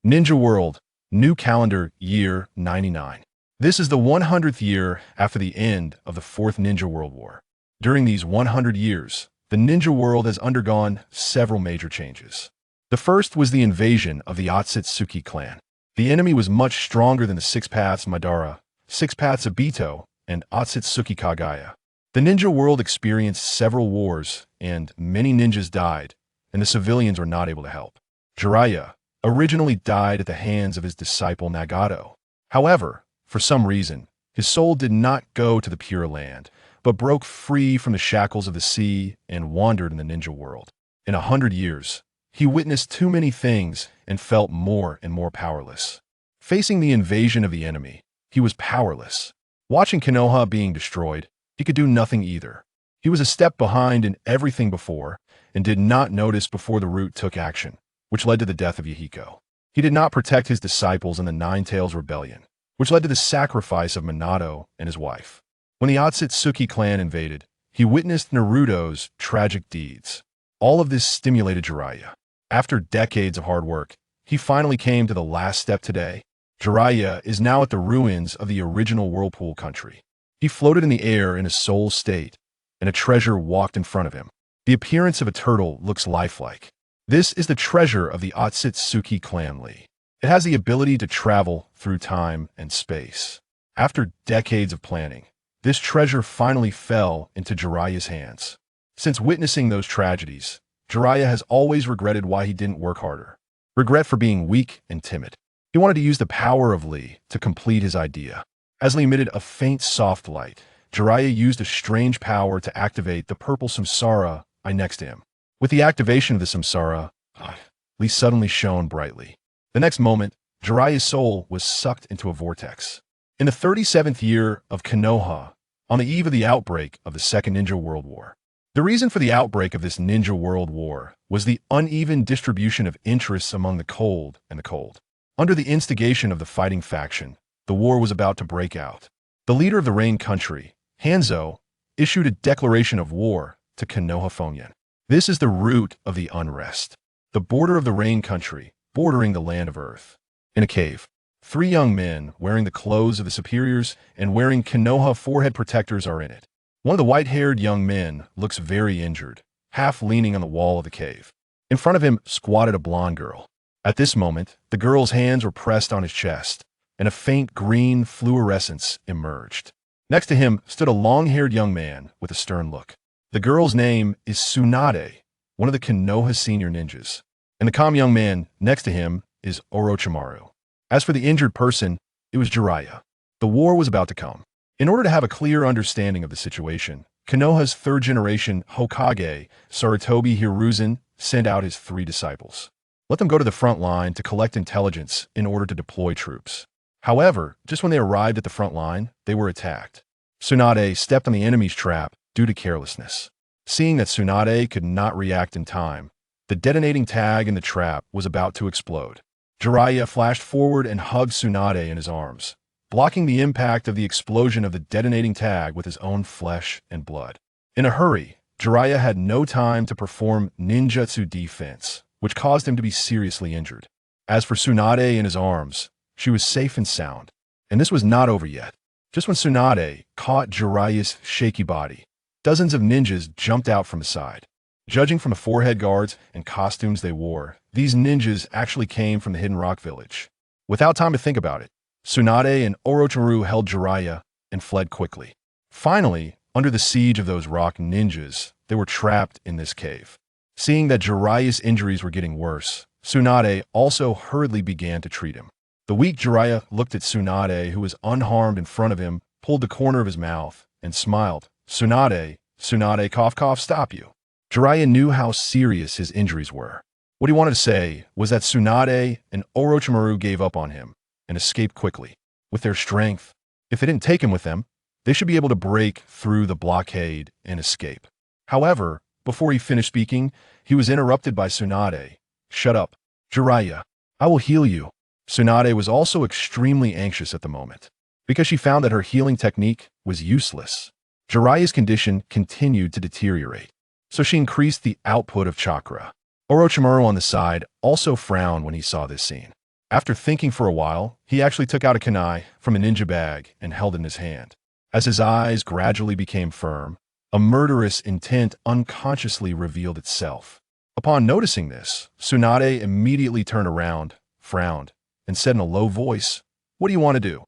Ninja World, new calendar year 99. This is the 100th year after the end of the Fourth Ninja World War. During these 100 years, the Ninja World has undergone several major changes. The first was the invasion of the Otsutsuki clan. The enemy was much stronger than the Six Paths Madara, Six Paths Obito, and Otsutsuki Kagaya. The Ninja World experienced several wars, and many ninjas died, and the civilians were not able to help. Jiraiya originally died at the hands of his disciple Nagato. However, for some reason, his soul did not go to the Pure Land, but broke free from the shackles of the sea and wandered in the ninja world. In 100 years, he witnessed too many things and felt more and more powerless. Facing the invasion of the enemy, he was powerless. Watching Konoha being destroyed, he could do nothing either. He was a step behind in everything before and did not notice before the root took action, which led to the death of Yahiko. He did not protect his disciples in the Nine Tails Rebellion, which led to the sacrifice of Minato and his wife. When the Otsutsuki clan invaded, he witnessed Naruto's tragic deeds. All of this stimulated Jiraiya. After decades of hard work, he finally came to the last step today. Jiraiya is now at the ruins of the original Whirlpool country. He floated in the air in a soul state, and a treasure walked in front of him. The appearance of a turtle looks lifelike. This is the treasure of the Otsutsuki clan Lee. It has the ability to travel through time and space. After decades of planning, this treasure finally fell into Jiraiya's hands. Since witnessing those tragedies, Jiraiya has always regretted why he didn't work harder. Regret for being weak and timid. He wanted to use the power of Lee to complete his idea. As Lee emitted a faint soft light, Jiraiya used a strange power to activate the purple samsara eye next to him. With the activation of the samsara, Lee suddenly shone brightly. The next moment, Jiraiya's soul was sucked into a vortex. In the 37th year of Konoha, on the eve of the outbreak of the Second Ninja World War. The reason for the outbreak of this Ninja World War was the uneven distribution of interests among the cold and the cold. Under the instigation of the fighting faction, the war was about to break out. The leader of the Rain country, Hanzo, issued a declaration of war to Konoha Phonyan. This is the root of the unrest. The border of the Rain country, bordering the land of Earth. In a cave, three young men wearing the clothes of the superiors and wearing Konoha forehead protectors are in it. One of the white-haired young men looks very injured, half leaning on the wall of the cave. In front of him squatted a blonde girl. At this moment, the girl's hands were pressed on his chest, and a faint green fluorescence emerged. Next to him stood a long-haired young man with a stern look. The girl's name is Tsunade, one of the Konoha senior ninjas. And the calm young man next to him is Orochimaru. As for the injured person, it was Jiraiya. The war was about to come. In order to have a clear understanding of the situation, Konoha's third-generation Hokage, Sarutobi Hiruzen, sent out his three disciples. Let them go to the front line to collect intelligence in order to deploy troops. However, just when they arrived at the front line, they were attacked. Tsunade stepped on the enemy's trap due to carelessness. Seeing that Tsunade could not react in time, the detonating tag in the trap was about to explode. Jiraiya flashed forward and hugged Tsunade in his arms, blocking the impact of the explosion of the detonating tag with his own flesh and blood. In a hurry, Jiraiya had no time to perform ninjutsu defense, which caused him to be seriously injured. As for Tsunade in his arms, she was safe and sound. And this was not over yet. Just when Tsunade caught Jiraiya's shaky body, dozens of ninjas jumped out from the side. Judging from the forehead guards and costumes they wore, these ninjas actually came from the Hidden Rock village. Without time to think about it, Tsunade and Orochimaru held Jiraiya and fled quickly. Finally, under the siege of those rock ninjas, they were trapped in this cave. Seeing that Jiraiya's injuries were getting worse, Tsunade also hurriedly began to treat him. The weak Jiraiya looked at Tsunade, who was unharmed in front of him, pulled the corner of his mouth, and smiled. Tsunade, cough, cough, stop you. Jiraiya knew how serious his injuries were. What he wanted to say was that Tsunade and Orochimaru gave up on him and escaped quickly. With their strength, if they didn't take him with them, they should be able to break through the blockade and escape. However, before he finished speaking, he was interrupted by Tsunade. Shut up. Jiraiya, I will heal you. Tsunade was also extremely anxious at the moment, because she found that her healing technique was useless. Jiraiya's condition continued to deteriorate, so she increased the output of chakra. Orochimaru on the side also frowned when he saw this scene. After thinking for a while, he actually took out a kunai from a ninja bag and held it in his hand. As his eyes gradually became firm, a murderous intent unconsciously revealed itself. Upon noticing this, Tsunade immediately turned around, frowned, and said in a low voice, "What do you want to do?"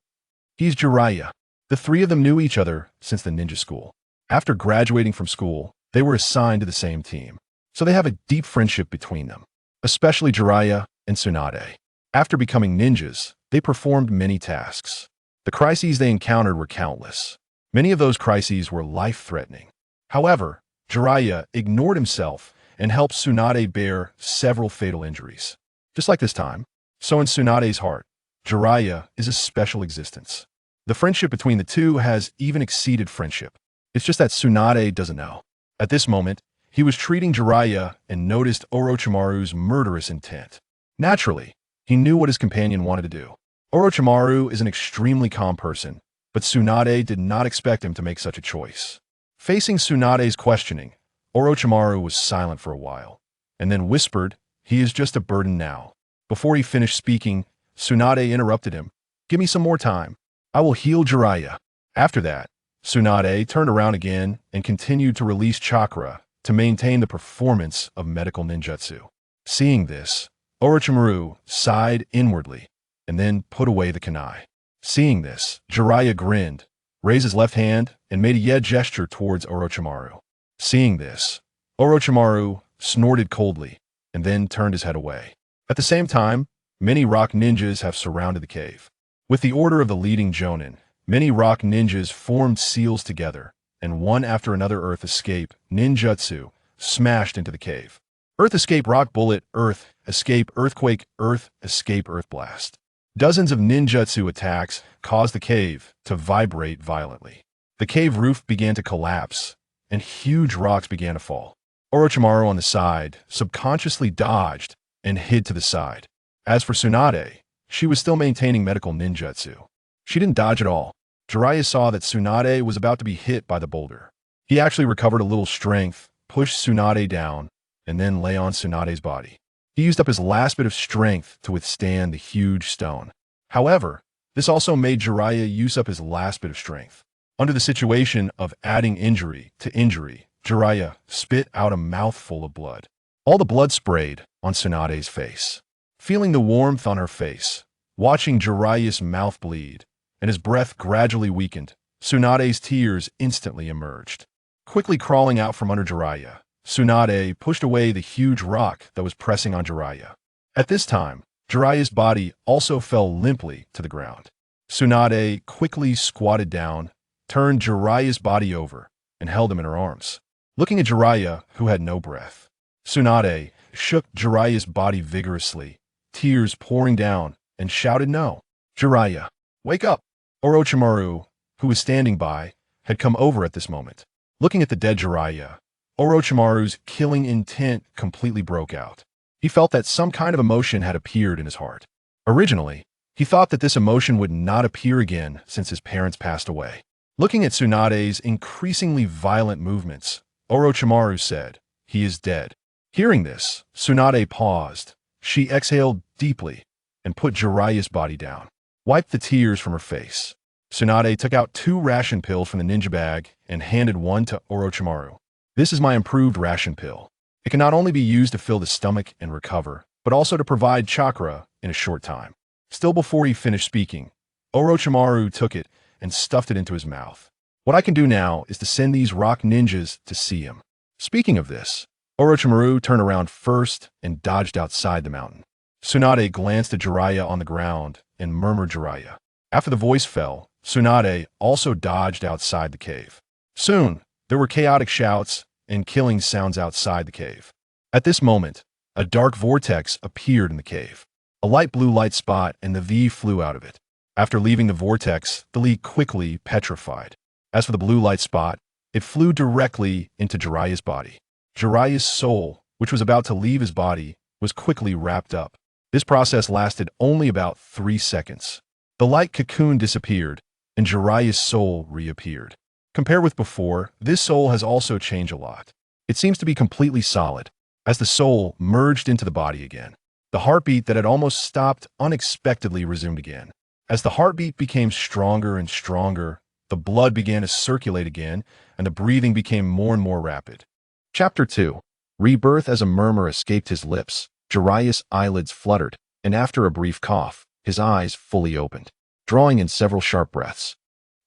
"He's Jiraiya." The three of them knew each other since the ninja school. After graduating from school, they were assigned to the same team, so they have a deep friendship between them, especially Jiraiya and Tsunade. After becoming ninjas, they performed many tasks. The crises they encountered were countless. Many of those crises were life-threatening. However, Jiraiya ignored himself and helped Tsunade bear several fatal injuries. Just like this time, so in Tsunade's heart, Jiraiya is a special existence. The friendship between the two has even exceeded friendship. It's just that Tsunade doesn't know. At this moment, he was treating Jiraiya and noticed Orochimaru's murderous intent. Naturally, he knew what his companion wanted to do. Orochimaru is an extremely calm person, but Tsunade did not expect him to make such a choice. Facing Tsunade's questioning, Orochimaru was silent for a while, and then whispered, "He is just a burden now." Before he finished speaking, Tsunade interrupted him, "Give me some more time. I will heal Jiraiya." After that, Tsunade turned around again and continued to release chakra to maintain the performance of medical ninjutsu. Seeing this, Orochimaru sighed inwardly and then put away the kunai. Seeing this, Jiraiya grinned, raised his left hand, and made a yeah gesture towards Orochimaru. Seeing this, Orochimaru snorted coldly and then turned his head away. At the same time, many rock ninjas have surrounded the cave. With the order of the leading jonin, many rock ninjas formed seals together, and one after another Earth Escape ninjutsu smashed into the cave. Earth Escape Rock Bullet, Earth Escape Earthquake, Earth Escape Earth Blast. Dozens of ninjutsu attacks caused the cave to vibrate violently. The cave roof began to collapse, and huge rocks began to fall. Orochimaru on the side subconsciously dodged and hid to the side. As for Tsunade, she was still maintaining medical ninjutsu. She didn't dodge at all. Jiraiya saw that Tsunade was about to be hit by the boulder. He actually recovered a little strength, pushed Tsunade down, and then lay on Tsunade's body. He used up his last bit of strength to withstand the huge stone. However, this also made Jiraiya use up his last bit of strength. Under the situation of adding injury to injury, Jiraiya spit out a mouthful of blood. All the blood sprayed on Tsunade's face. Feeling the warmth on her face, watching Jiraiya's mouth bleed, and his breath gradually weakened, Tsunade's tears instantly emerged. Quickly crawling out from under Jiraiya, Tsunade pushed away the huge rock that was pressing on Jiraiya. At this time, Jiraiya's body also fell limply to the ground. Tsunade quickly squatted down, turned Jiraiya's body over, and held him in her arms. Looking at Jiraiya, who had no breath, Tsunade shook Jiraiya's body vigorously, tears pouring down, and shouted, "No! Jiraiya, wake up!" Orochimaru, who was standing by, had come over at this moment. Looking at the dead Jiraiya, Orochimaru's killing intent completely broke out. He felt that some kind of emotion had appeared in his heart. Originally, he thought that this emotion would not appear again since his parents passed away. Looking at Tsunade's increasingly violent movements, Orochimaru said, "He is dead." Hearing this, Tsunade paused. She exhaled deeply and put Jiraiya's body down, wiped the tears from her face. Tsunade took out 2 ration pills from the ninja bag and handed one to Orochimaru. "This is my improved ration pill. It can not only be used to fill the stomach and recover, but also to provide chakra in a short time." Still before he finished speaking, Orochimaru took it and stuffed it into his mouth. "What I can do now is to send these rock ninjas to see him." Speaking of this, Orochimaru turned around first and dodged outside the mountain. Tsunade glanced at Jiraiya on the ground and murmured Jiraiya. After the voice fell, Tsunade also dodged outside the cave. Soon, there were chaotic shouts and killing sounds outside the cave. At this moment, a dark vortex appeared in the cave. A light blue light spot and the V flew out of it. After leaving the vortex, the Li quickly petrified. As for the blue light spot, it flew directly into Jiraiya's body. Jiraiya's soul, which was about to leave his body, was quickly wrapped up. This process lasted only about 3 seconds. The light cocoon disappeared, and Jiraiya's soul reappeared. Compared with before, this soul has also changed a lot. It seems to be completely solid, as the soul merged into the body again. The heartbeat that had almost stopped unexpectedly resumed again. As the heartbeat became stronger and stronger, the blood began to circulate again, and the breathing became more and more rapid. Chapter 2. Rebirth. As a murmur escaped his lips, Jiraiya's eyelids fluttered, and after a brief cough, his eyes fully opened, drawing in several sharp breaths.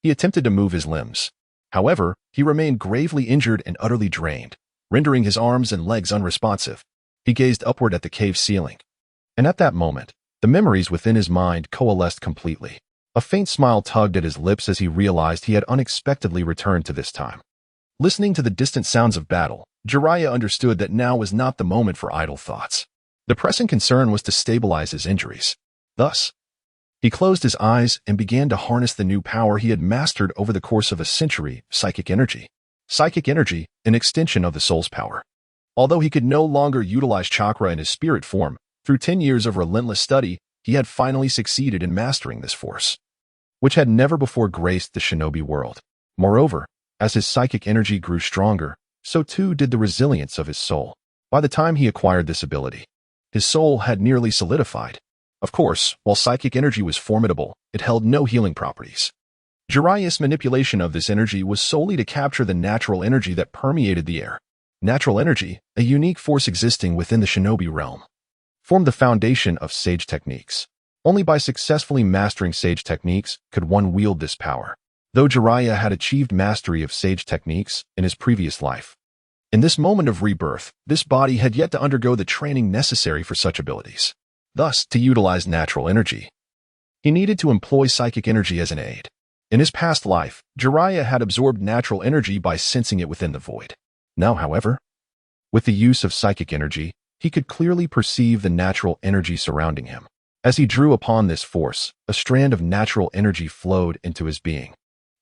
He attempted to move his limbs. However, he remained gravely injured and utterly drained, rendering his arms and legs unresponsive. He gazed upward at the cave ceiling. And at that moment, the memories within his mind coalesced completely. A faint smile tugged at his lips as he realized he had unexpectedly returned to this time. Listening to the distant sounds of battle, Jiraiya understood that now was not the moment for idle thoughts. The pressing concern was to stabilize his injuries. Thus, he closed his eyes and began to harness the new power he had mastered over the course of a century, psychic energy. Psychic energy, an extension of the soul's power. Although he could no longer utilize chakra in his spirit form, through 10 years of relentless study, he had finally succeeded in mastering this force, which had never before graced the shinobi world. Moreover, as his psychic energy grew stronger, so too did the resilience of his soul. By the time he acquired this ability, his soul had nearly solidified. Of course, while psychic energy was formidable, it held no healing properties. Jiraiya's manipulation of this energy was solely to capture the natural energy that permeated the air. Natural energy, a unique force existing within the shinobi realm, formed the foundation of sage techniques. Only by successfully mastering sage techniques could one wield this power, though Jiraiya had achieved mastery of sage techniques in his previous life. In this moment of rebirth, this body had yet to undergo the training necessary for such abilities. Thus, to utilize natural energy, he needed to employ psychic energy as an aid. In his past life, Jiraiya had absorbed natural energy by sensing it within the void. Now, however, with the use of psychic energy, he could clearly perceive the natural energy surrounding him. As he drew upon this force, a strand of natural energy flowed into his being.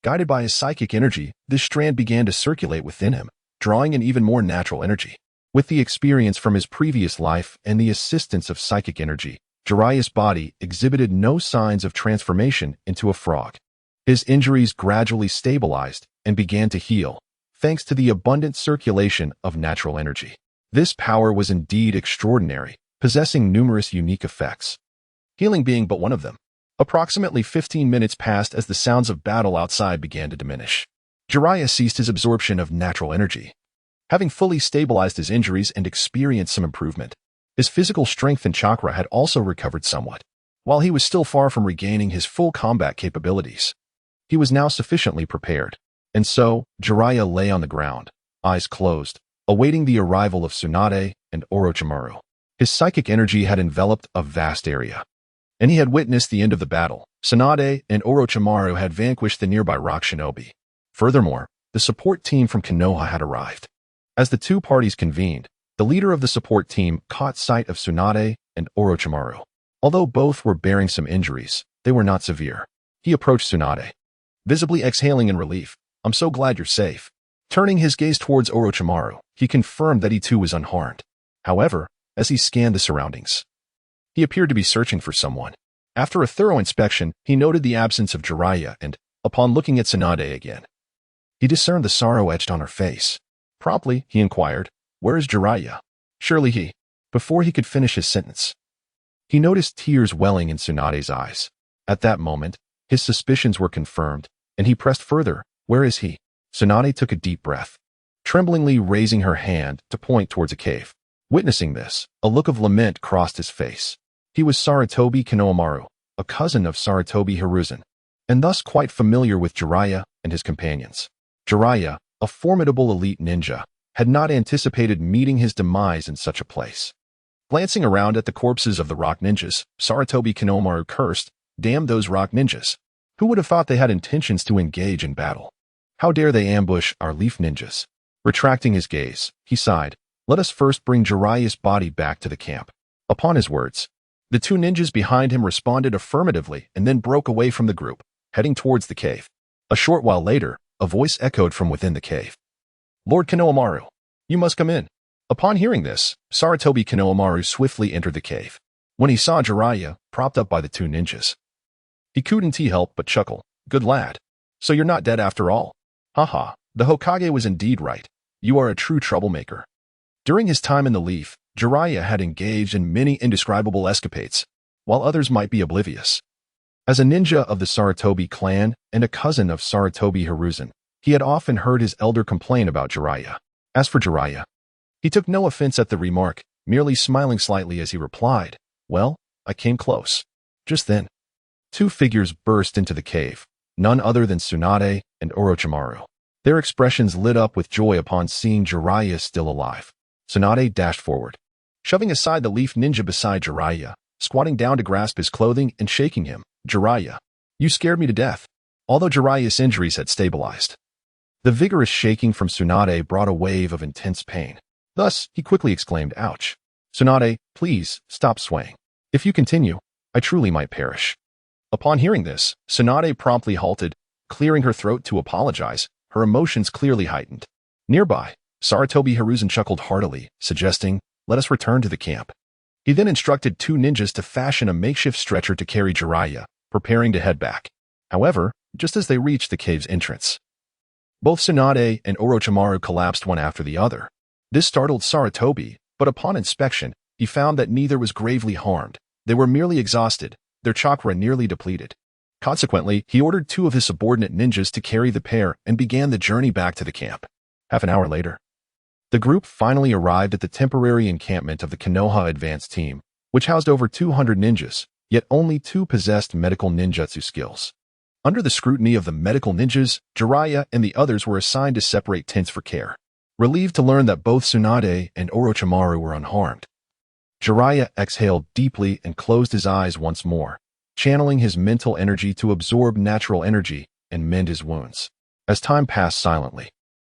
Guided by his psychic energy, this strand began to circulate within him, drawing in even more natural energy. With the experience from his previous life and the assistance of psychic energy, Jiraiya's body exhibited no signs of transformation into a frog. His injuries gradually stabilized and began to heal, thanks to the abundant circulation of natural energy. This power was indeed extraordinary, possessing numerous unique effects, healing being but one of them. Approximately 15 minutes passed as the sounds of battle outside began to diminish. Jiraiya ceased his absorption of natural energy. Having fully stabilized his injuries and experienced some improvement, his physical strength and chakra had also recovered somewhat. While he was still far from regaining his full combat capabilities, he was now sufficiently prepared. And so, Jiraiya lay on the ground, eyes closed, awaiting the arrival of Tsunade and Orochimaru. His psychic energy had enveloped a vast area, and he had witnessed the end of the battle. Tsunade and Orochimaru had vanquished the nearby rock shinobi. Furthermore, the support team from Konoha had arrived. As the two parties convened, the leader of the support team caught sight of Tsunade and Orochimaru. Although both were bearing some injuries, they were not severe. He approached Tsunade, visibly exhaling in relief. "I'm so glad you're safe." Turning his gaze towards Orochimaru, he confirmed that he too was unharmed. However, as he scanned the surroundings, he appeared to be searching for someone. After a thorough inspection, he noted the absence of Jiraiya and, upon looking at Tsunade again, he discerned the sorrow etched on her face. Promptly, he inquired, "Where is Jiraiya?" Surely he. Before he could finish his sentence, he noticed tears welling in Tsunade's eyes. At that moment, his suspicions were confirmed, and he pressed further, "Where is he?" Tsunade took a deep breath, tremblingly raising her hand to point towards a cave. Witnessing this, a look of lament crossed his face. He was Sarutobi Konohamaru, a cousin of Sarutobi Hiruzen, and thus quite familiar with Jiraiya and his companions. Jiraiya, a formidable elite ninja, had not anticipated meeting his demise in such a place. Glancing around at the corpses of the rock ninjas, Sarutobi Konohamaru cursed, "Damn those rock ninjas. Who would have thought they had intentions to engage in battle? How dare they ambush our leaf ninjas?" Retracting his gaze, he sighed, "Let us first bring Jiraiya's body back to the camp." Upon his words, the two ninjas behind him responded affirmatively and then broke away from the group, heading towards the cave. A short while later, a voice echoed from within the cave. "Lord Konohamaru, you must come in." Upon hearing this, Sarutobi Konohamaru swiftly entered the cave. When he saw Jiraiya, propped up by the two ninjas, he couldn't help but chuckle. "Good lad. So you're not dead after all. Haha, the Hokage was indeed right. You are a true troublemaker." During his time in the Leaf, Jiraiya had engaged in many indescribable escapades, while others might be oblivious. As a ninja of the Sarutobi clan and a cousin of Sarutobi Hiruzen, he had often heard his elder complain about Jiraiya. As for Jiraiya, he took no offense at the remark, merely smiling slightly as he replied, "Well, I came close." Just then, two figures burst into the cave, none other than Tsunade and Orochimaru. Their expressions lit up with joy upon seeing Jiraiya still alive. Tsunade dashed forward, shoving aside the leaf ninja beside Jiraiya, squatting down to grasp his clothing and shaking him. "Jiraiya, you scared me to death." Although Jiraiya's injuries had stabilized, the vigorous shaking from Tsunade brought a wave of intense pain. Thus, he quickly exclaimed, "Ouch. Tsunade, please, stop swaying. If you continue, I truly might perish." Upon hearing this, Tsunade promptly halted, clearing her throat to apologize, her emotions clearly heightened. Nearby, Sarutobi Hiruzen chuckled heartily, suggesting, "Let us return to the camp." He then instructed two ninjas to fashion a makeshift stretcher to carry Jiraiya, preparing to head back. However, just as they reached the cave's entrance, both Tsunade and Orochimaru collapsed one after the other. This startled Sarutobi, but upon inspection, he found that neither was gravely harmed. They were merely exhausted, their chakra nearly depleted. Consequently, he ordered two of his subordinate ninjas to carry the pair and began the journey back to the camp. Half an hour later, the group finally arrived at the temporary encampment of the Konoha Advanced Team, which housed over 200 ninjas, yet only two possessed medical ninjutsu skills. Under the scrutiny of the medical ninjas, Jiraiya and the others were assigned to separate tents for care. Relieved to learn that both Tsunade and Orochimaru were unharmed, Jiraiya exhaled deeply and closed his eyes once more, channeling his mental energy to absorb natural energy and mend his wounds. As time passed silently,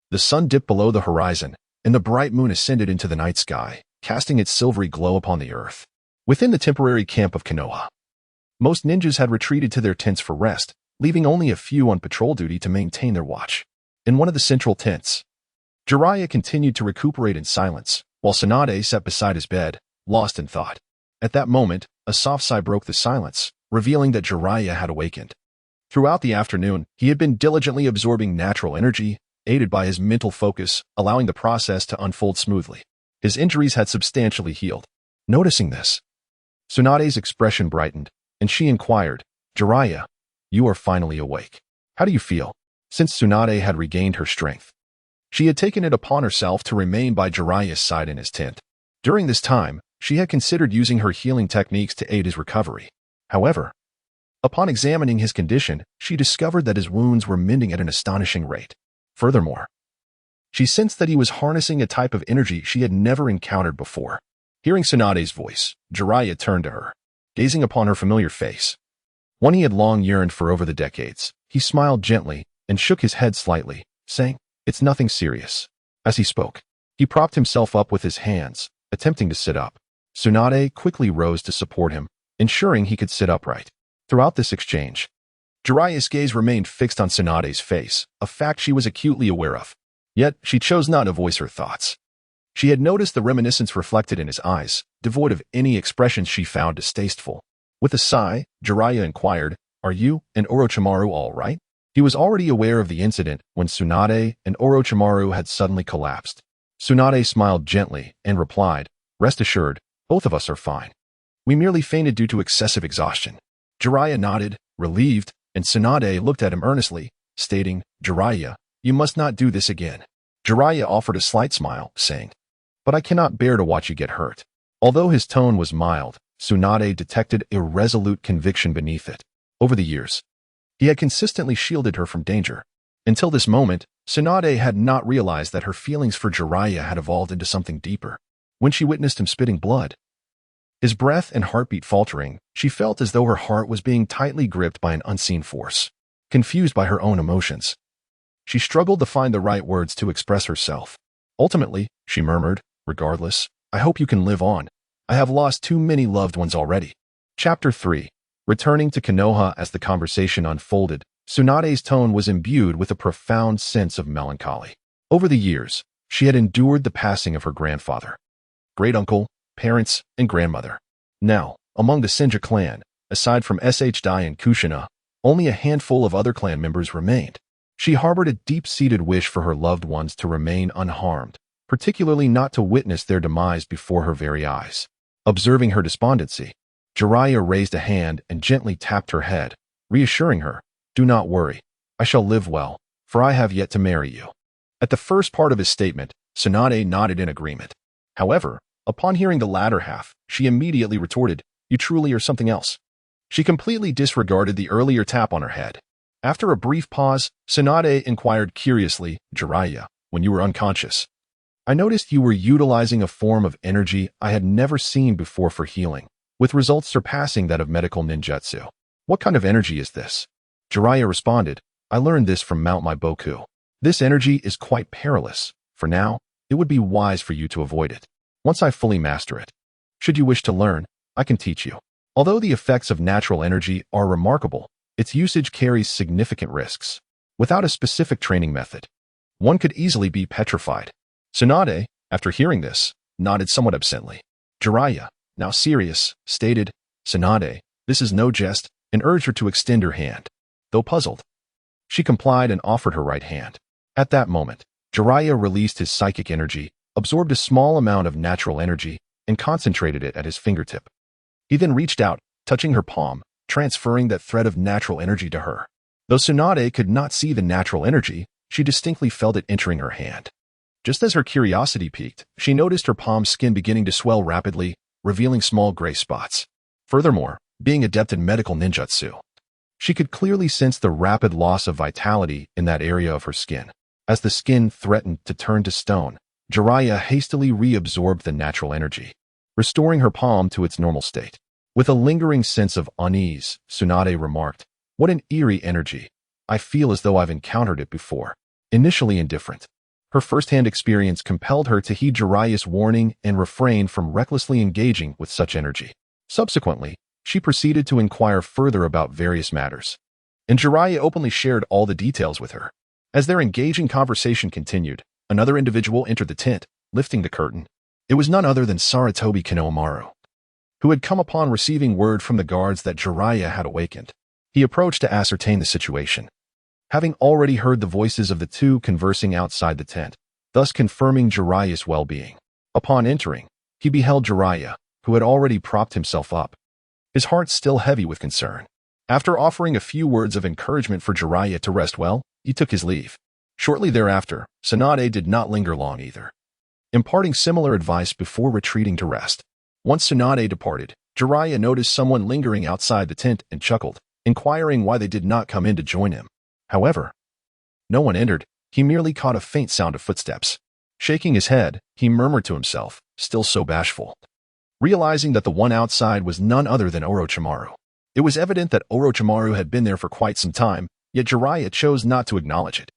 the sun dipped below the horizon, and the bright moon ascended into the night sky, casting its silvery glow upon the earth. Within the temporary camp of Konoha, most ninjas had retreated to their tents for rest, leaving only a few on patrol duty to maintain their watch. In one of the central tents, Jiraiya continued to recuperate in silence, while Tsunade sat beside his bed, lost in thought. At that moment, a soft sigh broke the silence, revealing that Jiraiya had awakened. Throughout the afternoon, he had been diligently absorbing natural energy, aided by his mental focus, allowing the process to unfold smoothly. His injuries had substantially healed. Noticing this, Tsunade's expression brightened, and she inquired, "Jiraiya, you are finally awake. How do you feel?" Since Tsunade had regained her strength, she had taken it upon herself to remain by Jiraiya's side in his tent. During this time, she had considered using her healing techniques to aid his recovery. However, upon examining his condition, she discovered that his wounds were mending at an astonishing rate. Furthermore, she sensed that he was harnessing a type of energy she had never encountered before. Hearing Tsunade's voice, Jiraiya turned to her, gazing upon her familiar face, one he had long yearned for over the decades. He smiled gently and shook his head slightly, saying, "It's nothing serious." As he spoke, he propped himself up with his hands, attempting to sit up. Tsunade quickly rose to support him, ensuring he could sit upright. Throughout this exchange, Jiraiya's gaze remained fixed on Tsunade's face, a fact she was acutely aware of. Yet, she chose not to voice her thoughts. She had noticed the reminiscence reflected in his eyes, devoid of any expression she found distasteful. With a sigh, Jiraiya inquired, "Are you and Orochimaru all right?" He was already aware of the incident when Tsunade and Orochimaru had suddenly collapsed. Tsunade smiled gently and replied, "Rest assured, both of us are fine. We merely fainted due to excessive exhaustion." Jiraiya nodded, relieved, and Tsunade looked at him earnestly, stating, "Jiraiya, you must not do this again." Jiraiya offered a slight smile, saying, "But I cannot bear to watch you get hurt." Although his tone was mild, Tsunade detected irresolute conviction beneath it. Over the years, he had consistently shielded her from danger. Until this moment, Tsunade had not realized that her feelings for Jiraiya had evolved into something deeper. When she witnessed him spitting blood, his breath and heartbeat faltering, she felt as though her heart was being tightly gripped by an unseen force. Confused by her own emotions, she struggled to find the right words to express herself. Ultimately, she murmured, "Regardless, I hope you can live on. I have lost too many loved ones already." Chapter 3. Returning to Konoha. As the conversation unfolded, Tsunade's tone was imbued with a profound sense of melancholy. Over the years, she had endured the passing of her grandfather, great-uncle, parents, and grandmother. Now, among the Senja clan, aside from Dai and Kushina, only a handful of other clan members remained. She harbored a deep-seated wish for her loved ones to remain unharmed, particularly not to witness their demise before her very eyes. Observing her despondency, Jiraiya raised a hand and gently tapped her head, reassuring her, "Do not worry. I shall live well, for I have yet to marry you." At the first part of his statement, Tsunade nodded in agreement. However, upon hearing the latter half, she immediately retorted, "You truly are something else." She completely disregarded the earlier tap on her head. After a brief pause, Tsunade inquired curiously, "Jiraiya, when you were unconscious, I noticed you were utilizing a form of energy I had never seen before for healing, with results surpassing that of medical ninjutsu. What kind of energy is this?" Jiraiya responded, "I learned this from Mount Boku. This energy is quite perilous. For now, it would be wise for you to avoid it. Once I fully master it, should you wish to learn, I can teach you." Although the effects of natural energy are remarkable, its usage carries significant risks. Without a specific training method, one could easily be petrified. Tsunade, after hearing this, nodded somewhat absently. Jiraiya, now serious, stated, "Tsunade, this is no jest," and urged her to extend her hand. Though puzzled, she complied and offered her right hand. At that moment, Jiraiya released his psychic energy, absorbed a small amount of natural energy, and concentrated it at his fingertip. He then reached out, touching her palm, transferring that thread of natural energy to her. Though Tsunade could not see the natural energy, she distinctly felt it entering her hand. Just as her curiosity piqued, she noticed her palm skin beginning to swell rapidly, revealing small gray spots. Furthermore, being adept in medical ninjutsu, she could clearly sense the rapid loss of vitality in that area of her skin. As the skin threatened to turn to stone, Jiraiya hastily reabsorbed the natural energy, restoring her palm to its normal state. With a lingering sense of unease, Tsunade remarked, "What an eerie energy. I feel as though I've encountered it before." Initially indifferent, her first-hand experience compelled her to heed Jiraiya's warning and refrain from recklessly engaging with such energy. Subsequently, she proceeded to inquire further about various matters, and Jiraiya openly shared all the details with her. As their engaging conversation continued, another individual entered the tent, lifting the curtain. It was none other than Sarutobi Konoha, who had come upon receiving word from the guards that Jiraiya had awakened. He approached to ascertain the situation, having already heard the voices of the two conversing outside the tent, thus confirming Jiraiya's well-being. Upon entering, he beheld Jiraiya, who had already propped himself up, his heart still heavy with concern. After offering a few words of encouragement for Jiraiya to rest well, he took his leave. Shortly thereafter, Tsunade did not linger long either, imparting similar advice before retreating to rest. Once Tsunade departed, Jiraiya noticed someone lingering outside the tent and chuckled, inquiring why they did not come in to join him. However, no one entered. He merely caught a faint sound of footsteps. Shaking his head, he murmured to himself, still so bashful, realizing that the one outside was none other than Orochimaru. It was evident that Orochimaru had been there for quite some time, yet Jiraiya chose not to acknowledge it.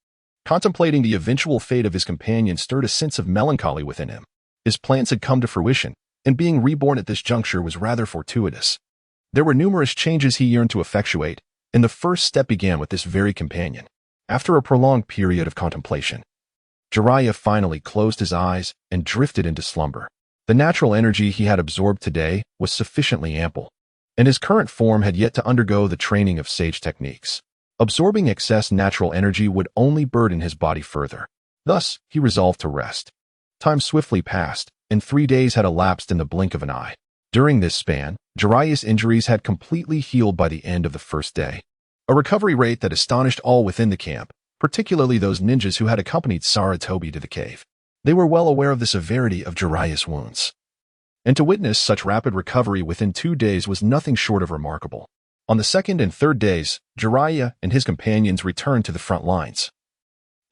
Contemplating the eventual fate of his companion stirred a sense of melancholy within him. His plans had come to fruition, and being reborn at this juncture was rather fortuitous. There were numerous changes he yearned to effectuate, and the first step began with this very companion. After a prolonged period of contemplation, Jiraiya finally closed his eyes and drifted into slumber. The natural energy he had absorbed today was sufficiently ample, and his current form had yet to undergo the training of sage techniques. Absorbing excess natural energy would only burden his body further. Thus, he resolved to rest. Time swiftly passed, and 3 days had elapsed in the blink of an eye. During this span, Jiraiya's injuries had completely healed by the end of the first day, a recovery rate that astonished all within the camp, particularly those ninjas who had accompanied Sarutobi to the cave. They were well aware of the severity of Jiraiya's wounds, and to witness such rapid recovery within 2 days was nothing short of remarkable. On the second and third days, Jiraiya and his companions returned to the front lines,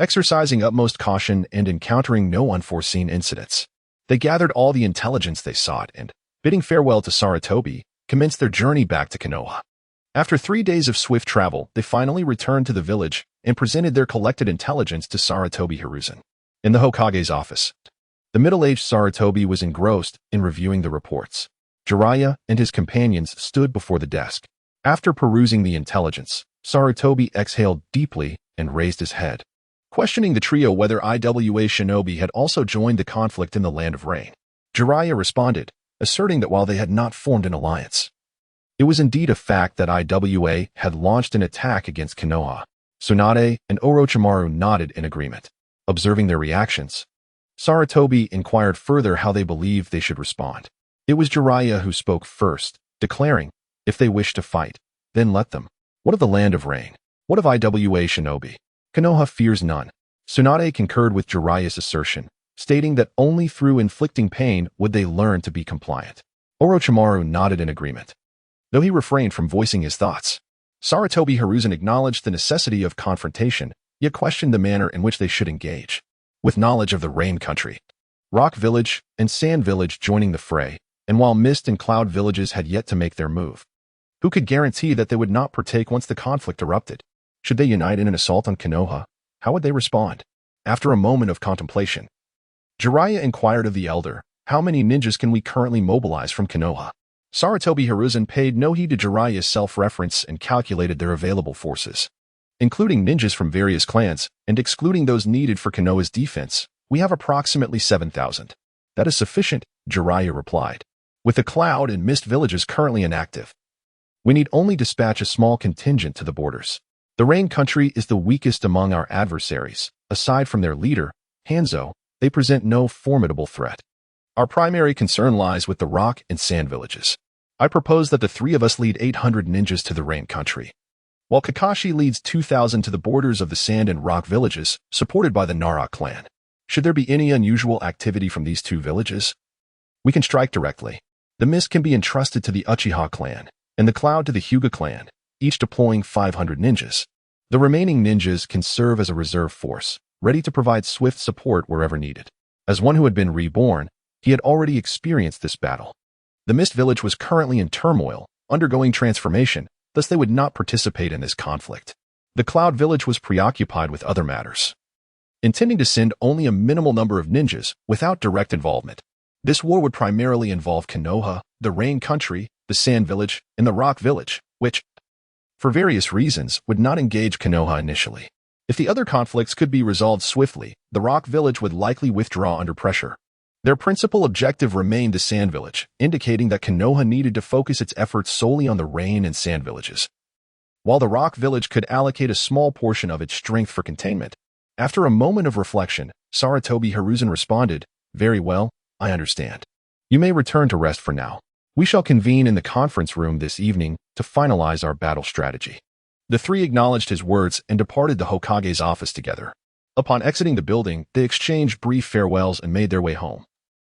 exercising utmost caution and encountering no unforeseen incidents. They gathered all the intelligence they sought and, bidding farewell to Sarutobi, commenced their journey back to Konoha. After 3 days of swift travel, they finally returned to the village and presented their collected intelligence to Sarutobi Hiruzen. In the Hokage's office, the middle-aged Sarutobi was engrossed in reviewing the reports. Jiraiya and his companions stood before the desk. After perusing the intelligence, Sarutobi exhaled deeply and raised his head, questioning the trio whether IWA shinobi had also joined the conflict in the Land of Rain. Jiraiya responded, asserting that while they had not formed an alliance, it was indeed a fact that IWA had launched an attack against Konoha. Tsunade and Orochimaru nodded in agreement. Observing their reactions, Saratobi inquired further how they believed they should respond. It was Jiraiya who spoke first, declaring, if they wish to fight, then let them. What of the land of rain? What of Iwa Shinobi? Konoha fears none. Tsunade concurred with Jiraiya's assertion, stating that only through inflicting pain would they learn to be compliant. Orochimaru nodded in agreement, though he refrained from voicing his thoughts. Saratobi Hiruzen acknowledged the necessity of confrontation, yet questioned the manner in which they should engage. With knowledge of the Rain Country, Rock Village, and Sand Village joining the fray, and while Mist and Cloud villages had yet to make their move, who could guarantee that they would not partake once the conflict erupted? Should they unite in an assault on Konoha, how would they respond? After a moment of contemplation, Jiraiya inquired of the elder, how many ninjas can we currently mobilize from Konoha? Saratobi Hiruzen paid no heed to Jiraiya's self-reference and calculated their available forces. Including ninjas from various clans, and excluding those needed for Konoha's defense, we have approximately 7,000. That is sufficient, Jiraiya replied. With the Cloud and Mist villages currently inactive, we need only dispatch a small contingent to the borders. The Rain Country is the weakest among our adversaries. Aside from their leader, Hanzo, they present no formidable threat. Our primary concern lies with the Rock and Sand villages. I propose that the three of us lead 800 ninjas to the Rain Country, while Kakashi leads 2,000 to the borders of the Sand and Rock villages, supported by the Nara clan. Should there be any unusual activity from these two villages, we can strike directly. The Mist can be entrusted to the Uchiha clan, and the Cloud to the Hyuga clan, each deploying 500 ninjas. The remaining ninjas can serve as a reserve force, ready to provide swift support wherever needed. As one who had been reborn, he had already experienced this battle. The Mist village was currently in turmoil, undergoing transformation, thus they would not participate in this conflict. The Cloud village was preoccupied with other matters, intending to send only a minimal number of ninjas without direct involvement. This war would primarily involve Konoha, the Rain Country, the Sand village, and the Rock village, which, for various reasons, would not engage Konoha initially. If the other conflicts could be resolved swiftly, the Rock village would likely withdraw under pressure. Their principal objective remained the Sand village, indicating that Konoha needed to focus its efforts solely on the Rain and Sand villages, while the Rock village could allocate a small portion of its strength for containment. After a moment of reflection, Saratobi Hiruzen responded, very well, I understand. You may return to rest for now. We shall convene in the conference room this evening to finalize our battle strategy. The three acknowledged his words and departed the Hokage's office together. Upon exiting the building, they exchanged brief farewells and made their way home.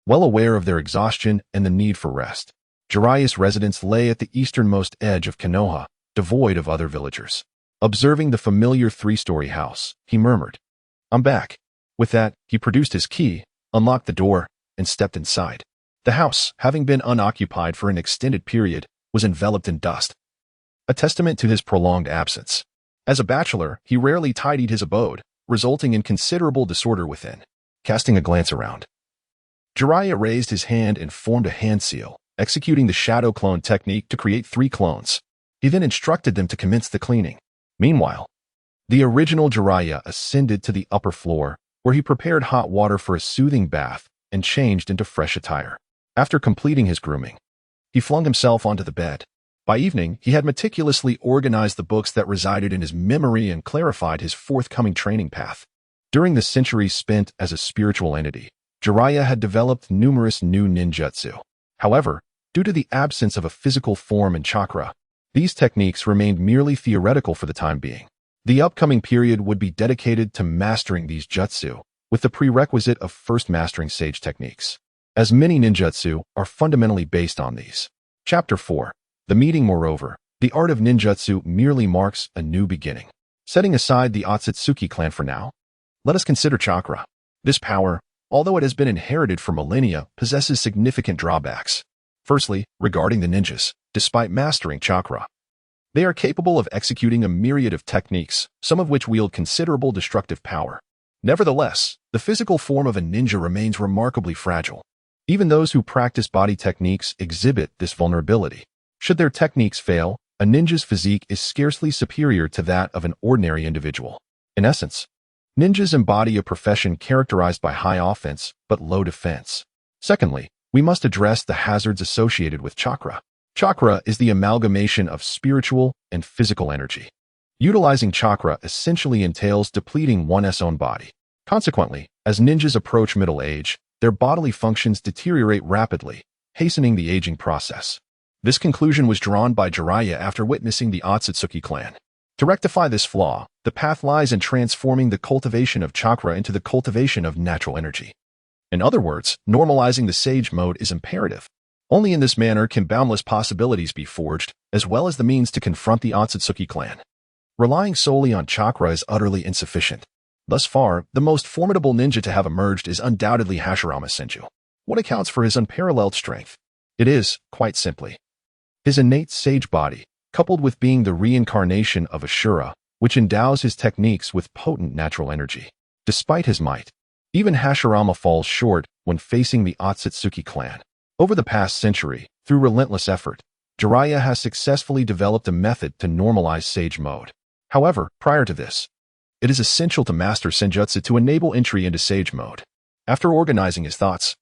Well aware of their exhaustion and the need for rest, Jiraiya's residence lay at the easternmost edge of Konoha, devoid of other villagers. Observing the familiar three-story house, he murmured, I'm back. With that, he produced his key, unlocked the door, and stepped inside. The house, having been unoccupied for an extended period, was enveloped in dust, a testament to his prolonged absence. As a bachelor, he rarely tidied his abode, resulting in considerable disorder within. Casting a glance around, Jiraiya raised his hand and formed a hand seal, executing the shadow clone technique to create 3 clones. He then instructed them to commence the cleaning. Meanwhile, the original Jiraiya ascended to the upper floor, where he prepared hot water for a soothing bath and changed into fresh attire. After completing his grooming, he flung himself onto the bed. By evening, he had meticulously organized the books that resided in his memory and clarified his forthcoming training path. During the centuries spent as a spiritual entity, Jiraiya had developed numerous new ninjutsu. However, due to the absence of a physical form and chakra, these techniques remained merely theoretical for the time being. The upcoming period would be dedicated to mastering these jutsu, with the prerequisite of first mastering sage techniques, as many ninjutsu are fundamentally based on these. Chapter 4. The meeting. Moreover, the art of ninjutsu merely marks a new beginning. Setting aside the Otsutsuki clan for now, let us consider chakra. This power, although it has been inherited for millennia, possesses significant drawbacks. Firstly, regarding the ninjas, despite mastering chakra, they are capable of executing a myriad of techniques, some of which wield considerable destructive power. Nevertheless, the physical form of a ninja remains remarkably fragile. Even those who practice body techniques exhibit this vulnerability. Should their techniques fail, a ninja's physique is scarcely superior to that of an ordinary individual. In essence, ninjas embody a profession characterized by high offense but low defense. Secondly, we must address the hazards associated with chakra. Chakra is the amalgamation of spiritual and physical energy. Utilizing chakra essentially entails depleting one's own body. Consequently, As ninjas approach middle age, their bodily functions deteriorate rapidly, hastening the aging process. This conclusion was drawn by Jiraiya after witnessing the Otsutsuki clan. To rectify this flaw, the path lies in transforming the cultivation of chakra into the cultivation of natural energy. In other words, normalizing the sage mode is imperative. Only in this manner can boundless possibilities be forged, as well as the means to confront the Otsutsuki clan. Relying solely on chakra is utterly insufficient. Thus far, the most formidable ninja to have emerged is undoubtedly Hashirama Senju. What accounts for his unparalleled strength? It is, quite simply, his innate sage body, coupled with being the reincarnation of Ashura, which endows his techniques with potent natural energy. Despite his might, even Hashirama falls short when facing the Otsutsuki clan. Over the past century, through relentless effort, Jiraiya has successfully developed a method to normalize sage mode. However, prior to this, it is essential to master senjutsu to enable entry into sage mode. After organizing his thoughts,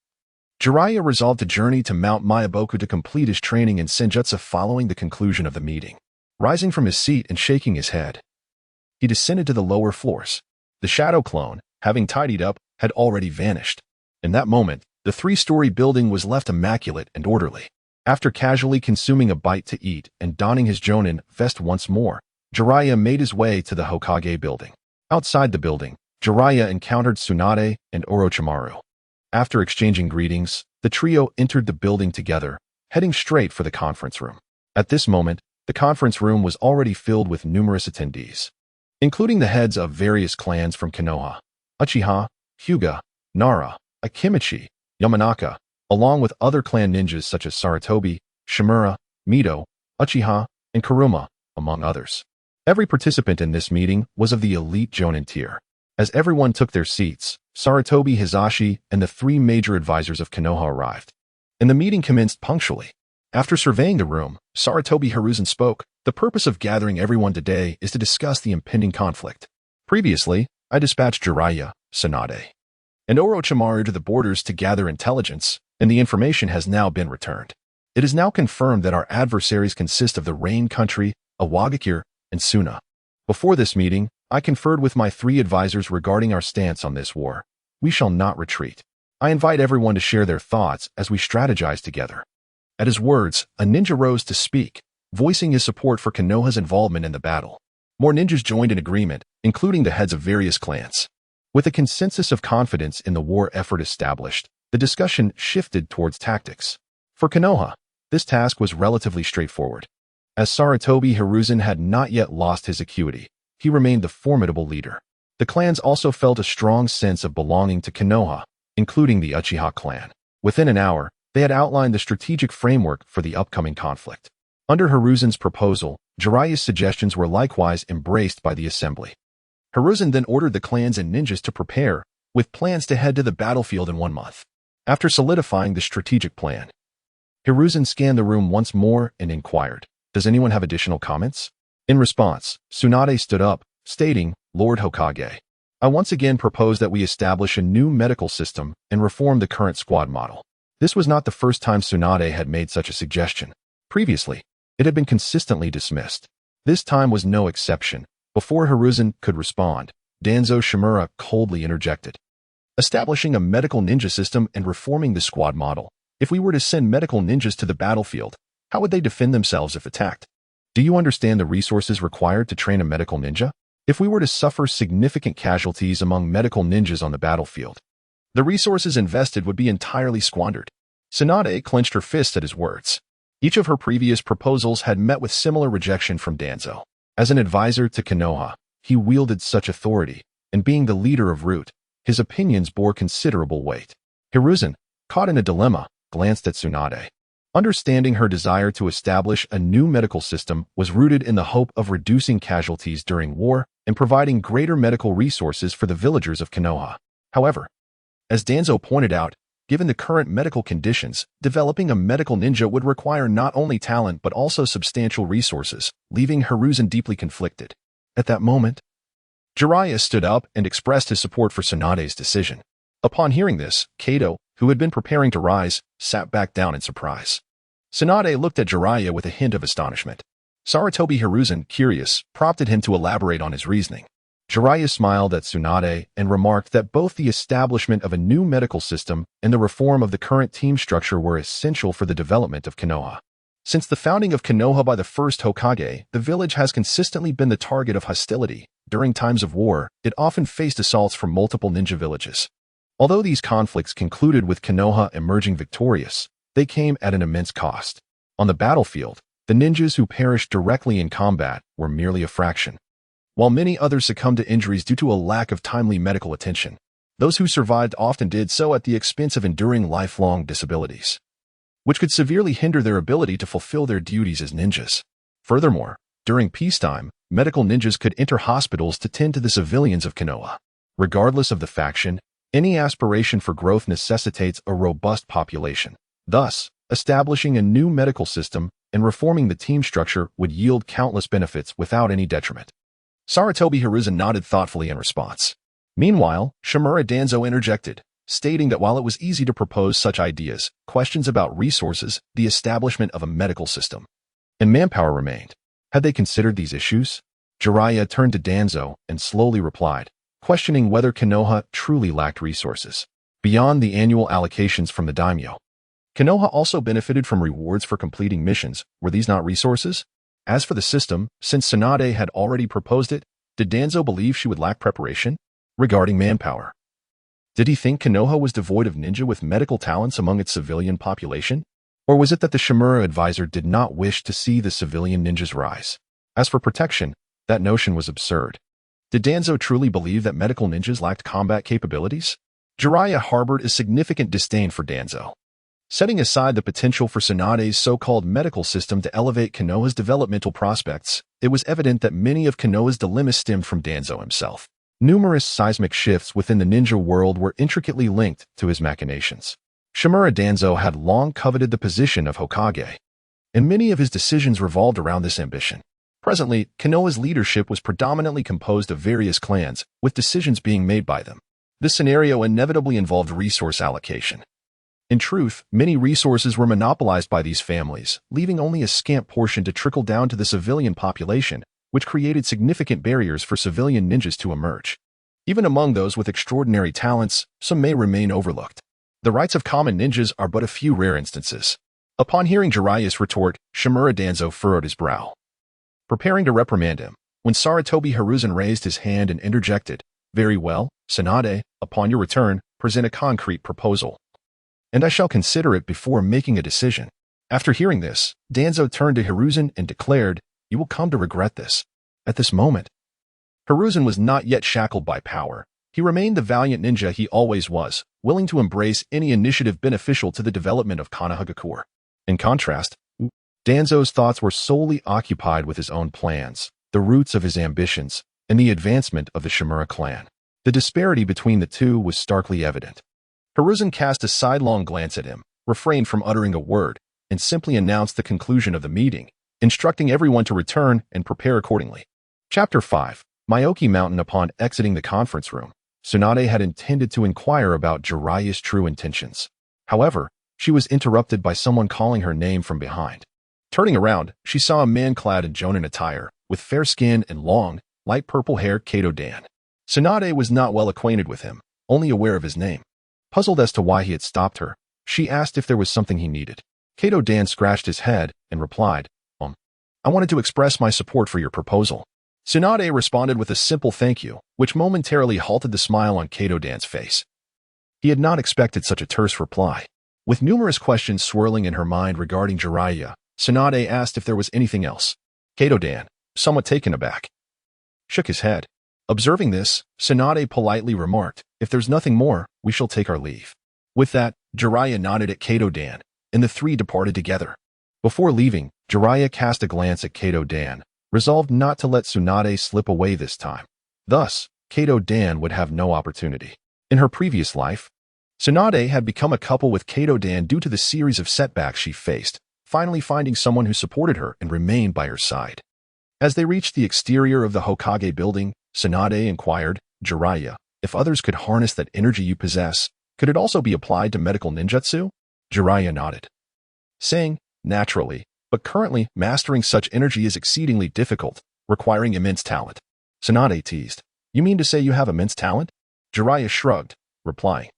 Jiraiya resolved to journey to Mount Myaboku to complete his training in senjutsu following the conclusion of the meeting. Rising from his seat and shaking his head, he descended to the lower floors. The shadow clone, having tidied up, had already vanished. In that moment, the three-story building was left immaculate and orderly. After casually consuming a bite to eat and donning his jonin vest once more, Jiraiya made his way to the Hokage building. Outside the building, Jiraiya encountered Tsunade and Orochimaru. After exchanging greetings, the trio entered the building together, heading straight for the conference room. At this moment, the conference room was already filled with numerous attendees, including the heads of various clans from Konoha, Uchiha, Hyuga, Nara, Akimichi, Yamanaka, along with other clan ninjas such as Sarutobi, Shimura, Mito, Uchiha, and Kuruma, among others. Every participant in this meeting was of the elite Jonin tier. As everyone took their seats, Sarutobi Hizashi and the three major advisors of Konoha arrived, and the meeting commenced punctually. After surveying the room, Sarutobi Hiruzen spoke. The purpose of gathering everyone today is to discuss the impending conflict. Previously, I dispatched Jiraiya, Tsunade, and Orochimaru to the borders to gather intelligence, and the information has now been returned. It is now confirmed that our adversaries consist of the Rain Country, Awagakure, and Suna. Before this meeting, I conferred with my three advisors regarding our stance on this war. We shall not retreat. I invite everyone to share their thoughts as we strategize together. At his words, a ninja rose to speak, voicing his support for Konoha's involvement in the battle. More ninjas joined in agreement, including the heads of various clans. With a consensus of confidence in the war effort established, the discussion shifted towards tactics. For Konoha, this task was relatively straightforward. As Sarutobi Hiruzen had not yet lost his acuity, he remained the formidable leader. The clans also felt a strong sense of belonging to Konoha, including the Uchiha clan. Within an hour, they had outlined the strategic framework for the upcoming conflict. Under Hiruzen's proposal, Jiraiya's suggestions were likewise embraced by the assembly. Hiruzen then ordered the clans and ninjas to prepare, with plans to head to the battlefield in 1 month. After solidifying the strategic plan, Hiruzen scanned the room once more and inquired, "Does anyone have additional comments?" In response, Tsunade stood up, stating, "Lord Hokage, I once again propose that we establish a new medical system and reform the current squad model." This was not the first time Tsunade had made such a suggestion. Previously, it had been consistently dismissed. This time was no exception. Before Hiruzen could respond, Danzo Shimura coldly interjected, "Establishing a medical ninja system and reforming the squad model. If we were to send medical ninjas to the battlefield, how would they defend themselves if attacked? Do you understand the resources required to train a medical ninja? If we were to suffer significant casualties among medical ninjas on the battlefield, the resources invested would be entirely squandered." Tsunade clenched her fists at his words. Each of her previous proposals had met with similar rejection from Danzo. As an advisor to Konoha, he wielded such authority, and being the leader of Root, his opinions bore considerable weight. Hiruzen, caught in a dilemma, glanced at Tsunade. Understanding her desire to establish a new medical system was rooted in the hope of reducing casualties during war and providing greater medical resources for the villagers of Konoha. However, as Danzo pointed out, given the current medical conditions, developing a medical ninja would require not only talent but also substantial resources, leaving Hiruzen deeply conflicted. At that moment, Jiraiya stood up and expressed his support for Tsunade's decision. Upon hearing this, Kato, who had been preparing to rise, sat back down in surprise. Tsunade looked at Jiraiya with a hint of astonishment. Sarutobi Hiruzen, curious, prompted him to elaborate on his reasoning. Jiraiya smiled at Tsunade and remarked that both the establishment of a new medical system and the reform of the current team structure were essential for the development of Konoha. Since the founding of Konoha by the first Hokage, the village has consistently been the target of hostility. During times of war, it often faced assaults from multiple ninja villages. Although these conflicts concluded with Konoha emerging victorious, they came at an immense cost. On the battlefield, the ninjas who perished directly in combat were merely a fraction, while many others succumbed to injuries due to a lack of timely medical attention. Those who survived often did so at the expense of enduring lifelong disabilities, which could severely hinder their ability to fulfill their duties as ninjas. Furthermore, during peacetime, medical ninjas could enter hospitals to tend to the civilians of Konoha. Regardless of the faction, any aspiration for growth necessitates a robust population. Thus, establishing a new medical system and reforming the team structure would yield countless benefits without any detriment. Sarutobi Hiruzen nodded thoughtfully in response. Meanwhile, Shimura Danzo interjected, stating that while it was easy to propose such ideas, questions about resources, the establishment of a medical system, and manpower remained. Had they considered these issues? Jiraiya turned to Danzo and slowly replied, questioning whether Konoha truly lacked resources beyond the annual allocations from the daimyo. Konoha also benefited from rewards for completing missions. Were these not resources? As for the system, since Tsunade had already proposed it, did Danzo believe she would lack preparation? Regarding manpower, did he think Konoha was devoid of ninja with medical talents among its civilian population? Or was it that the Shimura advisor did not wish to see the civilian ninjas rise? As for protection, that notion was absurd. Did Danzo truly believe that medical ninjas lacked combat capabilities? Jiraiya harbored a significant disdain for Danzo. Setting aside the potential for Tsunade's so-called medical system to elevate Konoha's developmental prospects, it was evident that many of Konoha's dilemmas stemmed from Danzo himself. Numerous seismic shifts within the ninja world were intricately linked to his machinations. Shimura Danzo had long coveted the position of Hokage, and many of his decisions revolved around this ambition. Presently, Konoha's leadership was predominantly composed of various clans, with decisions being made by them. This scenario inevitably involved resource allocation. In truth, many resources were monopolized by these families, leaving only a scant portion to trickle down to the civilian population, which created significant barriers for civilian ninjas to emerge. Even among those with extraordinary talents, some may remain overlooked. The rights of common ninjas are but a few rare instances. Upon hearing Jiraiya's retort, Shimura Danzo furrowed his brow, preparing to reprimand him, when Sarutobi Hiruzen raised his hand and interjected, "Very well, Tsunade, upon your return, present a concrete proposal, and I shall consider it before making a decision." After hearing this, Danzo turned to Hiruzen and declared, "You will come to regret this." At this moment, Hiruzen was not yet shackled by power. He remained the valiant ninja he always was, willing to embrace any initiative beneficial to the development of Konohagakure. In contrast, Danzo's thoughts were solely occupied with his own plans, the roots of his ambitions, and the advancement of the Shimura clan. The disparity between the two was starkly evident. Hiruzen cast a sidelong glance at him, refrained from uttering a word, and simply announced the conclusion of the meeting, instructing everyone to return and prepare accordingly. Chapter 5. Myoki Mountain. Upon exiting the conference room, Tsunade had intended to inquire about Jiraiya's true intentions. However, she was interrupted by someone calling her name from behind. Turning around, she saw a man clad in Jonin attire, with fair skin and long, light purple hair. Kato Dan. Tsunade was not well acquainted with him, only aware of his name. Puzzled as to why he had stopped her, she asked if there was something he needed. Kato Dan scratched his head and replied, "I wanted to express my support for your proposal." Tsunade responded with a simple thank you, which momentarily halted the smile on Kato Dan's face. He had not expected such a terse reply. With numerous questions swirling in her mind regarding Jiraiya, Tsunade asked if there was anything else. Kato Dan, somewhat taken aback, shook his head. Observing this, Tsunade politely remarked, "If there's nothing more, we shall take our leave." With that, Jiraiya nodded at Kato Dan, and the three departed together. Before leaving, Jiraiya cast a glance at Kato Dan, resolved not to let Tsunade slip away this time. Thus, Kato Dan would have no opportunity. In her previous life, Tsunade had become a couple with Kato Dan due to the series of setbacks she faced, finally finding someone who supported her and remained by her side. As they reached the exterior of the Hokage building, Tsunade inquired, "Jiraiya, if others could harness that energy you possess, could it also be applied to medical ninjutsu?" Jiraiya nodded, saying, "Naturally, but currently mastering such energy is exceedingly difficult, requiring immense talent." Tsunade teased, You mean to say you have immense talent? Jiraiya shrugged, replying,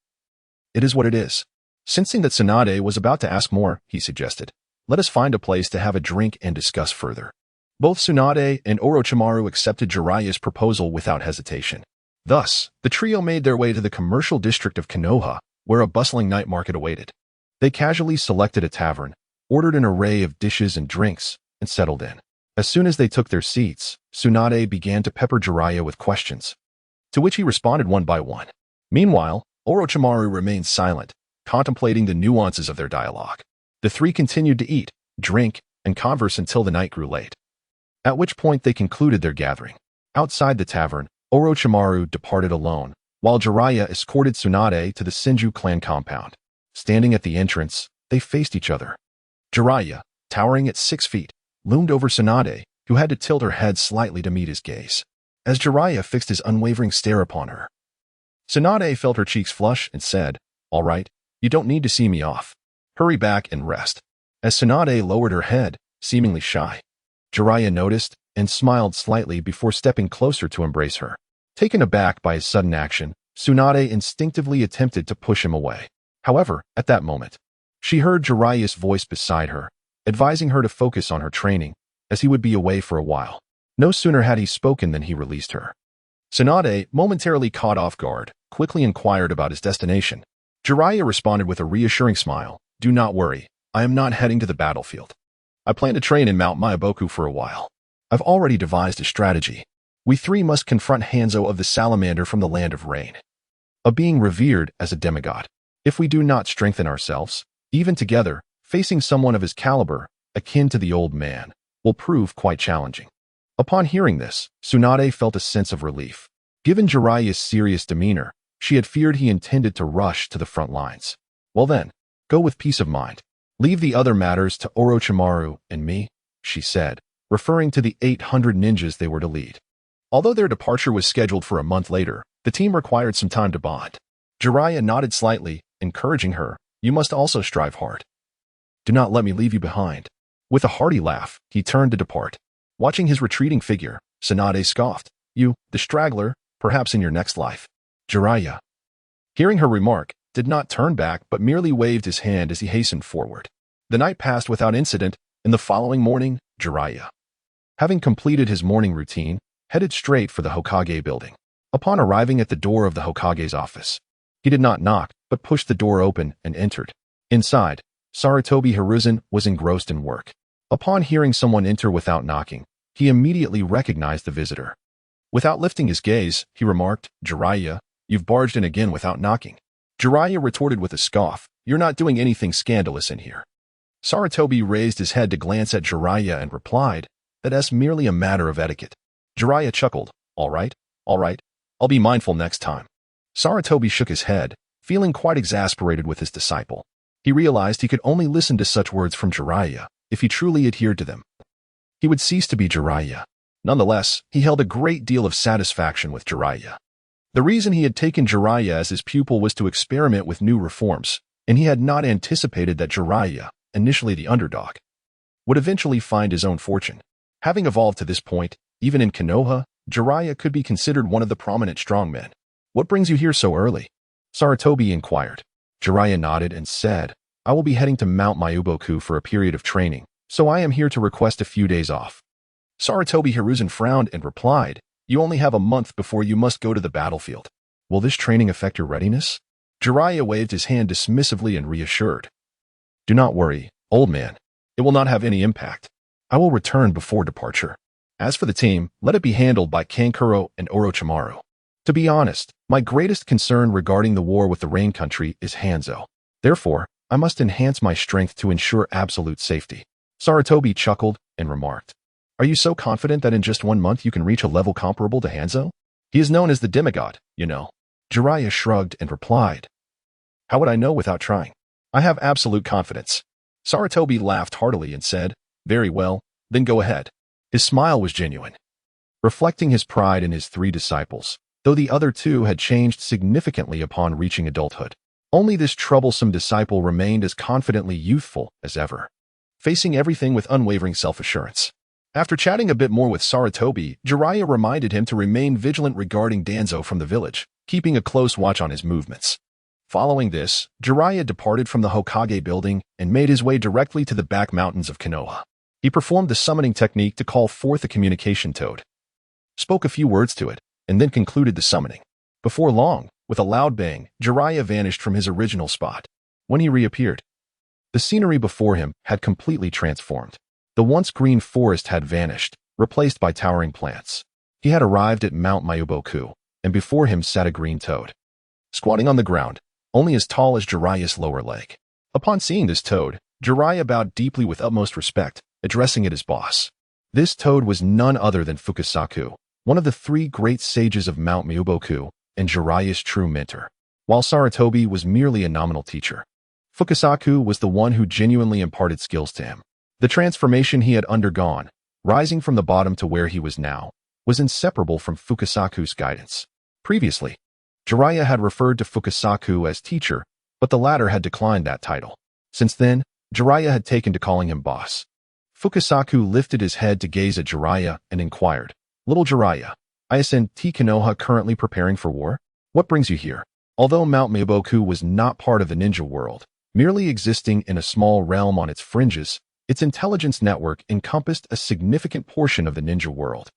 It is what it is. Sensing that Tsunade was about to ask more, he suggested, Let us find a place to have a drink and discuss further. Both Tsunade and Orochimaru accepted Jiraiya's proposal without hesitation. Thus, the trio made their way to the commercial district of Konoha, where a bustling night market awaited. They casually selected a tavern, ordered an array of dishes and drinks, and settled in. As soon as they took their seats, Tsunade began to pepper Jiraiya with questions, to which he responded one by one. Meanwhile, Orochimaru remained silent, contemplating the nuances of their dialogue. The three continued to eat, drink, and converse until the night grew late, at which point they concluded their gathering. Outside the tavern, Orochimaru departed alone, while Jiraiya escorted Tsunade to the Senju clan compound. Standing at the entrance, they faced each other. Jiraiya, towering at 6 feet, loomed over Tsunade, who had to tilt her head slightly to meet his gaze. As Jiraiya fixed his unwavering stare upon her, Tsunade felt her cheeks flush and said, All right, you don't need to see me off. Hurry back and rest. As Tsunade lowered her head, seemingly shy, Jiraiya noticed and smiled slightly before stepping closer to embrace her. Taken aback by his sudden action, Tsunade instinctively attempted to push him away. However, at that moment, she heard Jiraiya's voice beside her, advising her to focus on her training, as he would be away for a while. No sooner had he spoken than he released her. Tsunade, momentarily caught off guard, quickly inquired about his destination. Jiraiya responded with a reassuring smile, Do not worry, I am not heading to the battlefield. I plan to train in Mount Myaboku for a while. I've already devised a strategy. We three must confront Hanzo of the Salamander from the Land of Rain, a being revered as a demigod. If we do not strengthen ourselves, even together, facing someone of his caliber, akin to the old man, will prove quite challenging. Upon hearing this, Tsunade felt a sense of relief. Given Jiraiya's serious demeanor, she had feared he intended to rush to the front lines. Well then, go with peace of mind. Leave the other matters to Orochimaru and me, she said, referring to the 800 ninjas they were to lead. Although their departure was scheduled for a month later, the team required some time to bond. Jiraiya nodded slightly, encouraging her, You must also strive hard. Do not let me leave you behind. With a hearty laugh, he turned to depart. Watching his retreating figure, Tsunade scoffed, You, the straggler, perhaps in your next life. Jiraiya, hearing her remark, did not turn back but merely waved his hand as he hastened forward. The night passed without incident, and the following morning, Jiraiya, having completed his morning routine, headed straight for the Hokage building. Upon arriving at the door of the Hokage's office, he did not knock, but pushed the door open and entered. Inside, Sarutobi Hiruzen was engrossed in work. Upon hearing someone enter without knocking, he immediately recognized the visitor. Without lifting his gaze, he remarked, Jiraiya, you've barged in again without knocking. Jiraiya retorted with a scoff, You're not doing anything scandalous in here. Sarutobi raised his head to glance at Jiraiya and replied, That's merely a matter of etiquette. Jiraiya chuckled, All right, I'll be mindful next time. Sarutobi shook his head, feeling quite exasperated with his disciple. He realized he could only listen to such words from Jiraiya if he truly adhered to them. He would cease to be Jiraiya. Nonetheless, he held a great deal of satisfaction with Jiraiya. The reason he had taken Jiraiya as his pupil was to experiment with new reforms, and he had not anticipated that Jiraiya, initially the underdog, would eventually find his own fortune. Having evolved to this point, even in Konoha, Jiraiya could be considered one of the prominent strongmen. What brings you here so early? Sarutobi inquired. Jiraiya nodded and said, I will be heading to Mount Myaboku for a period of training, so I am here to request a few days off. Sarutobi Hiruzen frowned and replied, You only have a month before you must go to the battlefield. Will this training affect your readiness? Jiraiya waved his hand dismissively and reassured. Do not worry, old man. It will not have any impact. I will return before departure. As for the team, let it be handled by Kankuro and Orochimaru. To be honest, my greatest concern regarding the war with the Rain Country is Hanzo. Therefore, I must enhance my strength to ensure absolute safety. Sarutobi chuckled and remarked, Are you so confident that in just 1 month you can reach a level comparable to Hanzo? He is known as the demigod, you know. Jiraiya shrugged and replied, How would I know without trying? I have absolute confidence. Sarutobi laughed heartily and said, Very well, then go ahead. His smile was genuine, reflecting his pride in his 3 disciples, though the other 2 had changed significantly upon reaching adulthood. Only this troublesome disciple remained as confidently youthful as ever, facing everything with unwavering self-assurance. After chatting a bit more with Saratobi, Jiraiya reminded him to remain vigilant regarding Danzo from the village, keeping a close watch on his movements. Following this, Jiraiya departed from the Hokage building and made his way directly to the back mountains of Konoha. He performed the summoning technique to call forth a communication toad, spoke a few words to it, and then concluded the summoning. Before long, with a loud bang, Jiraiya vanished from his original spot. When he reappeared, the scenery before him had completely transformed. The once green forest had vanished, replaced by towering plants. He had arrived at Mount Mayuboku, and before him sat a green toad, squatting on the ground, only as tall as Jiraiya's lower leg. Upon seeing this toad, Jiraiya bowed deeply with utmost respect, addressing it as boss. This toad was none other than Fukasaku, one of the three great sages of Mount Mayuboku, and Jiraiya's true mentor. While Saratobi was merely a nominal teacher, Fukasaku was the one who genuinely imparted skills to him. The transformation he had undergone, rising from the bottom to where he was now, was inseparable from Fukasaku's guidance. Previously, Jiraiya had referred to Fukasaku as teacher, but the latter had declined that title. Since then, Jiraiya had taken to calling him boss. Fukasaku lifted his head to gaze at Jiraiya and inquired, "Little Jiraiya, I ascend T. Konoha currently preparing for war? What brings you here?" Although Mount Mayuboku was not part of the ninja world, merely existing in a small realm on its fringes, its intelligence network encompassed a significant portion of the ninja world,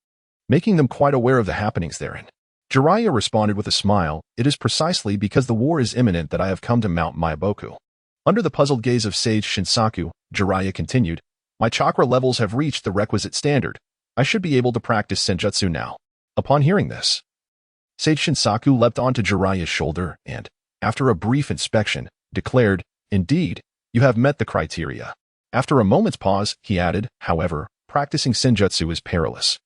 making them quite aware of the happenings therein. Jiraiya responded with a smile, "It is precisely because the war is imminent that I have come to Mount Mayuboku." Under the puzzled gaze of Sage Shinsaku, Jiraiya continued, "My chakra levels have reached the requisite standard. I should be able to practice senjutsu now." Upon hearing this, Sage Shinsaku leapt onto Jiraiya's shoulder and, after a brief inspection, declared, "Indeed, you have met the criteria." After a moment's pause, he added, "However, practicing senjutsu is perilous.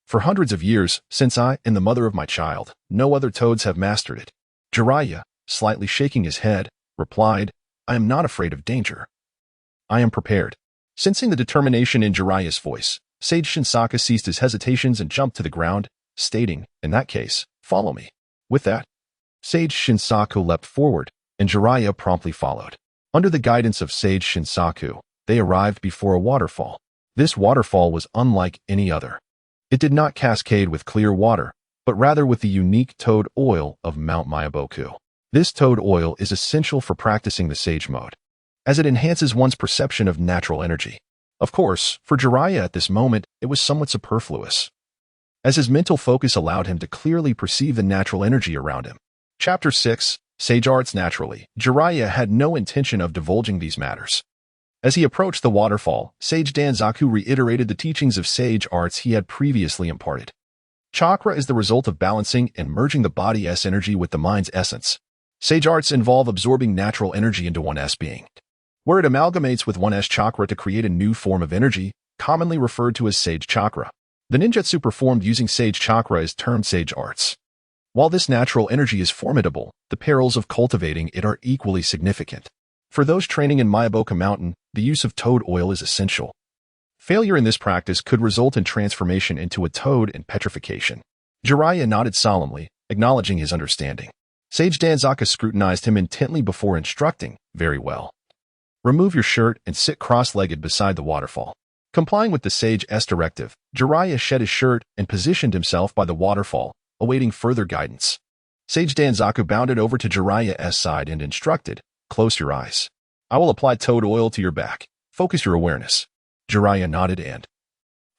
For hundreds of years, since I and the mother of my child, no other toads have mastered it." Jiraiya, slightly shaking his head, replied, "I am not afraid of danger. I am prepared." Sensing the determination in Jiraiya's voice, Sage Shinsaku ceased his hesitations and jumped to the ground, stating, "In that case, follow me." With that, Sage Shinsaku leapt forward, and Jiraiya promptly followed. Under the guidance of Sage Shinsaku, they arrived before a waterfall. This waterfall was unlike any other. It did not cascade with clear water, but rather with the unique toad oil of Mount Mayuboku. This toad oil is essential for practicing the sage mode, as it enhances one's perception of natural energy. Of course, for Jiraiya at this moment, it was somewhat superfluous, as his mental focus allowed him to clearly perceive the natural energy around him. Chapter 6, Sage Arts. Naturally, Jiraiya had no intention of divulging these matters. As he approached the waterfall, Sage Danzaku reiterated the teachings of sage arts he had previously imparted. Chakra is the result of balancing and merging the body's energy with the mind's essence. Sage arts involve absorbing natural energy into one's being, where it amalgamates with one's chakra to create a new form of energy, commonly referred to as sage chakra. The ninjutsu performed using sage chakra is termed sage arts. While this natural energy is formidable, the perils of cultivating it are equally significant. For those training in Mayuboku Mountain, the use of toad oil is essential. Failure in this practice could result in transformation into a toad and petrification. Jiraiya nodded solemnly, acknowledging his understanding. Sage Danzaku scrutinized him intently before instructing, "Very well. Remove your shirt and sit cross-legged beside the waterfall." Complying with the sage's directive, Jiraiya shed his shirt and positioned himself by the waterfall, awaiting further guidance. Sage Danzaku bounded over to Jiraiya's side and instructed, "Close your eyes. I will apply toad oil to your back. Focus your awareness." Jiraiya nodded and,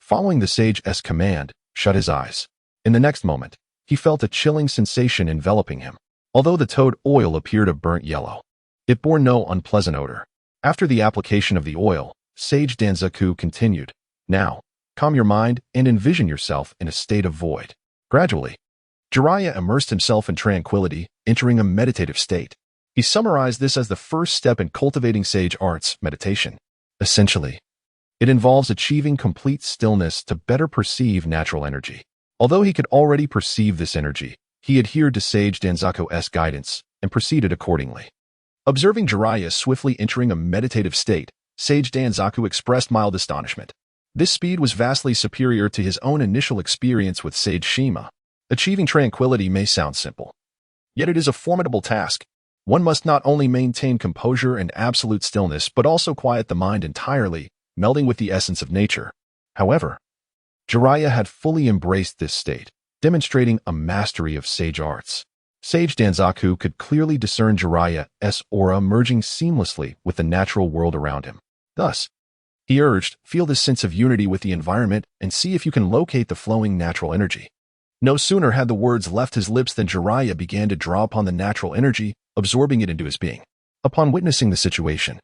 following the sage's command, shut his eyes. In the next moment, he felt a chilling sensation enveloping him. Although the toad oil appeared a burnt yellow, it bore no unpleasant odor. After the application of the oil, Sage Danzaku continued, "Now, calm your mind and envision yourself in a state of void." Gradually, Jiraiya immersed himself in tranquility, entering a meditative state. He summarized this as the first step in cultivating sage arts, meditation. Essentially, it involves achieving complete stillness to better perceive natural energy. Although he could already perceive this energy, he adhered to Sage Danzaku's guidance and proceeded accordingly. Observing Jiraiya swiftly entering a meditative state, Sage Danzaku expressed mild astonishment. This speed was vastly superior to his own initial experience with Sage Shima. Achieving tranquility may sound simple, yet it is a formidable task. One must not only maintain composure and absolute stillness but also quiet the mind entirely, melding with the essence of nature. However, Jiraiya had fully embraced this state, demonstrating a mastery of sage arts. Sage Danzaku could clearly discern Jiraiya's aura merging seamlessly with the natural world around him. Thus, he urged, feel this sense of unity with the environment and see if you can locate the flowing natural energy. No sooner had the words left his lips than Jiraiya began to draw upon the natural energy, absorbing it into his being. Upon witnessing the situation,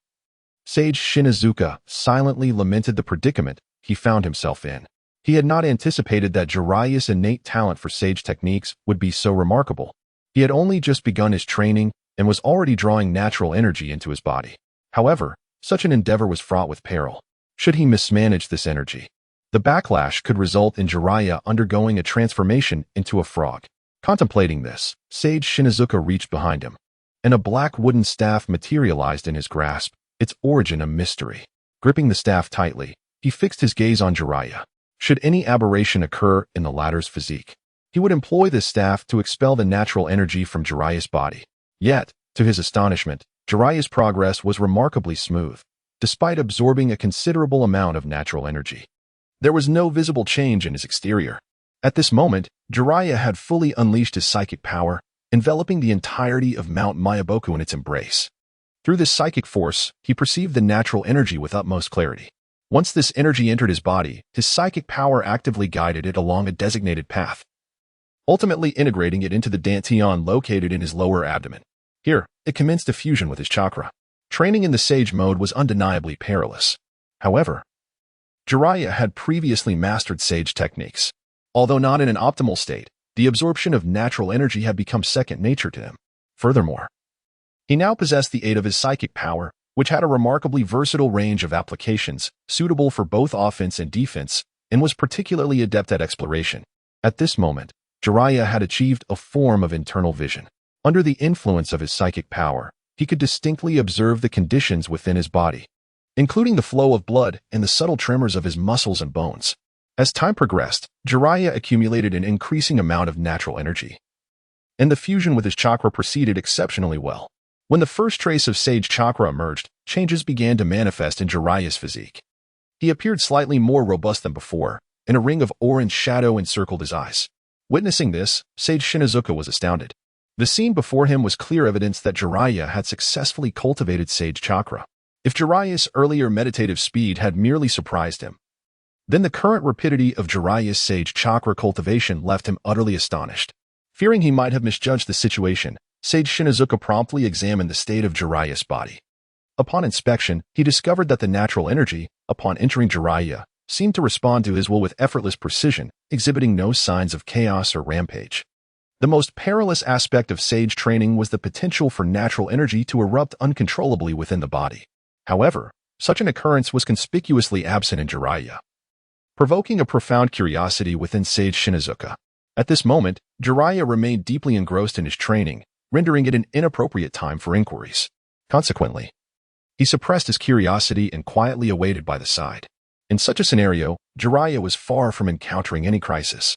Sage Shinazuka silently lamented the predicament he found himself in. He had not anticipated that Jiraiya's innate talent for sage techniques would be so remarkable. He had only just begun his training and was already drawing natural energy into his body. However, such an endeavor was fraught with peril. Should he mismanage this energy, the backlash could result in Jiraiya undergoing a transformation into a frog. Contemplating this, Sage Shinazuka reached behind him, and a black wooden staff materialized in his grasp, its origin a mystery. Gripping the staff tightly, he fixed his gaze on Jiraiya. Should any aberration occur in the latter's physique, he would employ this staff to expel the natural energy from Jiraiya's body. Yet, to his astonishment, Jiraiya's progress was remarkably smooth, despite absorbing a considerable amount of natural energy. There was no visible change in his exterior. At this moment, Jiraiya had fully unleashed his psychic power, enveloping the entirety of Mount Mayaboku in its embrace. Through this psychic force, he perceived the natural energy with utmost clarity. Once this energy entered his body, his psychic power actively guided it along a designated path, ultimately integrating it into the dantian located in his lower abdomen. Here, it commenced a fusion with his chakra. Training in the sage mode was undeniably perilous. However, Jiraiya had previously mastered sage techniques. Although not in an optimal state, the absorption of natural energy had become second nature to him. Furthermore, he now possessed the aid of his psychic power, which had a remarkably versatile range of applications, suitable for both offense and defense, and was particularly adept at exploration. At this moment, Jiraiya had achieved a form of internal vision. Under the influence of his psychic power, he could distinctly observe the conditions within his body, including the flow of blood and the subtle tremors of his muscles and bones. As time progressed, Jiraiya accumulated an increasing amount of natural energy, and the fusion with his chakra proceeded exceptionally well. When the first trace of sage chakra emerged, changes began to manifest in Jiraiya's physique. He appeared slightly more robust than before, and a ring of orange shadow encircled his eyes. Witnessing this, Sage Shinazuka was astounded. The scene before him was clear evidence that Jiraiya had successfully cultivated sage chakra. If Jiraiya's earlier meditative speed had merely surprised him, then the current rapidity of Jiraiya's sage chakra cultivation left him utterly astonished. Fearing he might have misjudged the situation, Sage Shinazuka promptly examined the state of Jiraiya's body. Upon inspection, he discovered that the natural energy, upon entering Jiraiya, seemed to respond to his will with effortless precision, exhibiting no signs of chaos or rampage. The most perilous aspect of sage training was the potential for natural energy to erupt uncontrollably within the body. However, such an occurrence was conspicuously absent in Jiraiya, provoking a profound curiosity within Sage Shinazuka. At this moment, Jiraiya remained deeply engrossed in his training, rendering it an inappropriate time for inquiries. Consequently, he suppressed his curiosity and quietly awaited by the side. In such a scenario, Jiraiya was far from encountering any crisis.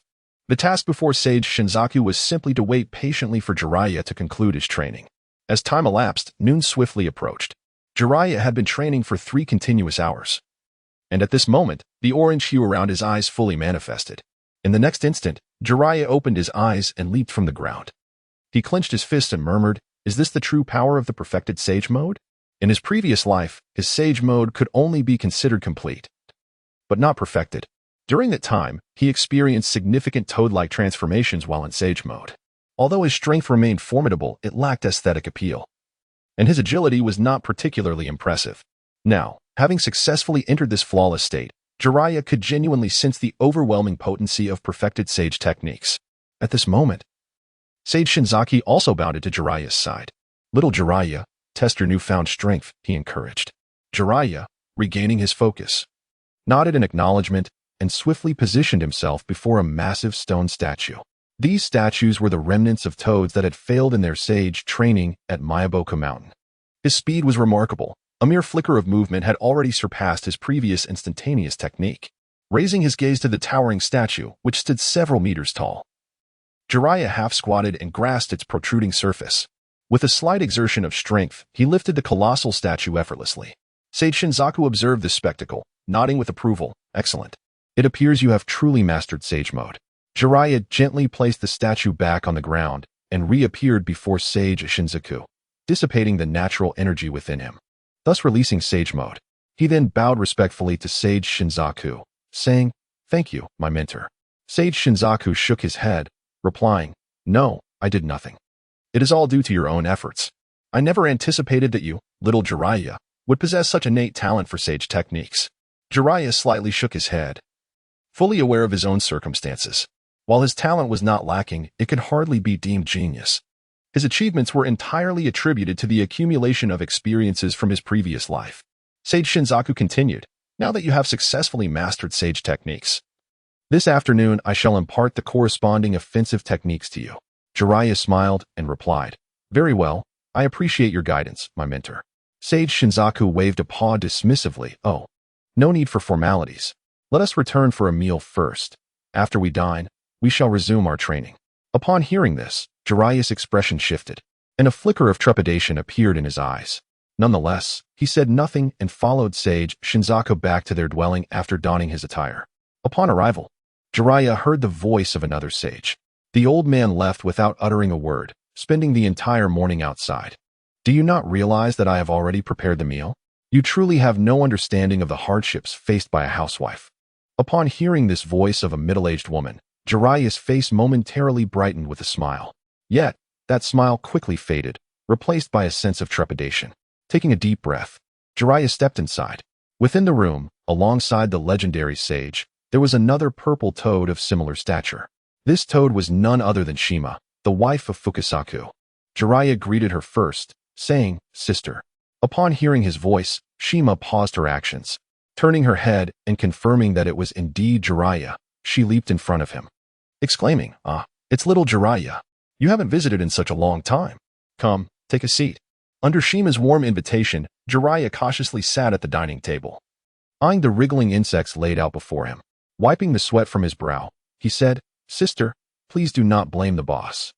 The task before Sage Shinzaku was simply to wait patiently for Jiraiya to conclude his training. As time elapsed, noon swiftly approached. Jiraiya had been training for 3 continuous hours, and at this moment, the orange hue around his eyes fully manifested. In the next instant, Jiraiya opened his eyes and leaped from the ground. He clenched his fist and murmured, "Is this the true power of the perfected sage mode?" In his previous life, his sage mode could only be considered complete, but not perfected. During that time, he experienced significant toad-like transformations while in sage mode. Although his strength remained formidable, it lacked aesthetic appeal, and his agility was not particularly impressive. Now, having successfully entered this flawless state, Jiraiya could genuinely sense the overwhelming potency of perfected sage techniques. At this moment, Sage Shinzaki also bounded to Jiraiya's side. "Little Jiraiya, test your newfound strength," he encouraged. Jiraiya, regaining his focus, nodded in acknowledgement and swiftly positioned himself before a massive stone statue. These statues were the remnants of toads that had failed in their sage training at Mayaboku Mountain. His speed was remarkable. A mere flicker of movement had already surpassed his previous instantaneous technique. Raising his gaze to the towering statue, which stood several meters tall, Jiraiya half-squatted and grasped its protruding surface. With a slight exertion of strength, he lifted the colossal statue effortlessly. Sage Shinzaku observed this spectacle, nodding with approval. "Excellent. It appears you have truly mastered Sage Mode. Jiraiya gently placed the statue back on the ground and reappeared before Sage Shinzaku, dissipating the natural energy within him, thus releasing Sage Mode. He then bowed respectfully to Sage Shinzaku, saying, "Thank you, my mentor." Sage Shinzaku shook his head, replying, "No, I did nothing. It is all due to your own efforts. I never anticipated that you, little Jiraiya, would possess such innate talent for sage techniques." Jiraiya slightly shook his head, fully aware of his own circumstances. While his talent was not lacking, it could hardly be deemed genius. His achievements were entirely attributed to the accumulation of experiences from his previous life. Sage Shinzaku continued, "Now that you have successfully mastered sage techniques, this afternoon I shall impart the corresponding offensive techniques to you." Jiraiya smiled and replied, "Very well, I appreciate your guidance, my mentor." Sage Shinzaku waved a paw dismissively. "Oh, no need for formalities. Let us return for a meal first. After we dine, we shall resume our training." Upon hearing this, Jiraiya's expression shifted, and a flicker of trepidation appeared in his eyes. Nonetheless, he said nothing and followed Sage Shinzaku back to their dwelling after donning his attire. Upon arrival, Jiraiya heard the voice of another sage. The old man left without uttering a word, spending the entire morning outside. "Do you not realize that I have already prepared the meal? You truly have no understanding of the hardships faced by a housewife." Upon hearing this voice of a middle-aged woman, Jiraiya's face momentarily brightened with a smile. Yet, that smile quickly faded, replaced by a sense of trepidation. Taking a deep breath, Jiraiya stepped inside. Within the room, alongside the legendary sage, there was another purple toad of similar stature. This toad was none other than Shima, the wife of Fukasaku. Jiraiya greeted her first, saying, "Sister." Upon hearing his voice, Shima paused her actions. Turning her head and confirming that it was indeed Jiraiya, she leaped in front of him, exclaiming, "Ah, it's little Jiraiya. You haven't visited in such a long time. Come, take a seat." Under Shima's warm invitation, Jiraiya cautiously sat at the dining table, eyeing the wriggling insects laid out before him. Wiping the sweat from his brow, he said, "Sister, please do not blame the boss.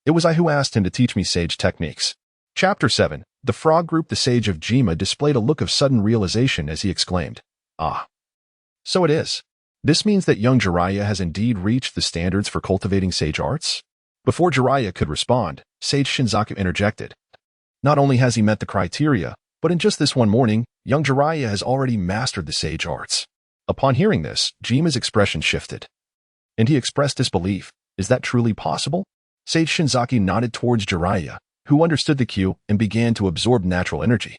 It was I who asked him to teach me sage techniques." Chapter 7. The frog group. The sage of Jima displayed a look of sudden realization as he exclaimed, "Ah, so it is. This means that young Jiraiya has indeed reached the standards for cultivating sage arts?" Before Jiraiya could respond, Sage Shinzaku interjected, "Not only has he met the criteria, but in just this one morning, young Jiraiya has already mastered the sage arts." Upon hearing this, Jima's expression shifted, and he expressed disbelief. "Is that truly possible?" Sage Shinzaku nodded towards Jiraiya, who understood the cue and began to absorb natural energy.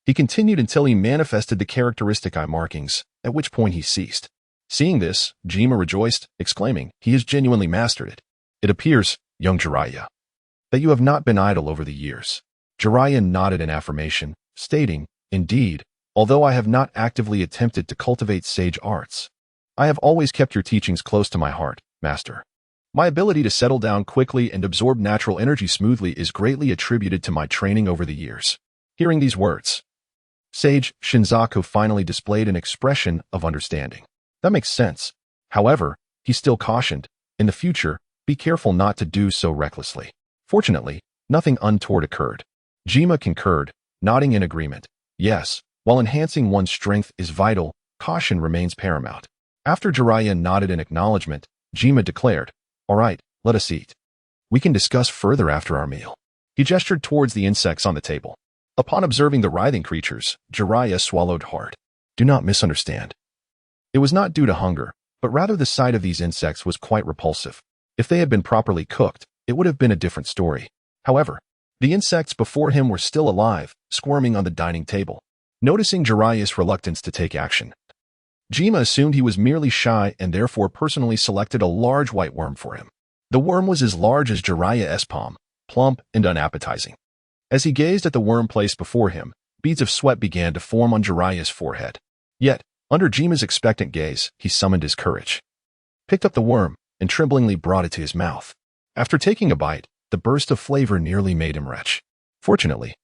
He continued until he manifested the characteristic eye markings, at which point he ceased. Seeing this, Jima rejoiced, exclaiming, "He has genuinely mastered it. It appears, young Jiraiya, that you have not been idle over the years." Jiraiya nodded in affirmation, stating, "Indeed, although I have not actively attempted to cultivate sage arts, I have always kept your teachings close to my heart, Master. My ability to settle down quickly and absorb natural energy smoothly is greatly attributed to my training over the years." Hearing these words, Sage Shinzaku finally displayed an expression of understanding. That makes sense. However, he still cautioned, "In the future, be careful not to do so recklessly." Fortunately, nothing untoward occurred. Jima concurred, nodding in agreement. Yes, while enhancing one's strength is vital, caution remains paramount. After Jiraiya nodded in acknowledgement, Jima declared, "All right, let us eat. We can discuss further after our meal." He gestured towards the insects on the table. Upon observing the writhing creatures, Jiraiya swallowed hard. Do not misunderstand. It was not due to hunger, but rather the sight of these insects was quite repulsive. If they had been properly cooked, it would have been a different story. However, the insects before him were still alive, squirming on the dining table. Noticing Jiraiya's reluctance to take action, Jima assumed he was merely shy and therefore personally selected a large white worm for him. The worm was as large as Jiraiya's palm, plump and unappetizing. As he gazed at the worm placed before him, beads of sweat began to form on Jiraiya's forehead. Yet, under Jima's expectant gaze, he summoned his courage, picked up the worm, and tremblingly brought it to his mouth. After taking a bite, the burst of flavor nearly made him retch. Fortunately,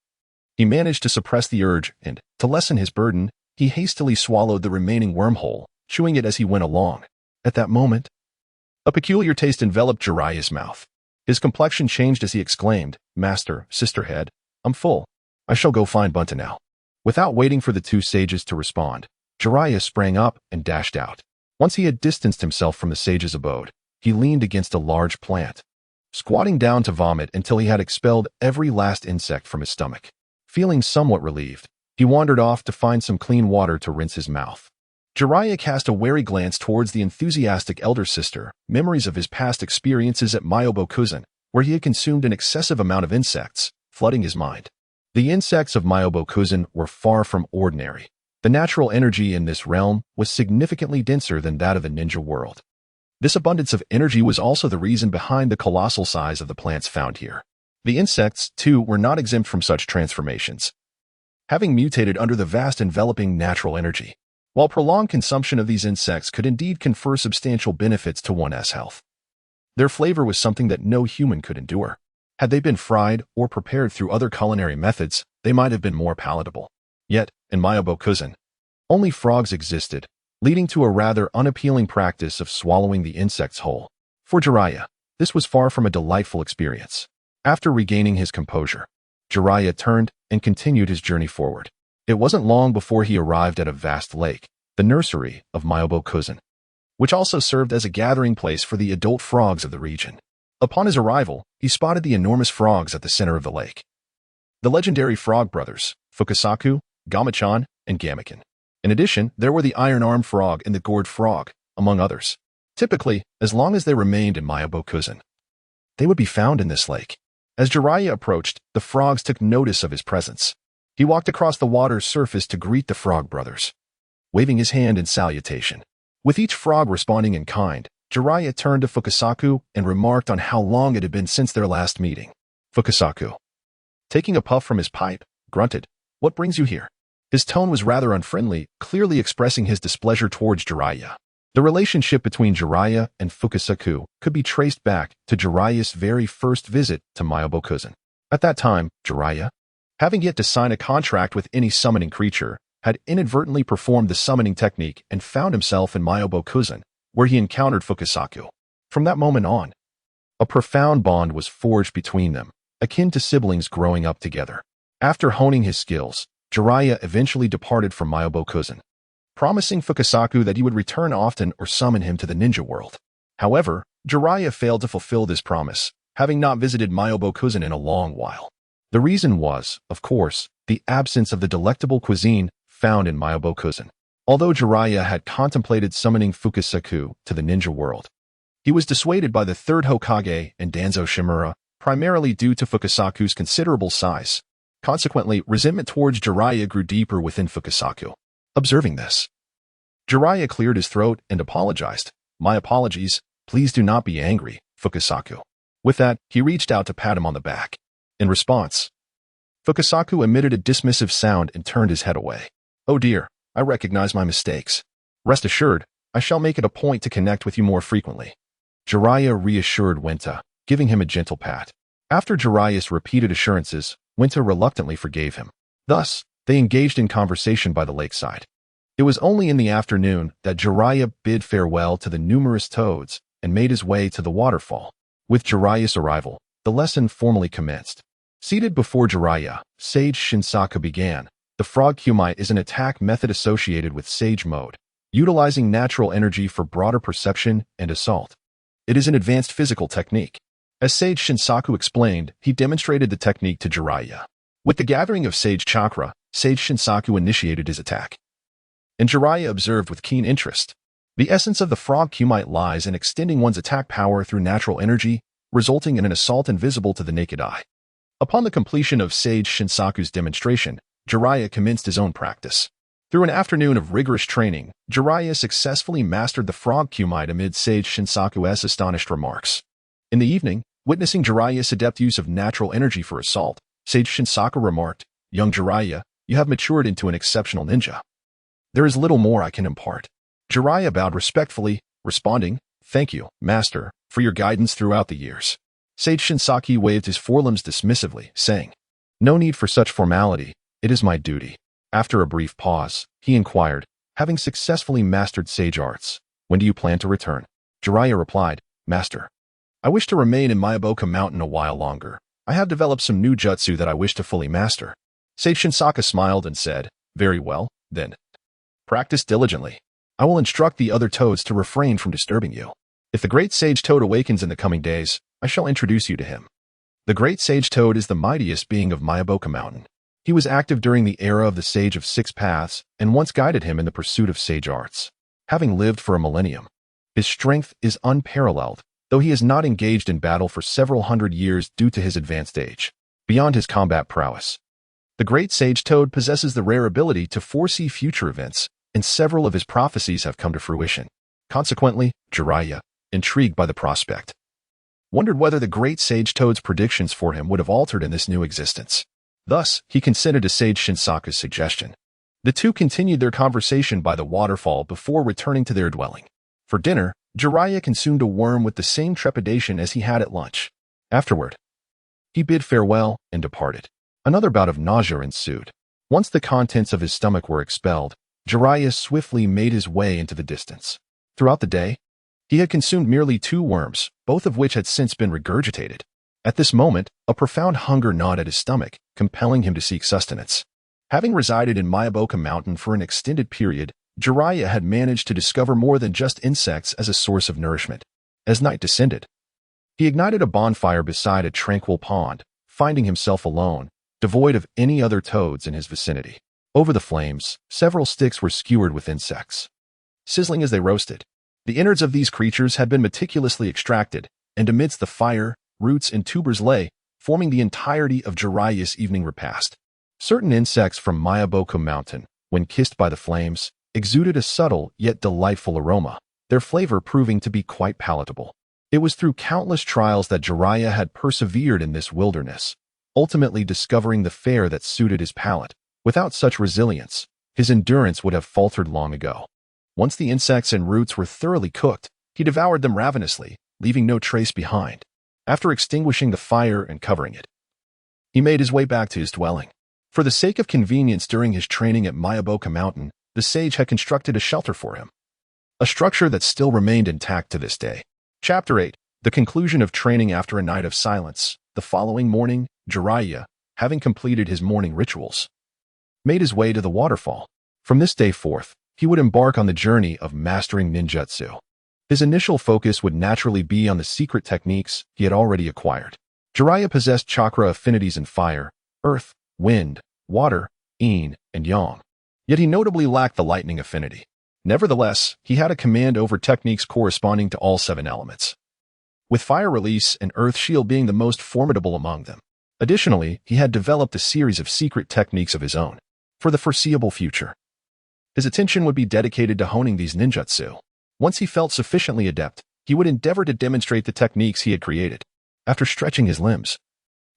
he managed to suppress the urge and, to lessen his burden, he hastily swallowed the remaining wormhole, chewing it as he went along. At that moment, a peculiar taste enveloped Jiraiya's mouth. His complexion changed as he exclaimed, "Master, sisterhead, I'm full. I shall go find Bunta now." Without waiting for the two sages to respond, Jiraiya sprang up and dashed out. Once he had distanced himself from the sage's abode, he leaned against a large plant, squatting down to vomit until he had expelled every last insect from his stomach. Feeling somewhat relieved, he wandered off to find some clean water to rinse his mouth. Jiraiya cast a wary glance towards the enthusiastic elder sister, memories of his past experiences at Myobokuzen, where he had consumed an excessive amount of insects, flooding his mind. The insects of Myobokuzen were far from ordinary. The natural energy in this realm was significantly denser than that of the ninja world. This abundance of energy was also the reason behind the colossal size of the plants found here. The insects, too, were not exempt from such transformations, having mutated under the vast enveloping natural energy. While prolonged consumption of these insects could indeed confer substantial benefits to one's health, their flavor was something that no human could endure. Had they been fried or prepared through other culinary methods, they might have been more palatable. Yet, in Myobokuzen, only frogs existed, leading to a rather unappealing practice of swallowing the insects whole. For Jiraiya, this was far from a delightful experience. After regaining his composure, Jiraiya turned and continued his journey forward. It wasn't long before he arrived at a vast lake, the nursery of Myobokuzen, which also served as a gathering place for the adult frogs of the region. Upon his arrival, he spotted the enormous frogs at the center of the lake. The legendary frog brothers, Fukasaku, Gamachan, and Gamaken. In addition, there were the iron-armed frog and the gourd frog, among others. Typically, as long as they remained in Myobokuzen, they would be found in this lake. As Jiraiya approached, the frogs took notice of his presence. He walked across the water's surface to greet the frog brothers, waving his hand in salutation. With each frog responding in kind, Jiraiya turned to Fukasaku and remarked on how long it had been since their last meeting. Fukasaku, taking a puff from his pipe, grunted, "What brings you here?" His tone was rather unfriendly, clearly expressing his displeasure towards Jiraiya. The relationship between Jiraiya and Fukasaku could be traced back to Jiraiya's very first visit to Myobokuzen. At that time, Jiraiya, having yet to sign a contract with any summoning creature, had inadvertently performed the summoning technique and found himself in Myobokuzen, where he encountered Fukasaku. From that moment on, a profound bond was forged between them, akin to siblings growing up together. After honing his skills, Jiraiya eventually departed from Myobokuzen, promising Fukasaku that he would return often or summon him to the ninja world. However, Jiraiya failed to fulfill this promise, having not visited Myobokuzen in a long while. The reason was, of course, the absence of the delectable cuisine found in Myobokuzen. Although Jiraiya had contemplated summoning Fukasaku to the ninja world, he was dissuaded by the third Hokage and Danzo Shimura, primarily due to Fukasaku's considerable size. Consequently, resentment towards Jiraiya grew deeper within Fukasaku. Observing this, Jiraiya cleared his throat and apologized. "My apologies, please do not be angry, Fukasaku." With that, he reached out to pat him on the back. In response, Fukasaku emitted a dismissive sound and turned his head away. "Oh dear, I recognize my mistakes. Rest assured, I shall make it a point to connect with you more frequently." Jiraiya reassured Wenta, giving him a gentle pat. After Jiraiya's repeated assurances, Wenta reluctantly forgave him. Thus, they engaged in conversation by the lakeside. It was only in the afternoon that Jiraiya bid farewell to the numerous toads and made his way to the waterfall. With Jiraiya's arrival, the lesson formally commenced. Seated before Jiraiya, Sage Shinsaku began. The frog kumite is an attack method associated with Sage mode, utilizing natural energy for broader perception and assault. It is an advanced physical technique. As Sage Shinsaku explained, he demonstrated the technique to Jiraiya. With the gathering of Sage Chakra, Sage Shinsaku initiated his attack, and Jiraiya observed with keen interest. The essence of the frog kumite lies in extending one's attack power through natural energy, resulting in an assault invisible to the naked eye. Upon the completion of Sage Shinsaku's demonstration, Jiraiya commenced his own practice. Through an afternoon of rigorous training, Jiraiya successfully mastered the frog kumite amid Sage Shinsaku's astonished remarks. In the evening, witnessing Jiraiya's adept use of natural energy for assault, Sage Shinsaku remarked, "Young Jiraiya, you have matured into an exceptional ninja. There is little more I can impart." Jiraiya bowed respectfully, responding, "Thank you, Master, for your guidance throughout the years." Sage Shinsaku waved his forelimbs dismissively, saying, "No need for such formality, it is my duty." After a brief pause, he inquired, "Having successfully mastered sage arts, when do you plan to return?" Jiraiya replied, "Master, I wish to remain in Myoboku Mountain a while longer. I have developed some new jutsu that I wish to fully master." Sage Shinsaku smiled and said, "Very well, then. Practice diligently." I will instruct the other toads to refrain from disturbing you. If the Great Sage Toad awakens in the coming days, I shall introduce you to him. The Great Sage Toad is the mightiest being of Myaboka Mountain. He was active during the era of the Sage of Six Paths and once guided him in the pursuit of sage arts. Having lived for a millennium, his strength is unparalleled, though he has not engaged in battle for several hundred years due to his advanced age. Beyond his combat prowess, the Great Sage Toad possesses the rare ability to foresee future events, and several of his prophecies have come to fruition. Consequently, Jiraiya, intrigued by the prospect, wondered whether the Great Sage Toad's predictions for him would have altered in this new existence. Thus, he consented to Sage Shinsaku's suggestion. The two continued their conversation by the waterfall before returning to their dwelling. For dinner, Jiraiya consumed a worm with the same trepidation as he had at lunch. Afterward, he bid farewell and departed. Another bout of nausea ensued. Once the contents of his stomach were expelled, Jiraiya swiftly made his way into the distance. Throughout the day, he had consumed merely 2 worms, both of which had since been regurgitated. At this moment, a profound hunger gnawed at his stomach, compelling him to seek sustenance. Having resided in Myaboka Mountain for an extended period, Jiraiya had managed to discover more than just insects as a source of nourishment. As night descended, he ignited a bonfire beside a tranquil pond, finding himself alone, devoid of any other toads in his vicinity. Over the flames, several sticks were skewered with insects, sizzling as they roasted. The innards of these creatures had been meticulously extracted, and amidst the fire, roots and tubers lay, forming the entirety of Jiraiya's evening repast. Certain insects from Myaboka Mountain, when kissed by the flames, exuded a subtle yet delightful aroma, their flavor proving to be quite palatable. It was through countless trials that Jiraiya had persevered in this wilderness, ultimately discovering the fare that suited his palate. Without such resilience, his endurance would have faltered long ago. Once the insects and roots were thoroughly cooked, he devoured them ravenously, leaving no trace behind. After extinguishing the fire and covering it, he made his way back to his dwelling. For the sake of convenience during his training at Myaboka Mountain, the sage had constructed a shelter for him, a structure that still remained intact to this day. Chapter 8. The conclusion of training after a night of silence. The following morning, Jiraiya, having completed his morning rituals, made his way to the waterfall. From this day forth, he would embark on the journey of mastering ninjutsu. His initial focus would naturally be on the secret techniques he had already acquired. Jiraiya possessed chakra affinities in fire, earth, wind, water, yin, and yang. Yet he notably lacked the lightning affinity. Nevertheless, he had a command over techniques corresponding to all 7 elements, with fire release and earth shield being the most formidable among them. Additionally, he had developed a series of secret techniques of his own. For the foreseeable future, his attention would be dedicated to honing these ninjutsu. Once he felt sufficiently adept, he would endeavor to demonstrate the techniques he had created. After stretching his limbs,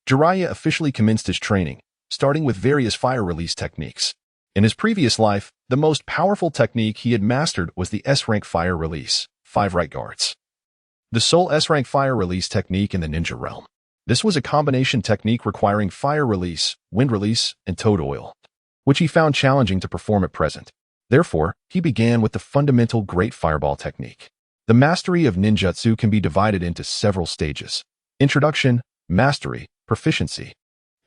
Jiraiya officially commenced his training, starting with various fire release techniques. In his previous life, the most powerful technique he had mastered was the S-rank fire release, 5 right guards, the sole S-rank fire release technique in the ninja realm. This was a combination technique requiring fire release, wind release, and toad oil, which he found challenging to perform at present. Therefore, he began with the fundamental Great Fireball technique. The mastery of ninjutsu can be divided into several stages: introduction, mastery, proficiency,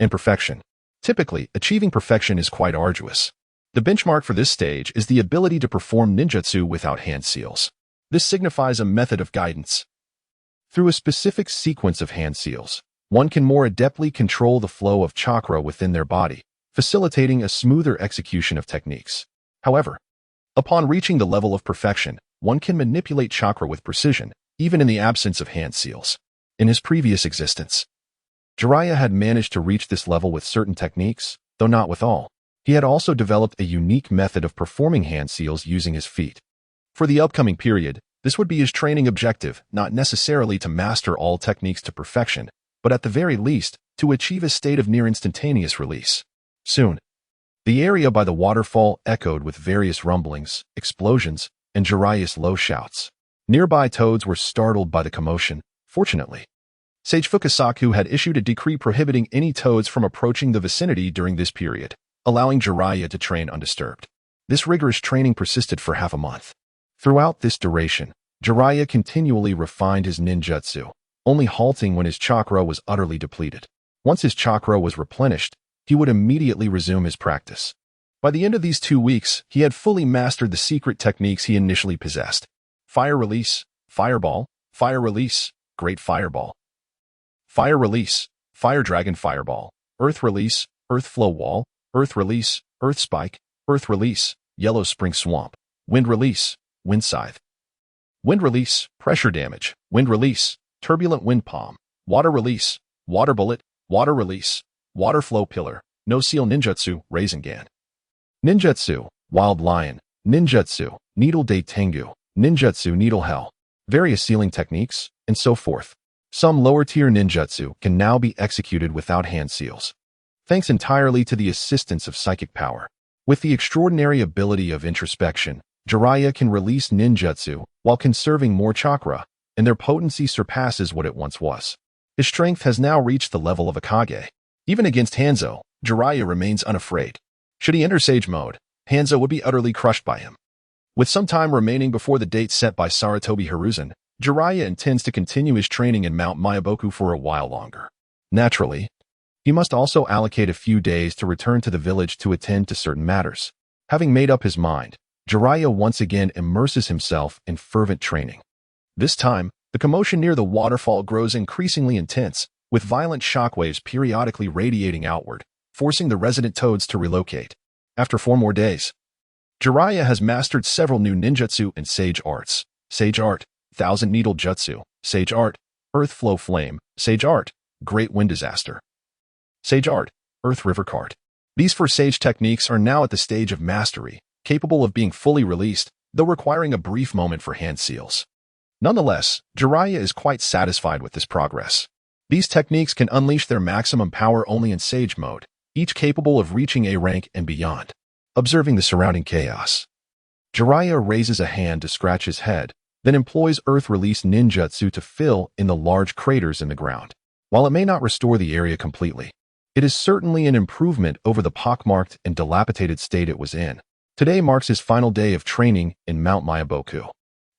and perfection. Typically, achieving perfection is quite arduous. The benchmark for this stage is the ability to perform ninjutsu without hand seals. This signifies a method of guidance. Through a specific sequence of hand seals, one can more adeptly control the flow of chakra within their body, facilitating a smoother execution of techniques. However, upon reaching the level of perfection, one can manipulate chakra with precision, even in the absence of hand seals. In his previous existence, Jiraiya had managed to reach this level with certain techniques, though not with all. He had also developed a unique method of performing hand seals using his feet. For the upcoming period, this would be his training objective, not necessarily to master all techniques to perfection, but at the very least, to achieve a state of near instantaneous release. Soon, the area by the waterfall echoed with various rumblings, explosions, and Jiraiya's low shouts. Nearby toads were startled by the commotion. Fortunately, Sage Fukasaku had issued a decree prohibiting any toads from approaching the vicinity during this period, allowing Jiraiya to train undisturbed. This rigorous training persisted for half a month. Throughout this duration, Jiraiya continually refined his ninjutsu, only halting when his chakra was utterly depleted. Once his chakra was replenished, he would immediately resume his practice. By the end of these 2 weeks, he had fully mastered the secret techniques he initially possessed. Fire release, fireball, fire release, great fireball. Fire release, fire dragon fireball, earth release, earth flow wall, earth release, earth spike, earth release, yellow spring swamp, wind release, wind scythe. Wind release, pressure damage, wind release, turbulent wind palm, water release, water bullet, water release, water flow pillar, no seal ninjutsu, Rasengan. Ninjutsu, wild lion, ninjutsu, needle day tengu, ninjutsu needle hell, various sealing techniques, and so forth. Some lower-tier ninjutsu can now be executed without hand seals, thanks entirely to the assistance of psychic power. With the extraordinary ability of introspection, Jiraiya can release ninjutsu while conserving more chakra, and their potency surpasses what it once was. His strength has now reached the level of a Kage. Even against Hanzo, Jiraiya remains unafraid. Should he enter Sage mode, Hanzo would be utterly crushed by him. With some time remaining before the date set by Sarutobi Hiruzen, Jiraiya intends to continue his training in Mount Myaboku for a while longer. Naturally, he must also allocate a few days to return to the village to attend to certain matters. Having made up his mind, Jiraiya once again immerses himself in fervent training. This time, the commotion near the waterfall grows increasingly intense, with violent shockwaves periodically radiating outward, forcing the resident toads to relocate. After 4 more days, Jiraiya has mastered several new ninjutsu and sage arts. Sage art, Thousand Needle Jutsu, Sage art, Earth Flow Flame, Sage art, Great Wind Disaster. Sage art, Earth River Cart. These 4 sage techniques are now at the stage of mastery, capable of being fully released, though requiring a brief moment for hand seals. Nonetheless, Jiraiya is quite satisfied with this progress. These techniques can unleash their maximum power only in Sage mode, each capable of reaching A rank and beyond. Observing the surrounding chaos, Jiraiya raises a hand to scratch his head, then employs Earth Release ninjutsu to fill in the large craters in the ground. While it may not restore the area completely, it is certainly an improvement over the pockmarked and dilapidated state it was in. Today marks his final day of training in Mount Myaboku.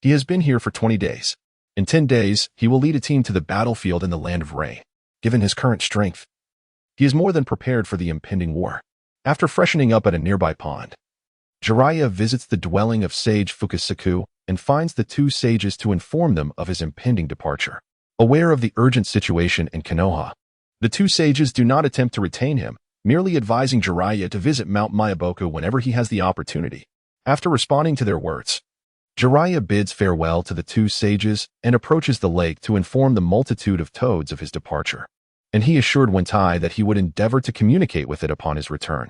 He has been here for 20 days. In 10 days, he will lead a team to the battlefield in the Land of Rain. Given his current strength, he is more than prepared for the impending war. After freshening up at a nearby pond, Jiraiya visits the dwelling of Sage Fukusaku and finds the 2 sages to inform them of his impending departure. Aware of the urgent situation in Konoha, the 2 sages do not attempt to retain him, merely advising Jiraiya to visit Mount Myaboku whenever he has the opportunity. After responding to their words, Jiraiya bids farewell to the 2 sages and approaches the lake to inform the multitude of toads of his departure. And he assured Wentai that he would endeavor to communicate with it upon his return.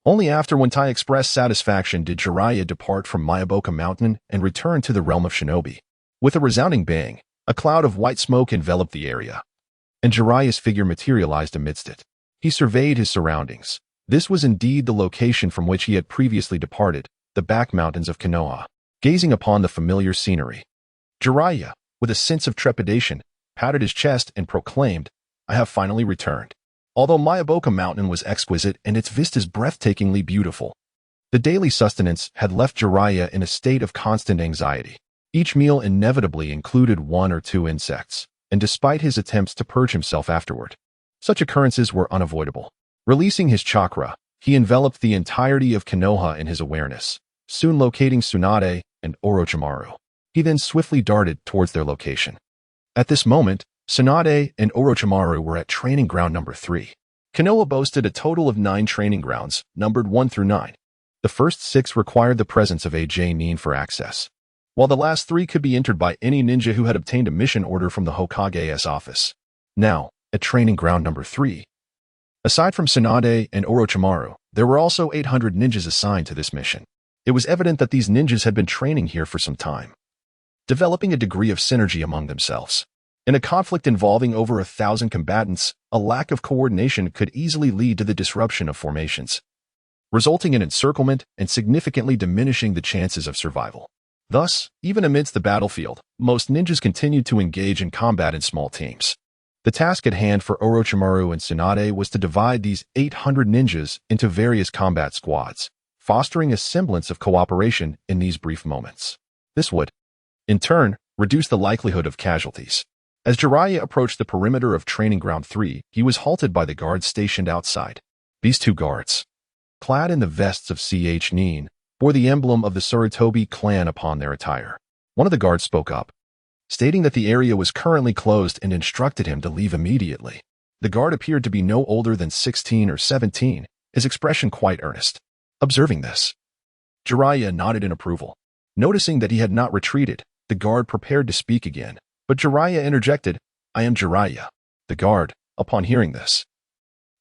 Only after Wentai expressed satisfaction did Jiraiya depart from Myaboku Mountain and return to the realm of Shinobi. With a resounding bang, a cloud of white smoke enveloped the area, and Jiraiya's figure materialized amidst it. He surveyed his surroundings. This was indeed the location from which he had previously departed, the back mountains of Konoha. Gazing upon the familiar scenery, Jiraiya, with a sense of trepidation, patted his chest and proclaimed, "I have finally returned." Although Myaboku Mountain was exquisite and its vistas breathtakingly beautiful, the daily sustenance had left Jiraiya in a state of constant anxiety. Each meal inevitably included 1 or 2 insects, and despite his attempts to purge himself afterward, such occurrences were unavoidable. Releasing his chakra, he enveloped the entirety of Konoha in his awareness, soon locating Tsunade and Orochimaru. He then swiftly darted towards their location. At this moment, Tsunade and Orochimaru were at training ground number 3. Konoha boasted a total of 9 training grounds, numbered 1 through 9. The first 6 required the presence of a J-nin for access, while the last 3 could be entered by any ninja who had obtained a mission order from the Hokage's office. Now, at training ground number 3, aside from Tsunade and Orochimaru, there were also 800 ninjas assigned to this mission. It was evident that these ninjas had been training here for some time, developing a degree of synergy among themselves. In a conflict involving over 1,000 combatants, a lack of coordination could easily lead to the disruption of formations, resulting in encirclement and significantly diminishing the chances of survival. Thus, even amidst the battlefield, most ninjas continued to engage in combat in small teams. The task at hand for Orochimaru and Tsunade was to divide these 800 ninjas into various combat squads, fostering a semblance of cooperation in these brief moments. This would, in turn, reduce the likelihood of casualties. As Jiraiya approached the perimeter of Training Ground 3, he was halted by the guards stationed outside. These 2 guards, clad in the vests of Ch Nin, bore the emblem of the Sarutobi clan upon their attire. One of the guards spoke up, stating that the area was currently closed and instructed him to leave immediately. The guard appeared to be no older than 16 or 17, his expression quite earnest. Observing this, Jiraiya nodded in approval. Noticing that he had not retreated, the guard prepared to speak again, but Jiraiya interjected, "I am Jiraiya." The guard, upon hearing this,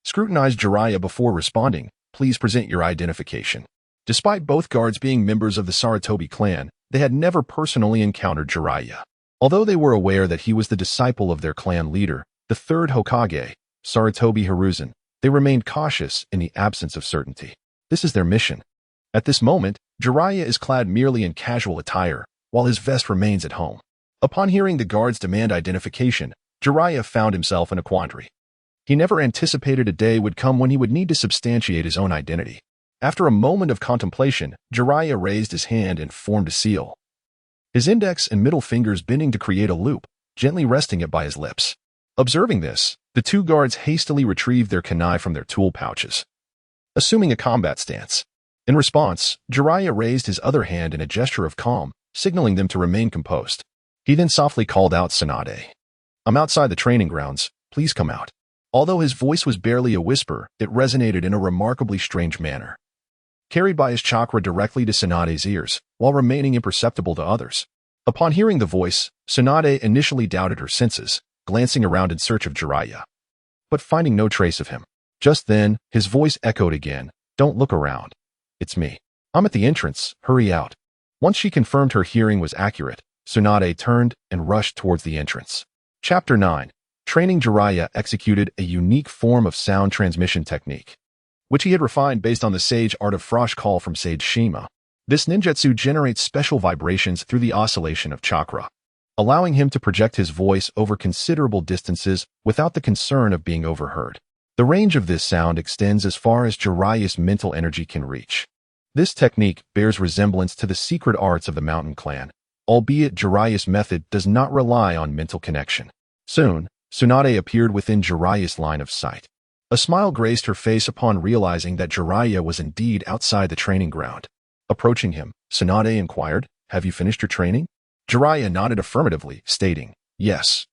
scrutinized Jiraiya before responding, "Please present your identification." Despite both guards being members of the Sarutobi clan, they had never personally encountered Jiraiya. Although they were aware that he was the disciple of their clan leader, the third Hokage, Sarutobi Hiruzen, they remained cautious in the absence of certainty. This is their mission. At this moment, Jiraiya is clad merely in casual attire, while his vest remains at home. Upon hearing the guards demand identification, Jiraiya found himself in a quandary. He never anticipated a day would come when he would need to substantiate his own identity. After a moment of contemplation, Jiraiya raised his hand and formed a seal, his index and middle fingers bending to create a loop, gently resting it by his lips. Observing this, the two guards hastily retrieved their kunai from their tool pouches, assuming a combat stance. In response, Jiraiya raised his other hand in a gesture of calm, signaling them to remain composed. He then softly called out Tsunade. "I'm outside the training grounds, please come out." Although his voice was barely a whisper, it resonated in a remarkably strange manner, carried by his chakra directly to Tsunade's ears, while remaining imperceptible to others. Upon hearing the voice, Tsunade initially doubted her senses, glancing around in search of Jiraiya, but finding no trace of him. Just then, his voice echoed again, "Don't look around. It's me. I'm at the entrance, hurry out." Once she confirmed her hearing was accurate, Tsunade turned and rushed towards the entrance. Chapter 9. Training Jiraiya executed a unique form of sound transmission technique, which he had refined based on the sage art of frosh call from Sage Shima. This ninjutsu generates special vibrations through the oscillation of chakra, allowing him to project his voice over considerable distances without the concern of being overheard. The range of this sound extends as far as Jiraiya's mental energy can reach. This technique bears resemblance to the secret arts of the Mountain Clan, albeit Jiraiya's method does not rely on mental connection. Soon, Tsunade appeared within Jiraiya's line of sight. A smile graced her face upon realizing that Jiraiya was indeed outside the training ground. Approaching him, Tsunade inquired, "Have you finished your training?" Jiraiya nodded affirmatively, stating, "Yes.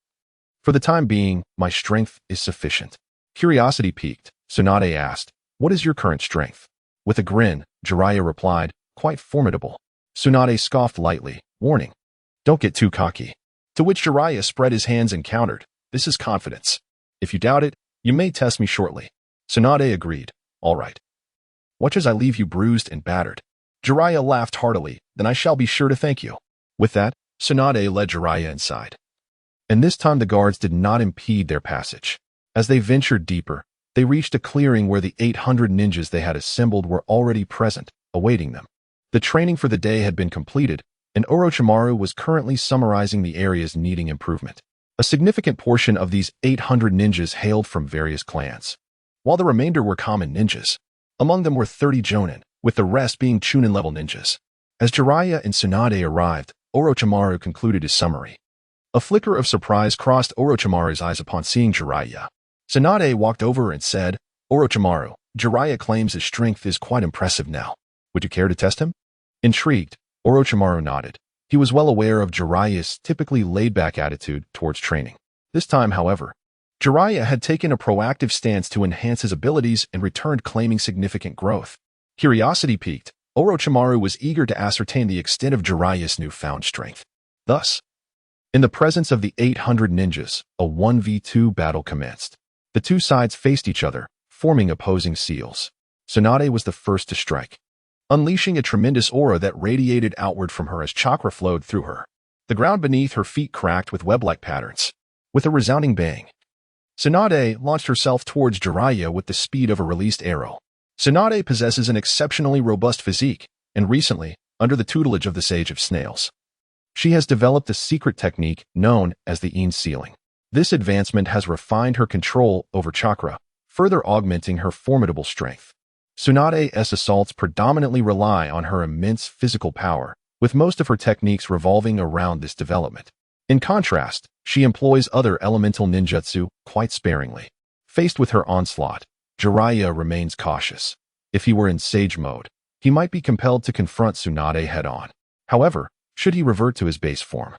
For the time being, my strength is sufficient." Curiosity piqued, Tsunade asked, "What is your current strength?" With a grin, Jiraiya replied, "Quite formidable." Tsunade scoffed lightly, warning, "Don't get too cocky." To which Jiraiya spread his hands and countered, "This is confidence. If you doubt it, you may test me shortly." Tsunade agreed, "All right. Watch as I leave you bruised and battered." Jiraiya laughed heartily, "Then I shall be sure to thank you." With that, Tsunade led Jiraiya inside. And this time the guards did not impede their passage. As they ventured deeper, they reached a clearing where the 800 ninjas they had assembled were already present, awaiting them. The training for the day had been completed, and Orochimaru was currently summarizing the areas needing improvement. A significant portion of these 800 ninjas hailed from various clans, while the remainder were common ninjas. Among them were 30 Jonin, with the rest being Chunin-level ninjas. As Jiraiya and Tsunade arrived, Orochimaru concluded his summary. A flicker of surprise crossed Orochimaru's eyes upon seeing Jiraiya. Tsunade walked over and said, "Orochimaru, Jiraiya claims his strength is quite impressive now. Would you care to test him?" Intrigued, Orochimaru nodded. He was well aware of Jiraiya's typically laid-back attitude towards training. This time, however, Jiraiya had taken a proactive stance to enhance his abilities and returned claiming significant growth. Curiosity piqued, Orochimaru was eager to ascertain the extent of Jiraiya's newfound strength. Thus, in the presence of the 800 ninjas, a 1v2 battle commenced. The two sides faced each other, forming opposing seals. Tsunade was the first to strike, unleashing a tremendous aura that radiated outward from her as chakra flowed through her. The ground beneath her feet cracked with web-like patterns. With a resounding bang, Tsunade launched herself towards Jiraiya with the speed of a released arrow. Tsunade possesses an exceptionally robust physique, and recently, under the tutelage of the Sage of Snails, she has developed a secret technique known as the Ein Sealing. This advancement has refined her control over chakra, further augmenting her formidable strength. Tsunade's assaults predominantly rely on her immense physical power, with most of her techniques revolving around this development. In contrast, she employs other elemental ninjutsu quite sparingly. Faced with her onslaught, Jiraiya remains cautious. If he were in sage mode, he might be compelled to confront Tsunade head-on. However, should he revert to his base form,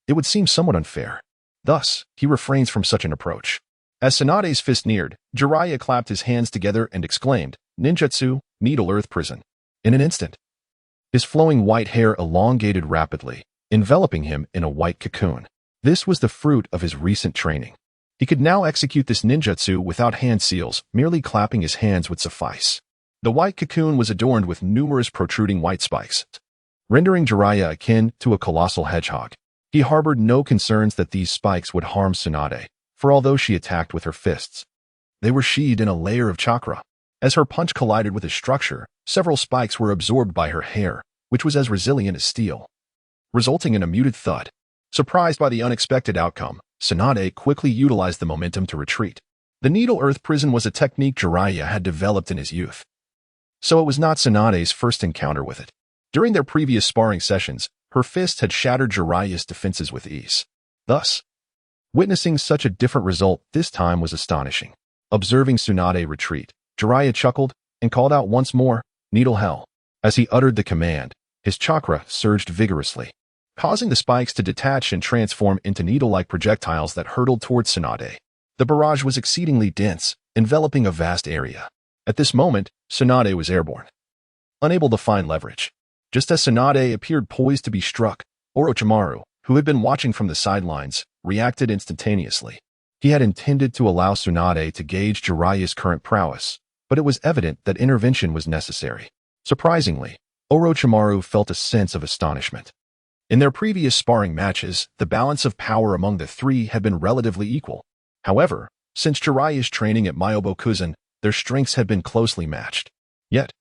it would seem somewhat unfair. Thus, he refrains from such an approach. As Tsunade's fist neared, Jiraiya clapped his hands together and exclaimed, "Ninjutsu, Needle Earth Prison." In an instant, his flowing white hair elongated rapidly, enveloping him in a white cocoon. This was the fruit of his recent training. He could now execute this ninjutsu without hand seals, merely clapping his hands would suffice. The white cocoon was adorned with numerous protruding white spikes, rendering Jiraiya akin to a colossal hedgehog. He harbored no concerns that these spikes would harm Tsunade, for although she attacked with her fists, they were sheathed in a layer of chakra. As her punch collided with his structure, several spikes were absorbed by her hair, which was as resilient as steel, resulting in a muted thud. Surprised by the unexpected outcome, Tsunade quickly utilized the momentum to retreat. The Needle Earth Prison was a technique Jiraiya had developed in his youth, so it was not Tsunade's first encounter with it. During their previous sparring sessions, her fists had shattered Jiraiya's defenses with ease. Thus, witnessing such a different result this time was astonishing. Observing Tsunade retreat, Jiraiya chuckled and called out once more, "Needle Hell." As he uttered the command, his chakra surged vigorously, causing the spikes to detach and transform into needle-like projectiles that hurtled towards Tsunade. The barrage was exceedingly dense, enveloping a vast area. At this moment, Tsunade was airborne, unable to find leverage. Just as Tsunade appeared poised to be struck, Orochimaru, who had been watching from the sidelines, reacted instantaneously. He had intended to allow Tsunade to gauge Jiraiya's current prowess, but it was evident that intervention was necessary. Surprisingly, Orochimaru felt a sense of astonishment. In their previous sparring matches, the balance of power among the three had been relatively equal. However, since Jiraiya's training at Myobokuzen, their strengths had been closely matched. Yet,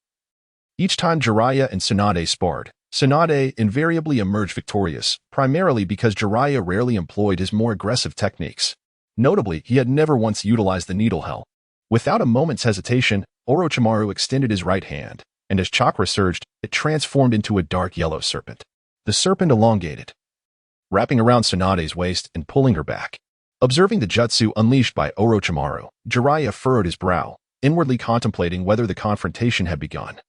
each time Jiraiya and Tsunade sparred, Tsunade invariably emerged victorious, primarily because Jiraiya rarely employed his more aggressive techniques. Notably, he had never once utilized the Needle Hell. Without a moment's hesitation, Orochimaru extended his right hand, and as chakra surged, it transformed into a dark yellow serpent. The serpent elongated, wrapping around Tsunade's waist and pulling her back. Observing the jutsu unleashed by Orochimaru, Jiraiya furrowed his brow, inwardly contemplating whether the confrontation had begun.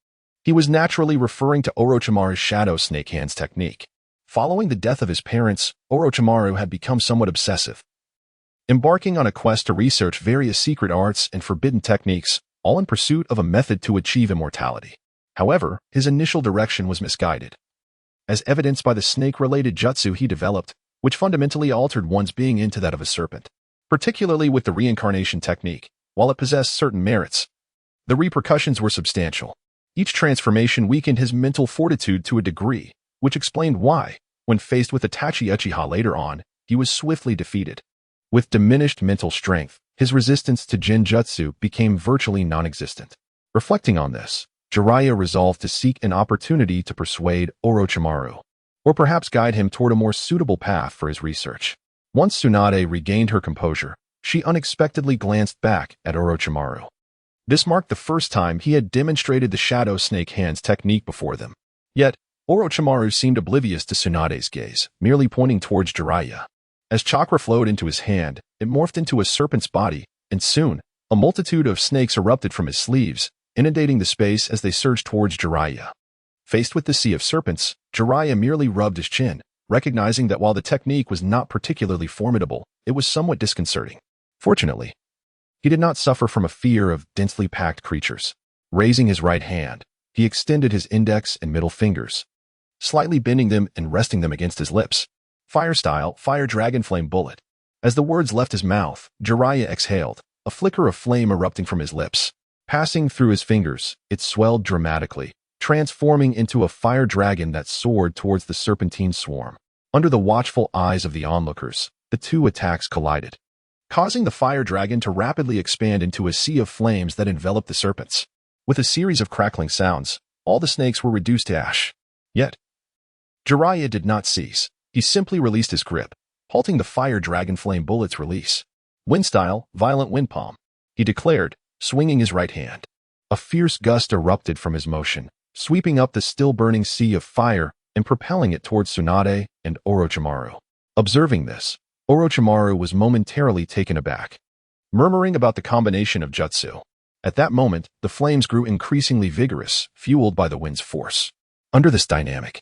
He was naturally referring to Orochimaru's Shadow Snake Hands technique. Following the death of his parents, Orochimaru had become somewhat obsessive, embarking on a quest to research various secret arts and forbidden techniques, all in pursuit of a method to achieve immortality. However, his initial direction was misguided, as evidenced by the snake-related jutsu he developed, which fundamentally altered one's being into that of a serpent. Particularly with the reincarnation technique, while it possessed certain merits, the repercussions were substantial. Each transformation weakened his mental fortitude to a degree, which explained why, when faced with Itachi Uchiha later on, he was swiftly defeated. With diminished mental strength, his resistance to Genjutsu became virtually non-existent. Reflecting on this, Jiraiya resolved to seek an opportunity to persuade Orochimaru, or perhaps guide him toward a more suitable path for his research. Once Tsunade regained her composure, she unexpectedly glanced back at Orochimaru. This marked the first time he had demonstrated the Shadow Snake Hands technique before them. Yet, Orochimaru seemed oblivious to Tsunade's gaze, merely pointing towards Jiraiya. As chakra flowed into his hand, it morphed into a serpent's body, and soon, a multitude of snakes erupted from his sleeves, inundating the space as they surged towards Jiraiya. Faced with the sea of serpents, Jiraiya merely rubbed his chin, recognizing that while the technique was not particularly formidable, it was somewhat disconcerting. Fortunately, he did not suffer from a fear of densely packed creatures. Raising his right hand, he extended his index and middle fingers, slightly bending them and resting them against his lips. Fire style, fire dragon flame bullet. As the words left his mouth, Jiraiya exhaled, a flicker of flame erupting from his lips. Passing through his fingers, it swelled dramatically, transforming into a fire dragon that soared towards the serpentine swarm. Under the watchful eyes of the onlookers, the two attacks collided, causing the fire dragon to rapidly expand into a sea of flames that enveloped the serpents. With a series of crackling sounds, all the snakes were reduced to ash. Yet, Jiraiya did not cease. He simply released his grip, halting the fire dragon flame bullet's release. Wind style, violent wind palm, he declared, swinging his right hand. A fierce gust erupted from his motion, sweeping up the still-burning sea of fire and propelling it towards Tsunade and Orochimaru. Observing this, Orochimaru was momentarily taken aback, murmuring about the combination of jutsu. At that moment, the flames grew increasingly vigorous, fueled by the wind's force. Under this dynamic,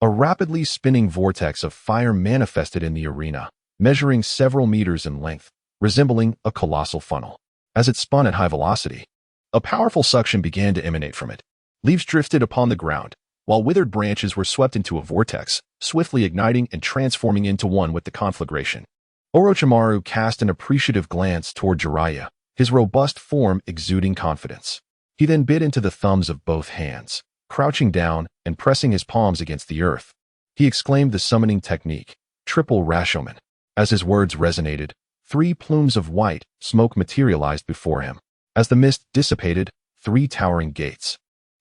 a rapidly spinning vortex of fire manifested in the arena, measuring several meters in length, resembling a colossal funnel. As it spun at high velocity, a powerful suction began to emanate from it. Leaves drifted upon the ground, while withered branches were swept into a vortex, swiftly igniting and transforming into one with the conflagration. Orochimaru cast an appreciative glance toward Jiraiya, his robust form exuding confidence. He then bit into the thumbs of both hands, crouching down and pressing his palms against the earth. He exclaimed the summoning technique, Triple Rashomon. As his words resonated, 3 plumes of white smoke materialized before him. As the mist dissipated, 3 towering gates,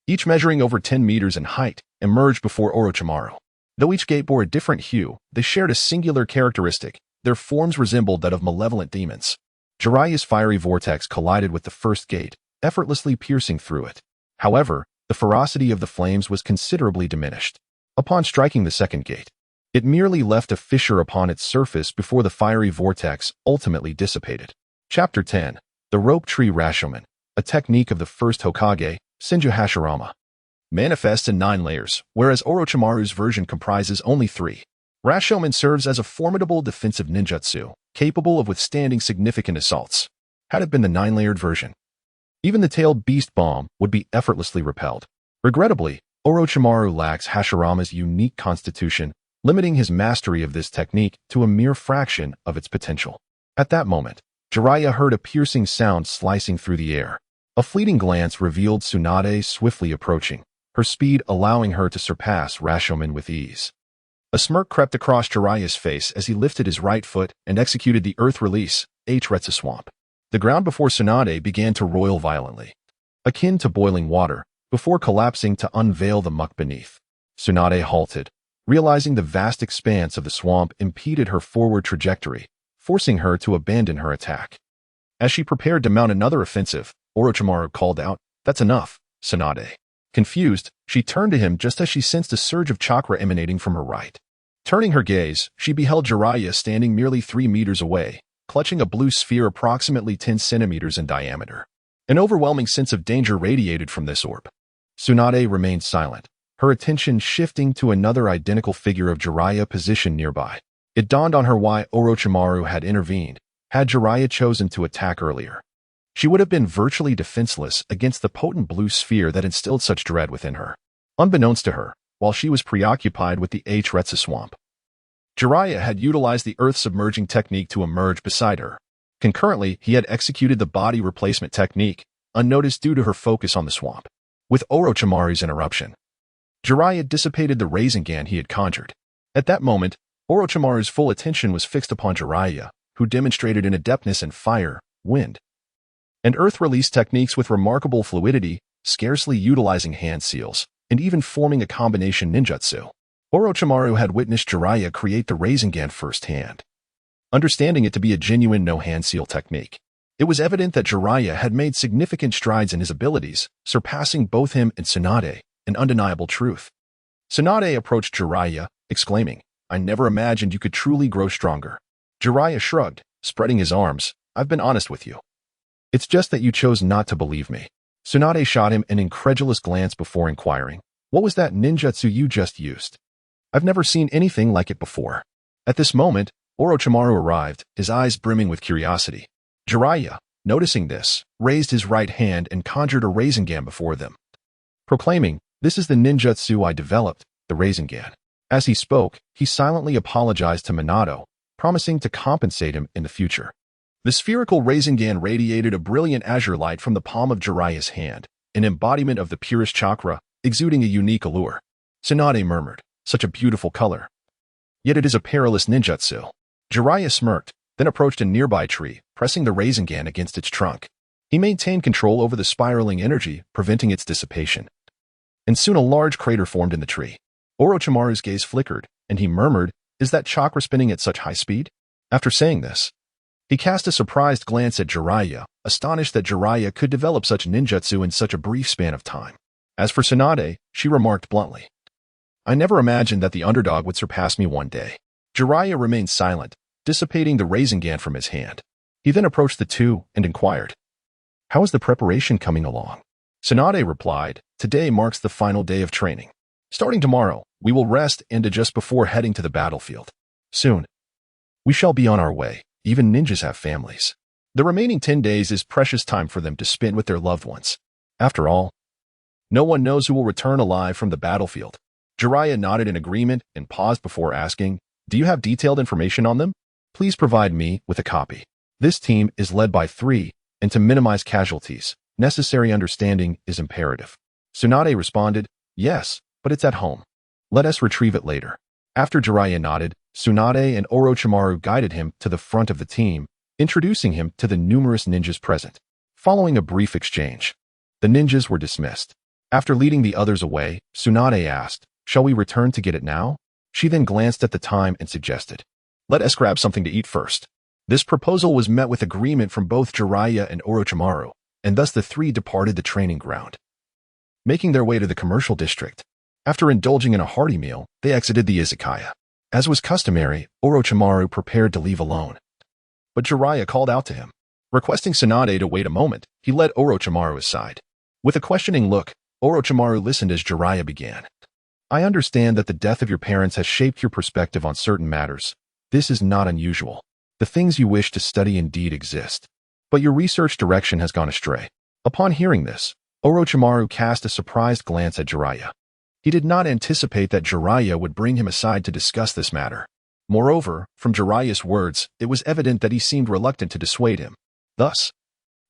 each measuring over 10 meters in height, emerged before Orochimaru. Though each gate bore a different hue, they shared a singular characteristic. Their forms resembled that of malevolent demons. Jiraiya's fiery vortex collided with the first gate, effortlessly piercing through it. However, the ferocity of the flames was considerably diminished. Upon striking the second gate, it merely left a fissure upon its surface before the fiery vortex ultimately dissipated. Chapter 10. The Rope Tree Rashomon, a technique of the first Hokage, Senju Hashirama. Manifests in 9 layers, whereas Orochimaru's version comprises only 3. Rashomon serves as a formidable defensive ninjutsu, capable of withstanding significant assaults. Had it been the 9-layered version, even the tailed beast bomb would be effortlessly repelled. Regrettably, Orochimaru lacks Hashirama's unique constitution, limiting his mastery of this technique to a mere fraction of its potential. At that moment, Jiraiya heard a piercing sound slicing through the air. A fleeting glance revealed Tsunade swiftly approaching, her speed allowing her to surpass Rashomon with ease. A smirk crept across Jiraiya's face as he lifted his right foot and executed the earth release, Retsu Swamp. The ground before Tsunade began to roil violently, akin to boiling water, before collapsing to unveil the muck beneath. Tsunade halted, realizing the vast expanse of the swamp impeded her forward trajectory, forcing her to abandon her attack. As she prepared to mount another offensive, Orochimaru called out, "That's enough, Tsunade." Confused, she turned to him just as she sensed a surge of chakra emanating from her right. Turning her gaze, she beheld Jiraiya standing merely 3 meters away, clutching a blue sphere approximately 10 centimeters in diameter. An overwhelming sense of danger radiated from this orb. Tsunade remained silent, her attention shifting to another identical figure of Jiraiya positioned nearby. It dawned on her why Orochimaru had intervened. Had Jiraiya chosen to attack earlier, she would have been virtually defenseless against the potent blue sphere that instilled such dread within her. Unbeknownst to her, while she was preoccupied with the Retsu Swamp, Jiraiya had utilized the earth-submerging technique to emerge beside her. Concurrently, he had executed the body replacement technique, unnoticed due to her focus on the swamp. With Orochimaru's interruption, Jiraiya dissipated the Rasengan he had conjured. At that moment, Orochimaru's full attention was fixed upon Jiraiya, who demonstrated an adeptness in fire, wind, and earth release techniques with remarkable fluidity, scarcely utilizing hand seals, and even forming a combination ninjutsu. Orochimaru had witnessed Jiraiya create the Rasengan firsthand, understanding it to be a genuine no-hand seal technique. It was evident that Jiraiya had made significant strides in his abilities, surpassing both him and Tsunade, an undeniable truth. Tsunade approached Jiraiya, exclaiming, "I never imagined you could truly grow stronger." Jiraiya shrugged, spreading his arms, "I've been honest with you. It's just that you chose not to believe me." Tsunade shot him an incredulous glance before inquiring, "What was that ninjutsu you just used? I've never seen anything like it before." At this moment, Orochimaru arrived, his eyes brimming with curiosity. Jiraiya, noticing this, raised his right hand and conjured a Rasengan before them, proclaiming, "This is the ninjutsu I developed, the Rasengan." As he spoke, he silently apologized to Minato, promising to compensate him in the future. The spherical Rasengan radiated a brilliant azure light from the palm of Jiraiya's hand, an embodiment of the purest chakra, exuding a unique allure. Tsunade murmured, "Such a beautiful color. Yet it is a perilous ninjutsu." Jiraiya smirked, then approached a nearby tree, pressing the Rasengan against its trunk. He maintained control over the spiraling energy, preventing its dissipation. And soon a large crater formed in the tree. Orochimaru's gaze flickered, and he murmured, "Is that chakra spinning at such high speed?" After saying this, he cast a surprised glance at Jiraiya, astonished that Jiraiya could develop such ninjutsu in such a brief span of time. As for Tsunade, she remarked bluntly, "I never imagined that the underdog would surpass me one day." Jiraiya remained silent, dissipating the Rasengan from his hand. He then approached the two and inquired, How is the preparation coming along? Tsunade replied, today marks the final day of training. Starting tomorrow, we will rest and adjust before heading to the battlefield. Soon, we shall be on our way. Even ninjas have families. The remaining 10 days is precious time for them to spend with their loved ones. After all, no one knows who will return alive from the battlefield. Jiraiya nodded in agreement and paused before asking, do you have detailed information on them? Please provide me with a copy. This team is led by 3, and to minimize casualties, necessary understanding is imperative. Tsunade responded, yes, but it's at home. Let us retrieve it later. After Jiraiya nodded, Tsunade and Orochimaru guided him to the front of the team, introducing him to the numerous ninjas present. Following a brief exchange, the ninjas were dismissed. After leading the others away, Tsunade asked, shall we return to get it now? She then glanced at the time and suggested, let us grab something to eat first. This proposal was met with agreement from both Jiraiya and Orochimaru, and thus the 3 departed the training ground. Making their way to the commercial district, after indulging in a hearty meal, they exited the izakaya. As was customary, Orochimaru prepared to leave alone. But Jiraiya called out to him. Requesting Tsunade to wait a moment, he led Orochimaru aside. With a questioning look, Orochimaru listened as Jiraiya began. I understand that the death of your parents has shaped your perspective on certain matters. This is not unusual. The things you wish to study indeed exist. But your research direction has gone astray. Upon hearing this, Orochimaru cast a surprised glance at Jiraiya. He did not anticipate that Jiraiya would bring him aside to discuss this matter. Moreover, from Jiraiya's words, it was evident that he seemed reluctant to dissuade him. Thus,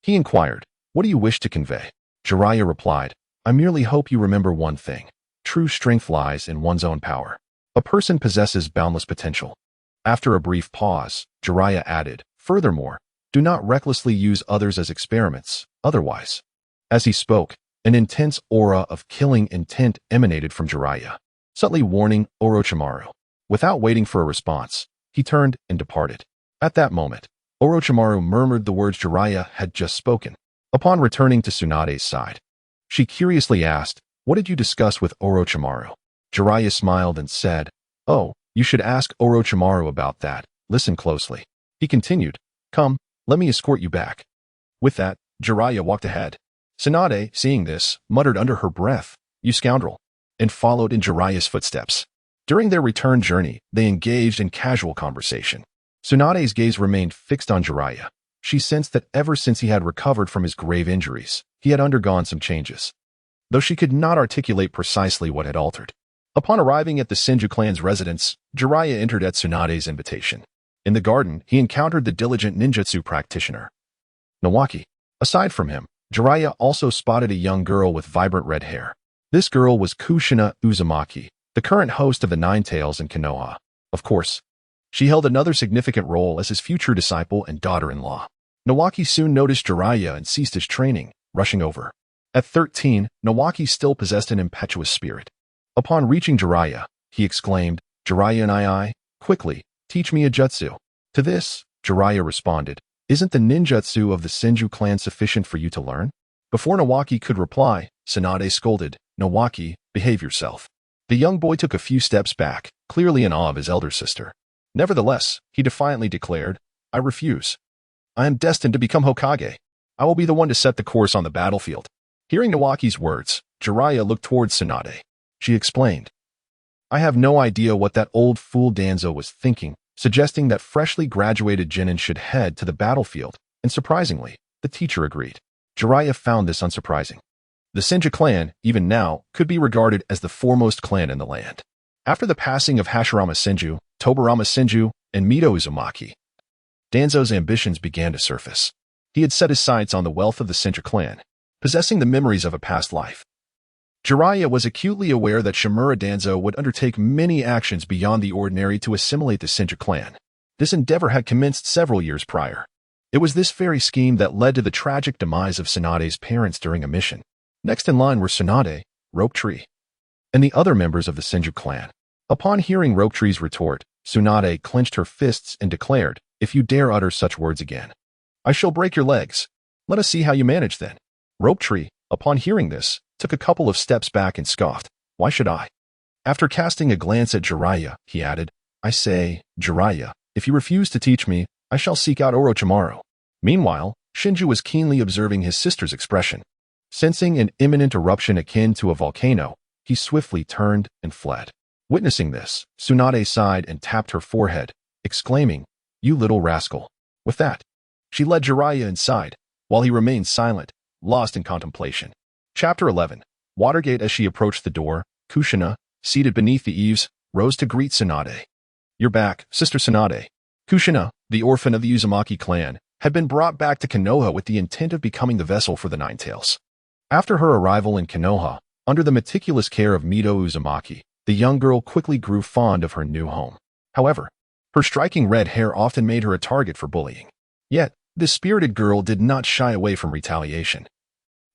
he inquired, what do you wish to convey? Jiraiya replied, I merely hope you remember one thing. True strength lies in one's own power. A person possesses boundless potential. After a brief pause, Jiraiya added, furthermore, do not recklessly use others as experiments, otherwise. As he spoke, an intense aura of killing intent emanated from Jiraiya, subtly warning Orochimaru. Without waiting for a response, he turned and departed. At that moment, Orochimaru murmured the words Jiraiya had just spoken. Upon returning to Tsunade's side, she curiously asked, what did you discuss with Orochimaru? Jiraiya smiled and said, oh, you should ask Orochimaru about that. Listen closely. He continued, come, let me escort you back. With that, Jiraiya walked ahead. Tsunade, seeing this, muttered under her breath, you scoundrel, and followed in Jiraiya's footsteps. During their return journey, they engaged in casual conversation. Tsunade's gaze remained fixed on Jiraiya. She sensed that ever since he had recovered from his grave injuries, he had undergone some changes, though she could not articulate precisely what had altered. Upon arriving at the Senju clan's residence, Jiraiya entered at Tsunade's invitation. In the garden, he encountered the diligent ninjutsu practitioner, Nawaki. Aside from him, Jiraiya also spotted a young girl with vibrant red hair. This girl was Kushina Uzumaki, the current host of the Nine Tails in Konoha. Of course, she held another significant role as his future disciple and daughter-in-law. Nawaki soon noticed Jiraiya and ceased his training, rushing over. At 13, Nawaki still possessed an impetuous spirit. Upon reaching Jiraiya, he exclaimed, Jiraiya and I, quickly, teach me a jutsu. To this, Jiraiya responded, isn't the ninjutsu of the Senju clan sufficient for you to learn? Before Nawaki could reply, Tsunade scolded, Nawaki, behave yourself. The young boy took a few steps back, clearly in awe of his elder sister. Nevertheless, he defiantly declared, I refuse. I am destined to become Hokage. I will be the one to set the course on the battlefield. Hearing Nawaki's words, Jiraiya looked towards Tsunade. She explained, I have no idea what that old fool Danzo was thinking, suggesting that freshly graduated genin should head to the battlefield, and surprisingly, the teacher agreed. Jiraiya found this unsurprising. The Senju clan, even now, could be regarded as the foremost clan in the land. After the passing of Hashirama Senju, Tobarama Senju, and Mito Uzumaki, Danzo's ambitions began to surface. He had set his sights on the wealth of the Senju clan, possessing the memories of a past life. Jiraiya was acutely aware that Shimura Danzo would undertake many actions beyond the ordinary to assimilate the Senju clan. This endeavor had commenced several years prior. It was this very scheme that led to the tragic demise of Tsunade's parents during a mission. Next in line were Tsunade, Rope Tree, and the other members of the Senju clan. Upon hearing Rope Tree's retort, Tsunade clenched her fists and declared, if you dare utter such words again, I shall break your legs. Let us see how you manage then. Rope Tree, upon hearing this, took a couple of steps back and scoffed, why should I? After casting a glance at Jiraiya, he added, I say, Jiraiya, if you refuse to teach me, I shall seek out Orochimaru. Meanwhile, Shinju was keenly observing his sister's expression. Sensing an imminent eruption akin to a volcano, he swiftly turned and fled. Witnessing this, Tsunade sighed and tapped her forehead, exclaiming, "You little rascal." With that, she led Jiraiya inside, while he remained silent, lost in contemplation. Chapter 11. Watergate. As she approached the door, Kushina, seated beneath the eaves, rose to greet Tsunade. "You're back, Sister Tsunade." Kushina, the orphan of the Uzumaki clan, had been brought back to Konoha with the intent of becoming the vessel for the Nine Tails. After her arrival in Konoha, under the meticulous care of Mito Uzumaki, the young girl quickly grew fond of her new home. However, her striking red hair often made her a target for bullying. Yet, this spirited girl did not shy away from retaliation.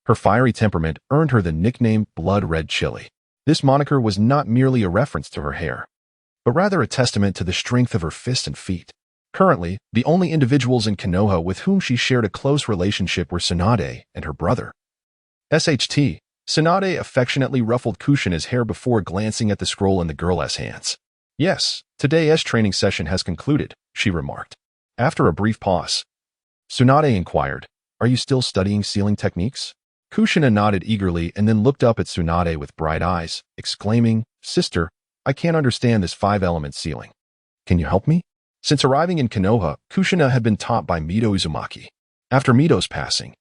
Her fiery temperament earned her the nickname Blood Red Chili. This moniker was not merely a reference to her hair, but rather a testament to the strength of her fists and feet. Currently, the only individuals in Konoha with whom she shared a close relationship were Tsunade and her brother. SHT. Tsunade affectionately ruffled Kushina's hair before glancing at the scroll in the girl's hands. "Yes, today's training session has concluded," she remarked. After a brief pause, Tsunade inquired, "Are you still studying sealing techniques?" Kushina nodded eagerly and then looked up at Tsunade with bright eyes, exclaiming, "Sister, I can't understand this 5-element sealing. Can you help me?" Since arriving in Konoha, Kushina had been taught by Mito Uzumaki. After Mito's passing,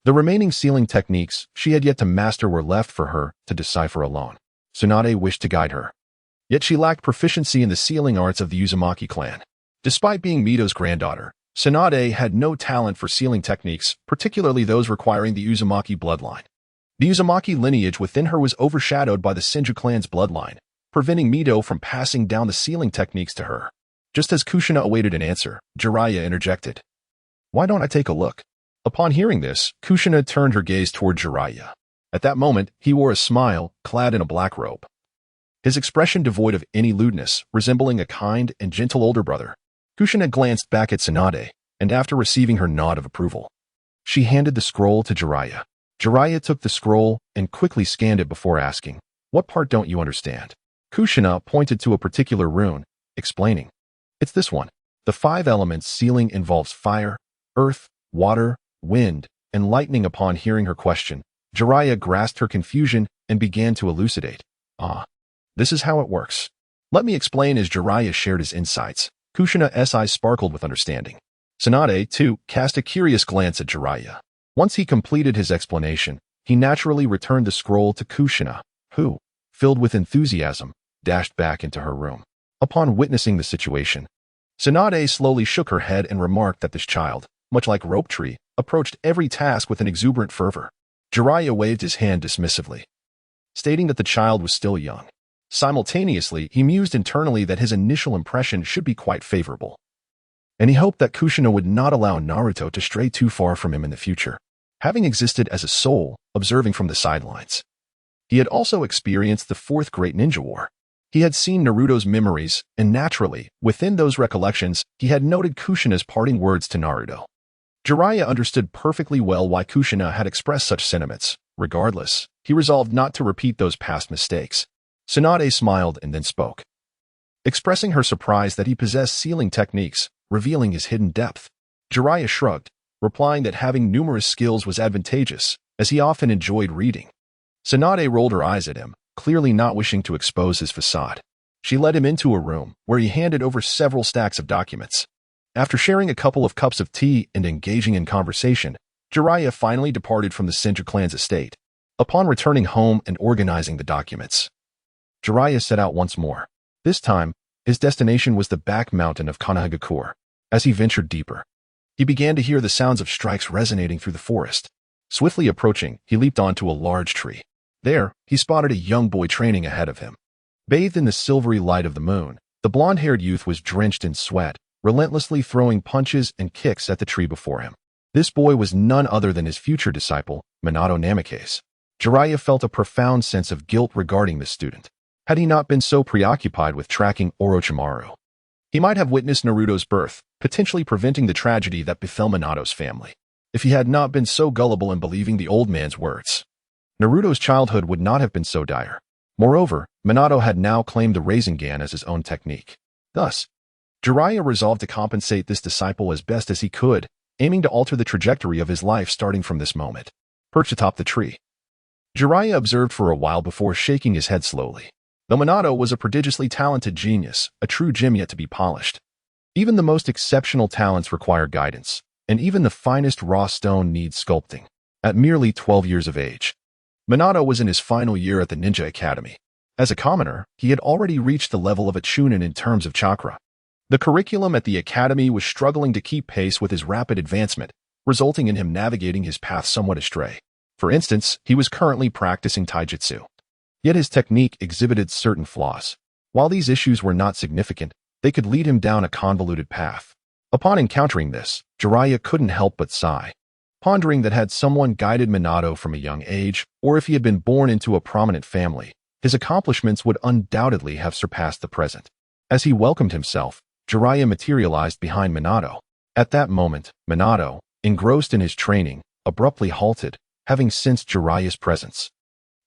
the remaining sealing techniques she had yet to master were left for her to decipher alone. Tsunade wished to guide her, yet she lacked proficiency in the sealing arts of the Uzumaki clan. Despite being Mito's granddaughter, Tsunade had no talent for sealing techniques, particularly those requiring the Uzumaki bloodline. The Uzumaki lineage within her was overshadowed by the Senju clan's bloodline, preventing Mito from passing down the sealing techniques to her. Just as Kushina awaited an answer, Jiraiya interjected, "Why don't I take a look?" Upon hearing this, Kushina turned her gaze toward Jiraiya. At that moment, he wore a smile, clad in a black robe. His expression devoid of any lewdness, resembling a kind and gentle older brother. Kushina glanced back at Tsunade, and after receiving her nod of approval, she handed the scroll to Jiraiya. Jiraiya took the scroll and quickly scanned it before asking, "What part don't you understand?" Kushina pointed to a particular rune, explaining, "It's this one. The 5 elements sealing involves fire, earth, water, wind, and lightning." Upon hearing her question, Jiraiya grasped her confusion and began to elucidate. "Ah, this is how it works. Let me explain." As Jiraiya shared his insights, Kushina's eyes sparkled with understanding. Tsunade, too, cast a curious glance at Jiraiya. Once he completed his explanation, he naturally returned the scroll to Kushina, who, filled with enthusiasm, dashed back into her room. Upon witnessing the situation, Tsunade slowly shook her head and remarked that this child, much like Rope Tree, approached every task with an exuberant fervor. Jiraiya waved his hand dismissively, stating that the child was still young. Simultaneously, he mused internally that his initial impression should be quite favorable, and he hoped that Kushina would not allow Naruto to stray too far from him in the future. Having existed as a soul, observing from the sidelines, he had also experienced the Fourth Great Ninja War. He had seen Naruto's memories, and naturally, within those recollections, he had noted Kushina's parting words to Naruto. Jiraiya understood perfectly well why Kushina had expressed such sentiments. Regardless, he resolved not to repeat those past mistakes. Tsunade smiled and then spoke, expressing her surprise that he possessed sealing techniques, revealing his hidden depth. Jiraiya shrugged, replying that having numerous skills was advantageous, as he often enjoyed reading. Tsunade rolled her eyes at him, clearly not wishing to expose his facade. She led him into a room, where he handed over several stacks of documents. After sharing a couple of cups of tea and engaging in conversation, Jiraiya finally departed from the Senju clan's estate. Upon returning home and organizing the documents, Jiraiya set out once more. This time, his destination was the back mountain of Konoha. As he ventured deeper, he began to hear the sounds of strikes resonating through the forest. Swiftly approaching, he leaped onto a large tree. There, he spotted a young boy training ahead of him. Bathed in the silvery light of the moon, the blonde-haired youth was drenched in sweat, relentlessly throwing punches and kicks at the tree before him. This boy was none other than his future disciple, Minato Namikaze. Jiraiya felt a profound sense of guilt regarding this student. Had he not been so preoccupied with tracking Orochimaru, he might have witnessed Naruto's birth, potentially preventing the tragedy that befell Minato's family. If he had not been so gullible in believing the old man's words, Naruto's childhood would not have been so dire. Moreover, Minato had now claimed the Rasengan as his own technique. Thus, Jiraiya resolved to compensate this disciple as best as he could, aiming to alter the trajectory of his life starting from this moment. Perched atop the tree, Jiraiya observed for a while before shaking his head slowly. Though Minato was a prodigiously talented genius, a true gem yet to be polished. Even the most exceptional talents require guidance, and even the finest raw stone needs sculpting. At merely 12 years of age, Minato was in his final year at the Ninja Academy. As a commoner, he had already reached the level of a Chunin in terms of chakra. The curriculum at the academy was struggling to keep pace with his rapid advancement, resulting in him navigating his path somewhat astray. For instance, he was currently practicing taijutsu. Yet his technique exhibited certain flaws. While these issues were not significant, they could lead him down a convoluted path. Upon encountering this, Jiraiya couldn't help but sigh, pondering that had someone guided Minato from a young age, or if he had been born into a prominent family, his accomplishments would undoubtedly have surpassed the present. As he welcomed himself, Jiraiya materialized behind Minato. At that moment, Minato, engrossed in his training, abruptly halted, having sensed Jiraiya's presence.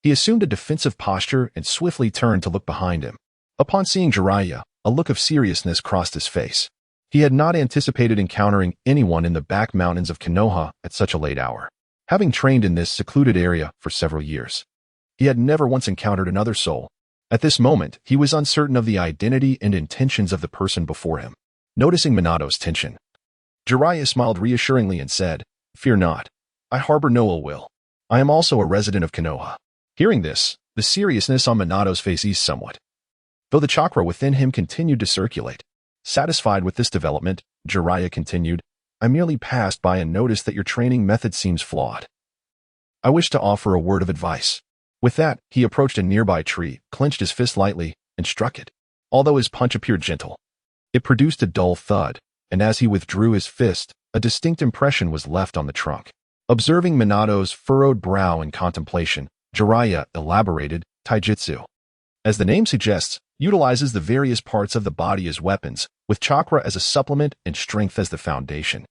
He assumed a defensive posture and swiftly turned to look behind him. Upon seeing Jiraiya, a look of seriousness crossed his face. He had not anticipated encountering anyone in the back mountains of Konoha at such a late hour. Having trained in this secluded area for several years, he had never once encountered another soul. At this moment, he was uncertain of the identity and intentions of the person before him. Noticing Minato's tension, Jiraiya smiled reassuringly and said, "Fear not. I harbor no ill will. I am also a resident of Konoha." Hearing this, the seriousness on Minato's face eased somewhat, though the chakra within him continued to circulate. Satisfied with this development, Jiraiya continued, "I merely passed by and noticed that your training method seems flawed. I wish to offer a word of advice." With that, he approached a nearby tree, clenched his fist lightly, and struck it. Although his punch appeared gentle, it produced a dull thud, and as he withdrew his fist, a distinct impression was left on the trunk. Observing Minato's furrowed brow in contemplation, Jiraiya elaborated, "Taijutsu, as the name suggests, utilizes the various parts of the body as weapons, with chakra as a supplement and strength as the foundation.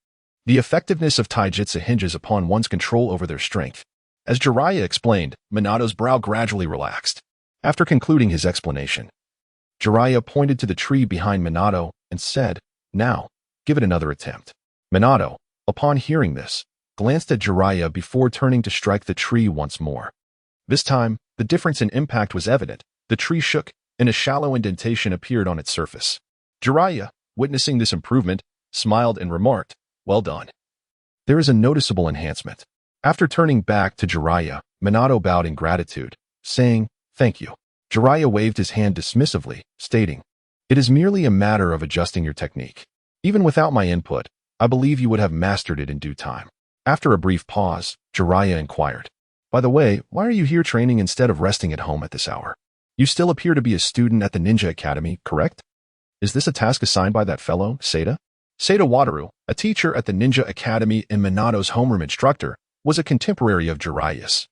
The effectiveness of taijutsu hinges upon one's control over their strength." As Jiraiya explained, Minato's brow gradually relaxed. After concluding his explanation, Jiraiya pointed to the tree behind Minato and said, "Now, give it another attempt." Minato, upon hearing this, glanced at Jiraiya before turning to strike the tree once more. This time, the difference in impact was evident. The tree shook, and a shallow indentation appeared on its surface. Jiraiya, witnessing this improvement, smiled and remarked, "Well done. There is a noticeable enhancement." After turning back to Jiraiya, Minato bowed in gratitude, saying, "Thank you." Jiraiya waved his hand dismissively, stating, "It is merely a matter of adjusting your technique. Even without my input, I believe you would have mastered it in due time." After a brief pause, Jiraiya inquired, "By the way, why are you here training instead of resting at home at this hour? You still appear to be a student at the Ninja Academy, correct? Is this a task assigned by that fellow, Seda?" Seda Wataru, a teacher at the Ninja Academy and Minato's homeroom instructor, was a contemporary of Jiraiya's.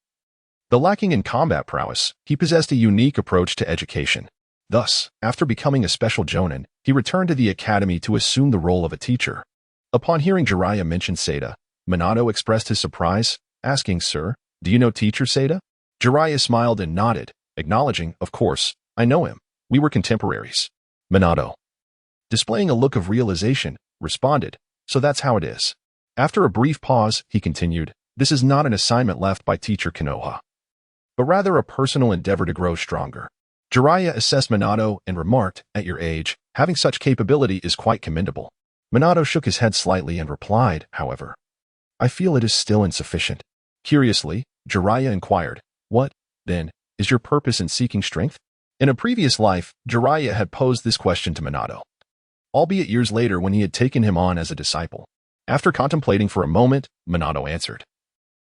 Though lacking in combat prowess, he possessed a unique approach to education. Thus, after becoming a special jonin, he returned to the academy to assume the role of a teacher. Upon hearing Jiraiya mention Seda, Minato expressed his surprise, asking, "Sir, do you know Teacher Seda?" Jiraiya smiled and nodded, acknowledging, "Of course, I know him. We were contemporaries." Minato, displaying a look of realization, responded, "So that's how it is." After a brief pause, he continued, "This is not an assignment left by Teacher Konoha, but rather a personal endeavor to grow stronger." Jiraiya assessed Minato and remarked, "At your age, having such capability is quite commendable." Minato shook his head slightly and replied, however, "I feel it is still insufficient." Curiously, Jiraiya inquired, "What, then, is your purpose in seeking strength?" In a previous life, Jiraiya had posed this question to Minato, albeit years later when he had taken him on as a disciple. After contemplating for a moment, Minato answered,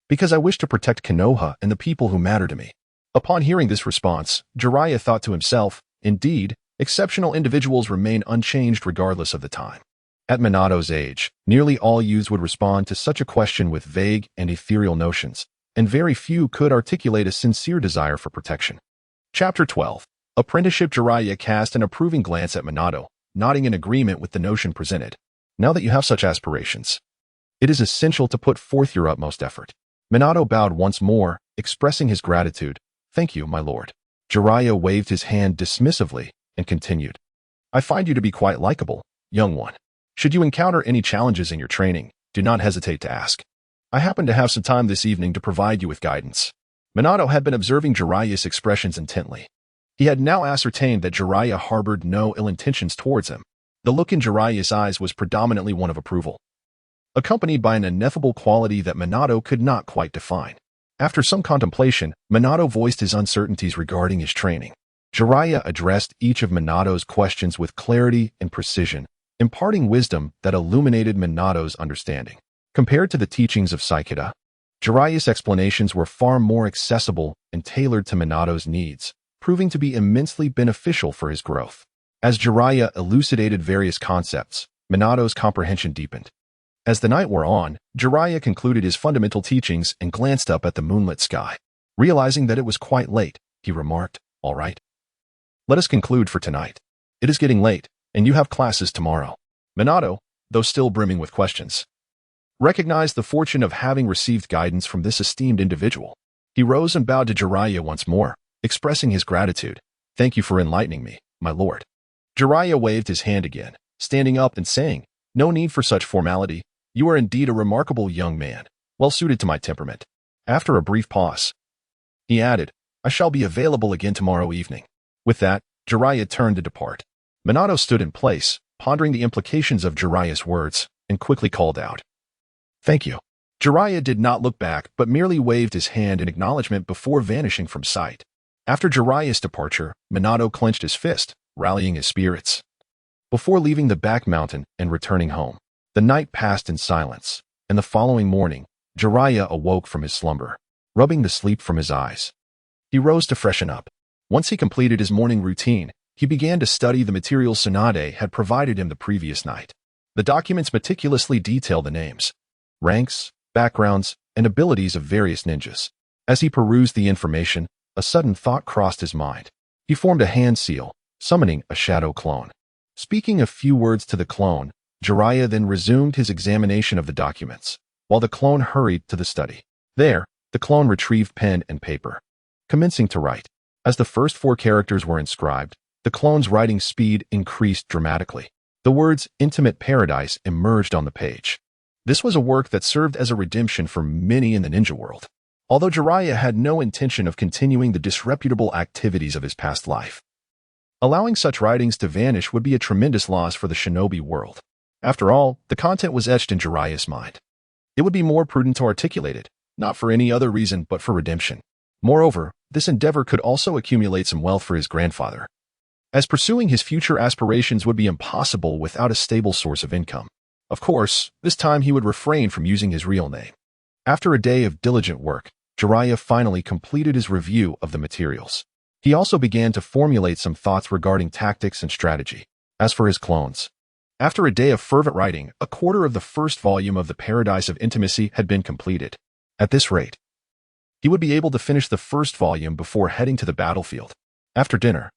"Because I wish to protect Konoha and the people who matter to me." Upon hearing this response, Jiraiya thought to himself, indeed, exceptional individuals remain unchanged regardless of the time. At Minato's age, nearly all youths would respond to such a question with vague and ethereal notions, and very few could articulate a sincere desire for protection. Chapter 12. Apprenticeship. Jiraiya cast an approving glance at Minato, nodding in agreement with the notion presented. "Now that you have such aspirations, it is essential to put forth your utmost effort." Minato bowed once more, expressing his gratitude. "Thank you, my lord." Jiraiya waved his hand dismissively and continued, "I find you to be quite likable, young one. Should you encounter any challenges in your training, Do not hesitate to ask. I happen to have some time this evening to provide you with guidance. Minato had been observing Jiraiya's expressions intently. He had now ascertained that Jiraiya harbored no ill intentions towards him. The look in Jiraiya's eyes was predominantly one of approval, accompanied by an ineffable quality that Minato could not quite define. After some contemplation, Minato voiced his uncertainties regarding his training. Jiraiya addressed each of Minato's questions with clarity and precision, imparting wisdom that illuminated Minato's understanding. Compared to the teachings of Saikida, Jiraiya's explanations were far more accessible and tailored to Minato's needs, proving to be immensely beneficial for his growth. As Jiraiya elucidated various concepts, Minato's comprehension deepened. As the night wore on, Jiraiya concluded his fundamental teachings and glanced up at the moonlit sky. Realizing that it was quite late, he remarked, "All right. Let us conclude for tonight. It is getting late, and you have classes tomorrow." Minato, though still brimming with questions, recognized the fortune of having received guidance from this esteemed individual. He rose and bowed to Jiraiya once more, expressing his gratitude. "Thank you for enlightening me, my lord." Jiraiya waved his hand again, standing up and saying, "No need for such formality. You are indeed a remarkable young man, well suited to my temperament." After a brief pause, he added, "I shall be available again tomorrow evening." With that, Jiraiya turned to depart. Minato stood in place, pondering the implications of Jiraiya's words, and quickly called out, "Thank you." Jiraiya did not look back but merely waved his hand in acknowledgement before vanishing from sight. After Jiraiya's departure, Minato clenched his fist, rallying his spirits. Before leaving the back mountain and returning home, the night passed in silence, and the following morning, Jiraiya awoke from his slumber, rubbing the sleep from his eyes. He rose to freshen up. Once he completed his morning routine, he began to study the materials Tsunade had provided him the previous night. The documents meticulously detail the names, ranks, backgrounds, and abilities of various ninjas. As he perused the information, a sudden thought crossed his mind. He formed a hand seal, summoning a shadow clone. Speaking a few words to the clone, Jiraiya then resumed his examination of the documents, while the clone hurried to the study. There, the clone retrieved pen and paper, commencing to write. As the first 4 characters were inscribed, the clone's writing speed increased dramatically. The words "Intimate Paradise" emerged on the page. This was a work that served as a redemption for many in the ninja world, although Jiraiya had no intention of continuing the disreputable activities of his past life. Allowing such writings to vanish would be a tremendous loss for the shinobi world. After all, the content was etched in Jiraiya's mind. It would be more prudent to articulate it, not for any other reason but for redemption. Moreover, this endeavor could also accumulate some wealth for his grandfather, as pursuing his future aspirations would be impossible without a stable source of income. Of course, this time he would refrain from using his real name. After a day of diligent work, Jiraiya finally completed his review of the materials. He also began to formulate some thoughts regarding tactics and strategy. As for his clones, after a day of fervent writing, a quarter of the first volume of the Paradise of Intimacy had been completed. At this rate, he would be able to finish the first volume before heading to the battlefield. After dinner,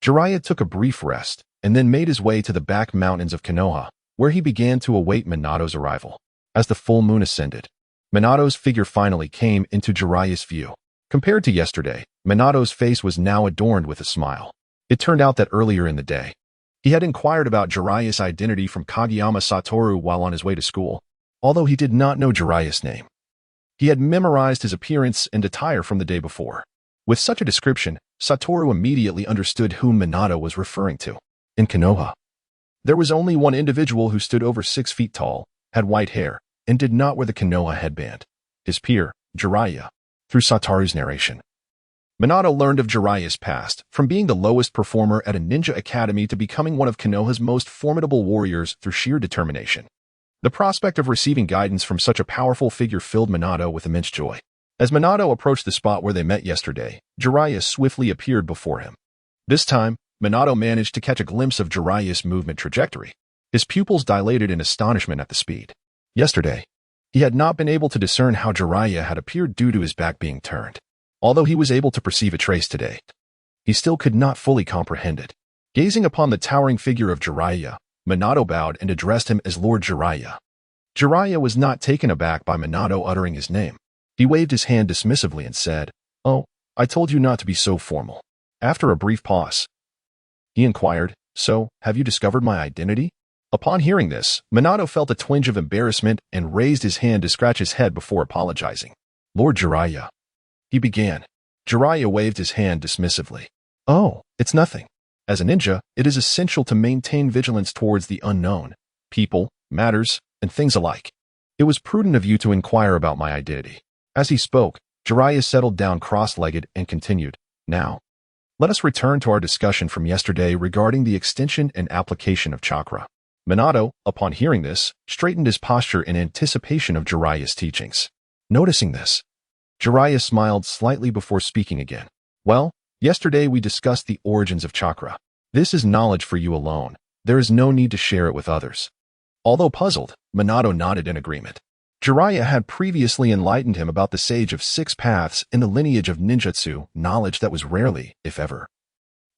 Jiraiya took a brief rest and then made his way to the back mountains of Konoha, where he began to await Minato's arrival. As the full moon ascended, Minato's figure finally came into Jiraiya's view. Compared to yesterday, Minato's face was now adorned with a smile. It turned out that earlier in the day, he had inquired about Jiraiya's identity from Kageyama Satoru while on his way to school, although he did not know Jiraiya's name. He had memorized his appearance and attire from the day before. With such a description, Satoru immediately understood whom Minato was referring to. In Konoha, there was only one individual who stood over 6 feet tall, had white hair, and did not wear the Konoha headband. His peer, Jiraiya. Through Satoru's narration, Minato learned of Jiraiya's past, from being the lowest performer at a ninja academy to becoming one of Konoha's most formidable warriors through sheer determination. The prospect of receiving guidance from such a powerful figure filled Minato with immense joy. As Minato approached the spot where they met yesterday, Jiraiya swiftly appeared before him. This time, Minato managed to catch a glimpse of Jiraiya's movement trajectory. His pupils dilated in astonishment at the speed. Yesterday, he had not been able to discern how Jiraiya had appeared due to his back being turned. Although he was able to perceive a trace today, he still could not fully comprehend it. Gazing upon the towering figure of Jiraiya, Minato bowed and addressed him as Lord Jiraiya. Jiraiya was not taken aback by Minato uttering his name. He waved his hand dismissively and said, "Oh, I told you not to be so formal." After a brief pause, he inquired, "So, have you discovered my identity?" Upon hearing this, Minato felt a twinge of embarrassment and raised his hand to scratch his head before apologizing. Lord Jiraiya, he began. Jiraiya waved his hand dismissively. Oh, it's nothing. As a ninja, it is essential to maintain vigilance towards the unknown, people, matters, and things alike. It was prudent of you to inquire about my identity. As he spoke, Jiraiya settled down cross-legged and continued. Now, let us return to our discussion from yesterday regarding the extension and application of chakra. Minato, upon hearing this, straightened his posture in anticipation of Jiraiya's teachings. Noticing this, Jiraiya smiled slightly before speaking again. Well, yesterday we discussed the origins of chakra. This is knowledge for you alone. There is no need to share it with others. Although puzzled, Minato nodded in agreement. Jiraiya had previously enlightened him about the Sage of Six Paths in the lineage of ninjutsu, knowledge that was rarely, if ever,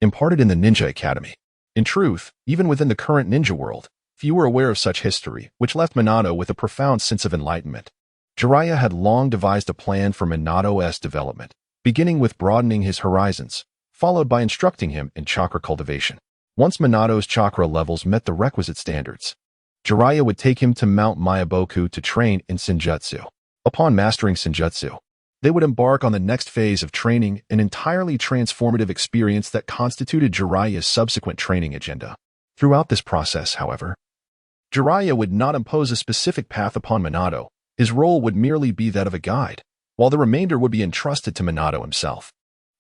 imparted in the Ninja Academy. In truth, even within the current ninja world, few were aware of such history, which left Minato with a profound sense of enlightenment. Jiraiya had long devised a plan for Minato's development, beginning with broadening his horizons, followed by instructing him in chakra cultivation. Once Minato's chakra levels met the requisite standards, Jiraiya would take him to Mount Myaboku to train in Senjutsu. Upon mastering Senjutsu, they would embark on the next phase of training, an entirely transformative experience that constituted Jiraiya's subsequent training agenda. Throughout this process, however, Jiraiya would not impose a specific path upon Minato. His role would merely be that of a guide, while the remainder would be entrusted to Minato himself.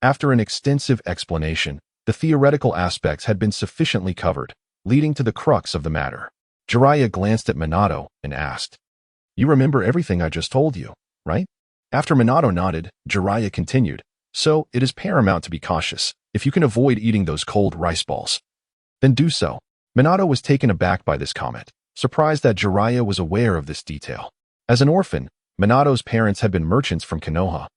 After an extensive explanation, the theoretical aspects had been sufficiently covered, leading to the crux of the matter. Jiraiya glanced at Minato and asked, "You remember everything I just told you, right?" After Minato nodded, Jiraiya continued, "So, it is paramount to be cautious. If you can avoid eating those cold rice balls, then do so." Minato was taken aback by this comment, surprised that Jiraiya was aware of this detail. As an orphan, Minato's parents had been merchants from Konoha,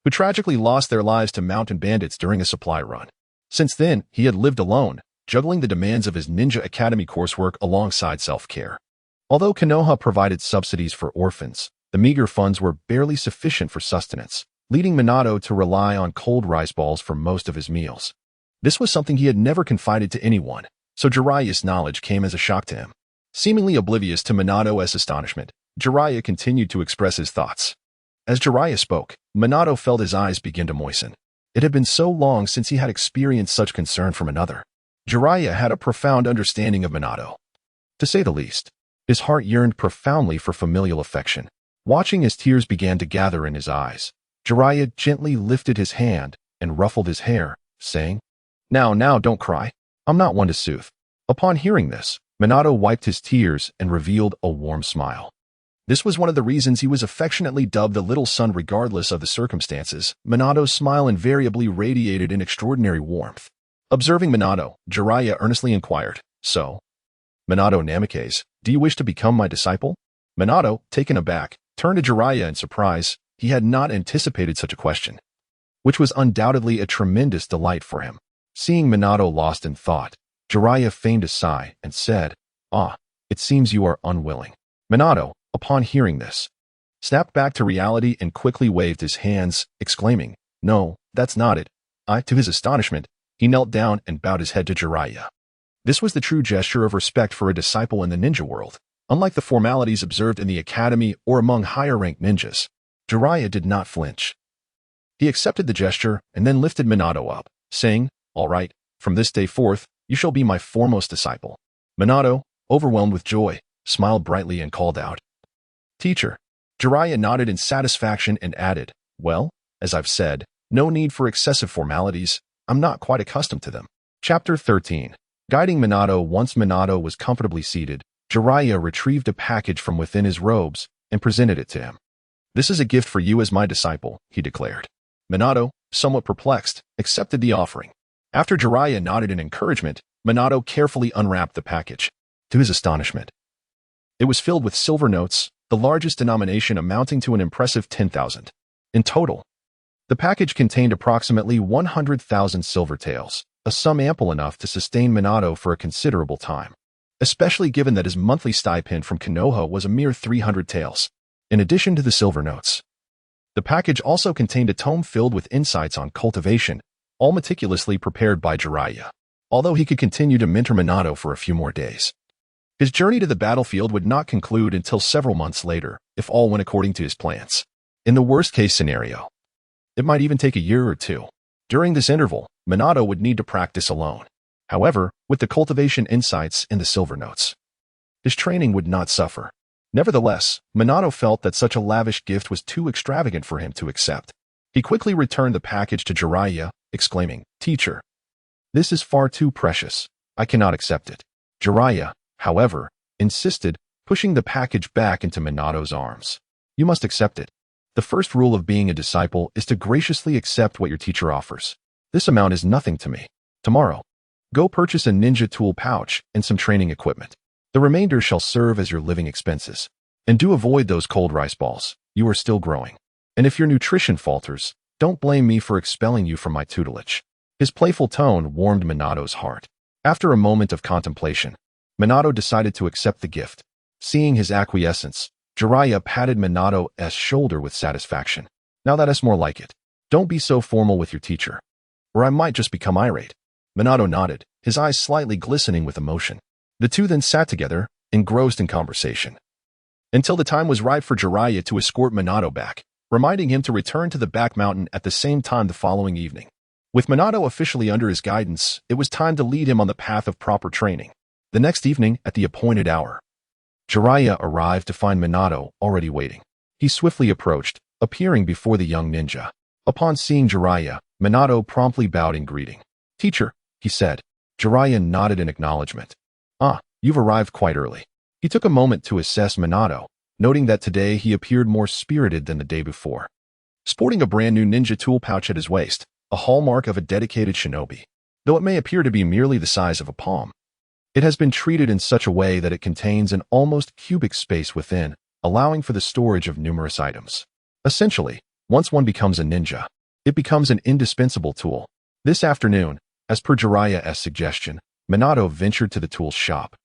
who tragically lost their lives to mountain bandits during a supply run. Since then, he had lived alone, juggling the demands of his Ninja Academy coursework alongside self-care. Although Konoha provided subsidies for orphans, the meager funds were barely sufficient for sustenance, leading Minato to rely on cold rice balls for most of his meals. This was something he had never confided to anyone, so Jiraiya's knowledge came as a shock to him. Seemingly oblivious to Minato's astonishment, Jiraiya continued to express his thoughts. As Jiraiya spoke, Minato felt his eyes begin to moisten. It had been so long since he had experienced such concern from another. Jiraiya had a profound understanding of Minato. To say the least, his heart yearned profoundly for familial affection. Watching as tears began to gather in his eyes, Jiraiya gently lifted his hand and ruffled his hair, saying, Now, don't cry. I'm not one to soothe." Upon hearing this, Minato wiped his tears and revealed a warm smile. This was one of the reasons he was affectionately dubbed the Little Sun regardless of the circumstances. Minato's smile invariably radiated an extraordinary warmth. Observing Minato, Jiraiya earnestly inquired, "So, Minato Namikaze, do you wish to become my disciple?" Minato, taken aback, turned to Jiraiya in surprise. He had not anticipated such a question, which was undoubtedly a tremendous delight for him. Seeing Minato lost in thought, Jiraiya feigned a sigh and said, "It seems you are unwilling." Minato, upon hearing this, snapped back to reality and quickly waved his hands, exclaiming, "No, that's not it." To his astonishment, he knelt down and bowed his head to Jiraiya. This was the true gesture of respect for a disciple in the ninja world. Unlike the formalities observed in the academy or among higher-ranked ninjas, Jiraiya did not flinch. He accepted the gesture and then lifted Minato up, saying, "All right, from this day forth, you shall be my foremost disciple." Minato, overwhelmed with joy, smiled brightly and called out, "Teacher." Jiraiya nodded in satisfaction and added, "Well, as I've said, no need for excessive formalities. I'm not quite accustomed to them." Chapter 13. Guiding Minato. Once Minato was comfortably seated, Jiraiya retrieved a package from within his robes and presented it to him. "This is a gift for you as my disciple," he declared. Minato, somewhat perplexed, accepted the offering. After Jiraiya nodded in encouragement, Minato carefully unwrapped the package. To his astonishment, it was filled with silver notes, the largest denomination amounting to an impressive 10,000. In total, the package contained approximately 100,000 silver taels, a sum ample enough to sustain Minato for a considerable time, especially given that his monthly stipend from Konoha was a mere 300 taels. In addition to the silver notes, the package also contained a tome filled with insights on cultivation, all meticulously prepared by Jiraiya, although he could continue to mentor Minato for a few more days. His journey to the battlefield would not conclude until several months later, if all went according to his plans. In the worst-case scenario, it might even take a year or two. During this interval, Minato would need to practice alone. However, with the cultivation insights in the silver notes, his training would not suffer. Nevertheless, Minato felt that such a lavish gift was too extravagant for him to accept. He quickly returned the package to Jiraiya, exclaiming, "Teacher, this is far too precious. I cannot accept it." Jiraiya, however, insisted, pushing the package back into Minato's arms. "You must accept it. The first rule of being a disciple is to graciously accept what your teacher offers. This amount is nothing to me. Tomorrow, go purchase a ninja tool pouch and some training equipment. The remainder shall serve as your living expenses. And do avoid those cold rice balls. You are still growing. And if your nutrition falters, don't blame me for expelling you from my tutelage." His playful tone warmed Minato's heart. After a moment of contemplation, Minato decided to accept the gift. Seeing his acquiescence, Jiraiya patted Minato's shoulder with satisfaction. "Now that's more like it. Don't be so formal with your teacher, or I might just become irate." Minato nodded, his eyes slightly glistening with emotion. The two then sat together, engrossed in conversation, until the time was ripe for Jiraiya to escort Minato back, reminding him to return to the back mountain at the same time the following evening. With Minato officially under his guidance, it was time to lead him on the path of proper training. The next evening, at the appointed hour, Jiraiya arrived to find Minato already waiting. He swiftly approached, appearing before the young ninja. Upon seeing Jiraiya, Minato promptly bowed in greeting. "Teacher," he said. Jiraiya nodded in acknowledgement. "Ah, you've arrived quite early." He took a moment to assess Minato, noting that today he appeared more spirited than the day before. Sporting a brand new ninja tool pouch at his waist, a hallmark of a dedicated shinobi, though it may appear to be merely the size of a palm. It has been treated in such a way that it contains an almost cubic space within, allowing for the storage of numerous items. Essentially, once one becomes a ninja, it becomes an indispensable tool. This afternoon, as per Jiraiya's suggestion, Minato ventured to the tool shop,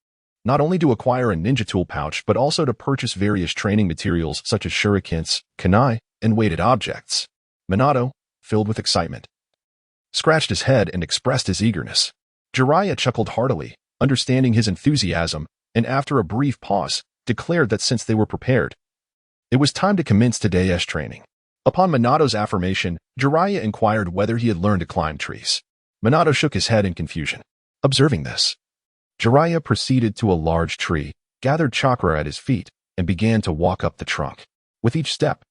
not only to acquire a ninja tool pouch but also to purchase various training materials such as shurikens, kunai, and weighted objects. Minato, filled with excitement, scratched his head and expressed his eagerness. Jiraiya chuckled heartily, understanding his enthusiasm, and after a brief pause, declared that since they were prepared, it was time to commence today's training. Upon Minato's affirmation, Jiraiya inquired whether he had learned to climb trees. Minato shook his head in confusion. Observing this, Jiraiya proceeded to a large tree, gathered chakra at his feet, and began to walk up the trunk. With each step,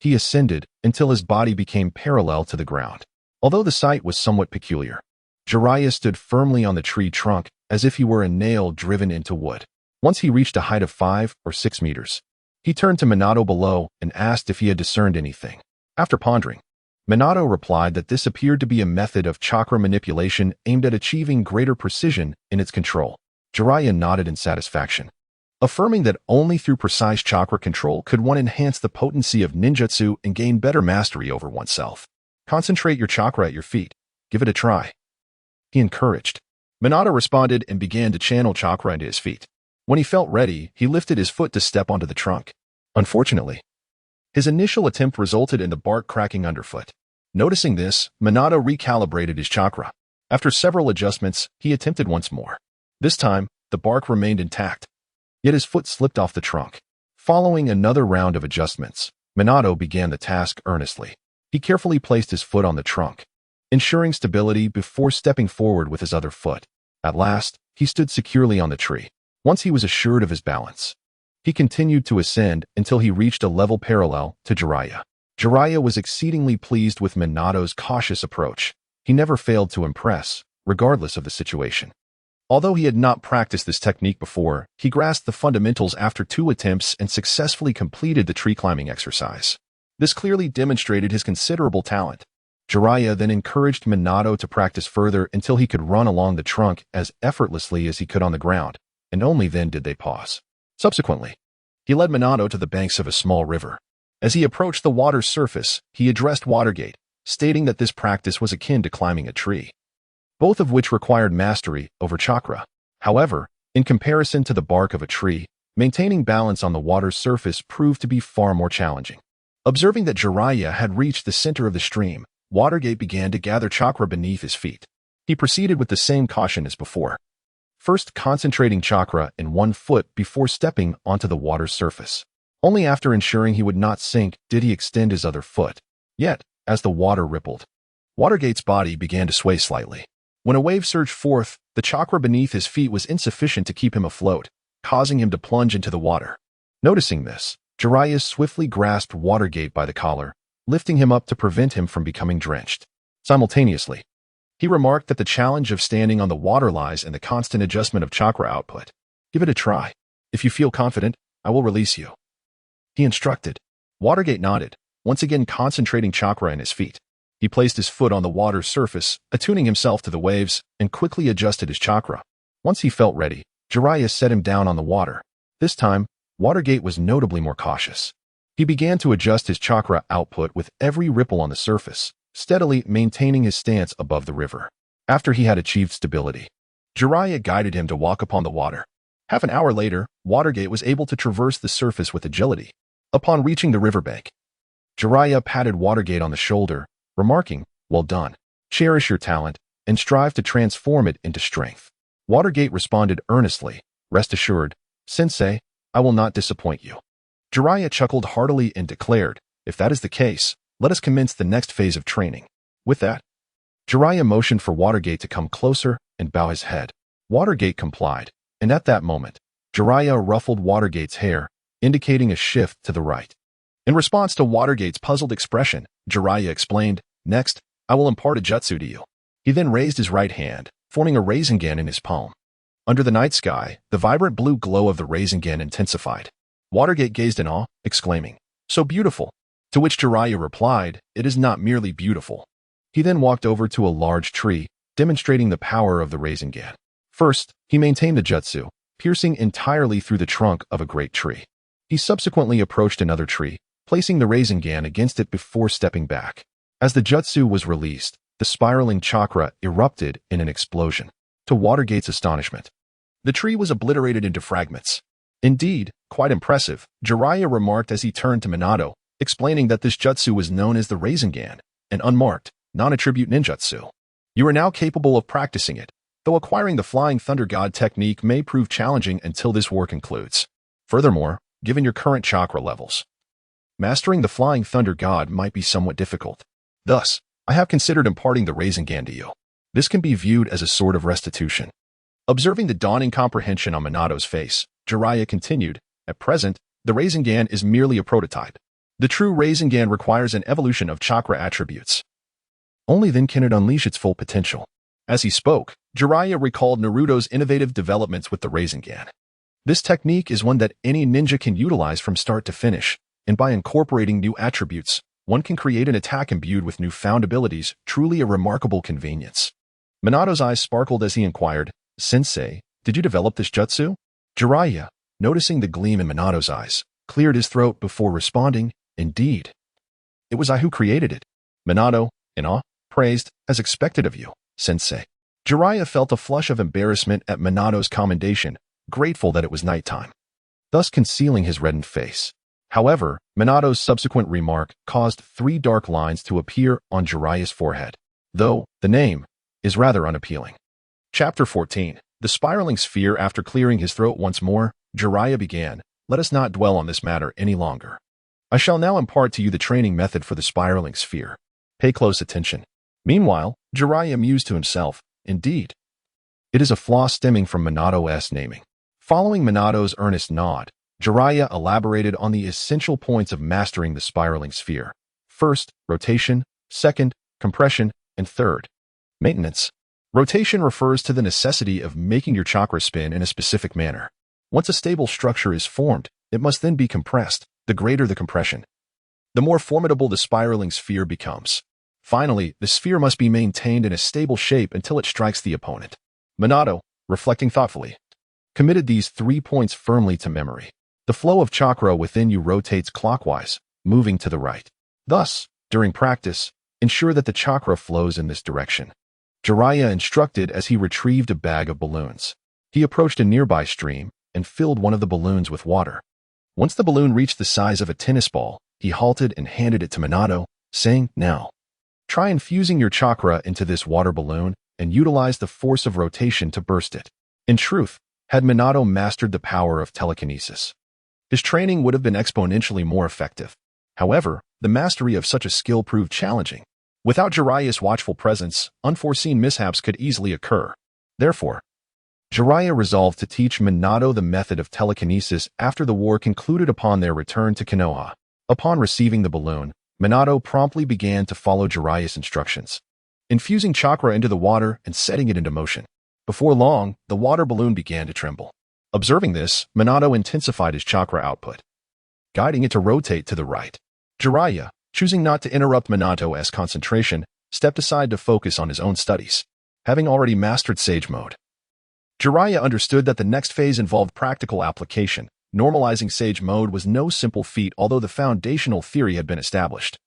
he ascended until his body became parallel to the ground. Although the sight was somewhat peculiar, Jiraiya stood firmly on the tree trunk as if he were a nail driven into wood. Once he reached a height of 5 or 6 meters, he turned to Minato below and asked if he had discerned anything. After pondering, Minato replied that this appeared to be a method of chakra manipulation aimed at achieving greater precision in its control. Jiraiya nodded in satisfaction, affirming that only through precise chakra control could one enhance the potency of ninjutsu and gain better mastery over oneself. "Concentrate your chakra at your feet. Give it a try," he encouraged. Minato responded and began to channel chakra into his feet. When he felt ready, he lifted his foot to step onto the trunk. Unfortunately, his initial attempt resulted in the bark cracking underfoot. Noticing this, Minato recalibrated his chakra. After several adjustments, he attempted once more. This time, the bark remained intact, yet his foot slipped off the trunk. Following another round of adjustments, Minato began the task earnestly. He carefully placed his foot on the trunk, ensuring stability before stepping forward with his other foot. At last, he stood securely on the tree. Once he was assured of his balance, he continued to ascend until he reached a level parallel to Jiraiya. Jiraiya was exceedingly pleased with Minato's cautious approach. He never failed to impress, regardless of the situation. Although he had not practiced this technique before, he grasped the fundamentals after 2 attempts and successfully completed the tree climbing exercise. This clearly demonstrated his considerable talent. Jiraiya then encouraged Minato to practice further until he could run along the trunk as effortlessly as he could on the ground, and only then did they pause. Subsequently, he led Minato to the banks of a small river. As he approached the water's surface, he addressed Watergate, stating that this practice was akin to climbing a tree, both of which required mastery over chakra. However, in comparison to the bark of a tree, maintaining balance on the water's surface proved to be far more challenging. Observing that Jiraiya had reached the center of the stream, Watergate began to gather chakra beneath his feet. He proceeded with the same caution as before, first concentrating chakra in one foot before stepping onto the water's surface. Only after ensuring he would not sink did he extend his other foot. Yet, as the water rippled, Watergate's body began to sway slightly. When a wave surged forth, the chakra beneath his feet was insufficient to keep him afloat, causing him to plunge into the water. Noticing this, Jiraiya swiftly grasped Watergate by the collar, lifting him up to prevent him from becoming drenched. Simultaneously, he remarked that the challenge of standing on the water lies in the constant adjustment of chakra output. Give it a try. If you feel confident, I will release you, he instructed. Watergate nodded, once again concentrating chakra in his feet. He placed his foot on the water's surface, attuning himself to the waves, and quickly adjusted his chakra. Once he felt ready, Jiraiya set him down on the water. This time, Watergate was notably more cautious. He began to adjust his chakra output with every ripple on the surface, steadily maintaining his stance above the river. After he had achieved stability, Jiraiya guided him to walk upon the water. Half an hour later, Watergate was able to traverse the surface with agility. Upon reaching the riverbank, Jiraiya patted Watergate on the shoulder, remarking, "Well done. Cherish your talent and strive to transform it into strength." Watergate responded earnestly, "Rest assured, Sensei, I will not disappoint you." Jiraiya chuckled heartily and declared, "If that is the case, let us commence the next phase of training." With that, Jiraiya motioned for Watergate to come closer and bow his head. Watergate complied, and at that moment, Jiraiya ruffled Watergate's hair, indicating a shift to the right. In response to Watergate's puzzled expression, Jiraiya explained, "Next, I will impart a jutsu to you." He then raised his right hand, forming a Rasengan in his palm. Under the night sky, the vibrant blue glow of the Rasengan intensified. Watergate gazed in awe, exclaiming, "So beautiful!" To which Jiraiya replied, "It is not merely beautiful." He then walked over to a large tree, demonstrating the power of the Rasengan. First, he maintained the jutsu, piercing entirely through the trunk of a great tree. He subsequently approached another tree, placing the Rasengan against it before stepping back. As the jutsu was released, the spiraling chakra erupted in an explosion. To Watergate's astonishment, the tree was obliterated into fragments. Indeed, quite impressive, Jiraiya remarked as he turned to Minato, explaining that this jutsu was known as the Rasengan, an unmarked, non-attribute ninjutsu. You are now capable of practicing it, though acquiring the Flying Thunder God technique may prove challenging until this war concludes. Furthermore, given your current chakra levels, mastering the Flying Thunder God might be somewhat difficult. Thus, I have considered imparting the Rasengan to you. This can be viewed as a sort of restitution. Observing the dawning comprehension on Minato's face, Jiraiya continued, "At present, the Rasengan is merely a prototype. The true Rasengan requires an evolution of chakra attributes. Only then can it unleash its full potential." As he spoke, Jiraiya recalled Naruto's innovative developments with the Rasengan. This technique is one that any ninja can utilize from start to finish, and by incorporating new attributes, one can create an attack imbued with newfound abilities, truly a remarkable convenience. Minato's eyes sparkled as he inquired, "Sensei, did you develop this jutsu?" Jiraiya, noticing the gleam in Minato's eyes, cleared his throat before responding, "Indeed. It was I who created it." Minato, in awe, praised, "As expected of you, Sensei." Jiraiya felt a flush of embarrassment at Minato's commendation, grateful that it was nighttime, thus concealing his reddened face. However, Minato's subsequent remark caused 3 dark lines to appear on Jiraiya's forehead, though the name is rather unappealing. Chapter 14. The Spiraling Sphere. After clearing his throat once more, Jiraiya began, "Let us not dwell on this matter any longer. I shall now impart to you the training method for the Spiraling Sphere. Pay close attention." Meanwhile, Jiraiya mused to himself, "Indeed, it is a flaw stemming from Minato's naming." Following Minato's earnest nod, Jiraiya elaborated on the essential points of mastering the Spiraling Sphere. First, rotation. Second, compression. And third, maintenance. Rotation refers to the necessity of making your chakra spin in a specific manner. Once a stable structure is formed, it must then be compressed. The greater the compression, the more formidable the spiraling sphere becomes. Finally, the sphere must be maintained in a stable shape until it strikes the opponent. Minato, reflecting thoughtfully, committed these 3 points firmly to memory. The flow of chakra within you rotates clockwise, moving to the right. Thus, during practice, ensure that the chakra flows in this direction. Jiraiya instructed as he retrieved a bag of balloons. He approached a nearby stream and filled one of the balloons with water. Once the balloon reached the size of a tennis ball, he halted and handed it to Minato, saying, "Now, try infusing your chakra into this water balloon and utilize the force of rotation to burst it." In truth, had Minato mastered the power of telekinesis, his training would have been exponentially more effective. However, the mastery of such a skill proved challenging. Without Jiraiya's watchful presence, unforeseen mishaps could easily occur. Therefore, Jiraiya resolved to teach Minato the method of telekinesis after the war concluded upon their return to Konoha. Upon receiving the balloon, Minato promptly began to follow Jiraiya's instructions, infusing chakra into the water and setting it into motion. Before long, the water balloon began to tremble. Observing this, Minato intensified his chakra output, guiding it to rotate to the right. Jiraiya, choosing not to interrupt Minato's concentration, stepped aside to focus on his own studies. Having already mastered Sage Mode, Jiraiya understood that the next phase involved practical application. Normalizing Sage Mode was no simple feat, although the foundational theory had been established.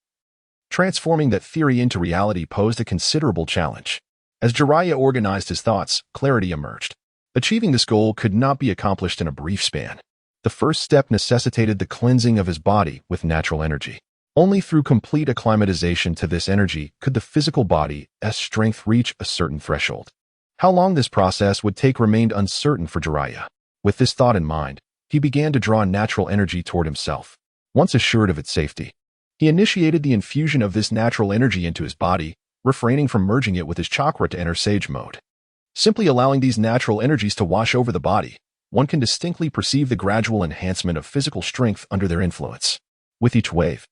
Transforming that theory into reality posed a considerable challenge. As Jiraiya organized his thoughts, clarity emerged. Achieving this goal could not be accomplished in a brief span. The first step necessitated the cleansing of his body with natural energy. Only through complete acclimatization to this energy could the physical body's strength reach a certain threshold. How long this process would take remained uncertain for Jiraiya. With this thought in mind, he began to draw natural energy toward himself. Once assured of its safety, he initiated the infusion of this natural energy into his body, refraining from merging it with his chakra to enter Sage Mode. Simply allowing these natural energies to wash over the body, one can distinctly perceive the gradual enhancement of physical strength under their influence. With each wave,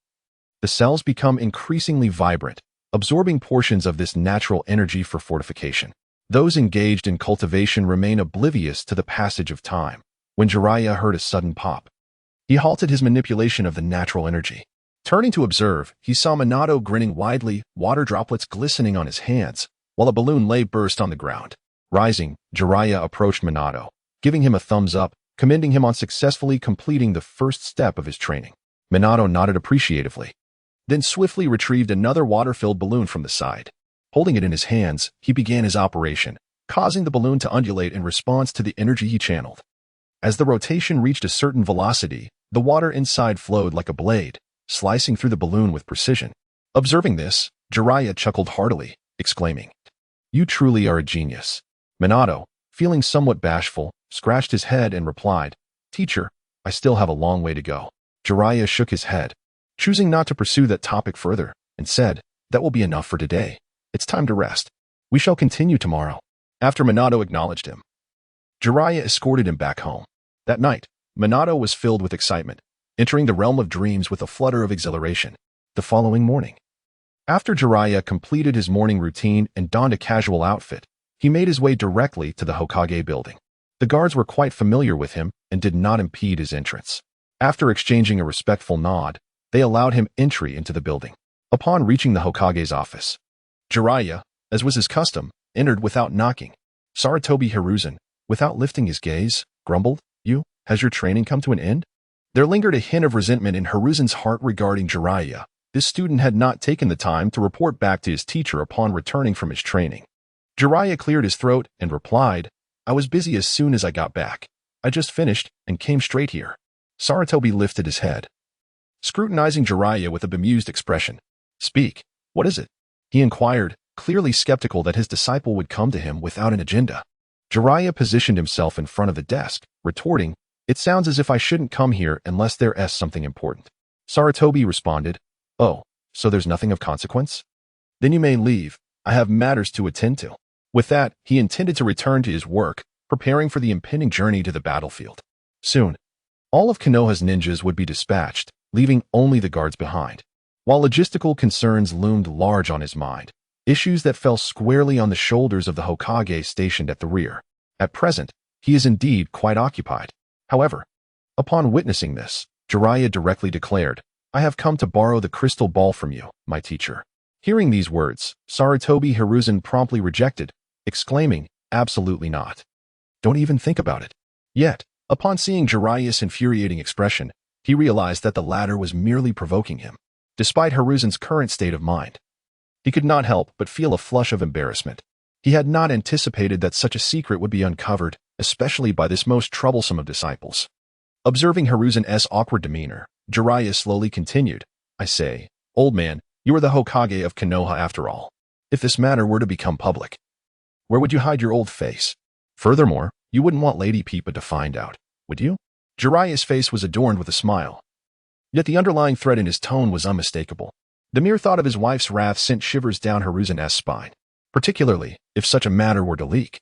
the cells become increasingly vibrant, absorbing portions of this natural energy for fortification. Those engaged in cultivation remain oblivious to the passage of time. When Jiraiya heard a sudden pop, he halted his manipulation of the natural energy. Turning to observe, he saw Minato grinning widely, water droplets glistening on his hands, while a balloon lay burst on the ground. Rising, Jiraiya approached Minato, giving him a thumbs up, commending him on successfully completing the first step of his training. Minato nodded appreciatively, then swiftly retrieved another water-filled balloon from the side. Holding it in his hands, he began his operation, causing the balloon to undulate in response to the energy he channeled. As the rotation reached a certain velocity, the water inside flowed like a blade, slicing through the balloon with precision. Observing this, Jiraiya chuckled heartily, exclaiming, "You truly are a genius." Minato, feeling somewhat bashful, scratched his head and replied, "Teacher, I still have a long way to go." Jiraiya shook his head, choosing not to pursue that topic further, and said, "That will be enough for today. It's time to rest. We shall continue tomorrow." After Minato acknowledged him, Jiraiya escorted him back home. That night, Minato was filled with excitement, entering the realm of dreams with a flutter of exhilaration. The following morning, after Jiraiya completed his morning routine and donned a casual outfit, he made his way directly to the Hokage building. The guards were quite familiar with him and did not impede his entrance. After exchanging a respectful nod, they allowed him entry into the building. Upon reaching the Hokage's office, Jiraiya, as was his custom, entered without knocking. Sarutobi Hiruzen, without lifting his gaze, grumbled, "Has your training come to an end?" There lingered a hint of resentment in Hiruzen's heart regarding Jiraiya. This student had not taken the time to report back to his teacher upon returning from his training. Jiraiya cleared his throat and replied, "I was busy as soon as I got back. I just finished and came straight here." Sarutobi lifted his head, scrutinizing Jiraiya with a bemused expression. "Speak, what is it?" he inquired, clearly skeptical that his disciple would come to him without an agenda. Jiraiya positioned himself in front of the desk, retorting, "It sounds as if I shouldn't come here unless there's something important." Sarutobi responded, "Oh, so there's nothing of consequence? Then you may leave. I have matters to attend to." With that, he intended to return to his work, preparing for the impending journey to the battlefield. Soon, all of Konoha's ninjas would be dispatched, leaving only the guards behind. While logistical concerns loomed large on his mind, issues that fell squarely on the shoulders of the Hokage stationed at the rear. At present, he is indeed quite occupied. However, upon witnessing this, Jiraiya directly declared, "I have come to borrow the crystal ball from you, my teacher." Hearing these words, Sarutobi Hiruzen promptly rejected, exclaiming, "Absolutely not. Don't even think about it." Yet, upon seeing Jiraiya's infuriating expression, he realized that the latter was merely provoking him. Despite Hiruzen's current state of mind, he could not help but feel a flush of embarrassment. He had not anticipated that such a secret would be uncovered, especially by this most troublesome of disciples. Observing Hiruzen's awkward demeanor, Jiraiya slowly continued, "I say, old man, you are the Hokage of Konoha after all. If this matter were to become public, where would you hide your old face? Furthermore, You wouldn't want Lady Peepa to find out, would you? Jiraiya's face was adorned with a smile. Yet the underlying threat in his tone was unmistakable. The mere thought of his wife's wrath sent shivers down Hiruzen's spine, particularly if such a matter were to leak.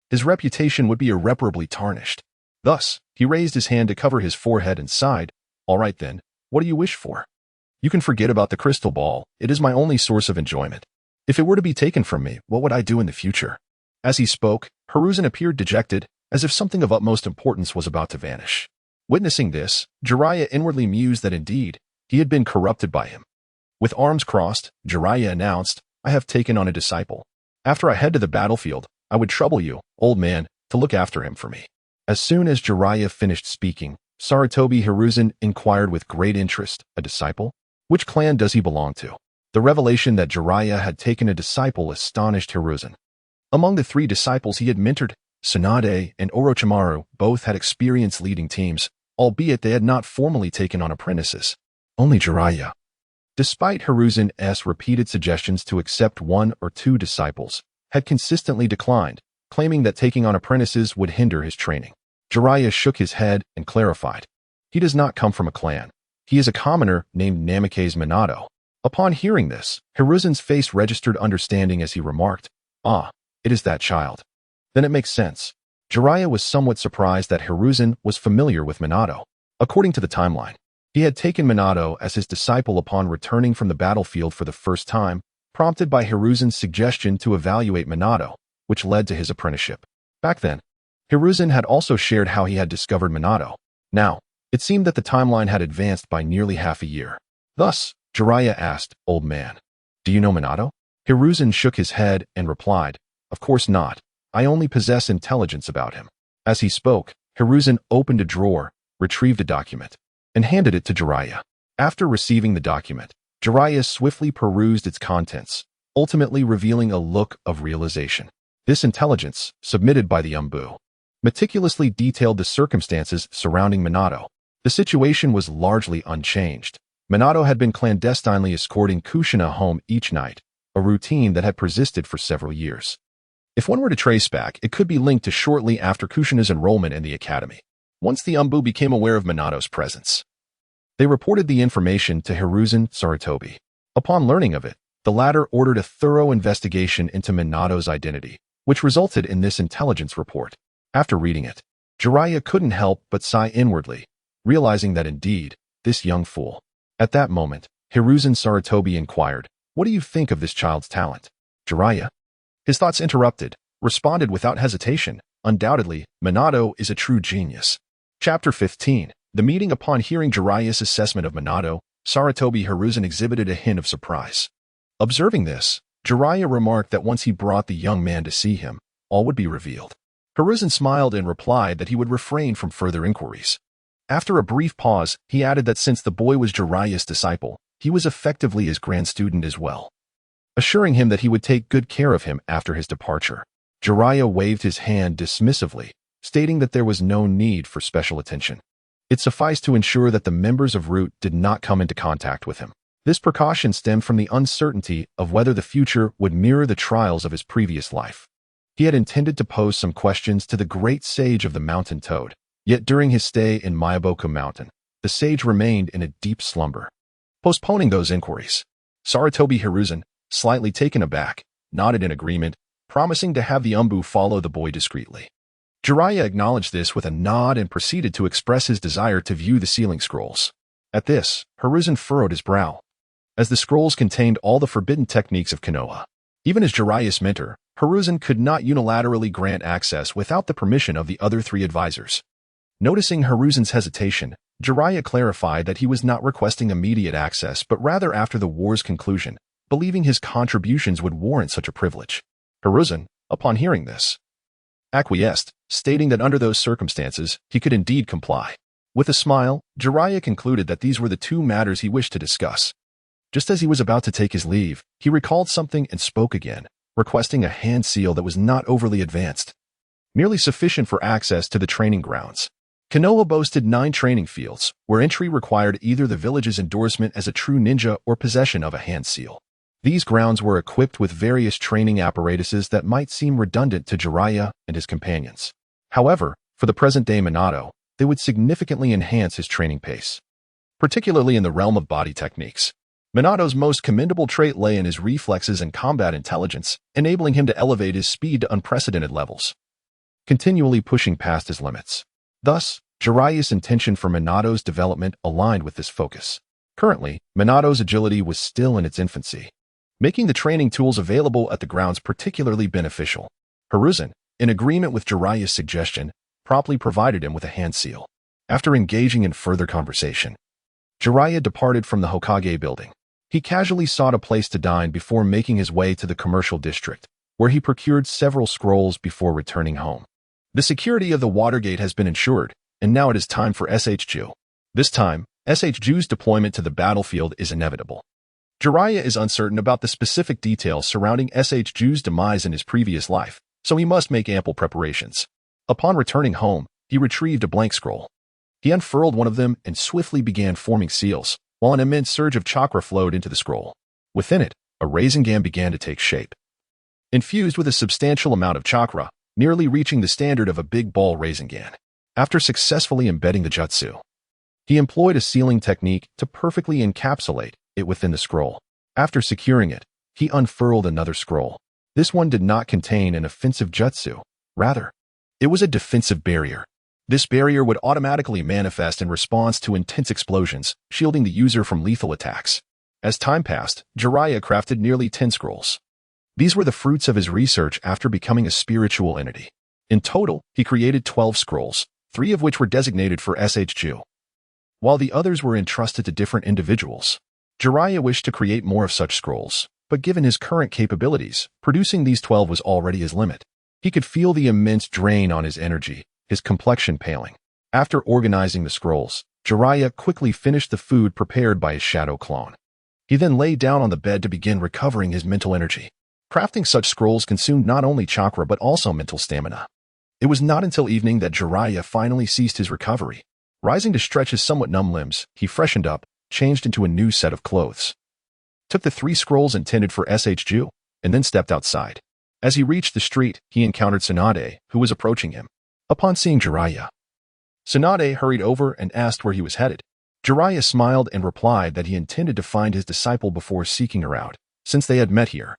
His reputation would be irreparably tarnished. Thus, he raised his hand to cover his forehead and sighed. All right then, what do you wish for? You can forget about the crystal ball. It is my only source of enjoyment. If it were to be taken from me, what would I do in the future? As he spoke, Hiruzen appeared dejected, as if something of utmost importance was about to vanish. Witnessing this, Jiraiya inwardly mused that indeed, he had been corrupted by him. With arms crossed, Jiraiya announced, I have taken on a disciple. After I head to the battlefield, I would trouble you, old man, to look after him for me. As soon as Jiraiya finished speaking, Sarutobi Hiruzen inquired with great interest, a disciple? Which clan does he belong to? The revelation that Jiraiya had taken a disciple astonished Hiruzen. Among the 3 disciples he had mentored, Tsunade and Orochimaru both had experience leading teams, albeit they had not formally taken on apprentices. Only Jiraiya. Despite Hiruzen's repeated suggestions to accept 1 or 2 disciples, had consistently declined, claiming that taking on apprentices would hinder his training. Jiraiya shook his head and clarified. He does not come from a clan. He is a commoner named Namikaze Minato. Upon hearing this, Hiruzen's face registered understanding as he remarked, Ah, it is that child. Then it makes sense. Jiraiya was somewhat surprised that Hiruzen was familiar with Minato. According to the timeline, he had taken Minato as his disciple upon returning from the battlefield for the first time, prompted by Hiruzen's suggestion to evaluate Minato, which led to his apprenticeship. Back then, Hiruzen had also shared how he had discovered Minato. Now, it seemed that the timeline had advanced by nearly half a year. Thus, Jiraiya asked, Old man, do you know Minato? Hiruzen shook his head and replied, Of course not. I only possess intelligence about him. As he spoke, Hiruzen opened a drawer, retrieved a document, and handed it to Jiraiya. After receiving the document, Jiraiya swiftly perused its contents, ultimately revealing a look of realization. This intelligence, submitted by the Umbu, meticulously detailed the circumstances surrounding Minato. The situation was largely unchanged. Minato had been clandestinely escorting Kushina home each night, a routine that had persisted for several years. If one were to trace back, it could be linked to shortly after Kushina's enrollment in the academy. Once the Umbu became aware of Minato's presence, they reported the information to Hiruzen Sarutobi. Upon learning of it, the latter ordered a thorough investigation into Minato's identity, which resulted in this intelligence report. After reading it, Jiraiya couldn't help but sigh inwardly, realizing that indeed, this young fool. At that moment, Hiruzen Sarutobi inquired, What do you think of this child's talent? Jiraiya, his thoughts interrupted, responded without hesitation, Undoubtedly, Minato is a true genius. Chapter 15. The meeting. Upon hearing Jiraiya's assessment of Minato, Sarutobi Hiruzen exhibited a hint of surprise. Observing this, Jiraiya remarked that once he brought the young man to see him, all would be revealed. Hiruzen smiled and replied that he would refrain from further inquiries. After a brief pause, he added that since the boy was Jiraiya's disciple, he was effectively his grand student as well, assuring him that he would take good care of him after his departure. Jiraiya waved his hand dismissively, stating that there was no need for special attention. It sufficed to ensure that the members of Root did not come into contact with him. This precaution stemmed from the uncertainty of whether the future would mirror the trials of his previous life. He had intended to pose some questions to the great sage of the mountain toad, yet during his stay in Myaboku Mountain, the sage remained in a deep slumber. Postponing those inquiries, Sarutobi Hiruzen, slightly taken aback, nodded in agreement, promising to have the Umbu follow the boy discreetly. Jiraiya acknowledged this with a nod and proceeded to express his desire to view the sealing scrolls. At this, Hiruzen furrowed his brow, as the scrolls contained all the forbidden techniques of Konoha. Even as Jiraiya's mentor, Hiruzen could not unilaterally grant access without the permission of the other 3 advisors. Noticing Hiruzen's hesitation, Jiraiya clarified that he was not requesting immediate access but rather after the war's conclusion, believing his contributions would warrant such a privilege. Hiruzen, upon hearing this, acquiesced, stating that under those circumstances, he could indeed comply. With a smile, Jiraiya concluded that these were the 2 matters he wished to discuss. Just as he was about to take his leave, he recalled something and spoke again, requesting a hand seal that was not overly advanced, merely sufficient for access to the training grounds. Konoha boasted 9 training fields, where entry required either the village's endorsement as a true ninja or possession of a hand seal. These grounds were equipped with various training apparatuses that might seem redundant to Jiraiya and his companions. However, for the present-day Minato, they would significantly enhance his training pace, particularly in the realm of body techniques. Minato's most commendable trait lay in his reflexes and combat intelligence, enabling him to elevate his speed to unprecedented levels, continually pushing past his limits. Thus, Jiraiya's intention for Minato's development aligned with this focus. Currently, Minato's agility was still in its infancy, making the training tools available at the grounds particularly beneficial. Hiruzen, in agreement with Jiraiya's suggestion, promptly provided him with a hand seal. After engaging in further conversation, Jiraiya departed from the Hokage building. He casually sought a place to dine before making his way to the commercial district, where he procured several scrolls before returning home. The security of the Watergate has been ensured, and now it is time for SHJu. This time, SHJu's deployment to the battlefield is inevitable. Jiraiya is uncertain about the specific details surrounding SHJu's demise in his previous life, so he must make ample preparations. Upon returning home, he retrieved a blank scroll. He unfurled one of them and swiftly began forming seals, while an immense surge of chakra flowed into the scroll. Within it, a Rasengan began to take shape. Infused with a substantial amount of chakra, nearly reaching the standard of a big ball Rasengan. After successfully embedding the jutsu, he employed a sealing technique to perfectly encapsulate it within the scroll. After securing it, he unfurled another scroll. This one did not contain an offensive jutsu. Rather, it was a defensive barrier. This barrier would automatically manifest in response to intense explosions, shielding the user from lethal attacks. As time passed, Jiraiya crafted nearly 10 scrolls. These were the fruits of his research after becoming a spiritual entity. In total, he created 12 scrolls, 3 of which were designated for SHJu, while the others were entrusted to different individuals. Jiraiya wished to create more of such scrolls, but given his current capabilities, producing these 12 was already his limit. He could feel the immense drain on his energy, his complexion paling. After organizing the scrolls, Jiraiya quickly finished the food prepared by his shadow clone. He then lay down on the bed to begin recovering his mental energy. Crafting such scrolls consumed not only chakra but also mental stamina. It was not until evening that Jiraiya finally ceased his recovery. Rising to stretch his somewhat numb limbs, he freshened up, changed into a new set of clothes, took the 3 scrolls intended for SHJu, and then stepped outside. As he reached the street, he encountered Tsunade, who was approaching him. Upon seeing Jiraiya, Tsunade hurried over and asked where he was headed. Jiraiya smiled and replied that he intended to find his disciple before seeking her out. Since they had met here,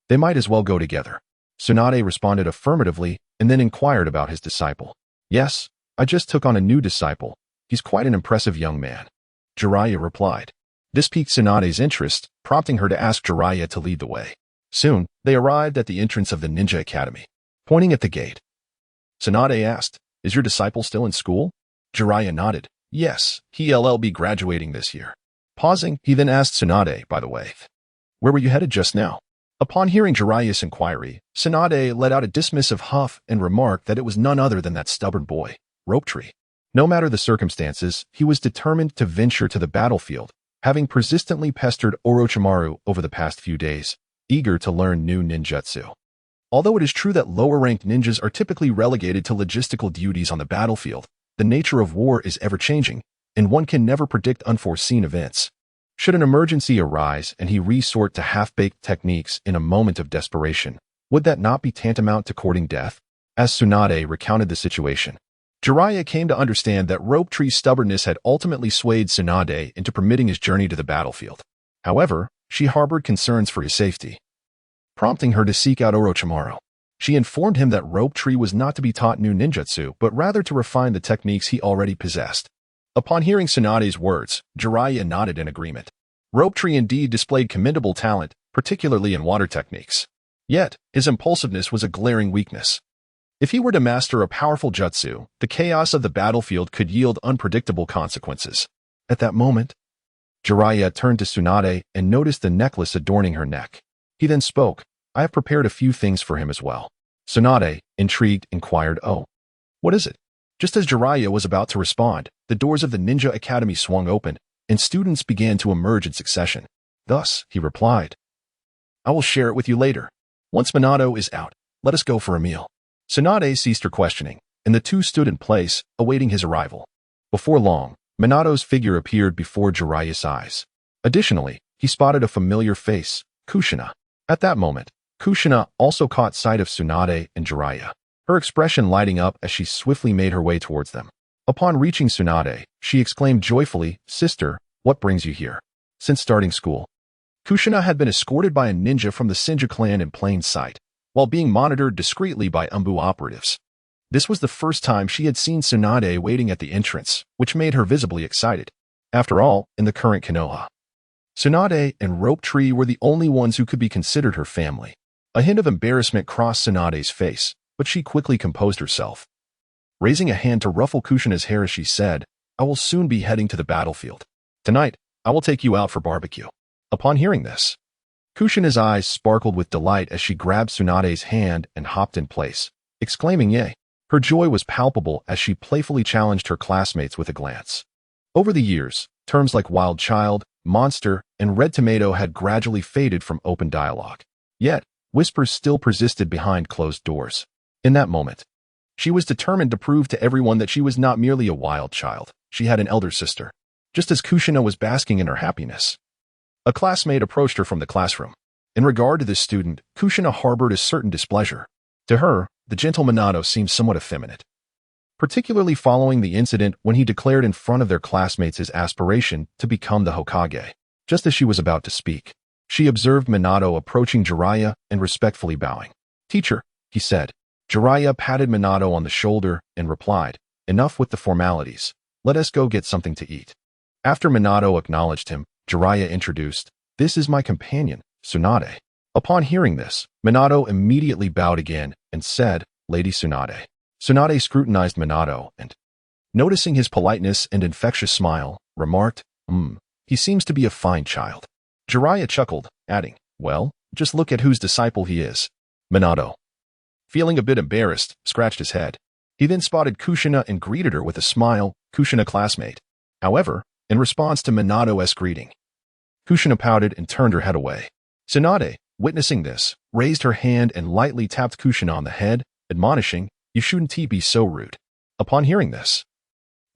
they might as well go together. Tsunade responded affirmatively and then inquired about his disciple. Yes, I just took on a new disciple. He's quite an impressive young man, Jiraiya replied. This piqued Tsunade's interest, prompting her to ask Jiraiya to lead the way. Soon, they arrived at the entrance of the Ninja Academy. Pointing at the gate, Tsunade asked, Is your disciple still in school? Jiraiya nodded. Yes, he'll be graduating this year. Pausing, he then asked Tsunade, by the way, where were you headed just now? Upon hearing Jiraiya's inquiry, Tsunade let out a dismissive huff and remarked that it was none other than that stubborn boy, Rope Tree. No matter the circumstances, he was determined to venture to the battlefield, having persistently pestered Orochimaru over the past few days, eager to learn new ninjutsu. Although it is true that lower-ranked ninjas are typically relegated to logistical duties on the battlefield, the nature of war is ever-changing, and one can never predict unforeseen events. Should an emergency arise and he resort to half-baked techniques in a moment of desperation, would that not be tantamount to courting death? As Tsunade recounted the situation, Jiraiya came to understand that Rope Tree's stubbornness had ultimately swayed Tsunade into permitting his journey to the battlefield. However, she harbored concerns for his safety, prompting her to seek out Orochimaru. She informed him that Rope Tree was not to be taught new ninjutsu, but rather to refine the techniques he already possessed. Upon hearing Tsunade's words, Jiraiya nodded in agreement. Rope Tree indeed displayed commendable talent, particularly in water techniques. Yet, his impulsiveness was a glaring weakness. If he were to master a powerful jutsu, the chaos of the battlefield could yield unpredictable consequences. At that moment, Jiraiya turned to Tsunade and noticed the necklace adorning her neck. He then spoke, I have prepared a few things for him as well. Tsunade, intrigued, inquired, Oh, what is it? Just as Jiraiya was about to respond, the doors of the Ninja Academy swung open, and students began to emerge in succession. Thus, he replied, I will share it with you later. Once Minato is out, let us go for a meal. Tsunade ceased her questioning, and the two stood in place, awaiting his arrival. Before long, Minato's figure appeared before Jiraiya's eyes. Additionally, he spotted a familiar face, Kushina. At that moment, Kushina also caught sight of Tsunade and Jiraiya. her expression lighting up as she swiftly made her way towards them. Upon reaching Tsunade, she exclaimed joyfully, "Sister, what brings you here?" Since starting school, Kushina had been escorted by a ninja from the Senju clan in plain sight, while being monitored discreetly by Umbu operatives. This was the first time she had seen Tsunade waiting at the entrance, which made her visibly excited. After all, in the current Konoha, Tsunade and Rope Tree were the only ones who could be considered her family. A hint of embarrassment crossed Tsunade's face, but she quickly composed herself. Raising a hand to ruffle Kushina's hair as she said, "I will soon be heading to the battlefield. Tonight, I will take you out for barbecue." Upon hearing this, Kushina's eyes sparkled with delight as she grabbed Tsunade's hand and hopped in place, exclaiming yay. Her joy was palpable as she playfully challenged her classmates with a glance. Over the years, terms like wild child, monster, and red tomato had gradually faded from open dialogue. Yet, whispers still persisted behind closed doors. In that moment, she was determined to prove to everyone that she was not merely a wild child. She had an elder sister. Just as Kushina was basking in her happiness, a classmate approached her from the classroom. In regard to this student, Kushina harbored a certain displeasure. To her, the gentle Minato seemed somewhat effeminate, particularly following the incident when he declared in front of their classmates his aspiration to become the Hokage. Just as she was about to speak, she observed Minato approaching Jiraiya and respectfully bowing. "Teacher," he said. Jiraiya patted Minato on the shoulder and replied, "Enough with the formalities. Let us go get something to eat." After Minato acknowledged him, Jiraiya introduced, "This is my companion, Tsunade." Upon hearing this, Minato immediately bowed again and said, "Lady Tsunade." Tsunade scrutinized Minato and, noticing his politeness and infectious smile, remarked, he seems to be a fine child." Jiraiya chuckled, adding, "Well, just look at whose disciple he is." Minato, feeling a bit embarrassed, scratched his head. He then spotted Kushina and greeted her with a smile, "Kushina classmate." However, in response to Minato's greeting, Kushina pouted and turned her head away. Tsunade, witnessing this, raised her hand and lightly tapped Kushina on the head, admonishing, "You shouldn't be so rude." Upon hearing this,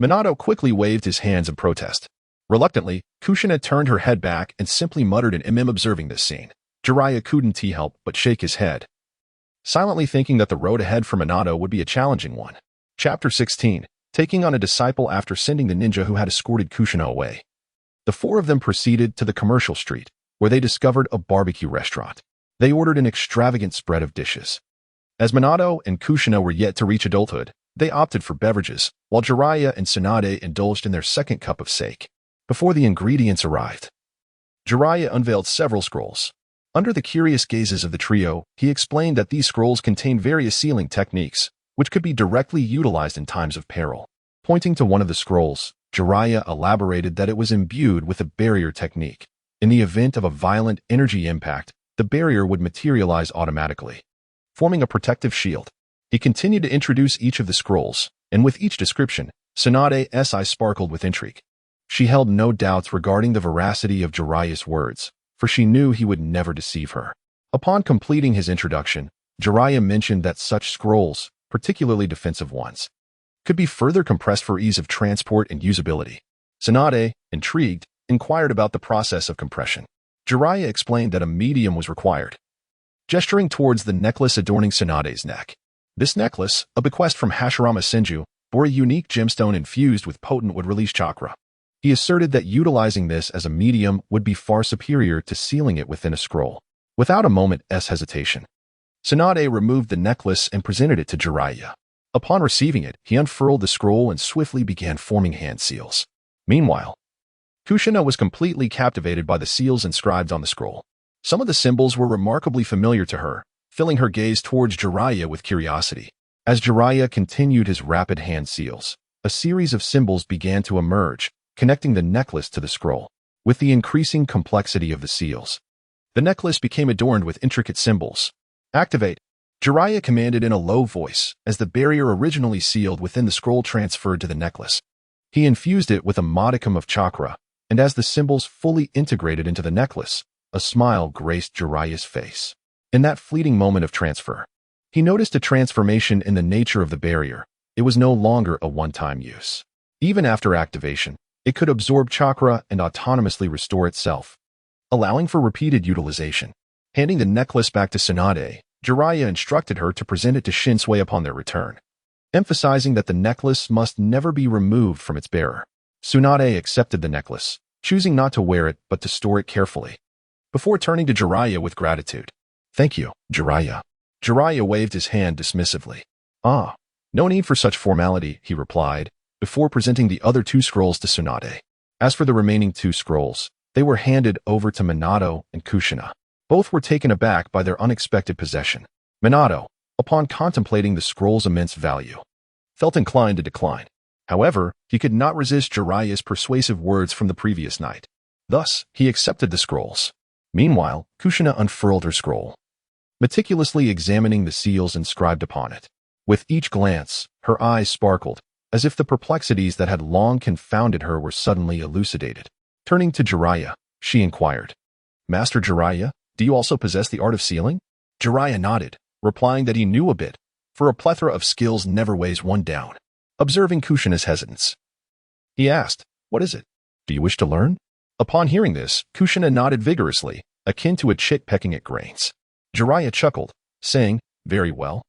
Minato quickly waved his hands in protest. Reluctantly, Kushina turned her head back and simply muttered an observing this scene. Jiraiya couldn't help but shake his head, silently thinking that the road ahead for Minato would be a challenging one. Chapter 16. Taking on a disciple after sending the ninja who had escorted Kushina away. The four of them proceeded to the commercial street, where they discovered a barbecue restaurant. They ordered an extravagant spread of dishes. As Minato and Kushina were yet to reach adulthood, they opted for beverages, while Jiraiya and Tsunade indulged in their second cup of sake. Before the ingredients arrived, Jiraiya unveiled several scrolls. Under the curious gazes of the trio, he explained that these scrolls contained various sealing techniques, which could be directly utilized in times of peril. Pointing to one of the scrolls, Jiraiya elaborated that it was imbued with a barrier technique. In the event of a violent energy impact, the barrier would materialize automatically, forming a protective shield. He continued to introduce each of the scrolls, and with each description, Tsunade's eyes sparkled with intrigue. She held no doubts regarding the veracity of Jiraiya's words, for she knew he would never deceive her. Upon completing his introduction, Jiraiya mentioned that such scrolls, particularly defensive ones, could be further compressed for ease of transport and usability. Tsunade, intrigued, inquired about the process of compression. Jiraiya explained that a medium was required, gesturing towards the necklace adorning Tsunade's neck. This necklace, a bequest from Hashirama Senju, bore a unique gemstone infused with potent would-release chakra. He asserted that utilizing this as a medium would be far superior to sealing it within a scroll. Without a moment's hesitation, Tsunade removed the necklace and presented it to Jiraiya. Upon receiving it, he unfurled the scroll and swiftly began forming hand seals. Meanwhile, Kushina was completely captivated by the seals inscribed on the scroll. Some of the symbols were remarkably familiar to her, filling her gaze towards Jiraiya with curiosity. As Jiraiya continued his rapid hand seals, a series of symbols began to emerge, connecting the necklace to the scroll. With the increasing complexity of the seals, the necklace became adorned with intricate symbols. "Activate," Jiraiya commanded in a low voice, as the barrier originally sealed within the scroll transferred to the necklace. He infused it with a modicum of chakra, and as the symbols fully integrated into the necklace, a smile graced Jiraiya's face. In that fleeting moment of transfer, he noticed a transformation in the nature of the barrier. It was no longer a one-time use. Even after activation, it could absorb chakra and autonomously restore itself, allowing for repeated utilization. Handing the necklace back to Tsunade, Jiraiya instructed her to present it to Shinsui upon their return, emphasizing that the necklace must never be removed from its bearer. Tsunade accepted the necklace, choosing not to wear it but to store it carefully, before turning to Jiraiya with gratitude. "Thank you, Jiraiya." Jiraiya waved his hand dismissively. "Ah, no need for such formality," he replied, before presenting the other 2 scrolls to Tsunade. As for the remaining 2 scrolls, they were handed over to Minato and Kushina. Both were taken aback by their unexpected possession. Minato, upon contemplating the scroll's immense value, felt inclined to decline. However, he could not resist Jiraiya's persuasive words from the previous night. Thus, he accepted the scrolls. Meanwhile, Kushina unfurled her scroll, meticulously examining the seals inscribed upon it. With each glance, her eyes sparkled, as if the perplexities that had long confounded her were suddenly elucidated. Turning to Jiraiya, she inquired, "Master Jiraiya, do you also possess the art of sealing?" Jiraiya nodded, replying that he knew a bit, for a plethora of skills never weighs one down. Observing Kushina's hesitance, he asked, "What is it? Do you wish to learn?" Upon hearing this, Kushina nodded vigorously, akin to a chick pecking at grains. Jiraiya chuckled, saying, "Very well.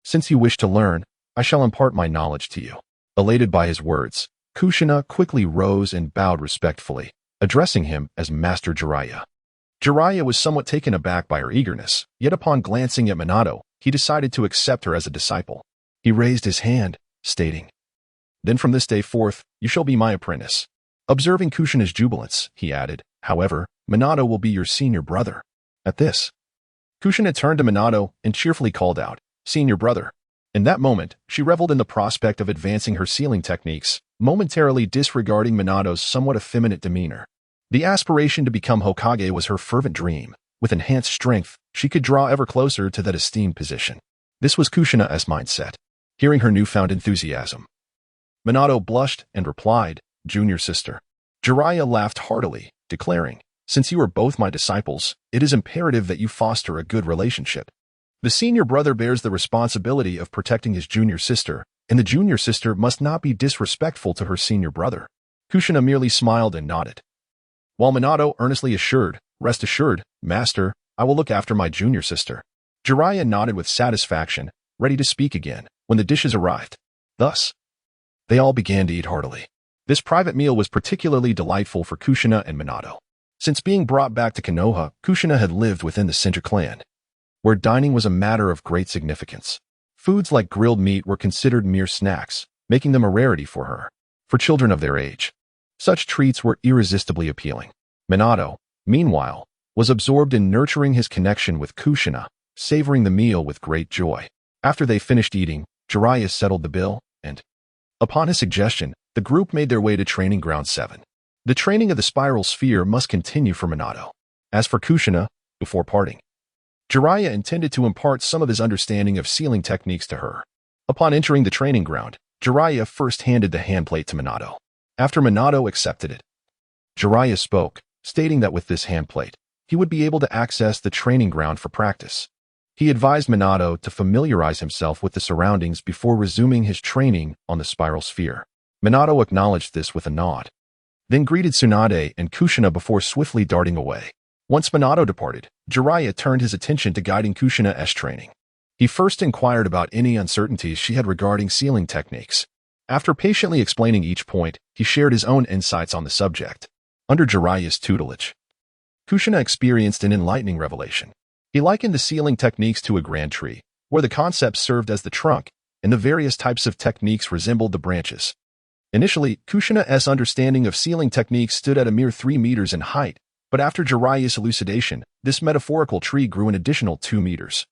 Since you wish to learn, I shall impart my knowledge to you." Elated by his words, Kushina quickly rose and bowed respectfully, addressing him as Master Jiraiya. Jiraiya was somewhat taken aback by her eagerness, yet upon glancing at Minato, he decided to accept her as a disciple. He raised his hand, stating, "Then from this day forth, you shall be my apprentice." Observing Kushina's jubilance, he added, "However, Minato will be your senior brother." At this, Kushina turned to Minato and cheerfully called out, "Senior brother." In that moment, she reveled in the prospect of advancing her sealing techniques, momentarily disregarding Minato's somewhat effeminate demeanor. The aspiration to become Hokage was her fervent dream. With enhanced strength, she could draw ever closer to that esteemed position. This was Kushina's mindset. Hearing her newfound enthusiasm, Minato blushed and replied, "Junior sister." Jiraiya laughed heartily, declaring, "Since you are both my disciples, it is imperative that you foster a good relationship. The senior brother bears the responsibility of protecting his junior sister, and the junior sister must not be disrespectful to her senior brother." Kushina merely smiled and nodded, while Minato earnestly assured, "Rest assured, master, I will look after my junior sister." Jiraiya nodded with satisfaction, ready to speak again, when the dishes arrived. Thus, they all began to eat heartily. This private meal was particularly delightful for Kushina and Minato. Since being brought back to Konoha, Kushina had lived within the Sinja clan, where dining was a matter of great significance. Foods like grilled meat were considered mere snacks, making them a rarity for her. For children of their age, such treats were irresistibly appealing. Minato, meanwhile, was absorbed in nurturing his connection with Kushina, savoring the meal with great joy. After they finished eating, Jiraiya settled the bill, and, upon his suggestion, the group made their way to Training Ground 7. The training of the spiral sphere must continue for Minato. As for Kushina, before parting, Jiraiya intended to impart some of his understanding of sealing techniques to her. Upon entering the training ground, Jiraiya first handed the handplate to Minato. After Minato accepted it, Jiraiya spoke, stating that with this handplate, he would be able to access the training ground for practice. He advised Minato to familiarize himself with the surroundings before resuming his training on the spiral sphere. Minato acknowledged this with a nod, then greeted Tsunade and Kushina before swiftly darting away. Once Minato departed, Jiraiya turned his attention to guiding Kushina's training. He first inquired about any uncertainties she had regarding sealing techniques. After patiently explaining each point, he shared his own insights on the subject. Under Jiraiya's tutelage, Kushina experienced an enlightening revelation. He likened the sealing techniques to a grand tree, where the concepts served as the trunk, and the various types of techniques resembled the branches. Initially, Kushina's understanding of sealing techniques stood at a mere 3 meters in height, but after Jiraiya's elucidation, this metaphorical tree grew an additional 2 meters,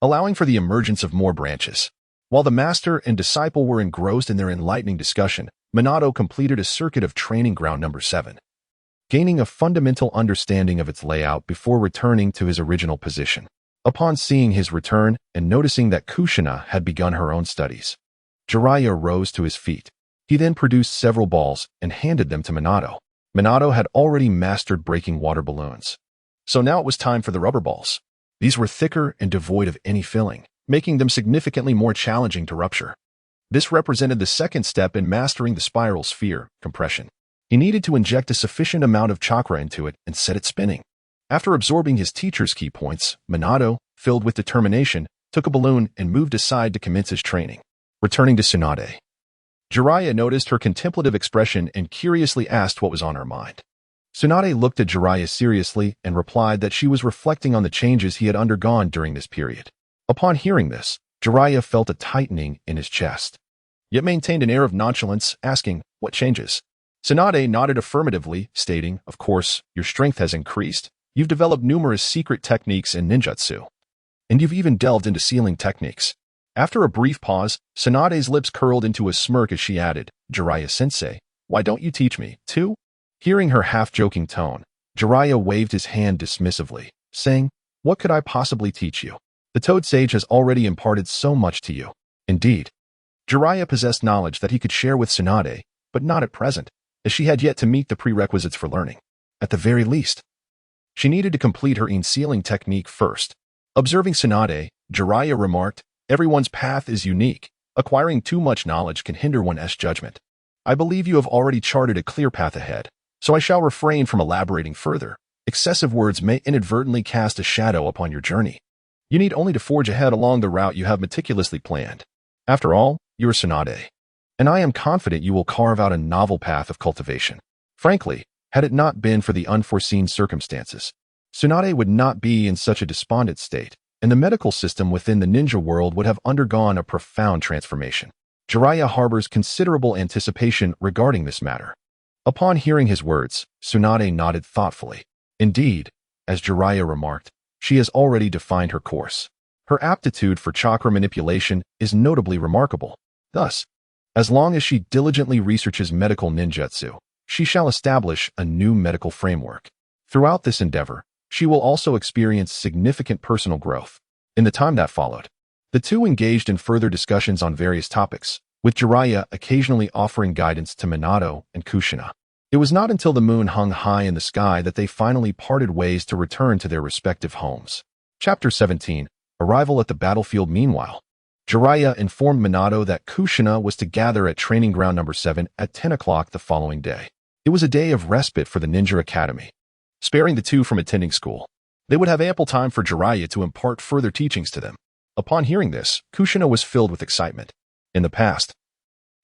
allowing for the emergence of more branches. While the master and disciple were engrossed in their enlightening discussion, Minato completed a circuit of Training Ground number 7, gaining a fundamental understanding of its layout before returning to his original position. Upon seeing his return and noticing that Kushina had begun her own studies, Jiraiya rose to his feet. He then produced several balls and handed them to Minato. Minato had already mastered breaking water balloons, so now it was time for the rubber balls. These were thicker and devoid of any filling, making them significantly more challenging to rupture. This represented the second step in mastering the spiral sphere, compression. He needed to inject a sufficient amount of chakra into it and set it spinning. After absorbing his teacher's key points, Minato, filled with determination, took a balloon and moved aside to commence his training. Returning to Tsunade, Jiraiya noticed her contemplative expression and curiously asked what was on her mind. Tsunade looked at Jiraiya seriously and replied that she was reflecting on the changes he had undergone during this period. Upon hearing this, Jiraiya felt a tightening in his chest, yet maintained an air of nonchalance, asking, "What changes?" Tsunade nodded affirmatively, stating, "Of course, your strength has increased. You've developed numerous secret techniques in ninjutsu, and you've even delved into sealing techniques." After a brief pause, Tsunade's lips curled into a smirk as she added, "Jiraiya-sensei, why don't you teach me, too?" Hearing her half-joking tone, Jiraiya waved his hand dismissively, saying, "What could I possibly teach you? The Toad Sage has already imparted so much to you." Indeed, Jiraiya possessed knowledge that he could share with Tsunade, but not at present, as she had yet to meet the prerequisites for learning. At the very least, she needed to complete her sealing technique first. Observing Tsunade, Jiraiya remarked, "Everyone's path is unique. Acquiring too much knowledge can hinder one's judgment. I believe you have already charted a clear path ahead, so I shall refrain from elaborating further. Excessive words may inadvertently cast a shadow upon your journey. You need only to forge ahead along the route you have meticulously planned. After all, you are Tsunade, and I am confident you will carve out a novel path of cultivation." Frankly, had it not been for the unforeseen circumstances, Tsunade would not be in such a despondent state, and the medical system within the ninja world would have undergone a profound transformation. Jiraiya harbors considerable anticipation regarding this matter. Upon hearing his words, Tsunade nodded thoughtfully. Indeed, as Jiraiya remarked, she has already defined her course. Her aptitude for chakra manipulation is notably remarkable. Thus, as long as she diligently researches medical ninjutsu, she shall establish a new medical framework. Throughout this endeavor, she will also experience significant personal growth. In the time that followed, the two engaged in further discussions on various topics, with Jiraiya occasionally offering guidance to Minato and Kushina. It was not until the moon hung high in the sky that they finally parted ways to return to their respective homes. Chapter 17. Arrival at the battlefield. Meanwhile, Jiraiya informed Minato that Kushina was to gather at training ground number 7 at 10 o'clock the following day. It was a day of respite for the Ninja Academy, sparing the two from attending school. They would have ample time for Jiraiya to impart further teachings to them. Upon hearing this, Kushina was filled with excitement. In the past,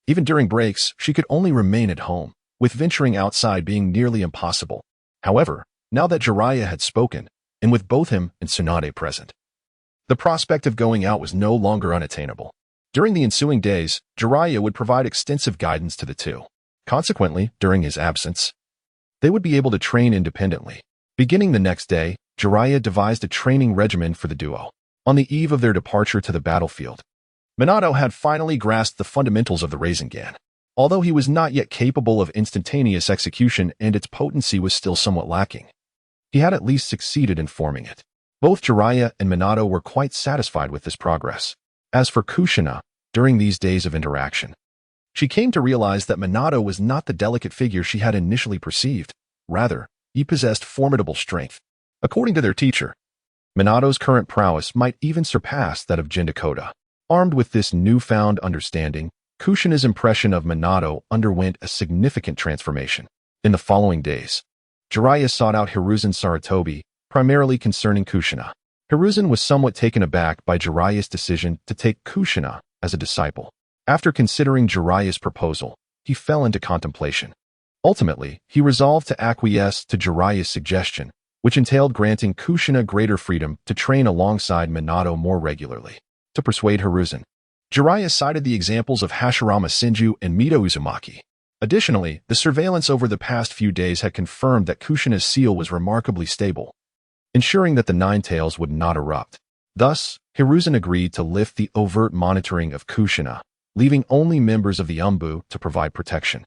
even during breaks, she could only remain at home, with venturing outside being nearly impossible. However, now that Jiraiya had spoken, and with both him and Tsunade present, the prospect of going out was no longer unattainable. During the ensuing days, Jiraiya would provide extensive guidance to the two. Consequently, during his absence, they would be able to train independently. Beginning the next day, Jiraiya devised a training regimen for the duo. On the eve of their departure to the battlefield, Minato had finally grasped the fundamentals of the Rasengan. Although he was not yet capable of instantaneous execution and its potency was still somewhat lacking, he had at least succeeded in forming it. Both Jiraiya and Minato were quite satisfied with this progress. As for Kushina, during these days of interaction, she came to realize that Minato was not the delicate figure she had initially perceived. Rather, he possessed formidable strength. According to their teacher, Minato's current prowess might even surpass that of Jindakoda. Armed with this newfound understanding, Kushina's impression of Minato underwent a significant transformation. In the following days, Jiraiya sought out Hiruzen Sarutobi, primarily concerning Kushina. Hiruzen was somewhat taken aback by Jiraiya's decision to take Kushina as a disciple. After considering Jiraiya's proposal, he fell into contemplation. Ultimately, he resolved to acquiesce to Jiraiya's suggestion, which entailed granting Kushina greater freedom to train alongside Minato more regularly. To persuade Hiruzen, Jiraiya cited the examples of Hashirama Senju and Mito Uzumaki. Additionally, the surveillance over the past few days had confirmed that Kushina's seal was remarkably stable, ensuring that the Nine Tails would not erupt. Thus, Hiruzen agreed to lift the overt monitoring of Kushina, leaving only members of the Umbu to provide protection.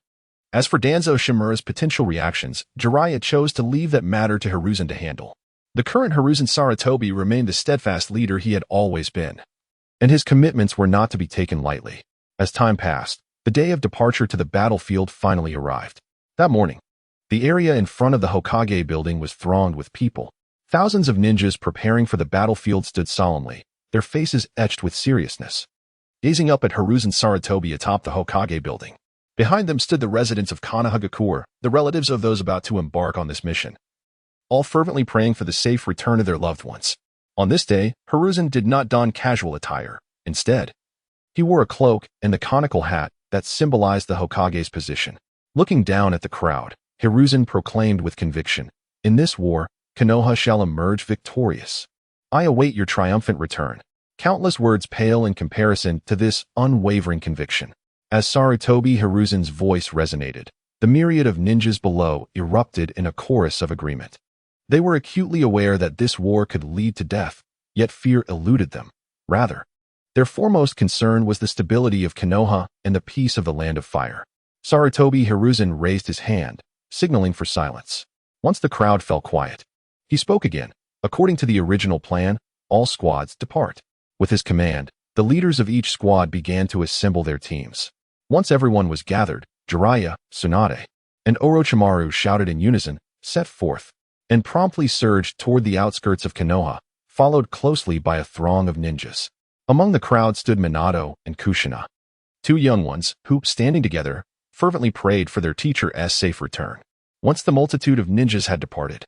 As for Danzo Shimura's potential reactions, Jiraiya chose to leave that matter to Hiruzen to handle. The current Hiruzen Sarutobi remained the steadfast leader he had always been, and his commitments were not to be taken lightly. As time passed, the day of departure to the battlefield finally arrived. That morning, the area in front of the Hokage building was thronged with people. Thousands of ninjas preparing for the battlefield stood solemnly, their faces etched with seriousness, gazing up at Hiruzen Sarutobi atop the Hokage building. Behind them stood the residents of Konoha, the relatives of those about to embark on this mission, all fervently praying for the safe return of their loved ones. On this day, Hiruzen did not don casual attire. Instead, he wore a cloak and the conical hat that symbolized the Hokage's position. Looking down at the crowd, Hiruzen proclaimed with conviction, "In this war, Konoha shall emerge victorious. I await your triumphant return." Countless words pale in comparison to this unwavering conviction. As Sarutobi Hiruzen's voice resonated, the myriad of ninjas below erupted in a chorus of agreement. They were acutely aware that this war could lead to death, yet fear eluded them. Rather, their foremost concern was the stability of Konoha and the peace of the Land of Fire. Sarutobi Hiruzen raised his hand, signaling for silence. Once the crowd fell quiet, he spoke again. "According to the original plan, all squads depart." With his command, the leaders of each squad began to assemble their teams. Once everyone was gathered, Jiraiya, Tsunade, and Orochimaru shouted in unison, "Set forth," and promptly surged toward the outskirts of Konoha, followed closely by a throng of ninjas. Among the crowd stood Minato and Kushina, two young ones who, standing together, fervently prayed for their teacher's safe return. Once the multitude of ninjas had departed,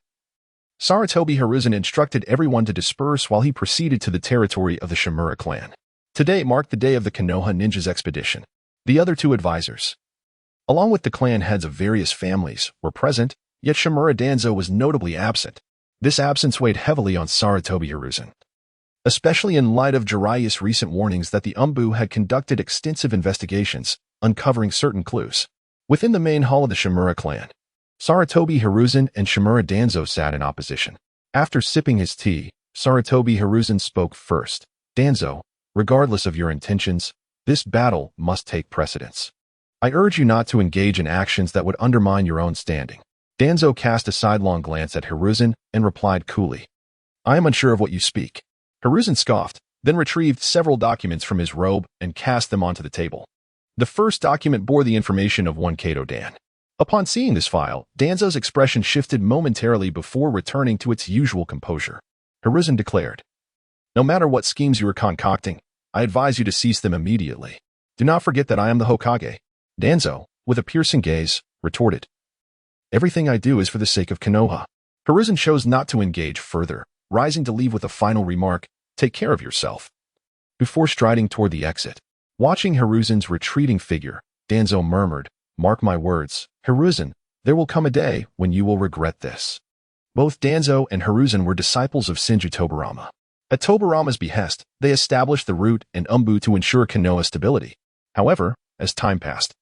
Sarutobi Hiruzen instructed everyone to disperse while he proceeded to the territory of the Shimura clan. Today marked the day of the Konoha ninjas expedition. The other two advisors, along with the clan heads of various families, were present, yet Shimura Danzo was notably absent. This absence weighed heavily on Sarutobi Hiruzen, especially in light of Jiraiya's recent warnings that the Umbu had conducted extensive investigations, uncovering certain clues. Within the main hall of the Shimura clan, Sarutobi Hiruzen and Shimura Danzo sat in opposition. After sipping his tea, Sarutobi Hiruzen spoke first. "Danzo, regardless of your intentions, this battle must take precedence. I urge you not to engage in actions that would undermine your own standing." Danzo cast a sidelong glance at Hiruzen and replied coolly, "I am unsure of what you speak." Hiruzen scoffed, then retrieved several documents from his robe and cast them onto the table. The first document bore the information of one Kato Dan. Upon seeing this file, Danzo's expression shifted momentarily before returning to its usual composure. Hiruzen declared, "No matter what schemes you are concocting, I advise you to cease them immediately. Do not forget that I am the Hokage." Danzo, with a piercing gaze, retorted, "Everything I do is for the sake of Konoha." Hiruzen chose not to engage further, rising to leave with a final remark, "Take care of yourself," before striding toward the exit. Watching Hiruzen's retreating figure, Danzo murmured, "Mark my words, Hiruzen, there will come a day when you will regret this." Both Danzo and Hiruzen were disciples of Senju Tobirama. At Tobirama's behest, they established the Root and Umbu to ensure Konoha's stability. However, as time passed,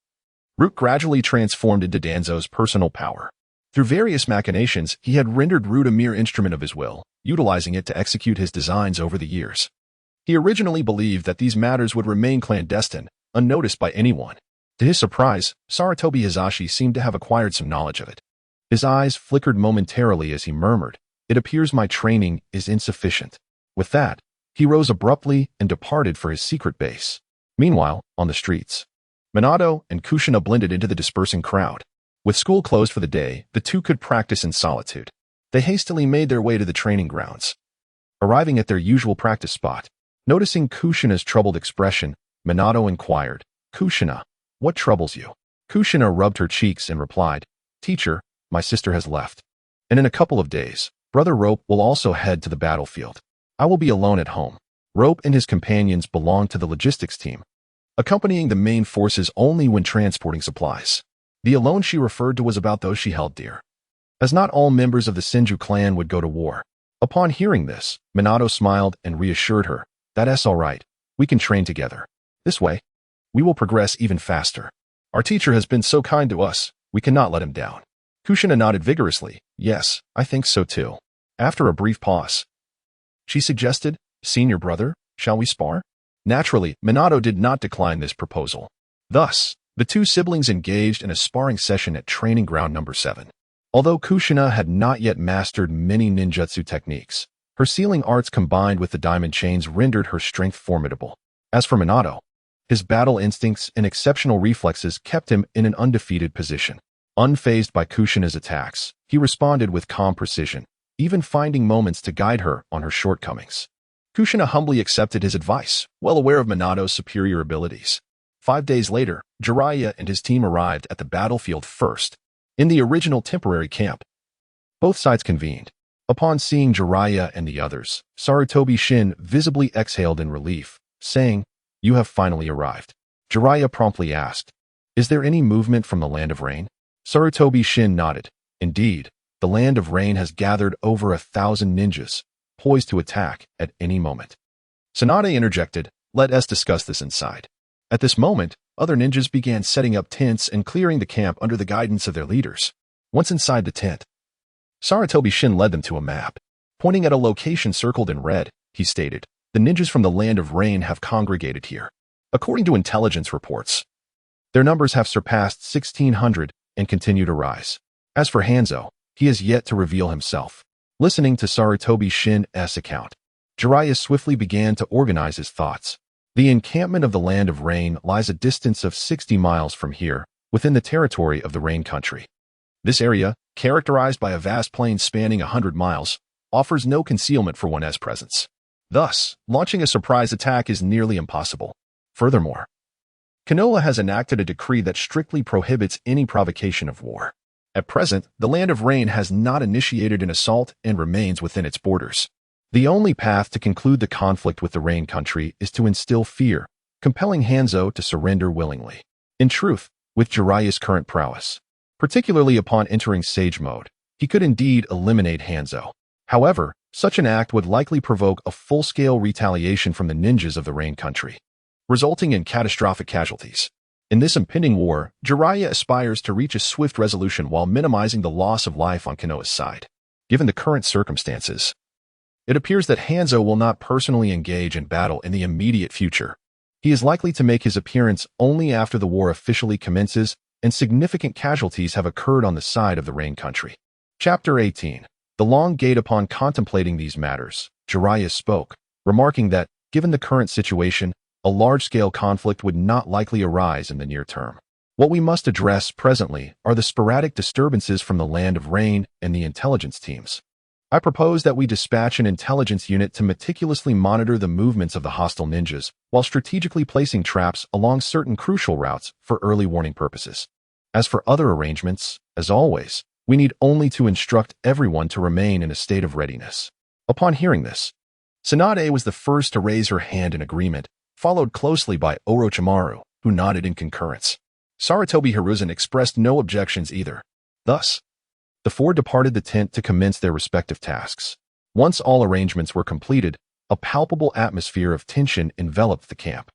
Root gradually transformed into Danzo's personal power. Through various machinations, he had rendered Root a mere instrument of his will, utilizing it to execute his designs over the years. He originally believed that these matters would remain clandestine, unnoticed by anyone. To his surprise, Sarutobi Hizashi seemed to have acquired some knowledge of it. His eyes flickered momentarily as he murmured, "It appears my training is insufficient." With that, he rose abruptly and departed for his secret base. Meanwhile, on the streets, Minato and Kushina blended into the dispersing crowd. With school closed for the day, the two could practice in solitude. They hastily made their way to the training grounds. Arriving at their usual practice spot, noticing Kushina's troubled expression, Minato inquired, "Kushina, what troubles you?" Kushina rubbed her cheeks and replied, "Teacher, my sister has left. And in a couple of days, Brother Rope will also head to the battlefield. I will be alone at home." Rope and his companions belonged to the logistics team, accompanying the main forces only when transporting supplies. The alone she referred to was about those she held dear, as not all members of the Senju clan would go to war. Upon hearing this, Minato smiled and reassured her, "That's all right. We can train together. This way, we will progress even faster. Our teacher has been so kind to us, we cannot let him down." Kushina nodded vigorously, "Yes, I think so too." After a brief pause, she suggested, "Senior brother, shall we spar?" Naturally, Minato did not decline this proposal. Thus, the two siblings engaged in a sparring session at training ground number 7. Although Kushina had not yet mastered many ninjutsu techniques, her sealing arts combined with the diamond chains rendered her strength formidable. As for Minato, his battle instincts and exceptional reflexes kept him in an undefeated position. Unfazed by Kushina's attacks, he responded with calm precision, even finding moments to guide her on her shortcomings. Kushina humbly accepted his advice, well aware of Minato's superior abilities. 5 days later, Jiraiya and his team arrived at the battlefield first. In the original temporary camp, both sides convened. Upon seeing Jiraiya and the others, Sarutobi Shin visibly exhaled in relief, saying, "You have finally arrived." Jiraiya promptly asked, "Is there any movement from the Land of Rain?" Sarutobi Shin nodded. Indeed, the Land of Rain has gathered over 1,000 ninjas, poised to attack at any moment. Tsunade interjected, "Let us discuss this inside." At this moment, other ninjas began setting up tents and clearing the camp under the guidance of their leaders. Once inside the tent, Sarutobi Shin led them to a map. Pointing at a location circled in red, he stated, "The ninjas from the Land of Rain have congregated here. According to intelligence reports, their numbers have surpassed 1,600 and continue to rise. As for Hanzo, he has yet to reveal himself." Listening to Sarutobi Shin's account, Jiraiya swiftly began to organize his thoughts. The encampment of the Land of Rain lies a distance of 60 miles from here, within the territory of the Rain Country. This area, characterized by a vast plain spanning 100 miles, offers no concealment for one's presence. Thus, launching a surprise attack is nearly impossible. Furthermore, Konoha has enacted a decree that strictly prohibits any provocation of war. At present, the Land of Rain has not initiated an assault and remains within its borders. The only path to conclude the conflict with the Rain Country is to instill fear, compelling Hanzo to surrender willingly. In truth, with Jiraiya's current prowess, particularly upon entering Sage Mode, he could indeed eliminate Hanzo. However, such an act would likely provoke a full-scale retaliation from the ninjas of the Rain Country, resulting in catastrophic casualties. In this impending war, Jiraiya aspires to reach a swift resolution while minimizing the loss of life on Konoha's side. Given the current circumstances, it appears that Hanzo will not personally engage in battle in the immediate future. He is likely to make his appearance only after the war officially commences and significant casualties have occurred on the side of the Rain Country. Chapter 18. The Long Gate. Upon contemplating these matters, Jiraiya spoke, remarking that, given the current situation, a large-scale conflict would not likely arise in the near term. What we must address presently are the sporadic disturbances from the Land of Rain and the intelligence teams. I propose that we dispatch an intelligence unit to meticulously monitor the movements of the hostile ninjas, while strategically placing traps along certain crucial routes for early warning purposes. As for other arrangements, as always, we need only to instruct everyone to remain in a state of readiness. Upon hearing this, Tsunade was the first to raise her hand in agreement, followed closely by Orochimaru, who nodded in concurrence. Sarutobi Hiruzen expressed no objections either. Thus, the four departed the tent to commence their respective tasks. Once all arrangements were completed, a palpable atmosphere of tension enveloped the camp.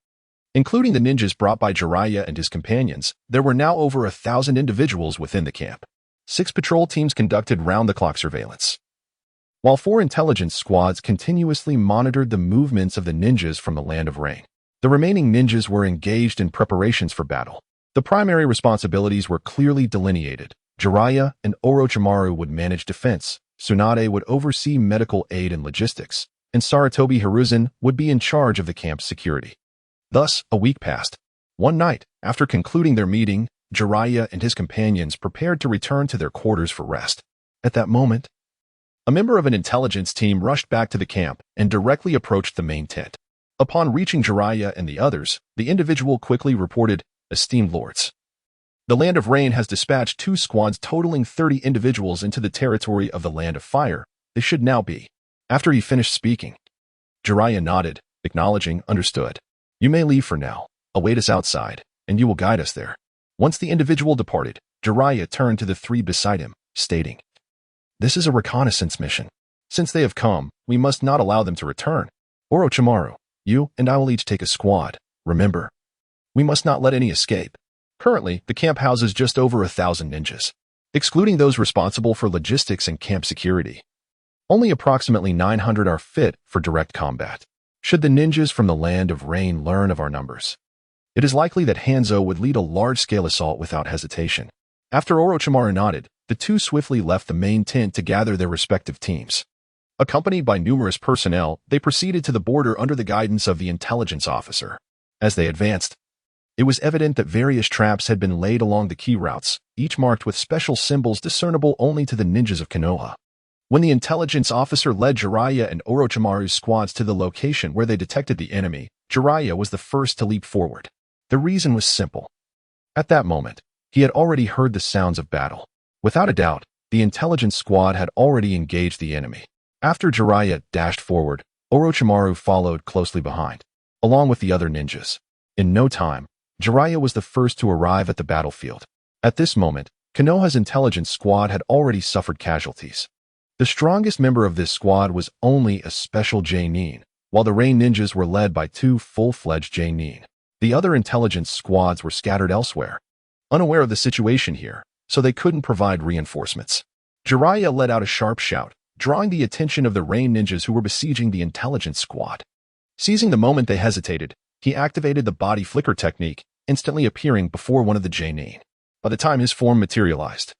Including the ninjas brought by Jiraiya and his companions, there were now over 1,000 individuals within the camp. 6 patrol teams conducted round-the-clock surveillance, while 4 intelligence squads continuously monitored the movements of the ninjas from the Land of Rain. The remaining ninjas were engaged in preparations for battle. The primary responsibilities were clearly delineated. Jiraiya and Orochimaru would manage defense, Tsunade would oversee medical aid and logistics, and Sarutobi Hiruzen would be in charge of the camp's security. Thus, a week passed. One night, after concluding their meeting, Jiraiya and his companions prepared to return to their quarters for rest. At that moment, a member of an intelligence team rushed back to the camp and directly approached the main tent. Upon reaching Jiraiya and the others, the individual quickly reported, "Esteemed lords, the Land of Rain has dispatched 2 squads totaling 30 individuals into the territory of the Land of Fire. They should now be." After he finished speaking, Jiraiya nodded, acknowledging, "Understood. You may leave for now. Await us outside, and you will guide us there." Once the individual departed, Jiraiya turned to the 3 beside him, stating, "This is a reconnaissance mission. Since they have come, we must not allow them to return. Orochimaru, you and I will each take a squad. Remember, we must not let any escape." Currently, the camp houses just over 1,000 ninjas, excluding those responsible for logistics and camp security. Only approximately 900 are fit for direct combat. Should the ninjas from the Land of Rain learn of our numbers, it is likely that Hanzo would lead a large-scale assault without hesitation. After Orochimaru nodded, the 2 swiftly left the main tent to gather their respective teams. Accompanied by numerous personnel, they proceeded to the border under the guidance of the intelligence officer. As they advanced, it was evident that various traps had been laid along the key routes, each marked with special symbols discernible only to the ninjas of Konoha. When the intelligence officer led Jiraiya and Orochimaru's squads to the location where they detected the enemy, Jiraiya was the first to leap forward. The reason was simple. At that moment, he had already heard the sounds of battle. Without a doubt, The intelligence squad had already engaged the enemy. After Jiraiya dashed forward, Orochimaru followed closely behind, along with the other ninjas. In no time, Jiraiya was the first to arrive at the battlefield. At this moment, Konoha's intelligence squad had already suffered casualties. The strongest member of this squad was only a special J-Nin, while the Rain ninjas were led by 2 full-fledged J-Nin. The other intelligence squads were scattered elsewhere, unaware of the situation here, so they couldn't provide reinforcements. Jiraiya let out a sharp shout, drawing the attention of the Rain ninjas who were besieging the intelligence squad. Seizing the moment they hesitated, he activated the body flicker technique, instantly appearing before one of the J-Nin. By the time his form materialized,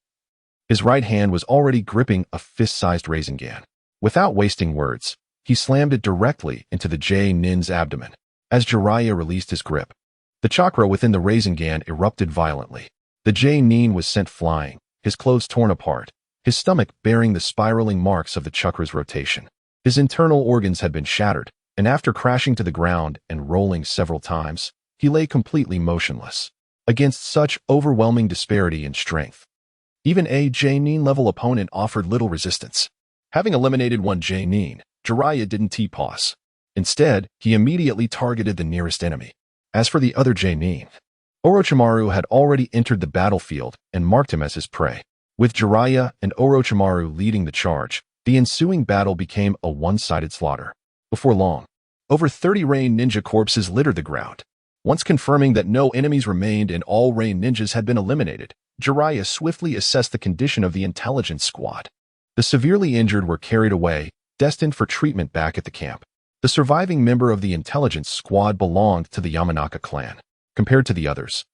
his right hand was already gripping a fist-sized Rasengan. Without wasting words, he slammed it directly into the J-Nin's abdomen. As Jiraiya released his grip, the chakra within the Rasengan erupted violently. The J-Nin was sent flying, his clothes torn apart, his stomach bearing the spiraling marks of the chakra's rotation. His internal organs had been shattered, and after crashing to the ground and rolling several times, he lay completely motionless. Against such overwhelming disparity in strength, even a J-Nin level opponent offered little resistance. Having eliminated one J-Nin, Jiraiya didn't T-pause. Instead, he immediately targeted the nearest enemy. As for the other J-Nin, Orochimaru had already entered the battlefield and marked him as his prey. With Jiraiya and Orochimaru leading the charge, the ensuing battle became a one-sided slaughter. Before long, over 30 Rain ninja corpses littered the ground. Once confirming that no enemies remained and all Rain ninjas had been eliminated, Jiraiya swiftly assessed the condition of the intelligence squad. The severely injured were carried away, destined for treatment back at the camp. The surviving member of the intelligence squad belonged to the Yamanaka clan. Compared to the others,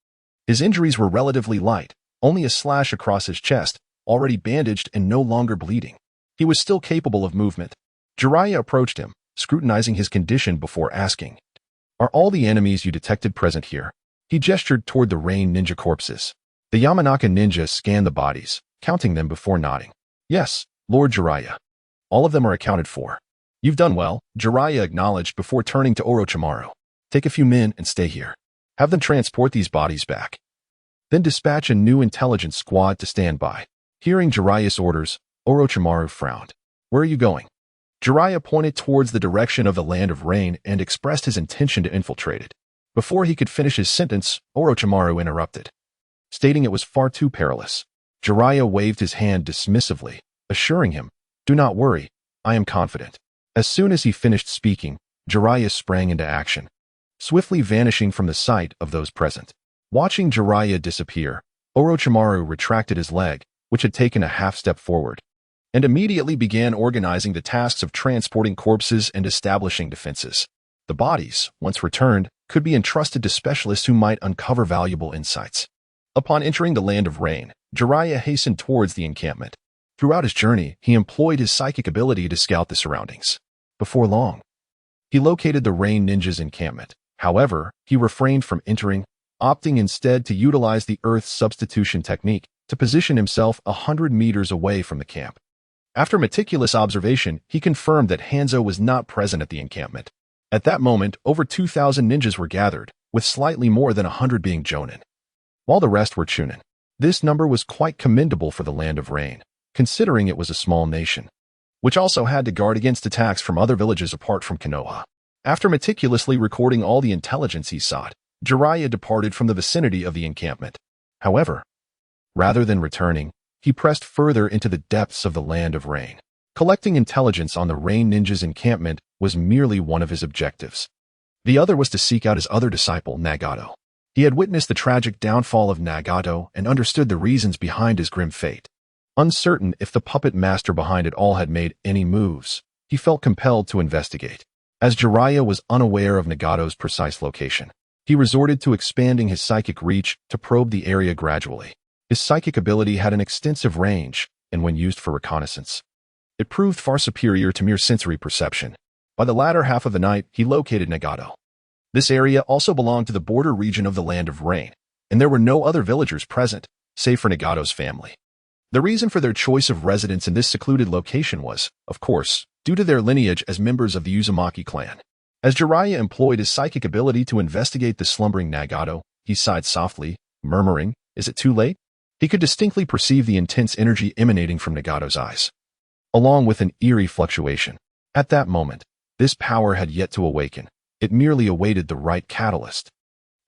his injuries were relatively light, only a slash across his chest, already bandaged and no longer bleeding. He was still capable of movement. Jiraiya approached him, scrutinizing his condition before asking, "Are all the enemies you detected present here?" He gestured toward the Rain ninja corpses. The Yamanaka ninja scanned the bodies, counting them before nodding. "Yes, Lord Jiraiya. All of them are accounted for." "You've done well," Jiraiya acknowledged before turning to Orochimaru. "Take a few men and stay here. Have them transport these bodies back. Then dispatch a new intelligence squad to stand by." Hearing Jiraiya's orders, Orochimaru frowned. "Where are you going?" Jiraiya pointed towards the direction of the Land of Rain and expressed his intention to infiltrate it. Before he could finish his sentence, Orochimaru interrupted, stating it was far too perilous. Jiraiya waved his hand dismissively, assuring him, "Do not worry, I am confident." As soon as he finished speaking, Jiraiya sprang into action, swiftly vanishing from the sight of those present. Watching Jiraiya disappear, Orochimaru retracted his leg, which had taken a half-step forward, and immediately began organizing the tasks of transporting corpses and establishing defenses. The bodies, once returned, could be entrusted to specialists who might uncover valuable insights. Upon entering the Land of Rain, Jiraiya hastened towards the encampment. Throughout his journey, he employed his psychic ability to scout the surroundings. Before long, he located the Rain ninjas' encampment. However, he refrained from entering, opting instead to utilize the Earth substitution technique to position himself 100 meters away from the camp. After meticulous observation, he confirmed that Hanzo was not present at the encampment. At that moment, over 2,000 ninjas were gathered, with slightly more than 100 being Jonin, while the rest were Chunin. This number was quite commendable for the Land of Rain, considering it was a small nation, which also had to guard against attacks from other villages apart from Konoha. After meticulously recording all the intelligence he sought, Jiraiya departed from the vicinity of the encampment. However, rather than returning, he pressed further into the depths of the Land of Rain. Collecting intelligence on the Rain ninjas' encampment was merely one of his objectives. The other was to seek out his other disciple, Nagato. He had witnessed the tragic downfall of Nagato and understood the reasons behind his grim fate. Uncertain if the puppet master behind it all had made any moves, he felt compelled to investigate. As Jiraiya was unaware of Nagato's precise location, he resorted to expanding his psychic reach to probe the area gradually. His psychic ability had an extensive range, and when used for reconnaissance, it proved far superior to mere sensory perception. By the latter half of the night, he located Nagato. This area also belonged to the border region of the Land of Rain, and there were no other villagers present, save for Nagato's family. The reason for their choice of residence in this secluded location was, of course, due to their lineage as members of the Uzumaki clan. As Jiraiya employed his psychic ability to investigate the slumbering Nagato, he sighed softly, murmuring, "Is it too late?" He could distinctly perceive the intense energy emanating from Nagato's eyes, along with an eerie fluctuation. At that moment, this power had yet to awaken. It merely awaited the right catalyst.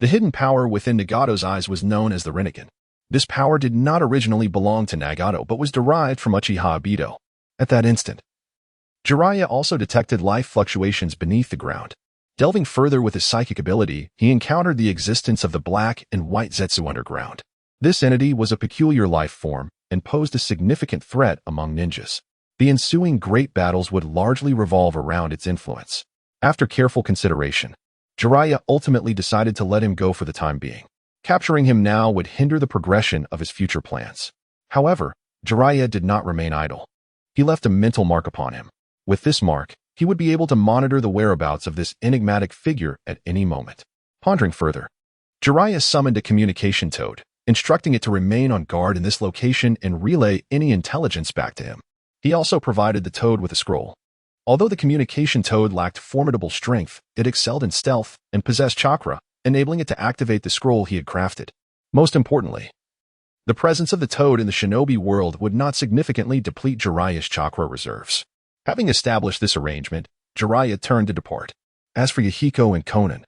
The hidden power within Nagato's eyes was known as the Rinnegan. This power did not originally belong to Nagato but was derived from Uchiha Obito. At that instant, Jiraiya also detected life fluctuations beneath the ground. Delving further with his psychic ability, he encountered the existence of the black and white Zetsu underground. This entity was a peculiar life form and posed a significant threat among ninjas. The ensuing great battles would largely revolve around its influence. After careful consideration, Jiraiya ultimately decided to let him go for the time being. Capturing him now would hinder the progression of his future plans. However, Jiraiya did not remain idle. He left a mental mark upon him. With this mark, he would be able to monitor the whereabouts of this enigmatic figure at any moment. Pondering further, Jiraiya summoned a communication toad, instructing it to remain on guard in this location and relay any intelligence back to him. He also provided the toad with a scroll. Although the communication toad lacked formidable strength, it excelled in stealth and possessed chakra, enabling it to activate the scroll he had crafted. Most importantly, the presence of the toad in the shinobi world would not significantly deplete Jiraiya's chakra reserves. Having established this arrangement, Jiraiya turned to depart. As for Yahiko and Konan,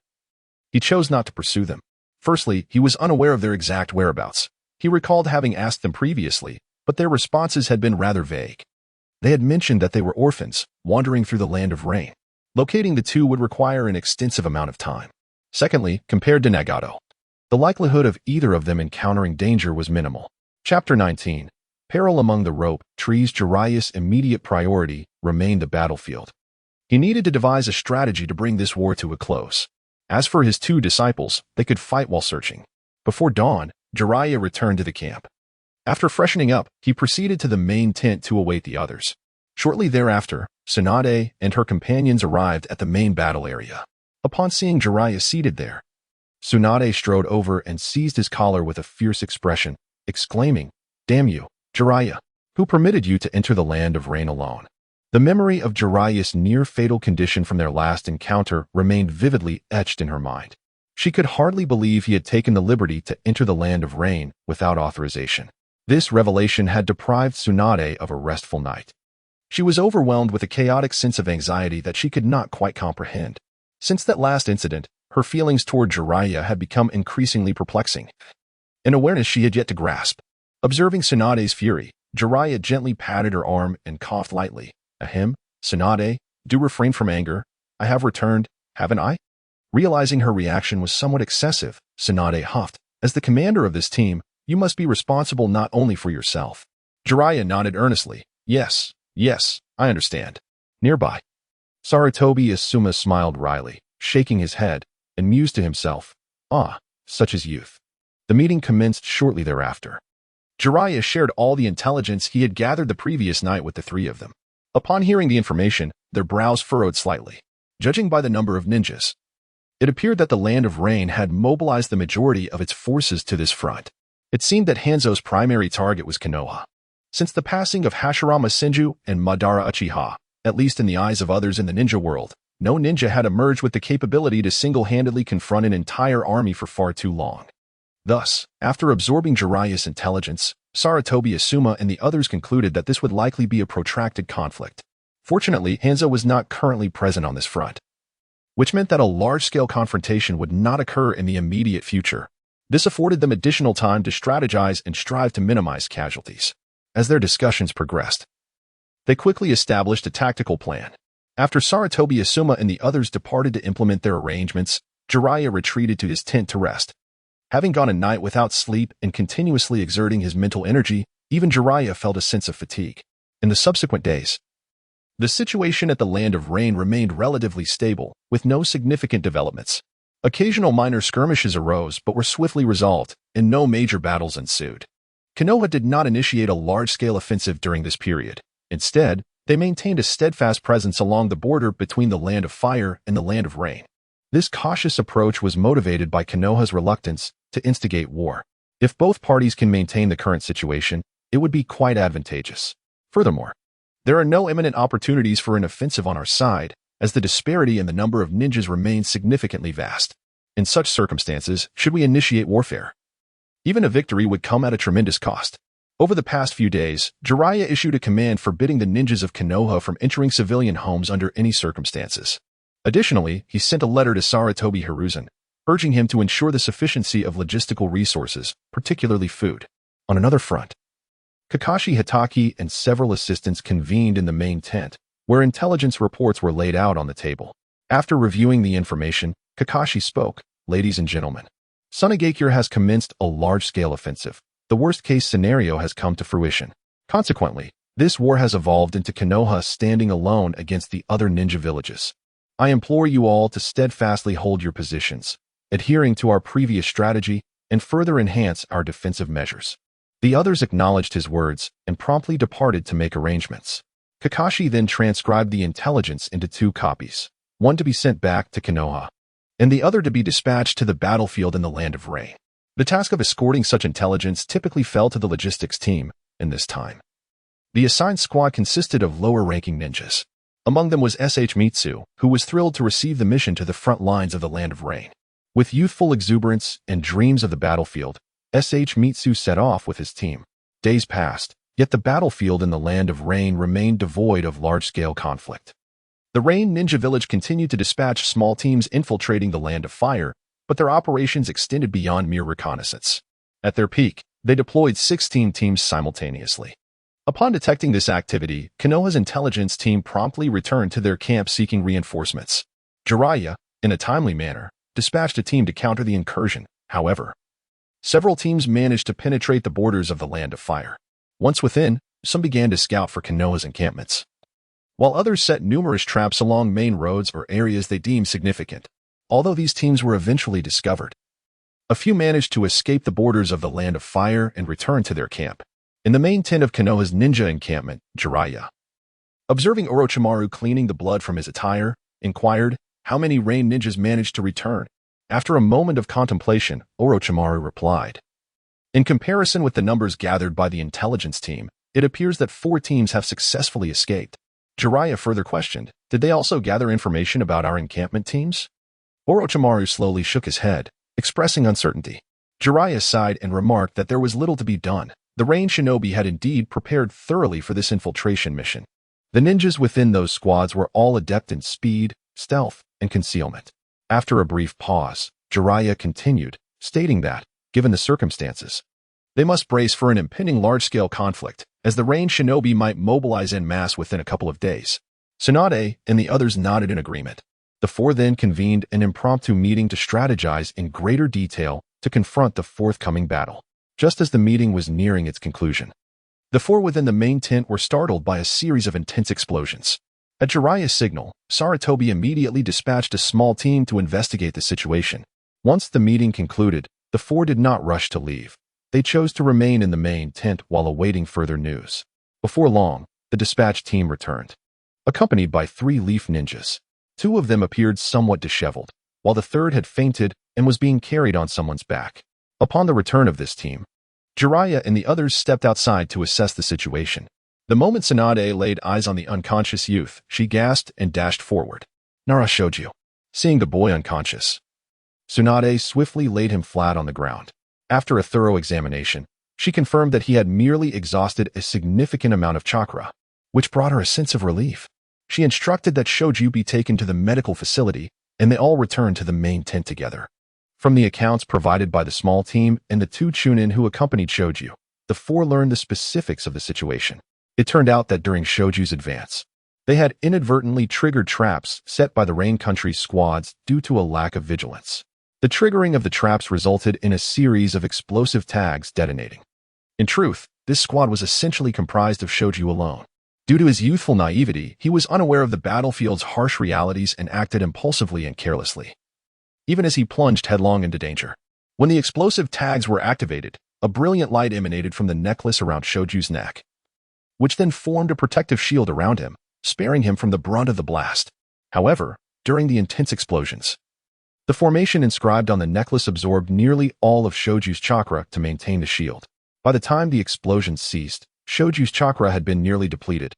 he chose not to pursue them. Firstly, he was unaware of their exact whereabouts. He recalled having asked them previously, but their responses had been rather vague. They had mentioned that they were orphans, wandering through the land of rain. Locating the two would require an extensive amount of time. Secondly, compared to Nagato, the likelihood of either of them encountering danger was minimal. Chapter 19. Peril among the rope trees. Jiraiya's immediate priority remained the battlefield. He needed to devise a strategy to bring this war to a close. As for his two disciples, they could fight while searching. Before dawn, Jiraiya returned to the camp. After freshening up, he proceeded to the main tent to await the others. Shortly thereafter, Tsunade and her companions arrived at the main battle area. Upon seeing Jiraiya seated there, Tsunade strode over and seized his collar with a fierce expression, exclaiming, "Damn you, Jiraiya! Who permitted you to enter the land of rain alone?" The memory of Jiraiya's near-fatal condition from their last encounter remained vividly etched in her mind. She could hardly believe he had taken the liberty to enter the land of rain without authorization. This revelation had deprived Tsunade of a restful night. She was overwhelmed with a chaotic sense of anxiety that she could not quite comprehend. Since that last incident, her feelings toward Jiraiya had become increasingly perplexing, an awareness she had yet to grasp. Observing Tsunade's fury, Jiraiya gently patted her arm and coughed lightly. "Ahem, Tsunade, do refrain from anger. I have returned, haven't I?" Realizing her reaction was somewhat excessive, Tsunade huffed. "As the commander of this team, you must be responsible not only for yourself." Jiraiya nodded earnestly. Yes, I understand." Nearby, Sarutobi Asuma smiled wryly, shaking his head, and mused to himself, "Ah, such is youth." The meeting commenced shortly thereafter. Jiraiya shared all the intelligence he had gathered the previous night with the three of them. Upon hearing the information, their brows furrowed slightly. Judging by the number of ninjas, it appeared that the Land of Rain had mobilized the majority of its forces to this front. It seemed that Hanzo's primary target was Konoha. Since the passing of Hashirama Senju and Madara Uchiha, at least in the eyes of others in the ninja world, no ninja had emerged with the capability to single-handedly confront an entire army for far too long. Thus, after absorbing Jiraiya's intelligence, Sarutobi Asuma and the others concluded that this would likely be a protracted conflict. Fortunately, Hanzo was not currently present on this front, which meant that a large-scale confrontation would not occur in the immediate future. This afforded them additional time to strategize and strive to minimize casualties. As their discussions progressed, they quickly established a tactical plan. After Sarutobi Asuma and the others departed to implement their arrangements, Jiraiya retreated to his tent to rest. Having gone a night without sleep and continuously exerting his mental energy, even Jiraiya felt a sense of fatigue. In the subsequent days, the situation at the Land of Rain remained relatively stable, with no significant developments. Occasional minor skirmishes arose but were swiftly resolved, and no major battles ensued. Konoha did not initiate a large-scale offensive during this period. Instead, they maintained a steadfast presence along the border between the Land of Fire and the Land of Rain. This cautious approach was motivated by Konoha's reluctance to instigate war. If both parties can maintain the current situation, it would be quite advantageous. Furthermore, there are no imminent opportunities for an offensive on our side, as the disparity in the number of ninjas remains significantly vast. In such circumstances, should we initiate warfare? Even a victory would come at a tremendous cost. Over the past few days, Jiraiya issued a command forbidding the ninjas of Konoha from entering civilian homes under any circumstances. Additionally, he sent a letter to Sarutobi Hiruzen, urging him to ensure the sufficiency of logistical resources, particularly food. On another front, Kakashi Hatake and several assistants convened in the main tent, where intelligence reports were laid out on the table. After reviewing the information, Kakashi spoke, "Ladies and gentlemen, Sunagakure has commenced a large-scale offensive. The worst-case scenario has come to fruition. Consequently, this war has evolved into Konoha standing alone against the other ninja villages. I implore you all to steadfastly hold your positions, adhering to our previous strategy, and further enhance our defensive measures." The others acknowledged his words and promptly departed to make arrangements. Kakashi then transcribed the intelligence into 2 copies, one to be sent back to Konoha, and the other to be dispatched to the battlefield in the Land of Rain. The task of escorting such intelligence typically fell to the logistics team in this time. The assigned squad consisted of lower-ranking ninjas. Among them was S.H. Mitsu, who was thrilled to receive the mission to the front lines of the Land of Rain. With youthful exuberance and dreams of the battlefield, S.H. Mitsu set off with his team. Days passed, yet the battlefield in the Land of Rain remained devoid of large-scale conflict. The Rain Ninja Village continued to dispatch small teams infiltrating the Land of Fire, but their operations extended beyond mere reconnaissance. At their peak, they deployed 16 teams simultaneously. Upon detecting this activity, Konoha's intelligence team promptly returned to their camp seeking reinforcements. Jiraiya, in a timely manner, dispatched a team to counter the incursion. However, several teams managed to penetrate the borders of the Land of Fire. Once within, some began to scout for Konoha's encampments, while others set numerous traps along main roads or areas they deemed significant. Although these teams were eventually discovered, a few managed to escape the borders of the Land of Fire and return to their camp. In the main tent of Konoha's ninja encampment, Jiraiya, observing Orochimaru cleaning the blood from his attire, inquired how many Rain ninjas managed to return. After a moment of contemplation, Orochimaru replied, "In comparison with the numbers gathered by the intelligence team, it appears that 4 teams have successfully escaped." Jiraiya further questioned, "Did they also gather information about our encampment teams?" Orochimaru slowly shook his head, expressing uncertainty. Jiraiya sighed and remarked that there was little to be done. The Rain shinobi had indeed prepared thoroughly for this infiltration mission. The ninjas within those squads were all adept in speed, stealth, and concealment. After a brief pause, Jiraiya continued, stating that, given the circumstances, they must brace for an impending large-scale conflict, as the Rain shinobi might mobilize en masse within a couple of days. Tsunade and the others nodded in agreement. The 4 then convened an impromptu meeting to strategize in greater detail to confront the forthcoming battle. Just as the meeting was nearing its conclusion, the 4 within the main tent were startled by a series of intense explosions. At Jiraiya's signal, Sarutobi immediately dispatched a small team to investigate the situation. Once the meeting concluded, the 4 did not rush to leave. They chose to remain in the main tent while awaiting further news. Before long, the dispatch team returned, accompanied by 3 leaf ninjas. 2 of them appeared somewhat disheveled, while the 3rd had fainted and was being carried on someone's back. Upon the return of this team, Jiraiya and the others stepped outside to assess the situation. The moment Tsunade laid eyes on the unconscious youth, she gasped and dashed forward. "Nara Shouju." Seeing the boy unconscious, Tsunade swiftly laid him flat on the ground. After a thorough examination, she confirmed that he had merely exhausted a significant amount of chakra, which brought her a sense of relief. She instructed that Shouju be taken to the medical facility, and they all returned to the main tent together. From the accounts provided by the small team and the 2 Chunin who accompanied Shouju, the 4 learned the specifics of the situation. It turned out that during Shouju's advance, they had inadvertently triggered traps set by the Rain Country squads due to a lack of vigilance. The triggering of the traps resulted in a series of explosive tags detonating. In truth, this squad was essentially comprised of Shouju alone. Due to his youthful naivety, he was unaware of the battlefield's harsh realities and acted impulsively and carelessly, even as he plunged headlong into danger. When the explosive tags were activated, a brilliant light emanated from the necklace around Shouju's neck, which then formed a protective shield around him, sparing him from the brunt of the blast. However, during the intense explosions, the formation inscribed on the necklace absorbed nearly all of Shouju's chakra to maintain the shield. By the time the explosions ceased, Shouju's chakra had been nearly depleted,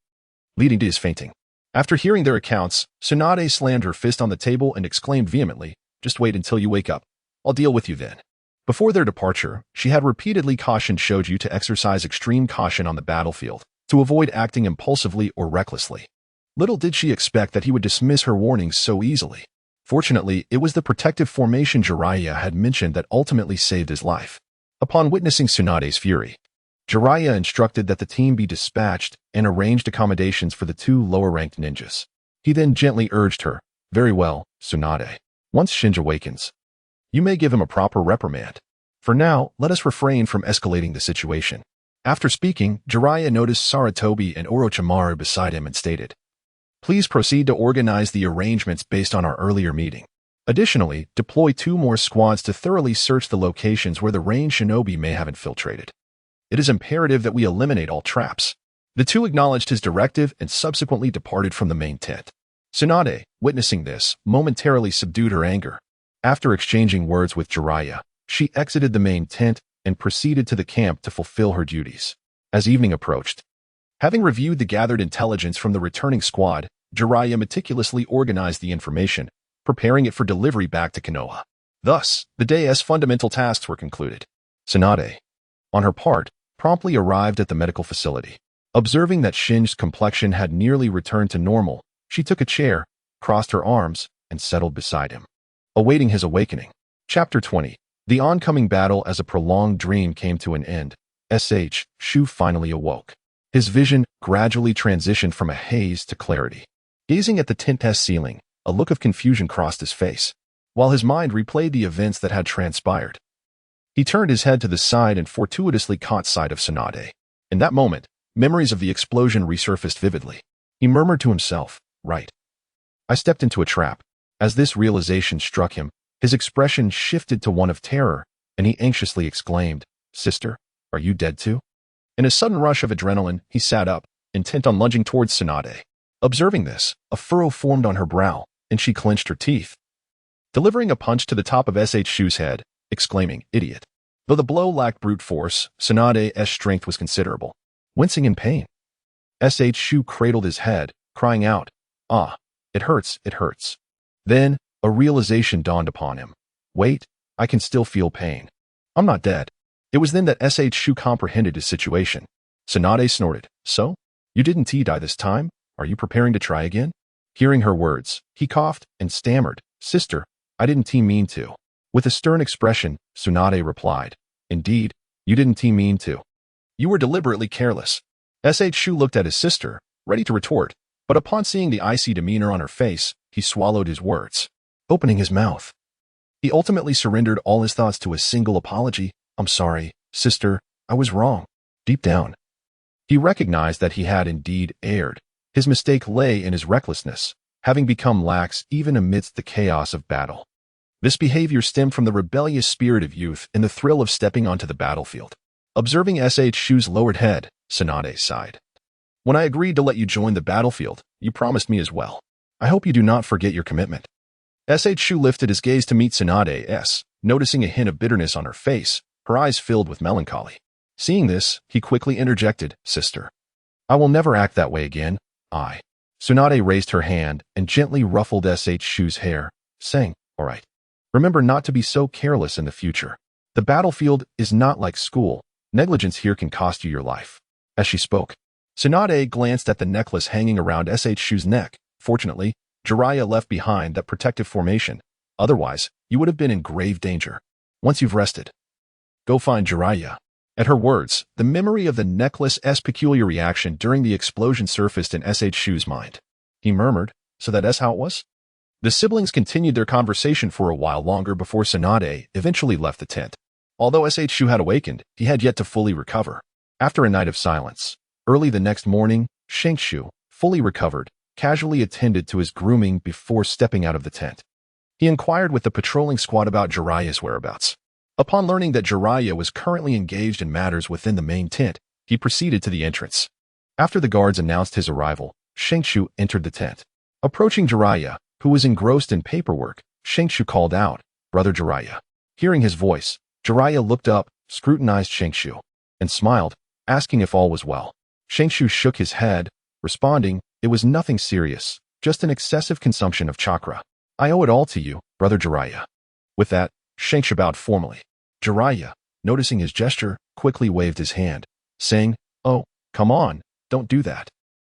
leading to his fainting. After hearing their accounts, Tsunade slammed her fist on the table and exclaimed vehemently, "Just wait until you wake up. I'll deal with you then." Before their departure, she had repeatedly cautioned Shoju to exercise extreme caution on the battlefield, to avoid acting impulsively or recklessly. Little did she expect that he would dismiss her warnings so easily. Fortunately, it was the protective formation Jiraiya had mentioned that ultimately saved his life. Upon witnessing Tsunade's fury, Jiraiya instructed that the team be dispatched and arranged accommodations for the two lower-ranked ninjas. He then gently urged her, "Very well, Tsunade. Once Shinji awakens, you may give him a proper reprimand. For now, let us refrain from escalating the situation." After speaking, Jiraiya noticed Saratobi and Orochimaru beside him and stated, "Please proceed to organize the arrangements based on our earlier meeting. Additionally, deploy 2 more squads to thoroughly search the locations where the range shinobi may have infiltrated. It is imperative that we eliminate all traps." The two acknowledged his directive and subsequently departed from the main tent. Tsunade, witnessing this, momentarily subdued her anger. After exchanging words with Jiraiya, she exited the main tent and proceeded to the camp to fulfill her duties. As evening approached, having reviewed the gathered intelligence from the returning squad, Jiraiya meticulously organized the information, preparing it for delivery back to Konoha. Thus, the day's fundamental tasks were concluded. Tsunade, on her part, promptly arrived at the medical facility. Observing that Shinji's complexion had nearly returned to normal, she took a chair, crossed her arms, and settled beside him, awaiting his awakening. Chapter 20. The oncoming battle. As a prolonged dream came to an end, Shu finally awoke. His vision gradually transitioned from a haze to clarity. Gazing at the tent ceiling, a look of confusion crossed his face, while his mind replayed the events that had transpired. He turned his head to the side and fortuitously caught sight of Tsunade. In that moment, memories of the explosion resurfaced vividly. He murmured to himself, "Right. I stepped into a trap." As this realization struck him, his expression shifted to one of terror, and he anxiously exclaimed, "Sister, are you dead too?" In a sudden rush of adrenaline, he sat up, intent on lunging towards Tsunade. Observing this, a furrow formed on her brow, and she clenched her teeth, delivering a punch to the top of Shu's head, exclaiming, "Idiot." Though the blow lacked brute force, Tsunade's strength was considerable. Wincing in pain, Shu cradled his head, crying out, "Ah, it hurts, it hurts." Then, a realization dawned upon him. "Wait, I can still feel pain. I'm not dead." It was then that Shu comprehended his situation. Tsunade snorted, "So? You didn't die this time? Are you preparing to try again?" Hearing her words, he coughed and stammered, "Sister, I didn't mean to." With a stern expression, Tsunade replied, "Indeed, you didn't mean to. You were deliberately careless." Shu looked at his sister, ready to retort, but upon seeing the icy demeanor on her face, he swallowed his words, opening his mouth. He ultimately surrendered all his thoughts to a single apology. "I'm sorry, sister, I was wrong." Deep down, he recognized that he had indeed erred. His mistake lay in his recklessness, having become lax even amidst the chaos of battle. This behavior stemmed from the rebellious spirit of youth and the thrill of stepping onto the battlefield. Observing Shu's lowered head, Tsunade sighed. "When I agreed to let you join the battlefield, you promised me as well. I hope you do not forget your commitment." Shu lifted his gaze to meet Tsunade's, noticing a hint of bitterness on her face, her eyes filled with melancholy. Seeing this, he quickly interjected, "Sister, I will never act that way again. Tsunade raised her hand and gently ruffled Shu's hair, saying, "All right. Remember not to be so careless in the future. The battlefield is not like school. Negligence here can cost you your life." As she spoke, Tsunade glanced at the necklace hanging around Shu's neck. Fortunately, Jiraiya left behind that protective formation. Otherwise, you would have been in grave danger. "Once you've rested, go find Jiraiya." At her words, the memory of the necklace's peculiar reaction during the explosion surfaced in Shu's mind. He murmured, "So that's how it was?" The siblings continued their conversation for a while longer before Tsunade eventually left the tent. Although Shu had awakened, he had yet to fully recover. After a night of silence, early the next morning, Shu, fully recovered, casually attended to his grooming before stepping out of the tent. He inquired with the patrolling squad about Jiraiya's whereabouts. Upon learning that Jiraiya was currently engaged in matters within the main tent, he proceeded to the entrance. After the guards announced his arrival, Shu entered the tent. Approaching Jiraiya, who was engrossed in paperwork, Shu called out, "Brother Jiraiya." Hearing his voice, Jiraiya looked up, scrutinized Shu, and smiled, asking if all was well. Shu shook his head, responding, "It was nothing serious, just an excessive consumption of chakra. I owe it all to you, Brother Jiraiya." With that, Shu bowed formally. Jiraiya, noticing his gesture, quickly waved his hand, saying, "Oh, come on, don't do that.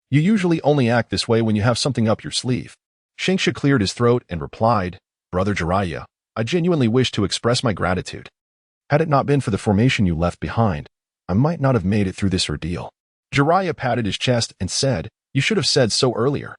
You usually only act this way when you have something up your sleeve." Shanksha cleared his throat and replied, "Brother Jiraiya, I genuinely wish to express my gratitude. Had it not been for the formation you left behind, I might not have made it through this ordeal." Jiraiya patted his chest and said, "You should have said so earlier.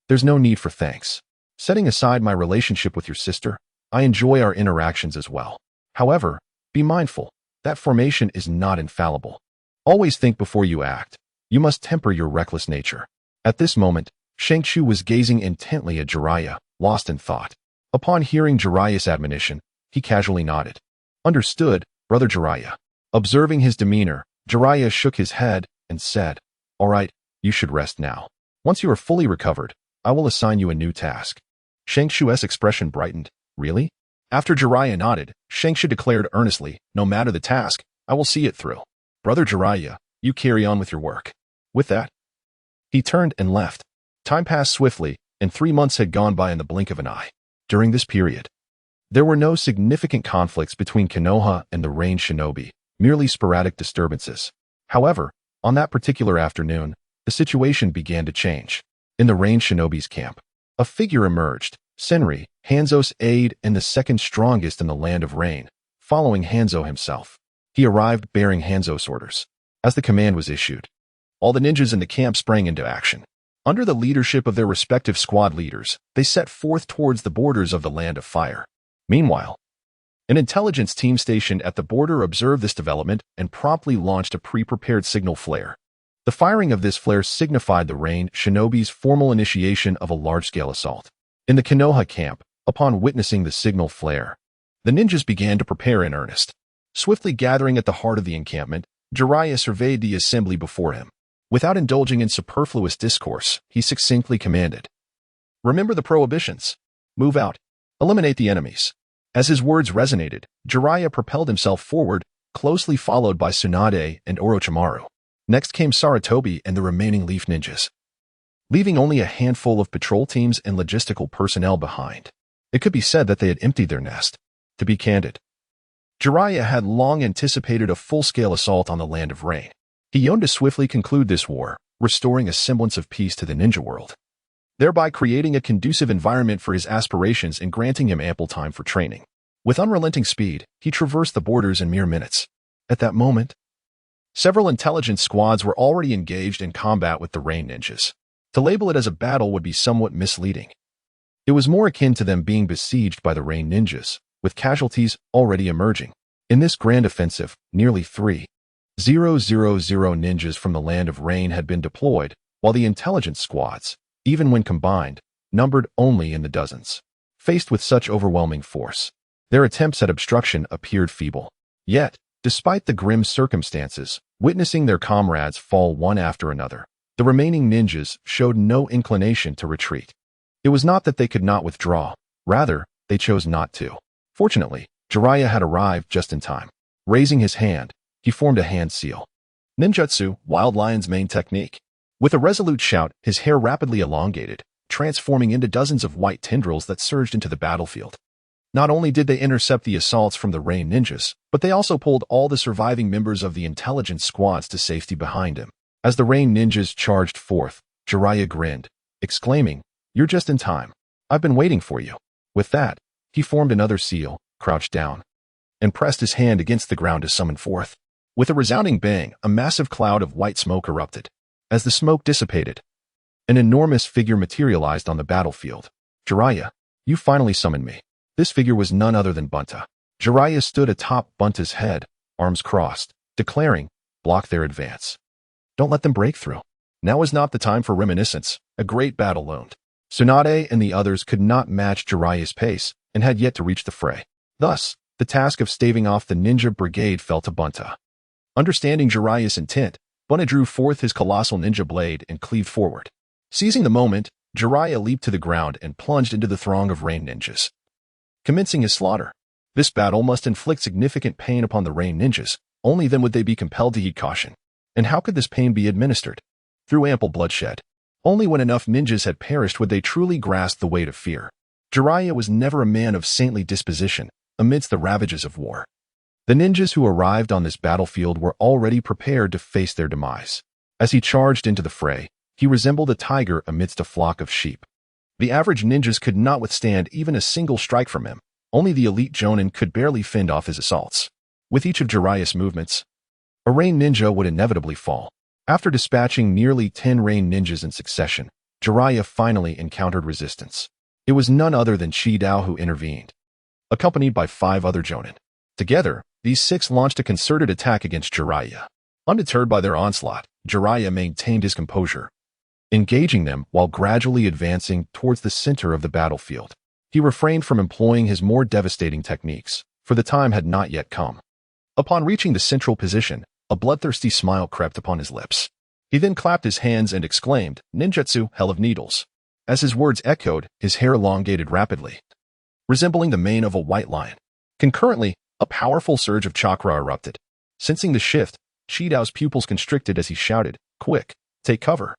There's no need for thanks. Setting aside my relationship with your sister, I enjoy our interactions as well. However, be mindful, that formation is not infallible. Always think before you act. You must temper your reckless nature." At this moment, Shankshu was gazing intently at Jiraiya, lost in thought. Upon hearing Jiraiya's admonition, he casually nodded. "Understood, Brother Jiraiya." Observing his demeanor, Jiraiya shook his head and said, "All right, you should rest now. Once you are fully recovered, I will assign you a new task." Shangshu's expression brightened. "Really?" After Jiraiya nodded, Shangshu declared earnestly, "No matter the task, I will see it through. Brother Jiraiya, you carry on with your work." With that, he turned and left. Time passed swiftly, and 3 months had gone by in the blink of an eye. During this period, there were no significant conflicts between Konoha and the Rain Shinobi, merely sporadic disturbances. However, on that particular afternoon, the situation began to change. In the Rain Shinobi's camp, a figure emerged, Senri, Hanzo's aide and the second strongest in the Land of Rain, following Hanzo himself. He arrived bearing Hanzo's orders. As the command was issued, all the ninjas in the camp sprang into action. Under the leadership of their respective squad leaders, they set forth towards the borders of the Land of Fire. Meanwhile, an intelligence team stationed at the border observed this development and promptly launched a pre-prepared signal flare. The firing of this flare signified the Rain Shinobi's formal initiation of a large-scale assault. In the Konoha camp, upon witnessing the signal flare, the ninjas began to prepare in earnest. Swiftly gathering at the heart of the encampment, Jiraiya surveyed the assembly before him. Without indulging in superfluous discourse, he succinctly commanded, "Remember the prohibitions. Move out. Eliminate the enemies." As his words resonated, Jiraiya propelled himself forward, closely followed by Tsunade and Orochimaru. Next came Sarutobi and the remaining Leaf Ninjas, leaving only a handful of patrol teams and logistical personnel behind. It could be said that they had emptied their nest. To be candid, Jiraiya had long anticipated a full-scale assault on the Land of Rain. He yearned to swiftly conclude this war, restoring a semblance of peace to the ninja world, thereby creating a conducive environment for his aspirations and granting him ample time for training. With unrelenting speed, he traversed the borders in mere minutes. At that moment, several intelligence squads were already engaged in combat with the Rain Ninjas. To label it as a battle would be somewhat misleading. It was more akin to them being besieged by the Rain Ninjas, with casualties already emerging. In this grand offensive, nearly 3,000 ninjas from the Land of Rain had been deployed, while the intelligence squads, even when combined, numbered only in the dozens. Faced with such overwhelming force, their attempts at obstruction appeared feeble. Yet, despite the grim circumstances, witnessing their comrades fall one after another, the remaining ninjas showed no inclination to retreat. It was not that they could not withdraw, rather, they chose not to. Fortunately, Jiraiya had arrived just in time. Raising his hand, he formed a hand seal. Ninjutsu, Wild Lion's main technique. With a resolute shout, his hair rapidly elongated, transforming into dozens of white tendrils that surged into the battlefield. Not only did they intercept the assaults from the Rain Ninjas, but they also pulled all the surviving members of the intelligence squads to safety behind him. As the Rain Ninjas charged forth, Jiraiya grinned, exclaiming, "You're just in time. I've been waiting for you." With that, he formed another seal, crouched down, and pressed his hand against the ground to summon forth. With a resounding bang, a massive cloud of white smoke erupted. As the smoke dissipated, an enormous figure materialized on the battlefield. "Jiraiya, you finally summoned me." This figure was none other than Bunta. Jiraiya stood atop Bunta's head, arms crossed, declaring, "Block their advance. Don't let them break through." Now is not the time for reminiscence. A great battle loomed. Tsunade and the others could not match Jiraiya's pace and had yet to reach the fray. Thus, the task of staving off the ninja brigade fell to Bunta. Understanding Jiraiya's intent, Bunta drew forth his colossal ninja blade and cleaved forward. Seizing the moment, Jiraiya leaped to the ground and plunged into the throng of Rain Ninjas, commencing his slaughter. This battle must inflict significant pain upon the Rain Ninjas, only then would they be compelled to heed caution. And how could this pain be administered? Through ample bloodshed. Only when enough ninjas had perished would they truly grasp the weight of fear. Jiraiya was never a man of saintly disposition amidst the ravages of war. The ninjas who arrived on this battlefield were already prepared to face their demise. As he charged into the fray, he resembled a tiger amidst a flock of sheep. The average ninjas could not withstand even a single strike from him. Only the elite jonin could barely fend off his assaults. With each of Jiraiya's movements, a rain ninja would inevitably fall. After dispatching nearly 10 rain ninjas in succession, Jiraiya finally encountered resistance. It was none other than Chi Dao who intervened, accompanied by 5 other jonin. Together, these 6 launched a concerted attack against Jiraiya. Undeterred by their onslaught, Jiraiya maintained his composure, engaging them while gradually advancing towards the center of the battlefield. He refrained from employing his more devastating techniques, for the time had not yet come. Upon reaching the central position, a bloodthirsty smile crept upon his lips. He then clapped his hands and exclaimed, "Ninjutsu, hell of needles." As his words echoed, his hair elongated rapidly, resembling the mane of a white lion. Concurrently, a powerful surge of chakra erupted. Sensing the shift, Chi Dao's pupils constricted as he shouted, "Quick, take cover."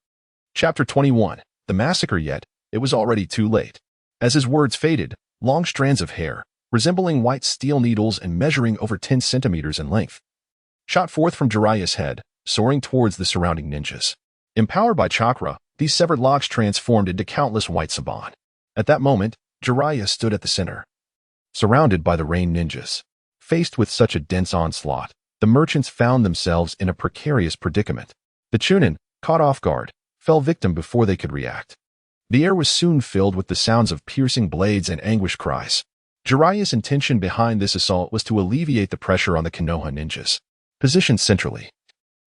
Chapter 21. The massacre. Yet, it was already too late. As his words faded, long strands of hair, resembling white steel needles and measuring over 10 centimeters in length, shot forth from Jiraiya's head, soaring towards the surrounding ninjas. Empowered by chakra, these severed locks transformed into countless white saban. At that moment, Jiraiya stood at the center, surrounded by the rain ninjas. Faced with such a dense onslaught, the merchants found themselves in a precarious predicament. The chunin, caught off guard, fell victim before they could react. The air was soon filled with the sounds of piercing blades and anguished cries. Jiraiya's intention behind this assault was to alleviate the pressure on the Konoha ninjas. Positioned centrally,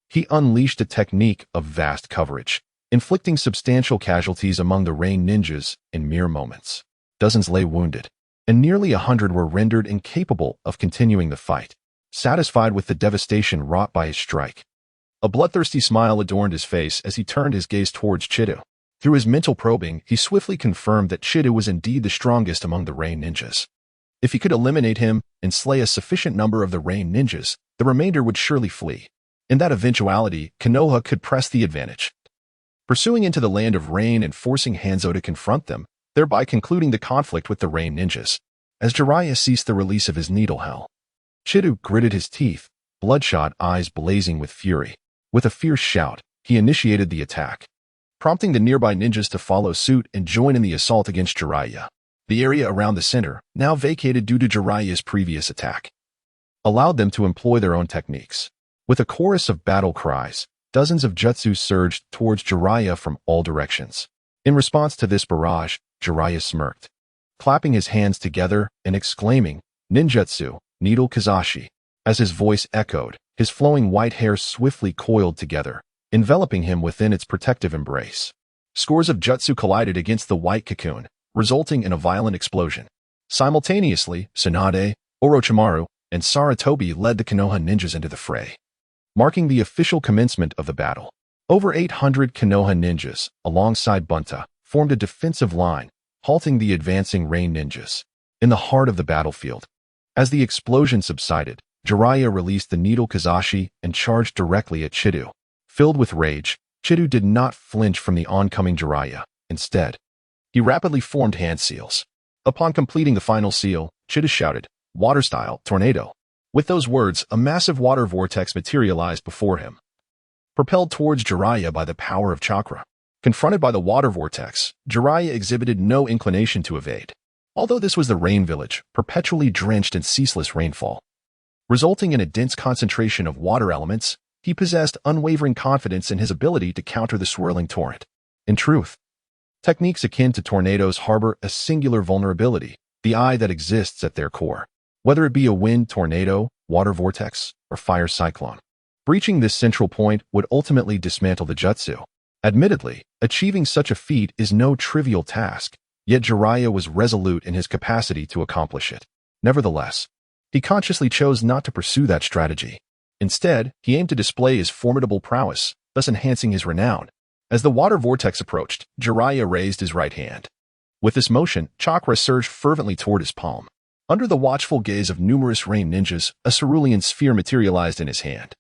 he unleashed a technique of vast coverage, inflicting substantial casualties among the rain ninjas in mere moments. Dozens lay wounded, and nearly 100 were rendered incapable of continuing the fight. Satisfied with the devastation wrought by his strike, a bloodthirsty smile adorned his face as he turned his gaze towards Chidu. Through his mental probing, he swiftly confirmed that Chidu was indeed the strongest among the rain ninjas. If he could eliminate him and slay a sufficient number of the rain ninjas, the remainder would surely flee. In that eventuality, Konoha could press the advantage, pursuing into the land of rain and forcing Hanzo to confront them, thereby concluding the conflict with the rain ninjas. As Jiraiya ceased the release of his needle hell, Chidu gritted his teeth, bloodshot eyes blazing with fury. With a fierce shout, he initiated the attack, prompting the nearby ninjas to follow suit and join in the assault against Jiraiya. The area around the center, now vacated due to Jiraiya's previous attack, allowed them to employ their own techniques. With a chorus of battle cries, dozens of jutsu surged towards Jiraiya from all directions. In response to this barrage, Jiraiya smirked, clapping his hands together and exclaiming, "Ninjutsu, Needle Kazashi." As his voice echoed, his flowing white hair swiftly coiled together, enveloping him within its protective embrace. Scores of jutsu collided against the white cocoon, resulting in a violent explosion. Simultaneously, Tsunade, Orochimaru, and Sarutobi led the Konoha ninjas into the fray, marking the official commencement of the battle. Over 800 Konoha ninjas, alongside Bunta, formed a defensive line, halting the advancing rain ninjas. In the heart of the battlefield, as the explosion subsided, Jiraiya released the Needle Kazashi and charged directly at Chidu. Filled with rage, Chidu did not flinch from the oncoming Jiraiya. Instead, he rapidly formed hand seals. Upon completing the final seal, Chidu shouted, "Water style, tornado." With those words, a massive water vortex materialized before him, propelled towards Jiraiya by the power of chakra. Confronted by the water vortex, Jiraiya exhibited no inclination to evade. Although this was the rain village, perpetually drenched in ceaseless rainfall, resulting in a dense concentration of water elements, he possessed unwavering confidence in his ability to counter the swirling torrent. In truth, techniques akin to tornadoes harbor a singular vulnerability, the eye that exists at their core. Whether it be a wind tornado, water vortex, or fire cyclone, breaching this central point would ultimately dismantle the jutsu. Admittedly, achieving such a feat is no trivial task, yet Jiraiya was resolute in his capacity to accomplish it. Nevertheless, he consciously chose not to pursue that strategy. Instead, he aimed to display his formidable prowess, thus enhancing his renown. As the water vortex approached, Jiraiya raised his right hand. With this motion, chakra surged fervently toward his palm. Under the watchful gaze of numerous rain ninjas, a cerulean sphere materialized in his hand,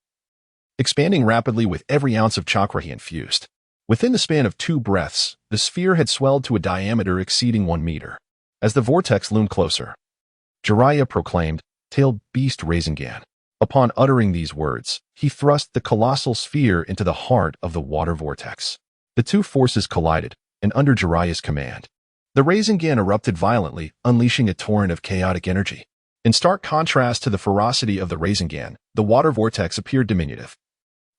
expanding rapidly with every ounce of chakra he infused. Within the span of 2 breaths, the sphere had swelled to a diameter exceeding 1 meter. As the vortex loomed closer, Jiraiya proclaimed, "Tailed Beast Rasengan." Upon uttering these words, he thrust the colossal sphere into the heart of the water vortex. The two forces collided, and under Jiraiya's command, the Rasengan erupted violently, unleashing a torrent of chaotic energy. In stark contrast to the ferocity of the Rasengan, the water vortex appeared diminutive,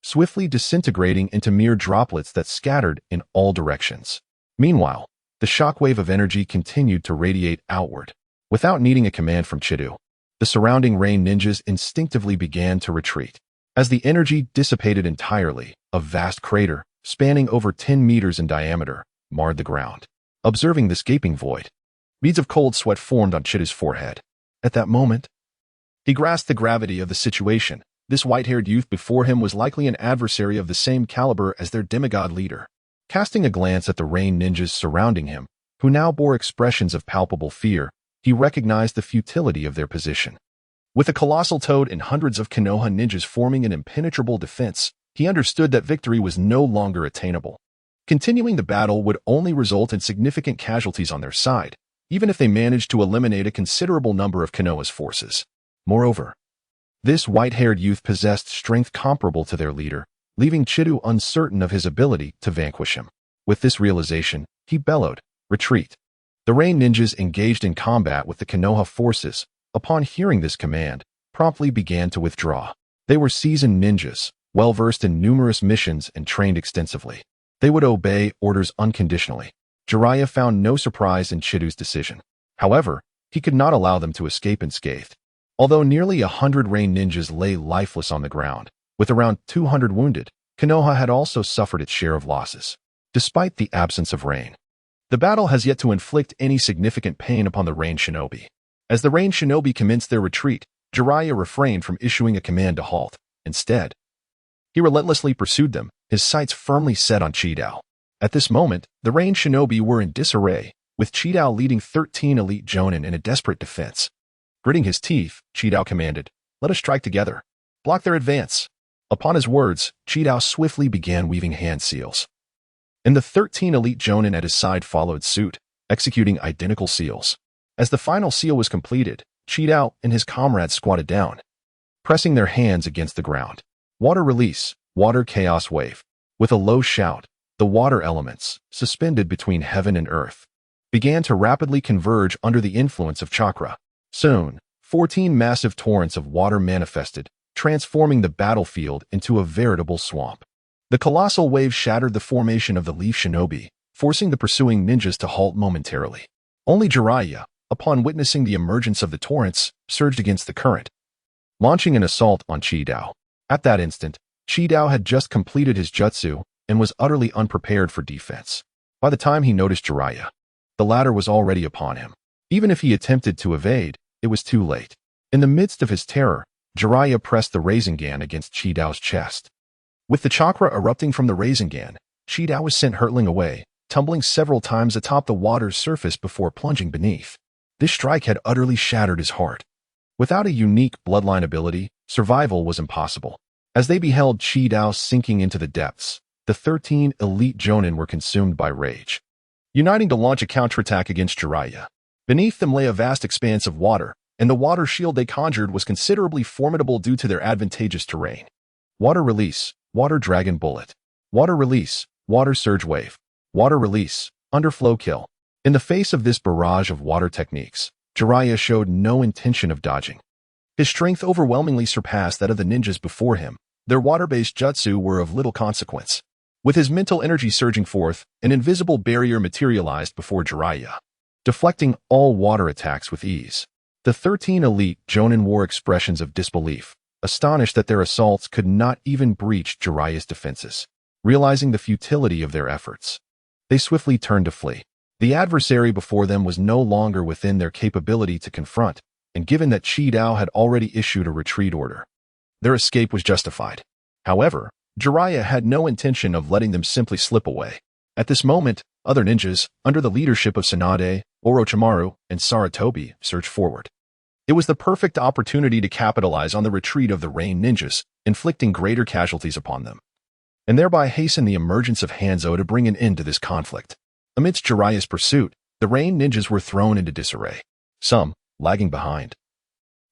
swiftly disintegrating into mere droplets that scattered in all directions. Meanwhile, the shockwave of energy continued to radiate outward. Without needing a command from Chidu, the surrounding rain ninjas instinctively began to retreat. As the energy dissipated entirely, a vast crater, spanning over 10 meters in diameter, marred the ground. Observing this gaping void, beads of cold sweat formed on Chidu's forehead. At that moment, he grasped the gravity of the situation. This white-haired youth before him was likely an adversary of the same caliber as their demigod leader. Casting a glance at the rain ninjas surrounding him, who now bore expressions of palpable fear, he recognized the futility of their position. With a colossal toad and hundreds of Konoha ninjas forming an impenetrable defense, he understood that victory was no longer attainable. Continuing the battle would only result in significant casualties on their side, even if they managed to eliminate a considerable number of Konoha's forces. Moreover, this white-haired youth possessed strength comparable to their leader, leaving Chidu uncertain of his ability to vanquish him. With this realization, he bellowed, "Retreat!" The rain ninjas engaged in combat with the Konoha forces, upon hearing this command, promptly began to withdraw. They were seasoned ninjas, well-versed in numerous missions and trained extensively. They would obey orders unconditionally. Jiraiya found no surprise in Chidu's decision. However, he could not allow them to escape unscathed. Although nearly 100 rain ninjas lay lifeless on the ground, with around 200 wounded, Konoha had also suffered its share of losses. Despite the absence of rain, the battle has yet to inflict any significant pain upon the rain shinobi. As the rain shinobi commenced their retreat, Jiraiya refrained from issuing a command to halt. Instead, he relentlessly pursued them, his sights firmly set on Chidao. At this moment, the rain shinobi were in disarray, with Chidao leading 13 elite jonin in a desperate defense. Gritting his teeth, Chidao commanded, "Let us strike together. Block their advance." Upon his words, Chidao swiftly began weaving hand seals. And the 13 elite jonin at his side followed suit, executing identical seals. As the final seal was completed, Chidao and his comrades squatted down, pressing their hands against the ground. Water release, water chaos wave. With a low shout, the water elements, suspended between heaven and earth, began to rapidly converge under the influence of chakra. Soon, 14 massive torrents of water manifested, transforming the battlefield into a veritable swamp. The colossal wave shattered the formation of the Leaf Shinobi, forcing the pursuing ninjas to halt momentarily. Only Jiraiya, upon witnessing the emergence of the torrents, surged against the current, launching an assault on Chidao. At that instant, Chidao had just completed his jutsu and was utterly unprepared for defense. By the time he noticed Jiraiya, the latter was already upon him. Even if he attempted to evade, it was too late. In the midst of his terror, Jiraiya pressed the Rasengan against Chidao's chest. With the chakra erupting from the Rasengan, Chidao was sent hurtling away, tumbling several times atop the water's surface before plunging beneath. This strike had utterly shattered his heart. Without a unique bloodline ability, survival was impossible. As they beheld Chidao sinking into the depths, the 13 elite jonin were consumed by rage, uniting to launch a counterattack against Jiraiya. Beneath them lay a vast expanse of water, and the water shield they conjured was considerably formidable due to their advantageous terrain. Water release, water dragon bullet. Water release, water surge wave. Water release, underflow kill. In the face of this barrage of water techniques, Jiraiya showed no intention of dodging. His strength overwhelmingly surpassed that of the ninjas before him. Their water-based jutsu were of little consequence. With his mental energy surging forth, an invisible barrier materialized before Jiraiya, deflecting all water attacks with ease. The 13 elite jonin wore expressions of disbelief, astonished that their assaults could not even breach Jiraiya's defenses. Realizing the futility of their efforts, they swiftly turned to flee. The adversary before them was no longer within their capability to confront, and given that Chidao had already issued a retreat order, their escape was justified. However, Jiraiya had no intention of letting them simply slip away. At this moment, other ninjas, under the leadership of Tsunade, Orochimaru, and Sarutobi, surged forward. It was the perfect opportunity to capitalize on the retreat of the rain ninjas, inflicting greater casualties upon them, and thereby hasten the emergence of Hanzo to bring an end to this conflict. Amidst Jiraiya's pursuit, the rain ninjas were thrown into disarray, some lagging behind,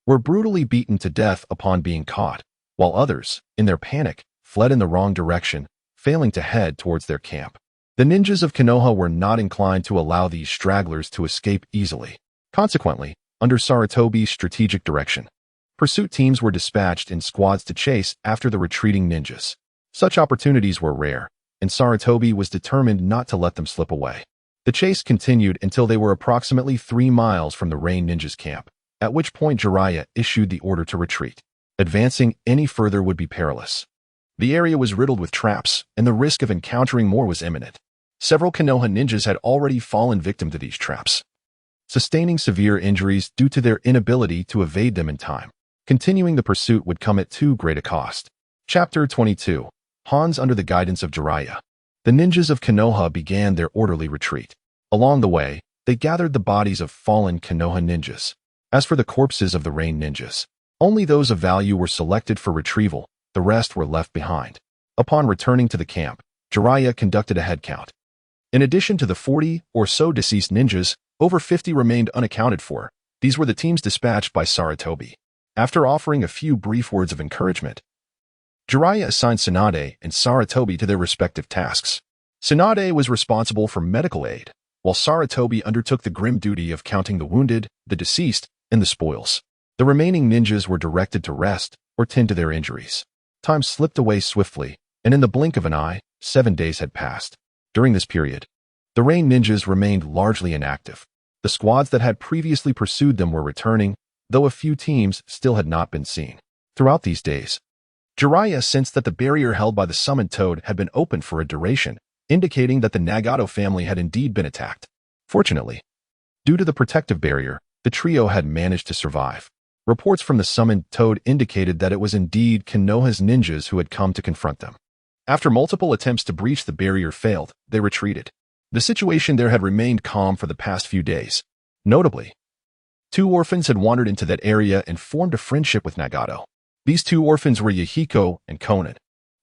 were brutally beaten to death upon being caught, while others, in their panic, fled in the wrong direction, failing to head towards their camp. The ninjas of Konoha were not inclined to allow these stragglers to escape easily. Consequently, under Sarutobi's strategic direction, pursuit teams were dispatched in squads to chase after the retreating ninjas. Such opportunities were rare, and Sarutobi was determined not to let them slip away. The chase continued until they were approximately 3 miles from the Rain Ninjas' camp, at which point Jiraiya issued the order to retreat. Advancing any further would be perilous. The area was riddled with traps, and the risk of encountering more was imminent. Several Konoha ninjas had already fallen victim to these traps, sustaining severe injuries due to their inability to evade them in time. Continuing the pursuit would come at too great a cost. Chapter 22. Hans under the guidance of Jiraiya. The ninjas of Konoha began their orderly retreat. Along the way, they gathered the bodies of fallen Konoha ninjas. As for the corpses of the Rain ninjas, only those of value were selected for retrieval, the rest were left behind. Upon returning to the camp, Jiraiya conducted a head count. In addition to the 40 or so deceased ninjas, over 50 remained unaccounted for. These were the teams dispatched by Sarutobi. After offering a few brief words of encouragement, Jiraiya assigned Tsunade and Sarutobi to their respective tasks. Tsunade was responsible for medical aid, while Sarutobi undertook the grim duty of counting the wounded, the deceased, and the spoils. The remaining ninjas were directed to rest or tend to their injuries. Time slipped away swiftly, and in the blink of an eye, 7 days had passed. During this period, the Rain ninjas remained largely inactive. The squads that had previously pursued them were returning, though a few teams still had not been seen. Throughout these days, Jiraiya sensed that the barrier held by the summoned toad had been opened for a duration, indicating that the Nagato family had indeed been attacked. Fortunately, due to the protective barrier, the trio had managed to survive. Reports from the summoned toad indicated that it was indeed Konoha's ninjas who had come to confront them. After multiple attempts to breach the barrier failed, they retreated. The situation there had remained calm for the past few days. Notably, 2 orphans had wandered into that area and formed a friendship with Nagato. These 2 orphans were Yahiko and Konan.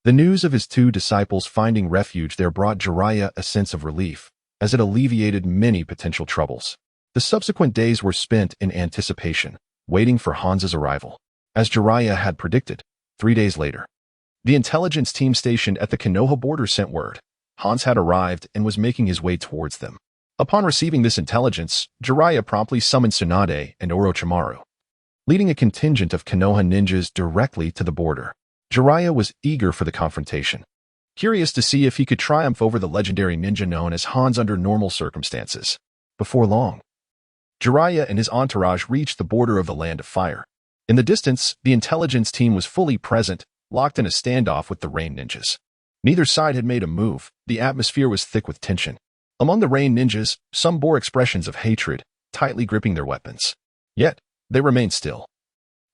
The news of his 2 disciples finding refuge there brought Jiraiya a sense of relief, as it alleviated many potential troubles. The subsequent days were spent in anticipation, waiting for Hans's arrival. As Jiraiya had predicted, 3 days later, the intelligence team stationed at the Konoha border sent word. Hans had arrived and was making his way towards them. Upon receiving this intelligence, Jiraiya promptly summoned Tsunade and Orochimaru, leading a contingent of Konoha ninjas directly to the border. Jiraiya was eager for the confrontation, curious to see if he could triumph over the legendary ninja known as Hans under normal circumstances. Before long, Jiraiya and his entourage reached the border of the Land of Fire. In the distance, the intelligence team was fully present, locked in a standoff with the Rain ninjas. Neither side had made a move. The atmosphere was thick with tension. Among the Rain ninjas, some bore expressions of hatred, tightly gripping their weapons. Yet, they remained still,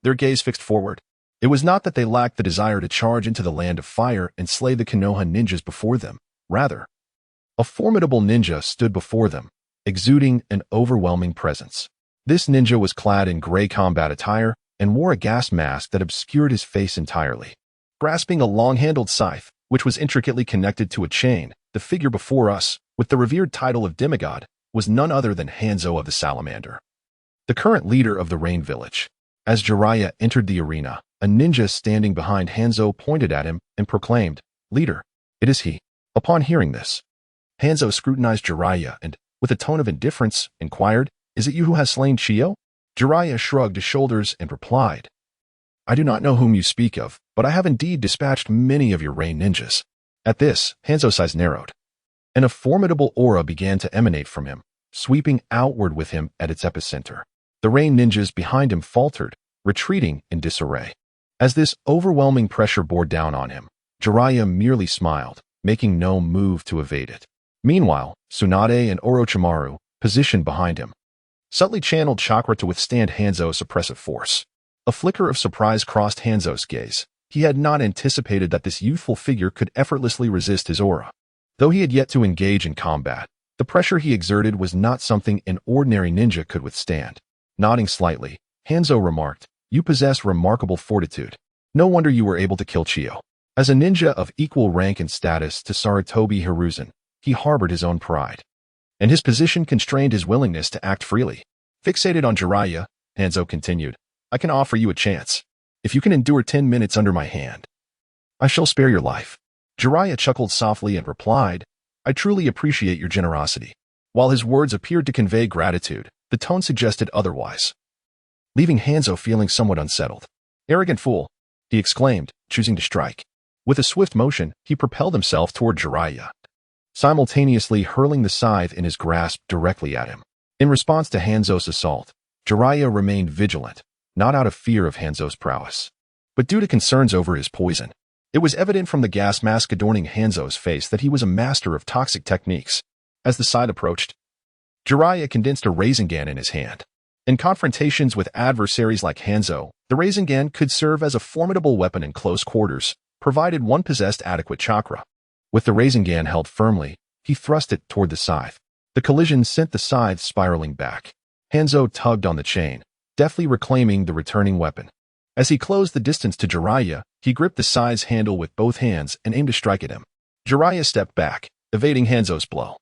their gaze fixed forward. It was not that they lacked the desire to charge into the Land of Fire and slay the Konoha ninjas before them. Rather, a formidable ninja stood before them, exuding an overwhelming presence. This ninja was clad in gray combat attire and wore a gas mask that obscured his face entirely. Grasping a long-handled scythe, which was intricately connected to a chain, the figure before us, with the revered title of demigod, was none other than Hanzo of the Salamander, the current leader of the Rain Village. As Jiraiya entered the arena, a ninja standing behind Hanzo pointed at him and proclaimed, "Leader, it is he." Upon hearing this, Hanzo scrutinized Jiraiya and, with a tone of indifference, inquired, "Is it you who has slain Chiyo?" Jiraiya shrugged his shoulders and replied, "I do not know whom you speak of, but I have indeed dispatched many of your Rain ninjas." At this, Hanzo's eyes narrowed, and a formidable aura began to emanate from him, sweeping outward with him at its epicenter. The Rain ninjas behind him faltered, retreating in disarray. As this overwhelming pressure bore down on him, Jiraiya merely smiled, making no move to evade it. Meanwhile, Tsunade and Orochimaru, positioned behind him, subtly channeled chakra to withstand Hanzo's oppressive force. A flicker of surprise crossed Hanzo's gaze. He had not anticipated that this youthful figure could effortlessly resist his aura. Though he had yet to engage in combat, the pressure he exerted was not something an ordinary ninja could withstand. Nodding slightly, Hanzo remarked, "You possess remarkable fortitude. No wonder you were able to kill Chiyo." As a ninja of equal rank and status to Sarutobi Hiruzen, he harbored his own pride, and his position constrained his willingness to act freely. Fixated on Jiraiya, Hanzo continued, I can offer you a chance. If you can endure 10 minutes under my hand, I shall spare your life." Jiraiya chuckled softly and replied, "I truly appreciate your generosity." While his words appeared to convey gratitude, the tone suggested otherwise, leaving Hanzo feeling somewhat unsettled. "Arrogant fool," he exclaimed, choosing to strike. With a swift motion, he propelled himself toward Jiraiya, simultaneously hurling the scythe in his grasp directly at him. In response to Hanzo's assault, Jiraiya remained vigilant, not out of fear of Hanzo's prowess, but due to concerns over his poison. It was evident from the gas mask adorning Hanzo's face that he was a master of toxic techniques. As the scythe approached, Jiraiya condensed a Rasengan in his hand. In confrontations with adversaries like Hanzo, the Rasengan could serve as a formidable weapon in close quarters, provided one possessed adequate chakra. With the Rasengan held firmly, he thrust it toward the scythe. The collision sent the scythe spiraling back. Hanzo tugged on the chain, deftly reclaiming the returning weapon. As he closed the distance to Jiraiya, he gripped the scythe's handle with both hands and aimed to strike at him. Jiraiya stepped back, evading Hanzo's blow.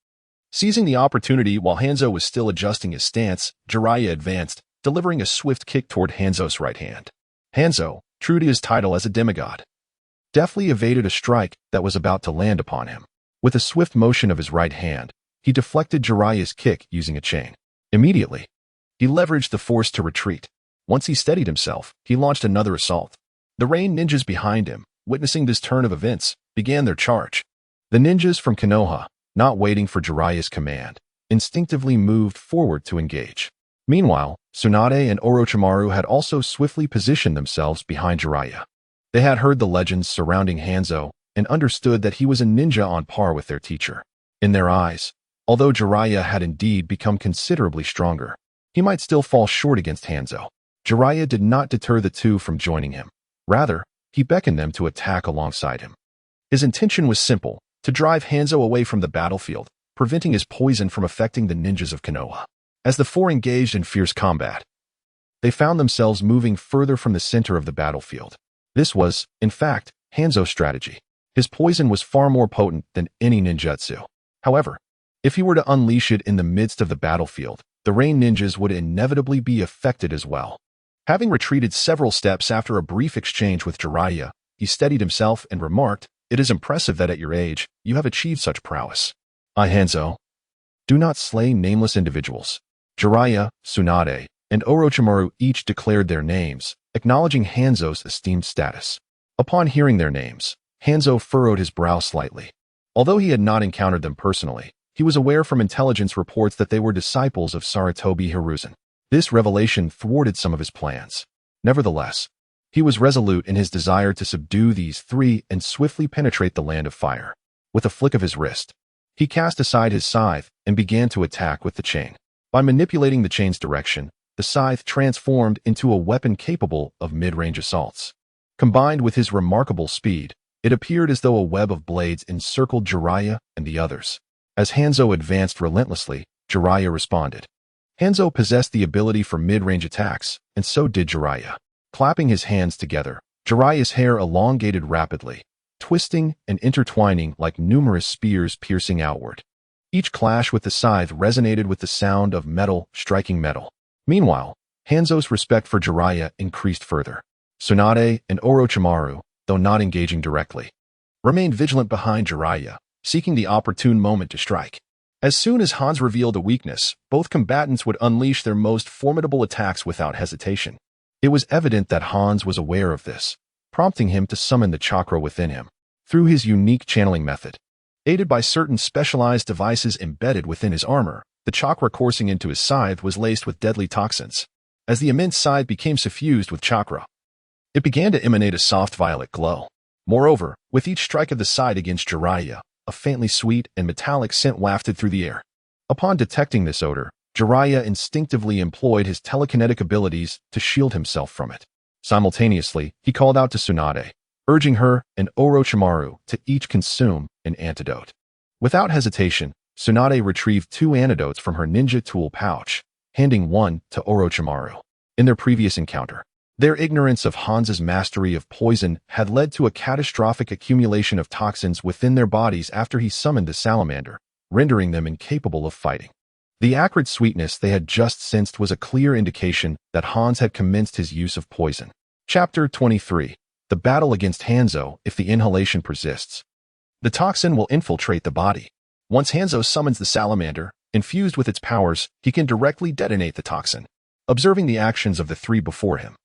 Seizing the opportunity while Hanzo was still adjusting his stance, Jiraiya advanced, delivering a swift kick toward Hanzo's right hand. Hanzo, true to his title as a demigod, deftly evaded a strike that was about to land upon him. With a swift motion of his right hand, he deflected Jiraiya's kick using a chain. Immediately, he leveraged the force to retreat. Once he steadied himself, he launched another assault. The rain ninjas behind him, witnessing this turn of events, began their charge. The ninjas from Konoha, not waiting for Jiraiya's command, instinctively moved forward to engage. Meanwhile, Tsunade and Orochimaru had also swiftly positioned themselves behind Jiraiya. They had heard the legends surrounding Hanzo and understood that he was a ninja on par with their teacher. In their eyes, although Jiraiya had indeed become considerably stronger, he might still fall short against Hanzo. Jiraiya did not deter the two from joining him. Rather, he beckoned them to attack alongside him. His intention was simple, to drive Hanzo away from the battlefield, preventing his poison from affecting the ninjas of Konoha. As the four engaged in fierce combat, they found themselves moving further from the center of the battlefield. This was, in fact, Hanzo's strategy. His poison was far more potent than any ninjutsu. However, if he were to unleash it in the midst of the battlefield, the rain ninjas would inevitably be affected as well. Having retreated several steps after a brief exchange with Jiraiya, he steadied himself and remarked, "It is impressive that at your age, you have achieved such prowess. I, Hanzo, do not slay nameless individuals." Jiraiya, Tsunade, and Orochimaru each declared their names, acknowledging Hanzo's esteemed status. Upon hearing their names, Hanzo furrowed his brow slightly. Although he had not encountered them personally, he was aware from intelligence reports that they were disciples of Sarutobi Hiruzen. This revelation thwarted some of his plans. Nevertheless, he was resolute in his desire to subdue these three and swiftly penetrate the land of fire. With a flick of his wrist, he cast aside his scythe and began to attack with the chain. By manipulating the chain's direction, the scythe transformed into a weapon capable of mid-range assaults. Combined with his remarkable speed, it appeared as though a web of blades encircled Jiraiya and the others. As Hanzo advanced relentlessly, Jiraiya responded. Hanzo possessed the ability for mid-range attacks, and so did Jiraiya. Clapping his hands together, Jiraiya's hair elongated rapidly, twisting and intertwining like numerous spears piercing outward. Each clash with the scythe resonated with the sound of metal striking metal. Meanwhile, Hanzo's respect for Jiraiya increased further. Tsunade and Orochimaru, though not engaging directly, remained vigilant behind Jiraiya, seeking the opportune moment to strike. As soon as Hans revealed a weakness, both combatants would unleash their most formidable attacks without hesitation. It was evident that Hans was aware of this, prompting him to summon the chakra within him. Through his unique channeling method, aided by certain specialized devices embedded within his armor, the chakra coursing into his scythe was laced with deadly toxins. As the immense scythe became suffused with chakra, it began to emanate a soft violet glow. Moreover, with each strike of the scythe against Jiraiya, a faintly sweet and metallic scent wafted through the air. Upon detecting this odor, Jiraiya instinctively employed his telekinetic abilities to shield himself from it. Simultaneously, he called out to Tsunade, urging her and Orochimaru to each consume an antidote. Without hesitation, Tsunade retrieved 2 antidotes from her ninja tool pouch, handing one to Orochimaru. In their previous encounter, their ignorance of Hans's mastery of poison had led to a catastrophic accumulation of toxins within their bodies after he summoned the salamander, rendering them incapable of fighting. The acrid sweetness they had just sensed was a clear indication that Hans had commenced his use of poison. Chapter 23. The battle against Hanzo. If the inhalation persists, the toxin will infiltrate the body. Once Hanzo summons the salamander, infused with its powers, he can directly detonate the toxin. Observing the actions of the three before him,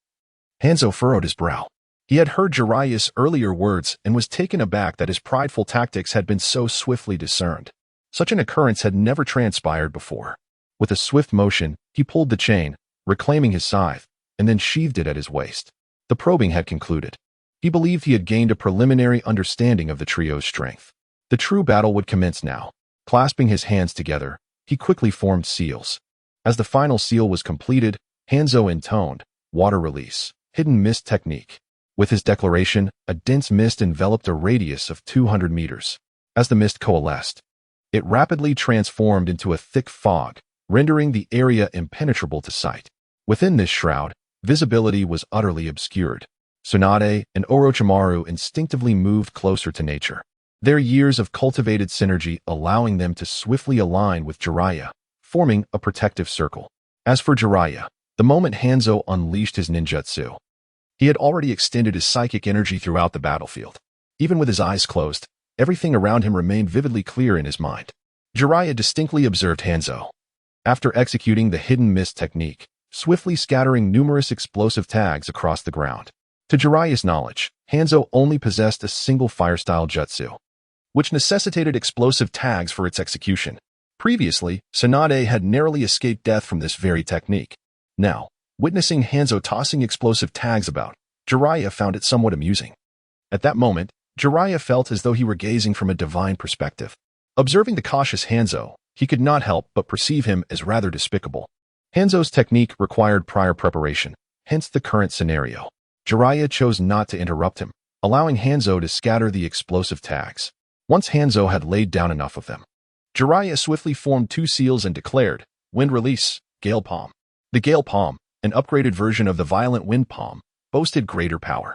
Hanzo furrowed his brow. He had heard Jiraiya's earlier words and was taken aback that his prideful tactics had been so swiftly discerned. Such an occurrence had never transpired before. With a swift motion, he pulled the chain, reclaiming his scythe, and then sheathed it at his waist. The probing had concluded. He believed he had gained a preliminary understanding of the trio's strength. The true battle would commence now. Clasping his hands together, he quickly formed seals. As the final seal was completed, Hanzo intoned, "Water release, hidden mist technique." With his declaration, a dense mist enveloped a radius of 200 meters. As the mist coalesced, it rapidly transformed into a thick fog, rendering the area impenetrable to sight. Within this shroud, visibility was utterly obscured. Tsunade and Orochimaru instinctively moved closer to nature, their years of cultivated synergy allowing them to swiftly align with Jiraiya, forming a protective circle. As for Jiraiya, the moment Hanzo unleashed his ninjutsu, he had already extended his psychic energy throughout the battlefield. Even with his eyes closed, everything around him remained vividly clear in his mind. Jiraiya distinctly observed Hanzo, after executing the hidden mist technique, swiftly scattering numerous explosive tags across the ground. To Jiraiya's knowledge, Hanzo only possessed a single fire-style jutsu, which necessitated explosive tags for its execution. Previously, Tsunade had narrowly escaped death from this very technique. Now, witnessing Hanzo tossing explosive tags about, Jiraiya found it somewhat amusing. At that moment, Jiraiya felt as though he were gazing from a divine perspective. Observing the cautious Hanzo, he could not help but perceive him as rather despicable. Hanzo's technique required prior preparation, hence the current scenario. Jiraiya chose not to interrupt him, allowing Hanzo to scatter the explosive tags. Once Hanzo had laid down enough of them, Jiraiya swiftly formed two seals and declared, "Wind release, Gale Palm." The Gale Palm, an upgraded version of the Violent Wind Palm, boasted greater power.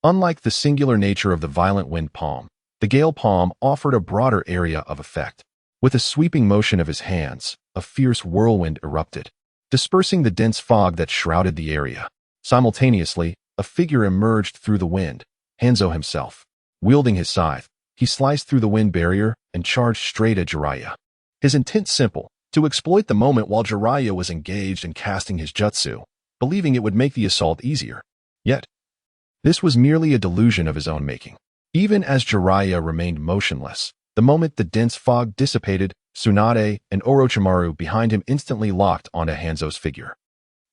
Unlike the singular nature of the Violent Wind Palm, the Gale Palm offered a broader area of effect. With a sweeping motion of his hands, a fierce whirlwind erupted, dispersing the dense fog that shrouded the area. Simultaneously, a figure emerged through the wind, Hanzo himself. Wielding his scythe, he sliced through the wind barrier and charged straight at Jiraiya. His intent simple, to exploit the moment while Jiraiya was engaged in casting his jutsu, believing it would make the assault easier. Yet, this was merely a delusion of his own making. Even as Jiraiya remained motionless, the moment the dense fog dissipated, Tsunade and Orochimaru behind him instantly locked onto Hanzo's figure.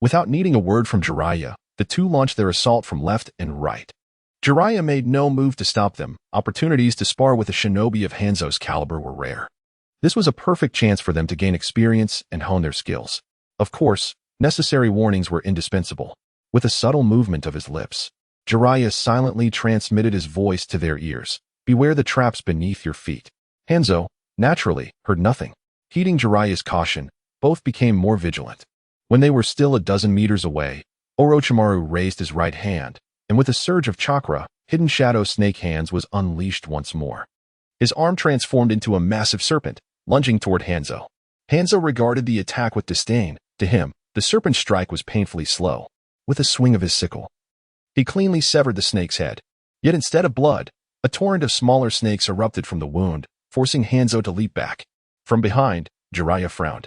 Without needing a word from Jiraiya, the two launched their assault from left and right. Jiraiya made no move to stop them. Opportunities to spar with a shinobi of Hanzo's caliber were rare. This was a perfect chance for them to gain experience and hone their skills. Of course, necessary warnings were indispensable. With a subtle movement of his lips, Jiraiya silently transmitted his voice to their ears. "Beware the traps beneath your feet." Hanzo, naturally, heard nothing. Heeding Jiraiya's caution, both became more vigilant. When they were still a dozen meters away, Orochimaru raised his right hand, and with a surge of chakra, Hidden Shadow Snake Hands was unleashed once more. His arm transformed into a massive serpent, lunging toward Hanzo. Hanzo regarded the attack with disdain. To him, the serpent's strike was painfully slow. With a swing of his sickle, he cleanly severed the snake's head. Yet instead of blood, a torrent of smaller snakes erupted from the wound, forcing Hanzo to leap back. From behind, Jiraiya frowned.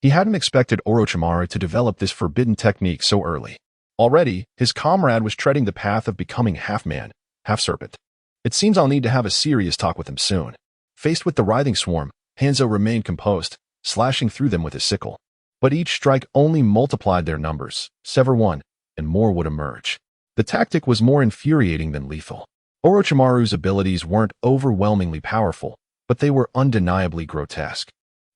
He hadn't expected Orochimaru to develop this forbidden technique so early. Already, his comrade was treading the path of becoming half-man, half-serpent. It seems I'll need to have a serious talk with him soon. Faced with the writhing swarm, Hanzo remained composed, slashing through them with his sickle. But each strike only multiplied their numbers. Sever one, and more would emerge. The tactic was more infuriating than lethal. Orochimaru's abilities weren't overwhelmingly powerful, but they were undeniably grotesque.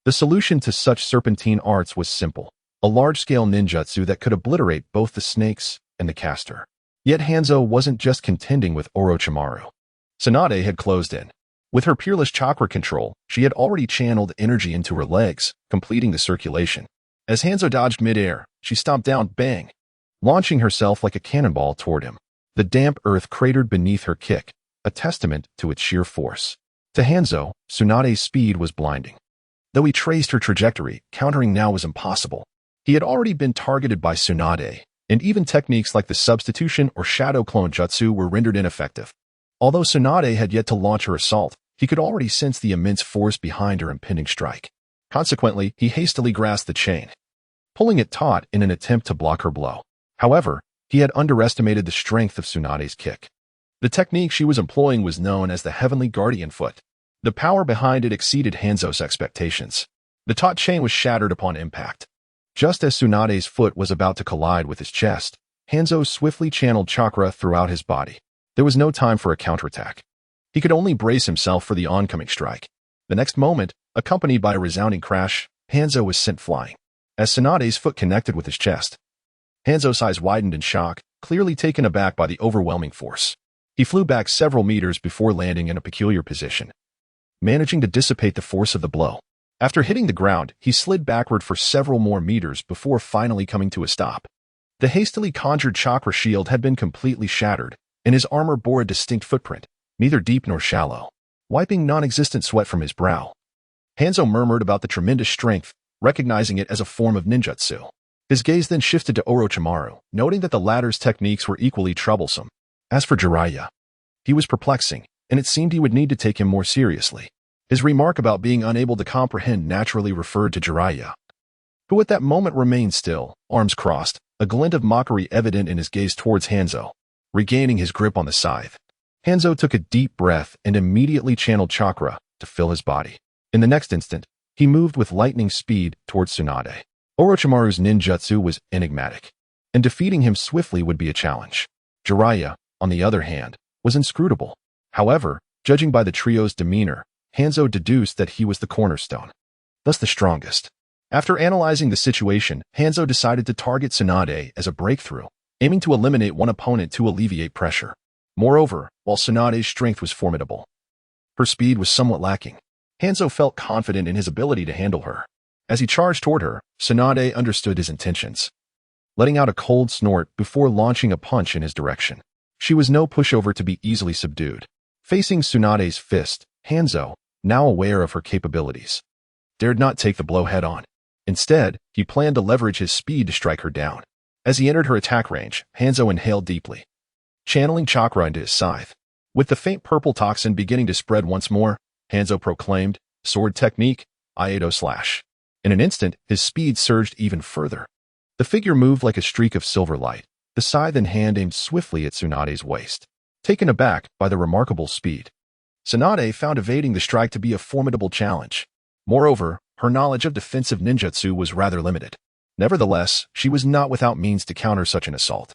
The solution to such serpentine arts was simple, a large-scale ninjutsu that could obliterate both the snakes and the caster. Yet Hanzo wasn't just contending with Orochimaru. Tsunade had closed in. With her peerless chakra control, she had already channeled energy into her legs, completing the circulation. As Hanzo dodged midair, she stomped down, bang, launching herself like a cannonball toward him. The damp earth cratered beneath her kick, a testament to its sheer force. To Hanzo, Tsunade's speed was blinding. Though he traced her trajectory, countering now was impossible. He had already been targeted by Tsunade, and even techniques like the substitution or shadow clone jutsu were rendered ineffective. Although Tsunade had yet to launch her assault, he could already sense the immense force behind her impending strike. Consequently, he hastily grasped the chain, pulling it taut in an attempt to block her blow. However, he had underestimated the strength of Tsunade's kick. The technique she was employing was known as the Heavenly Guardian Foot. The power behind it exceeded Hanzo's expectations. The taut chain was shattered upon impact. Just as Tsunade's foot was about to collide with his chest, Hanzo swiftly channeled chakra throughout his body. There was no time for a counterattack. He could only brace himself for the oncoming strike. The next moment, accompanied by a resounding crash, Hanzo was sent flying. As Tsunade's foot connected with his chest, Hanzo's eyes widened in shock, clearly taken aback by the overwhelming force. He flew back several meters before landing in a peculiar position, managing to dissipate the force of the blow. After hitting the ground, he slid backward for several more meters before finally coming to a stop. The hastily conjured chakra shield had been completely shattered, and his armor bore a distinct footprint, neither deep nor shallow, wiping non-existent sweat from his brow. Hanzo murmured about the tremendous strength, recognizing it as a form of ninjutsu. His gaze then shifted to Orochimaru, noting that the latter's techniques were equally troublesome. As for Jiraiya, he was perplexing, and it seemed he would need to take him more seriously. His remark about being unable to comprehend naturally referred to Jiraiya, who at that moment remained still, arms crossed, a glint of mockery evident in his gaze towards Hanzo. Regaining his grip on the scythe, Hanzo took a deep breath and immediately channeled chakra to fill his body. In the next instant, he moved with lightning speed towards Tsunade. Orochimaru's ninjutsu was enigmatic, and defeating him swiftly would be a challenge. Jiraiya, on the other hand, was inscrutable. However, judging by the trio's demeanor, Hanzo deduced that he was the cornerstone, thus the strongest. After analyzing the situation, Hanzo decided to target Tsunade as a breakthrough, aiming to eliminate one opponent to alleviate pressure. Moreover, while Tsunade's strength was formidable, her speed was somewhat lacking. Hanzo felt confident in his ability to handle her. As he charged toward her, Tsunade understood his intentions, letting out a cold snort before launching a punch in his direction. She was no pushover to be easily subdued. Facing Tsunade's fist, Hanzo, now aware of her capabilities, dared not take the blow head-on. Instead, he planned to leverage his speed to strike her down. As he entered her attack range, Hanzo inhaled deeply, channeling chakra into his scythe. With the faint purple toxin beginning to spread once more, Hanzo proclaimed, "Sword technique, Iato slash." In an instant, his speed surged even further. The figure moved like a streak of silver light, the scythe in hand aimed swiftly at Tsunade's waist. Taken aback by the remarkable speed, Tsunade found evading the strike to be a formidable challenge. Moreover, her knowledge of defensive ninjutsu was rather limited. Nevertheless, she was not without means to counter such an assault.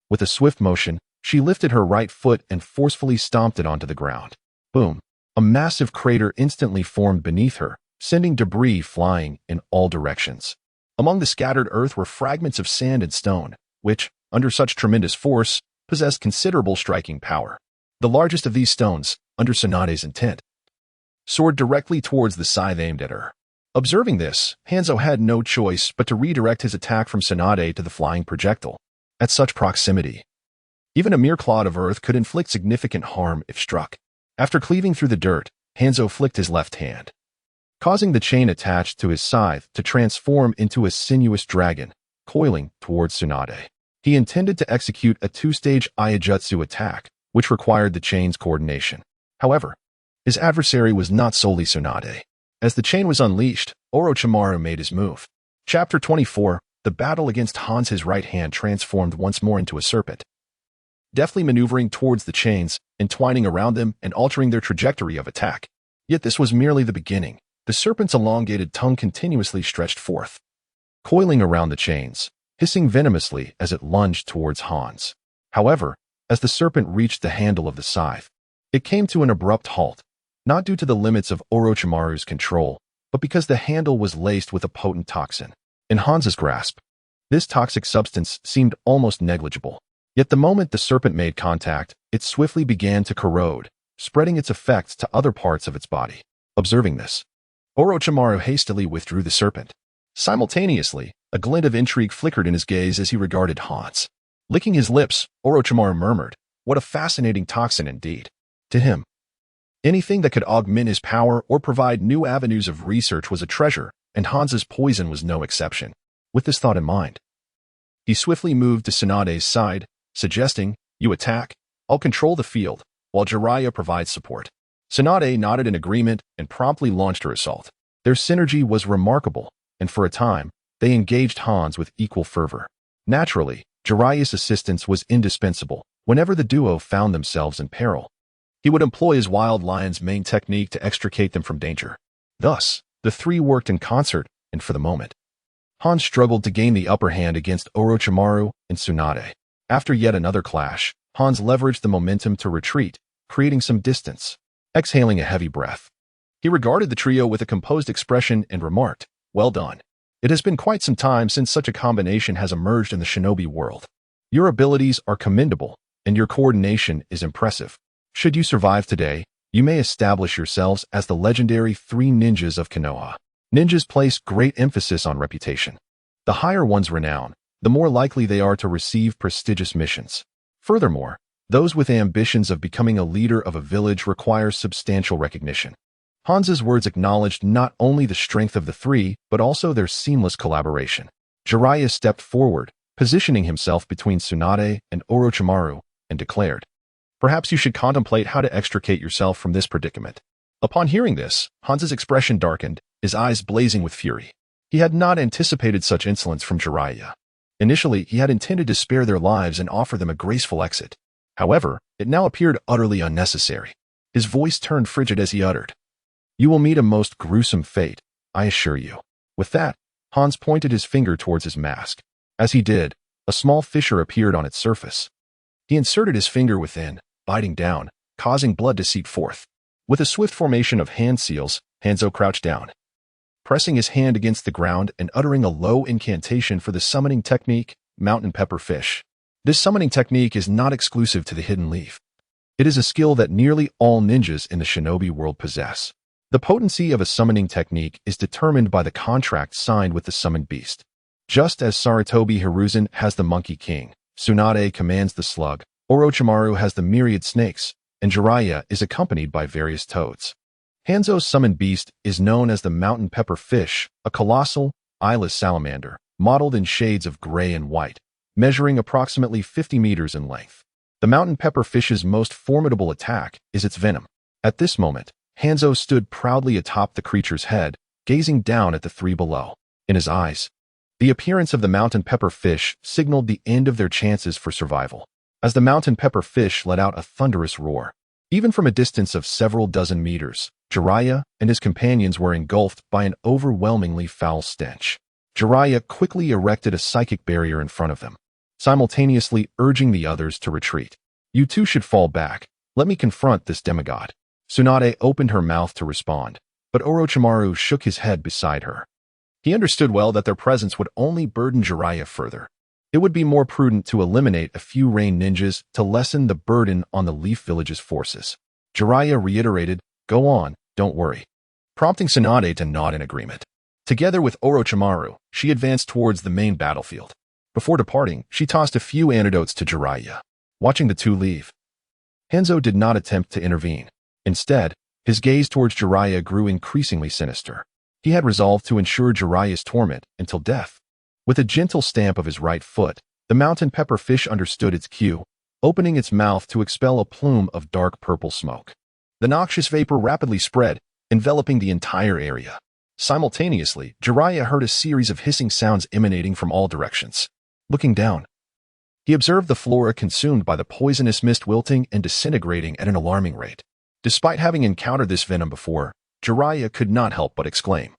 With a swift motion, she lifted her right foot and forcefully stomped it onto the ground. Boom! A massive crater instantly formed beneath her, sending debris flying in all directions. Among the scattered earth were fragments of sand and stone, which, under such tremendous force, possessed considerable striking power. The largest of these stones, under Tsunade's intent, soared directly towards the scythe aimed at her. Observing this, Hanzo had no choice but to redirect his attack from Tsunade to the flying projectile. At such proximity, even a mere clod of earth could inflict significant harm if struck. After cleaving through the dirt, Hanzo flicked his left hand, causing the chain attached to his scythe to transform into a sinuous dragon, coiling towards Tsunade. He intended to execute a two-stage Iaijutsu attack, which required the chain's coordination. However, his adversary was not solely Tsunade. As the chain was unleashed, Orochimaru made his move. Chapter 24, the battle against Hans. His right hand transformed once more into a serpent, deftly maneuvering towards the chains, entwining around them and altering their trajectory of attack. Yet this was merely the beginning. The serpent's elongated tongue continuously stretched forth, coiling around the chains, hissing venomously as it lunged towards Hans. However, as the serpent reached the handle of the scythe, it came to an abrupt halt, not due to the limits of Orochimaru's control, but because the handle was laced with a potent toxin. In Hans's grasp, this toxic substance seemed almost negligible. Yet the moment the serpent made contact, it swiftly began to corrode, spreading its effects to other parts of its body. Observing this, Orochimaru hastily withdrew the serpent. Simultaneously, a glint of intrigue flickered in his gaze as he regarded Hans. Licking his lips, Orochimaru murmured, "What a fascinating toxin indeed." To him, Anything that could augment his power or provide new avenues of research was a treasure, and Hansa's poison was no exception. With this thought in mind, he swiftly moved to Tsunade's side, suggesting, "You attack, I'll control the field, while Jiraiya provides support." Tsunade nodded in agreement and promptly launched her assault. Their synergy was remarkable, and for a time, they engaged Hans with equal fervor. Naturally, Jiraiya's assistance was indispensable whenever the duo found themselves in peril. He would employ his Wild Lion's main technique to extricate them from danger. Thus, the three worked in concert, and for the moment, Hans struggled to gain the upper hand against Orochimaru and Tsunade. After yet another clash, Hans leveraged the momentum to retreat, creating some distance. Exhaling a heavy breath, he regarded the trio with a composed expression and remarked, "Well done. It has been quite some time since such a combination has emerged in the shinobi world. Your abilities are commendable, and your coordination is impressive. Should you survive today, you may establish yourselves as the legendary three ninjas of Konoha." Ninjas place great emphasis on reputation. The higher one's renown, the more likely they are to receive prestigious missions. Furthermore, those with ambitions of becoming a leader of a village require substantial recognition. Hansa's words acknowledged not only the strength of the three, but also their seamless collaboration. Jiraiya stepped forward, positioning himself between Tsunade and Orochimaru, and declared, "Perhaps you should contemplate how to extricate yourself from this predicament." Upon hearing this, Hansa's expression darkened, his eyes blazing with fury. He had not anticipated such insolence from Jiraiya. Initially, he had intended to spare their lives and offer them a graceful exit. However, it now appeared utterly unnecessary. His voice turned frigid as he uttered, "You will meet a most gruesome fate, I assure you." With that, Hans pointed his finger towards his mask. As he did, a small fissure appeared on its surface. He inserted his finger within, biting down, causing blood to seep forth. With a swift formation of hand seals, Hanzo crouched down, pressing his hand against the ground and uttering a low incantation for the summoning technique, Mountain Pepper Fish. This summoning technique is not exclusive to the Hidden Leaf. It is a skill that nearly all ninjas in the shinobi world possess. The potency of a summoning technique is determined by the contract signed with the summoned beast. Just as Sarutobi Hiruzen has the Monkey King, Tsunade commands the Slug, Orochimaru has the Myriad Snakes, and Jiraiya is accompanied by various toads. Hanzo's summoned beast is known as the Mountain Pepper Fish, a colossal, eyeless salamander, modeled in shades of gray and white, measuring approximately 50 meters in length. The Mountain Pepper Fish's most formidable attack is its venom. At this moment, Hanzo stood proudly atop the creature's head, gazing down at the three below. In his eyes, the appearance of the Mountain Pepper Fish signaled the end of their chances for survival. As the Mountain Pepper Fish let out a thunderous roar, even from a distance of several dozen meters, Jiraiya and his companions were engulfed by an overwhelmingly foul stench. Jiraiya quickly erected a psychic barrier in front of them, simultaneously urging the others to retreat. "You two should fall back. Let me confront this demigod." Tsunade opened her mouth to respond, but Orochimaru shook his head beside her. He understood well that their presence would only burden Jiraiya further. It would be more prudent to eliminate a few rain ninjas to lessen the burden on the Leaf Village's forces. Jiraiya reiterated, "Go on, don't worry," prompting Tsunade to nod in agreement. Together with Orochimaru, she advanced towards the main battlefield. Before departing, she tossed a few antidotes to Jiraiya. Watching the two leave, Hanzo did not attempt to intervene. Instead, his gaze towards Jiraiya grew increasingly sinister. He had resolved to ensure Jiraiya's torment until death. With a gentle stamp of his right foot, the Mountain Pepper Fish understood its cue, opening its mouth to expel a plume of dark purple smoke. The noxious vapor rapidly spread, enveloping the entire area. Simultaneously, Jiraiya heard a series of hissing sounds emanating from all directions. Looking down, he observed the flora consumed by the poisonous mist wilting and disintegrating at an alarming rate. Despite having encountered this venom before, Jiraiya could not help but exclaim,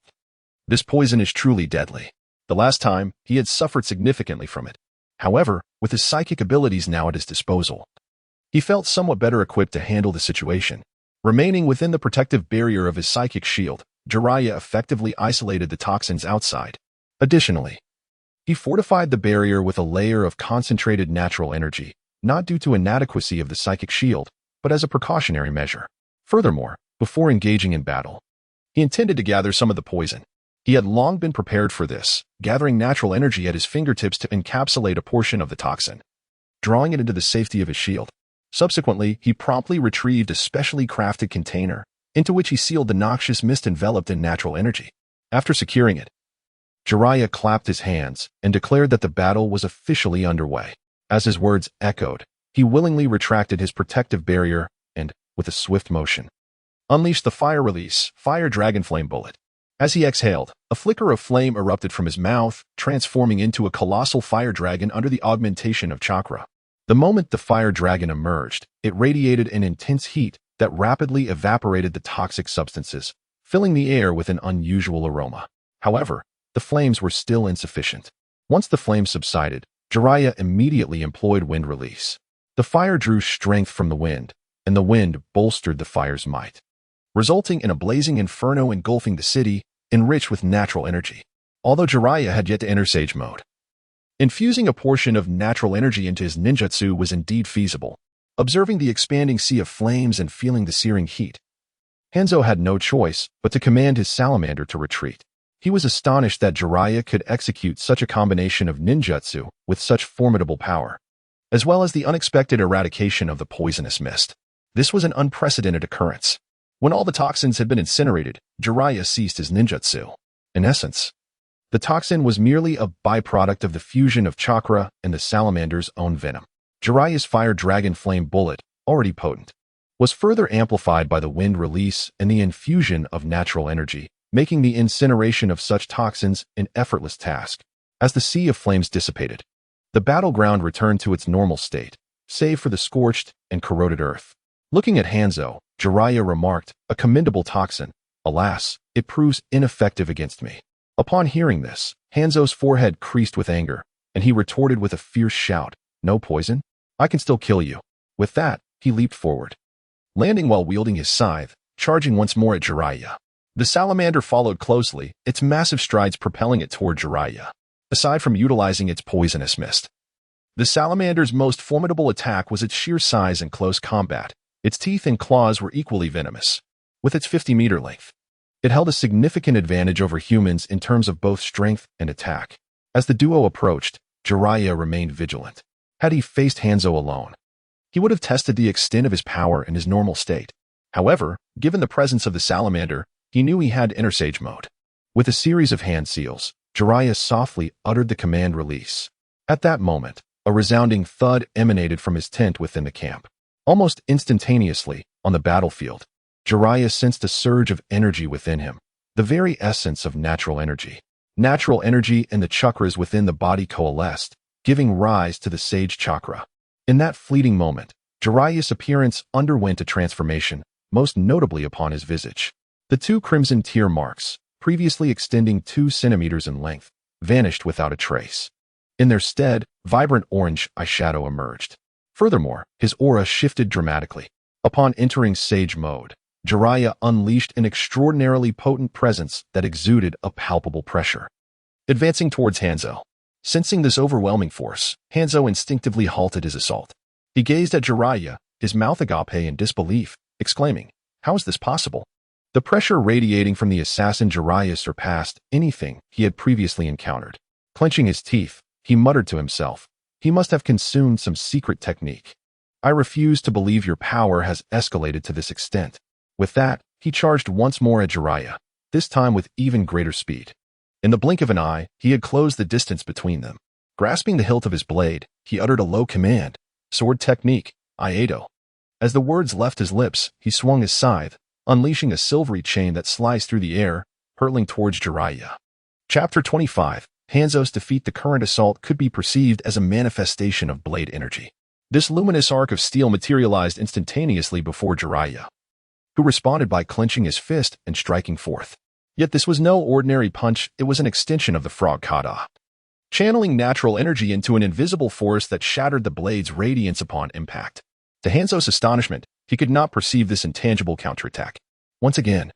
"This poison is truly deadly." The last time, he had suffered significantly from it. However, with his psychic abilities now at his disposal, he felt somewhat better equipped to handle the situation. Remaining within the protective barrier of his psychic shield, Jiraiya effectively isolated the toxins outside. Additionally, he fortified the barrier with a layer of concentrated natural energy, not due to inadequacy of the psychic shield, but as a precautionary measure. Furthermore, before engaging in battle, he intended to gather some of the poison. He had long been prepared for this, gathering natural energy at his fingertips to encapsulate a portion of the toxin, drawing it into the safety of his shield. Subsequently, he promptly retrieved a specially crafted container, into which he sealed the noxious mist enveloped in natural energy. After securing it, Jiraiya clapped his hands and declared that the battle was officially underway. As his words echoed, he willingly retracted his protective barrier and, with a swift motion, unleashed the fire release, Fire Dragon Flame Bullet. As he exhaled, a flicker of flame erupted from his mouth, transforming into a colossal fire dragon under the augmentation of chakra. The moment the fire dragon emerged, it radiated an intense heat that rapidly evaporated the toxic substances, filling the air with an unusual aroma. However, the flames were still insufficient. Once the flames subsided, Jiraiya immediately employed wind release. The fire drew strength from the wind, and the wind bolstered the fire's might, resulting in a blazing inferno engulfing the city, enriched with natural energy. Although Jiraiya had yet to enter Sage Mode, infusing a portion of natural energy into his ninjutsu was indeed feasible. Observing the expanding sea of flames and feeling the searing heat, Hanzo had no choice but to command his salamander to retreat. He was astonished that Jiraiya could execute such a combination of ninjutsu with such formidable power, as well as the unexpected eradication of the poisonous mist. This was an unprecedented occurrence. When all the toxins had been incinerated, Jiraiya ceased his ninjutsu. In essence, the toxin was merely a byproduct of the fusion of chakra and the salamander's own venom. Jiraiya's Fire Dragon Flame Bullet, already potent, was further amplified by the wind release and the infusion of natural energy, making the incineration of such toxins an effortless task. As the sea of flames dissipated, the battleground returned to its normal state, save for the scorched and corroded earth. Looking at Hanzo, Jiraiya remarked, "A commendable toxin. Alas, it proves ineffective against me." Upon hearing this, Hanzo's forehead creased with anger, and he retorted with a fierce shout, "No poison? I can still kill you." With that, he leaped forward, landing while wielding his scythe, charging once more at Jiraiya. The salamander followed closely, its massive strides propelling it toward Jiraiya. Aside from utilizing its poisonous mist, the salamander's most formidable attack was its sheer size in close combat. Its teeth and claws were equally venomous. With its 50-meter length, it held a significant advantage over humans in terms of both strength and attack. As the duo approached, Jiraiya remained vigilant. Had he faced Hanzo alone, he would have tested the extent of his power in his normal state. However, given the presence of the salamander, he knew he had to enter Sage Mode. With a series of hand seals, Jiraiya softly uttered the command release. At that moment, a resounding thud emanated from his tent within the camp. Almost instantaneously, on the battlefield, Jiraiya sensed a surge of energy within him, the very essence of natural energy. Natural energy and the chakras within the body coalesced, giving rise to the Sage Chakra. In that fleeting moment, Jiraiya's appearance underwent a transformation, most notably upon his visage. The two crimson tear marks, previously extending 2 centimeters in length, vanished without a trace. In their stead, vibrant orange eyeshadow emerged. Furthermore, his aura shifted dramatically. Upon entering Sage Mode, Jiraiya unleashed an extraordinarily potent presence that exuded a palpable pressure. Advancing towards Hanzo. Sensing this overwhelming force, Hanzo instinctively halted his assault. He gazed at Jiraiya, his mouth agape in disbelief, exclaiming, "How is this possible?" The pressure radiating from the assassin Jiraiya surpassed anything he had previously encountered. Clenching his teeth, he muttered to himself, "He must have consumed some secret technique. I refuse to believe your power has escalated to this extent." With that, he charged once more at Jiraiya, this time with even greater speed. In the blink of an eye, he had closed the distance between them. Grasping the hilt of his blade, he uttered a low command, "Sword technique, Iato." As the words left his lips, he swung his scythe, unleashing a silvery chain that sliced through the air, hurtling towards Jiraiya. Chapter 25. Hanzo's defeat. The current assault could be perceived as a manifestation of blade energy. This luminous arc of steel materialized instantaneously before Jiraiya, who responded by clenching his fist and striking forth. Yet this was no ordinary punch, it was an extension of the frog kata, channeling natural energy into an invisible force that shattered the blade's radiance upon impact. To Hanzo's astonishment, he could not perceive this intangible counterattack. Once again,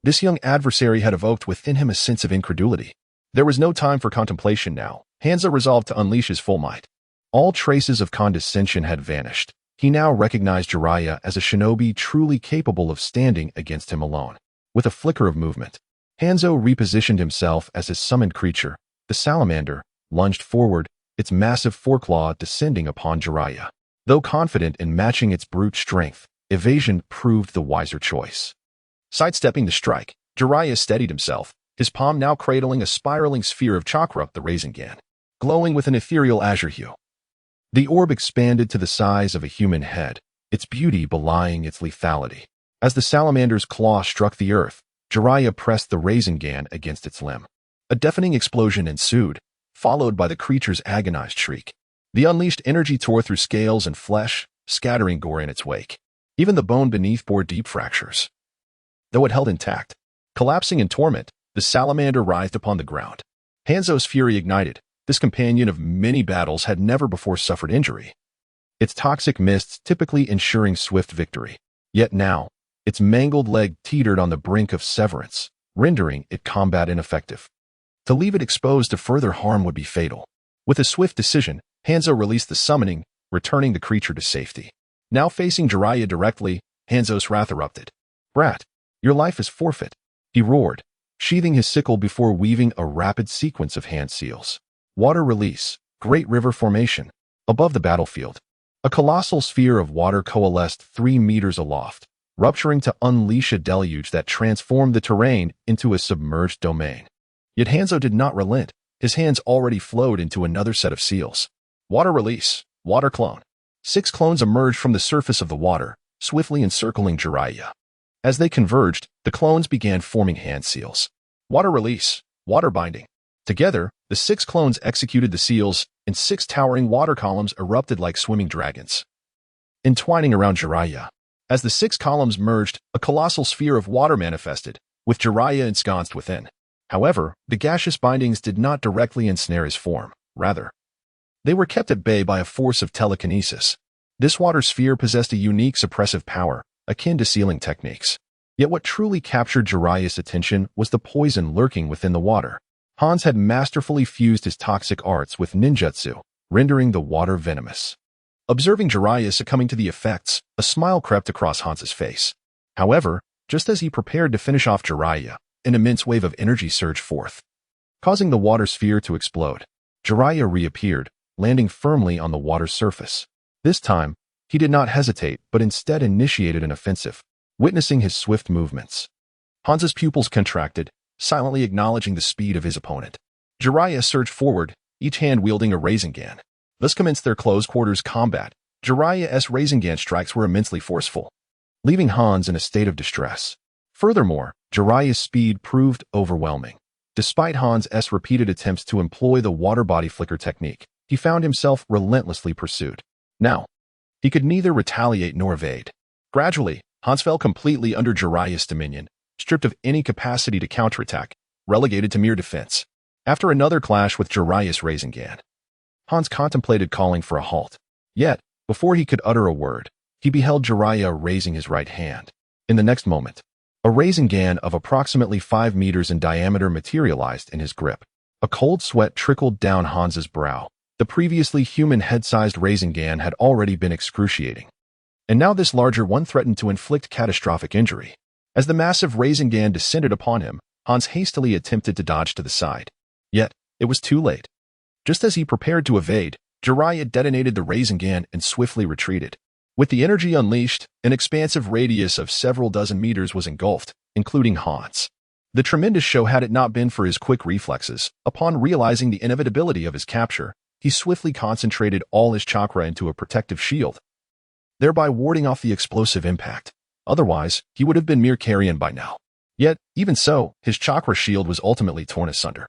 this young adversary had evoked within him a sense of incredulity. There was no time for contemplation now. Hanzo resolved to unleash his full might. All traces of condescension had vanished. He now recognized Jiraiya as a shinobi truly capable of standing against him alone. With a flicker of movement, Hanzo repositioned himself as his summoned creature. The salamander lunged forward, its massive foreclaw descending upon Jiraiya. Though confident in matching its brute strength, evasion proved the wiser choice. Sidestepping the strike, Jiraiya steadied himself, his palm now cradling a spiraling sphere of chakra, the Rasengan, glowing with an ethereal azure hue. The orb expanded to the size of a human head, its beauty belying its lethality. As the salamander's claw struck the earth, Jiraiya pressed the Rasengan against its limb. A deafening explosion ensued, followed by the creature's agonized shriek. The unleashed energy tore through scales and flesh, scattering gore in its wake. Even the bone beneath bore deep fractures. Though it held intact, collapsing in torment, the salamander writhed upon the ground. Hanzo's fury ignited. This companion of many battles had never before suffered injury, its toxic mists typically ensuring swift victory. Yet now, its mangled leg teetered on the brink of severance, rendering it combat ineffective. To leave it exposed to further harm would be fatal. With a swift decision, Hanzo released the summoning, returning the creature to safety. Now facing Jiraiya directly, Hanzo's wrath erupted. "Brat, your life is forfeit," he roared, sheathing his sickle before weaving a rapid sequence of hand seals. Water release, great river formation. Above the battlefield, a colossal sphere of water coalesced 3 meters aloft, rupturing to unleash a deluge that transformed the terrain into a submerged domain. Yet Hanzo did not relent. His hands already flowed into another set of seals. Water release, water clone. 6 clones emerged from the surface of the water, swiftly encircling Jiraiya. As they converged, the clones began forming hand seals. Water release, water binding. Together, the 6 clones executed the seals, and 6 towering water columns erupted like swimming dragons, entwining around Jiraiya. As the 6 columns merged, a colossal sphere of water manifested, with Jiraiya ensconced within. However, the gaseous bindings did not directly ensnare his form. Rather, they were kept at bay by a force of telekinesis. This water sphere possessed a unique suppressive power, akin to sealing techniques. Yet what truly captured Jiraiya's attention was the poison lurking within the water. Hans had masterfully fused his toxic arts with ninjutsu, rendering the water venomous. Observing Jiraiya succumbing to the effects, a smile crept across Hans's face. However, just as he prepared to finish off Jiraiya, an immense wave of energy surged forth, causing the water sphere to explode. Jiraiya reappeared, landing firmly on the water's surface. This time, he did not hesitate but instead initiated an offensive, witnessing his swift movements. Hans's pupils contracted, silently acknowledging the speed of his opponent. Jiraiya surged forward, each hand wielding a Rasengan. Thus commenced their close-quarters combat. Jiraiya's Rasengan strikes were immensely forceful, leaving Hans in a state of distress. Furthermore, Jiraiya's speed proved overwhelming. Despite Hans' repeated attempts to employ the water body flicker technique, he found himself relentlessly pursued. Now, he could neither retaliate nor evade. Gradually, Hans fell completely under Jiraiya's dominion, stripped of any capacity to counterattack, relegated to mere defense. After another clash with Jiraiya's Rasengan, Hans contemplated calling for a halt. Yet, before he could utter a word, he beheld Jiraiya raising his right hand. In the next moment, a Rasengan of approximately 5 meters in diameter materialized in his grip. A cold sweat trickled down Hans's brow. The previously human head-sized Rasengan had already been excruciating, and now this larger one threatened to inflict catastrophic injury. As the massive Rasengan descended upon him, Hans hastily attempted to dodge to the side. Yet, it was too late. Just as he prepared to evade, Jiraiya detonated the Rasengan and swiftly retreated. With the energy unleashed, an expansive radius of several dozen meters was engulfed, including Hans. The tremendous show had it not been for his quick reflexes. Upon realizing the inevitability of his capture, he swiftly concentrated all his chakra into a protective shield, thereby warding off the explosive impact. Otherwise, he would have been mere carrion by now. Yet, even so, his chakra shield was ultimately torn asunder.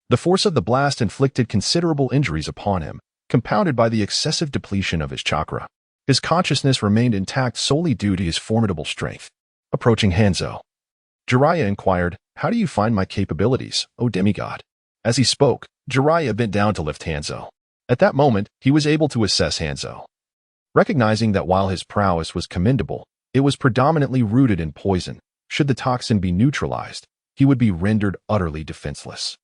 The force of the blast inflicted considerable injuries upon him, compounded by the excessive depletion of his chakra. His consciousness remained intact solely due to his formidable strength. Approaching Hanzo, Jiraiya inquired, "How do you find my capabilities, O demigod?" As he spoke, Jiraiya bent down to lift Hanzo. At that moment, he was able to assess Hanzo, recognizing that while his prowess was commendable, it was predominantly rooted in poison. Should the toxin be neutralized, he would be rendered utterly defenseless.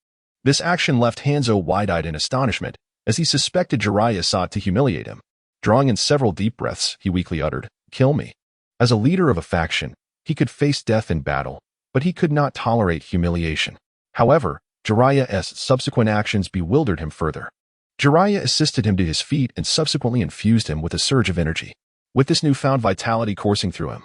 This action left Hanzo wide-eyed in astonishment, as he suspected Jiraiya sought to humiliate him. Drawing in several deep breaths, he weakly uttered, "Kill me." As a leader of a faction, he could face death in battle, but he could not tolerate humiliation. However, Jiraiya's subsequent actions bewildered him further. Jiraiya assisted him to his feet and subsequently infused him with a surge of energy. With this newfound vitality coursing through him,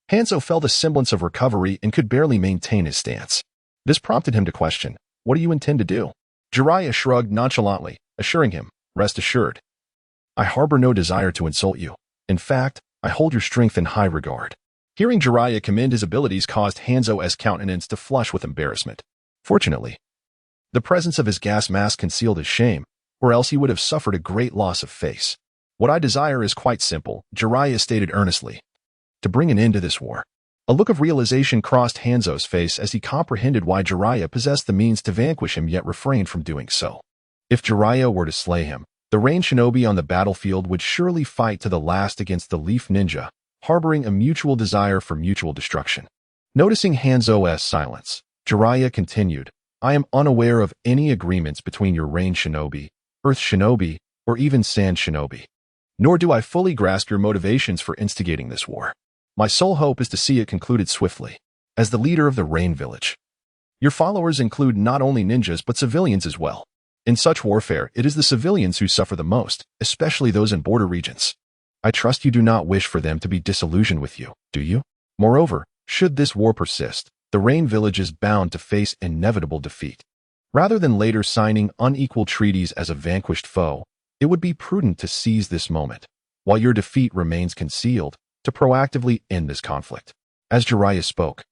Hanzo felt a semblance of recovery and could barely maintain his stance. This prompted him to question, "What do you intend to do?" Jiraiya shrugged nonchalantly, assuring him, "Rest assured. I harbor no desire to insult you. In fact, I hold your strength in high regard." Hearing Jiraiya commend his abilities caused Hanzo's countenance to flush with embarrassment. Fortunately, the presence of his gas mask concealed his shame, or else he would have suffered a great loss of face. "What I desire is quite simple," Jiraiya stated earnestly. "To bring an end to this war." A look of realization crossed Hanzo's face as he comprehended why Jiraiya possessed the means to vanquish him yet refrained from doing so. If Jiraiya were to slay him, the Rain Shinobi on the battlefield would surely fight to the last against the Leaf Ninja, harboring a mutual desire for mutual destruction. Noticing Hanzo's silence, Jiraiya continued, "I am unaware of any agreements between your Rain Shinobi, Earth Shinobi, or even Sand Shinobi. Nor do I fully grasp your motivations for instigating this war. My sole hope is to see it concluded swiftly. As the leader of the Rain Village, your followers include not only ninjas but civilians as well. In such warfare, it is the civilians who suffer the most, especially those in border regions. I trust you do not wish for them to be disillusioned with you, do you? Moreover, should this war persist, the Rain Village is bound to face inevitable defeat. Rather than later signing unequal treaties as a vanquished foe, it would be prudent to seize this moment, while your defeat remains concealed, to proactively end this conflict." As Jiraiya spoke,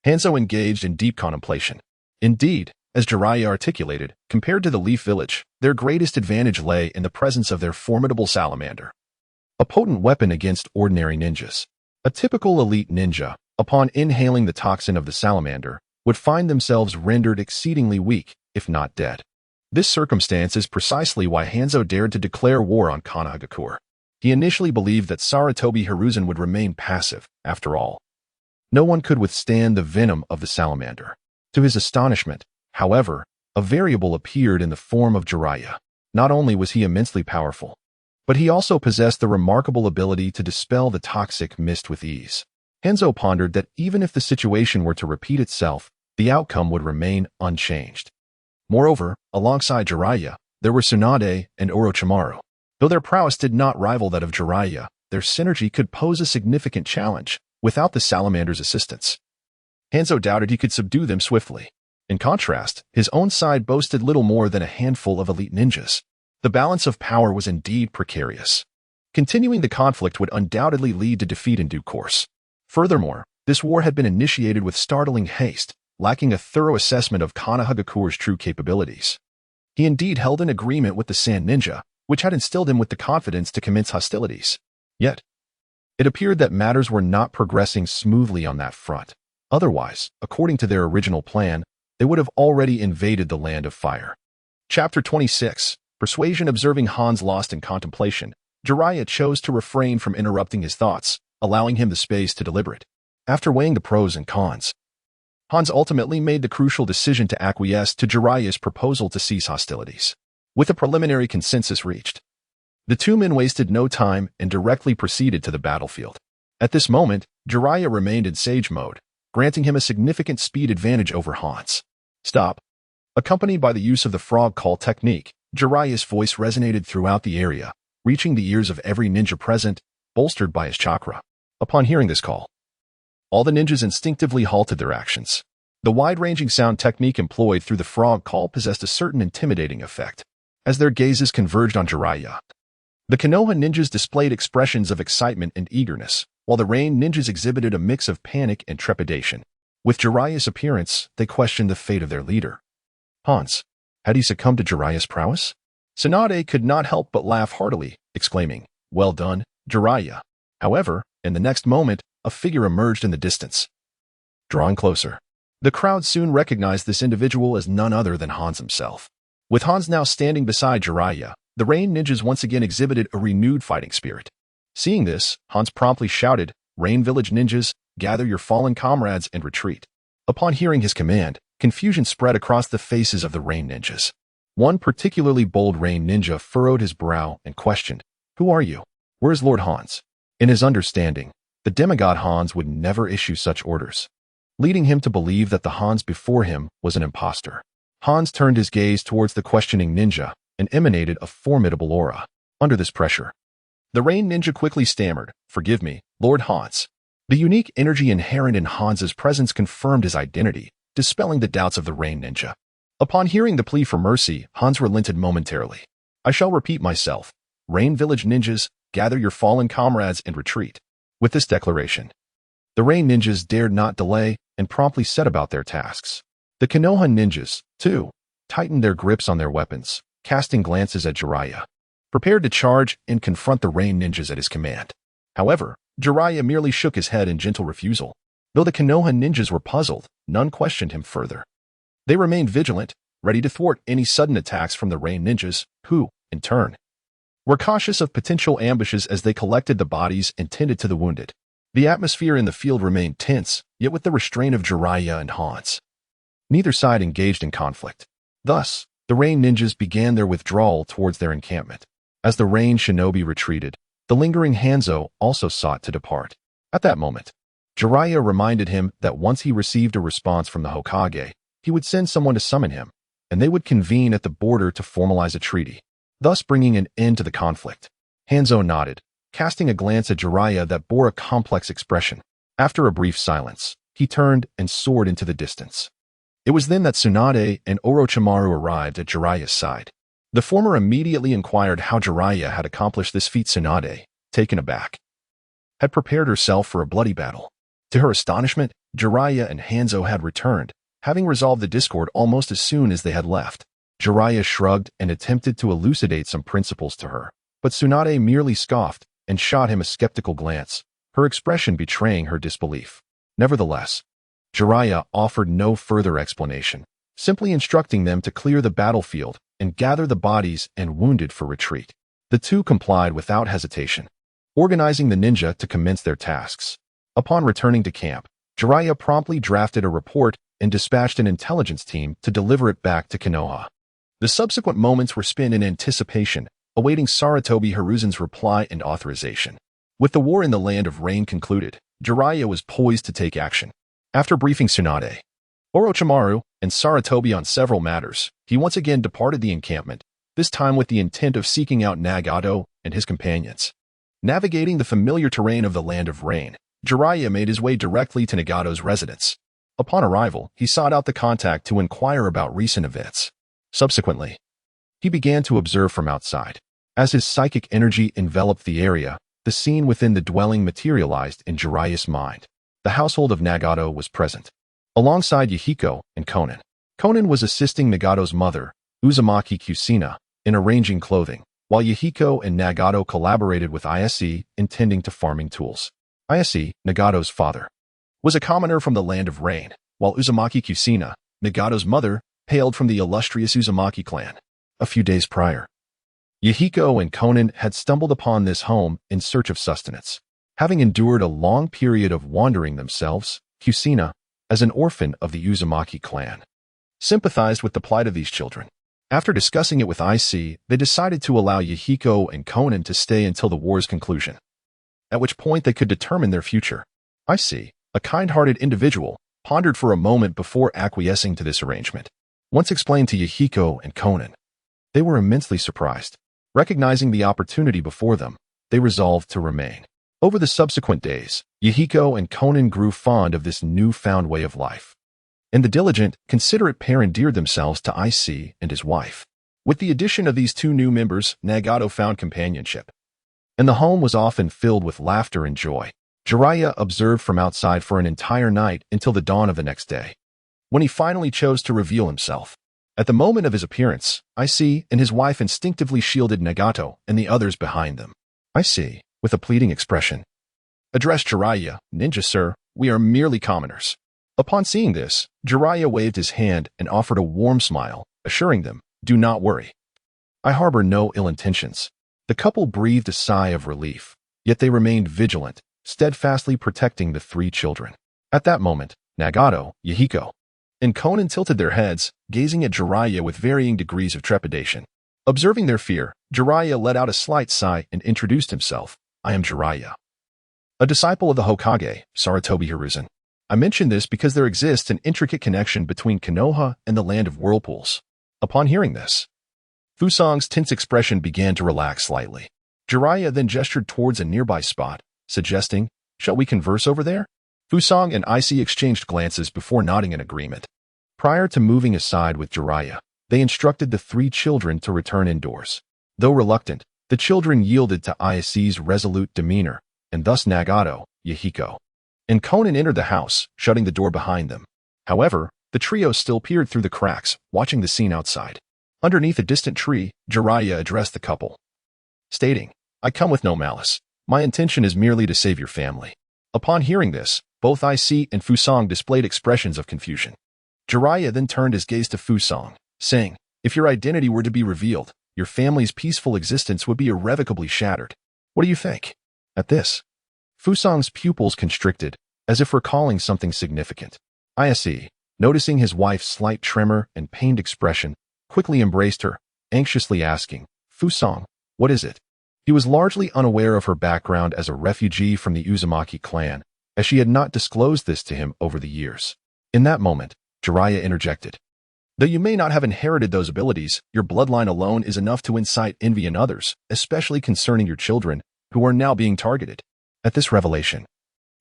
Hanzo engaged in deep contemplation. Indeed, as Jiraiya articulated, compared to the Leaf Village, their greatest advantage lay in the presence of their formidable salamander, a potent weapon against ordinary ninjas. A typical elite ninja, upon inhaling the toxin of the salamander, would find themselves rendered exceedingly weak, if not dead. This circumstance is precisely why Hanzo dared to declare war on Konoha. He initially believed that Sarutobi Hiruzen would remain passive. After all, no one could withstand the venom of the salamander. To his astonishment, however, a variable appeared in the form of Jiraiya. Not only was he immensely powerful, but he also possessed the remarkable ability to dispel the toxic mist with ease. Hanzo pondered that even if the situation were to repeat itself, the outcome would remain unchanged. Moreover, alongside Jiraiya, there were Tsunade and Orochimaru. Though their prowess did not rival that of Jiraiya, their synergy could pose a significant challenge without the salamander's assistance. Hanzo doubted he could subdue them swiftly. In contrast, his own side boasted little more than a handful of elite ninjas. The balance of power was indeed precarious. Continuing the conflict would undoubtedly lead to defeat in due course. Furthermore, this war had been initiated with startling haste, lacking a thorough assessment of Konohagakure's true capabilities. He indeed held an agreement with the Sand Ninja, which had instilled him with the confidence to commence hostilities. Yet, it appeared that matters were not progressing smoothly on that front. Otherwise, according to their original plan, they would have already invaded the Land of Fire. Chapter 26. Persuasion. Observing Hans lost in contemplation, Jiraiya chose to refrain from interrupting his thoughts, allowing him the space to deliberate. After weighing the pros and cons, Hans ultimately made the crucial decision to acquiesce to Jiraiya's proposal to cease hostilities. With a preliminary consensus reached, the two men wasted no time and directly proceeded to the battlefield. At this moment, Jiraiya remained in sage mode, granting him a significant speed advantage over Hans. "Stop." Accompanied by the use of the frog call technique, Jiraiya's voice resonated throughout the area, reaching the ears of every ninja present, bolstered by his chakra. Upon hearing this call, all the ninjas instinctively halted their actions. The wide-ranging sound technique employed through the frog call possessed a certain intimidating effect. As their gazes converged on Jiraiya, the Konoha ninjas displayed expressions of excitement and eagerness, while the Rain ninjas exhibited a mix of panic and trepidation. With Jiraiya's appearance, they questioned the fate of their leader. Hans, had he succumbed to Jiraiya's prowess? Tsunade could not help but laugh heartily, exclaiming, "Well done, Jiraiya." However, in the next moment, a figure emerged in the distance. Drawing closer, the crowd soon recognized this individual as none other than Hans himself. With Hans now standing beside Jiraiya, the Rain ninjas once again exhibited a renewed fighting spirit. Seeing this, Hans promptly shouted, "Rain Village ninjas, gather your fallen comrades and retreat." Upon hearing his command, confusion spread across the faces of the Rain ninjas. One particularly bold Rain ninja furrowed his brow and questioned, "Who are you? Where is Lord Hans?" In his understanding, the demigod Hans would never issue such orders, leading him to believe that the Hans before him was an impostor. Hans turned his gaze towards the questioning ninja, and emanated a formidable aura. Under this pressure, the Rain Ninja quickly stammered, "Forgive me, Lord Hans." The unique energy inherent in Hans's presence confirmed his identity, dispelling the doubts of the Rain Ninja. Upon hearing the plea for mercy, Hans relented momentarily. "I shall repeat myself. Rain Village Ninjas, gather your fallen comrades and retreat." With this declaration, the Rain Ninjas dared not delay and promptly set about their tasks. The Konoha Ninjas, too, tightened their grips on their weapons, casting glances at Jiraiya, prepared to charge and confront the Rain Ninjas at his command. However, Jiraiya merely shook his head in gentle refusal. Though the Konoha Ninjas were puzzled, none questioned him further. They remained vigilant, ready to thwart any sudden attacks from the Rain Ninjas, who, in turn, were cautious of potential ambushes as they collected the bodies and tended to the wounded. The atmosphere in the field remained tense, yet with the restraint of Jiraiya and Hans, neither side engaged in conflict. Thus, the Rain Ninjas began their withdrawal towards their encampment. As the Rain Shinobi retreated, the lingering Hanzo also sought to depart. At that moment, Jiraiya reminded him that once he received a response from the Hokage, he would send someone to summon him, and they would convene at the border to formalize a treaty, thus bringing an end to the conflict. Hanzo nodded, casting a glance at Jiraiya that bore a complex expression. After a brief silence, he turned and soared into the distance. It was then that Tsunade and Orochimaru arrived at Jiraiya's side. The former immediately inquired how Jiraiya had accomplished this feat. Tsunade, taken aback, had prepared herself for a bloody battle. To her astonishment, Jiraiya and Hanzo had returned, having resolved the discord almost as soon as they had left. Jiraiya shrugged and attempted to elucidate some principles to her, but Tsunade merely scoffed and shot him a skeptical glance, her expression betraying her disbelief. Nevertheless, Jiraiya offered no further explanation, simply instructing them to clear the battlefield and gather the bodies and wounded for retreat. The two complied without hesitation, organizing the ninja to commence their tasks. Upon returning to camp, Jiraiya promptly drafted a report and dispatched an intelligence team to deliver it back to Konoha. The subsequent moments were spent in anticipation, awaiting Sarutobi Hiruzen's reply and authorization. With the war in the Land of Rain concluded, Jiraiya was poised to take action. After briefing Tsunade, Orochimaru, and Sarutobi on several matters, he once again departed the encampment, this time with the intent of seeking out Nagato and his companions. Navigating the familiar terrain of the Land of Rain, Jiraiya made his way directly to Nagato's residence. Upon arrival, he sought out the contact to inquire about recent events. Subsequently, he began to observe from outside. As his psychic energy enveloped the area, the scene within the dwelling materialized in Jiraiya's mind. The household of Nagato was present, alongside Yahiko and Konan. Konan was assisting Nagato's mother, Uzumaki Kusina, in arranging clothing, while Yahiko and Nagato collaborated with Ise in tending to farming tools. Ise, Nagato's father, was a commoner from the Land of Rain, while Uzumaki Kusina, Nagato's mother, hailed from the illustrious Uzumaki clan. A few days prior, Yahiko and Konan had stumbled upon this home in search of sustenance. Having endured a long period of wandering themselves, Kusina, as an orphan of the Uzumaki clan, sympathized with the plight of these children. After discussing it with Ise, they decided to allow Yahiko and Konan to stay until the war's conclusion, at which point they could determine their future. Ise, a kind-hearted individual, pondered for a moment before acquiescing to this arrangement. Once explained to Yahiko and Konan, they were immensely surprised. Recognizing the opportunity before them, they resolved to remain. Over the subsequent days, Yahiko and Konan grew fond of this newfound way of life, and the diligent, considerate pair endeared themselves to Ise and his wife. With the addition of these two new members, Nagato found companionship, and the home was often filled with laughter and joy. Jiraiya observed from outside for an entire night until the dawn of the next day, when he finally chose to reveal himself. At the moment of his appearance, Ise and his wife instinctively shielded Nagato and the others behind them. Ise, with a pleading expression, addressed Jiraiya, "Ninja sir, we are merely commoners." Upon seeing this, Jiraiya waved his hand and offered a warm smile, assuring them, "Do not worry. I harbor no ill intentions." The couple breathed a sigh of relief, yet they remained vigilant, steadfastly protecting the three children. At that moment, Nagato, Yahiko, and Konan tilted their heads, gazing at Jiraiya with varying degrees of trepidation. Observing their fear, Jiraiya let out a slight sigh and introduced himself. "I am Jiraiya, a disciple of the Hokage, Sarutobi Hiruzen. I mention this because there exists an intricate connection between Konoha and the Land of Whirlpools." Upon hearing this, Fusong's tense expression began to relax slightly. Jiraiya then gestured towards a nearby spot, suggesting, "Shall we converse over there?" Fusong and Icy exchanged glances before nodding in agreement. Prior to moving aside with Jiraiya, they instructed the three children to return indoors. Though reluctant, the children yielded to Icy's resolute demeanor, and thus Nagato, Yahiko, and Konan entered the house, shutting the door behind them. However, the trio still peered through the cracks, watching the scene outside. Underneath a distant tree, Jiraiya addressed the couple, stating, "I come with no malice. My intention is merely to save your family." Upon hearing this, both Icy and Fusong displayed expressions of confusion. Jiraiya then turned his gaze to Fusong, saying, "If your identity were to be revealed, your family's peaceful existence would be irrevocably shattered. What do you think?" At this, Fusong's pupils constricted, as if recalling something significant. Icy, noticing his wife's slight tremor and pained expression, quickly embraced her, anxiously asking, "Fusong, what is it?" He was largely unaware of her background as a refugee from the Uzumaki clan, as she had not disclosed this to him over the years. In that moment, Jiraiya interjected, "Though you may not have inherited those abilities, your bloodline alone is enough to incite envy in others, especially concerning your children, who are now being targeted." At this revelation,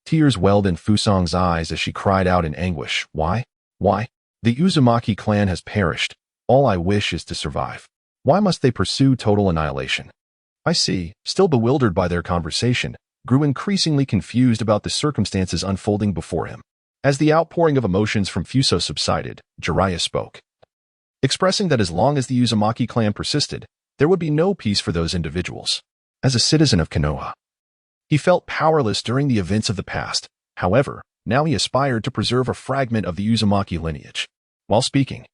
tears welled in Fusong's eyes as she cried out in anguish, "Why? Why? The Uzumaki clan has perished. All I wish is to survive. Why must they pursue total annihilation?" Icy, still bewildered by their conversation, grew increasingly confused about the circumstances unfolding before him. As the outpouring of emotions from Fuso subsided, Jiraiya spoke, expressing that as long as the Uzumaki clan persisted, there would be no peace for those individuals. As a citizen of Konoha, he felt powerless during the events of the past. However, now he aspired to preserve a fragment of the Uzumaki lineage. While speaking,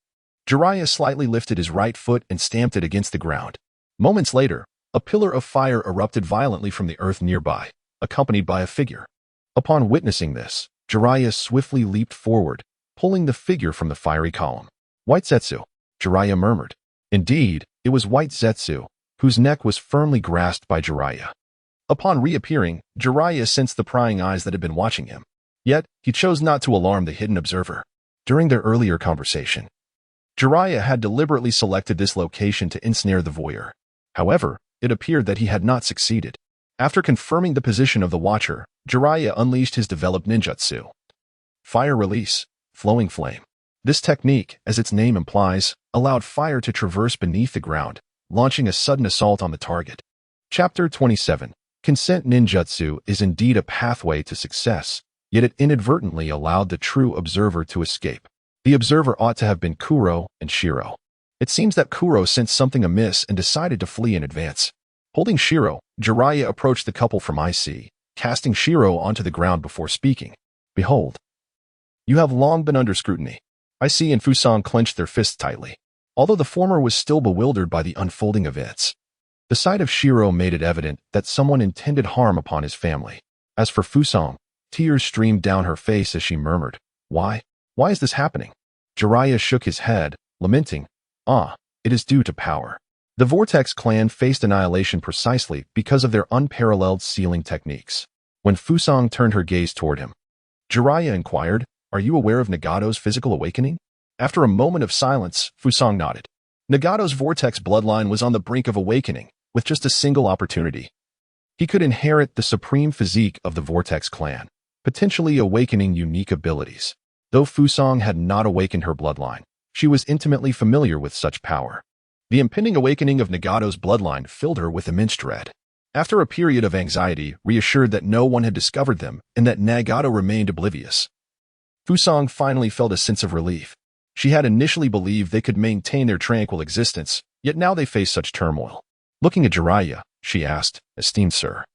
Jiraiya slightly lifted his right foot and stamped it against the ground. Moments later, a pillar of fire erupted violently from the earth nearby, accompanied by a figure. Upon witnessing this, Jiraiya swiftly leaped forward, pulling the figure from the fiery column. "White Zetsu," Jiraiya murmured. Indeed, it was White Zetsu, whose neck was firmly grasped by Jiraiya. Upon reappearing, Jiraiya sensed the prying eyes that had been watching him. Yet, he chose not to alarm the hidden observer. During their earlier conversation, Jiraiya had deliberately selected this location to ensnare the voyeur. However, it appeared that he had not succeeded. After confirming the position of the watcher, Jiraiya unleashed his developed ninjutsu. Fire release, flowing flame. This technique, as its name implies, allowed fire to traverse beneath the ground, launching a sudden assault on the target. Chapter 27. Consent ninjutsu is indeed a pathway to success, yet it inadvertently allowed the true observer to escape. The observer ought to have been Kuro and Shiro. It seems that Kuro sensed something amiss and decided to flee in advance. Holding Shiro, Jiraiya approached the couple from Icy, casting Shiro onto the ground before speaking. "Behold, you have long been under scrutiny." Icy and Fusong clenched their fists tightly, although the former was still bewildered by the unfolding events. The sight of Shiro made it evident that someone intended harm upon his family. As for Fusong, tears streamed down her face as she murmured, "Why? Why is this happening?" Jiraiya shook his head, lamenting, "It is due to power." The Vortex clan faced annihilation precisely because of their unparalleled sealing techniques. When Fusong turned her gaze toward him, Jiraiya inquired, "Are you aware of Nagato's physical awakening?" After a moment of silence, Fusong nodded. Nagato's Vortex bloodline was on the brink of awakening, with just a single opportunity. He could inherit the supreme physique of the Vortex clan, potentially awakening unique abilities. Though Fusong had not awakened her bloodline, she was intimately familiar with such power. The impending awakening of Nagato's bloodline filled her with immense dread. After a period of anxiety, reassured that no one had discovered them and that Nagato remained oblivious, Fusong finally felt a sense of relief. She had initially believed they could maintain their tranquil existence, yet now they faced such turmoil. Looking at Jiraiya, she asked, "Esteemed sir,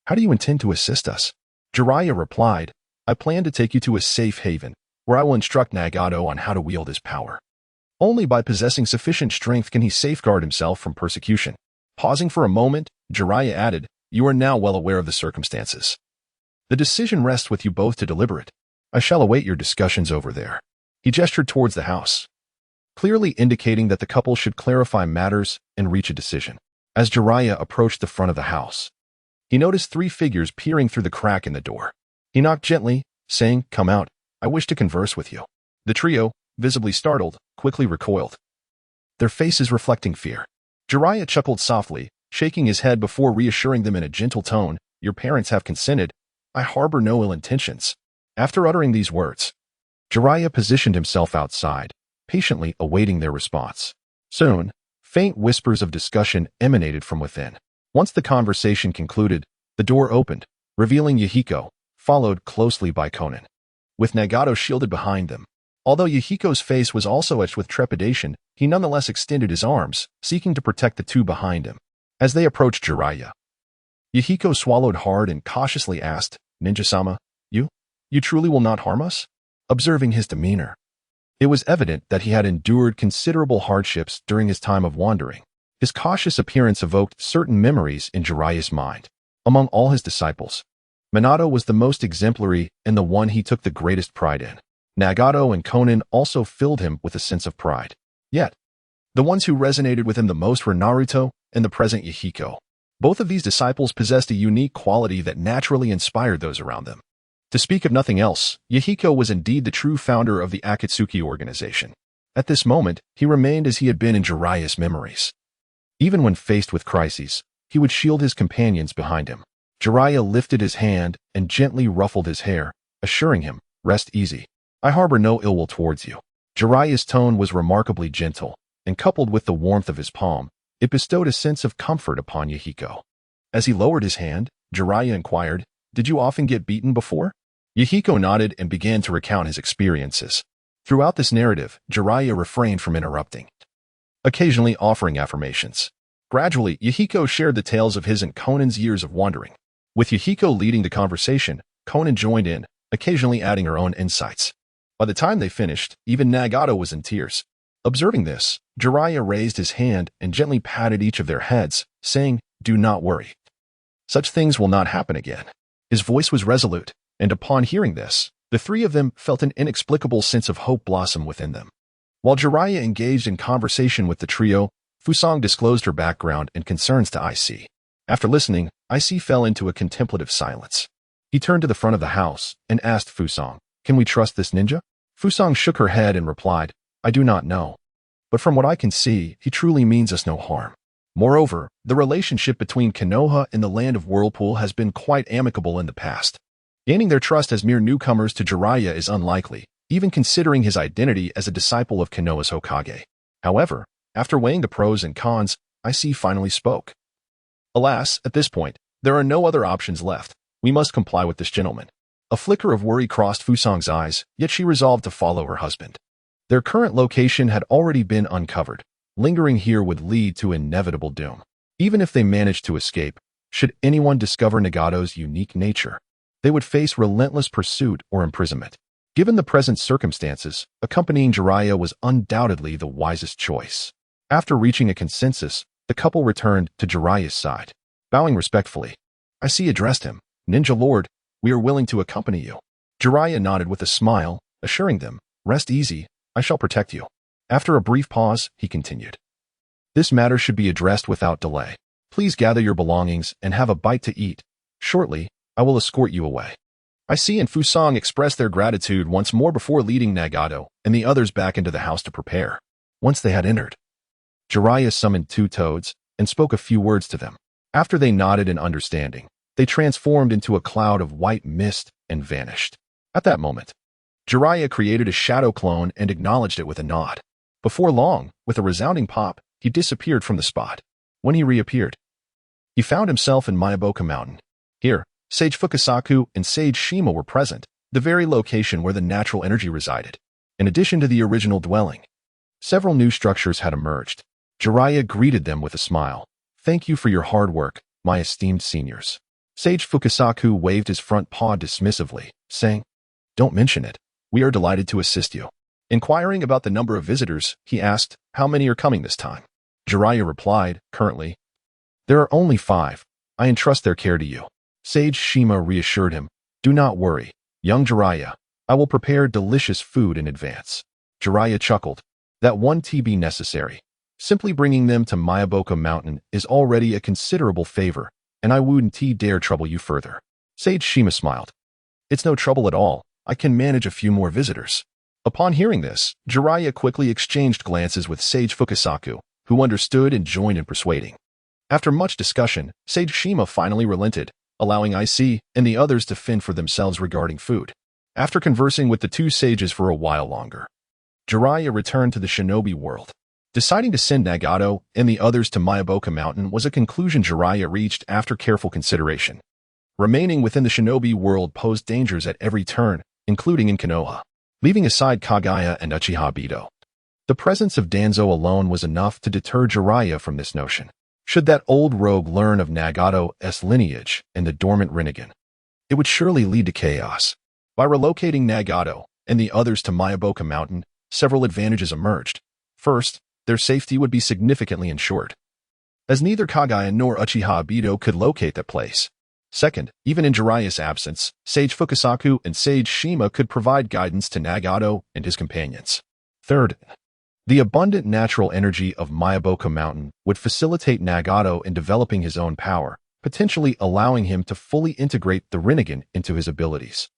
how do you intend to assist us?" Jiraiya replied, "I plan to take you to a safe haven, where I will instruct Nagato on how to wield his power. Only by possessing sufficient strength can he safeguard himself from persecution." Pausing for a moment, Jiraiya added, "You are now well aware of the circumstances. The decision rests with you both to deliberate. I shall await your discussions over there." He gestured towards the house, clearly indicating that the couple should clarify matters and reach a decision. As Jiraiya approached the front of the house, he noticed three figures peering through the crack in the door. He knocked gently, saying, "Come out. I wish to converse with you." The trio, visibly startled, quickly recoiled, their faces reflecting fear. Jiraiya chuckled softly, shaking his head before reassuring them in a gentle tone, "Your parents have consented. I harbor no ill intentions." After uttering these words, Jiraiya positioned himself outside, patiently awaiting their response. Soon, faint whispers of discussion emanated from within. Once the conversation concluded, the door opened, revealing Yahiko, followed closely by Konan, with Nagato shielded behind them. Although Yahiko's face was also etched with trepidation, he nonetheless extended his arms, seeking to protect the two behind him. As they approached Jiraiya, Yahiko swallowed hard and cautiously asked, "Ninja-sama, you truly will not harm us?" Observing his demeanor, it was evident that he had endured considerable hardships during his time of wandering. His cautious appearance evoked certain memories in Jiraiya's mind. Among all his disciples, Minato was the most exemplary and the one he took the greatest pride in. Nagato and Konan also filled him with a sense of pride. Yet, the ones who resonated with him the most were Naruto and the present Yahiko. Both of these disciples possessed a unique quality that naturally inspired those around them. To speak of nothing else, Yahiko was indeed the true founder of the Akatsuki organization. At this moment, he remained as he had been in Jiraiya's memories. Even when faced with crises, he would shield his companions behind him. Jiraiya lifted his hand and gently ruffled his hair, assuring him, "Rest easy. I harbor no ill will towards you." Jiraiya's tone was remarkably gentle, and coupled with the warmth of his palm, it bestowed a sense of comfort upon Yahiko. As he lowered his hand, Jiraiya inquired, "Did you often get beaten before?" Yahiko nodded and began to recount his experiences. Throughout this narrative, Jiraiya refrained from interrupting, occasionally offering affirmations. Gradually, Yahiko shared the tales of his and Konan's years of wandering. With Yahiko leading the conversation, Konan joined in, occasionally adding her own insights. By the time they finished, even Nagato was in tears. Observing this, Jiraiya raised his hand and gently patted each of their heads, saying, "Do not worry. Such things will not happen again." His voice was resolute, and upon hearing this, the three of them felt an inexplicable sense of hope blossom within them. While Jiraiya engaged in conversation with the trio, Fusang disclosed her background and concerns to IC. After listening, IC fell into a contemplative silence. He turned to the front of the house and asked Fusang, "Can we trust this ninja?" Fusang shook her head and replied, "I do not know. But from what I can see, he truly means us no harm." Moreover, the relationship between Konoha and the land of Whirlpool has been quite amicable in the past. Gaining their trust as mere newcomers to Jiraiya is unlikely, even considering his identity as a disciple of Konoha's Hokage. However, after weighing the pros and cons, IC finally spoke. "Alas, at this point, there are no other options left. We must comply with this gentleman." A flicker of worry crossed Fusang's eyes, yet she resolved to follow her husband. Their current location had already been uncovered. Lingering here would lead to inevitable doom. Even if they managed to escape, should anyone discover Nagato's unique nature, they would face relentless pursuit or imprisonment. Given the present circumstances, accompanying Jiraiya was undoubtedly the wisest choice. After reaching a consensus, the couple returned to Jiraiya's side. Bowing respectfully, IC addressed him, "Ninja Lord, we are willing to accompany you." Jiraiya nodded with a smile, assuring them, "Rest easy, I shall protect you." After a brief pause, he continued, "This matter should be addressed without delay. Please gather your belongings and have a bite to eat. Shortly, I will escort you away." IC and Fusang expressed their gratitude once more before leading Nagato and the others back into the house to prepare. Once they had entered, Jiraiya summoned two toads and spoke a few words to them. After they nodded in understanding, they transformed into a cloud of white mist and vanished. At that moment, Jiraiya created a shadow clone and acknowledged it with a nod. Before long, with a resounding pop, he disappeared from the spot. When he reappeared, he found himself in Miyaboka Mountain. Here, Sage Fukasaku and Sage Shima were present, the very location where the natural energy resided. In addition to the original dwelling, several new structures had emerged. Jiraiya greeted them with a smile. "Thank you for your hard work, my esteemed seniors." Sage Fukasaku waved his front paw dismissively, saying, "Don't mention it. We are delighted to assist you." Inquiring about the number of visitors, he asked, "How many are coming this time?" Jiraiya replied, "Currently, there are only 5. I entrust their care to you." Sage Shima reassured him, "Do not worry, young Jiraiya. I will prepare delicious food in advance." Jiraiya chuckled. "That won't be necessary. Simply bringing them to Miyaboka Mountain is already a considerable favor, and I wouldn't dare trouble you further." Sage Shima smiled. "It's no trouble at all. I can manage a few more visitors." Upon hearing this, Jiraiya quickly exchanged glances with Sage Fukasaku, who understood and joined in persuading. After much discussion, Sage Shima finally relented, allowing IC and the others to fend for themselves regarding food. After conversing with the two sages for a while longer, Jiraiya returned to the shinobi world. Deciding to send Nagato and the others to Mayaboka Mountain was a conclusion Jiraiya reached after careful consideration. Remaining within the shinobi world posed dangers at every turn, including in Konoha. Leaving aside Kagaya and Uchiha Bito, the presence of Danzo alone was enough to deter Jiraiya from this notion. Should that old rogue learn of Nagato's lineage and the dormant Rinnegan, it would surely lead to chaos. By relocating Nagato and the others to Mayaboka Mountain, several advantages emerged. First, their safety would be significantly ensured, as neither Kagaya nor Uchiha Bito could locate that place. Second, even in Jiraiya's absence, Sage Fukasaku and Sage Shima could provide guidance to Nagato and his companions. Third, the abundant natural energy of Mayaboka Mountain would facilitate Nagato in developing his own power, potentially allowing him to fully integrate the Rinnegan into his abilities,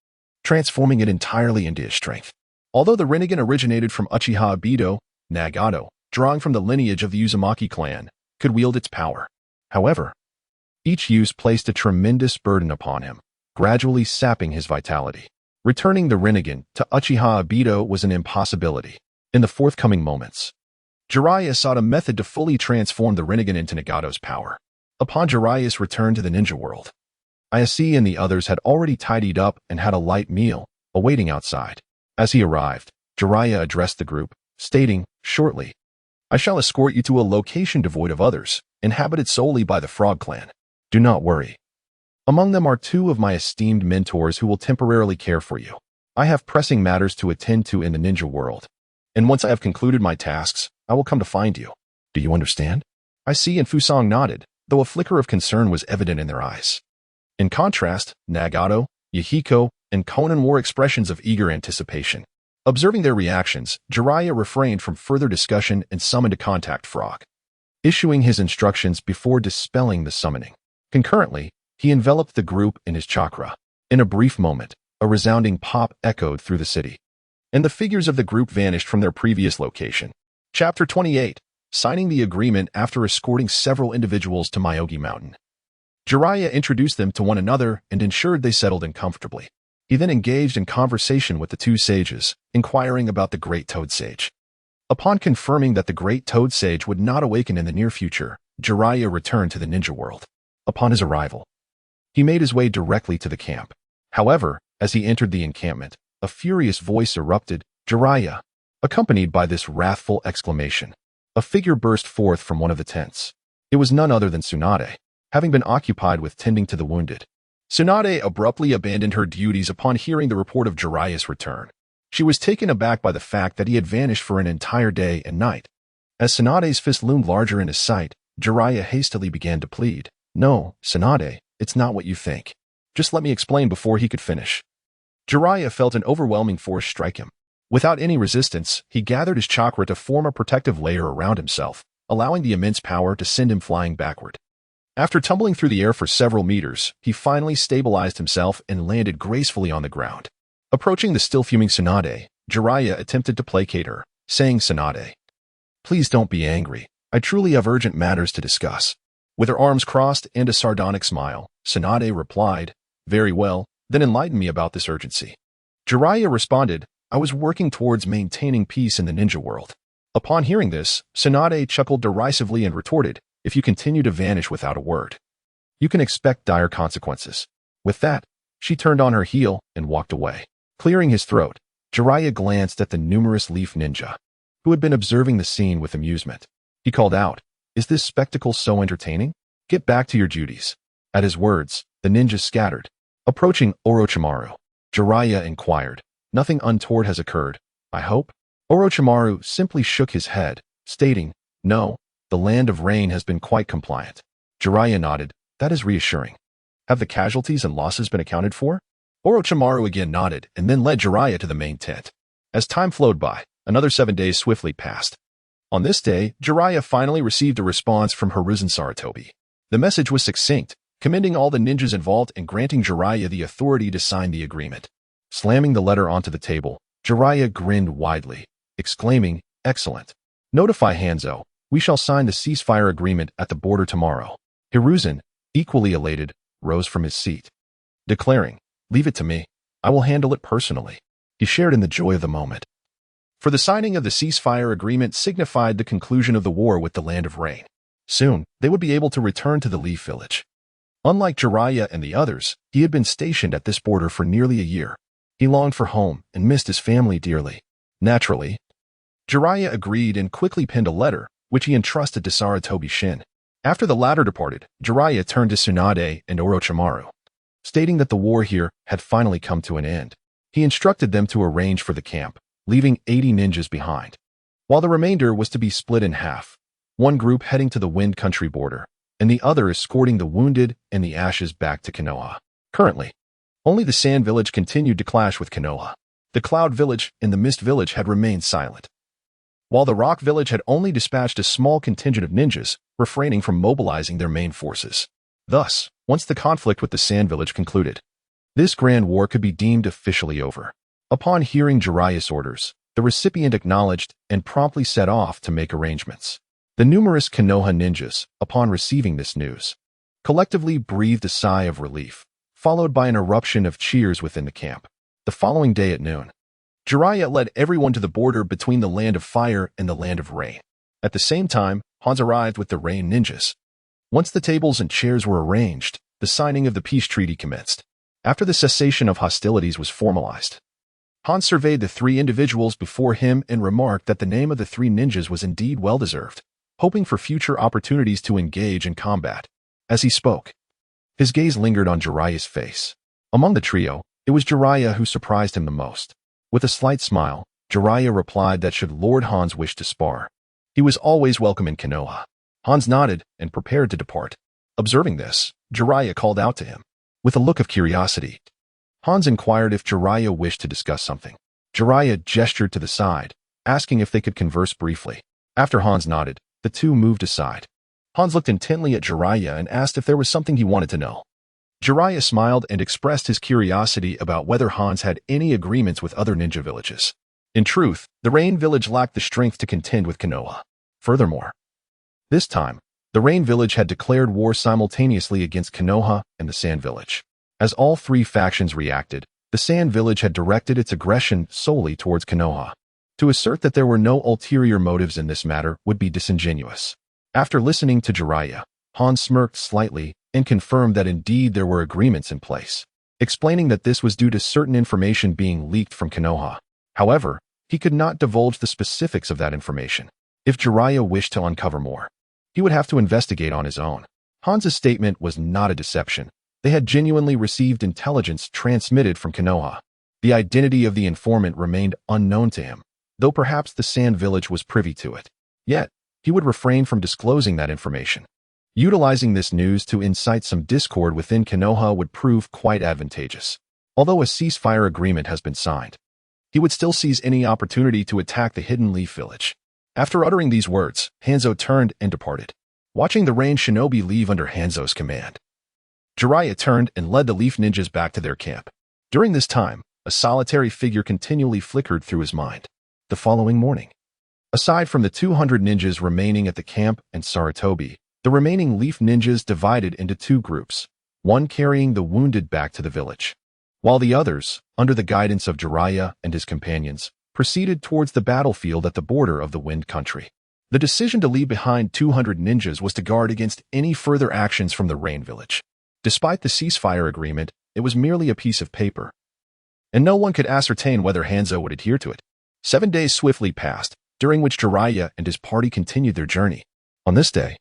transforming it entirely into his strength. Although the Rinnegan originated from Uchiha Bito, Nagato, drawing from the lineage of the Uzumaki clan, could wield its power. However, each use placed a tremendous burden upon him, gradually sapping his vitality. Returning the Rinnegan to Uchiha Bito was an impossibility. In the forthcoming moments, Jiraiya sought a method to fully transform the Rinnegan into Nagato's power. Upon Jiraiya's return to the ninja world, Ayase and the others had already tidied up and had a light meal, awaiting outside. As he arrived, Jiraiya addressed the group, stating, shortly, "I shall escort you to a location devoid of others, inhabited solely by the Frog Clan. Do not worry. Among them are two of my esteemed mentors who will temporarily care for you. I have pressing matters to attend to in the ninja world, and once I have concluded my tasks, I will come to find you. Do you understand?" IC and Fusang nodded, though a flicker of concern was evident in their eyes. In contrast, Nagato, Yahiko, and Konan wore expressions of eager anticipation. Observing their reactions, Jiraiya refrained from further discussion and summoned a contact frog, issuing his instructions before dispelling the summoning. Concurrently, he enveloped the group in his chakra. In a brief moment, a resounding pop echoed through the city, and the figures of the group vanished from their previous location. Chapter 28. Signing the agreement after escorting several individuals to Myogi Mountain. Jiraiya introduced them to one another and ensured they settled in comfortably. He then engaged in conversation with the two sages, inquiring about the Great Toad Sage. Upon confirming that the Great Toad Sage would not awaken in the near future, Jiraiya returned to the ninja world. Upon his arrival, he made his way directly to the camp. However, as he entered the encampment, a furious voice erupted, "Jiraiya!" Accompanied by this wrathful exclamation, a figure burst forth from one of the tents. It was none other than Tsunade, having been occupied with tending to the wounded. Tsunade abruptly abandoned her duties upon hearing the report of Jiraiya's return. She was taken aback by the fact that he had vanished for an entire day and night. As Tsunade's fist loomed larger in his sight, Jiraiya hastily began to plead, "No, Tsunade, it's not what you think. Just let me explain," before he could finish. Jiraiya felt an overwhelming force strike him. Without any resistance, he gathered his chakra to form a protective layer around himself, allowing the immense power to send him flying backward. After tumbling through the air for several meters, he finally stabilized himself and landed gracefully on the ground. Approaching the still fuming Tsunade, Jiraiya attempted to placate her, saying, "Tsunade, please don't be angry. I truly have urgent matters to discuss." With her arms crossed and a sardonic smile, Tsunade replied, "Very well, then enlighten me about this urgency." Jiraiya responded, "I was working towards maintaining peace in the ninja world." Upon hearing this, Tsunade chuckled derisively and retorted, "If you continue to vanish without a word, you can expect dire consequences." With that, she turned on her heel and walked away. Clearing his throat, Jiraiya glanced at the numerous leaf ninja, who had been observing the scene with amusement. He called out, "Is this spectacle so entertaining? Get back to your duties." At his words, the ninjas scattered. Approaching Orochimaru, Jiraiya inquired, "Nothing untoward has occurred, I hope?" Orochimaru simply shook his head, stating, "No, the land of rain has been quite compliant." Jiraiya nodded, "That is reassuring. Have the casualties and losses been accounted for?" Orochimaru again nodded and then led Jiraiya to the main tent. As time flowed by, another 7 days swiftly passed. On this day, Jiraiya finally received a response from Hiruzen Sarutobi. The message was succinct, commending all the ninjas involved and granting Jiraiya the authority to sign the agreement. Slamming the letter onto the table, Jiraiya grinned widely, exclaiming, "Excellent. Notify Hanzo, We shall sign the ceasefire agreement at the border tomorrow. Hiruzen, equally elated, rose from his seat, declaring, "Leave it to me. I will handle it personally." He shared in the joy of the moment. For the signing of the ceasefire agreement signified the conclusion of the war with the Land of Rain. Soon, they would be able to return to the Leaf Village. Unlike Jiraiya and the others, he had been stationed at this border for nearly a year. He longed for home and missed his family dearly. Naturally, Jiraiya agreed and quickly penned a letter, which he entrusted to Sarutobi Shin. After the latter departed, Jiraiya turned to Tsunade and Orochimaru, stating that the war here had finally come to an end. He instructed them to arrange for the camp, leaving 80 ninjas behind, while the remainder was to be split in half, one group heading to the Wind Country border, and the other escorting the wounded and the ashes back to Konoha. Currently, only the Sand Village continued to clash with Konoha. The Cloud Village and the Mist Village had remained silent, while the Rock Village had only dispatched a small contingent of ninjas, refraining from mobilizing their main forces. Thus, once the conflict with the Sand Village concluded, this grand war could be deemed officially over. Upon hearing Jiraiya's orders, the recipient acknowledged and promptly set off to make arrangements. The numerous Konoha ninjas, upon receiving this news, collectively breathed a sigh of relief, followed by an eruption of cheers within the camp. The following day at noon, Jiraiya led everyone to the border between the Land of Fire and the Land of Rain. At the same time, Hans arrived with the Rain ninjas. Once the tables and chairs were arranged, the signing of the peace treaty commenced. After the cessation of hostilities was formalized, Hans surveyed the three individuals before him and remarked that the name of the three ninjas was indeed well-deserved, hoping for future opportunities to engage in combat. As he spoke, his gaze lingered on Jiraiya's face. Among the trio, it was Jiraiya who surprised him the most. With a slight smile, Jiraiya replied that should Lord Hans wish to spar, he was always welcome in Konoha. Hans nodded and prepared to depart. Observing this, Jiraiya called out to him. With a look of curiosity, Hans inquired if Jiraiya wished to discuss something. Jiraiya gestured to the side, asking if they could converse briefly. After Hans nodded, the two moved aside. Hans looked intently at Jiraiya and asked if there was something he wanted to know. Jiraiya smiled and expressed his curiosity about whether Hans had any agreements with other ninja villages. In truth, the Rain Village lacked the strength to contend with Konoha. Furthermore, this time, the Rain Village had declared war simultaneously against Konoha and the Sand Village. As all three factions reacted, the Sand Village had directed its aggression solely towards Konoha. To assert that there were no ulterior motives in this matter would be disingenuous. After listening to Jiraiya, Hans smirked slightly and confirmed that indeed there were agreements in place, explaining that this was due to certain information being leaked from Konoha. However, he could not divulge the specifics of that information. If Jiraiya wished to uncover more, he would have to investigate on his own. Hans's statement was not a deception. They had genuinely received intelligence transmitted from Konoha. The identity of the informant remained unknown to him, though perhaps the Sand Village was privy to it. Yet, he would refrain from disclosing that information. Utilizing this news to incite some discord within Konoha would prove quite advantageous. Although a ceasefire agreement has been signed, he would still seize any opportunity to attack the hidden Leaf Village. After uttering these words, Hanzo turned and departed. Watching the Rain Shinobi leave under Hanzo's command, Jiraiya turned and led the Leaf Ninjas back to their camp. During this time, a solitary figure continually flickered through his mind. The following morning, aside from the 200 ninjas remaining at the camp and Sarutobi, the remaining Leaf Ninjas divided into two groups, one carrying the wounded back to the village, while the others, under the guidance of Jiraiya and his companions, proceeded towards the battlefield at the border of the Wind Country. The decision to leave behind 200 ninjas was to guard against any further actions from the Rain Village. Despite the ceasefire agreement, it was merely a piece of paper, and no one could ascertain whether Hanzo would adhere to it. 7 days swiftly passed, during which Jiraiya and his party continued their journey. On this day,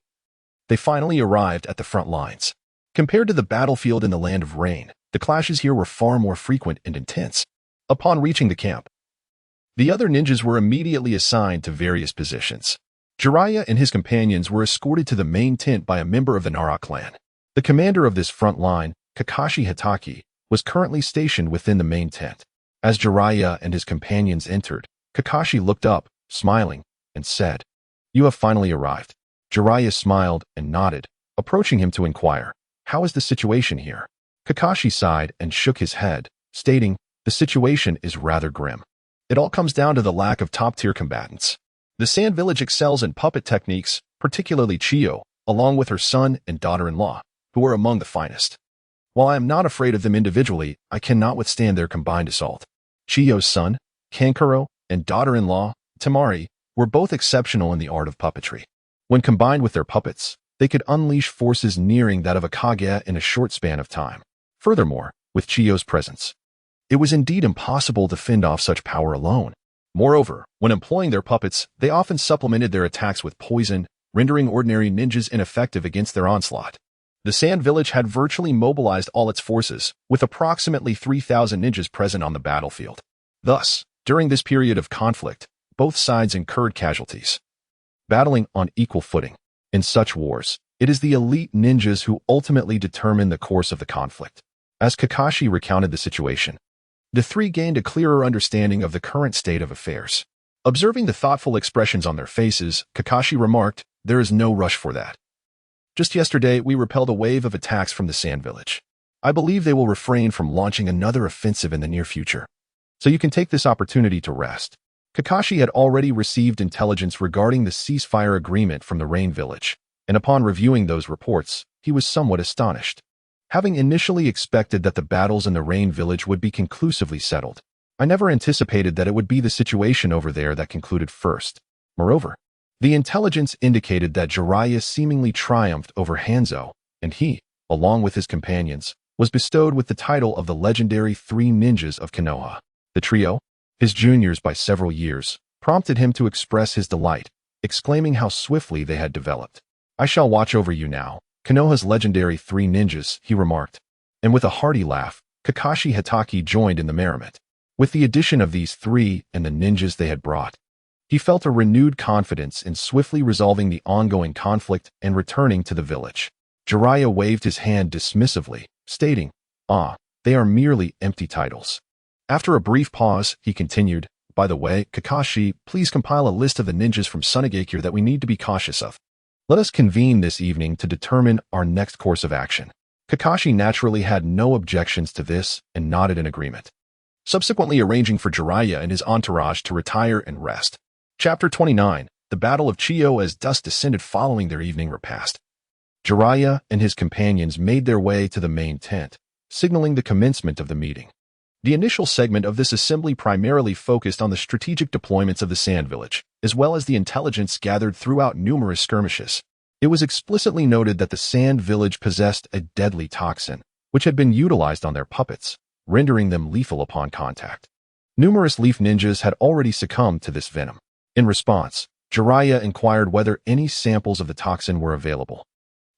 they finally arrived at the front lines. Compared to the battlefield in the Land of Rain, the clashes here were far more frequent and intense. Upon reaching the camp, the other ninjas were immediately assigned to various positions. Jiraiya and his companions were escorted to the main tent by a member of the Nara clan. The commander of this front line, Kakashi Hitaki, was currently stationed within the main tent. As Jiraiya and his companions entered, Kakashi looked up, smiling, and said, "You have finally arrived." Jiraiya smiled and nodded, approaching him to inquire, "How is the situation here?" Kakashi sighed and shook his head, stating, "The situation is rather grim. It all comes down to the lack of top-tier combatants. The Sand Village excels in puppet techniques, particularly Chiyo, along with her son and daughter-in-law, who are among the finest. While I am not afraid of them individually, I cannot withstand their combined assault. Chiyo's son, Kankuro, and daughter-in-law, Temari, were both exceptional in the art of puppetry. When combined with their puppets, they could unleash forces nearing that of a Kage in a short span of time. Furthermore, with Chiyo's presence, it was indeed impossible to fend off such power alone. Moreover, when employing their puppets, they often supplemented their attacks with poison, rendering ordinary ninjas ineffective against their onslaught. The Sand Village had virtually mobilized all its forces, with approximately 3,000 ninjas present on the battlefield. Thus, during this period of conflict, both sides incurred casualties, battling on equal footing. In such wars, it is the elite ninjas who ultimately determine the course of the conflict. As Kakashi recounted the situation, the three gained a clearer understanding of the current state of affairs. Observing the thoughtful expressions on their faces, Kakashi remarked, "There is no rush for that. Just yesterday, we repelled a wave of attacks from the Sand Village. I believe they will refrain from launching another offensive in the near future. So you can take this opportunity to rest." Kakashi had already received intelligence regarding the ceasefire agreement from the Rain Village, and upon reviewing those reports, he was somewhat astonished. Having initially expected that the battles in the Rain Village would be conclusively settled, I never anticipated that it would be the situation over there that concluded first. Moreover, the intelligence indicated that Jiraiya seemingly triumphed over Hanzo, and he, along with his companions, was bestowed with the title of the legendary Three Ninjas of Konoha. The trio, his juniors by several years, prompted him to express his delight, exclaiming how swiftly they had developed. "I shall watch over you now, Konoha's legendary Three Ninjas," he remarked. And with a hearty laugh, Kakashi Hatake joined in the merriment. With the addition of these three and the ninjas they had brought, he felt a renewed confidence in swiftly resolving the ongoing conflict and returning to the village. Jiraiya waved his hand dismissively, stating, "They are merely empty titles." After a brief pause, he continued, "By the way, Kakashi, please compile a list of the ninjas from Sunagakure that we need to be cautious of. Let us convene this evening to determine our next course of action." Kakashi naturally had no objections to this and nodded in agreement, subsequently arranging for Jiraiya and his entourage to retire and rest. Chapter 29, The Battle of Chiyo. As dusk descended following their evening repast, Jiraiya and his companions made their way to the main tent, signaling the commencement of the meeting. The initial segment of this assembly primarily focused on the strategic deployments of the Sand Village, as well as the intelligence gathered throughout numerous skirmishes. It was explicitly noted that the Sand Village possessed a deadly toxin, which had been utilized on their puppets, rendering them lethal upon contact. Numerous leaf ninjas had already succumbed to this venom. In response, Jiraiya inquired whether any samples of the toxin were available.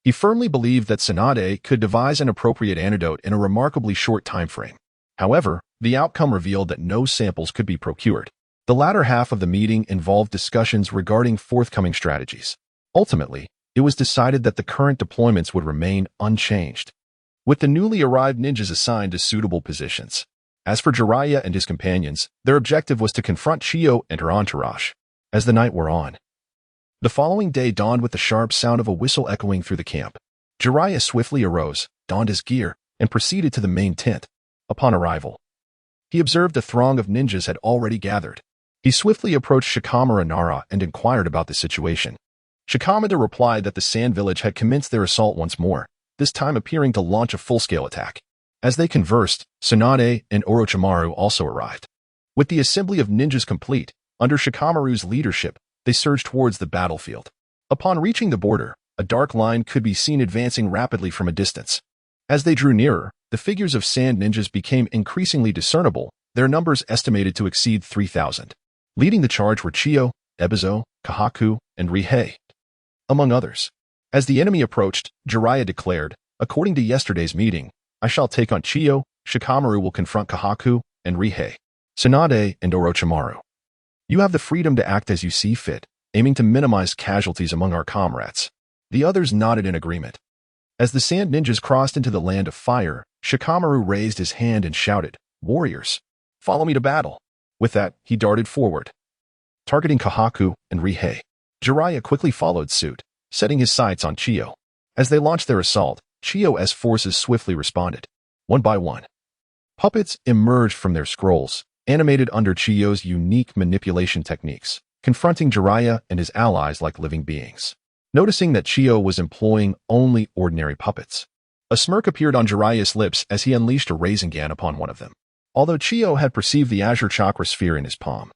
He firmly believed that Tsunade could devise an appropriate antidote in a remarkably short time frame. However, the outcome revealed that no samples could be procured. The latter half of the meeting involved discussions regarding forthcoming strategies. Ultimately, it was decided that the current deployments would remain unchanged, with the newly arrived ninjas assigned to suitable positions. As for Jiraiya and his companions, their objective was to confront Chiyo and her entourage. As the night wore on, the following day dawned with the sharp sound of a whistle echoing through the camp. Jiraiya swiftly arose, donned his gear, and proceeded to the main tent. Upon arrival, he observed a throng of ninjas had already gathered. He swiftly approached Shikamaru Nara and inquired about the situation. Shikamaru replied that the Sand Village had commenced their assault once more, this time appearing to launch a full-scale attack. As they conversed, Tsunade and Orochimaru also arrived. With the assembly of ninjas complete, under Shikamaru's leadership, they surged towards the battlefield. Upon reaching the border, a dark line could be seen advancing rapidly from a distance. As they drew nearer, the figures of sand ninjas became increasingly discernible, their numbers estimated to exceed 3,000. Leading the charge were Chiyo, Ebizo, Kahaku, and Rihei, among others. As the enemy approached, Jiraiya declared, "According to yesterday's meeting, I shall take on Chiyo, Shikamaru will confront Kahaku, and Rihei, Tsunade, and Orochimaru. You have the freedom to act as you see fit, aiming to minimize casualties among our comrades." The others nodded in agreement. As the sand ninjas crossed into the land of fire, Shikamaru raised his hand and shouted, "Warriors, follow me to battle." With that, he darted forward, targeting Kahaku and Rihei. Jiraiya quickly followed suit, setting his sights on Chiyo. As they launched their assault, Chiyo's forces swiftly responded. One by one, puppets emerged from their scrolls, animated under Chiyo's unique manipulation techniques, confronting Jiraiya and his allies like living beings. Noticing that Chiyo was employing only ordinary puppets, a smirk appeared on Jiraiya's lips as he unleashed a Rasengan upon one of them. Although Chiyo had perceived the azure chakra sphere in his palm,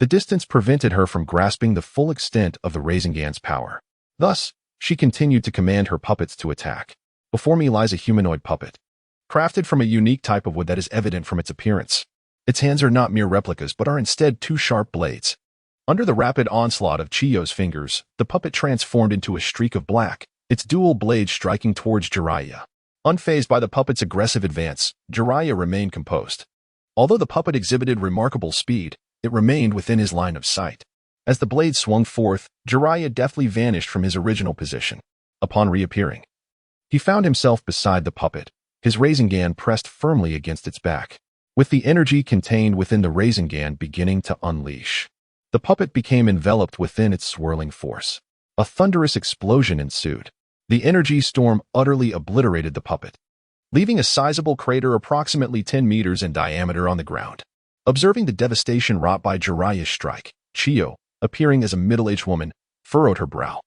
the distance prevented her from grasping the full extent of the Rasengan's power. Thus, she continued to command her puppets to attack. Before me lies a humanoid puppet, crafted from a unique type of wood that is evident from its appearance. Its hands are not mere replicas but are instead two sharp blades. Under the rapid onslaught of Chiyo's fingers, the puppet transformed into a streak of black, its dual blades striking towards Jiraiya. Unfazed by the puppet's aggressive advance, Jiraiya remained composed. Although the puppet exhibited remarkable speed, it remained within his line of sight. As the blade swung forth, Jiraiya deftly vanished from his original position. Upon reappearing, he found himself beside the puppet, his Rasengan pressed firmly against its back. With the energy contained within the Rasengan beginning to unleash, the puppet became enveloped within its swirling force. A thunderous explosion ensued. The energy storm utterly obliterated the puppet, leaving a sizable crater approximately 10 meters in diameter on the ground. Observing the devastation wrought by Jiraiya's strike, Chiyo, appearing as a middle-aged woman, furrowed her brow.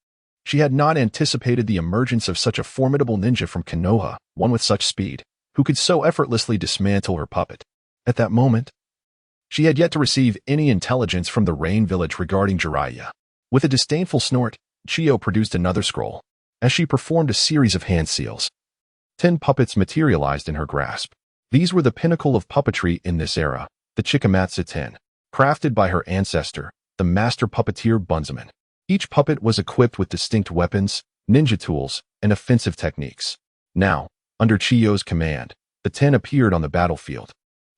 She had not anticipated the emergence of such a formidable ninja from Konoha, one with such speed, who could so effortlessly dismantle her puppet. At that moment, she had yet to receive any intelligence from the Rain Village regarding Jiraiya. With a disdainful snort, Chiyo produced another scroll. As she performed a series of hand seals, 10 puppets materialized in her grasp. These were the pinnacle of puppetry in this era, the Chikamatsu 10, crafted by her ancestor, the master puppeteer Bunzaman. Each puppet was equipped with distinct weapons, ninja tools, and offensive techniques. Now, under Chiyo's command, the 10 appeared on the battlefield,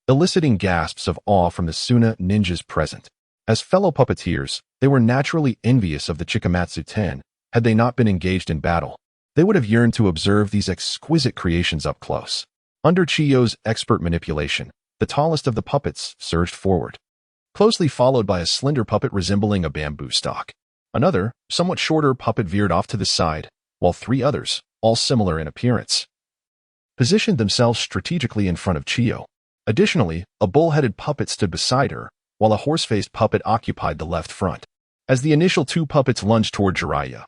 eliciting gasps of awe from the Suna ninjas present. As fellow puppeteers, they were naturally envious of the Chikamatsu 10. Had they not been engaged in battle, they would have yearned to observe these exquisite creations up close. Under Chiyo's expert manipulation, the tallest of the puppets surged forward, closely followed by a slender puppet resembling a bamboo stalk. Another, somewhat shorter puppet veered off to the side, while 3 others, all similar in appearance, positioned themselves strategically in front of Chiyo. Additionally, a bull-headed puppet stood beside her, while a horse-faced puppet occupied the left front. As the initial 2 puppets lunged toward Jiraiya,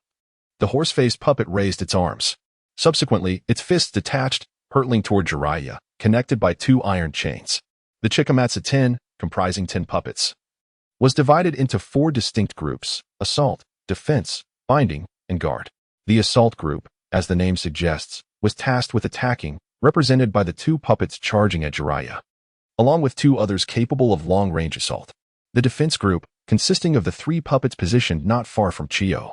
the horse-faced puppet raised its arms. Subsequently, its fists detached, hurtling toward Jiraiya, connected by 2 iron chains. The Chikamatsu 10, comprising 10 puppets, was divided into 4 distinct groups: assault, defense, binding, and guard. The assault group, as the name suggests, was tasked with attacking, represented by the 2 puppets charging at Jiraiya, along with 2 others capable of long-range assault. The defense group, consisting of the 3 puppets positioned not far from Chiyo,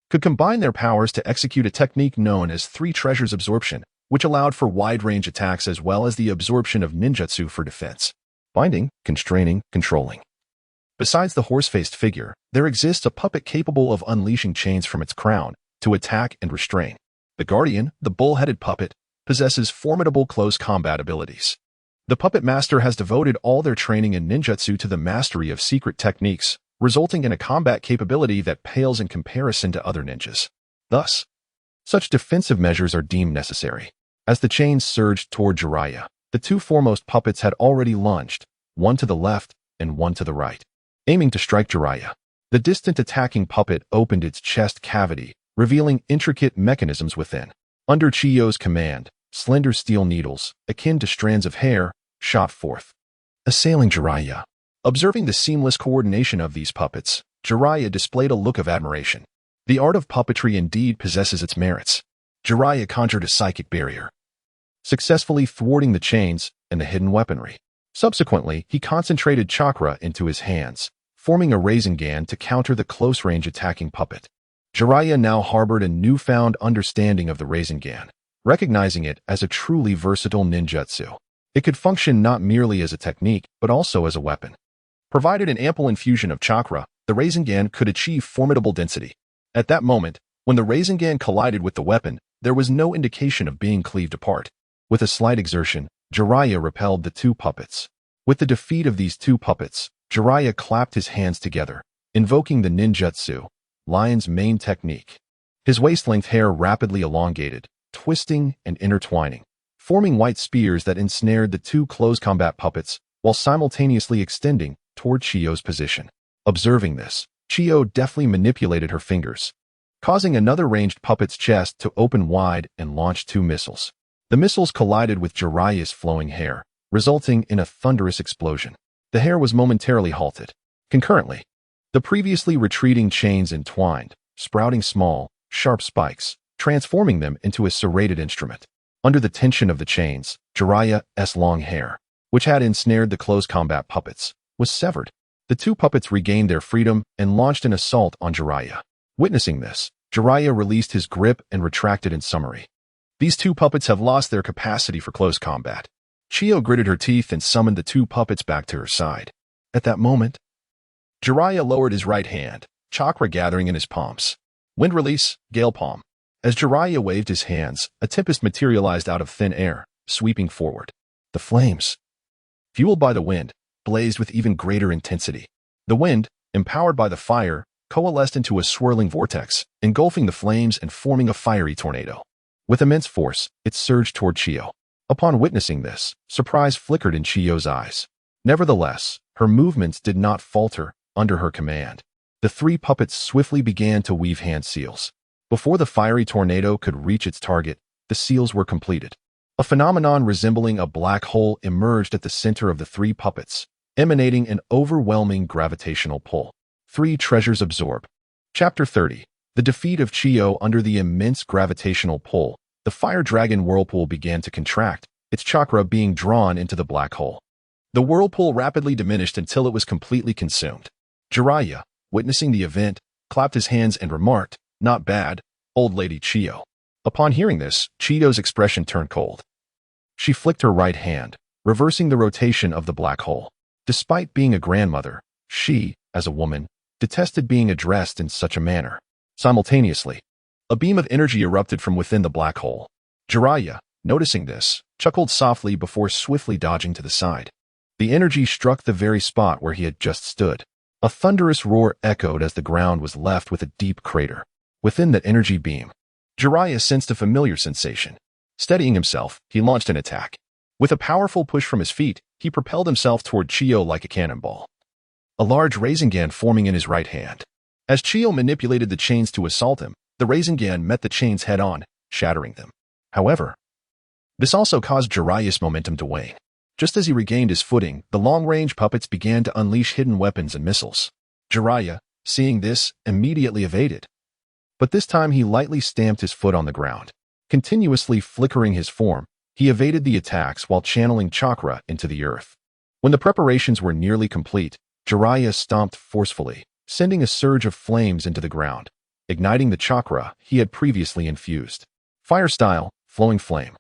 could combine their powers to execute a technique known as 3 treasures absorption, which allowed for wide-range attacks as well as the absorption of ninjutsu for defense. Binding, constraining, controlling. Besides the horse-faced figure, there exists a puppet capable of unleashing chains from its crown to attack and restrain. The guardian, the bull-headed puppet, possesses formidable close combat abilities. The puppet master has devoted all their training in ninjutsu to the mastery of secret techniques, resulting in a combat capability that pales in comparison to other ninjas. Thus, such defensive measures are deemed necessary. As the chains surged toward Jiraiya, the 2 foremost puppets had already lunged, one to the left and one to the right, aiming to strike Jiraiya. The distant attacking puppet opened its chest cavity, revealing intricate mechanisms within. Under Chiyo's command, slender steel needles, akin to strands of hair, shot forth, assailing Jiraiya. Observing the seamless coordination of these puppets, Jiraiya displayed a look of admiration. The art of puppetry indeed possesses its merits. Jiraiya conjured a psychic barrier, successfully thwarting the chains and the hidden weaponry. Subsequently, he concentrated chakra into his hands, forming a Rasengan to counter the close-range attacking puppet. Jiraiya now harbored a newfound understanding of the Rasengan, recognizing it as a truly versatile ninjutsu. It could function not merely as a technique, but also as a weapon. Provided an ample infusion of chakra, the Rasengan could achieve formidable density. At that moment, when the Rasengan collided with the weapon, there was no indication of being cleaved apart. With a slight exertion, Jiraiya repelled the 2 puppets. With the defeat of these 2 puppets, Jiraiya clapped his hands together, invoking the ninjutsu, lion's mane technique. His waist-length hair rapidly elongated, twisting and intertwining, forming white spears that ensnared the 2 close combat puppets while simultaneously extending toward Chiyo's position. Observing this, Chiyo deftly manipulated her fingers, causing another ranged puppet's chest to open wide and launch 2 missiles. The missiles collided with Jiraiya's flowing hair, resulting in a thunderous explosion. The hair was momentarily halted. Concurrently, the previously retreating chains entwined, sprouting small, sharp spikes, transforming them into a serrated instrument. Under the tension of the chains, Jiraiya's long hair, which had ensnared the close combat puppets, was severed. The 2 puppets regained their freedom and launched an assault on Jiraiya. Witnessing this, Jiraiya released his grip and retracted in summary. These 2 puppets have lost their capacity for close combat. Chiyo gritted her teeth and summoned the 2 puppets back to her side. At that moment, Jiraiya lowered his right hand, chakra gathering in his palms. Wind release, gale palm. As Jiraiya waved his hands, a tempest materialized out of thin air, sweeping forward. The flames, fueled by the wind, blazed with even greater intensity. The wind, empowered by the fire, coalesced into a swirling vortex, engulfing the flames and forming a fiery tornado. With immense force, it surged toward Chiyo. Upon witnessing this, surprise flickered in Chiyo's eyes. Nevertheless, her movements did not falter under her command. The 3 puppets swiftly began to weave hand seals. Before the fiery tornado could reach its target, the seals were completed. A phenomenon resembling a black hole emerged at the center of the 3 puppets, emanating an overwhelming gravitational pull. 3 treasures absorb. Chapter 30. The defeat of Chiyo under the immense gravitational pull. The fire dragon whirlpool began to contract, its chakra being drawn into the black hole. The whirlpool rapidly diminished until it was completely consumed. Jiraiya, witnessing the event, clapped his hands and remarked, "Not bad, old lady Chiyo." Upon hearing this, Chiyo's expression turned cold. She flicked her right hand, reversing the rotation of the black hole. Despite being a grandmother, she, as a woman, detested being addressed in such a manner. Simultaneously, a beam of energy erupted from within the black hole. Jiraiya, noticing this, chuckled softly before swiftly dodging to the side. The energy struck the very spot where he had just stood. A thunderous roar echoed as the ground was left with a deep crater. Within that energy beam, Jiraiya sensed a familiar sensation. Steadying himself, he launched an attack. With a powerful push from his feet, he propelled himself toward Chiyo like a cannonball, a large Rasengan forming in his right hand. As Chiyo manipulated the chains to assault him, the Rasengan met the chains head-on, shattering them. However, this also caused Jiraiya's momentum to wane. Just as he regained his footing, the long-range puppets began to unleash hidden weapons and missiles. Jiraiya, seeing this, immediately evaded. But this time he lightly stamped his foot on the ground. Continuously flickering his form, he evaded the attacks while channeling chakra into the earth. When the preparations were nearly complete, Jiraiya stomped forcefully, sending a surge of flames into the ground, igniting the chakra he had previously infused. Fire style, flowing flame.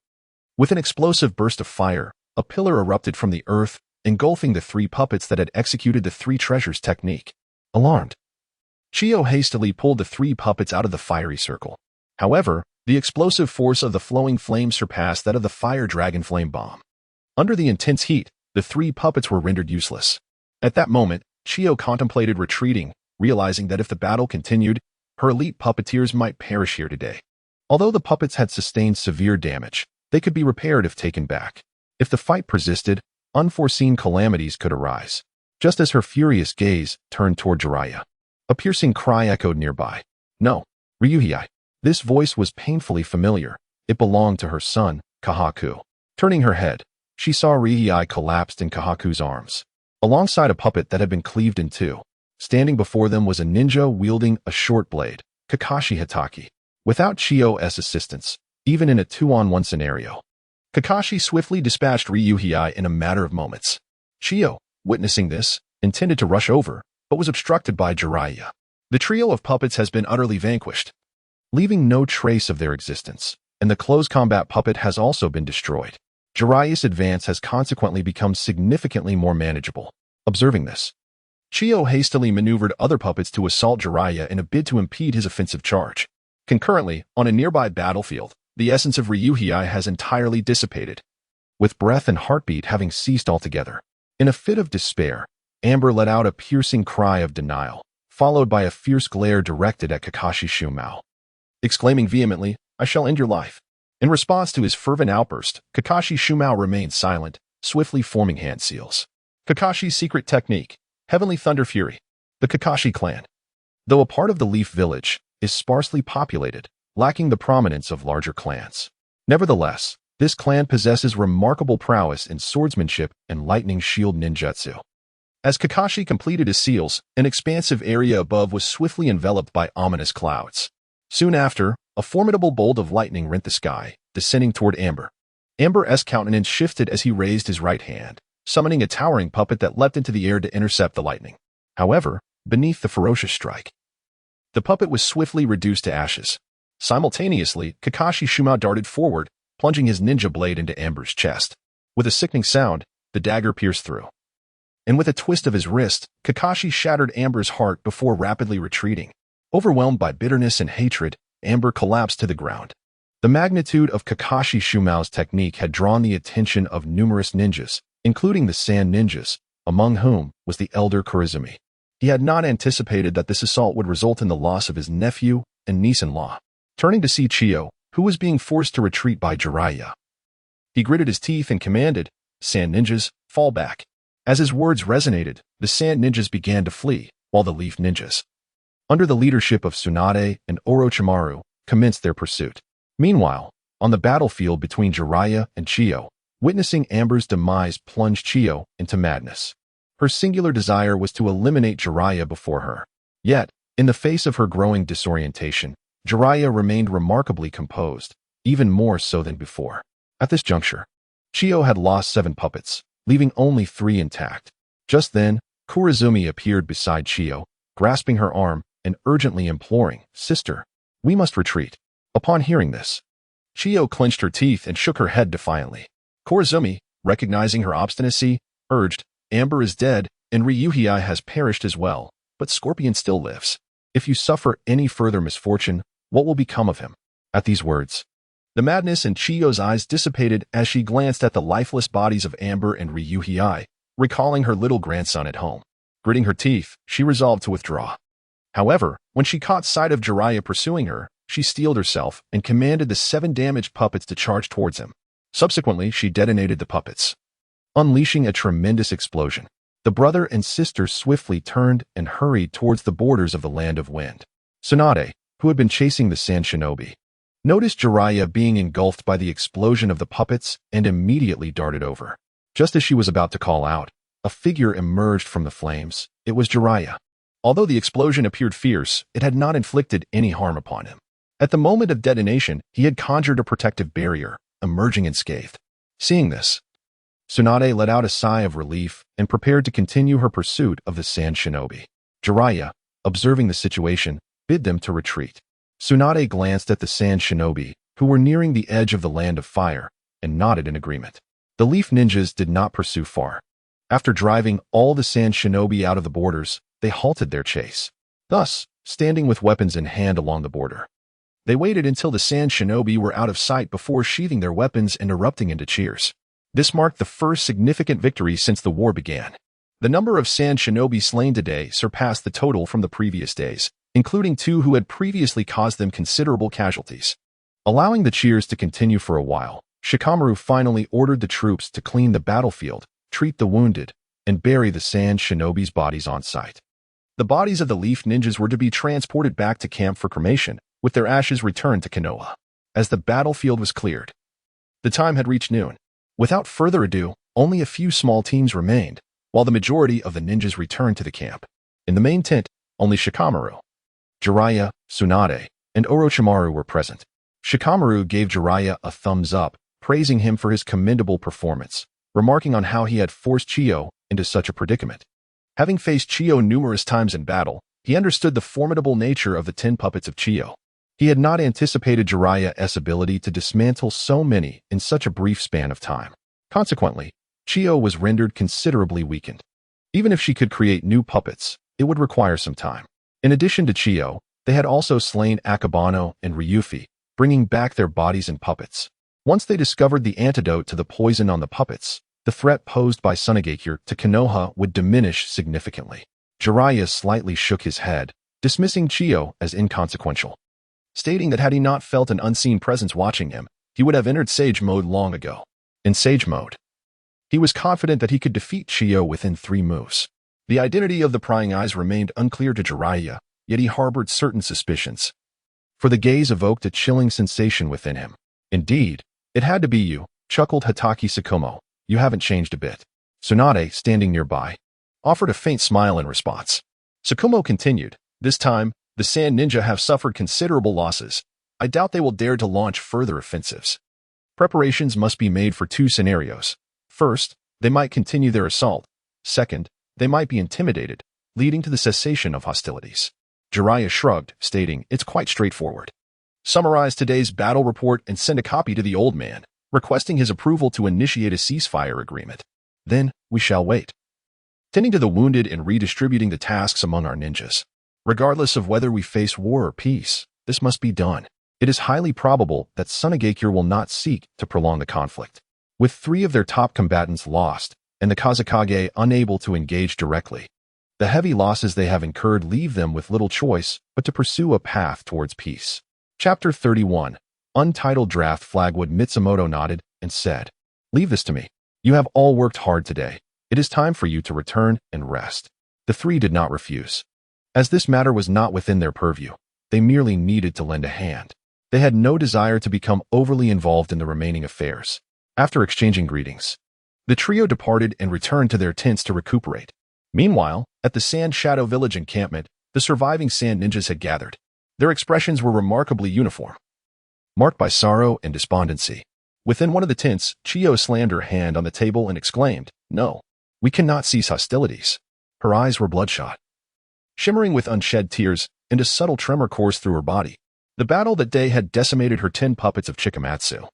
With an explosive burst of fire, a pillar erupted from the earth, engulfing the 3 puppets that had executed the 3 treasures technique. Alarmed, Chiyo hastily pulled the 3 puppets out of the fiery circle. However, the explosive force of the flowing flame surpassed that of the fire dragon flame bomb. Under the intense heat, the 3 puppets were rendered useless. At that moment, Chiyo contemplated retreating, realizing that if the battle continued, her elite puppeteers might perish here today. Although the puppets had sustained severe damage, they could be repaired if taken back. If the fight persisted, unforeseen calamities could arise. Just as her furious gaze turned toward Jiraiya, a piercing cry echoed nearby. "No, Ryuhei." This voice was painfully familiar. It belonged to her son, Kahaku. Turning her head, she saw Ryuhei collapsed in Kahaku's arms, alongside a puppet that had been cleaved in 2. Standing before them was a ninja wielding a short blade, Kakashi Hitaki. Without Chiyo's assistance, even in a 2-on-1 scenario, Kakashi swiftly dispatched Ryuhei in a matter of moments. Chiyo, witnessing this, intended to rush over, but was obstructed by Jiraiya. The trio of puppets has been utterly vanquished, leaving no trace of their existence, and the close combat puppet has also been destroyed. Jiraiya's advance has consequently become significantly more manageable. Observing this, Chiyo hastily maneuvered other puppets to assault Jiraiya in a bid to impede his offensive charge. Concurrently, on a nearby battlefield, the essence of Ryuhei has entirely dissipated, with breath and heartbeat having ceased altogether. In a fit of despair, Amber let out a piercing cry of denial, followed by a fierce glare directed at Kakashi Shumao. Exclaiming vehemently, "I shall end your life." In response to his fervent outburst, Kakashi Shumao remained silent, swiftly forming hand seals. Kakashi's secret technique, Heavenly Thunder Fury. The Kakashi clan, though a part of the Leaf Village, is sparsely populated, lacking the prominence of larger clans. Nevertheless, this clan possesses remarkable prowess in swordsmanship and lightning shield ninjutsu. As Kakashi completed his seals, an expansive area above was swiftly enveloped by ominous clouds. Soon after, a formidable bolt of lightning rent the sky, descending toward Amber. Amber's countenance shifted as he raised his right hand, summoning a towering puppet that leapt into the air to intercept the lightning. However, beneath the ferocious strike, the puppet was swiftly reduced to ashes. Simultaneously, Kakashi Shumao darted forward, plunging his ninja blade into Amber's chest. With a sickening sound, the dagger pierced through. And with a twist of his wrist, Kakashi shattered Amber's heart before rapidly retreating. Overwhelmed by bitterness and hatred, Amber collapsed to the ground. The magnitude of Kakashi Shumao's technique had drawn the attention of numerous ninjas, including the Sand Ninjas, among whom was the elder Kurizumi. He had not anticipated that this assault would result in the loss of his nephew and niece-in-law. Turning to see Chiyo, who was being forced to retreat by Jiraiya, he gritted his teeth and commanded, "Sand Ninjas, fall back." As his words resonated, the Sand Ninjas began to flee, while the Leaf Ninjas, under the leadership of Tsunade and Orochimaru, commenced their pursuit. Meanwhile, on the battlefield between Jiraiya and Chiyo, witnessing Amber's demise plunged Chiyo into madness. Her singular desire was to eliminate Jiraiya before her. Yet, in the face of her growing disorientation, Jiraiya remained remarkably composed, even more so than before. At this juncture, Chiyo had lost 7 puppets, leaving only 3 intact. Just then, Kurizumi appeared beside Chiyo, grasping her arm and urgently imploring, "Sister, we must retreat." Upon hearing this, Chiyo clenched her teeth and shook her head defiantly. Kurizumi, recognizing her obstinacy, urged, "Amber is dead, and Ryuhei has perished as well, but Scorpion still lives. If you suffer any further misfortune, what will become of him?" At these words, the madness in Chiyo's eyes dissipated as she glanced at the lifeless bodies of Amber and Ryuhei, recalling her little grandson at home. Gritting her teeth, she resolved to withdraw. However, when she caught sight of Jiraiya pursuing her, she steeled herself and commanded the 7 damaged puppets to charge towards him. Subsequently, she detonated the puppets, unleashing a tremendous explosion. The brother and sister swiftly turned and hurried towards the borders of the Land of Wind. Tsunade, who had been chasing the Sand Shinobi, noticed Jiraiya being engulfed by the explosion of the puppets and immediately darted over. Just as she was about to call out, a figure emerged from the flames. It was Jiraiya. Although the explosion appeared fierce, it had not inflicted any harm upon him. At the moment of detonation, he had conjured a protective barrier, emerging unscathed. Seeing this, Tsunade let out a sigh of relief and prepared to continue her pursuit of the Sand Shinobi. Jiraiya, observing the situation, bid them to retreat. Tsunade glanced at the Sand Shinobi, who were nearing the edge of the Land of Fire, and nodded in agreement. The Leaf Ninjas did not pursue far. After driving all the Sand Shinobi out of the borders, they halted their chase. Thus, standing with weapons in hand along the border, they waited until the Sand Shinobi were out of sight before sheathing their weapons and erupting into cheers. This marked the first significant victory since the war began. The number of Sand Shinobi slain today surpassed the total from the previous days, including 2 who had previously caused them considerable casualties. Allowing the cheers to continue for a while, Shikamaru finally ordered the troops to clean the battlefield, treat the wounded, and bury the Sand Shinobi's bodies on site. The bodies of the Leaf Ninjas were to be transported back to camp for cremation, with their ashes returned to Konoha. As the battlefield was cleared, the time had reached noon. Without further ado, only a few small teams remained, while the majority of the ninjas returned to the camp. In the main tent, only Shikamaru, Jiraiya, Tsunade, and Orochimaru were present. Shikamaru gave Jiraiya a thumbs up, praising him for his commendable performance, remarking on how he had forced Chiyo into such a predicament. Having faced Chiyo numerous times in battle, he understood the formidable nature of the 10 puppets of Chiyo. He had not anticipated Jiraiya's ability to dismantle so many in such a brief span of time. Consequently, Chiyo was rendered considerably weakened. Even if she could create new puppets, it would require some time. In addition to Chiyo, they had also slain Akabano and Ryufi, bringing back their bodies and puppets. Once they discovered the antidote to the poison on the puppets, the threat posed by Sunagakure to Konoha would diminish significantly. Jiraiya slightly shook his head, dismissing Chiyo as inconsequential, stating that had he not felt an unseen presence watching him, he would have entered Sage Mode long ago. In Sage Mode, he was confident that he could defeat Chiyo within 3 moves. The identity of the prying eyes remained unclear to Jiraiya, yet he harbored certain suspicions. For the gaze evoked a chilling sensation within him. Indeed, it had to be you, chuckled Hataki Tsukumo. You haven't changed a bit. Tsunade, standing nearby, offered a faint smile in response. Tsukumo continued, this time, the Sand Ninja have suffered considerable losses. I doubt they will dare to launch further offensives. Preparations must be made for two scenarios. First, they might continue their assault. Second, they might be intimidated, leading to the cessation of hostilities. Jiraiya shrugged, stating, it's quite straightforward. Summarize today's battle report and send a copy to the old man, requesting his approval to initiate a ceasefire agreement. Then, we shall wait. Tending to the wounded and redistributing the tasks among our ninjas. Regardless of whether we face war or peace, this must be done. It is highly probable that Sunagakure will not seek to prolong the conflict. With 3 of their top combatants lost, and the Kazekage unable to engage directly, the heavy losses they have incurred leave them with little choice but to pursue a path towards peace. Chapter 31. Untitled Draft. Flagwood Mitsumoto nodded and said, leave this to me. You have all worked hard today. It is time for you to return and rest. The 3 did not refuse. As this matter was not within their purview, they merely needed to lend a hand. They had no desire to become overly involved in the remaining affairs. After exchanging greetings, the trio departed and returned to their tents to recuperate. Meanwhile, at the Sand Shadow Village encampment, the surviving Sand Ninjas had gathered. Their expressions were remarkably uniform, marked by sorrow and despondency. Within one of the tents, Chiyo slammed her hand on the table and exclaimed, no, we cannot cease hostilities. Her eyes were bloodshot, shimmering with unshed tears, and a subtle tremor coursed through her body. The battle that day had decimated her 10 puppets of Chikamatsu.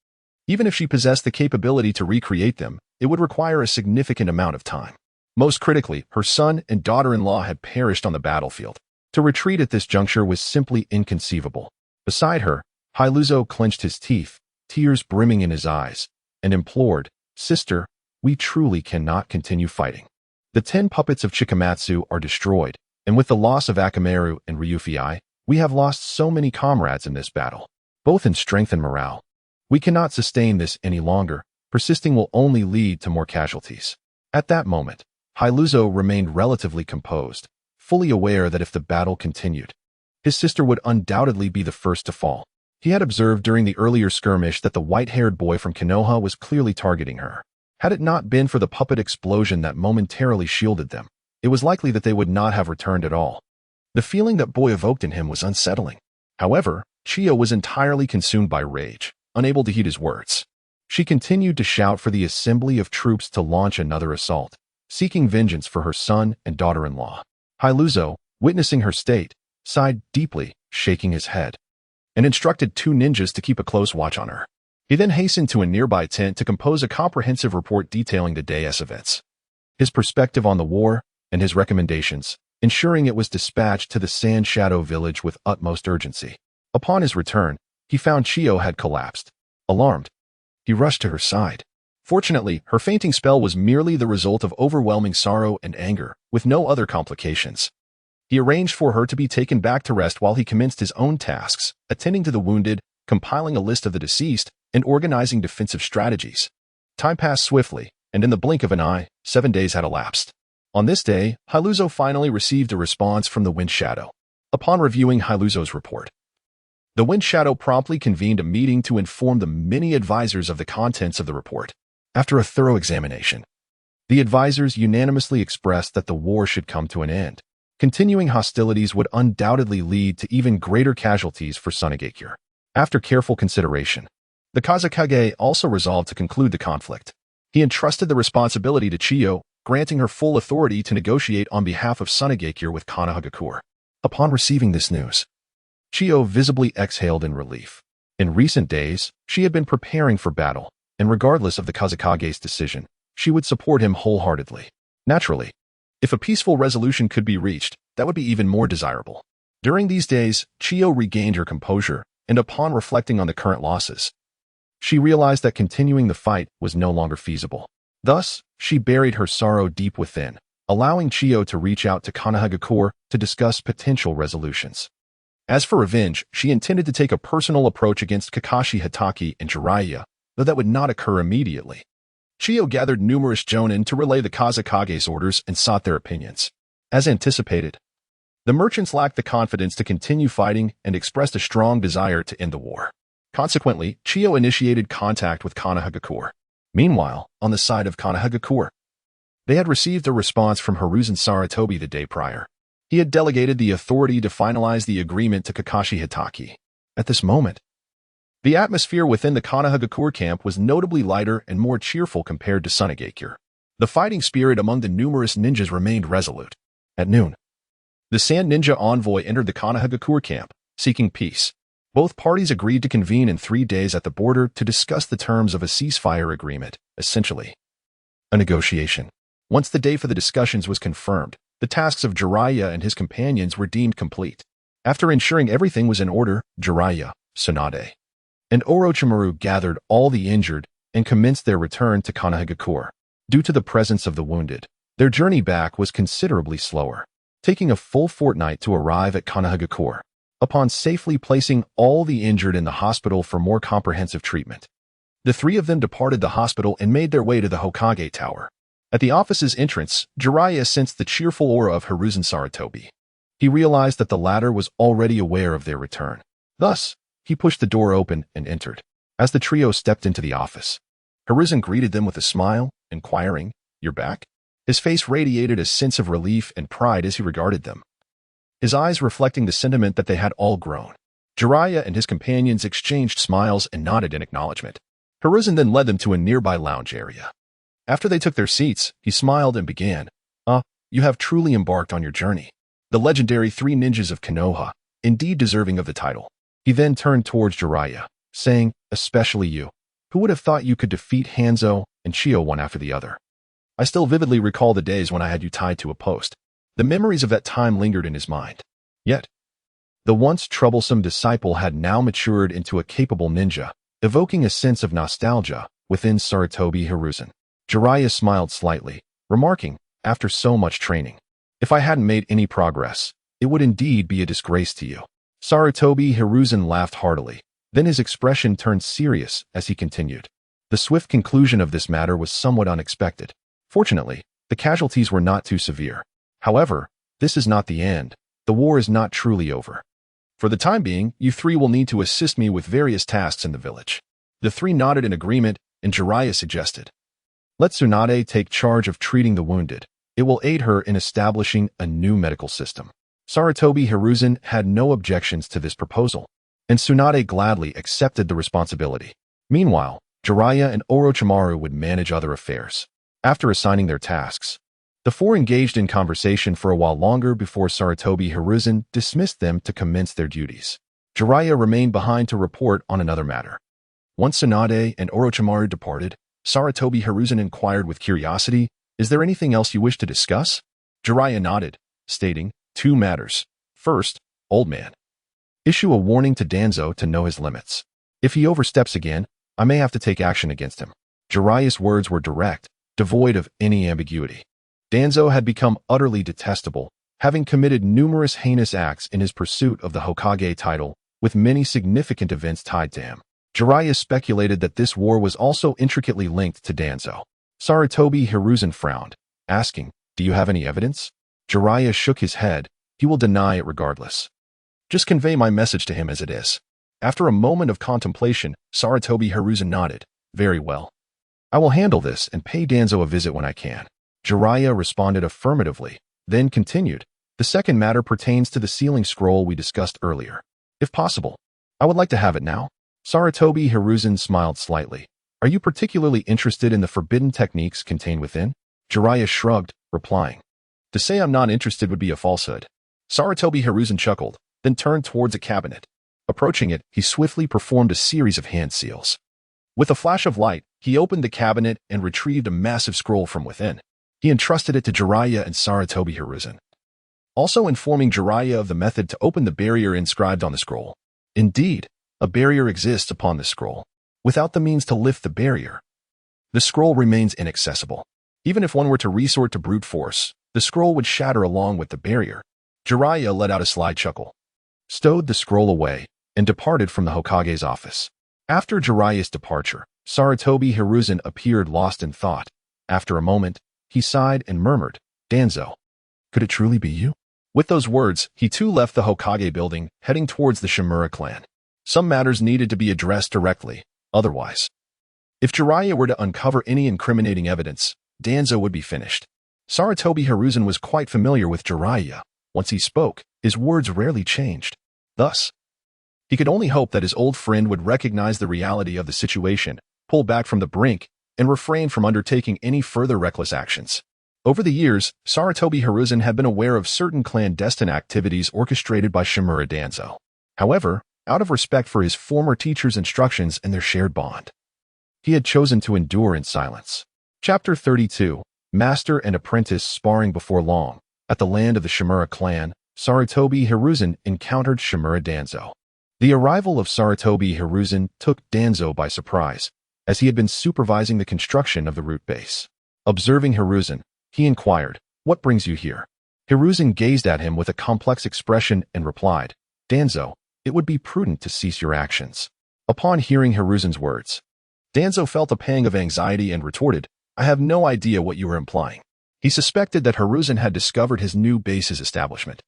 Even if she possessed the capability to recreate them, it would require a significant amount of time. Most critically, her son and daughter-in-law had perished on the battlefield. To retreat at this juncture was simply inconceivable. Beside her, Hailuzo clenched his teeth, tears brimming in his eyes, and implored, Sister, we truly cannot continue fighting. The 10 puppets of Chikamatsu are destroyed, and with the loss of Akamaru and Ryufei, we have lost so many comrades in this battle, both in strength and morale. We cannot sustain this any longer. Persisting will only lead to more casualties. At that moment, Hailuzo remained relatively composed, fully aware that if the battle continued, his sister would undoubtedly be the first to fall. He had observed during the earlier skirmish that the white-haired boy from Konoha was clearly targeting her. Had it not been for the puppet explosion that momentarily shielded them, it was likely that they would not have returned at all. The feeling that boy evoked in him was unsettling. However, Chiyo was entirely consumed by rage, unable to heed his words. She continued to shout for the assembly of troops to launch another assault, seeking vengeance for her son and daughter-in-law. Hailuzo, witnessing her state, sighed deeply, shaking his head, and instructed 2 ninjas to keep a close watch on her. He then hastened to a nearby tent to compose a comprehensive report detailing the day's events, his perspective on the war, and his recommendations, ensuring it was dispatched to the Sand Shadow Village with utmost urgency. Upon his return, he found Chiyo had collapsed. Alarmed, he rushed to her side. Fortunately, her fainting spell was merely the result of overwhelming sorrow and anger, with no other complications. He arranged for her to be taken back to rest while he commenced his own tasks, attending to the wounded, compiling a list of the deceased, and organizing defensive strategies. Time passed swiftly, and in the blink of an eye, 7 days had elapsed. On this day, Hailuzo finally received a response from the Wind Shadow. Upon reviewing Hailuzo's report, the Wind Shadow promptly convened a meeting to inform the many advisors of the contents of the report. After a thorough examination, the advisors unanimously expressed that the war should come to an end. Continuing hostilities would undoubtedly lead to even greater casualties for Sunagakure. After careful consideration, the Kazekage also resolved to conclude the conflict. He entrusted the responsibility to Chiyo, granting her full authority to negotiate on behalf of Sunagakure with Konoha. Upon receiving this news, Chiyo visibly exhaled in relief. In recent days, she had been preparing for battle, and regardless of the Kazekage's decision, she would support him wholeheartedly. Naturally, if a peaceful resolution could be reached, that would be even more desirable. During these days, Chiyo regained her composure, and upon reflecting on the current losses, she realized that continuing the fight was no longer feasible. Thus, she buried her sorrow deep within, allowing Chiyo to reach out to Konoha to discuss potential resolutions. As for revenge, she intended to take a personal approach against Kakashi Hatake and Jiraiya, though that would not occur immediately. Chiyo gathered numerous jonin to relay the Kazekage's orders and sought their opinions. As anticipated, the merchants lacked the confidence to continue fighting and expressed a strong desire to end the war. Consequently, Chiyo initiated contact with Konoha. Meanwhile, on the side of Konoha, they had received a response from Hiruzen Sarutobi the day prior. He had delegated the authority to finalize the agreement to Kakashi Hitaki. At this moment, the atmosphere within the Konoha camp was notably lighter and more cheerful compared to Sunagakure. The fighting spirit among the numerous ninjas remained resolute. At noon, the Sand Ninja envoy entered the Konoha camp, seeking peace. Both parties agreed to convene in 3 days at the border to discuss the terms of a ceasefire agreement, essentially a negotiation. Once the day for the discussions was confirmed, the tasks of Jiraiya and his companions were deemed complete. After ensuring everything was in order, Jiraiya, Tsunade, and Orochimaru gathered all the injured and commenced their return to Konoha. Due to the presence of the wounded, their journey back was considerably slower, taking a full fortnight to arrive at Konoha. Upon safely placing all the injured in the hospital for more comprehensive treatment, the 3 of them departed the hospital and made their way to the Hokage Tower. At the office's entrance, Jiraiya sensed the cheerful aura of Hiruzen Sarutobi. He realized that the latter was already aware of their return. Thus, he pushed the door open and entered. As the trio stepped into the office, Hiruzen greeted them with a smile, inquiring, "You're back?" His face radiated a sense of relief and pride as he regarded them, his eyes reflecting the sentiment that they had all grown. Jiraiya and his companions exchanged smiles and nodded in acknowledgement. Hiruzen then led them to a nearby lounge area. After they took their seats, he smiled and began, "You have truly embarked on your journey. The legendary 3 ninjas of Konoha, indeed deserving of the title." He then turned towards Jiraiya, saying, "Especially you. Who would have thought you could defeat Hanzo and Chiyo one after the other? I still vividly recall the days when I had you tied to a post." The memories of that time lingered in his mind. Yet, the once troublesome disciple had now matured into a capable ninja, evoking a sense of nostalgia within Sarutobi Hiruzen. Jiraiya smiled slightly, remarking, "After so much training, if I hadn't made any progress, it would indeed be a disgrace to you." Sarutobi Hiruzen laughed heartily. Then his expression turned serious as he continued. The swift conclusion of this matter was somewhat unexpected. Fortunately, the casualties were not too severe. However, this is not the end. The war is not truly over. For the time being, you 3 will need to assist me with various tasks in the village. The 3 nodded in agreement, and Jiraiya suggested, "Let Tsunade take charge of treating the wounded. It will aid her in establishing a new medical system." Sarutobi Hiruzen had no objections to this proposal, and Tsunade gladly accepted the responsibility. Meanwhile, Jiraiya and Orochimaru would manage other affairs. After assigning their tasks, the 4 engaged in conversation for a while longer before Sarutobi Hiruzen dismissed them to commence their duties. Jiraiya remained behind to report on another matter. Once Tsunade and Orochimaru departed, Sarutobi Hiruzen inquired with curiosity, "Is there anything else you wish to discuss?" Jiraiya nodded, stating, "2 matters. First, old man. Issue a warning to Danzo to know his limits. If he oversteps again, I may have to take action against him." Jiraiya's words were direct, devoid of any ambiguity. Danzo had become utterly detestable, having committed numerous heinous acts in his pursuit of the Hokage title, with many significant events tied to him. Jiraiya speculated that this war was also intricately linked to Danzo. Sarutobi Hiruzen frowned, asking, "Do you have any evidence?" Jiraiya shook his head. "He will deny it regardless. Just convey my message to him as it is." After a moment of contemplation, Sarutobi Hiruzen nodded, "Very well. I will handle this and pay Danzo a visit when I can." Jiraiya responded affirmatively, then continued, "The second matter pertains to the sealing scroll we discussed earlier. If possible, I would like to have it now." Sarutobi Hiruzen smiled slightly. "Are you particularly interested in the forbidden techniques contained within?" Jiraiya shrugged, replying, "To say I'm not interested would be a falsehood." Sarutobi Hiruzen chuckled, then turned towards a cabinet. Approaching it, he swiftly performed a series of hand seals. With a flash of light, he opened the cabinet and retrieved a massive scroll from within. He entrusted it to Jiraiya and Sarutobi Hiruzen, also informing Jiraiya of the method to open the barrier inscribed on the scroll. Indeed, a barrier exists upon the scroll. Without the means to lift the barrier, the scroll remains inaccessible. Even if one were to resort to brute force, the scroll would shatter along with the barrier. Jiraiya let out a sly chuckle, stowed the scroll away, and departed from the Hokage's office. After Jiraiya's departure, Sarutobi Hiruzen appeared lost in thought. After a moment, he sighed and murmured, "Danzo. Could it truly be you? With those words, he too left the Hokage building, heading towards the Shimura clan. Some matters needed to be addressed directly, otherwise. If Jiraiya were to uncover any incriminating evidence, Danzo would be finished. Sarutobi Hiruzen was quite familiar with Jiraiya. Once he spoke, his words rarely changed. Thus, he could only hope that his old friend would recognize the reality of the situation, pull back from the brink, and refrain from undertaking any further reckless actions. Over the years, Sarutobi Hiruzen had been aware of certain clandestine activities orchestrated by Shimura Danzo. However, out of respect for his former teacher's instructions and their shared bond, he had chosen to endure in silence. Chapter 32, Master and Apprentice Sparring Before long. At the land of the Shimura clan, Sarutobi Hiruzen encountered Shimura Danzo. The arrival of Sarutobi Hiruzen took Danzo by surprise, as he had been supervising the construction of the root base. Observing Hiruzen, he inquired, "What brings you here?" Hiruzen gazed at him with a complex expression and replied, "Danzo, it would be prudent to cease your actions." Upon hearing Hiruzen's words, Danzo felt a pang of anxiety and retorted, "I have no idea what you are implying." He suspected that Hiruzen had discovered his new base's establishment.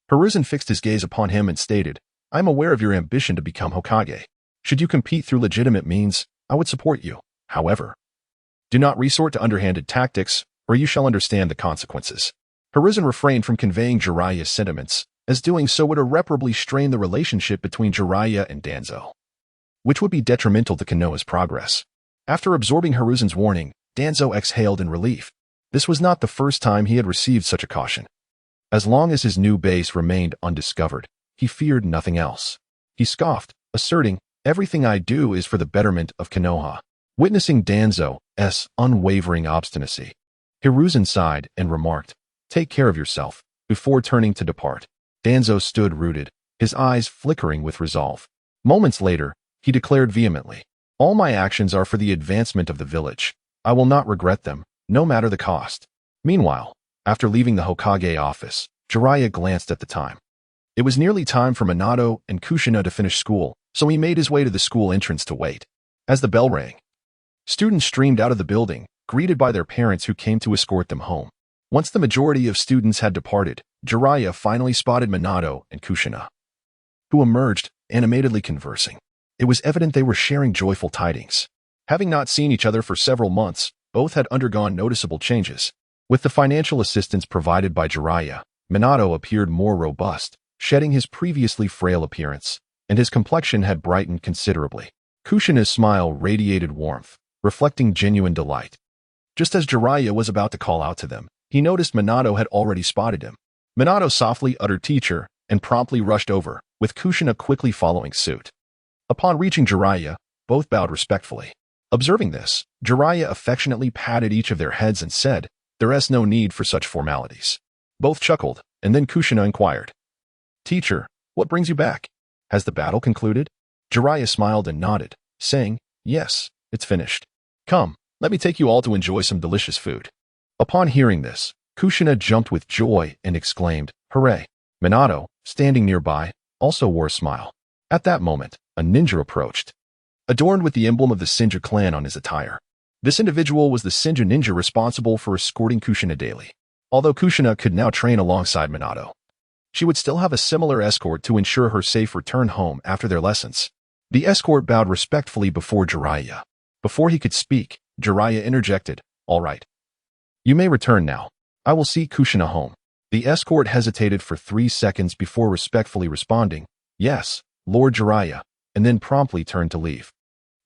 Hiruzen fixed his gaze upon him and stated, "I am aware of your ambition to become Hokage. Should you compete through legitimate means, I would support you. However, do not resort to underhanded tactics, or you shall understand the consequences." Hiruzen refrained from conveying Jiraiya's sentiments, as doing so would irreparably strain the relationship between Jiraiya and Danzo, which would be detrimental to Konoha's progress. After absorbing Hiruzen's warning, Danzo exhaled in relief. This was not the first time he had received such a caution. As long as his new base remained undiscovered, he feared nothing else. He scoffed, asserting, "Everything I do is for the betterment of Konoha." Witnessing Danzo's unwavering obstinacy, Hiruzen sighed and remarked, "Take care of yourself," before turning to depart. Danzo stood rooted, his eyes flickering with resolve. Moments later, he declared vehemently, "All my actions are for the advancement of the village. I will not regret them, no matter the cost." Meanwhile, after leaving the Hokage office, Jiraiya glanced at the time. It was nearly time for Minato and Kushina to finish school, so he made his way to the school entrance to wait. As the bell rang, students streamed out of the building, greeted by their parents who came to escort them home. Once the majority of students had departed, Jiraiya finally spotted Minato and Kushina, who emerged, animatedly conversing. It was evident they were sharing joyful tidings. Having not seen each other for several months, both had undergone noticeable changes. With the financial assistance provided by Jiraiya, Minato appeared more robust, shedding his previously frail appearance, and his complexion had brightened considerably. Kushina's smile radiated warmth, reflecting genuine delight. Just as Jiraiya was about to call out to them, he noticed Minato had already spotted him. Minato softly uttered "teacher," and promptly rushed over, with Kushina quickly following suit. Upon reaching Jiraiya, both bowed respectfully. Observing this, Jiraiya affectionately patted each of their heads and said, "There is no need for such formalities." Both chuckled, and then Kushina inquired, "Teacher, what brings you back? Has the battle concluded?" Jiraiya smiled and nodded, saying, "Yes, it's finished. Come, let me take you all to enjoy some delicious food." Upon hearing this, Kushina jumped with joy and exclaimed, "Hooray!" Minato, standing nearby, also wore a smile. At that moment, a ninja approached, adorned with the emblem of the Senju clan on his attire. This individual was the Senju ninja responsible for escorting Kushina daily. Although Kushina could now train alongside Minato, she would still have a similar escort to ensure her safe return home after their lessons. The escort bowed respectfully before Jiraiya. Before he could speak, Jiraiya interjected, "All right. You may return now. I will see Kushina home." The escort hesitated for 3 seconds before respectfully responding, "Yes, Lord Jiraiya," and then promptly turned to leave.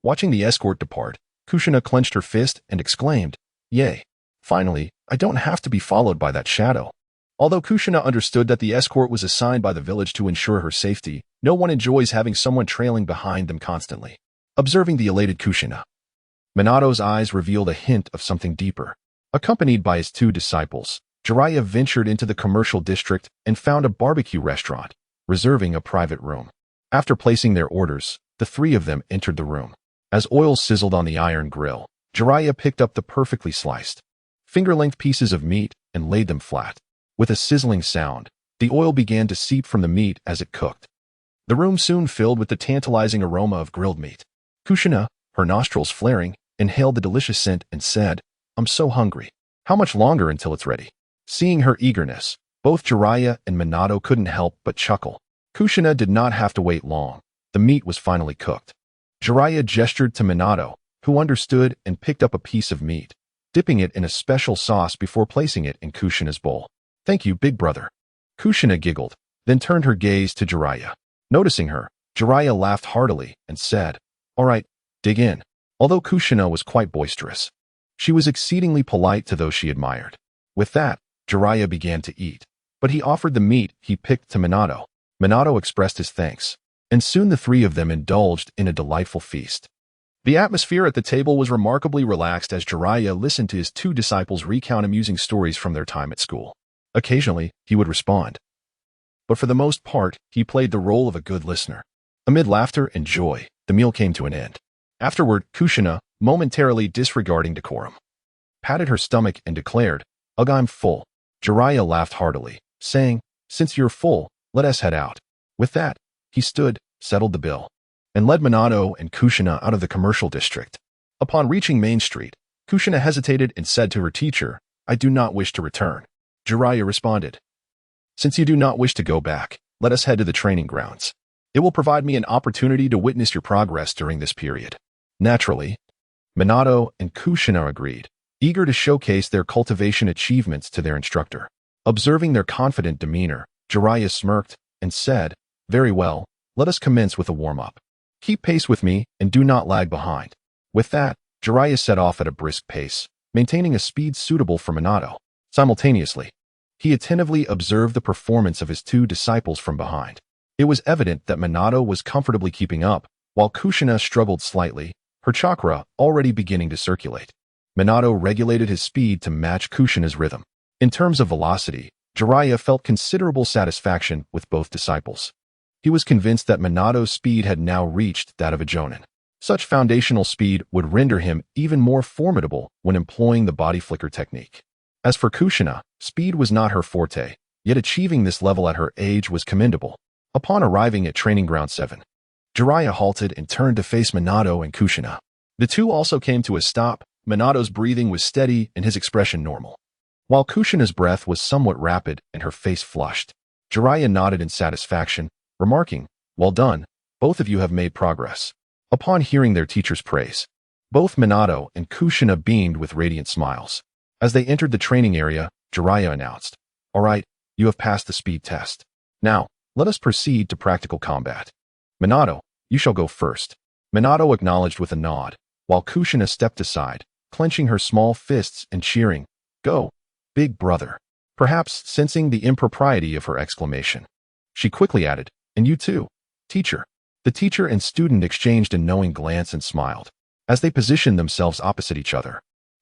Watching the escort depart, Kushina clenched her fist and exclaimed, "Yay! Finally, I don't have to be followed by that shadow." Although Kushina understood that the escort was assigned by the village to ensure her safety, no one enjoys having someone trailing behind them constantly. Observing the elated Kushina, Minato's eyes revealed a hint of something deeper. Accompanied by his 2 disciples, Jiraiya ventured into the commercial district and found a barbecue restaurant, reserving a private room. After placing their orders, the 3 of them entered the room. As oil sizzled on the iron grill, Jiraiya picked up the perfectly sliced, finger-length pieces of meat and laid them flat. With a sizzling sound, the oil began to seep from the meat as it cooked. The room soon filled with the tantalizing aroma of grilled meat. Kushina, her nostrils flaring, inhaled the delicious scent and said, "I'm so hungry. How much longer until it's ready?" Seeing her eagerness, Both Jiraiya and Minato couldn't help but chuckle. Kushina did not have to wait long. The meat was finally cooked. Jiraiya gestured to Minato, who understood and picked up a piece of meat, dipping it in a special sauce before placing it in Kushina's bowl. "Thank you, big brother." Kushina giggled, then turned her gaze to Jiraiya. Noticing her, Jiraiya laughed heartily and said, "All right, dig in." Although Kushina was quite boisterous, she was exceedingly polite to those she admired. With that, Jiraiya began to eat, but he offered the meat he picked to Minato. Minato expressed his thanks, and soon the three of them indulged in a delightful feast. The atmosphere at the table was remarkably relaxed as Jiraiya listened to his two disciples recount amusing stories from their time at school. Occasionally, he would respond, but for the most part, he played the role of a good listener. Amid laughter and joy, the meal came to an end. Afterward, Kushina, momentarily disregarding decorum, patted her stomach and declared, "Ugh, I'm full." Jiraiya laughed heartily, saying, "Since you're full, let us head out." With that, he stood, settled the bill, and led Minato and Kushina out of the commercial district. Upon reaching Main Street, Kushina hesitated and said to her teacher, "I do not wish to return." Jiraiya responded, "Since you do not wish to go back, let us head to the training grounds. It will provide me an opportunity to witness your progress during this period." Naturally, Minato and Kushina agreed, eager to showcase their cultivation achievements to their instructor. Observing their confident demeanor, Jiraiya smirked and said, "Very well, let us commence with a warm-up. Keep pace with me and do not lag behind." With that, Jiraiya set off at a brisk pace, maintaining a speed suitable for Minato. Simultaneously, he attentively observed the performance of his two disciples from behind. It was evident that Minato was comfortably keeping up, while Kushina struggled slightly, her chakra already beginning to circulate. Minato regulated his speed to match Kushina's rhythm. In terms of velocity, Jiraiya felt considerable satisfaction with both disciples. He was convinced that Minato's speed had now reached that of a Jonin. Such foundational speed would render him even more formidable when employing the body flicker technique. As for Kushina, speed was not her forte, yet achieving this level at her age was commendable. Upon arriving at Training Ground 7, Jiraiya halted and turned to face Minato and Kushina. The two also came to a stop. Minato's breathing was steady and his expression normal, while Kushina's breath was somewhat rapid and her face flushed. Jiraiya nodded in satisfaction, remarking, "Well done, both of you have made progress." Upon hearing their teacher's praise, both Minato and Kushina beamed with radiant smiles. As they entered the training area, Jiraiya announced, "All right, you have passed the speed test. Now, let us proceed to practical combat. Minato, you shall go first." Minato acknowledged with a nod, while Kushina stepped aside, clenching her small fists and cheering, "Go, big brother." Perhaps sensing the impropriety of her exclamation, she quickly added, "And you too, teacher." The teacher and student exchanged a knowing glance and smiled. As they positioned themselves opposite each other,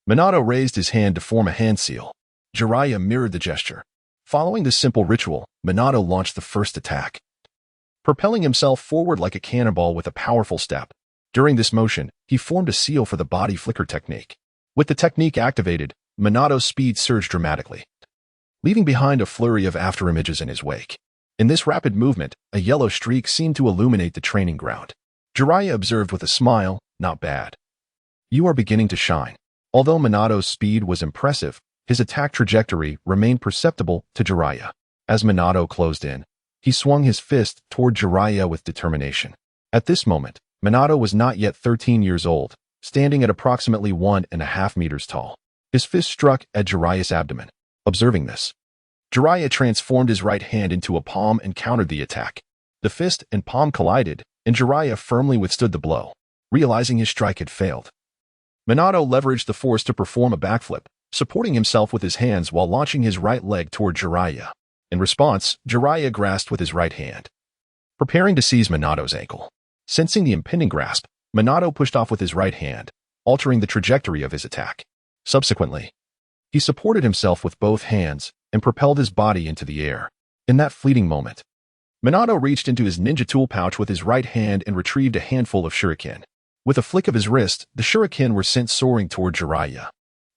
Minato raised his hand to form a hand seal. Jiraiya mirrored the gesture. Following this simple ritual, Minato launched the first attack, propelling himself forward like a cannonball with a powerful step. During this motion, he formed a seal for the body flicker technique. With the technique activated, Minato's speed surged dramatically, leaving behind a flurry of afterimages in his wake. In this rapid movement, a yellow streak seemed to illuminate the training ground. Jiraiya observed with a smile, "Not bad. You are beginning to shine." Although Minato's speed was impressive, his attack trajectory remained perceptible to Jiraiya. As Minato closed in, he swung his fist toward Jiraiya with determination. At this moment, Minato was not yet 13 years old, standing at approximately 1.5 meters tall. His fist struck at Jiraiya's abdomen. Observing this, Jiraiya transformed his right hand into a palm and countered the attack. The fist and palm collided, and Jiraiya firmly withstood the blow, realizing his strike had failed. Minato leveraged the force to perform a backflip, supporting himself with his hands while launching his right leg toward Jiraiya. In response, Jiraiya grasped with his right hand, preparing to seize Minato's ankle. Sensing the impending grasp, Minato pushed off with his right hand, altering the trajectory of his attack. Subsequently, he supported himself with both hands and propelled his body into the air. In that fleeting moment, Minato reached into his ninja tool pouch with his right hand and retrieved a handful of shuriken. With a flick of his wrist, the shuriken were sent soaring toward Jiraiya.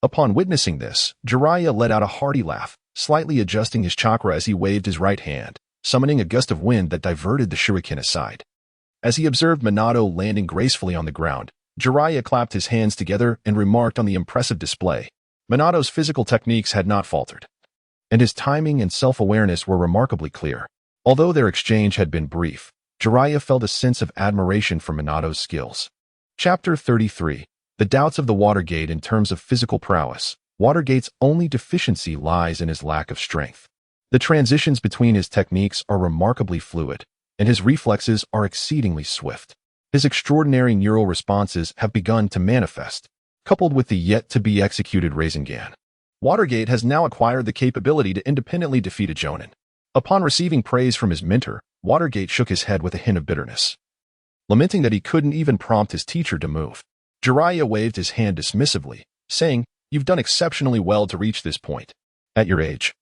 Upon witnessing this, Jiraiya let out a hearty laugh, slightly adjusting his chakra as he waved his right hand, summoning a gust of wind that diverted the shuriken aside. As he observed Minato landing gracefully on the ground, Jiraiya clapped his hands together and remarked on the impressive display. Minato's physical techniques had not faltered. and his timing and self-awareness were remarkably clear. Although their exchange had been brief, Jiraiya felt a sense of admiration for Minato's skills. Chapter 33. The Doubts of the Watergate. In terms of physical prowess, Watergate's only deficiency lies in his lack of strength. The transitions between his techniques are remarkably fluid, and his reflexes are exceedingly swift. His extraordinary neural responses have begun to manifest, coupled with the yet-to-be-executed Rasengan. Watergate has now acquired the capability to independently defeat a Jonin. Upon receiving praise from his mentor, Watergate shook his head with a hint of bitterness, lamenting that he couldn't even prompt his teacher to move. Jiraiya waved his hand dismissively, saying, "You've done exceptionally well to reach this point. At your age,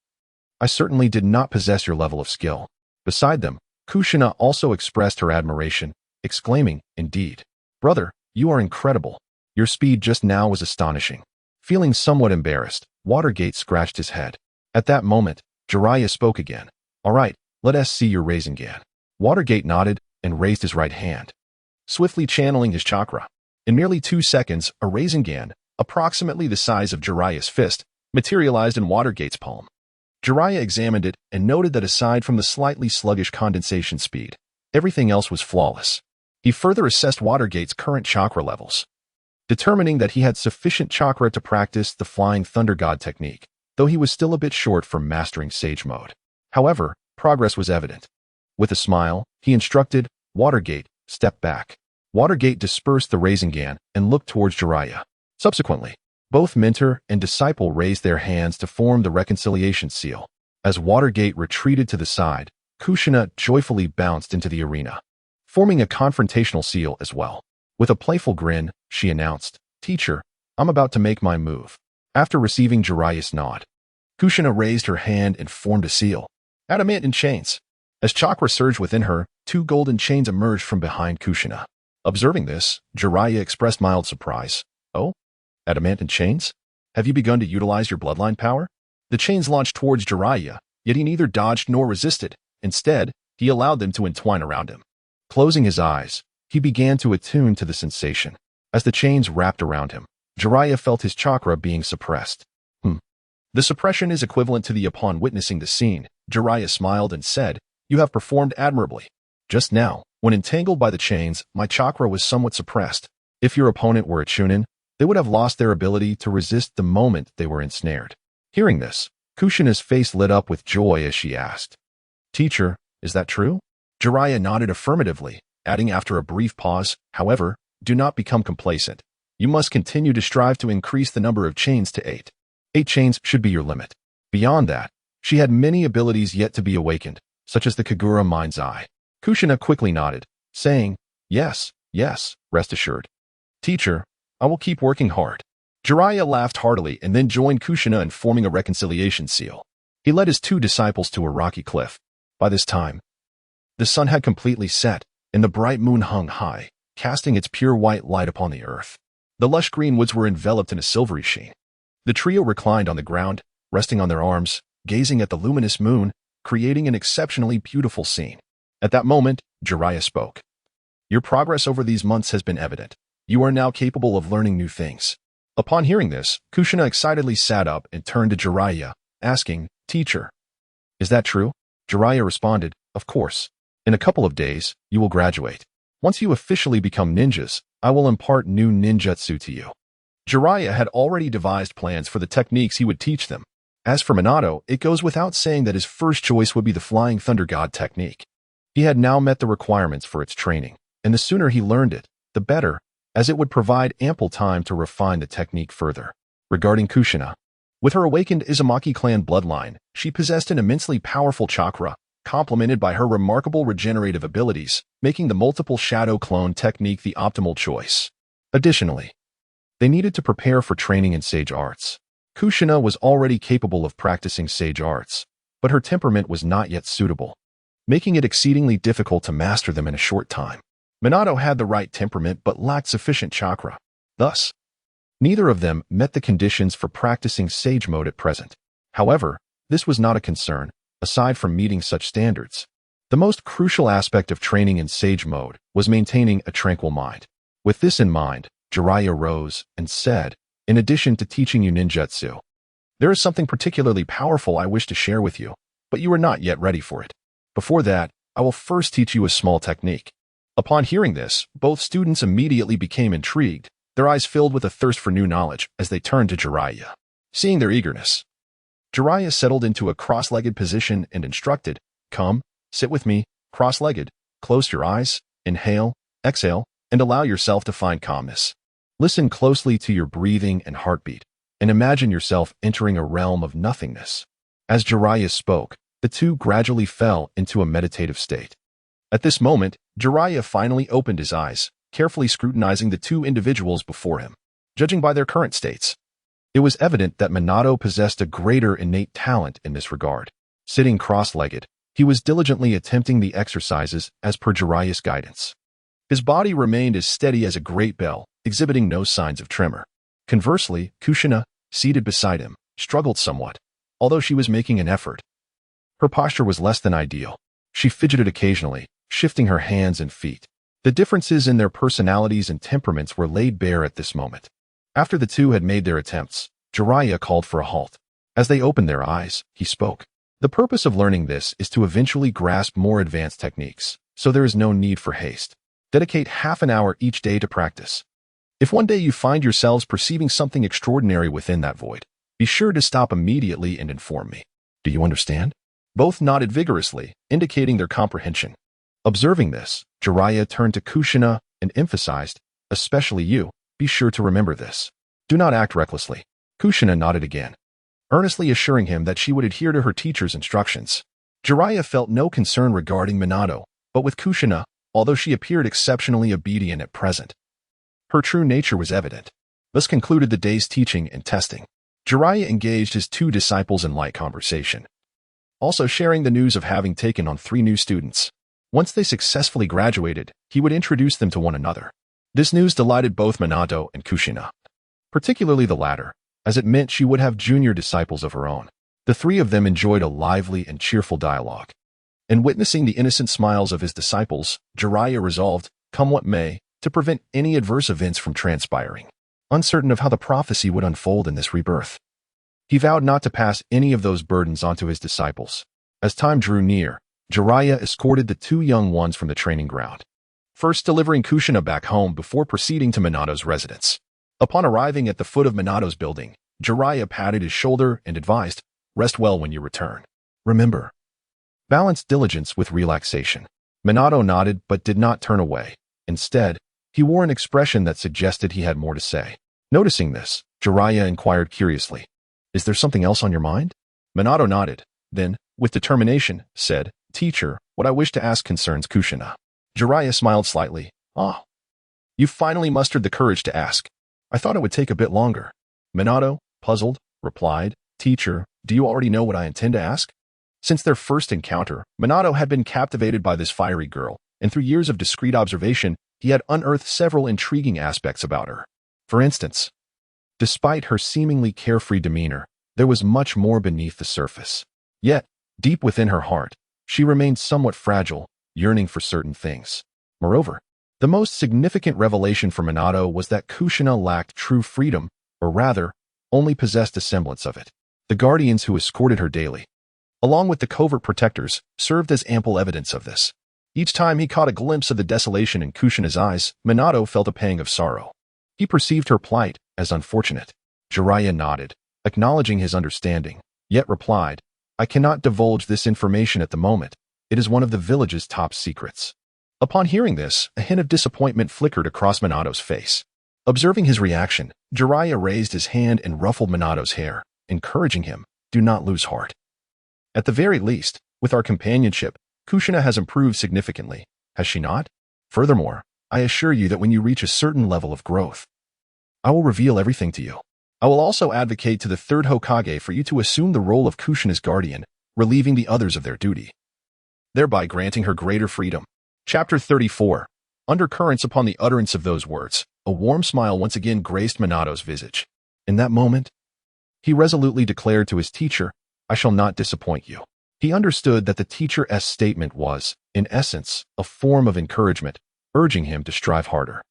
I certainly did not possess your level of skill." Beside them, Kushina also expressed her admiration, exclaiming, "Indeed, brother, you are incredible. Your speed just now was astonishing." Feeling somewhat embarrassed, Watergate scratched his head. At that moment, Jiraiya spoke again. "All right, let us see your Rasengan." Watergate nodded and raised his right hand, swiftly channeling his chakra. In merely 2 seconds, a Rasengan, approximately the size of Jiraiya's fist, materialized in Watergate's palm. Jiraiya examined it and noted that aside from the slightly sluggish condensation speed, everything else was flawless. He further assessed Watergate's current chakra levels, determining that he had sufficient chakra to practice the Flying Thunder God technique, though he was still a bit short from mastering Sage Mode. However, progress was evident. With a smile, he instructed, "Watergate, step back." Watergate dispersed the Rasengan and looked towards Jiraiya. Subsequently, both mentor and disciple raised their hands to form the reconciliation seal. As Watergate retreated to the side, Kushina joyfully bounced into the arena, forming a confrontational seal as well. With a playful grin, she announced, "Teacher, I'm about to make my move." After receiving Jiraiya's nod, Kushina raised her hand and formed a seal. Adamant chains. As chakra surged within her, 2 golden chains emerged from behind Kushina. Observing this, Jiraiya expressed mild surprise. "Oh? Adamant chains? Have you begun to utilize your bloodline power?" The chains launched towards Jiraiya, yet he neither dodged nor resisted. Instead, he allowed them to entwine around him. Closing his eyes, he began to attune to the sensation. As the chains wrapped around him, Jiraiya felt his chakra being suppressed. The suppression is equivalent to the upon witnessing the scene. Jiraiya smiled and said, "You have performed admirably. Just now, when entangled by the chains, my chakra was somewhat suppressed. If your opponent were a Chunin, they would have lost their ability to resist the moment they were ensnared." Hearing this, Kushina's face lit up with joy as she asked, "Teacher, is that true?" Jiraiya nodded affirmatively, adding after a brief pause, "However, do not become complacent. You must continue to strive to increase the number of chains to 8. 8 chains should be your limit." Beyond that, she had many abilities yet to be awakened, such as the Kagura Mind's Eye. Kushina quickly nodded, saying, Yes, rest assured. Teacher, I will keep working hard." Jiraiya laughed heartily and then joined Kushina in forming a reconciliation seal. He led his 2 disciples to a rocky cliff. By this time, the sun had completely set, and the bright moon hung high, casting its pure white light upon the earth. The lush green woods were enveloped in a silvery sheen. The trio reclined on the ground, resting on their arms, gazing at the luminous moon, creating an exceptionally beautiful scene. At that moment, Jiraiya spoke. "Your progress over these months has been evident. You are now capable of learning new things." Upon hearing this, Kushina excitedly sat up and turned to Jiraiya, asking, "Teacher, is that true?" Jiraiya responded, "Of course. In a couple of days, you will graduate. Once you officially become ninjas, I will impart new ninjutsu to you." Jiraiya had already devised plans for the techniques he would teach them. As for Minato, it goes without saying that his first choice would be the Flying Thunder God technique. He had now met the requirements for its training, and the sooner he learned it, the better, as it would provide ample time to refine the technique further. Regarding Kushina, with her awakened Izumaki clan bloodline, she possessed an immensely powerful chakra, complemented by her remarkable regenerative abilities, making the multiple shadow clone technique the optimal choice. Additionally, they needed to prepare for training in sage arts. Kushina was already capable of practicing sage arts, but her temperament was not yet suitable, making it exceedingly difficult to master them in a short time. Minato had the right temperament but lacked sufficient chakra. Thus, neither of them met the conditions for practicing sage mode at present. However, this was not a concern, aside from meeting such standards. The most crucial aspect of training in sage mode was maintaining a tranquil mind. With this in mind, Jiraiya rose and said, "In addition to teaching you ninjutsu, There is something particularly powerful I wish to share with you, but you are not yet ready for it. Before that, I will first teach you a small technique. Upon hearing this, both students immediately became intrigued, their eyes filled with a thirst for new knowledge as they turned to Jiraiya. Seeing their eagerness, Jiraiya settled into a cross-legged position and instructed, "Come, sit with me, cross-legged, close your eyes, inhale, exhale, and allow yourself to find calmness. Listen closely to your breathing and heartbeat, and imagine yourself entering a realm of nothingness." As Jiraiya spoke, the two gradually fell into a meditative state. At this moment, Jiraiya finally opened his eyes, carefully scrutinizing the two individuals before him. Judging by their current states, it was evident that Minato possessed a greater innate talent in this regard. Sitting cross-legged, he was diligently attempting the exercises as per Jiraiya's guidance. His body remained as steady as a great bell, exhibiting no signs of tremor. Conversely, Kushina, seated beside him, struggled somewhat, although she was making an effort. Her posture was less than ideal. She fidgeted occasionally, shifting her hands and feet. The differences in their personalities and temperaments were laid bare at this moment. After the two had made their attempts, Jiraiya called for a halt. As they opened their eyes, he spoke. "The purpose of learning this is to eventually grasp more advanced techniques, so there is no need for haste. Dedicate half an hour each day to practice. If one day you find yourselves perceiving something extraordinary within that void, be sure to stop immediately and inform me. Do you understand?" Both nodded vigorously, indicating their comprehension. Observing this, Jiraiya turned to Kushina and emphasized, "Especially you, be sure to remember this. Do not act recklessly." Kushina nodded again, earnestly assuring him that she would adhere to her teacher's instructions. Jiraiya felt no concern regarding Minato, but with Kushina, although she appeared exceptionally obedient at present, her true nature was evident. Thus concluded the day's teaching and testing. Jiraiya engaged his two disciples in light conversation, also sharing the news of having taken on 3 new students. Once they successfully graduated, he would introduce them to one another. This news delighted both Minato and Kushina, particularly the latter, as it meant she would have junior disciples of her own. The 3 of them enjoyed a lively and cheerful dialogue. And witnessing the innocent smiles of his disciples, Jiraiya resolved, come what may, to prevent any adverse events from transpiring. Uncertain of how the prophecy would unfold in this rebirth, he vowed not to pass any of those burdens onto his disciples. As time drew near, Jiraiya escorted the 2 young ones from the training ground, first delivering Kushina back home before proceeding to Minato's residence. Upon arriving at the foot of Minato's building, Jiraiya patted his shoulder and advised, "Rest well when you return. Remember, balance diligence with relaxation." Minato nodded but did not turn away. Instead, he wore an expression that suggested he had more to say. Noticing this, Jiraiya inquired curiously, "Is there something else on your mind?" Minato nodded, then, with determination, said, "Teacher, what I wish to ask concerns Kushina." Jiraiya smiled slightly. "Ah, you finally mustered the courage to ask. I thought it would take a bit longer." Minato, puzzled, replied, "Teacher, do you already know what I intend to ask?" Since their first encounter, Minato had been captivated by this fiery girl, and through years of discreet observation, he had unearthed several intriguing aspects about her. For instance, despite her seemingly carefree demeanor, there was much more beneath the surface. Yet, deep within her heart, she remained somewhat fragile, yearning for certain things. Moreover, the most significant revelation for Minato was that Kushina lacked true freedom, or rather, only possessed a semblance of it. The guardians who escorted her daily, along with the covert protectors, served as ample evidence of this. Each time he caught a glimpse of the desolation in Kushina's eyes, Minato felt a pang of sorrow. He perceived her plight as unfortunate. Jiraiya nodded, acknowledging his understanding, yet replied, "I cannot divulge this information at the moment. It is one of the village's top secrets." Upon hearing this, a hint of disappointment flickered across Minato's face. Observing his reaction, Jiraiya raised his hand and ruffled Minato's hair, encouraging him, "Do not lose heart. At the very least, with our companionship, Kushina has improved significantly, has she not? Furthermore, I assure you that when you reach a certain level of growth, I will reveal everything to you. I will also advocate to the 3rd Hokage for you to assume the role of Kushina's guardian, relieving the others of their duty, thereby granting her greater freedom." Chapter 34. Undercurrents. Upon the utterance of those words, a warm smile once again graced Minato's visage. In that moment, he resolutely declared to his teacher, "I shall not disappoint you." He understood that the teacher's statement was, in essence, a form of encouragement, urging him to strive harder.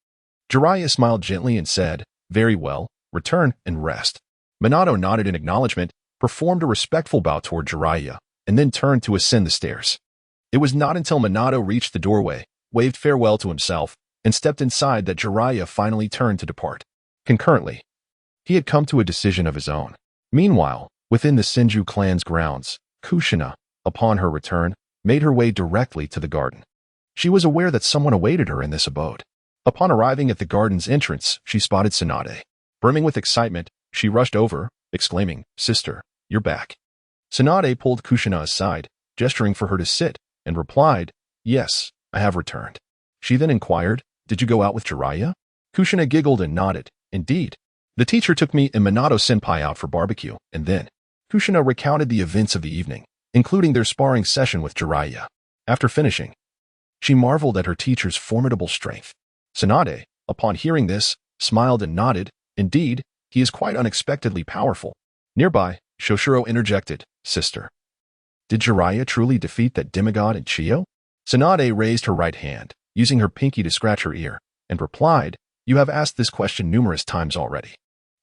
Jiraiya smiled gently and said, "Very well, return and rest." Minato nodded in acknowledgement, performed a respectful bow toward Jiraiya, and then turned to ascend the stairs. It was not until Minato reached the doorway, waved farewell to himself, and stepped inside that Jiraiya finally turned to depart. Concurrently, he had come to a decision of his own. Meanwhile, within the Senju clan's grounds, Kushina, upon her return, made her way directly to the garden. She was aware that someone awaited her in this abode. Upon arriving at the garden's entrance, she spotted Tsunade. Brimming with excitement, she rushed over, exclaiming, "Sister, you're back." Tsunade pulled Kushina aside, gesturing for her to sit, and replied, "Yes, I have returned." She then inquired, "Did you go out with Jiraiya?" Kushina giggled and nodded. "Indeed. The teacher took me and Minato-senpai out for barbecue, and then..." Kushina recounted the events of the evening, including their sparring session with Jiraiya. After finishing, she marveled at her teacher's formidable strength. Tsunade, upon hearing this, smiled and nodded. "Indeed, he is quite unexpectedly powerful." Nearby, Shoshiro interjected, "Sister, did Jiraiya truly defeat that demigod in Chiyo?" Tsunade raised her right hand, using her pinky to scratch her ear, and replied, "You have asked this question numerous times already."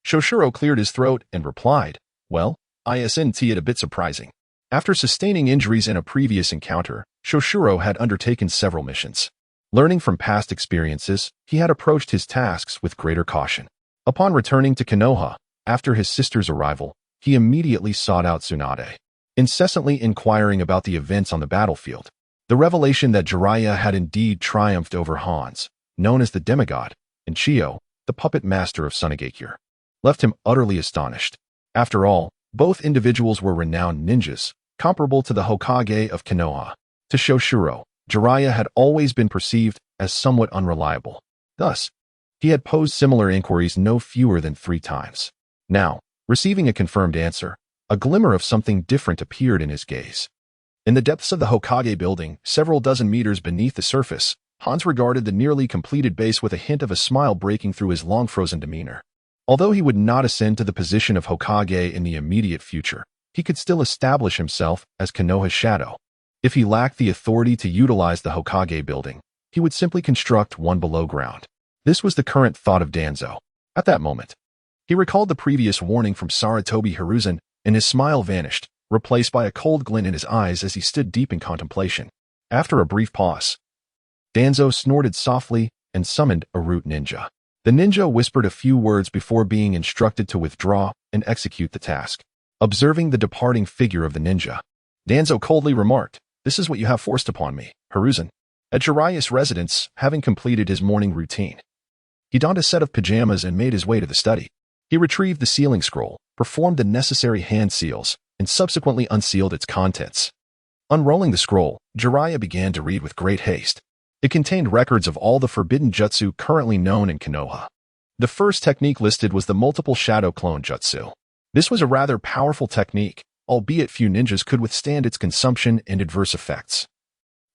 Shoshiro cleared his throat and replied, "Well, isn't it a bit surprising?" After sustaining injuries in a previous encounter, Shoshiro had undertaken several missions. Learning from past experiences, he had approached his tasks with greater caution. Upon returning to Konoha, after his sister's arrival, he immediately sought out Tsunade, incessantly inquiring about the events on the battlefield. The revelation that Jiraiya had indeed triumphed over Hans, known as the demigod, and Chiyo, the puppet master of Sunagakure, left him utterly astonished. After all, both individuals were renowned ninjas, comparable to the Hokage of Konoha. To Shoshiro, Jiraiya had always been perceived as somewhat unreliable. Thus, he had posed similar inquiries no fewer than 3 times. Now, receiving a confirmed answer, a glimmer of something different appeared in his gaze. In the depths of the Hokage building, several dozen meters beneath the surface, Hans regarded the nearly completed base with a hint of a smile breaking through his long-frozen demeanor. Although he would not ascend to the position of Hokage in the immediate future, he could still establish himself as Konoha's shadow. If he lacked the authority to utilize the Hokage building, he would simply construct one below ground. This was the current thought of Danzo. At that moment, he recalled the previous warning from Sarutobi Hiruzen, and his smile vanished, replaced by a cold glint in his eyes as he stood deep in contemplation. After a brief pause, Danzo snorted softly and summoned a root ninja. The ninja whispered a few words before being instructed to withdraw and execute the task. Observing the departing figure of the ninja, Danzo coldly remarked, "This is what you have forced upon me, Hiruzen." At Jiraiya's residence, having completed his morning routine, he donned a set of pajamas and made his way to the study. He retrieved the sealing scroll, performed the necessary hand seals, and subsequently unsealed its contents. Unrolling the scroll, Jiraiya began to read with great haste. It contained records of all the forbidden jutsu currently known in Konoha. The first technique listed was the multiple shadow clone jutsu. This was a rather powerful technique, albeit few ninjas could withstand its consumption and adverse effects,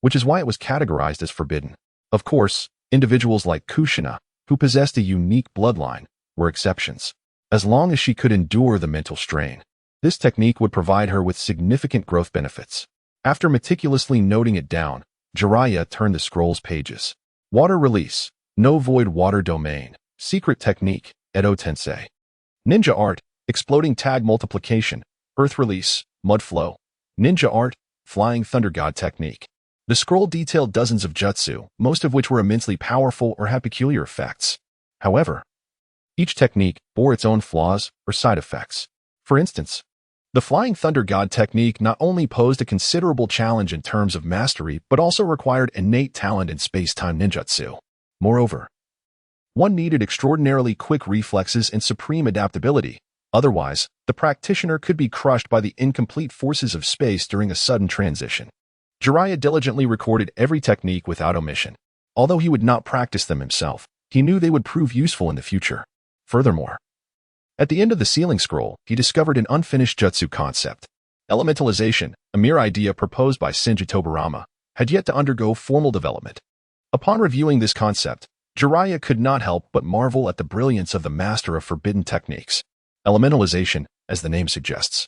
which is why it was categorized as forbidden. Of course, individuals like Kushina, who possessed a unique bloodline, were exceptions. As long as she could endure the mental strain, this technique would provide her with significant growth benefits. After meticulously noting it down, Jiraiya turned the scroll's pages. Water release, no void water domain, secret technique, Edo Tensei. Ninja art, exploding tag multiplication, earth release, mud flow. Ninja art, flying thunder god technique. The scroll detailed dozens of jutsu, most of which were immensely powerful or had peculiar effects. However, each technique bore its own flaws or side effects. For instance, the Flying Thunder God technique not only posed a considerable challenge in terms of mastery, but also required innate talent in space-time ninjutsu. Moreover, one needed extraordinarily quick reflexes and supreme adaptability. Otherwise, the practitioner could be crushed by the incomplete forces of space during a sudden transition. Jiraiya diligently recorded every technique without omission. Although he would not practice them himself, he knew they would prove useful in the future. Furthermore, at the end of the sealing scroll, he discovered an unfinished jutsu concept. Elementalization, a mere idea proposed by Senju Tobarama, had yet to undergo formal development. Upon reviewing this concept, Jiraiya could not help but marvel at the brilliance of the master of forbidden techniques. Elementalization, as the name suggests,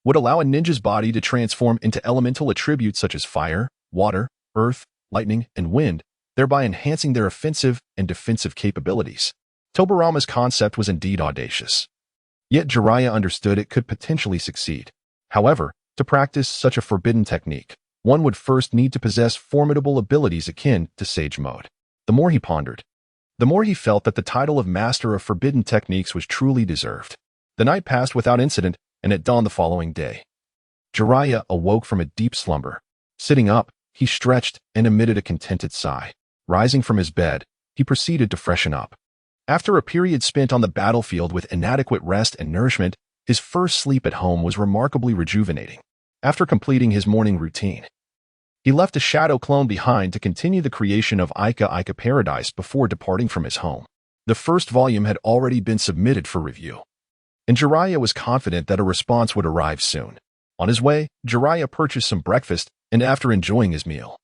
would allow a ninja's body to transform into elemental attributes such as fire, water, earth, lightning, and wind, thereby enhancing their offensive and defensive capabilities. Tobarama's concept was indeed audacious. Yet Jiraiya understood it could potentially succeed. However, to practice such a forbidden technique, one would first need to possess formidable abilities akin to Sage Mode. The more he pondered, the more he felt that the title of Master of Forbidden Techniques was truly deserved. The night passed without incident, and at dawn the following day, Jiraiya awoke from a deep slumber. Sitting up, he stretched and emitted a contented sigh. Rising from his bed, he proceeded to freshen up. After a period spent on the battlefield with inadequate rest and nourishment, his first sleep at home was remarkably rejuvenating. After completing his morning routine, he left a shadow clone behind to continue the creation of Ica Paradise before departing from his home. The first volume had already been submitted for review, and Jiraiya was confident that a response would arrive soon. On his way, Jiraiya purchased some breakfast, and after enjoying his meal,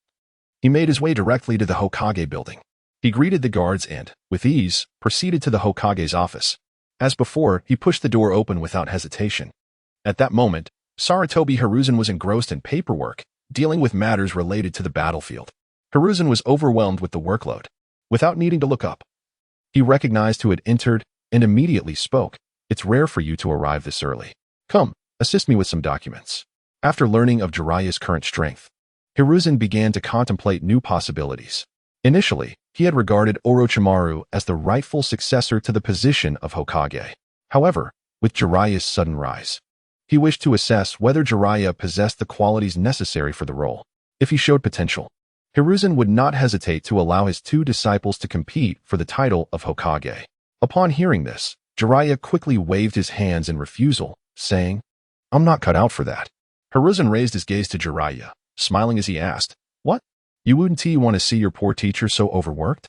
he made his way directly to the Hokage building. He greeted the guards and, with ease, proceeded to the Hokage's office. As before, he pushed the door open without hesitation. At that moment, Sarutobi Hiruzen was engrossed in paperwork, dealing with matters related to the battlefield. Hiruzen was overwhelmed with the workload. Without needing to look up, he recognized who had entered and immediately spoke. "It's rare for you to arrive this early. Come, assist me with some documents." After learning of Jiraiya's current strength, Hiruzen began to contemplate new possibilities. Initially, he had regarded Orochimaru as the rightful successor to the position of Hokage. However, with Jiraiya's sudden rise, he wished to assess whether Jiraiya possessed the qualities necessary for the role. If he showed potential, Hiruzen would not hesitate to allow his two disciples to compete for the title of Hokage. Upon hearing this, Jiraiya quickly waved his hands in refusal, saying, "I'm not cut out for that." Hiruzen raised his gaze to Jiraiya, smiling as he asked, "What? You wouldn't want to see your poor teacher so overworked?"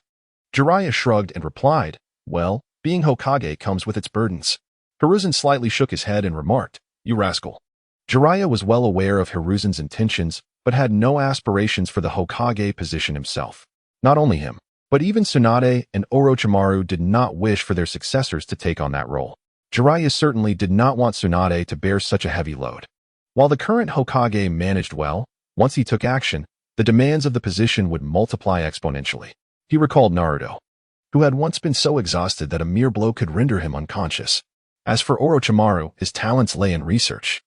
Jiraiya shrugged and replied, "Well, being Hokage comes with its burdens." Hiruzen slightly shook his head and remarked, "You rascal." Jiraiya was well aware of Hiruzen's intentions, but had no aspirations for the Hokage position himself. Not only him, but even Tsunade and Orochimaru did not wish for their successors to take on that role. Jiraiya certainly did not want Tsunade to bear such a heavy load. While the current Hokage managed well, once he took action, the demands of the position would multiply exponentially. He recalled Naruto, who had once been so exhausted that a mere blow could render him unconscious. As for Orochimaru, his talents lay in research.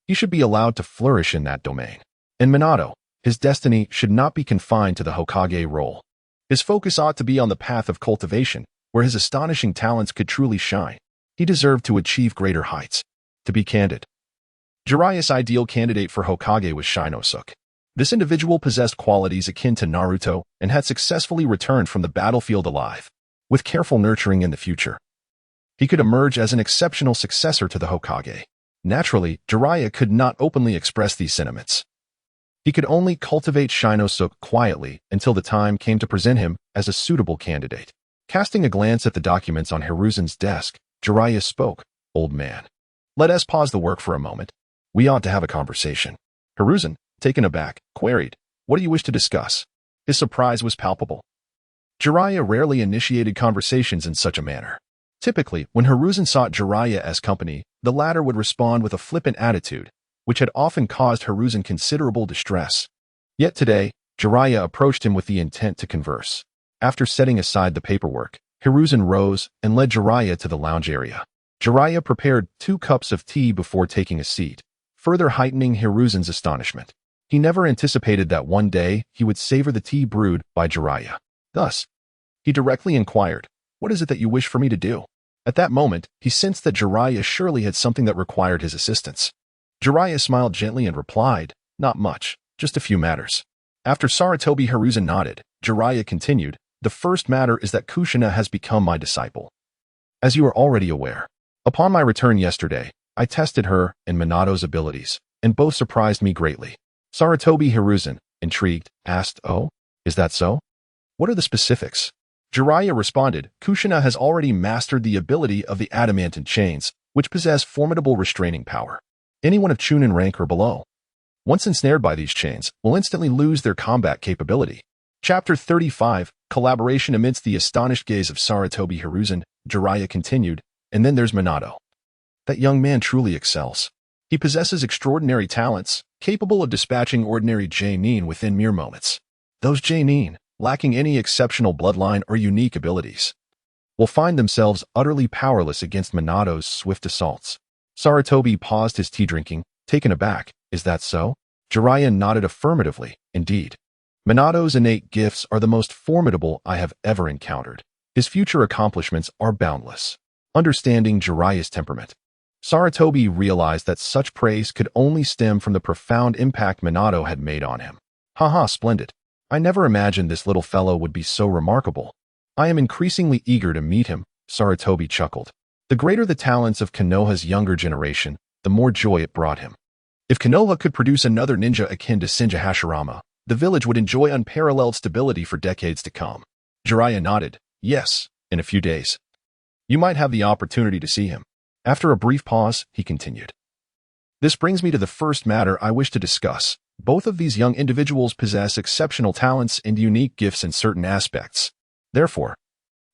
He should be allowed to flourish in that domain. And Minato, his destiny should not be confined to the Hokage role. His focus ought to be on the path of cultivation, where his astonishing talents could truly shine. He deserved to achieve greater heights. To be candid, Jiraiya's ideal candidate for Hokage was Shinosuke. This individual possessed qualities akin to Naruto and had successfully returned from the battlefield alive. With careful nurturing in the future, he could emerge as an exceptional successor to the Hokage. Naturally, Jiraiya could not openly express these sentiments. He could only cultivate Shinosuke quietly until the time came to present him as a suitable candidate. Casting a glance at the documents on Hiruzen's desk, Jiraiya spoke, "Old man, let us pause the work for a moment. We ought to have a conversation." Hiruzen, taken aback, queried, "What do you wish to discuss?" His surprise was palpable. Jiraiya rarely initiated conversations in such a manner. Typically, when Hiruzen sought Jiraiya as company, the latter would respond with a flippant attitude, which had often caused Hiruzen considerable distress. Yet today, Jiraiya approached him with the intent to converse. After setting aside the paperwork, Hiruzen rose and led Jiraiya to the lounge area. Jiraiya prepared 2 cups of tea before taking a seat, further heightening Hiruzen's astonishment. He never anticipated that one day he would savor the tea brewed by Jiraiya. Thus, he directly inquired, "What is it that you wish for me to do?" At that moment, he sensed that Jiraiya surely had something that required his assistance. Jiraiya smiled gently and replied, "Not much, just a few matters." After Sarutobi Hiruzen nodded, Jiraiya continued, "The first matter is that Kushina has become my disciple. As you are already aware, upon my return yesterday, I tested her and Minato's abilities, and both surprised me greatly." Sarutobi Hiruzen, intrigued, asked, "Oh, is that so? What are the specifics?" Jiraiya responded, "Kushina has already mastered the ability of the adamantine chains, which possess formidable restraining power. Anyone of Chunin rank or below, once ensnared by these chains, will instantly lose their combat capability." Chapter 35, Collaboration. Amidst the astonished gaze of Sarutobi Hiruzen, Jiraiya continued, "And then there's Minato. That young man truly excels. He possesses extraordinary talents, capable of dispatching ordinary Genin within mere moments. Those Genin, lacking any exceptional bloodline or unique abilities, will find themselves utterly powerless against Minato's swift assaults. Sarutobi paused his tea drinking, taken aback. Is that so? Jiraiya nodded affirmatively. Indeed. Minato's innate gifts are the most formidable I have ever encountered. His future accomplishments are boundless. Understanding Jiraiya's temperament, Sarutobi realized that such praise could only stem from the profound impact Minato had made on him. Haha, splendid. I never imagined this little fellow would be so remarkable. I am increasingly eager to meet him, Sarutobi chuckled. The greater the talents of Konoha's younger generation, the more joy it brought him. If Konoha could produce another ninja akin to Shinja Hashirama, the village would enjoy unparalleled stability for decades to come. Jiraiya nodded. Yes, in a few days. You might have the opportunity to see him. After a brief pause, he continued. This brings me to the first matter I wish to discuss. Both of these young individuals possess exceptional talents and unique gifts in certain aspects. Therefore,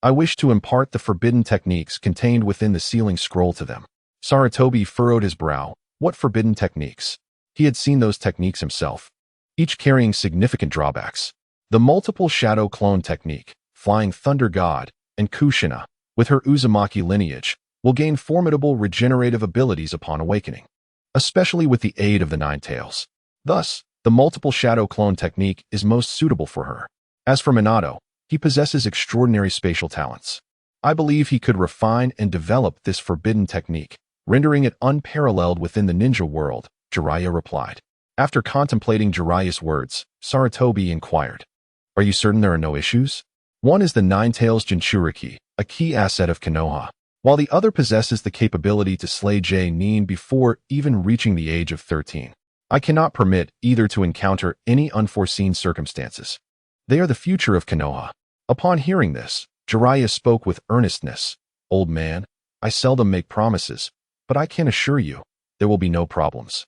I wish to impart the forbidden techniques contained within the sealing scroll to them. Sarutobi furrowed his brow. What forbidden techniques? He had seen those techniques himself, each carrying significant drawbacks. The multiple shadow clone technique, Flying Thunder God, and Kushina, with her Uzumaki lineage, will gain formidable regenerative abilities upon awakening, especially with the aid of the Nine Tails. Thus, the multiple shadow clone technique is most suitable for her. As for Minato, he possesses extraordinary spatial talents. I believe he could refine and develop this forbidden technique, rendering it unparalleled within the ninja world, Jiraiya replied. After contemplating Jiraiya's words, Sarutobi inquired, Are you certain there are no issues? One is the Nine Tails Jinchuriki, a key asset of Konoha, while the other possesses the capability to slay Nin before even reaching the age of 13. I cannot permit either to encounter any unforeseen circumstances. They are the future of Konoha. Upon hearing this, Jiraiya spoke with earnestness. Old man, I seldom make promises, but I can assure you, there will be no problems.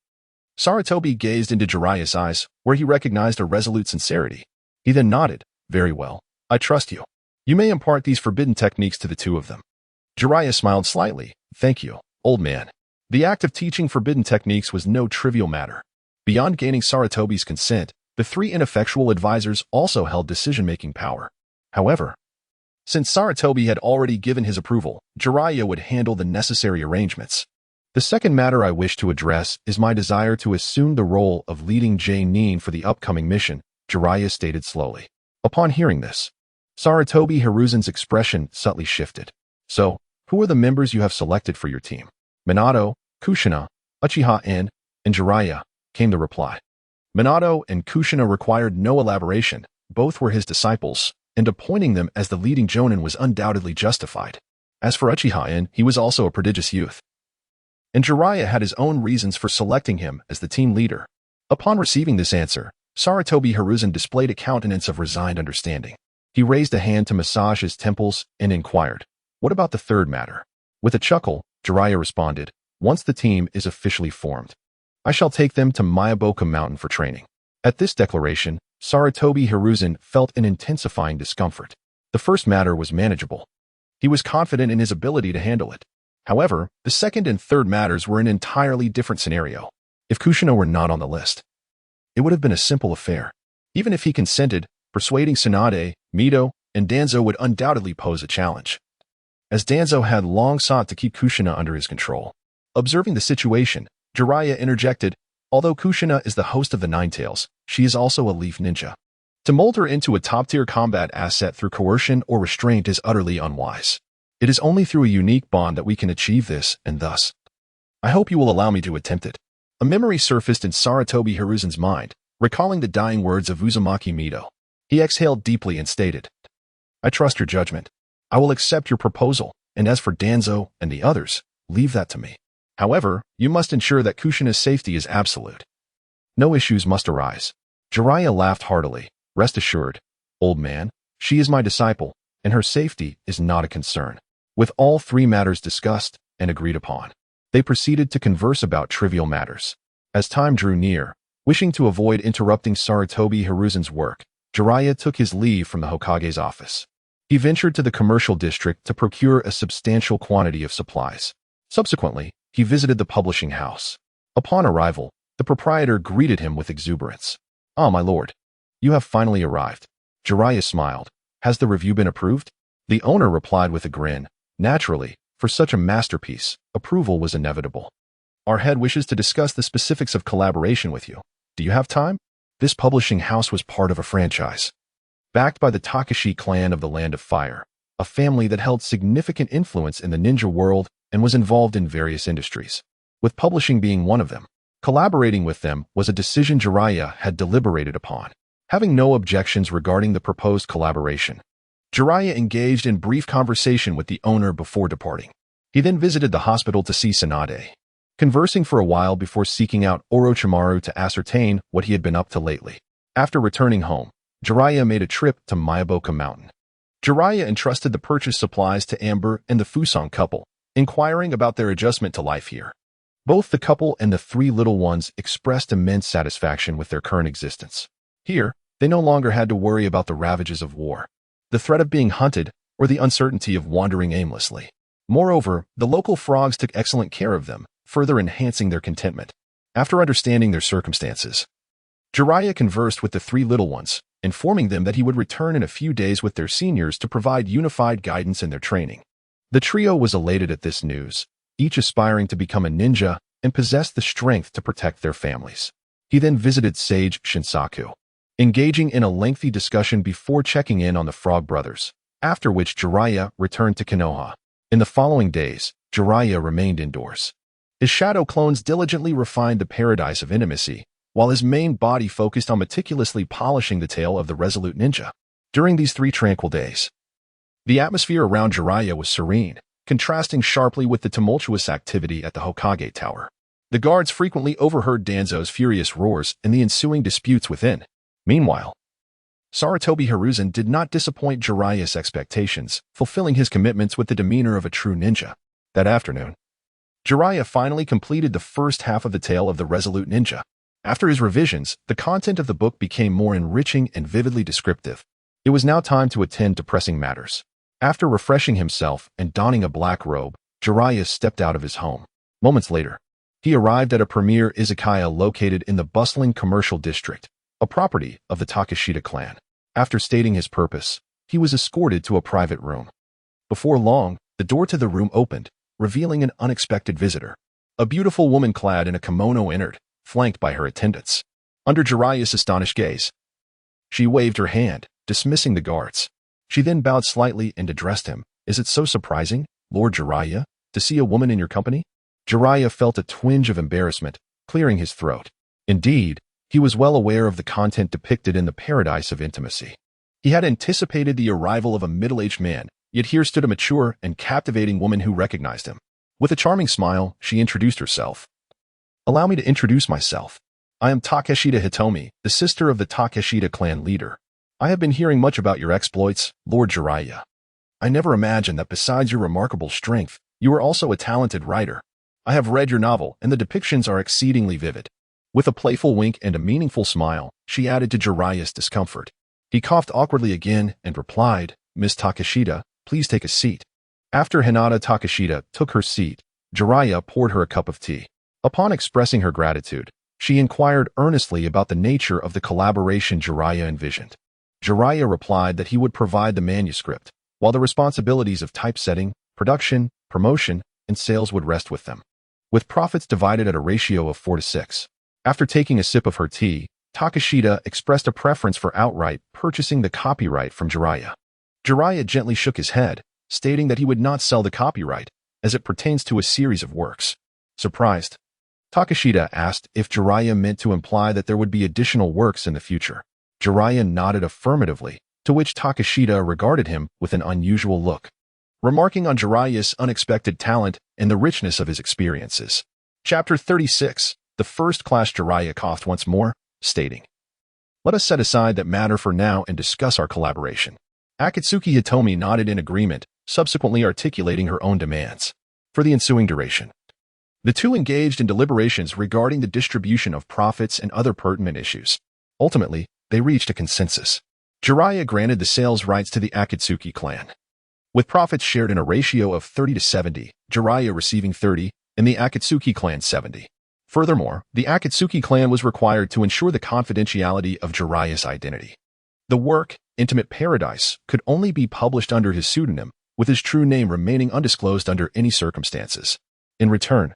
Sarutobi gazed into Jiraiya's eyes, where he recognized a resolute sincerity. He then nodded. Very well, I trust you. You may impart these forbidden techniques to the two of them. Jiraiya smiled slightly. Thank you, old man. The act of teaching forbidden techniques was no trivial matter. Beyond gaining Sarutobi's consent, the three ineffectual advisors also held decision-making power. However, since Sarutobi had already given his approval, Jiraiya would handle the necessary arrangements. The second matter I wish to address is my desire to assume the role of leading Nin for the upcoming mission, Jiraiya stated slowly. Upon hearing this, Sarutobi Hiruzen's expression subtly shifted. So, who are the members you have selected for your team? Minato, Kushina, Uchiha-en, and Jiraiya, came the reply. Minato and Kushina required no elaboration. Both were his disciples, and appointing them as the leading jonin was undoubtedly justified. As for Uchiha-en, he was also a prodigious youth, and Jiraiya had his own reasons for selecting him as the team leader. Upon receiving this answer, Sarutobi Hiruzen displayed a countenance of resigned understanding. He raised a hand to massage his temples and inquired, What about the third matter? With a chuckle, Jiraiya responded, Once the team is officially formed, I shall take them to Miyaboka Mountain for training. At this declaration, Sarutobi Hiruzen felt an intensifying discomfort. The first matter was manageable. He was confident in his ability to handle it. However, the second and third matters were an entirely different scenario. If Kushina were not on the list, it would have been a simple affair. Even if he consented, persuading Tsunade, Mito, and Danzo would undoubtedly pose a challenge, as Danzo had long sought to keep Kushina under his control. Observing the situation, Jiraiya interjected, Although Kushina is the host of the Nine Tails, she is also a leaf ninja. To mold her into a top-tier combat asset through coercion or restraint is utterly unwise. It is only through a unique bond that we can achieve this, and thus, I hope you will allow me to attempt it. A memory surfaced in Sarutobi Hiruzen's mind, recalling the dying words of Uzumaki Mito. He exhaled deeply and stated, I trust your judgment. I will accept your proposal, and as for Danzo and the others, leave that to me. However, you must ensure that Kushina's safety is absolute. No issues must arise. Jiraiya laughed heartily. Rest assured, old man, she is my disciple, and her safety is not a concern. With all three matters discussed and agreed upon, they proceeded to converse about trivial matters. As time drew near, wishing to avoid interrupting Sarutobi Hiruzen's work, Jiraiya took his leave from the Hokage's office. He ventured to the commercial district to procure a substantial quantity of supplies. Subsequently, he visited the publishing house. Upon arrival, the proprietor greeted him with exuberance. Ah, my lord, you have finally arrived. Jiraiya smiled. Has the review been approved? The owner replied with a grin. Naturally, for such a masterpiece, approval was inevitable. Our head wishes to discuss the specifics of collaboration with you. Do you have time? This publishing house was part of a franchise, backed by the Takashi clan of the Land of Fire, a family that held significant influence in the ninja world and was involved in various industries, with publishing being one of them. Collaborating with them was a decision Jiraiya had deliberated upon. Having no objections regarding the proposed collaboration, Jiraiya engaged in brief conversation with the owner before departing. He then visited the hospital to see Tsunade, conversing for a while before seeking out Orochimaru to ascertain what he had been up to lately. After returning home, Jiraiya made a trip to Myaboka Mountain. Jiraiya entrusted the purchase supplies to Amber and the Fusang couple, inquiring about their adjustment to life here. Both the couple and the three little ones expressed immense satisfaction with their current existence. Here, they no longer had to worry about the ravages of war, the threat of being hunted, or the uncertainty of wandering aimlessly. Moreover, the local frogs took excellent care of them, further enhancing their contentment. After understanding their circumstances, Jiraiya conversed with the three little ones, informing them that he would return in a few days with their seniors to provide unified guidance in their training. The trio was elated at this news, each aspiring to become a ninja and possess the strength to protect their families. He then visited Sage Shinsaku, engaging in a lengthy discussion before checking in on the Frog Brothers, after which Jiraiya returned to Konoha. In the following days, Jiraiya remained indoors. His shadow clones diligently refined the paradise of intimacy, while his main body focused on meticulously polishing the tail of the resolute ninja. During these 3 tranquil days, the atmosphere around Jiraiya was serene, contrasting sharply with the tumultuous activity at the Hokage Tower. The guards frequently overheard Danzo's furious roars and the ensuing disputes within. Meanwhile, Sarutobi Hiruzen did not disappoint Jiraiya's expectations, fulfilling his commitments with the demeanor of a true ninja. That afternoon, Jiraiya finally completed the first half of the tale of the resolute ninja. After his revisions, the content of the book became more enriching and vividly descriptive. It was now time to attend to pressing matters. After refreshing himself and donning a black robe, Jiraiya stepped out of his home. Moments later, he arrived at a premier izakaya located in the bustling commercial district, a property of the Takashita clan. After stating his purpose, he was escorted to a private room. Before long, the door to the room opened, revealing an unexpected visitor. A beautiful woman clad in a kimono entered, flanked by her attendants. Under Jiraiya's astonished gaze, she waved her hand, dismissing the guards. She then bowed slightly and addressed him. "Is it so surprising, Lord Jiraiya, to see a woman in your company?" Jiraiya felt a twinge of embarrassment, clearing his throat. Indeed, he was well aware of the content depicted in the paradise of intimacy. He had anticipated the arrival of a middle-aged man, yet here stood a mature and captivating woman who recognized him. With a charming smile, she introduced herself. "Allow me to introduce myself. I am Takeshita Hitomi, the sister of the Takeshita clan leader. I have been hearing much about your exploits, Lord Jiraiya. I never imagined that besides your remarkable strength, you are also a talented writer. I have read your novel, and the depictions are exceedingly vivid." With a playful wink and a meaningful smile, she added to Jiraiya's discomfort. He coughed awkwardly again and replied, "Miss Takeshita, please take a seat." After Hinata Takeshita took her seat, Jiraiya poured her a cup of tea. Upon expressing her gratitude, she inquired earnestly about the nature of the collaboration Jiraiya envisioned. Jiraiya replied that he would provide the manuscript, while the responsibilities of typesetting, production, promotion, and sales would rest with them, with profits divided at a ratio of 4-6. After taking a sip of her tea, Takeshita expressed a preference for outright purchasing the copyright from Jiraiya. Jiraiya gently shook his head, stating that he would not sell the copyright, as it pertains to a series of works. Surprised, Takeshita asked if Jiraiya meant to imply that there would be additional works in the future. Jiraiya nodded affirmatively, to which Takeshita regarded him with an unusual look, remarking on Jiraiya's unexpected talent and the richness of his experiences. Chapter 36. The first class. Jiraiya coughed once more, stating, "Let us set aside that matter for now and discuss our collaboration." Akatsuki Hitomi nodded in agreement, subsequently articulating her own demands. For the ensuing duration, the two engaged in deliberations regarding the distribution of profits and other pertinent issues. Ultimately, they reached a consensus. Jiraiya granted the sales rights to the Akatsuki clan, with profits shared in a ratio of 30-70, Jiraiya receiving 30, and the Akatsuki clan 70. Furthermore, the Akatsuki clan was required to ensure the confidentiality of Jiraiya's identity. The work, Intimate Paradise could only be published under his pseudonym, with his true name remaining undisclosed under any circumstances. In return,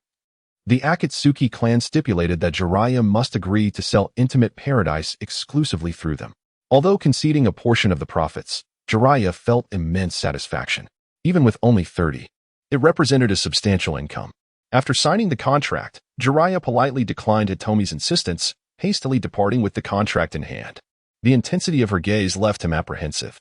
the Akatsuki clan stipulated that Jiraiya must agree to sell Intimate Paradise exclusively through them. Although conceding a portion of the profits, Jiraiya felt immense satisfaction. Even with only 30, it represented a substantial income. After signing the contract, Jiraiya politely declined Hitomi's insistence, hastily departing with the contract in hand. The intensity of her gaze left him apprehensive.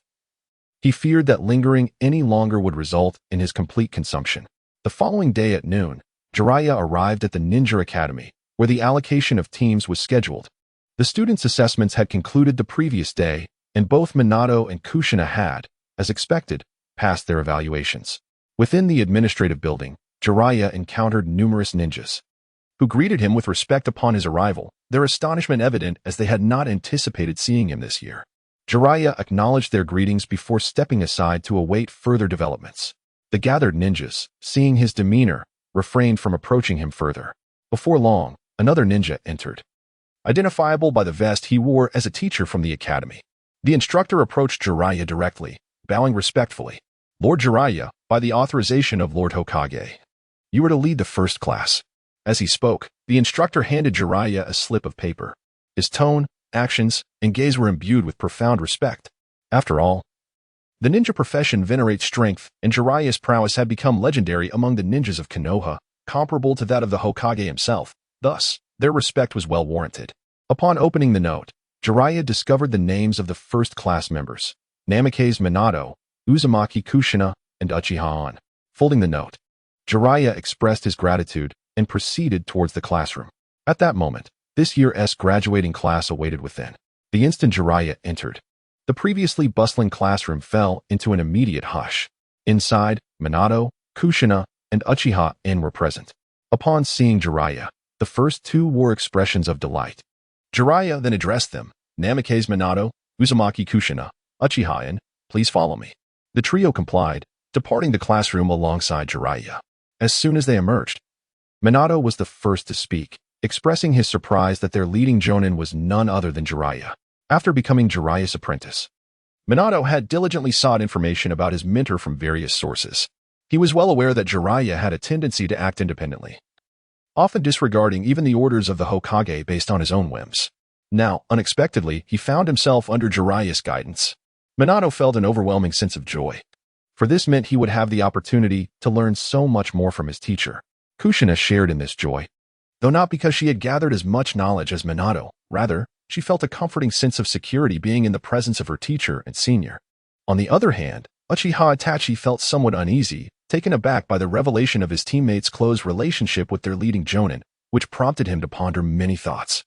He feared that lingering any longer would result in his complete consumption. The following day at noon, Jiraiya arrived at the Ninja Academy, where the allocation of teams was scheduled. The students' assessments had concluded the previous day, and both Minato and Kushina had, as expected, passed their evaluations. Within the administrative building, Jiraiya encountered numerous ninjas, who greeted him with respect upon his arrival, their astonishment evident as they had not anticipated seeing him this year. Jiraiya acknowledged their greetings before stepping aside to await further developments. The gathered ninjas, seeing his demeanor, refrained from approaching him further. Before long, another ninja entered, identifiable by the vest he wore as a teacher from the academy. The instructor approached Jiraiya directly, bowing respectfully. "Lord Jiraiya, by the authorization of Lord Hokage, you are to lead the first class." As he spoke, the instructor handed Jiraiya a slip of paper. His tone, actions, and gaze were imbued with profound respect. After all, the ninja profession venerates strength, and Jiraiya's prowess had become legendary among the ninjas of Konoha, comparable to that of the Hokage himself. Thus, their respect was well warranted. Upon opening the note, Jiraiya discovered the names of the first-class members: Namikaze Minato, Uzumaki Kushina, and Uchiha An. Folding the note, Jiraiya expressed his gratitude and proceeded towards the classroom. At that moment, this year's graduating class awaited within. The instant Jiraiya entered, the previously bustling classroom fell into an immediate hush. Inside, Minato, Kushina, and Uchiha An were present. Upon seeing Jiraiya, the first two wore expressions of delight. Jiraiya then addressed them: "Namikaze Minato, Uzumaki Kushina, Uchiha An, please follow me." The trio complied, departing the classroom alongside Jiraiya. As soon as they emerged, Minato was the first to speak, expressing his surprise that their leading jonin was none other than Jiraiya. After becoming Jiraiya's apprentice, Minato had diligently sought information about his mentor from various sources. He was well aware that Jiraiya had a tendency to act independently, often disregarding even the orders of the Hokage based on his own whims. Now, unexpectedly, he found himself under Jiraiya's guidance. Minato felt an overwhelming sense of joy, for this meant he would have the opportunity to learn so much more from his teacher. Kushina shared in this joy, though not because she had gathered as much knowledge as Minato. Rather, she felt a comforting sense of security being in the presence of her teacher and senior. On the other hand, Uchiha Itachi felt somewhat uneasy, taken aback by the revelation of his teammates' close relationship with their leading jonin, which prompted him to ponder many thoughts.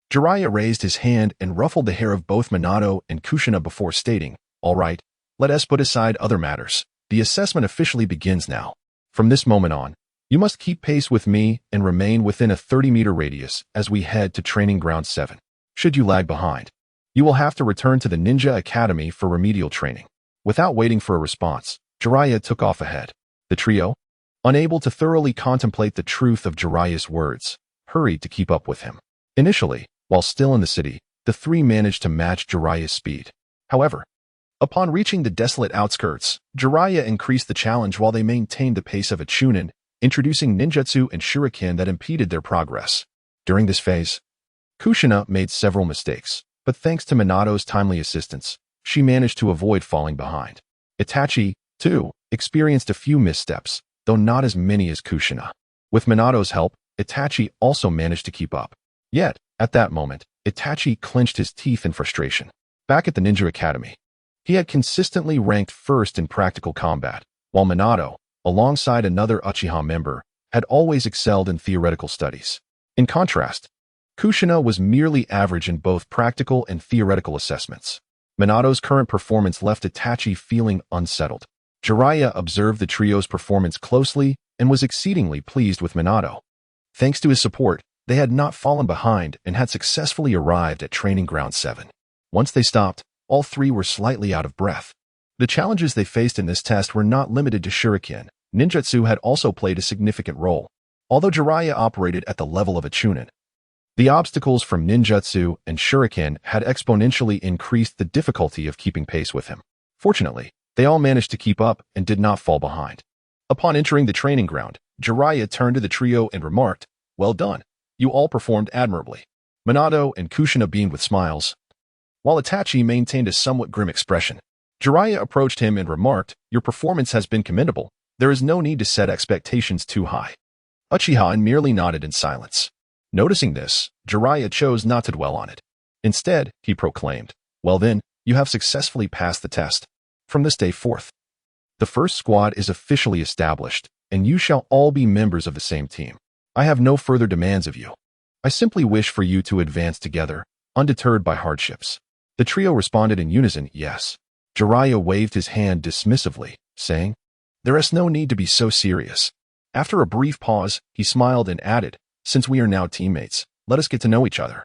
Jiraiya raised his hand and ruffled the hair of both Minato and Kushina before stating, "All right, let us put aside other matters. The assessment officially begins now. From this moment on, you must keep pace with me and remain within a 30-meter radius as we head to Training Ground 7. Should you lag behind, you will have to return to the Ninja Academy for remedial training." Without waiting for a response, Jiraiya took off ahead. The trio, unable to thoroughly contemplate the truth of Jiraiya's words, hurried to keep up with him. Initially, while still in the city, the three managed to match Jiraiya's speed. However, upon reaching the desolate outskirts, Jiraiya increased the challenge while they maintained the pace of a chunin, introducing ninjutsu and shuriken that impeded their progress. During this phase, Kushina made several mistakes, but thanks to Minato's timely assistance, she managed to avoid falling behind. Itachi, too, experienced a few missteps, though not as many as Kushina. With Minato's help, Itachi also managed to keep up. Yet, at that moment, Itachi clenched his teeth in frustration. Back at the Ninja Academy, he had consistently ranked first in practical combat, while Minato, alongside another Uchiha member, had always excelled in theoretical studies. In contrast, Kushina was merely average in both practical and theoretical assessments. Minato's current performance left Itachi feeling unsettled. Jiraiya observed the trio's performance closely and was exceedingly pleased with Minato. Thanks to his support, they had not fallen behind and had successfully arrived at Training Ground 7. Once they stopped, all three were slightly out of breath. The challenges they faced in this test were not limited to shuriken. Ninjutsu had also played a significant role. Although Jiraiya operated at the level of a chunin, The obstacles from ninjutsu and shuriken had exponentially increased the difficulty of keeping pace with him. Fortunately, they all managed to keep up and did not fall behind. Upon entering the training ground, Jiraiya turned to the trio and remarked, "Well done. You all performed admirably." Minato and Kushina beamed with smiles, while Itachi maintained a somewhat grim expression. Jiraiya approached him and remarked, "Your performance has been commendable. There is no need to set expectations too high." Uchiha merely nodded in silence. Noticing this, Jiraiya chose not to dwell on it. Instead, he proclaimed, "Well then, you have successfully passed the test. From this day forth, the first squad is officially established, and you shall all be members of the same team. I have no further demands of you. I simply wish for you to advance together, undeterred by hardships." The trio responded in unison, "Yes." Jiraiya waved his hand dismissively, saying, "There is no need to be so serious." After a brief pause, he smiled and added, "Since we are now teammates, let us get to know each other.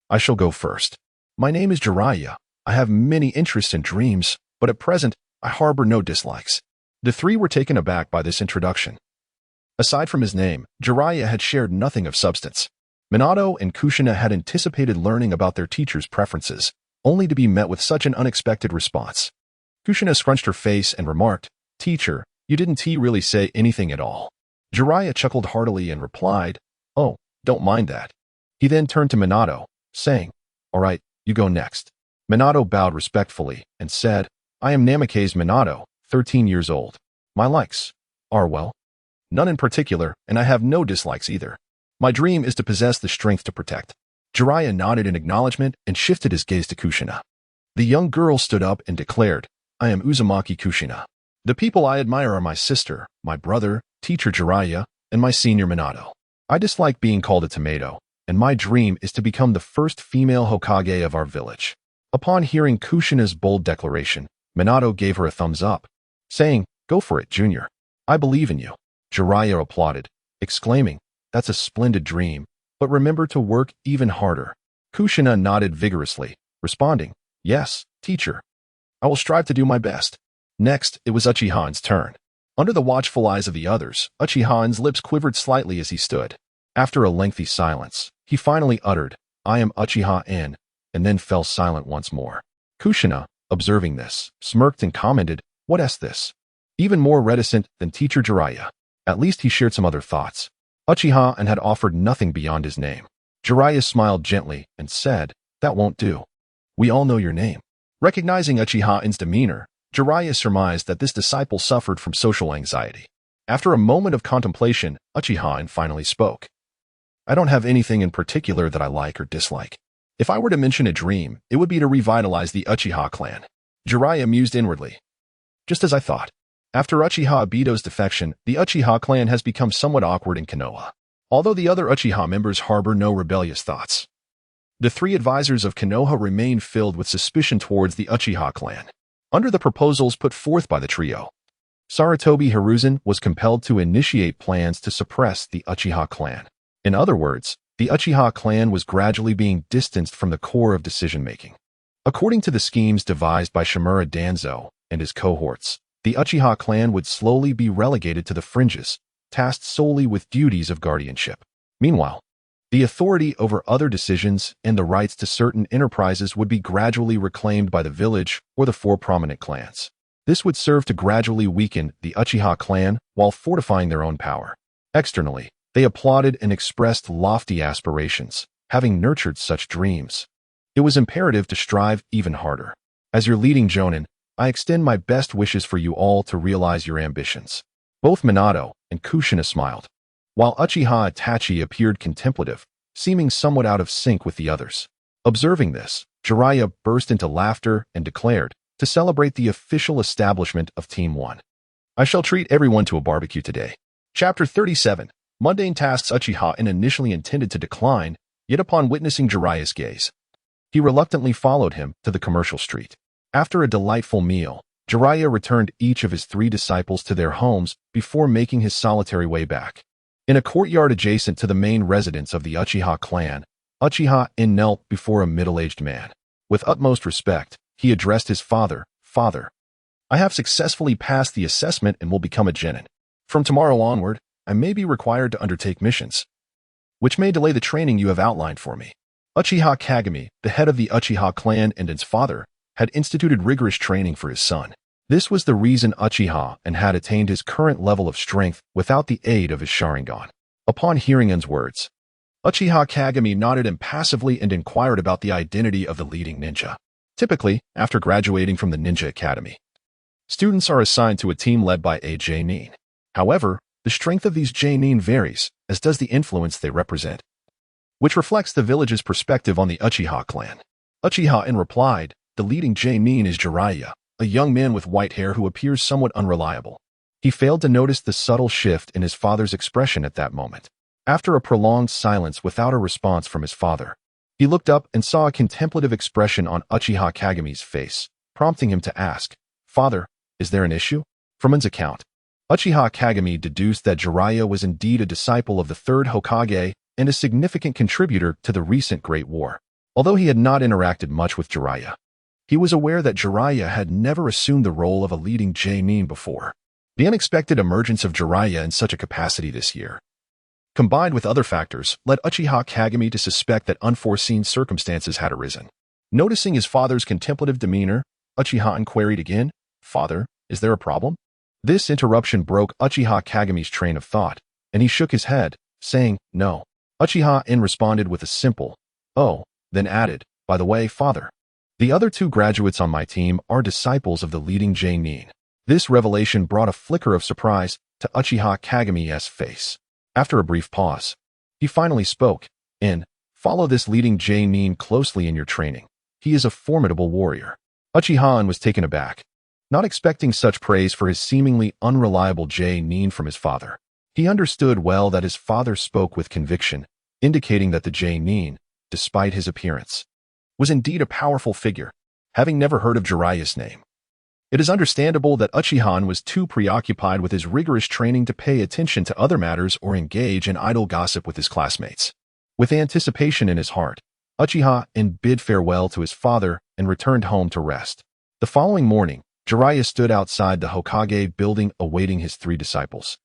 I shall go first. My name is Jiraiya. I have many interests and dreams, but at present, I harbor no dislikes." The three were taken aback by this introduction. Aside from his name, Jiraiya had shared nothing of substance. Minato and Kushina had anticipated learning about their teacher's preferences, only to be met with such an unexpected response. Kushina scrunched her face and remarked, "Teacher, you didn't really say anything at all." Jiraiya chuckled heartily and replied, "Oh, don't mind that." He then turned to Minato, saying, "All right, you go next." Minato bowed respectfully and said, "I am Namikaze Minato, 13 years old. My likes are, well, none in particular, and I have no dislikes either. My dream is to possess the strength to protect." Jiraiya nodded in acknowledgement and shifted his gaze to Kushina. The young girl stood up and declared, "I am Uzumaki Kushina. The people I admire are my sister, my brother, teacher Jiraiya, and my senior Minato. I dislike being called a tomato, and my dream is to become the first female Hokage of our village." Upon hearing Kushina's bold declaration, Minato gave her a thumbs up, saying, "Go for it, Junior. I believe in you." Jiraiya applauded, exclaiming, "That's a splendid dream, but remember to work even harder." Kushina nodded vigorously, responding, "Yes, teacher. I will strive to do my best." Next, it was Uchiha's turn. Under the watchful eyes of the others, Uchiha's lips quivered slightly as he stood. After a lengthy silence, he finally uttered, "I am Uchiha N," and then fell silent once more. Kushina, observing this, smirked and commented, "What is this?" Even more reticent than teacher Jiraiya. At least he shared some other thoughts. Uchiha and had offered nothing beyond his name. Jiraiya smiled gently and said, "That won't do. We all know your name." Recognizing Uchiha's demeanor, Jiraiya surmised that this disciple suffered from social anxiety. After a moment of contemplation, Uchiha finally spoke. "I don't have anything in particular that I like or dislike. If I were to mention a dream, it would be to revitalize the Uchiha clan." Jiraiya mused inwardly. Just as I thought. After Uchiha Obito's defection, the Uchiha clan has become somewhat awkward in Konoha, although the other Uchiha members harbor no rebellious thoughts. The three advisors of Konoha remain filled with suspicion towards the Uchiha clan. Under the proposals put forth by the trio, Sarutobi Hiruzen was compelled to initiate plans to suppress the Uchiha clan. In other words, the Uchiha clan was gradually being distanced from the core of decision-making. According to the schemes devised by Shimura Danzo and his cohorts, the Uchiha clan would slowly be relegated to the fringes, tasked solely with duties of guardianship. Meanwhile, the authority over other decisions and the rights to certain enterprises would be gradually reclaimed by the village or the four prominent clans. This would serve to gradually weaken the Uchiha clan while fortifying their own power. Externally, they applauded and expressed lofty aspirations, having nurtured such dreams. It was imperative to strive even harder. As your leading Jonin, I extend my best wishes for you all to realize your ambitions. Both Minato and Kushina smiled, while Uchiha Itachi appeared contemplative, seeming somewhat out of sync with the others. Observing this, Jiraiya burst into laughter and declared, to celebrate the official establishment of Team 1. "I shall treat everyone to a barbecue today." Chapter 37. Mundane tasks Uchiha initially intended to decline, yet upon witnessing Jiraiya's gaze, he reluctantly followed him to the commercial street. After a delightful meal, Jiraiya returned each of his three disciples to their homes before making his solitary way back. In a courtyard adjacent to the main residence of the Uchiha clan, Uchiha knelt before a middle-aged man. With utmost respect, he addressed his father, "Father, I have successfully passed the assessment and will become a genin. From tomorrow onward, I may be required to undertake missions." which may delay the training you have outlined for me. Uchiha Kagami, the head of the Uchiha clan and its father, had instituted rigorous training for his son. This was the reason Uchiha had attained his current level of strength without the aid of his Sharingan. Upon hearing En's words, Uchiha Kagami nodded impassively and inquired about the identity of the leading ninja. Typically, after graduating from the Ninja Academy, students are assigned to a team led by a Genin. However, the strength of these Genin varies, as does the influence they represent, which reflects the village's perspective on the Uchiha clan. Uchiha replied, "The leading Genin is Jiraiya, a young man with white hair who appears somewhat unreliable." He failed to notice the subtle shift in his father's expression at that moment. After a prolonged silence without a response from his father, he looked up and saw a contemplative expression on Uchiha Kagami's face, prompting him to ask, "Father, is there an issue?" From En's account, Uchiha Kagami deduced that Jiraiya was indeed a disciple of the third Hokage and a significant contributor to the recent Great War. Although he had not interacted much with Jiraiya, he was aware that Jiraiya had never assumed the role of a leading Genin before. The unexpected emergence of Jiraiya in such a capacity this year, combined with other factors, led Uchiha Kagami to suspect that unforeseen circumstances had arisen. Noticing his father's contemplative demeanor, Uchiha queried again, "Father, is there a problem?" This interruption broke Uchiha Kagami's train of thought, and he shook his head, saying, "No." Uchiha responded with a simple, "Oh," then added, "By the way, father, the other two graduates on my team are disciples of the leading Genin." This revelation brought a flicker of surprise to Uchiha Kagami's face. After a brief pause, he finally spoke, "Follow this leading Genin closely in your training. He is a formidable warrior." Uchiha was taken aback, not expecting such praise for his seemingly unreliable Genin from his father. He understood well that his father spoke with conviction, indicating that the Genin, despite his appearance, was indeed a powerful figure, having never heard of Jiraiya's name. It is understandable that Uchiha was too preoccupied with his rigorous training to pay attention to other matters or engage in idle gossip with his classmates. With anticipation in his heart, Uchiha bid farewell to his father and returned home to rest. The following morning, Jiraiya stood outside the Hokage building awaiting his three disciples,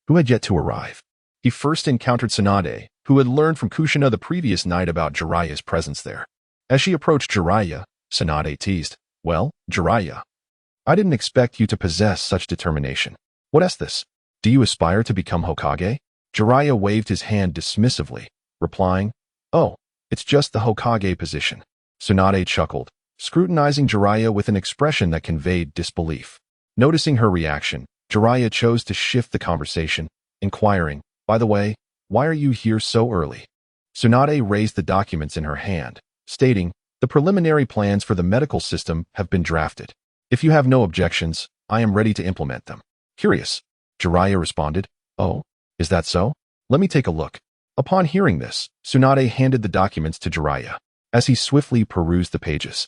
who had yet to arrive. He first encountered Tsunade, who had learned from Kushina the previous night about Jiraiya's presence there. As she approached Jiraiya, Tsunade teased, "Well, Jiraiya, I didn't expect you to possess such determination. What is this? Do you aspire to become Hokage?" Jiraiya waved his hand dismissively, replying, "Oh, it's just the Hokage position." Tsunade chuckled, scrutinizing Jiraiya with an expression that conveyed disbelief. Noticing her reaction, Jiraiya chose to shift the conversation, inquiring, "By the way, why are you here so early?" Tsunade raised the documents in her hand, stating, "The preliminary plans for the medical system have been drafted. If you have no objections, I am ready to implement them." "Curious," Jiraiya responded. "Oh, is that so? Let me take a look." Upon hearing this, Tsunade handed the documents to Jiraiya. As he swiftly perused the pages,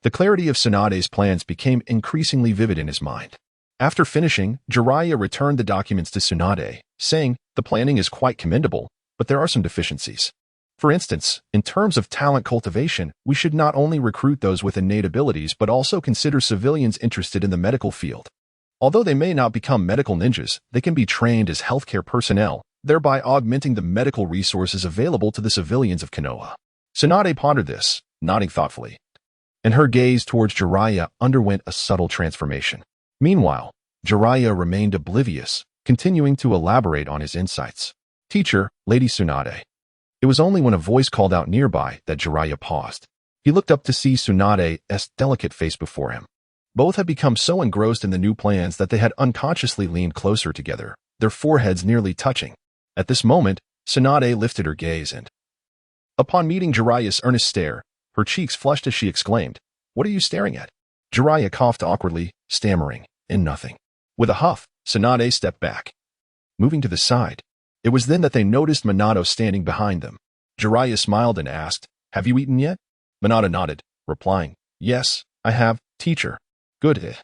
the clarity of Tsunade's plans became increasingly vivid in his mind. After finishing, Jiraiya returned the documents to Tsunade, saying, "The planning is quite commendable, but there are some deficiencies. For instance, in terms of talent cultivation, we should not only recruit those with innate abilities but also consider civilians interested in the medical field. Although they may not become medical ninjas, they can be trained as healthcare personnel, thereby augmenting the medical resources available to the civilians of Konoha." Tsunade pondered this, nodding thoughtfully, and her gaze towards Jiraiya underwent a subtle transformation. Meanwhile, Jiraiya remained oblivious, continuing to elaborate on his insights. "Teacher, Lady Tsunade." It was only when a voice called out nearby that Jiraiya paused. He looked up to see Tsunade's delicate face before him. Both had become so engrossed in the new plans that they had unconsciously leaned closer together, their foreheads nearly touching. At this moment, Tsunade lifted her gaze and, upon meeting Jiraiya's earnest stare, her cheeks flushed as she exclaimed, "What are you staring at?" Jiraiya coughed awkwardly, stammering, "Nothing." With a huff, Tsunade stepped back, moving to the side. It was then that they noticed Minato standing behind them. Jiraiya smiled and asked, "Have you eaten yet?" Minato nodded, replying, "Yes, I have, teacher." "Good."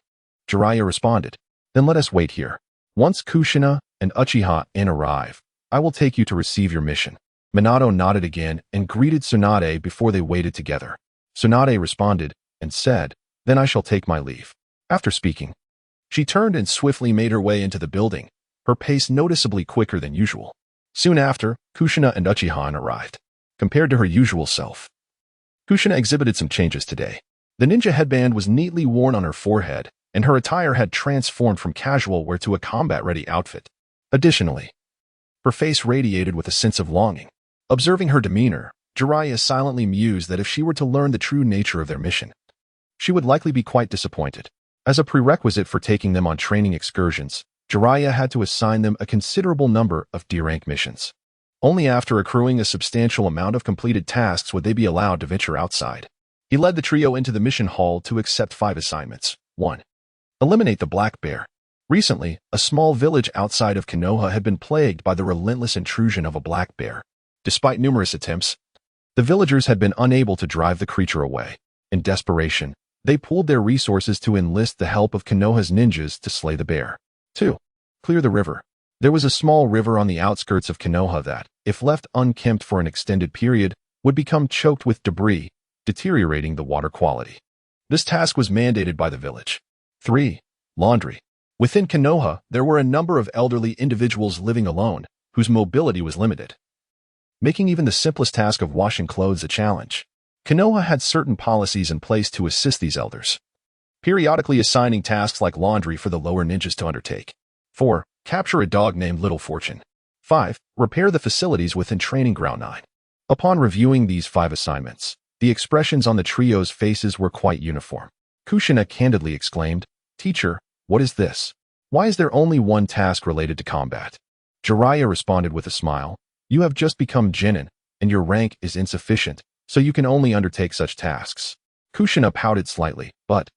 Jiraiya responded, "Then let us wait here. Once Kushina and Uchiha arrive, I will take you to receive your mission." Minato nodded again and greeted Tsunade before they waited together. Tsunade responded and said, "Then I shall take my leave." After speaking, she turned and swiftly made her way into the building, her pace noticeably quicker than usual. Soon after, Kushina and Uchiha arrived. Compared to her usual self, Kushina exhibited some changes today. The ninja headband was neatly worn on her forehead, and her attire had transformed from casual wear to a combat-ready outfit. Additionally, her face radiated with a sense of longing. Observing her demeanor, Jiraiya silently mused that if she were to learn the true nature of their mission, she would likely be quite disappointed. As a prerequisite for taking them on training excursions, Jiraiya had to assign them a considerable number of D-rank missions. Only after accruing a substantial amount of completed tasks would they be allowed to venture outside. He led the trio into the mission hall to accept 5 assignments. 1. Eliminate the black bear. Recently, a small village outside of Konoha had been plagued by the relentless intrusion of a black bear. Despite numerous attempts, the villagers had been unable to drive the creature away. In desperation, they pooled their resources to enlist the help of Konoha's ninjas to slay the bear. 2. Clear the river. There was a small river on the outskirts of Konoha that, if left unkempt for an extended period, would become choked with debris, deteriorating the water quality. This task was mandated by the village. 3. Laundry. Within Konoha, there were a number of elderly individuals living alone, whose mobility was limited, making even the simplest task of washing clothes a challenge. Konoha had certain policies in place to assist these elders, periodically assigning tasks like laundry for the lower ninjas to undertake. 4. Capture a dog named Little Fortune. 5. Repair the facilities within Training Ground 9. Upon reviewing these 5 assignments, the expressions on the trio's faces were quite uniform. Kushina candidly exclaimed, "Teacher, what is this? Why is there only one task related to combat?" Jiraiya responded with a smile, "You have just become genin, and your rank is insufficient, so you can only undertake such tasks." Kushina pouted slightly, but,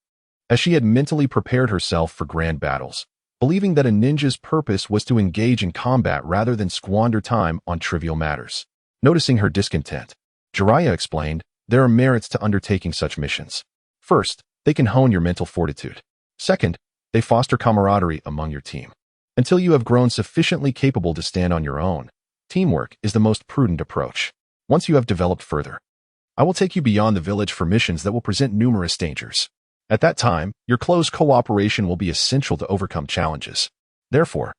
as she had mentally prepared herself for grand battles, believing that a ninja's purpose was to engage in combat rather than squander time on trivial matters. Noticing her discontent, Jiraiya explained, "There are merits to undertaking such missions. First, they can hone your mental fortitude. Second, they foster camaraderie among your team. Until you have grown sufficiently capable to stand on your own, teamwork is the most prudent approach. Once you have developed further, I will take you beyond the village for missions that will present numerous dangers. At that time, your close cooperation will be essential to overcome challenges. Therefore,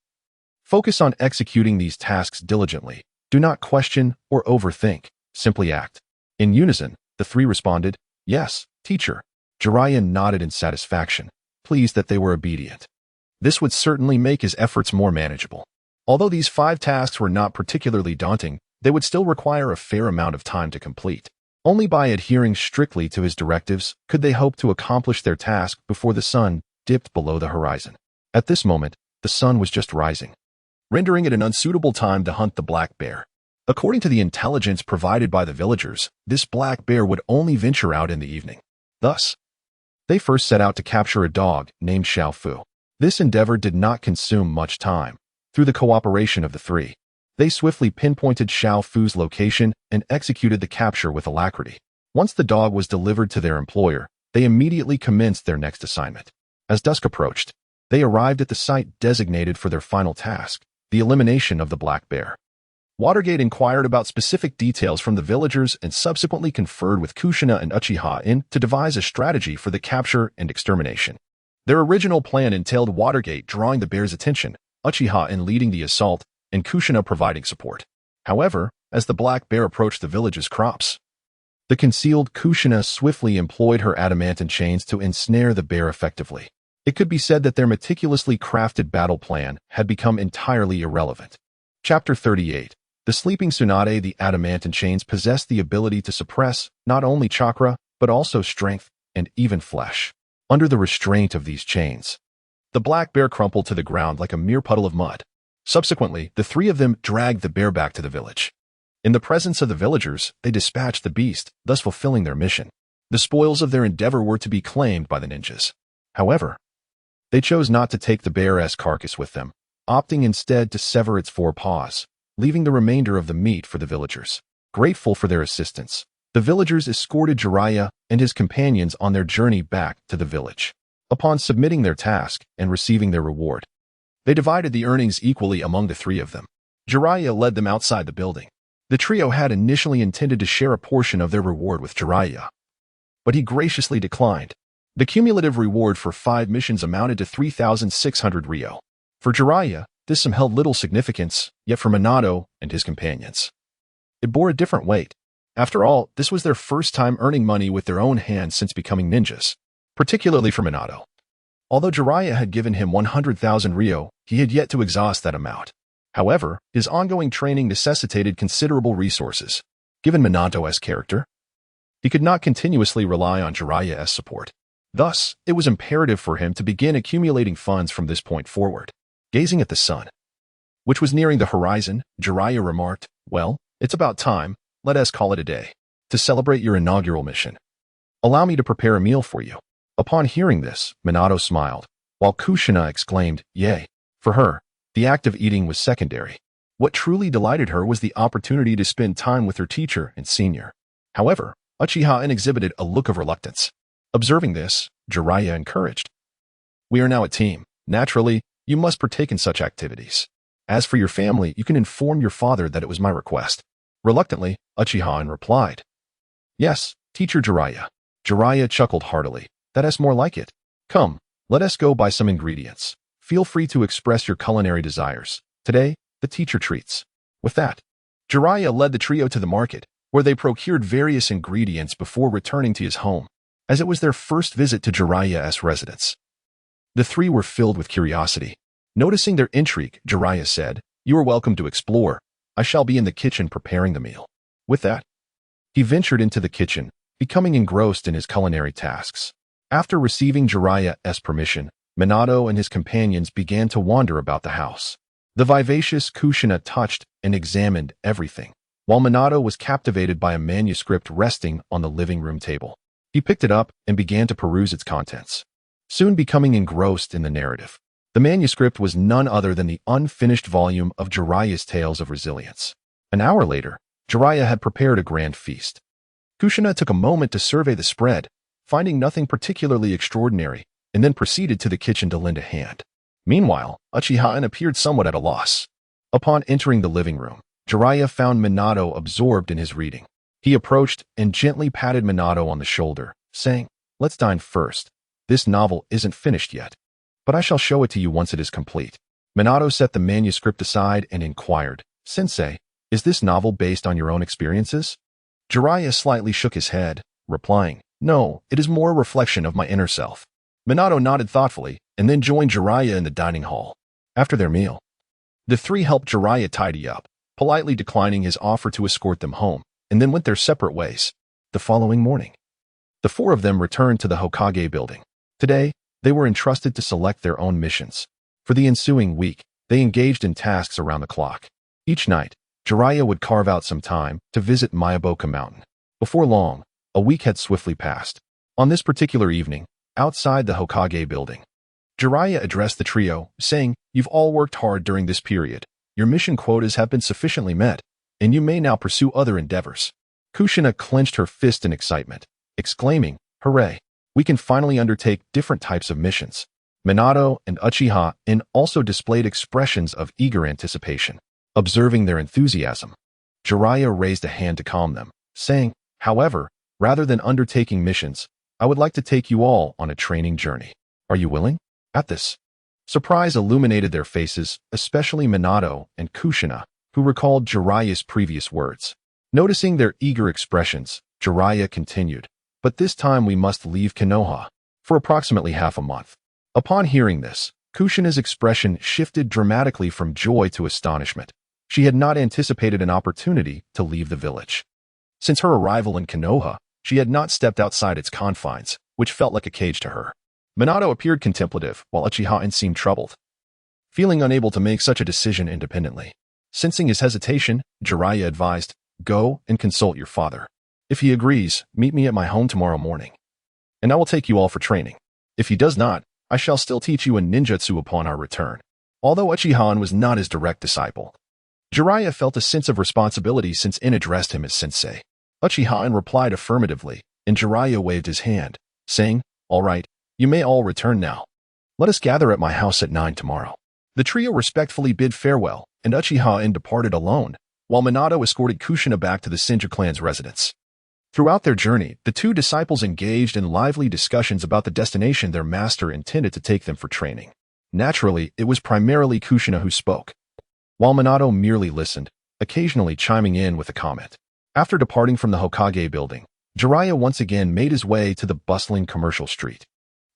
focus on executing these tasks diligently. Do not question or overthink, simply act." In unison, the 3 responded, "Yes, teacher." Jiraiya nodded in satisfaction, pleased that they were obedient. This would certainly make his efforts more manageable. Although these 5 tasks were not particularly daunting, they would still require a fair amount of time to complete. Only by adhering strictly to his directives could they hope to accomplish their task before the sun dipped below the horizon. At this moment, the sun was just rising, rendering it an unsuitable time to hunt the black bear. According to the intelligence provided by the villagers, this black bear would only venture out in the evening. Thus, they first set out to capture a dog named Xiao Fu. This endeavor did not consume much time. Through the cooperation of the 3, they swiftly pinpointed Xiao Fu's location and executed the capture with alacrity. Once the dog was delivered to their employer, they immediately commenced their next assignment. As dusk approached, they arrived at the site designated for their final task, the elimination of the black bear. Watergate inquired about specific details from the villagers and subsequently conferred with Kushina and Uchiha to devise a strategy for the capture and extermination. Their original plan entailed Watergate drawing the bear's attention, Uchiha leading the assault, and Kushina providing support. However, as the black bear approached the village's crops, the concealed Kushina swiftly employed her adamantine chains to ensnare the bear effectively. It could be said that their meticulously crafted battle plan had become entirely irrelevant. Chapter 38. The sleeping Tsunade. The adamantine chains possessed the ability to suppress not only chakra, but also strength and even flesh. Under the restraint of these chains, the black bear crumpled to the ground like a mere puddle of mud. Subsequently, the 3 of them dragged the bear back to the village. In the presence of the villagers, they dispatched the beast, thus fulfilling their mission. The spoils of their endeavor were to be claimed by the ninjas. However, they chose not to take the bear's carcass with them, opting instead to sever its 4 paws, leaving the remainder of the meat for the villagers. Grateful for their assistance, the villagers escorted Jiraiya and his companions on their journey back to the village. Upon submitting their task and receiving their reward, they divided the earnings equally among the 3 of them. Jiraiya led them outside the building. The trio had initially intended to share a portion of their reward with Jiraiya, but he graciously declined. The cumulative reward for 5 missions amounted to 3,600 Ryo. For Jiraiya, This sum held little significance, yet for Minato and his companions, it bore a different weight. After all, this was their first time earning money with their own hands since becoming ninjas, particularly for Minato. Although Jiraiya had given him 100,000 ryo, he had yet to exhaust that amount. However, his ongoing training necessitated considerable resources. Given Minato's character, he could not continuously rely on Jiraiya's support. Thus, it was imperative for him to begin accumulating funds from this point forward. Gazing at the sun, which was nearing the horizon, Jiraiya remarked, "Well, it's about time, let us call it a day. To celebrate your inaugural mission, allow me to prepare a meal for you." Upon hearing this, Minato smiled, while Kushina exclaimed, "Yay." For her, the act of eating was secondary. What truly delighted her was the opportunity to spend time with her teacher and senior. However, Uchiha exhibited a look of reluctance. Observing this, Jiraiya encouraged, "We are now a team. Naturally, you must partake in such activities. As for your family, you can inform your father that it was my request." Reluctantly, Uchiha replied, "Yes, teacher Jiraiya." Jiraiya chuckled heartily. "That's more like it. Come, let us go buy some ingredients. Feel free to express your culinary desires. Today, the teacher treats." With that, Jiraiya led the trio to the market, where they procured various ingredients before returning to his home, as it was their first visit to Jiraiya's residence. The three were filled with curiosity. Noticing their intrigue, Jiraiya said, "You are welcome to explore. I shall be in the kitchen preparing the meal." With that, he ventured into the kitchen, becoming engrossed in his culinary tasks. After receiving Jiraiya's permission, Minato and his companions began to wander about the house. The vivacious Kushina touched and examined everything, while Minato was captivated by a manuscript resting on the living room table. He picked it up and began to peruse its contents, soon becoming engrossed in the narrative. The manuscript was none other than the unfinished volume of Jiraiya's Tales of Resilience. An hour later, Jiraiya had prepared a grand feast. Kushina took a moment to survey the spread, finding nothing particularly extraordinary, and then proceeded to the kitchen to lend a hand. Meanwhile, Uchiha appeared somewhat at a loss. Upon entering the living room, Jiraiya found Minato absorbed in his reading. He approached and gently patted Minato on the shoulder, saying, "Let's dine first. This novel isn't finished yet, but I shall show it to you once it is complete." Minato set the manuscript aside and inquired, "Sensei, is this novel based on your own experiences?" Jiraiya slightly shook his head, replying, "No, it is more a reflection of my inner self." Minato nodded thoughtfully and then joined Jiraiya in the dining hall. After their meal, the three helped Jiraiya tidy up, politely declining his offer to escort them home, and then went their separate ways. The following morning, the four of them returned to the Hokage building. Today, they were entrusted to select their own missions. For the ensuing week, they engaged in tasks around the clock. Each night, Jiraiya would carve out some time to visit Myaboka Mountain. Before long, a week had swiftly passed. On this particular evening, outside the Hokage building, Jiraiya addressed the trio, saying, "You've all worked hard during this period. Your mission quotas have been sufficiently met, and you may now pursue other endeavors." Kushina clenched her fist in excitement, exclaiming, "Hooray! We can finally undertake different types of missions." Minato and Uchiha also displayed expressions of eager anticipation. Observing their enthusiasm, Jiraiya raised a hand to calm them, saying, "However, rather than undertaking missions, I would like to take you all on a training journey. Are you willing?" At this, surprise illuminated their faces, especially Minato and Kushina, who recalled Jiraiya's previous words. Noticing their eager expressions, Jiraiya continued, "But this time we must leave Konoha for approximately half a month." Upon hearing this, Kushina's expression shifted dramatically from joy to astonishment. She had not anticipated an opportunity to leave the village. Since her arrival in Konoha, she had not stepped outside its confines, which felt like a cage to her. Minato appeared contemplative, while Uchiha seemed troubled, feeling unable to make such a decision independently. Sensing his hesitation, Jiraiya advised, "Go and consult your father. If he agrees, meet me at my home tomorrow morning, and I will take you all for training. If he does not, I shall still teach you a ninjutsu upon our return." Although Uchiha was not his direct disciple, Jiraiya felt a sense of responsibility since In addressed him as sensei. Uchiha replied affirmatively, and Jiraiya waved his hand, saying, "All right, you may all return now. Let us gather at my house at 9 tomorrow." The trio respectfully bid farewell, and Uchiha departed alone, while Minato escorted Kushina back to the Senju clan's residence. Throughout their journey, the two disciples engaged in lively discussions about the destination their master intended to take them for training. Naturally, it was primarily Kushina who spoke, while Minato merely listened, occasionally chiming in with a comment. After departing from the Hokage building, Jiraiya once again made his way to the bustling commercial street.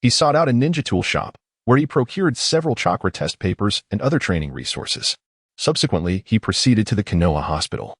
He sought out a ninja tool shop, where he procured several chakra test papers and other training resources. Subsequently, he proceeded to the Konoha hospital,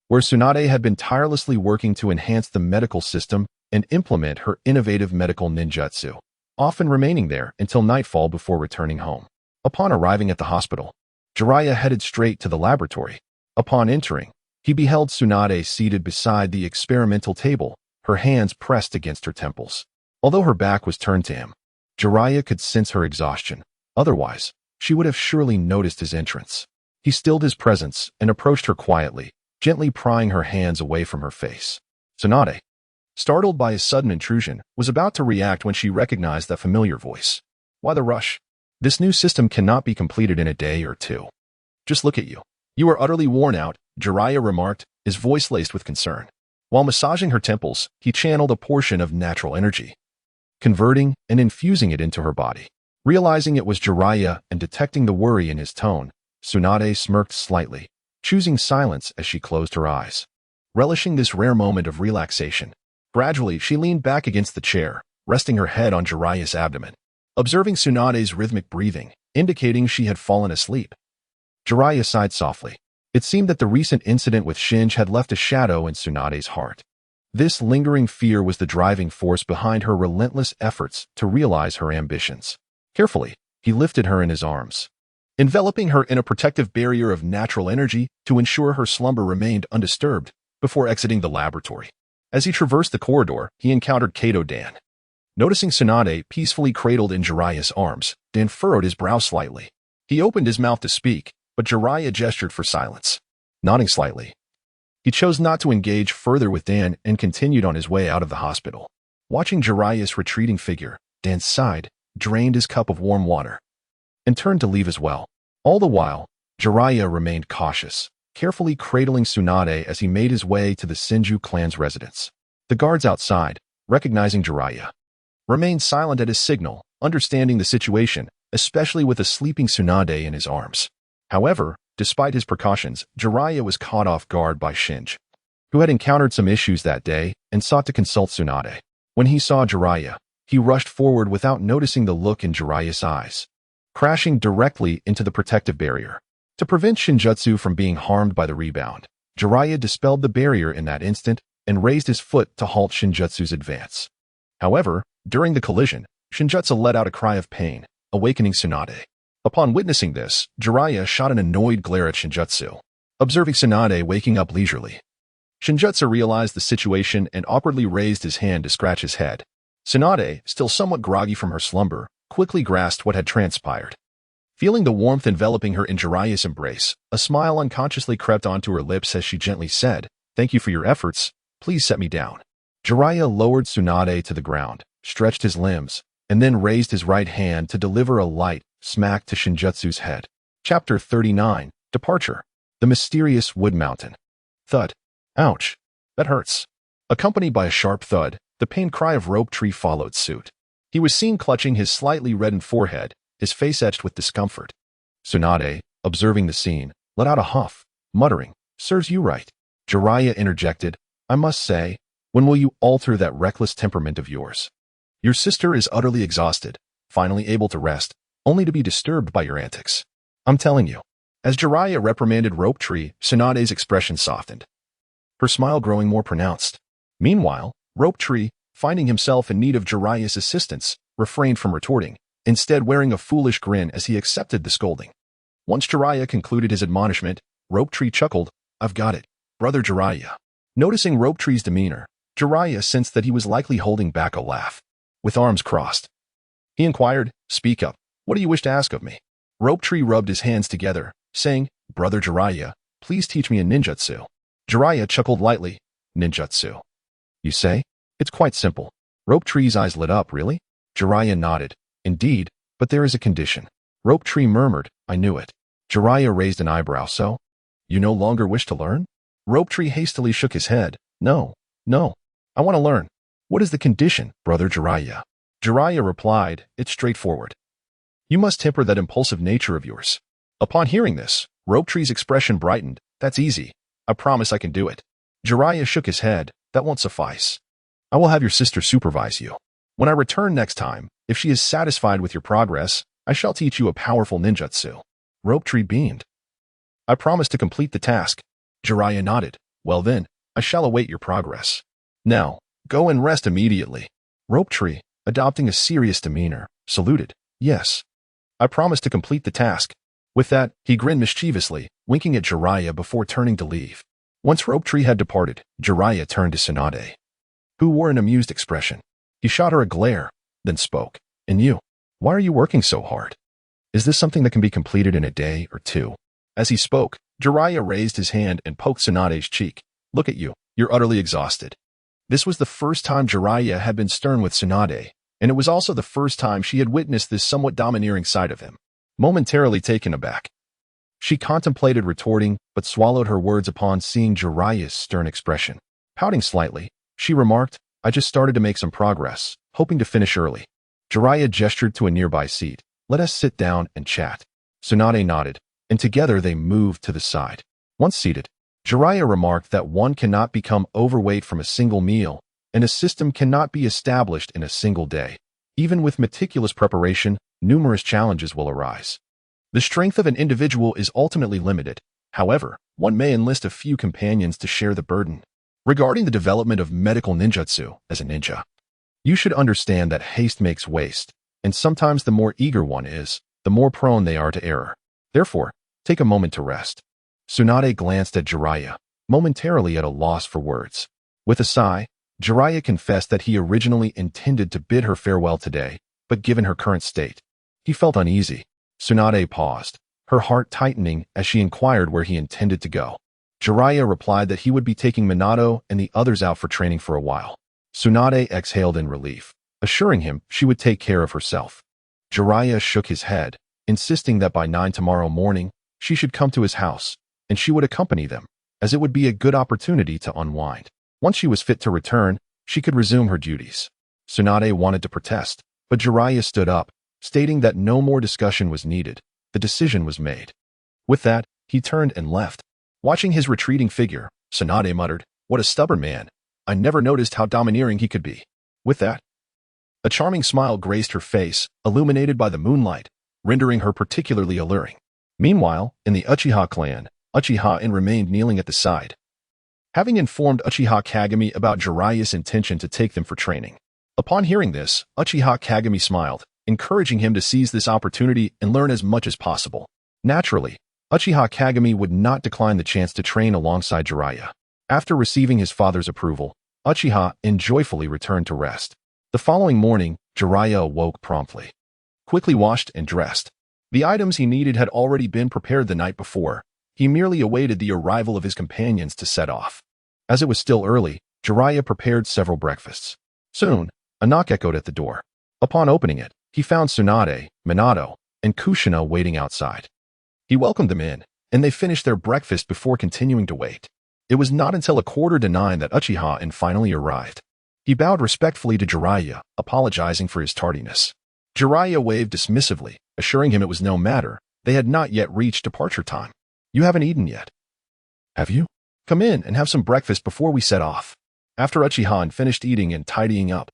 where Tsunade had been tirelessly working to enhance the medical system and implement her innovative medical ninjutsu, often remaining there until nightfall before returning home. Upon arriving at the hospital, Jiraiya headed straight to the laboratory. Upon entering, he beheld Tsunade seated beside the experimental table, her hands pressed against her temples. Although her back was turned to him, Jiraiya could sense her exhaustion. Otherwise, she would have surely noticed his entrance. He stilled his presence and approached her quietly, gently prying her hands away from her face. Tsunade, startled by his sudden intrusion, was about to react when she recognized that familiar voice. Why the rush? This new system cannot be completed in a day or two. Just look at you. You are utterly worn out, Jiraiya remarked, his voice laced with concern. While massaging her temples, he channeled a portion of natural energy, converting and infusing it into her body. Realizing it was Jiraiya and detecting the worry in his tone, Tsunade smirked slightly, choosing silence as she closed her eyes. Relishing this rare moment of relaxation, gradually she leaned back against the chair, resting her head on Jiraiya's abdomen. Observing Tsunade's rhythmic breathing, indicating she had fallen asleep, Jiraiya sighed softly. It seemed that the recent incident with Shinji had left a shadow in Tsunade's heart. This lingering fear was the driving force behind her relentless efforts to realize her ambitions. Carefully, he lifted her in his arms, enveloping her in a protective barrier of natural energy to ensure her slumber remained undisturbed before exiting the laboratory. As he traversed the corridor, he encountered Kato Dan. Noticing Tsunade peacefully cradled in Jiraiya's arms, Dan furrowed his brow slightly. He opened his mouth to speak, but Jiraiya gestured for silence. Nodding slightly, he chose not to engage further with Dan and continued on his way out of the hospital. Watching Jiraiya's retreating figure, Dan sighed, drained his cup of warm water, and turned to leave as well. All the while, Jiraiya remained cautious, carefully cradling Tsunade as he made his way to the Senju clan's residence. The guards outside, recognizing Jiraiya, remained silent at his signal, understanding the situation, especially with a sleeping Tsunade in his arms. However, despite his precautions, Jiraiya was caught off guard by Shinji, who had encountered some issues that day and sought to consult Tsunade. When he saw Jiraiya, he rushed forward without noticing the look in Jiraiya's eyes, crashing directly into the protective barrier. To prevent Shinjutsu from being harmed by the rebound, Jiraiya dispelled the barrier in that instant and raised his foot to halt Shinjutsu's advance. However, during the collision, Shinjutsu let out a cry of pain, awakening Tsunade. Upon witnessing this, Jiraiya shot an annoyed glare at Shinjutsu, observing Tsunade waking up leisurely. Shinjutsu realized the situation and awkwardly raised his hand to scratch his head. Tsunade, still somewhat groggy from her slumber, quickly grasped what had transpired. Feeling the warmth enveloping her in Jiraiya's embrace, a smile unconsciously crept onto her lips as she gently said, "Thank you for your efforts. Please set me down." Jiraiya lowered Tsunade to the ground, stretched his limbs, and then raised his right hand to deliver a light smack to Shinjutsu's head. Chapter 39, Departure. The Mysterious Wood Mountain. Thud. Ouch. That hurts. Accompanied by a sharp thud, the pained cry of Rope Tree followed suit. He was seen clutching his slightly reddened forehead, his face etched with discomfort. Tsunade, observing the scene, let out a huff, muttering, "Serves you right." Jiraiya interjected, "I must say, when will you alter that reckless temperament of yours? Your sister is utterly exhausted, finally able to rest, only to be disturbed by your antics. I'm telling you." As Jiraiya reprimanded Rope Tree, Tsunade's expression softened, her smile growing more pronounced. Meanwhile, Rope Tree, finding himself in need of Jiraiya's assistance, refrained from retorting, instead wearing a foolish grin as he accepted the scolding. Once Jiraiya concluded his admonishment, Rope Tree chuckled, "I've got it, brother Jiraiya." Noticing Rope Tree's demeanor, Jiraiya sensed that he was likely holding back a laugh. With arms crossed, he inquired, "Speak up. What do you wish to ask of me?" Rope Tree rubbed his hands together, saying, "Brother Jiraiya, please teach me a ninjutsu." Jiraiya chuckled lightly, "Ninjutsu? You say? It's quite simple." Rope Tree's eyes lit up, "Really?" Jiraiya nodded, "Indeed, but there is a condition." Rope Tree murmured, "I knew it." Jiraiya raised an eyebrow, "So? You no longer wish to learn?" Rope Tree hastily shook his head, No, I want to learn." "What is the condition, brother Jiraiya?" Jiraiya replied, "It's straightforward. You must temper that impulsive nature of yours. Upon hearing this, Rope Tree's expression brightened. That's easy. I promise I can do it. Jiraiya shook his head. That won't suffice. I will have your sister supervise you. When I return next time, if she is satisfied with your progress, I shall teach you a powerful ninjutsu. Rope Tree beamed. I promise to complete the task. Jiraiya nodded. Well then, I shall await your progress. Now, go and rest immediately. Rope Tree, adopting a serious demeanor, saluted. Yes. I promise to complete the task. With that, he grinned mischievously, winking at Jiraiya before turning to leave. Once Rope Tree had departed, Jiraiya turned to Tsunade, who wore an amused expression. He shot her a glare, then spoke. And you? Why are you working so hard? Is this something that can be completed in a day or two? As he spoke, Jiraiya raised his hand and poked Tsunade's cheek. Look at you. You're utterly exhausted. This was the first time Jiraiya had been stern with Tsunade, and it was also the first time she had witnessed this somewhat domineering side of him. Momentarily taken aback, she contemplated retorting, but swallowed her words upon seeing Jiraiya's stern expression. Pouting slightly, she remarked, I just started to make some progress, hoping to finish early. Jiraiya gestured to a nearby seat. Let us sit down and chat. Tsunade nodded, and together they moved to the side. Once seated, Jiraiya remarked that one cannot become overweight from a single meal, and a system cannot be established in a single day. Even with meticulous preparation, numerous challenges will arise. The strength of an individual is ultimately limited. However, one may enlist a few companions to share the burden. Regarding the development of medical ninjutsu as a ninja, you should understand that haste makes waste, and sometimes the more eager one is, the more prone they are to error. Therefore, take a moment to rest. Tsunade glanced at Jiraiya, momentarily at a loss for words. With a sigh, Jiraiya confessed that he originally intended to bid her farewell today, but given her current state, he felt uneasy. Tsunade paused, her heart tightening as she inquired where he intended to go. Jiraiya replied that he would be taking Minato and the others out for training for a while. Tsunade exhaled in relief, assuring him she would take care of herself. Jiraiya shook his head, insisting that by 9 tomorrow morning, she should come to his house, and she would accompany them, as it would be a good opportunity to unwind. Once she was fit to return, she could resume her duties. Tsunade wanted to protest, but Jiraiya stood up, stating that no more discussion was needed. The decision was made. With that, he turned and left. Watching his retreating figure, Tsunade muttered, What a stubborn man. I never noticed how domineering he could be. With that, a charming smile graced her face, illuminated by the moonlight, rendering her particularly alluring. Meanwhile, in the Uchiha clan, Uchiha-in remained kneeling at the side, having informed Uchiha Kagami about Jiraiya's intention to take them for training. Upon hearing this, Uchiha Kagami smiled, encouraging him to seize this opportunity and learn as much as possible. Naturally, Uchiha Kagami would not decline the chance to train alongside Jiraiya. After receiving his father's approval, Uchiha-in joyfully returned to rest. The following morning, Jiraiya awoke promptly, quickly washed and dressed. The items he needed had already been prepared the night before. He merely awaited the arrival of his companions to set off. As it was still early, Jiraiya prepared several breakfasts. Soon, a knock echoed at the door. Upon opening it, he found Tsunade, Minato, and Kushina waiting outside. He welcomed them in, and they finished their breakfast before continuing to wait. It was not until 8:45 that Uchiha-in finally arrived. He bowed respectfully to Jiraiya, apologizing for his tardiness. Jiraiya waved dismissively, assuring him it was no matter. They had not yet reached departure time. You haven't eaten yet. Have you? Come in and have some breakfast before we set off. After Uchiha-in finished eating and tidying up,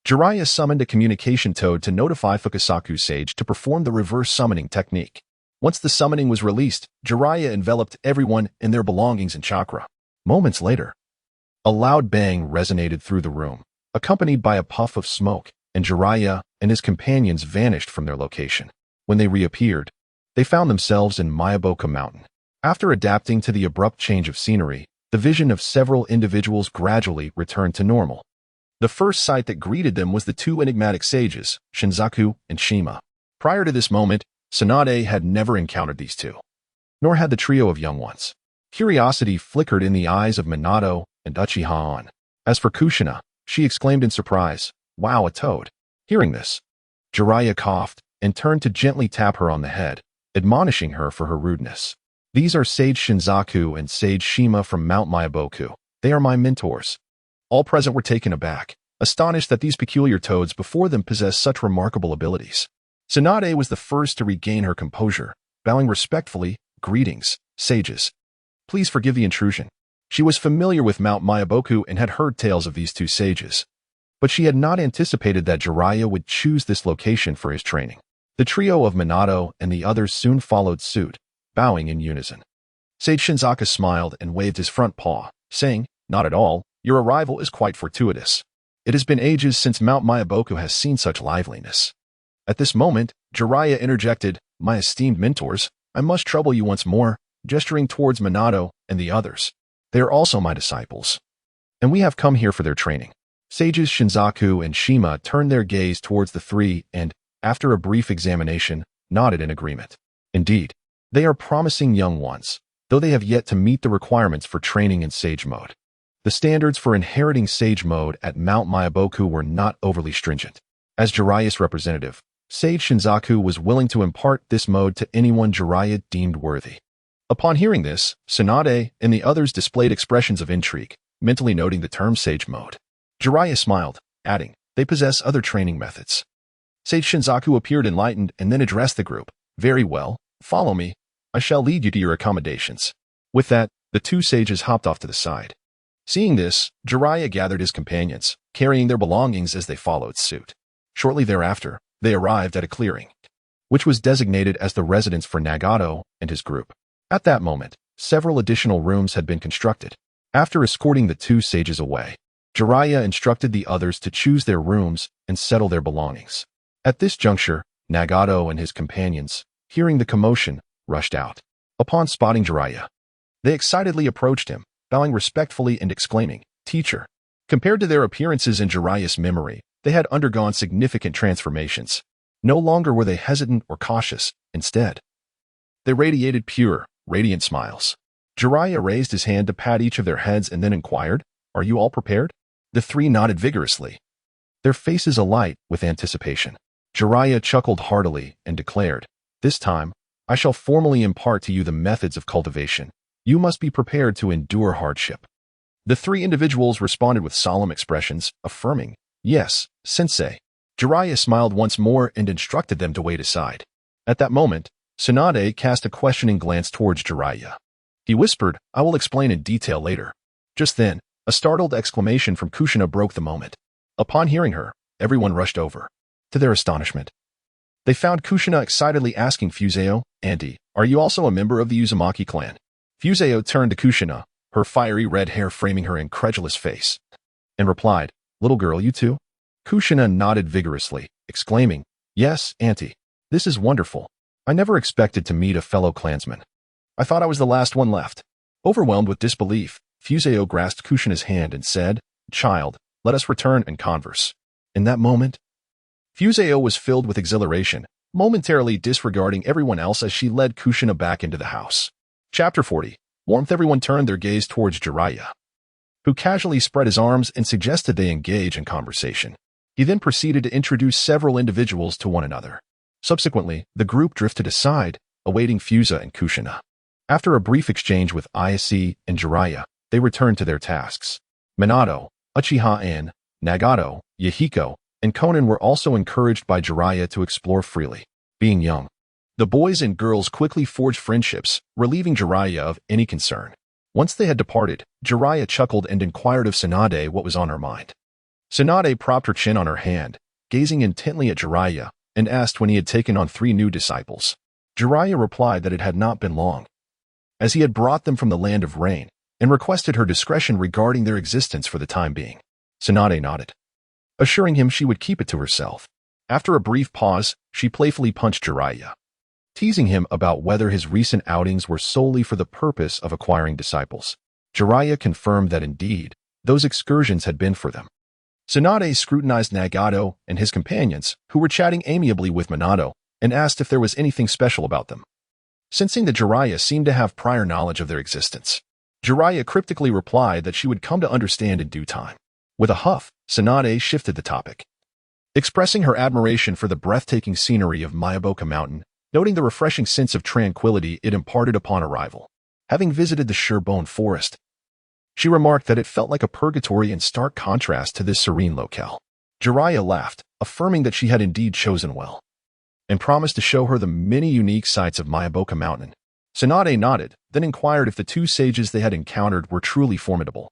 Jiraiya summoned a communication toad to notify Fukasaku Sage to perform the reverse summoning technique. Once the summoning was released, Jiraiya enveloped everyone in their belongings and chakra. Moments later, a loud bang resonated through the room, accompanied by a puff of smoke, and Jiraiya and his companions vanished from their location. When they reappeared, they found themselves in Mayaboka Mountain. After adapting to the abrupt change of scenery, the vision of several individuals gradually returned to normal. The first sight that greeted them was the two enigmatic sages, Shinzaku and Shima. Prior to this moment, Tsunade had never encountered these two, nor had the trio of young ones. Curiosity flickered in the eyes of Minato and Uchiha-in. As for Kushina, she exclaimed in surprise, Wow, a toad. Hearing this, Jiraiya coughed and turned to gently tap her on the head, admonishing her for her rudeness. These are Sage Shinzaku and Sage Shima from Mount Mayaboku. They are my mentors. All present were taken aback, astonished that these peculiar toads before them possessed such remarkable abilities. Tsunade was the first to regain her composure, bowing respectfully. Greetings, sages. Please forgive the intrusion. She was familiar with Mount Myaboku and had heard tales of these two sages. But she had not anticipated that Jiraiya would choose this location for his training. The trio of Minato and the others soon followed suit, bowing in unison. Sage Shinzaka smiled and waved his front paw, saying, "Not at all, your arrival is quite fortuitous. It has been ages since Mount Myaboku has seen such liveliness." At this moment, Jiraiya interjected, "My esteemed mentors, I must trouble you once more," gesturing towards Minato and the others. "They are also my disciples, and we have come here for their training." Sages Shinzaku and Shima turned their gaze towards the three and, after a brief examination, nodded in agreement. Indeed, they are promising young ones, though they have yet to meet the requirements for training in Sage Mode. The standards for inheriting Sage Mode at Mount Myaboku were not overly stringent. As Jiraiya's representative, Sage Shinzaku was willing to impart this mode to anyone Jiraiya deemed worthy. Upon hearing this, Tsunade and the others displayed expressions of intrigue, mentally noting the term Sage Mode. Jiraiya smiled, adding, "They possess other training methods." Sage Shinzaku appeared enlightened and then addressed the group. "Very well, follow me. I shall lead you to your accommodations." With that, the two sages hopped off to the side. Seeing this, Jiraiya gathered his companions, carrying their belongings as they followed suit. Shortly thereafter, they arrived at a clearing, which was designated as the residence for Nagato and his group. At that moment, several additional rooms had been constructed. After escorting the two sages away, Jiraiya instructed the others to choose their rooms and settle their belongings. At this juncture, Nagato and his companions, hearing the commotion, rushed out. Upon spotting Jiraiya, they excitedly approached him, bowing respectfully and exclaiming, "Teacher." Compared to their appearances in Jiraiya's memory, they had undergone significant transformations. No longer were they hesitant or cautious. Instead, they radiated pure, radiant smiles. Jiraiya raised his hand to pat each of their heads and then inquired, "Are you all prepared?" The three nodded vigorously, their faces alight with anticipation. Jiraiya chuckled heartily and declared, "This time, I shall formally impart to you the methods of cultivation. You must be prepared to endure hardship." The three individuals responded with solemn expressions, affirming, "Yes, sensei." Jiraiya smiled once more and instructed them to wait aside. At that moment, Tsunade cast a questioning glance towards Jiraiya. He whispered, "I will explain in detail later." Just then, a startled exclamation from Kushina broke the moment. Upon hearing her, everyone rushed over. To their astonishment, they found Kushina excitedly asking Fuseo, "Auntie, are you also a member of the Uzumaki clan?" Fuseo turned to Kushina, her fiery red hair framing her incredulous face, and replied, "Little girl, you too?" Kushina nodded vigorously, exclaiming, "Yes, Auntie. This is wonderful. I never expected to meet a fellow clansman. I thought I was the last one left." Overwhelmed with disbelief, Fuseo grasped Kushina's hand and said, "Child, let us return and converse." In that moment, Fuseo was filled with exhilaration, momentarily disregarding everyone else as she led Kushina back into the house. Chapter 40. Warmth. Everyone turned their gaze towards Jiraiya, who casually spread his arms and suggested they engage in conversation. He then proceeded to introduce several individuals to one another. Subsequently, the group drifted aside, awaiting Fusa and Kushina. After a brief exchange with Ayase and Jiraiya, they returned to their tasks. Minato, Uchiha-en, Nagato, Yahiko, and Konan were also encouraged by Jiraiya to explore freely. Being young, the boys and girls quickly forged friendships, relieving Jiraiya of any concern. Once they had departed, Jiraiya chuckled and inquired of Tsunade what was on her mind. Tsunade propped her chin on her hand, gazing intently at Jiraiya, and asked when he had taken on 3 new disciples. Jiraiya replied that it had not been long, as he had brought them from the land of rain, and requested her discretion regarding their existence for the time being. Tsunade nodded, assuring him she would keep it to herself. After a brief pause, she playfully punched Jiraiya, teasing him about whether his recent outings were solely for the purpose of acquiring disciples. Jiraiya confirmed that indeed, those excursions had been for them. Tsunade scrutinized Nagato and his companions, who were chatting amiably with Minato, and asked if there was anything special about them. Sensing that Jiraiya seemed to have prior knowledge of their existence, Jiraiya cryptically replied that she would come to understand in due time. With a huff, Tsunade shifted the topic, expressing her admiration for the breathtaking scenery of Myaboka Mountain, noting the refreshing sense of tranquility it imparted upon arrival. Having visited the Sherbone Forest, she remarked that it felt like a purgatory in stark contrast to this serene locale. Jiraiya laughed, affirming that she had indeed chosen well. and promised to show her the many unique sights of Mayaboka Mountain. Tsunade nodded, then inquired if the two sages they had encountered were truly formidable.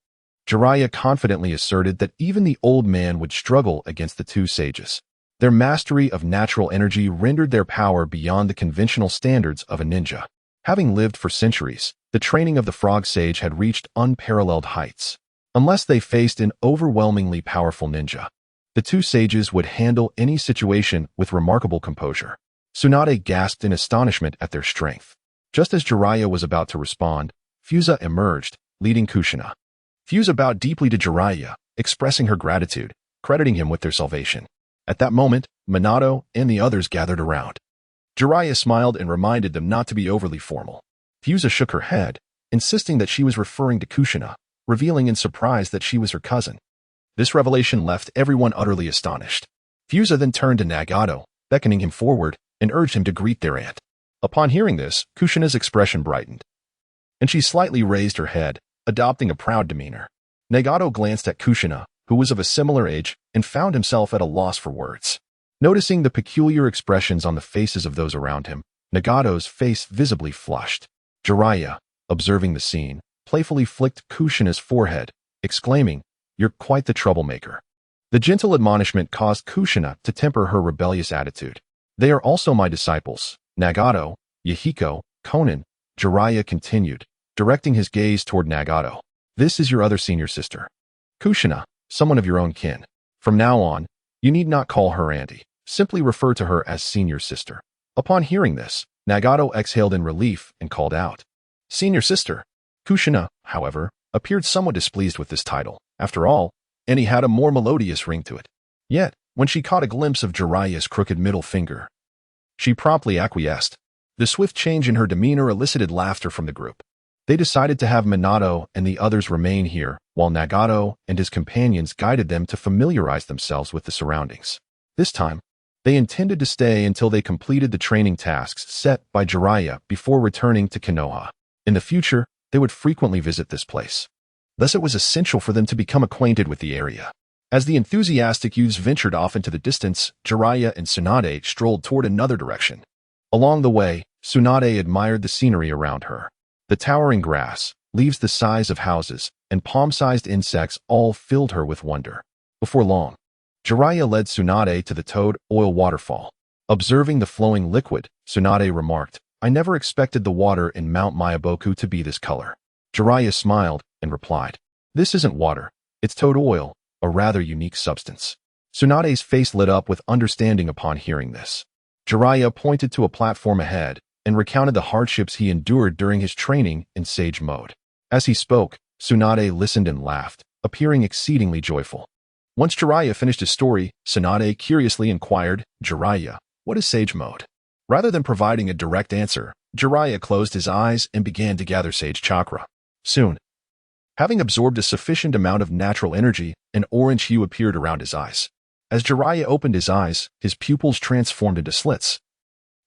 Jiraiya confidently asserted that even the old man would struggle against the two sages. Their mastery of natural energy rendered their power beyond the conventional standards of a ninja. Having lived for centuries, the training of the frog sage had reached unparalleled heights. Unless they faced an overwhelmingly powerful ninja, the two sages would handle any situation with remarkable composure. Tsunade gasped in astonishment at their strength. Just as Jiraiya was about to respond, Fusa emerged, leading Kushina. Fusa bowed deeply to Jiraiya, expressing her gratitude, crediting him with their salvation. At that moment, Minato and the others gathered around. Jiraiya smiled and reminded them not to be overly formal. Fusa shook her head, insisting that she was referring to Kushina, revealing in surprise that she was her cousin. This revelation left everyone utterly astonished. Fusa then turned to Nagato, beckoning him forward, and urged him to greet their aunt. Upon hearing this, Kushina's expression brightened, and she slightly raised her head, adopting a proud demeanor. Nagato glanced at Kushina, who was of a similar age, and found himself at a loss for words. Noticing the peculiar expressions on the faces of those around him, Nagato's face visibly flushed. Jiraiya, observing the scene, playfully flicked Kushina's forehead, exclaiming, "You're quite the troublemaker." The gentle admonishment caused Kushina to temper her rebellious attitude. "They are also my disciples, Nagato, Yahiko, Konan," Jiraiya continued, directing his gaze toward Nagato. "This is your other senior sister, Kushina, someone of your own kin. From now on, you need not call her auntie. Simply refer to her as senior sister." Upon hearing this, Nagato exhaled in relief and called out, "Senior sister." Kushina, however, appeared somewhat displeased with this title. After all, Annie had a more melodious ring to it. Yet, when she caught a glimpse of Jiraiya's crooked middle finger, she promptly acquiesced. The swift change in her demeanor elicited laughter from the group. They decided to have Minato and the others remain here, while Nagato and his companions guided them to familiarize themselves with the surroundings. This time, they intended to stay until they completed the training tasks set by Jiraiya before returning to Konoha. In the future, they would frequently visit this place. Thus, it was essential for them to become acquainted with the area. As the enthusiastic youths ventured off into the distance, Jiraiya and Tsunade strolled toward another direction. Along the way, Tsunade admired the scenery around her. The towering grass, leaves the size of houses, and palm-sized insects all filled her with wonder. Before long, Jiraiya led Tsunade to the Toad Oil Waterfall. Observing the flowing liquid, Tsunade remarked, "I never expected the water in Mount Mayaboku to be this color." Jiraiya smiled and replied, "This isn't water, it's toad oil, a rather unique substance." Tsunade's face lit up with understanding upon hearing this. Jiraiya pointed to a platform ahead and recounted the hardships he endured during his training in Sage Mode. As he spoke, Tsunade listened and laughed, appearing exceedingly joyful. Once Jiraiya finished his story, Tsunade curiously inquired, "Jiraiya, what is Sage Mode?" Rather than providing a direct answer, Jiraiya closed his eyes and began to gather Sage Chakra. Soon, having absorbed a sufficient amount of natural energy, an orange hue appeared around his eyes. As Jiraiya opened his eyes, his pupils transformed into slits,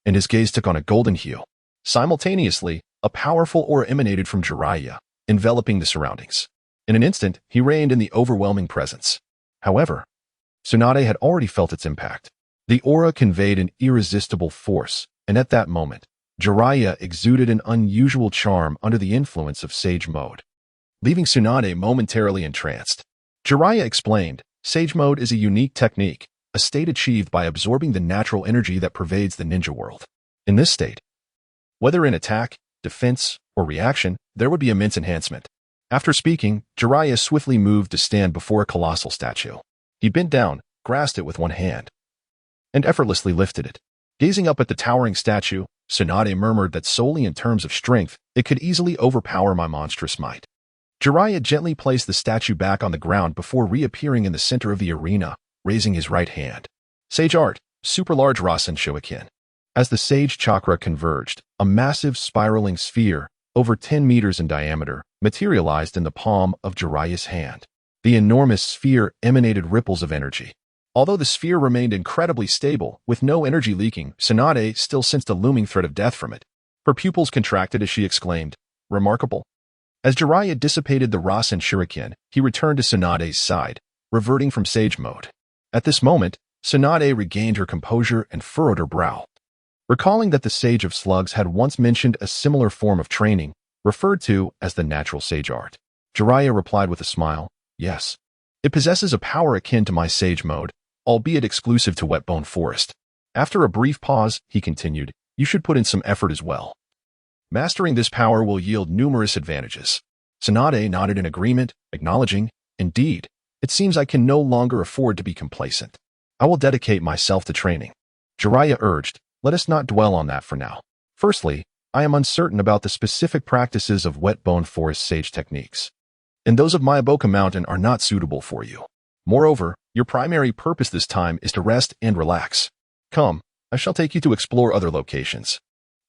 and his gaze took on a golden hue. Simultaneously, a powerful aura emanated from Jiraiya, enveloping the surroundings. In an instant, he reigned in the overwhelming presence. However, Tsunade had already felt its impact. The aura conveyed an irresistible force, and at that moment, Jiraiya exuded an unusual charm under the influence of Sage Mode, leaving Tsunade momentarily entranced. Jiraiya explained, "Sage Mode is a unique technique, a state achieved by absorbing the natural energy that pervades the ninja world. In this state, whether in attack, defense, or reaction, there would be immense enhancement." After speaking, Jiraiya swiftly moved to stand before a colossal statue. He bent down, grasped it with one hand, and effortlessly lifted it. Gazing up at the towering statue, Tsunade murmured that solely in terms of strength, it could easily overpower my monstrous might. Jiraiya gently placed the statue back on the ground before reappearing in the center of the arena, raising his right hand. Sage Art, Super Large Rasen Shoiken. As the Sage Chakra converged, a massive spiraling sphere, over 10 meters in diameter, materialized in the palm of Jiraiya's hand. The enormous sphere emanated ripples of energy. Although the sphere remained incredibly stable, with no energy leaking, Tsunade still sensed a looming threat of death from it. Her pupils contracted as she exclaimed, "Remarkable." As Jiraiya dissipated the Rasen Shuriken, he returned to Tsunade's side, reverting from Sage Mode. At this moment, Tsunade regained her composure and furrowed her brow. recalling that the Sage of Slugs had once mentioned a similar form of training, referred to as the natural sage art. Jiraiya replied with a smile, yes. It possesses a power akin to my sage mode, albeit exclusive to Wetbone Forest. After a brief pause, he continued, you should put in some effort as well. Mastering this power will yield numerous advantages. Tsunade nodded in agreement, acknowledging, indeed, it seems I can no longer afford to be complacent. I will dedicate myself to training. Jiraiya urged, let us not dwell on that for now. Firstly, I am uncertain about the specific practices of Wetbone Forest sage techniques, and those of Myaboka Mountain are not suitable for you. Moreover, your primary purpose this time is to rest and relax. Come, I shall take you to explore other locations.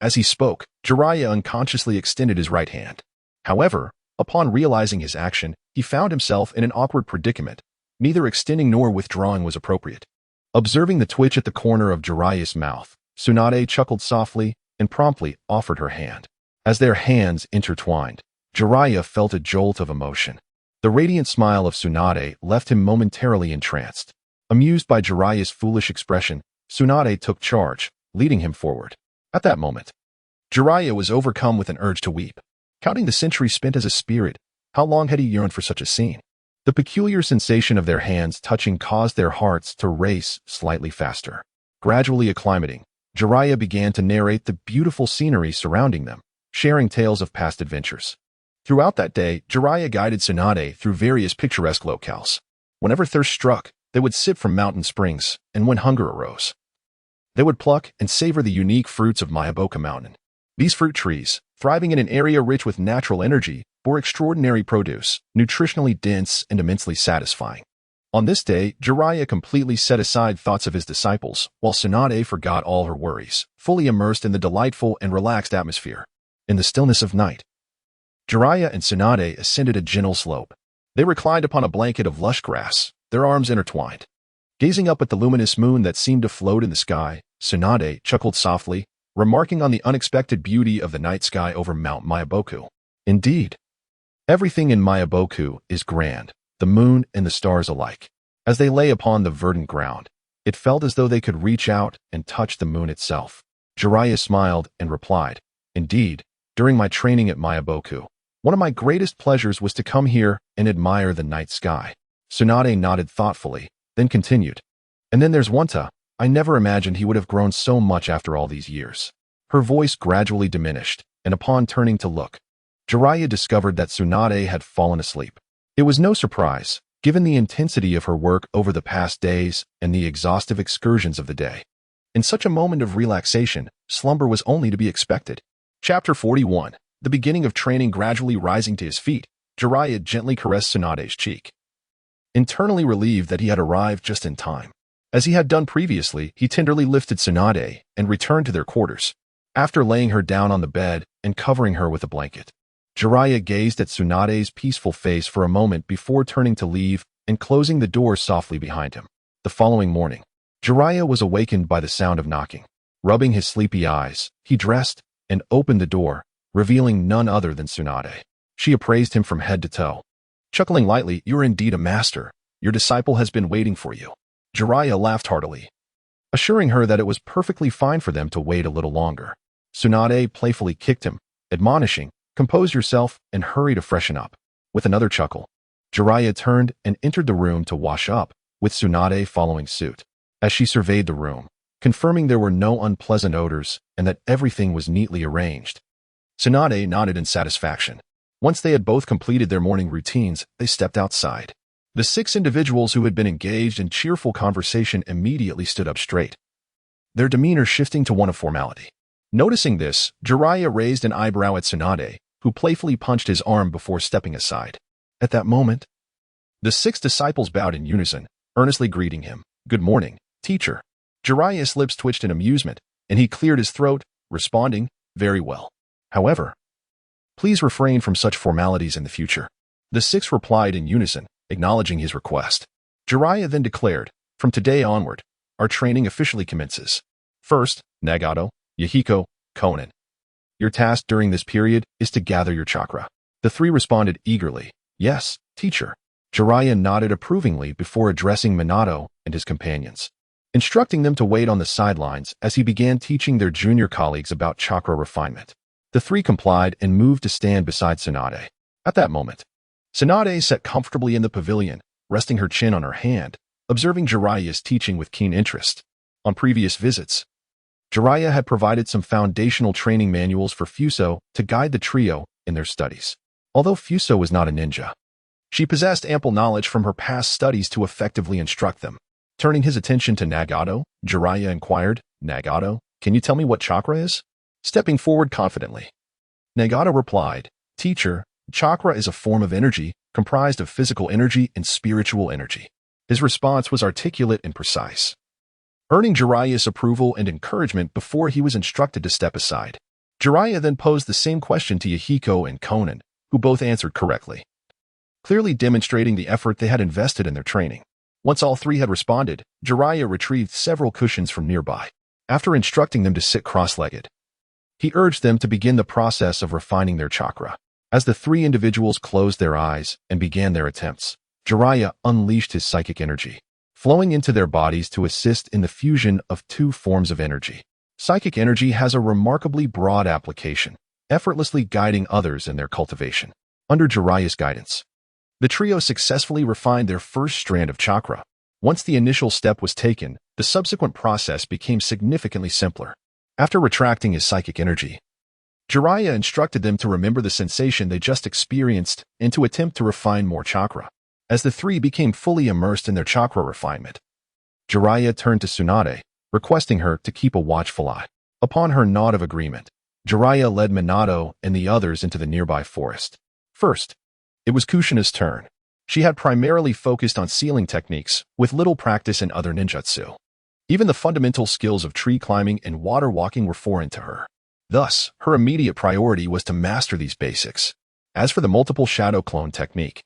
As he spoke, Jiraiya unconsciously extended his right hand. However, upon realizing his action, he found himself in an awkward predicament. Neither extending nor withdrawing was appropriate. Observing the twitch at the corner of Jiraiya's mouth, Tsunade chuckled softly and promptly offered her hand. As their hands intertwined, Jiraiya felt a jolt of emotion. The radiant smile of Tsunade left him momentarily entranced. Amused by Jiraiya's foolish expression, Tsunade took charge, leading him forward. At that moment, Jiraiya was overcome with an urge to weep. Counting the centuries spent as a spirit, how long had he yearned for such a scene? The peculiar sensation of their hands touching caused their hearts to race slightly faster. Gradually acclimating, Jiraiya began to narrate the beautiful scenery surrounding them, sharing tales of past adventures. Throughout that day, Jiraiya guided Tsunade through various picturesque locales. Whenever thirst struck, they would sip from mountain springs, and when hunger arose, they would pluck and savor the unique fruits of Myaboka Mountain. These fruit trees, thriving in an area rich with natural energy, bore extraordinary produce, nutritionally dense and immensely satisfying. On this day, Jiraiya completely set aside thoughts of his disciples, while Tsunade forgot all her worries, fully immersed in the delightful and relaxed atmosphere. In the stillness of night, Jiraiya and Tsunade ascended a gentle slope. They reclined upon a blanket of lush grass, their arms intertwined. Gazing up at the luminous moon that seemed to float in the sky, Tsunade chuckled softly, remarking on the unexpected beauty of the night sky over Mount Myaboku. Indeed, everything in Myaboku is grand, the moon and the stars alike. As they lay upon the verdant ground, it felt as though they could reach out and touch the moon itself. Jiraiya smiled and replied, indeed, during my training at Myaboku, one of my greatest pleasures was to come here and admire the night sky. Tsunade nodded thoughtfully, then continued, and then there's Wanta. I never imagined he would have grown so much after all these years. Her voice gradually diminished, and upon turning to look, Jiraiya discovered that Tsunade had fallen asleep. It was no surprise, given the intensity of her work over the past days and the exhaustive excursions of the day. In such a moment of relaxation, slumber was only to be expected. Chapter 41. The beginning of training. Gradually rising to his feet, Jiraiya gently caressed Tsunade's cheek. Internally relieved that he had arrived just in time. As he had done previously, he tenderly lifted Tsunade and returned to their quarters. After laying her down on the bed and covering her with a blanket, Jiraiya gazed at Tsunade's peaceful face for a moment before turning to leave and closing the door softly behind him. The following morning, Jiraiya was awakened by the sound of knocking. Rubbing his sleepy eyes, he dressed and opened the door, revealing none other than Tsunade. She appraised him from head to toe. Chuckling lightly, you are indeed a master. Your disciple has been waiting for you. Jiraiya laughed heartily, assuring her that it was perfectly fine for them to wait a little longer. Tsunade playfully kicked him, admonishing, compose yourself and hurry to freshen up. With another chuckle, Jiraiya turned and entered the room to wash up, with Tsunade following suit. As she surveyed the room, confirming there were no unpleasant odors and that everything was neatly arranged, Tsunade nodded in satisfaction. Once they had both completed their morning routines, they stepped outside. The 6 individuals who had been engaged in cheerful conversation immediately stood up straight, their demeanor shifting to one of formality. Noticing this, Jiraiya raised an eyebrow at Tsunade, who playfully punched his arm before stepping aside. At that moment, the 6 disciples bowed in unison, earnestly greeting him. Good morning, teacher. Jiraiya's lips twitched in amusement, and he cleared his throat, responding, very well. However, please refrain from such formalities in the future. The 6 replied in unison, acknowledging his request. Jiraiya then declared, from today onward, our training officially commences. First, Nagato, Yahiko, Konan. Your task during this period is to gather your chakra. The 3 responded eagerly, yes, teacher. Jiraiya nodded approvingly before addressing Minato and his companions. instructing them to wait on the sidelines as he began teaching their junior colleagues about chakra refinement. The three complied and moved to stand beside Tsunade. At that moment, Tsunade sat comfortably in the pavilion, resting her chin on her hand, observing Jiraiya's teaching with keen interest. On previous visits, Jiraiya had provided some foundational training manuals for Fuso to guide the trio in their studies. Although Fuso was not a ninja, she possessed ample knowledge from her past studies to effectively instruct them. Turning his attention to Nagato, Jiraiya inquired, "Nagato, can you tell me what chakra is?" Stepping forward confidently, Nagato replied, "Teacher, chakra is a form of energy comprised of physical energy and spiritual energy." His response was articulate and precise, earning Jiraiya's approval and encouragement before he was instructed to step aside. Jiraiya then posed the same question to Yahiko and Conan, who both answered correctly, clearly demonstrating the effort they had invested in their training. Once all three had responded, Jiraiya retrieved several cushions from nearby. After instructing them to sit cross-legged, he urged them to begin the process of refining their chakra. As the three individuals closed their eyes and began their attempts, Jiraiya unleashed his psychic energy, flowing into their bodies to assist in the fusion of two forms of energy. Psychic energy has a remarkably broad application, effortlessly guiding others in their cultivation. Under Jiraiya's guidance, the trio successfully refined their first strand of chakra. Once the initial step was taken, the subsequent process became significantly simpler. After retracting his psychic energy, Jiraiya instructed them to remember the sensation they just experienced and to attempt to refine more chakra. As the three became fully immersed in their chakra refinement, Jiraiya turned to Tsunade, requesting her to keep a watchful eye. Upon her nod of agreement, Jiraiya led Minato and the others into the nearby forest. First, it was Kushina's turn. She had primarily focused on sealing techniques, with little practice in other ninjutsu. Even the fundamental skills of tree climbing and water walking were foreign to her. Thus, her immediate priority was to master these basics. As for the multiple shadow clone technique,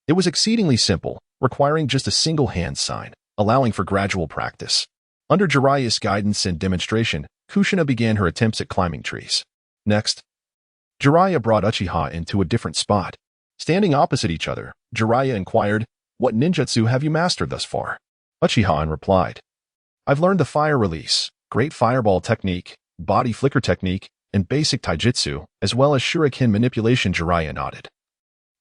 it was exceedingly simple, requiring just a single hand sign, allowing for gradual practice. Under Jiraiya's guidance and demonstration, Kushina began her attempts at climbing trees. Next, Jiraiya brought Uchiha into a different spot. Standing opposite each other, Jiraiya inquired, "What ninjutsu have you mastered thus far?" Uchiha replied, "I've learned the fire release, great fireball technique, body flicker technique, and basic taijutsu, as well as shuriken manipulation." Jiraiya nodded,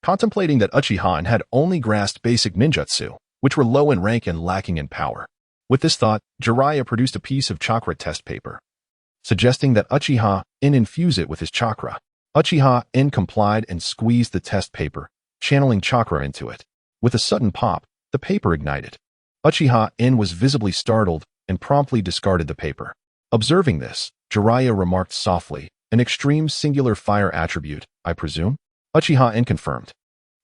contemplating that Uchiha had only grasped basic ninjutsu, which were low in rank and lacking in power. With this thought, Jiraiya produced a piece of chakra test paper, suggesting that Uchiha infuse it with his chakra. Uchiha complied and squeezed the test paper, channeling chakra into it. With a sudden pop, the paper ignited. Uchiha was visibly startled and promptly discarded the paper. Observing this, Jiraiya remarked softly, "An extreme singular fire attribute, I presume?" Uchiha confirmed,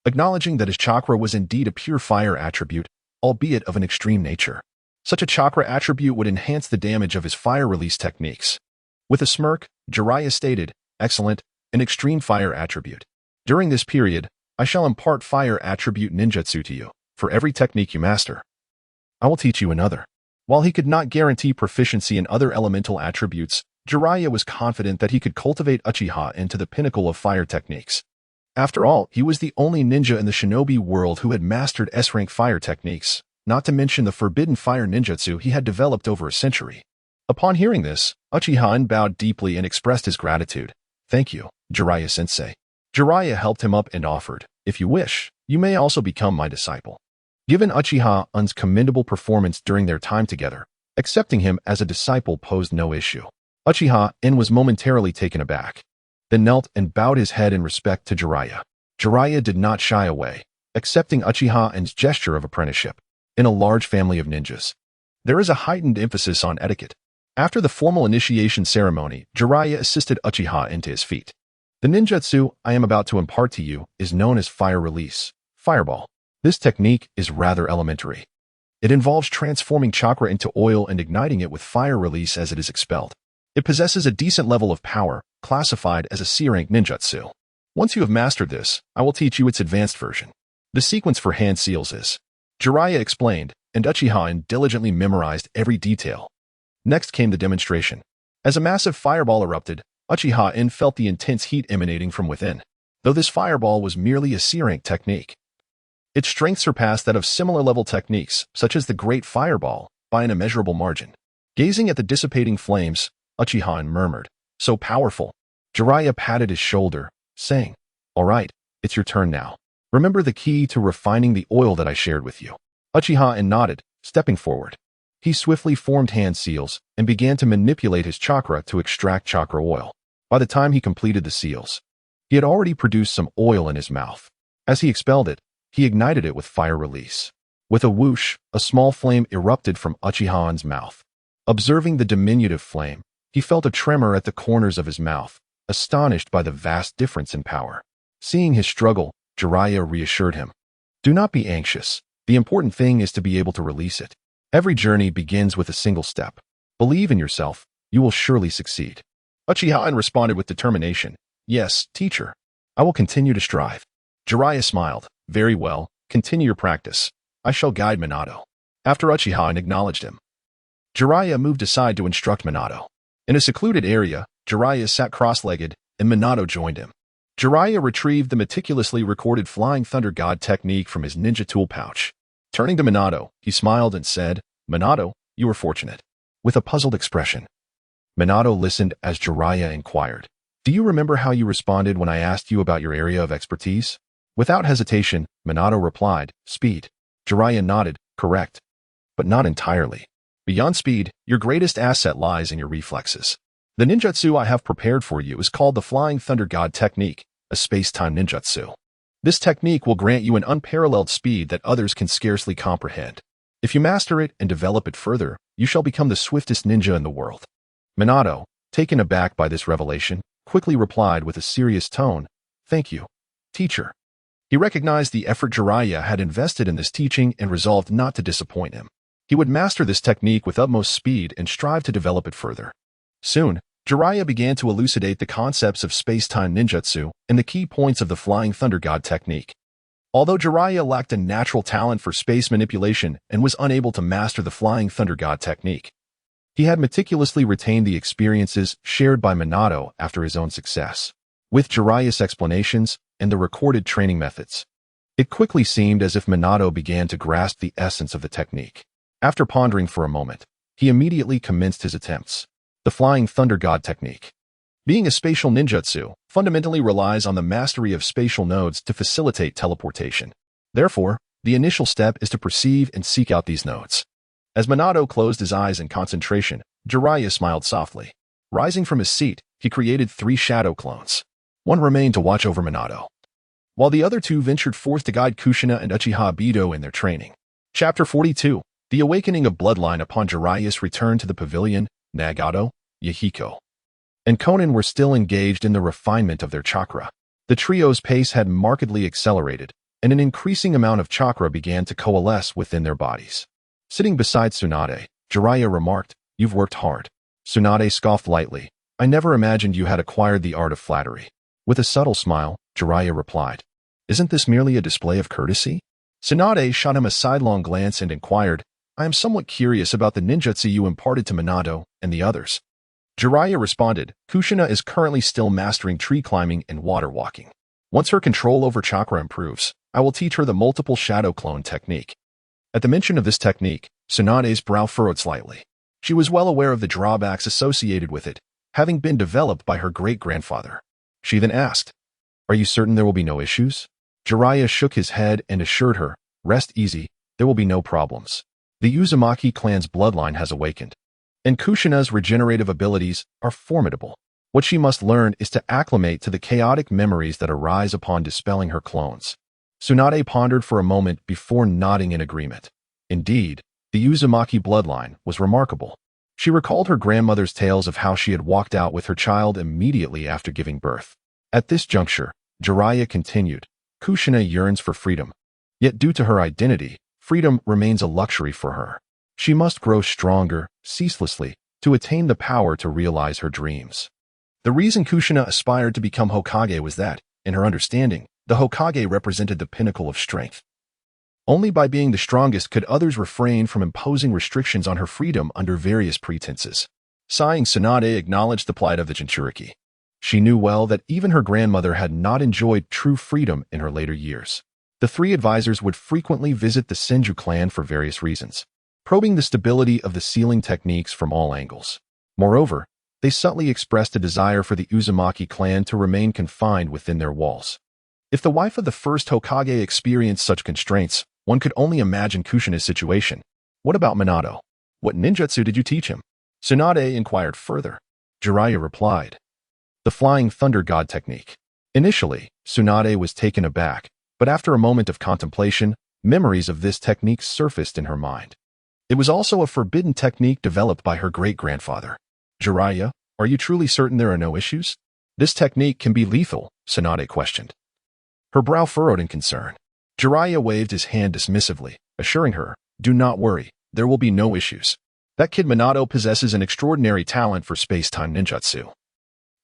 acknowledging that his chakra was indeed a pure fire attribute, albeit of an extreme nature. Such a chakra attribute would enhance the damage of his fire release techniques. With a smirk, Jiraiya stated, "Excellent, an extreme fire attribute. During this period, I shall impart fire attribute ninjutsu to you. For every technique you master, I will teach you another." While he could not guarantee proficiency in other elemental attributes, Jiraiya was confident that he could cultivate Uchiha into the pinnacle of fire techniques. After all, he was the only ninja in the shinobi world who had mastered S-rank fire techniques, not to mention the forbidden fire ninjutsu he had developed over a century. Upon hearing this, Uchiha bowed deeply and expressed his gratitude. "Thank you, Jiraiya-sensei." Jiraiya helped him up and offered, "If you wish, you may also become my disciple." Given Uchiha's commendable performance during their time together, accepting him as a disciple posed no issue. Uchiha was momentarily taken aback, then knelt and bowed his head in respect to Jiraiya. Jiraiya did not shy away, accepting Uchiha's gesture of apprenticeship. In a large family of ninjas, there is a heightened emphasis on etiquette. After the formal initiation ceremony, Jiraiya assisted Uchiha into his feet. "The ninjutsu I am about to impart to you is known as fire release, fireball. This technique is rather elementary. It involves transforming chakra into oil and igniting it with fire release as it is expelled. It possesses a decent level of power, classified as a C-rank ninjutsu. Once you have mastered this, I will teach you its advanced version. The sequence for hand seals is," Jiraiya explained, and Uchiha diligently memorized every detail. Next came the demonstration. As a massive fireball erupted, Uchiha felt the intense heat emanating from within. Though this fireball was merely a C-rank technique, its strength surpassed that of similar level techniques, such as the Great Fireball, by an immeasurable margin. Gazing at the dissipating flames, Uchiha murmured, "So powerful." Jiraiya patted his shoulder, saying, "All right, it's your turn now. Remember the key to refining the oil that I shared with you." Uchiha nodded, stepping forward. He swiftly formed hand seals and began to manipulate his chakra to extract chakra oil. By the time he completed the seals, he had already produced some oil in his mouth. As he expelled it, he ignited it with fire release. With a whoosh, a small flame erupted from Uchiha's mouth. Observing the diminutive flame, he felt a tremor at the corners of his mouth, astonished by the vast difference in power. Seeing his struggle, Jiraiya reassured him. "Do not be anxious. The important thing is to be able to release it. Every journey begins with a single step. Believe in yourself. You will surely succeed." Uchiha responded with determination, "Yes, teacher. I will continue to strive." Jiraiya smiled. "Very well. Continue your practice. I shall guide Minato." After Uchiha acknowledged him, Jiraiya moved aside to instruct Minato. In a secluded area, Jiraiya sat cross-legged, and Minato joined him. Jiraiya retrieved the meticulously recorded Flying Thunder God technique from his ninja tool pouch. Turning to Minato, he smiled and said, "Minato, you were fortunate." With a puzzled expression, Minato listened as Jiraiya inquired, "Do you remember how you responded when I asked you about your area of expertise?" Without hesitation, Minato replied, "Speed." Jiraiya nodded, "Correct. But not entirely. Beyond speed, your greatest asset lies in your reflexes. The ninjutsu I have prepared for you is called the Flying Thunder God technique, a space-time ninjutsu. This technique will grant you an unparalleled speed that others can scarcely comprehend. If you master it and develop it further, you shall become the swiftest ninja in the world." Minato, taken aback by this revelation, quickly replied with a serious tone, "Thank you, teacher." He recognized the effort Jiraiya had invested in this teaching and resolved not to disappoint him. He would master this technique with utmost speed and strive to develop it further. Soon, Jiraiya began to elucidate the concepts of space-time ninjutsu and the key points of the Flying Thunder God technique. Although Jiraiya lacked a natural talent for space manipulation and was unable to master the Flying Thunder God technique, he had meticulously retained the experiences shared by Minato after his own success. With Jiraiya's explanations and the recorded training methods, it quickly seemed as if Minato began to grasp the essence of the technique. After pondering for a moment, he immediately commenced his attempts. The Flying Thunder God technique. Being a spatial ninjutsu, fundamentally relies on the mastery of spatial nodes to facilitate teleportation. Therefore, the initial step is to perceive and seek out these nodes. As Minato closed his eyes in concentration, Jiraiya smiled softly. Rising from his seat, he created 3 shadow clones. One remained to watch over Minato, while the other 2 ventured forth to guide Kushina and Uchiha Bido in their training. Chapter 42. The Awakening of Bloodline. Upon Jiraiya's return to the pavilion, Nagato, Yahiko, and Konan were still engaged in the refinement of their chakra. The trio's pace had markedly accelerated, and an increasing amount of chakra began to coalesce within their bodies. Sitting beside Tsunade, Jiraiya remarked, "You've worked hard." Tsunade scoffed lightly, "I never imagined you had acquired the art of flattery." With a subtle smile, Jiraiya replied, "Isn't this merely a display of courtesy?" Tsunade shot him a sidelong glance and inquired, "I am somewhat curious about the ninjutsu you imparted to Minato and the others." Jiraiya responded, "Kushina is currently still mastering tree climbing and water walking. Once her control over chakra improves, I will teach her the multiple shadow clone technique." At the mention of this technique, Tsunade's brow furrowed slightly. She was well aware of the drawbacks associated with it, having been developed by her great-grandfather. She then asked, "Are you certain there will be no issues?" Jiraiya shook his head and assured her, "Rest easy, there will be no problems. The Uzumaki clan's bloodline has awakened, and Kushina's regenerative abilities are formidable. What she must learn is to acclimate to the chaotic memories that arise upon dispelling her clones." Tsunade pondered for a moment before nodding in agreement. Indeed, the Uzumaki bloodline was remarkable. She recalled her grandmother's tales of how she had walked out with her child immediately after giving birth. At this juncture, Jiraiya continued, "Kushina yearns for freedom. Yet due to her identity, freedom remains a luxury for her. She must grow stronger, ceaselessly, to attain the power to realize her dreams." The reason Kushina aspired to become Hokage was that, in her understanding, the Hokage represented the pinnacle of strength. Only by being the strongest could others refrain from imposing restrictions on her freedom under various pretenses. Sighing, Tsunade acknowledged the plight of the Jinchuriki. She knew well that even her grandmother had not enjoyed true freedom in her later years. The 3 advisors would frequently visit the Senju clan for various reasons. probing the stability of the sealing techniques from all angles. Moreover, they subtly expressed a desire for the Uzumaki clan to remain confined within their walls. If the wife of the first Hokage experienced such constraints, one could only imagine Kushina's situation. What about Minato? What ninjutsu did you teach him? Tsunade inquired further. Jiraiya replied, the Flying Thunder God technique. Initially, Tsunade was taken aback, but after a moment of contemplation, memories of this technique surfaced in her mind. It was also a forbidden technique developed by her great-grandfather. Jiraiya, are you truly certain there are no issues? This technique can be lethal, Tsunade questioned. Her brow furrowed in concern. Jiraiya waved his hand dismissively, assuring her, do not worry, there will be no issues. That kid Minato possesses an extraordinary talent for space-time ninjutsu.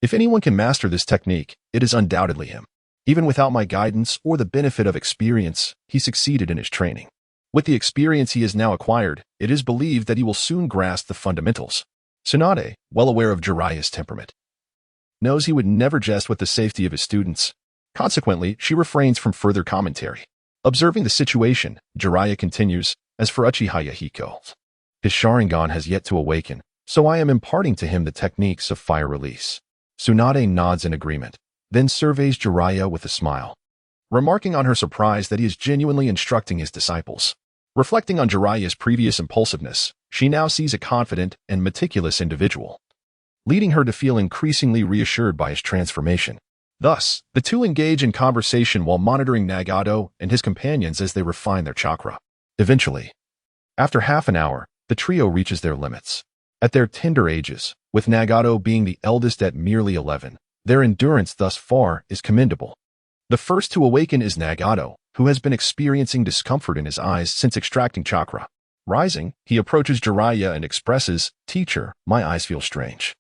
If anyone can master this technique, it is undoubtedly him. Even without my guidance or the benefit of experience, he succeeded in his training. With the experience he has now acquired, it is believed that he will soon grasp the fundamentals. Tsunade, well aware of Jiraiya's temperament, knows he would never jest with the safety of his students. Consequently, she refrains from further commentary. Observing the situation, Jiraiya continues, as for Uchiha Yahiko, his Sharingan has yet to awaken, so I am imparting to him the techniques of fire release. Tsunade nods in agreement, then surveys Jiraiya with a smile, remarking on her surprise that he is genuinely instructing his disciples. Reflecting on Jiraiya's previous impulsiveness, she now sees a confident and meticulous individual, leading her to feel increasingly reassured by his transformation. Thus, the two engage in conversation while monitoring Nagato and his companions as they refine their chakra. Eventually, after half an hour, the trio reaches their limits. At their tender ages, with Nagato being the eldest at merely 11, their endurance thus far is commendable. The first to awaken is Nagato, who has been experiencing discomfort in his eyes since extracting chakra. Rising, he approaches Jiraiya and expresses, Teacher, my eyes feel strange.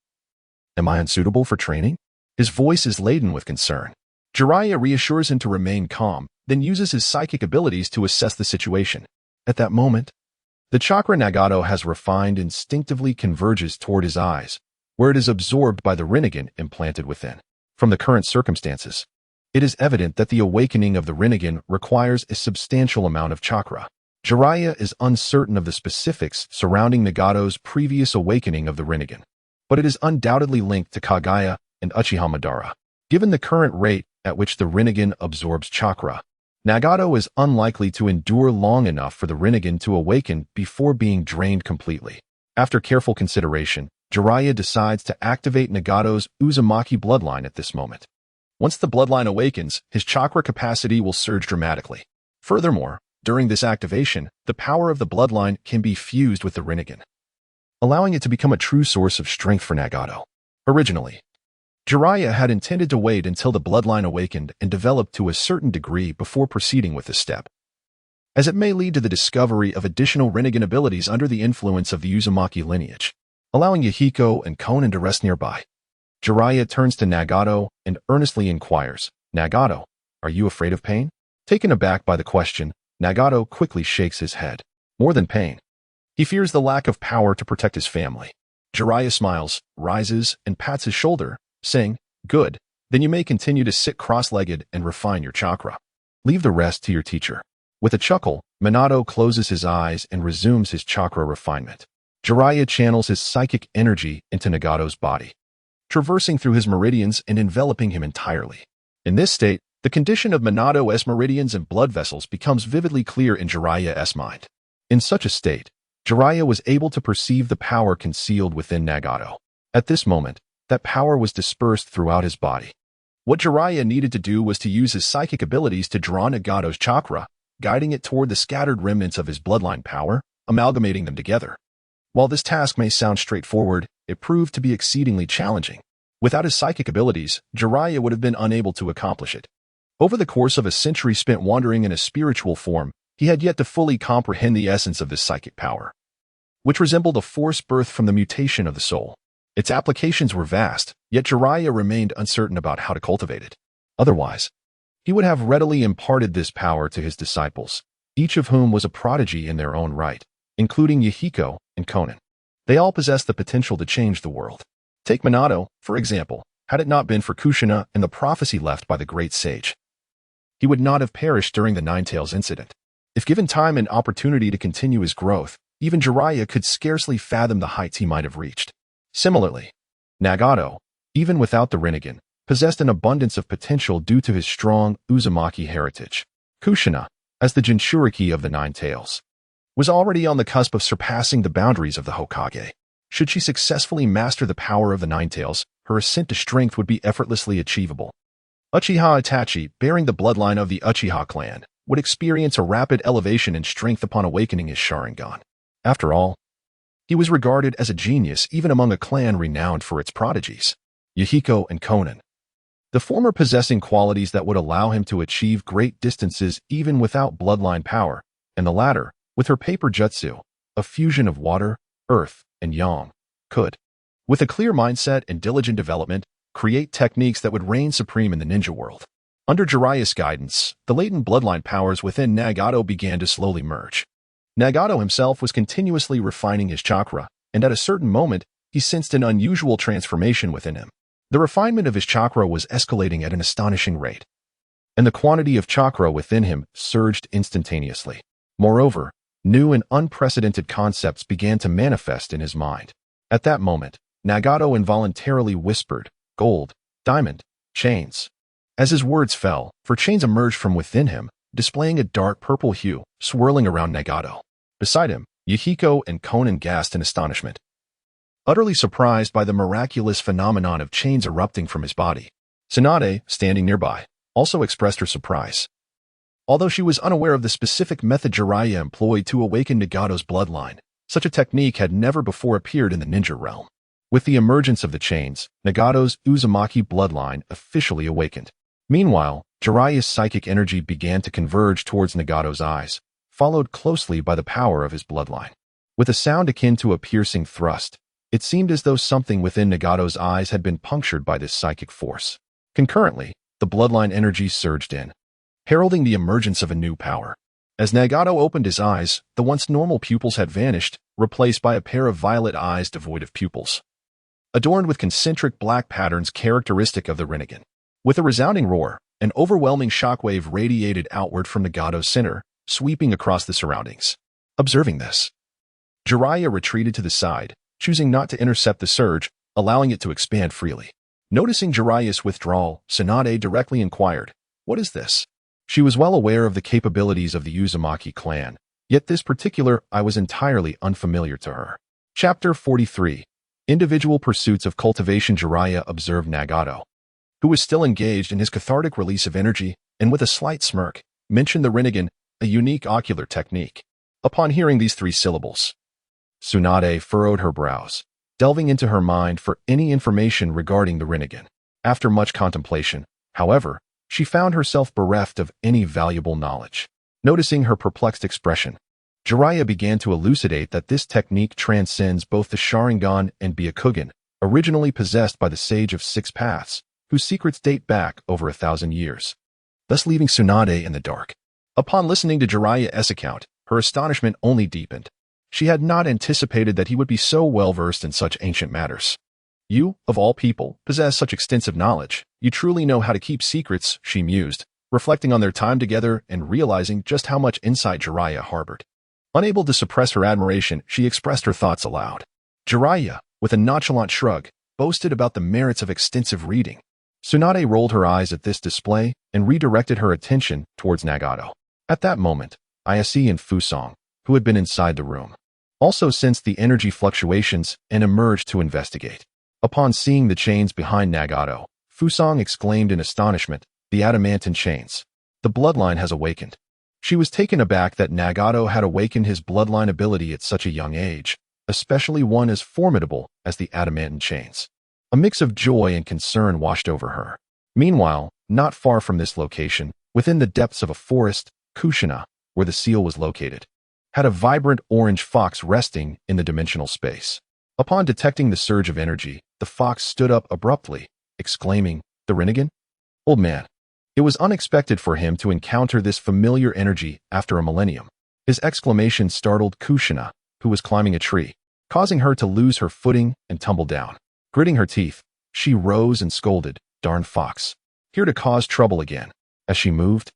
Am I unsuitable for training? His voice is laden with concern. Jiraiya reassures him to remain calm, then uses his psychic abilities to assess the situation. At that moment, the chakra Nagato has refined instinctively converges toward his eyes, where it is absorbed by the Rinnegan implanted within. From the current circumstances, it is evident that the awakening of the Rinnegan requires a substantial amount of chakra. Jiraiya is uncertain of the specifics surrounding Nagato's previous awakening of the Rinnegan, but it is undoubtedly linked to Kaguya and Uchiha Madara. Given the current rate at which the Rinnegan absorbs chakra, Nagato is unlikely to endure long enough for the Rinnegan to awaken before being drained completely. After careful consideration, Jiraiya decides to activate Nagato's Uzumaki bloodline at this moment. Once the bloodline awakens, his chakra capacity will surge dramatically. Furthermore, during this activation, the power of the bloodline can be fused with the Rinnegan, allowing it to become a true source of strength for Nagato. Originally, Jiraiya had intended to wait until the bloodline awakened and developed to a certain degree before proceeding with this step, as it may lead to the discovery of additional Rinnegan abilities under the influence of the Uzumaki lineage, allowing Yahiko and Konan to rest nearby. Jiraiya turns to Nagato and earnestly inquires, Nagato, are you afraid of pain? Taken aback by the question, Nagato quickly shakes his head. More than pain, he fears the lack of power to protect his family. Jiraiya smiles, rises, and pats his shoulder, saying, good, then you may continue to sit cross-legged and refine your chakra. Leave the rest to your teacher. With a chuckle, Minato closes his eyes and resumes his chakra refinement. Jiraiya channels his psychic energy into Nagato's body, traversing through his meridians and enveloping him entirely. In this state, the condition of Minato's meridians and blood vessels becomes vividly clear in Jiraiya's mind. In such a state, Jiraiya was able to perceive the power concealed within Nagato. At this moment, that power was dispersed throughout his body. What Jiraiya needed to do was to use his psychic abilities to draw Nagato's chakra, guiding it toward the scattered remnants of his bloodline power, amalgamating them together. While this task may sound straightforward, it proved to be exceedingly challenging. Without his psychic abilities, Jiraiya would have been unable to accomplish it. Over the course of a century spent wandering in a spiritual form, he had yet to fully comprehend the essence of this psychic power, which resembled a force birthed from the mutation of the soul. Its applications were vast, yet Jiraiya remained uncertain about how to cultivate it. Otherwise, he would have readily imparted this power to his disciples, each of whom was a prodigy in their own right, including Yahiko and Konan. They all possessed the potential to change the world. Take Minato, for example. Had it not been for Kushina and the prophecy left by the great sage, he would not have perished during the Nine-Tails incident. If given time and opportunity to continue his growth, Even Jiraiya could scarcely fathom the heights he might have reached. Similarly, Nagato, even without the Rinnegan, possessed an abundance of potential due to his strong Uzumaki heritage. Kushina, as the Jinchuriki of the Nine Tails, was already on the cusp of surpassing the boundaries of the Hokage. Should she successfully master the power of the Nine Tails, her ascent to strength would be effortlessly achievable. Uchiha Itachi, bearing the bloodline of the Uchiha clan, would experience a rapid elevation in strength upon awakening his Sharingan. After all, he was regarded as a genius even among a clan renowned for its prodigies, Yahiko and Konan, the former possessing qualities that would allow him to achieve great distances even without bloodline power, and the latter, with her paper jutsu, a fusion of water, earth, and yang, could, with a clear mindset and diligent development, create techniques that would reign supreme in the ninja world. Under Jiraiya's guidance, the latent bloodline powers within Nagato began to slowly merge. Nagato himself was continuously refining his chakra, and at a certain moment, he sensed an unusual transformation within him. The refinement of his chakra was escalating at an astonishing rate, and the quantity of chakra within him surged instantaneously. Moreover, new and unprecedented concepts began to manifest in his mind. At that moment, Nagato involuntarily whispered, "Gold, diamond, chains." As his words fell, four chains emerged from within him, displaying a dark purple hue, swirling around Nagato. Beside him, Yahiko and Konan gasped in astonishment, utterly surprised by the miraculous phenomenon of chains erupting from his body. Tsunade, standing nearby, also expressed her surprise. Although she was unaware of the specific method Jiraiya employed to awaken Nagato's bloodline, such a technique had never before appeared in the ninja realm. With the emergence of the chains, Nagato's Uzumaki bloodline officially awakened. Meanwhile, Jiraiya's psychic energy began to converge towards Nagato's eyes, followed closely by the power of his bloodline. With a sound akin to a piercing thrust, it seemed as though something within Nagato's eyes had been punctured by this psychic force. Concurrently, the bloodline energy surged in, heralding the emergence of a new power. As Nagato opened his eyes, the once normal pupils had vanished, replaced by a pair of violet eyes devoid of pupils, adorned with concentric black patterns characteristic of the Rinnegan. With a resounding roar, an overwhelming shockwave radiated outward from Nagato's center, sweeping across the surroundings. Observing this, Jiraiya retreated to the side, choosing not to intercept the surge, allowing it to expand freely. Noticing Jiraiya's withdrawal, Tsunade directly inquired, "What is this?" She was well aware of the capabilities of the Uzumaki clan, yet this particular eye was entirely unfamiliar to her. Chapter 43. Individual Pursuits of Cultivation. Jiraiya observed Nagato, who was still engaged in his cathartic release of energy, and with a slight smirk, mentioned the Rinnegan, a unique ocular technique. Upon hearing these three syllables, Tsunade furrowed her brows, delving into her mind for any information regarding the Rinnegan. After much contemplation, however, she found herself bereft of any valuable knowledge. Noticing her perplexed expression, Jiraiya began to elucidate that this technique transcends both the Sharingan and Byakugan, originally possessed by the Sage of Six Paths, whose secrets date back over 1,000 years, thus leaving Tsunade in the dark. Upon listening to Jiraiya's account, her astonishment only deepened. She had not anticipated that he would be so well-versed in such ancient matters. "You, of all people, possess such extensive knowledge. You truly know how to keep secrets," she mused, reflecting on their time together and realizing just how much insight Jiraiya harbored. Unable to suppress her admiration, she expressed her thoughts aloud. Jiraiya, with a nonchalant shrug, boasted about the merits of extensive reading. Tsunade rolled her eyes at this display and redirected her attention towards Nagato. At that moment, Ayase and Fusang, who had been inside the room, also sensed the energy fluctuations and emerged to investigate. Upon seeing the chains behind Nagato, Fusang exclaimed in astonishment, "The adamantine chains. The bloodline has awakened." She was taken aback that Nagato had awakened his bloodline ability at such a young age, especially one as formidable as the adamantine chains. A mix of joy and concern washed over her. Meanwhile, not far from this location, within the depths of a forest, Kushina, where the seal was located, had a vibrant orange fox resting in the dimensional space. Upon detecting the surge of energy, the fox stood up abruptly, exclaiming, "The Rinnegan?" "Old man." It was unexpected for him to encounter this familiar energy after a millennium. His exclamation startled Kushina, who was climbing a tree, causing her to lose her footing and tumble down. Gritting her teeth, she rose and scolded, "Darn fox. Here to cause trouble again." As she moved,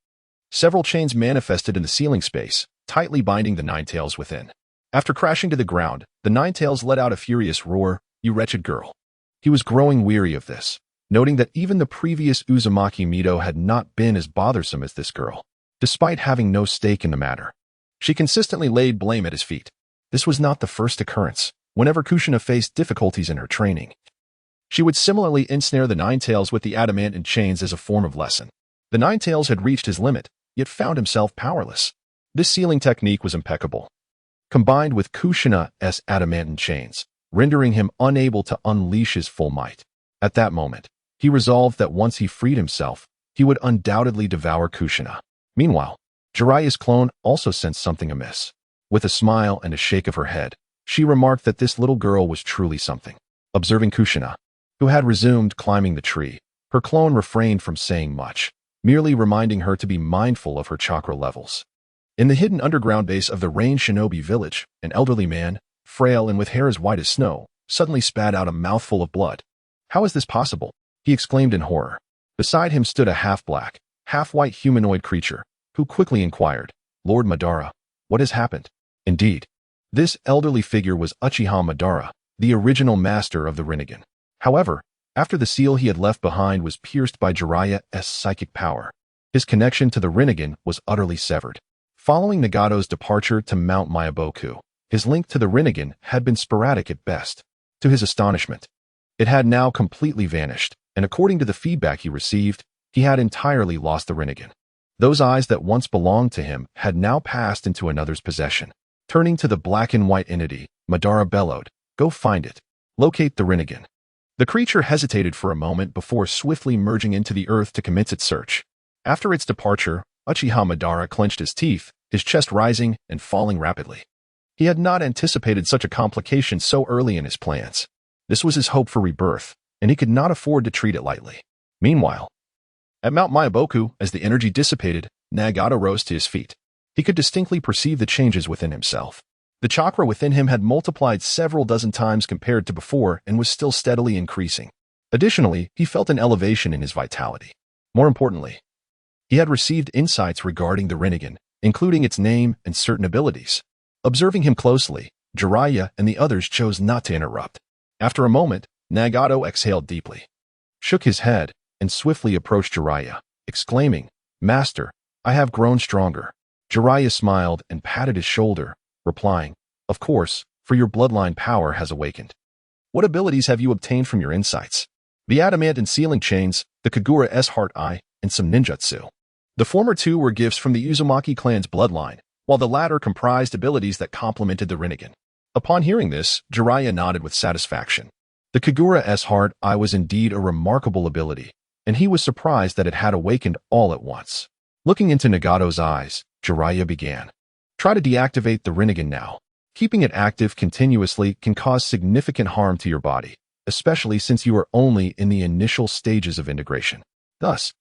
several chains manifested in the ceiling space, tightly binding the Nine Tails within. After crashing to the ground, the Ninetales let out a furious roar, "You wretched girl." He was growing weary of this, noting that even the previous Uzumaki Mito had not been as bothersome as this girl, despite having no stake in the matter. She consistently laid blame at his feet. This was not the first occurrence. Whenever Kushina faced difficulties in her training, she would similarly ensnare the Ninetales with the adamant chains as a form of lesson. The Ninetales had reached his limit, yet found himself powerless. This sealing technique was impeccable, combined with Kushina's adamant chains, rendering him unable to unleash his full might. At that moment, he resolved that once he freed himself, he would undoubtedly devour Kushina. Meanwhile, Jiraiya's clone also sensed something amiss. With a smile and a shake of her head, she remarked that this little girl was truly something. Observing Kushina, who had resumed climbing the tree, her clone refrained from saying much, merely reminding her to be mindful of her chakra levels. In the hidden underground base of the Rain Shinobi village, an elderly man, frail and with hair as white as snow, suddenly spat out a mouthful of blood. "How is this possible?" he exclaimed in horror. Beside him stood a half-black, half-white humanoid creature, who quickly inquired, "Lord Madara, what has happened?" Indeed, this elderly figure was Uchiha Madara, the original master of the Rinnegan. However, after the seal he had left behind was pierced by Jiraiya's psychic power, his connection to the Rinnegan was utterly severed. Following Nagato's departure to Mount Myaboku, his link to the Rinnegan had been sporadic at best. To his astonishment, it had now completely vanished, and according to the feedback he received, he had entirely lost the Rinnegan. Those eyes that once belonged to him had now passed into another's possession. Turning to the black and white entity, Madara bellowed, "Go find it. Locate the Rinnegan." The creature hesitated for a moment before swiftly merging into the earth to commence its search. After its departure, Uchiha Madara clenched his teeth, his chest rising and falling rapidly. He had not anticipated such a complication so early in his plans. This was his hope for rebirth, and he could not afford to treat it lightly. Meanwhile, at Mount Myaboku, as the energy dissipated, Nagato rose to his feet. He could distinctly perceive the changes within himself. The chakra within him had multiplied several dozen times compared to before and was still steadily increasing. Additionally, he felt an elevation in his vitality. More importantly, he had received insights regarding the Rinnegan, including its name and certain abilities. Observing him closely, Jiraiya and the others chose not to interrupt. After a moment, Nagato exhaled deeply, shook his head, and swiftly approached Jiraiya, exclaiming, "Master, I have grown stronger." Jiraiya smiled and patted his shoulder, replying, "Of course, for your bloodline power has awakened. What abilities have you obtained from your insights?" "The adamant and sealing chains, the Kagura's heart eye, and some ninjutsu." The former two were gifts from the Uzumaki clan's bloodline, while the latter comprised abilities that complemented the Rinnegan. Upon hearing this, Jiraiya nodded with satisfaction. The Kagura's heart eye was indeed a remarkable ability, and he was surprised that it had awakened all at once. Looking into Nagato's eyes, Jiraiya began. "Try to deactivate the Rinnegan now. Keeping it active continuously can cause significant harm to your body, especially since you are only in the initial stages of integration. Thus,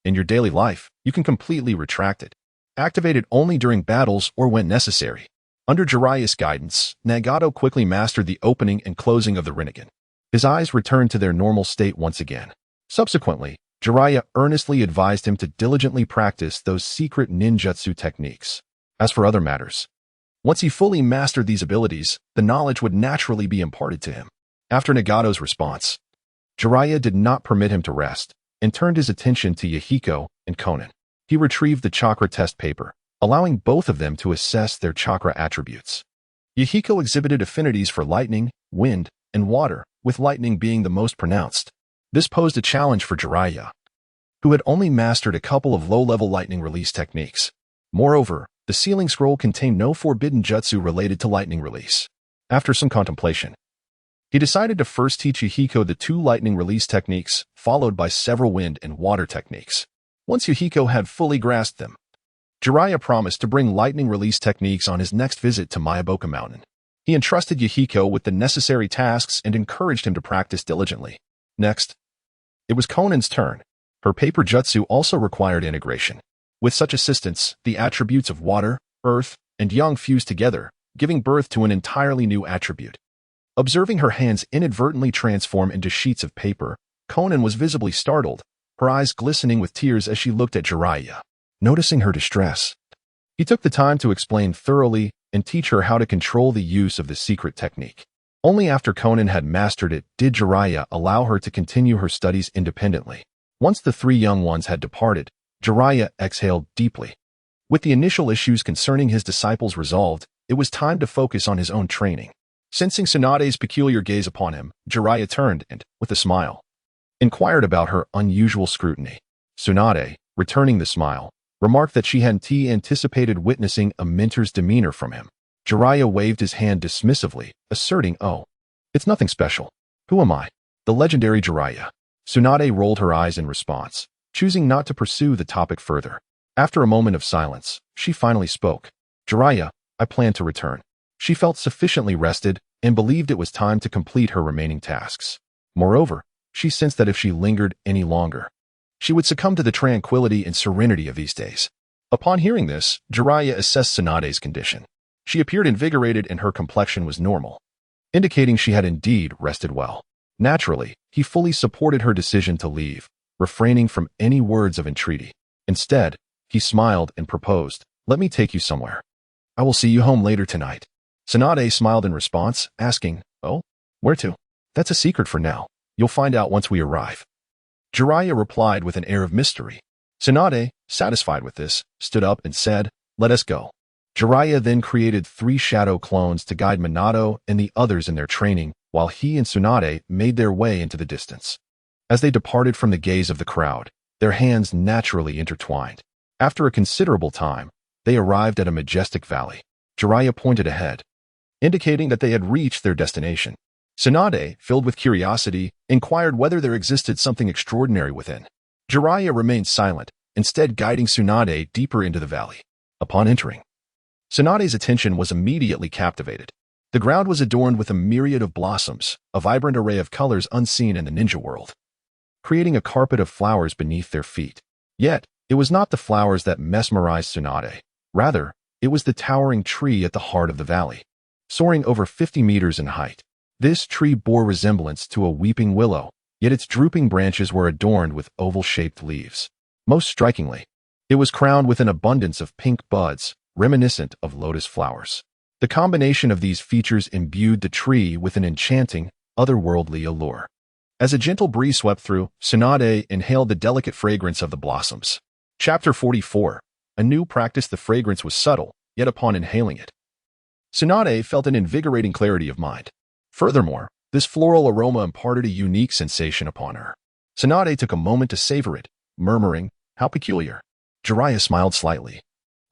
in your daily life, you can completely retract it. Activate it only during battles or when necessary." Under Jiraiya's guidance, Nagato quickly mastered the opening and closing of the Rinnegan. His eyes returned to their normal state once again. Subsequently, Jiraiya earnestly advised him to diligently practice those secret ninjutsu techniques. As for other matters, once he fully mastered these abilities, the knowledge would naturally be imparted to him. After Nagato's response, Jiraiya did not permit him to rest, and turned his attention to Yahiko and Konan. He retrieved the chakra test paper, allowing both of them to assess their chakra attributes. Yahiko exhibited affinities for lightning, wind, and water, with lightning being the most pronounced. This posed a challenge for Jiraiya, who had only mastered a couple of low-level lightning release techniques. Moreover, the sealing scroll contained no forbidden jutsu related to lightning release. After some contemplation, he decided to first teach Yahiko the 2 lightning release techniques, followed by several wind and water techniques. Once Yahiko had fully grasped them, Jiraiya promised to bring lightning release techniques on his next visit to Myaboku Mountain. He entrusted Yahiko with the necessary tasks and encouraged him to practice diligently. Next, it was Konan's turn. Her paper jutsu also required integration. With such assistance, the attributes of water, earth, and yang fused together, giving birth to an entirely new attribute. Observing her hands inadvertently transform into sheets of paper, Konan was visibly startled, her eyes glistening with tears as she looked at Jiraiya. Noticing her distress, he took the time to explain thoroughly and teach her how to control the use of the secret technique. Only after Conan had mastered it did Jiraiya allow her to continue her studies independently. Once the three young ones had departed, Jiraiya exhaled deeply. With the initial issues concerning his disciples resolved, it was time to focus on his own training. Sensing Tsunade's peculiar gaze upon him, Jiraiya turned and, with a smile, inquired about her unusual scrutiny. Tsunade, returning the smile, remarked that she hadn't anticipated witnessing a mentor's demeanor from him. Jiraiya waved his hand dismissively, asserting, "Oh, it's nothing special. Who am I?" The legendary Jiraiya. Tsunade rolled her eyes in response, choosing not to pursue the topic further. After a moment of silence, she finally spoke. "Jiraiya, I plan to return." She felt sufficiently rested and believed it was time to complete her remaining tasks. Moreover, she sensed that if she lingered any longer, she would succumb to the tranquility and serenity of these days. Upon hearing this, Jiraiya assessed Tsunade's condition. She appeared invigorated and her complexion was normal, indicating she had indeed rested well. Naturally, he fully supported her decision to leave, refraining from any words of entreaty. Instead, he smiled and proposed, "Let me take you somewhere. I will see you home later tonight." Tsunade smiled in response, asking, "Oh, where to?" "That's a secret for now. You'll find out once we arrive." Jiraiya replied with an air of mystery. Tsunade, satisfied with this, stood up and said, "Let us go." Jiraiya then created 3 shadow clones to guide Minato and the others in their training, while he and Tsunade made their way into the distance. As they departed from the gaze of the crowd, their hands naturally intertwined. After a considerable time, they arrived at a majestic valley. Jiraiya pointed ahead, indicating that they had reached their destination. Tsunade, filled with curiosity, inquired whether there existed something extraordinary within. Jiraiya remained silent, instead guiding Tsunade deeper into the valley. Upon entering, Tsunade's attention was immediately captivated. The ground was adorned with a myriad of blossoms, a vibrant array of colors unseen in the ninja world, creating a carpet of flowers beneath their feet. Yet, it was not the flowers that mesmerized Tsunade. Rather, it was the towering tree at the heart of the valley, soaring over 50 meters in height. This tree bore resemblance to a weeping willow, yet its drooping branches were adorned with oval-shaped leaves. Most strikingly, it was crowned with an abundance of pink buds, reminiscent of lotus flowers. The combination of these features imbued the tree with an enchanting, otherworldly allure. As a gentle breeze swept through, Tsunade inhaled the delicate fragrance of the blossoms. Chapter 44. A new practice. The fragrance was subtle, yet upon inhaling it, Tsunade felt an invigorating clarity of mind. Furthermore, this floral aroma imparted a unique sensation upon her. Tsunade took a moment to savor it, murmuring, "How peculiar." Jiraiya smiled slightly,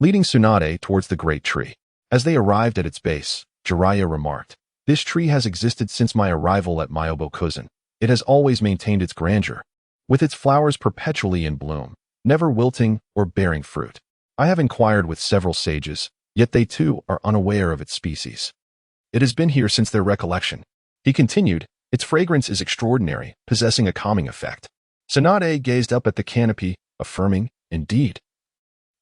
leading Tsunade towards the great tree. As they arrived at its base, Jiraiya remarked, "This tree has existed since my arrival at Myobokuzen. It has always maintained its grandeur, with its flowers perpetually in bloom, never wilting or bearing fruit. I have inquired with several sages, yet they too are unaware of its species. It has been here since their recollection." He continued, "Its fragrance is extraordinary, possessing a calming effect." Tsunade gazed up at the canopy, affirming, "Indeed."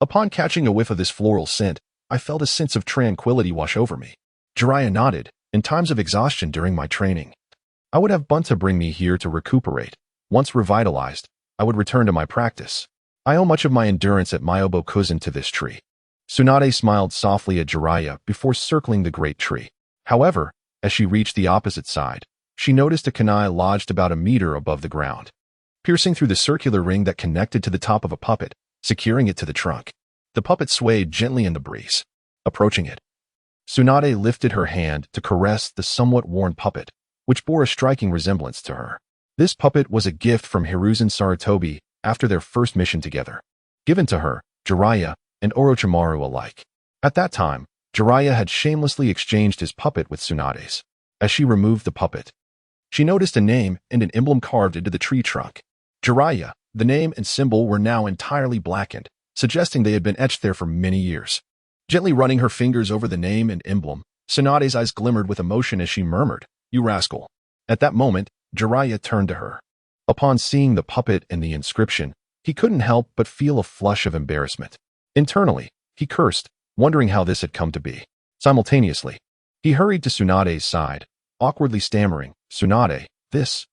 Upon catching a whiff of this floral scent, I felt a sense of tranquility wash over me. Jiraiya nodded. "In times of exhaustion during my training, I would have Bunta bring me here to recuperate. Once revitalized, I would return to my practice. I owe much of my endurance at Myobokuzen to this tree." Tsunade smiled softly at Jiraiya before circling the great tree. However, as she reached the opposite side, she noticed a kunai lodged about a meter above the ground, piercing through the circular ring that connected to the top of a puppet, securing it to the trunk. The puppet swayed gently in the breeze. Approaching it, Tsunade lifted her hand to caress the somewhat worn puppet, which bore a striking resemblance to her. This puppet was a gift from Hiruzen Sarutobi after their first mission together, given to her, Jiraiya, and Orochimaru alike. At that time, Jiraiya had shamelessly exchanged his puppet with Tsunade's. As she removed the puppet, she noticed a name and an emblem carved into the tree trunk. Jiraiya, the name and symbol were now entirely blackened, suggesting they had been etched there for many years. Gently running her fingers over the name and emblem, Tsunade's eyes glimmered with emotion as she murmured, "You rascal." At that moment, Jiraiya turned to her. Upon seeing the puppet and the inscription, he couldn't help but feel a flush of embarrassment. Internally, he cursed, wondering how this had come to be. Simultaneously, he hurried to Tsunade's side, awkwardly stammering, "Tsunade, this,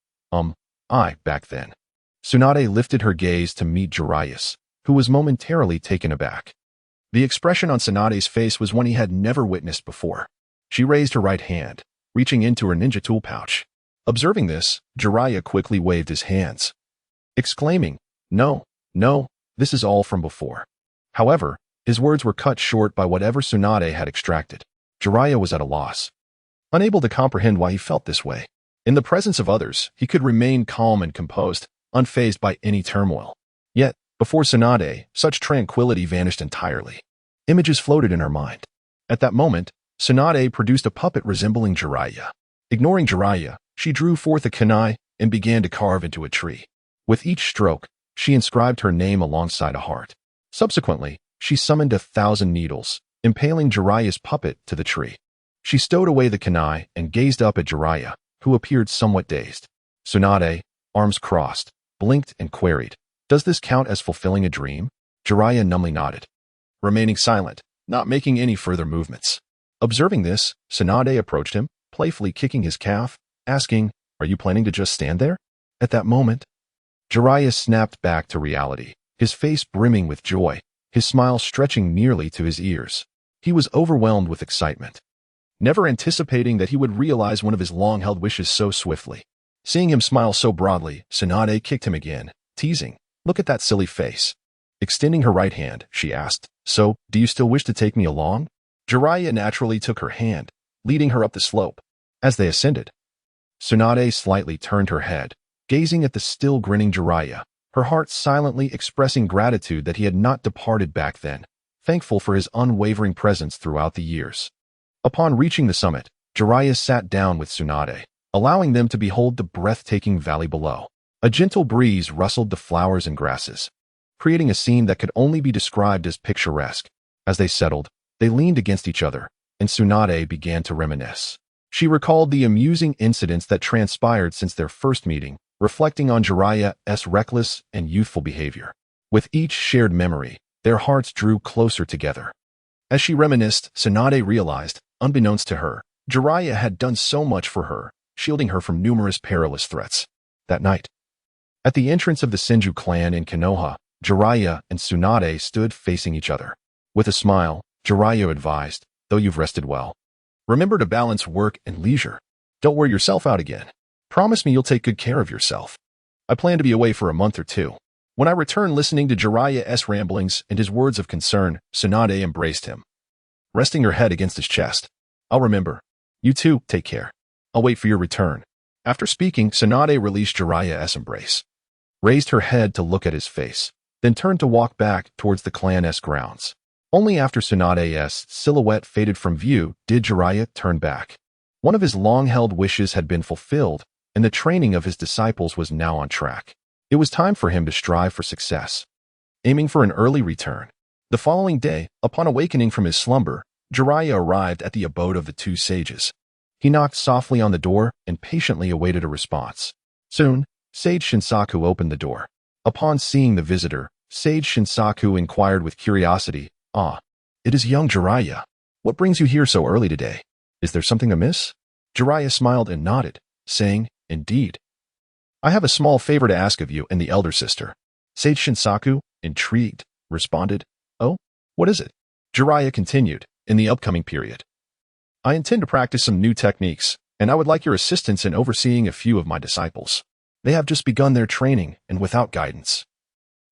back then." Tsunade lifted her gaze to meet Jiraiya's, who was momentarily taken aback. The expression on Tsunade's face was one he had never witnessed before. She raised her right hand, reaching into her ninja tool pouch. Observing this, Jiraiya quickly waved his hands, exclaiming, "No, no, this is all from before." However, his words were cut short by whatever Tsunade had extracted. Jiraiya was at a loss, unable to comprehend why he felt this way. In the presence of others, he could remain calm and composed, unfazed by any turmoil. Yet, before Tsunade, such tranquility vanished entirely. Images floated in her mind. At that moment, Tsunade produced a puppet resembling Jiraiya. Ignoring Jiraiya, she drew forth a kunai and began to carve into a tree. With each stroke, she inscribed her name alongside a heart. Subsequently, she summoned 1,000 needles, impaling Jiraiya's puppet to the tree. She stowed away the kunai and gazed up at Jiraiya, who appeared somewhat dazed. Tsunade, arms crossed, blinked and queried, "Does this count as fulfilling a dream?" Jiraiya numbly nodded, remaining silent, not making any further movements. Observing this, Tsunade approached him, playfully kicking his calf, asking, "Are you planning to just stand there?" At that moment, Jiraiya snapped back to reality, his face brimming with joy, his smile stretching nearly to his ears. He was overwhelmed with excitement, never anticipating that he would realize one of his long-held wishes so swiftly. Seeing him smile so broadly, Tsunade kicked him again, teasing, "Look at that silly face." Extending her right hand, she asked, "So, do you still wish to take me along?" Jiraiya naturally took her hand, leading her up the slope. As they ascended, Tsunade slightly turned her head, gazing at the still grinning Jiraiya, her heart silently expressing gratitude that he had not departed back then, thankful for his unwavering presence throughout the years. Upon reaching the summit, Jiraiya sat down with Tsunade, allowing them to behold the breathtaking valley below. A gentle breeze rustled the flowers and grasses, creating a scene that could only be described as picturesque. As they settled, they leaned against each other, and Tsunade began to reminisce. She recalled the amusing incidents that transpired since their first meeting, reflecting on Jiraiya's reckless and youthful behavior. With each shared memory, their hearts drew closer together. As she reminisced, Tsunade realized, unbeknownst to her, Jiraiya had done so much for her, shielding her from numerous perilous threats. That night, at the entrance of the Senju clan in Konoha, Jiraiya and Tsunade stood facing each other. With a smile, Jiraiya advised, "Though you've rested well, remember to balance work and leisure. Don't wear yourself out again. Promise me you'll take good care of yourself. I plan to be away for a month or two." When I return, listening to Jiraiya's ramblings and his words of concern, Tsunade embraced him, resting her head against his chest. "I'll remember. You too, take care. I'll wait for your return." After speaking, Tsunade released Jiraiya's embrace, raised her head to look at his face, then turned to walk back towards the clan's grounds. Only after Tsunade's silhouette faded from view did Jiraiya turn back. One of his long-held wishes had been fulfilled, and the training of his disciples was now on track. It was time for him to strive for success, aiming for an early return. The following day, upon awakening from his slumber, Jiraiya arrived at the abode of the two sages. He knocked softly on the door and patiently awaited a response. Soon, Sage Shinsaku opened the door. Upon seeing the visitor, Sage Shinsaku inquired with curiosity, "Ah, it is young Jiraiya. What brings you here so early today? Is there something amiss?" Jiraiya smiled and nodded, saying, "Indeed. I have a small favor to ask of you and the elder sister." Sage Shinsaku, intrigued, responded, "Oh, what is it?" Jiraiya continued, "In the upcoming period, I intend to practice some new techniques, and I would like your assistance in overseeing a few of my disciples. They have just begun their training, and without guidance,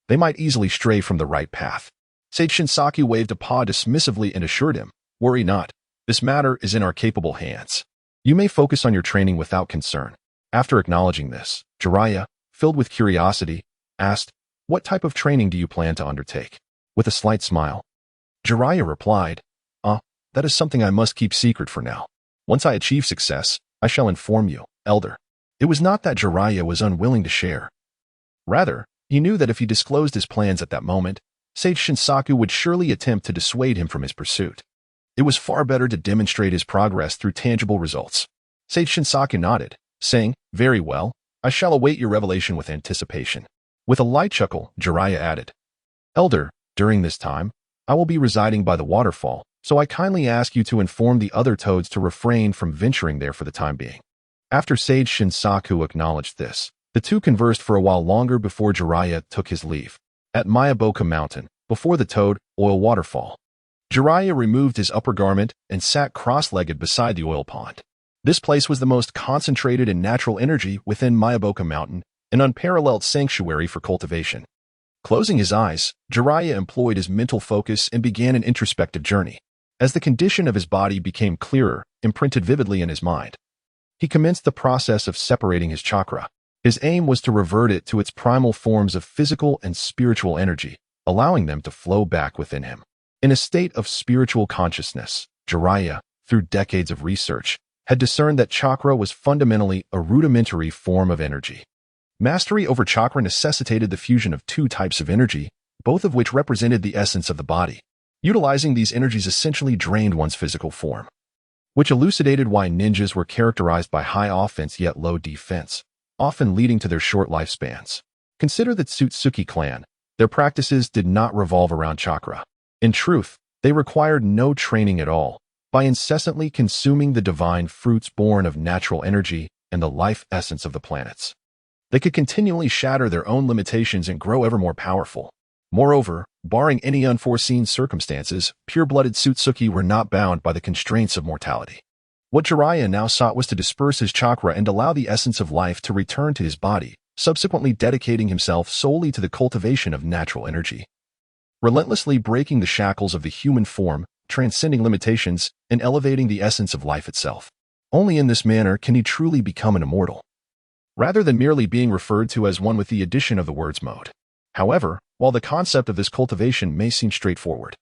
they might easily stray from the right path." Sage Shinsaku waved a paw dismissively and assured him, "Worry not. This matter is in our capable hands. You may focus on your training without concern." After acknowledging this, Jiraiya, filled with curiosity, asked, "What type of training do you plan to undertake?" With a slight smile, Jiraiya replied, That is something I must keep secret for now. Once I achieve success, I shall inform you, elder." It was not that Jiraiya was unwilling to share. Rather, he knew that if he disclosed his plans at that moment, Sage Shinsaku would surely attempt to dissuade him from his pursuit. It was far better to demonstrate his progress through tangible results. Sage Shinsaku nodded, saying, "Very well, I shall await your revelation with anticipation." With a light chuckle, Jiraiya added, "Elder, during this time, I will be residing by the waterfall, so I kindly ask you to inform the other toads to refrain from venturing there for the time being." After Sage Shinsaku acknowledged this, the two conversed for a while longer before Jiraiya took his leave. At Mayaboka Mountain, before the Toad Oil Waterfall, Jiraiya removed his upper garment and sat cross-legged beside the oil pond. This place was the most concentrated and natural energy within Mayaboka Mountain, an unparalleled sanctuary for cultivation. Closing his eyes, Jiraiya employed his mental focus and began an introspective journey. As the condition of his body became clearer, imprinted vividly in his mind, he commenced the process of separating his chakra. His aim was to revert it to its primal forms of physical and spiritual energy, allowing them to flow back within him. In a state of spiritual consciousness, Jiraiya, through decades of research, had discerned that chakra was fundamentally a rudimentary form of energy. Mastery over chakra necessitated the fusion of two types of energy, both of which represented the essence of the body. Utilizing these energies essentially drained one's physical form, which elucidated why ninjas were characterized by high offense yet low defense, often leading to their short lifespans. Consider the Tsutsuki clan. Their practices did not revolve around chakra. In truth, they required no training at all. By incessantly consuming the divine fruits born of natural energy and the life essence of the planets, they could continually shatter their own limitations and grow ever more powerful. Moreover, barring any unforeseen circumstances, pure-blooded Tsutsuki were not bound by the constraints of mortality. What Jiraiya now sought was to disperse his chakra and allow the essence of life to return to his body, subsequently dedicating himself solely to the cultivation of natural energy. Relentlessly breaking the shackles of the human form, transcending limitations, and elevating the essence of life itself. Only in this manner can he truly become an immortal, rather than merely being referred to as one with the addition of the words mode. However, while the concept of this cultivation may seem straightforward,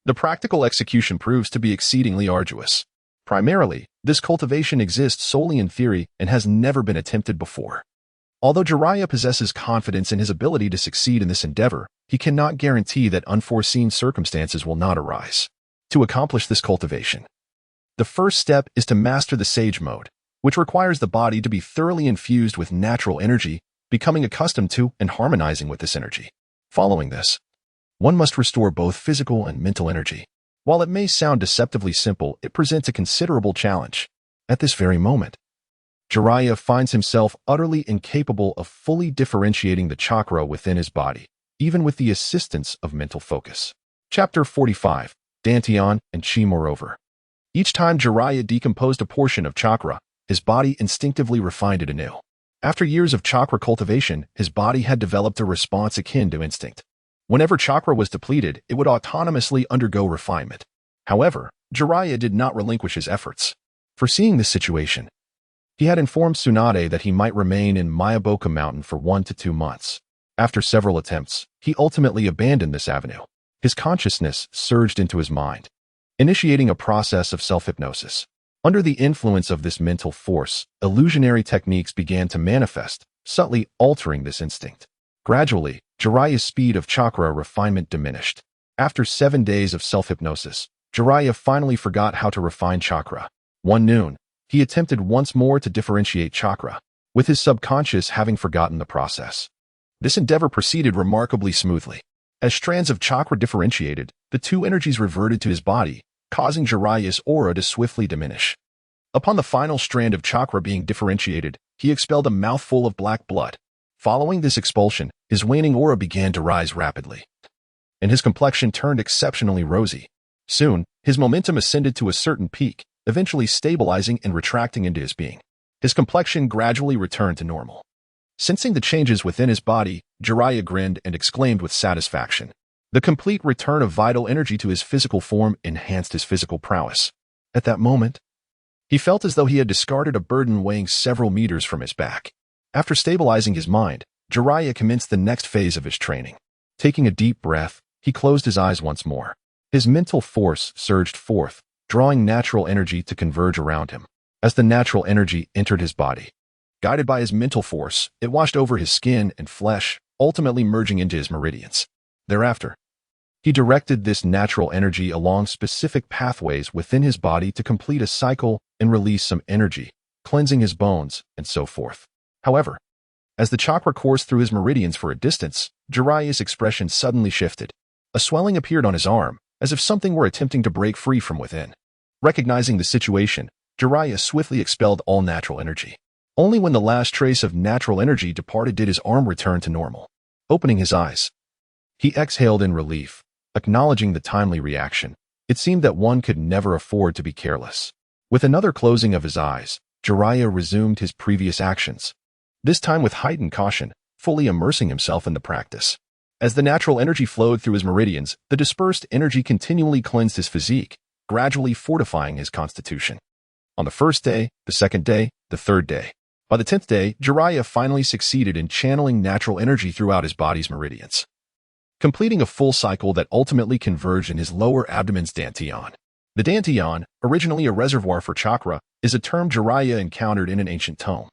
the practical execution proves to be exceedingly arduous. Primarily, this cultivation exists solely in theory and has never been attempted before. Although Jiraiya possesses confidence in his ability to succeed in this endeavor, he cannot guarantee that unforeseen circumstances will not arise. To accomplish this cultivation, the first step is to master the Sage Mode, which requires the body to be thoroughly infused with natural energy, becoming accustomed to and harmonizing with this energy. Following this, one must restore both physical and mental energy. While it may sound deceptively simple, it presents a considerable challenge. At this very moment, Jiraiya finds himself utterly incapable of fully differentiating the chakra within his body, even with the assistance of mental focus. Chapter 45. Dantian and Chi. Moreover, each time Jiraiya decomposed a portion of chakra, his body instinctively refined it anew. After years of chakra cultivation, his body had developed a response akin to instinct. Whenever chakra was depleted, it would autonomously undergo refinement. However, Jiraiya did not relinquish his efforts. Foreseeing this situation, he had informed Tsunade that he might remain in Mayaboka Mountain for 1 to 2 months. After several attempts, he ultimately abandoned this avenue. His consciousness surged into his mind, initiating a process of self-hypnosis. Under the influence of this mental force, illusionary techniques began to manifest, subtly altering this instinct. Gradually, Jiraiya's speed of chakra refinement diminished. After 7 days of self-hypnosis, Jiraiya finally forgot how to refine chakra. One noon, he attempted once more to differentiate chakra, with his subconscious having forgotten the process. This endeavor proceeded remarkably smoothly. As strands of chakra differentiated, the two energies reverted to his body, causing Jiraiya's aura to swiftly diminish. Upon the final strand of chakra being differentiated, he expelled a mouthful of black blood. Following this expulsion, his waning aura began to rise rapidly, and his complexion turned exceptionally rosy. Soon, his momentum ascended to a certain peak, eventually stabilizing and retracting into his being. His complexion gradually returned to normal. Sensing the changes within his body, Jiraiya grinned and exclaimed with satisfaction. The complete return of vital energy to his physical form enhanced his physical prowess. At that moment, he felt as though he had discarded a burden weighing several meters from his back. After stabilizing his mind, Jiraiya commenced the next phase of his training. Taking a deep breath, he closed his eyes once more. His mental force surged forth, drawing natural energy to converge around him. As the natural energy entered his body, guided by his mental force, it washed over his skin and flesh, ultimately merging into his meridians. Thereafter, he directed this natural energy along specific pathways within his body to complete a cycle and release some energy, cleansing his bones, and so forth. However, as the chakra coursed through his meridians for a distance, Jiraiya's expression suddenly shifted. A swelling appeared on his arm, as if something were attempting to break free from within. Recognizing the situation, Jiraiya swiftly expelled all natural energy. Only when the last trace of natural energy departed did his arm return to normal. Opening his eyes, he exhaled in relief, acknowledging the timely reaction. It seemed that one could never afford to be careless. With another closing of his eyes, Jiraiya resumed his previous actions, this time with heightened caution, fully immersing himself in the practice. As the natural energy flowed through his meridians, the dispersed energy continually cleansed his physique, gradually fortifying his constitution. On the first day, the second day, the third day. By the 10th day, Jiraiya finally succeeded in channeling natural energy throughout his body's meridians, completing a full cycle that ultimately converged in his lower abdomen's dantian. The dantian, originally a reservoir for chakra, is a term Jiraiya encountered in an ancient tome.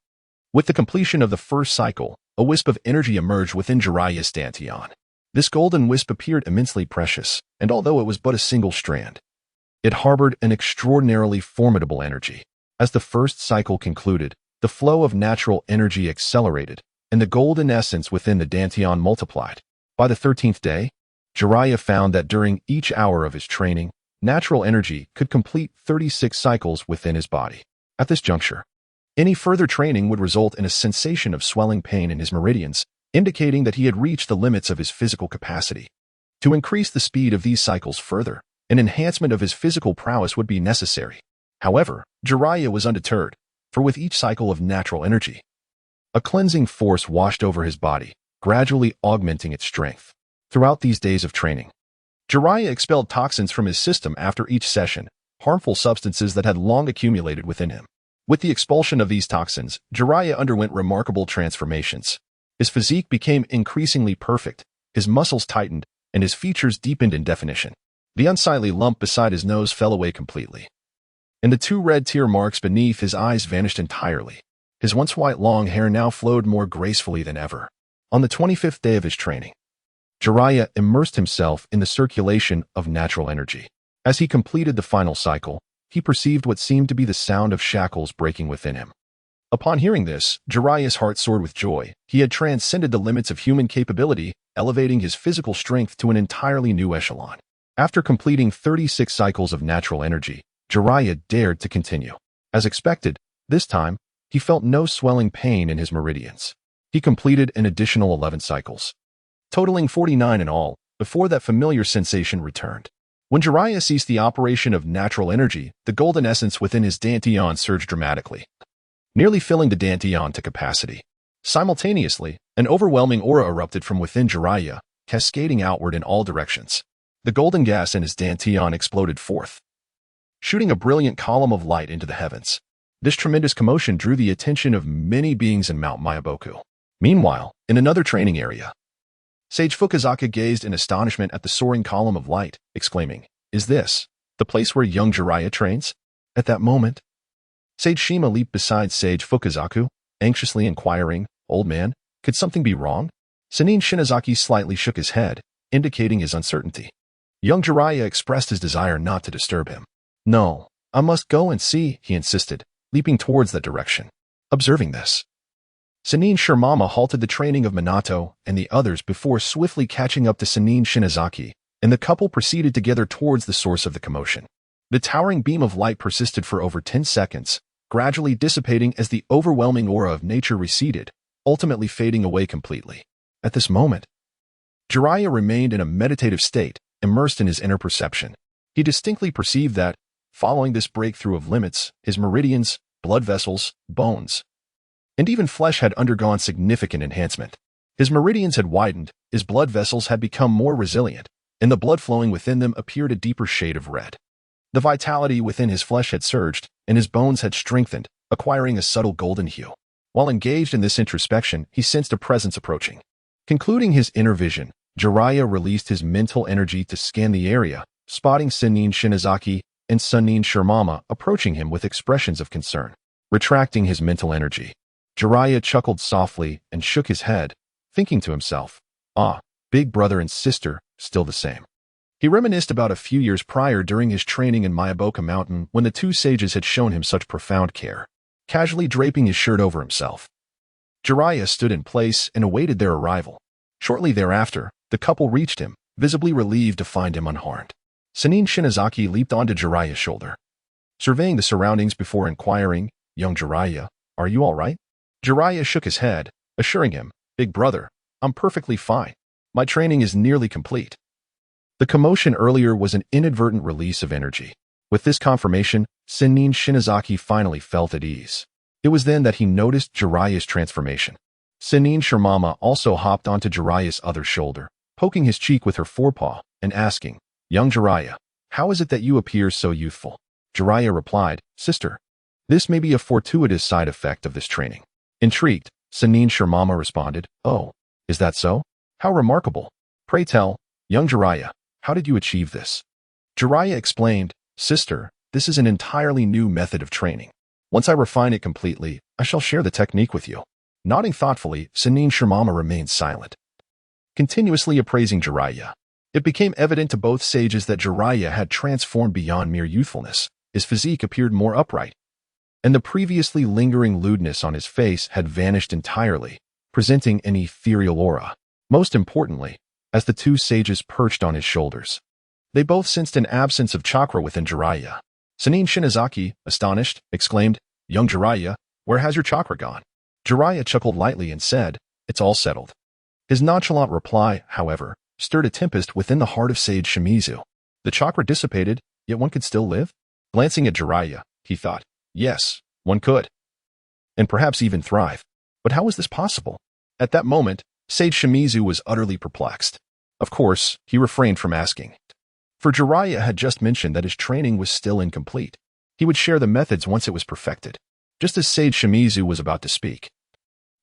With the completion of the first cycle, a wisp of energy emerged within Jiraiya's dantian. This golden wisp appeared immensely precious, and although it was but a single strand, it harbored an extraordinarily formidable energy. As the first cycle concluded, the flow of natural energy accelerated, and the golden essence within the dantian multiplied. By the 13th day, Jiraiya found that during each hour of his training, natural energy could complete 36 cycles within his body. At this juncture, any further training would result in a sensation of swelling pain in his meridians, indicating that he had reached the limits of his physical capacity. To increase the speed of these cycles further, an enhancement of his physical prowess would be necessary. However, Jiraiya was undeterred, for with each cycle of natural energy, a cleansing force washed over his body, gradually augmenting its strength. Throughout these days of training, Jiraiya expelled toxins from his system after each session, harmful substances that had long accumulated within him. With the expulsion of these toxins, Jiraiya underwent remarkable transformations. His physique became increasingly perfect, his muscles tightened, and his features deepened in definition. The unsightly lump beside his nose fell away completely, and the 2 red tear marks beneath his eyes vanished entirely. His once white long hair now flowed more gracefully than ever. On the 25th day of his training, Jiraiya immersed himself in the circulation of natural energy. As he completed the final cycle, he perceived what seemed to be the sound of shackles breaking within him. Upon hearing this, Jiraiya's heart soared with joy. He had transcended the limits of human capability, elevating his physical strength to an entirely new echelon. After completing 36 cycles of natural energy, Jiraiya dared to continue. As expected, this time, he felt no swelling pain in his meridians. He completed an additional 11 cycles, totaling 49 in all, before that familiar sensation returned. When Jiraiya ceased the operation of natural energy, the golden essence within his dantian surged dramatically, nearly filling the dantian to capacity. Simultaneously, an overwhelming aura erupted from within Jiraiya, cascading outward in all directions. The golden gas in his dantian exploded forth, shooting a brilliant column of light into the heavens. This tremendous commotion drew the attention of many beings in Mount Myaboku. Meanwhile, in another training area, Sage Fukuzaka gazed in astonishment at the soaring column of light, exclaiming, "Is this the place where young Jiraiya trains?" At that moment, Sage Shima leaped beside Sage Fukuzaku, anxiously inquiring, "Old man, could something be wrong?" Sannin Shinozaki slightly shook his head, indicating his uncertainty. Young Jiraiya expressed his desire not to disturb him. "No, I must go and see," he insisted, leaping towards that direction. Observing this, Sannin Shirmama halted the training of Minato and the others before swiftly catching up to Sannin Shinozaki, and the couple proceeded together towards the source of the commotion. The towering beam of light persisted for over 10 seconds, gradually dissipating as the overwhelming aura of nature receded, ultimately fading away completely. At this moment, Jiraiya remained in a meditative state, immersed in his inner perception. He distinctly perceived that, following this breakthrough of limits, his meridians, blood vessels, bones, and even flesh had undergone significant enhancement. His meridians had widened, his blood vessels had become more resilient, and the blood flowing within them appeared a deeper shade of red. The vitality within his flesh had surged, and his bones had strengthened, acquiring a subtle golden hue. While engaged in this introspection, he sensed a presence approaching. Concluding his inner vision, Jiraiya released his mental energy to scan the area, spotting Sannin Shinozaki and Sannin Shirmama approaching him with expressions of concern. Retracting his mental energy, Jiraiya chuckled softly and shook his head, thinking to himself, "Ah, big brother and sister, still the same." He reminisced about a few years prior during his training in Myaboka Mountain when the 2 sages had shown him such profound care. Casually draping his shirt over himself, Jiraiya stood in place and awaited their arrival. Shortly thereafter, the couple reached him, visibly relieved to find him unharmed. Sannin Shinozaki leaped onto Jiraiya's shoulder, surveying the surroundings before inquiring, "Young Jiraiya, are you all right?" Jiraiya shook his head, assuring him, "Big brother, I'm perfectly fine. My training is nearly complete." The commotion earlier was an inadvertent release of energy. With this confirmation, Sennin Shinozaki finally felt at ease. It was then that he noticed Jiraiya's transformation. Sennin Shirmama also hopped onto Jiraiya's other shoulder, poking his cheek with her forepaw and asking, "Young Jiraiya, how is it that you appear so youthful?" Jiraiya replied, "Sister, this may be a fortuitous side effect of this training." Intrigued, Sennin Shirmama responded, "Oh, is that so? How remarkable. Pray tell, young Jiraiya, how did you achieve this?" Jiraiya explained, "Sister, this is an entirely new method of training. Once I refine it completely, I shall share the technique with you." Nodding thoughtfully, Sennin Shirmama remained silent, continuously appraising Jiraiya. It became evident to both sages that Jiraiya had transformed beyond mere youthfulness. His physique appeared more upright, and the previously lingering lewdness on his face had vanished entirely, presenting an ethereal aura. Most importantly, as the two sages perched on his shoulders, they both sensed an absence of chakra within Jiraiya. Sennin Shinozaki, astonished, exclaimed, "Young Jiraiya, where has your chakra gone?" Jiraiya chuckled lightly and said, "It's all settled." His nonchalant reply, however, stirred a tempest within the heart of Sage Shimizu. The chakra dissipated, yet one could still live? Glancing at Jiraiya, he thought, yes, one could. And perhaps even thrive. But how was this possible? At that moment, Sage Shimizu was utterly perplexed. Of course, he refrained from asking. For Jiraiya had just mentioned that his training was still incomplete. He would share the methods once it was perfected. Just as Sage Shimizu was about to speak,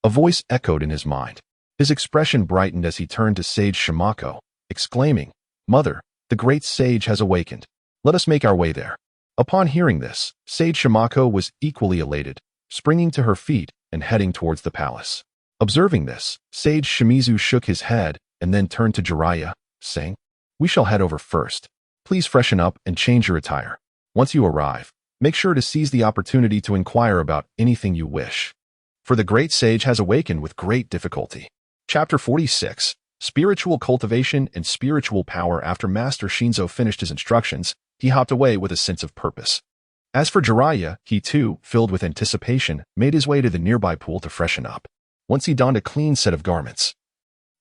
a voice echoed in his mind. His expression brightened as he turned to Sage Shimako, exclaiming, "Mother, the great sage has awakened. Let us make our way there." Upon hearing this, Sage Shimako was equally elated, springing to her feet and heading towards the palace. Observing this, Sage Shimizu shook his head and then turned to Jiraiya, saying, "We shall head over first. Please freshen up and change your attire. Once you arrive, make sure to seize the opportunity to inquire about anything you wish. For the great sage has awakened with great difficulty." Chapter 46, Spiritual Cultivation and Spiritual Power. After Master Shinzo finished his instructions, he hopped away with a sense of purpose. As for Jiraiya, he too, filled with anticipation, made his way to the nearby pool to freshen up. Once he donned a clean set of garments,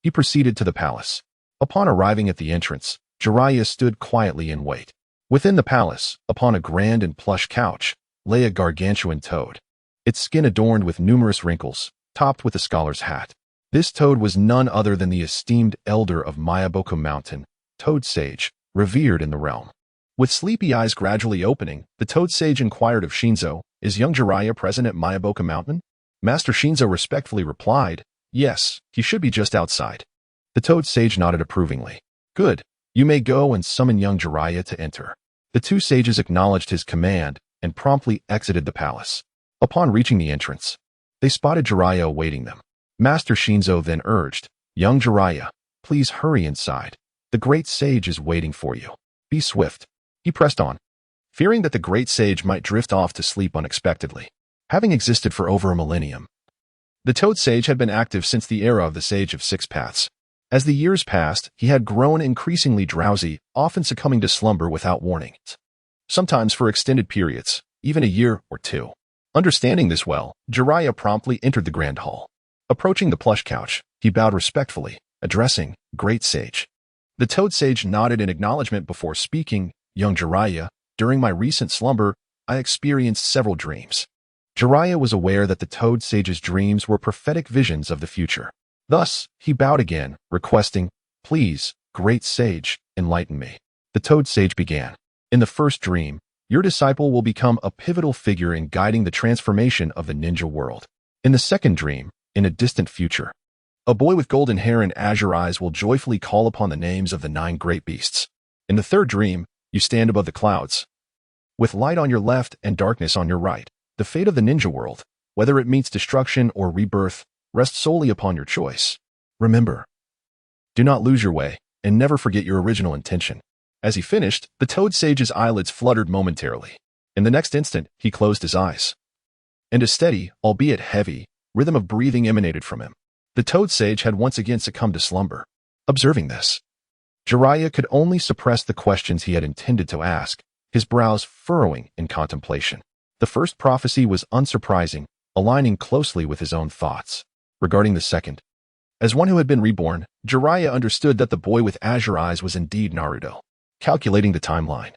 he proceeded to the palace. Upon arriving at the entrance, Jiraiya stood quietly in wait. Within the palace, upon a grand and plush couch, lay a gargantuan toad, its skin adorned with numerous wrinkles, topped with a scholar's hat. This toad was none other than the esteemed elder of Mayaboku Mountain, Toad Sage, revered in the realm. With sleepy eyes gradually opening, the Toad Sage inquired of Shinzo, "Is young Jiraiya present at Mayaboku Mountain?" Master Shinzo respectfully replied, "Yes, he should be just outside." The Toad Sage nodded approvingly. "Good, you may go and summon young Jiraiya to enter." The two sages acknowledged his command and promptly exited the palace. Upon reaching the entrance, they spotted Jiraiya awaiting them. Master Shinzo then urged, "Young Jiraiya, please hurry inside. The great sage is waiting for you. Be swift." He pressed on, fearing that the great sage might drift off to sleep unexpectedly. Having existed for over a millennium, the Toad Sage had been active since the era of the Sage of Six Paths. As the years passed, he had grown increasingly drowsy, often succumbing to slumber without warning, sometimes for extended periods, even a year or two. Understanding this well, Jiraiya promptly entered the grand hall. Approaching the plush couch, he bowed respectfully, addressing, "Great Sage." The Toad Sage nodded in acknowledgement before speaking, "Young Jiraiya, during my recent slumber, I experienced several dreams." Jiraiya was aware that the Toad Sage's dreams were prophetic visions of the future. Thus, he bowed again, requesting, "Please, Great Sage, enlighten me." The Toad Sage began. "In the first dream, your disciple will become a pivotal figure in guiding the transformation of the ninja world. In the second dream, in a distant future, a boy with golden hair and azure eyes will joyfully call upon the names of the 9 great beasts. In the third dream, you stand above the clouds, with light on your left and darkness on your right. The fate of the ninja world, whether it meets destruction or rebirth, rests solely upon your choice. Remember, do not lose your way, and never forget your original intention." As he finished, the Toad Sage's eyelids fluttered momentarily. In the next instant, he closed his eyes, and a steady, albeit heavy, rhythm of breathing emanated from him. The Toad Sage had once again succumbed to slumber. Observing this, Jiraiya could only suppress the questions he had intended to ask, his brows furrowing in contemplation. The first prophecy was unsurprising, aligning closely with his own thoughts. Regarding the second, As one who had been reborn, Jiraiya understood that the boy with azure eyes was indeed Naruto. Calculating the timeline,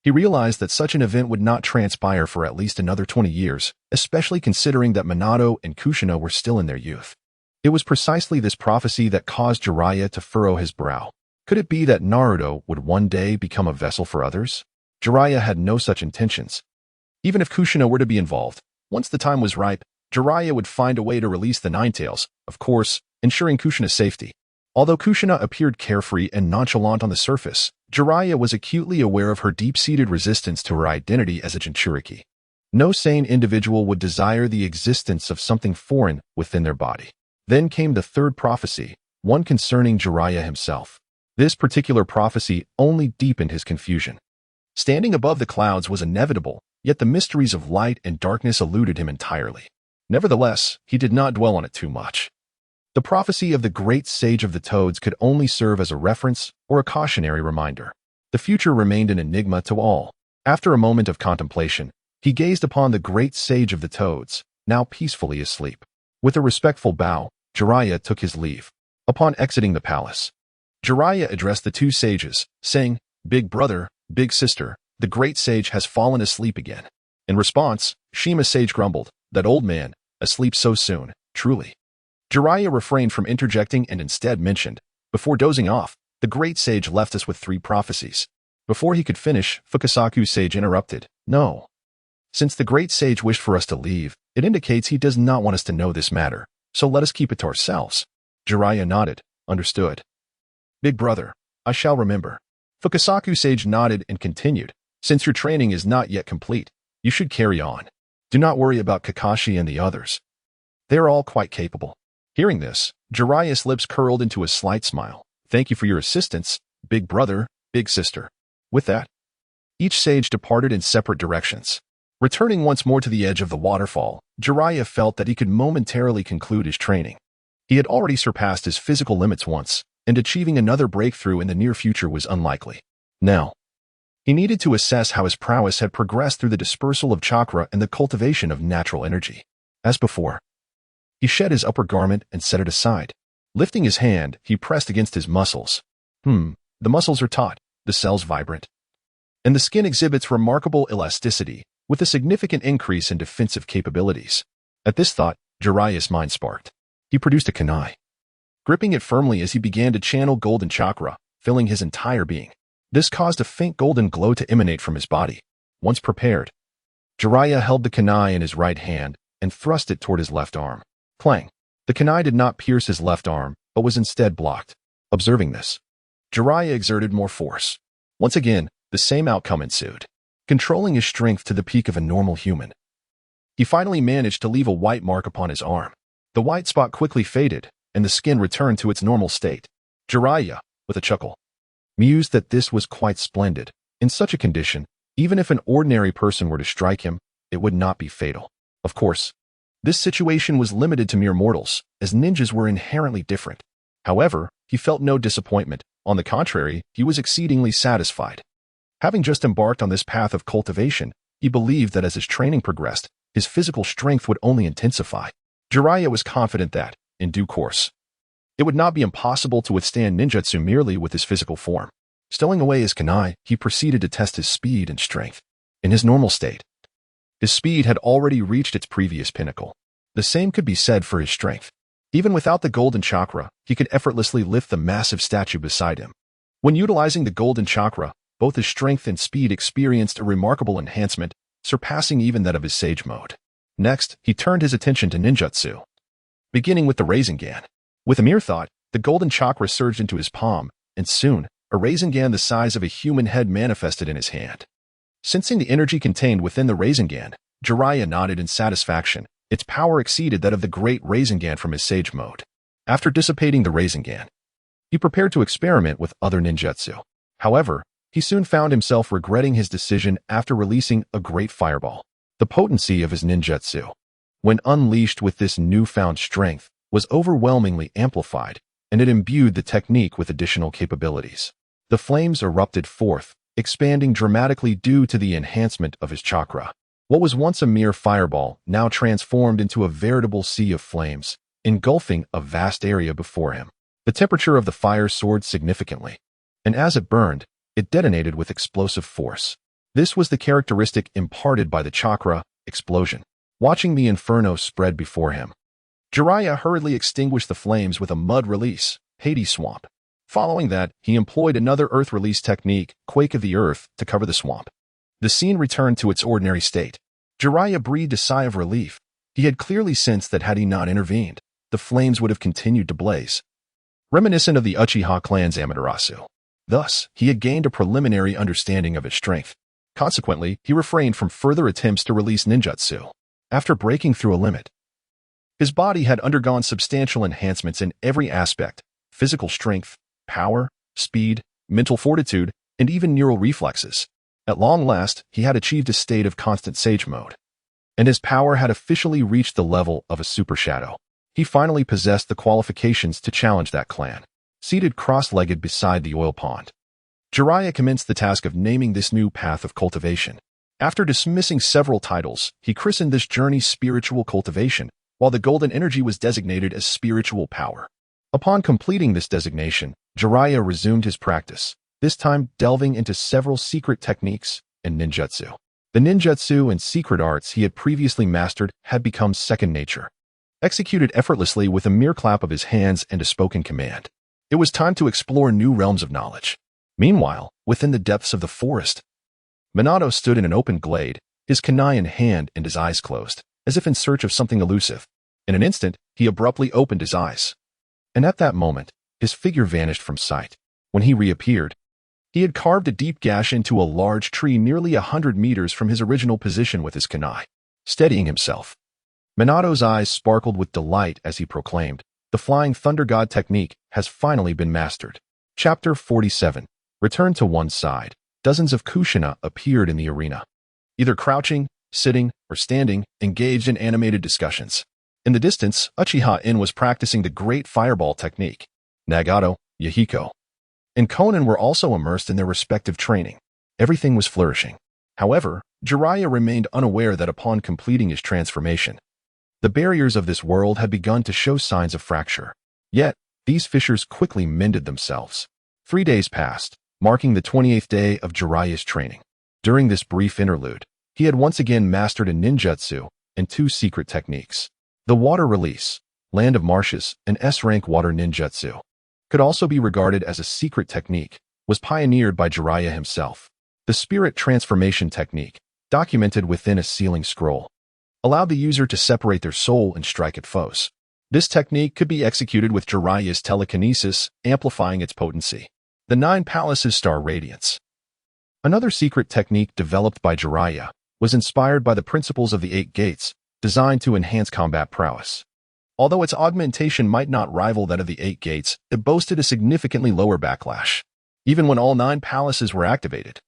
he realized that such an event would not transpire for at least another 20 years, especially considering that Minato and Kushina were still in their youth. It was precisely this prophecy that caused Jiraiya to furrow his brow. Could it be that Naruto would one day become a vessel for others? Jiraiya had no such intentions. Even if Kushina were to be involved, once the time was ripe, Jiraiya would find a way to release the Nine Tails, of course, ensuring Kushina's safety. Although Kushina appeared carefree and nonchalant on the surface, Jiraiya was acutely aware of her deep-seated resistance to her identity as a Jinchuriki. No sane individual would desire the existence of something foreign within their body. Then came the third prophecy, one concerning Jiraiya himself. This particular prophecy only deepened his confusion. Standing above the clouds was inevitable, yet the mysteries of light and darkness eluded him entirely. Nevertheless, he did not dwell on it too much. The prophecy of the great sage of the toads could only serve as a reference or a cautionary reminder. The future remained an enigma to all. After a moment of contemplation, he gazed upon the great sage of the toads, now peacefully asleep. With a respectful bow, Jiraiya took his leave. Upon exiting the palace, Jiraiya addressed the two sages, saying, "Big brother, big sister, the great sage has fallen asleep again." In response, Shima's sage grumbled, "That old man, asleep so soon, truly." Jiraiya refrained from interjecting and instead mentioned, "Before dozing off, the great sage left us with 3 prophecies." Before he could finish, Fukasaku's sage interrupted, "No. Since the great sage wished for us to leave, it indicates he does not want us to know this matter, so let us keep it to ourselves." Jiraiya nodded, "Understood. Big brother, I shall remember." Fukasaku sage nodded and continued, "Since your training is not yet complete, you should carry on. Do not worry about Kakashi and the others. They are all quite capable." Hearing this, Jiraiya's lips curled into a slight smile. "Thank you for your assistance, big brother, big sister." With that, each sage departed in separate directions. Returning once more to the edge of the waterfall, Jiraiya felt that he could momentarily conclude his training. He had already surpassed his physical limits once, and achieving another breakthrough in the near future was unlikely. Now, he needed to assess how his prowess had progressed through the dispersal of chakra and the cultivation of natural energy. As before, he shed his upper garment and set it aside. Lifting his hand, he pressed against his muscles. The muscles are taut, the cells vibrant, and the skin exhibits remarkable elasticity, with a significant increase in defensive capabilities. At this thought, Jiraiya's mind sparked. He produced a kunai, gripping it firmly as he began to channel golden chakra, filling his entire being. This caused a faint golden glow to emanate from his body. Once prepared, Jiraiya held the kunai in his right hand and thrust it toward his left arm. Clang! The kunai did not pierce his left arm, but was instead blocked. Observing this, Jiraiya exerted more force. Once again, the same outcome ensued. Controlling his strength to the peak of a normal human, he finally managed to leave a white mark upon his arm. The white spot quickly faded, and the skin returned to its normal state. Jiraiya, with a chuckle, mused that this was quite splendid. In such a condition, even if an ordinary person were to strike him, it would not be fatal. Of course, this situation was limited to mere mortals, as ninjas were inherently different. However, he felt no disappointment. On the contrary, he was exceedingly satisfied. Having just embarked on this path of cultivation, he believed that as his training progressed, his physical strength would only intensify. Jiraiya was confident that, in due course, it would not be impossible to withstand ninjutsu merely with his physical form. Stowing away his kunai, he proceeded to test his speed and strength. In his normal state, his speed had already reached its previous pinnacle. The same could be said for his strength. Even without the golden chakra, he could effortlessly lift the massive statue beside him. When utilizing the golden chakra, both his strength and speed experienced a remarkable enhancement, surpassing even that of his sage mode. Next, he turned his attention to ninjutsu, beginning with the Rasengan. With a mere thought, the golden chakra surged into his palm, and soon, a Rasengan the size of a human head manifested in his hand. Sensing the energy contained within the Rasengan, Jiraiya nodded in satisfaction. Its power exceeded that of the great Rasengan from his sage mode. After dissipating the Rasengan, he prepared to experiment with other ninjutsu. However, he soon found himself regretting his decision after releasing a great fireball. The potency of his ninjutsu, when unleashed with this newfound strength, was overwhelmingly amplified, and it imbued the technique with additional capabilities. The flames erupted forth, expanding dramatically due to the enhancement of his chakra. What was once a mere fireball now transformed into a veritable sea of flames, engulfing a vast area before him. The temperature of the fire soared significantly, and as it burned, it detonated with explosive force. This was the characteristic imparted by the chakra explosion. Watching the inferno spread before him, Jiraiya hurriedly extinguished the flames with a mud release, Hades swamp. Following that, he employed another earth release technique, quake of the earth, to cover the swamp. The scene returned to its ordinary state. Jiraiya breathed a sigh of relief. He had clearly sensed that had he not intervened, the flames would have continued to blaze, reminiscent of the Uchiha clan's Amaterasu. Thus, he had gained a preliminary understanding of its strength. Consequently, he refrained from further attempts to release ninjutsu. After breaking through a limit, his body had undergone substantial enhancements in every aspect: physical strength, power, speed, mental fortitude, and even neural reflexes. At long last, he had achieved a state of constant sage mode, and his power had officially reached the level of a super shadow. He finally possessed the qualifications to challenge that clan. Seated cross-legged beside the oil pond, Jiraiya commenced the task of naming this new path of cultivation. After dismissing several titles, he christened this journey Spiritual Cultivation, while the golden energy was designated as Spiritual Power. Upon completing this designation, Jiraiya resumed his practice, this time delving into several secret techniques and ninjutsu. The ninjutsu and secret arts he had previously mastered had become second nature, executed effortlessly with a mere clap of his hands and a spoken command. It was time to explore new realms of knowledge. Meanwhile, within the depths of the forest, Minato stood in an open glade, his kunai in hand and his eyes closed, as if in search of something elusive. In an instant, he abruptly opened his eyes, and at that moment, his figure vanished from sight. When he reappeared, he had carved a deep gash into a large tree nearly 100 meters from his original position with his kunai. Steadying himself, Minato's eyes sparkled with delight as he proclaimed, "The Flying Thunder God technique has finally been mastered." Chapter 47. Return to one side. Dozens of Kushina appeared in the arena, either crouching, sitting, or standing, engaged in animated discussions. In the distance, Uchiha-in was practicing the great fireball technique. Nagato, Yahiko, and Konan were also immersed in their respective training. Everything was flourishing. However, Jiraiya remained unaware that upon completing his transformation, the barriers of this world had begun to show signs of fracture. Yet, these fissures quickly mended themselves. 3 days passed, marking the 28th day of Jiraiya's training. During this brief interlude, he had once again mastered a ninjutsu and 2 secret techniques. The water release, land of marshes, and S-rank water ninjutsu, could also be regarded as a secret technique, was pioneered by Jiraiya himself. The spirit transformation technique, documented within a sealing scroll, allowed the user to separate their soul and strike at foes. This technique could be executed with Jiraiya's telekinesis, amplifying its potency. The 9 Palaces Star Radiance. Another secret technique developed by Jiraiya was inspired by the principles of the 8 Gates, designed to enhance combat prowess. Although its augmentation might not rival that of the 8 Gates, it boasted a significantly lower backlash. Even when all 9 palaces were activated,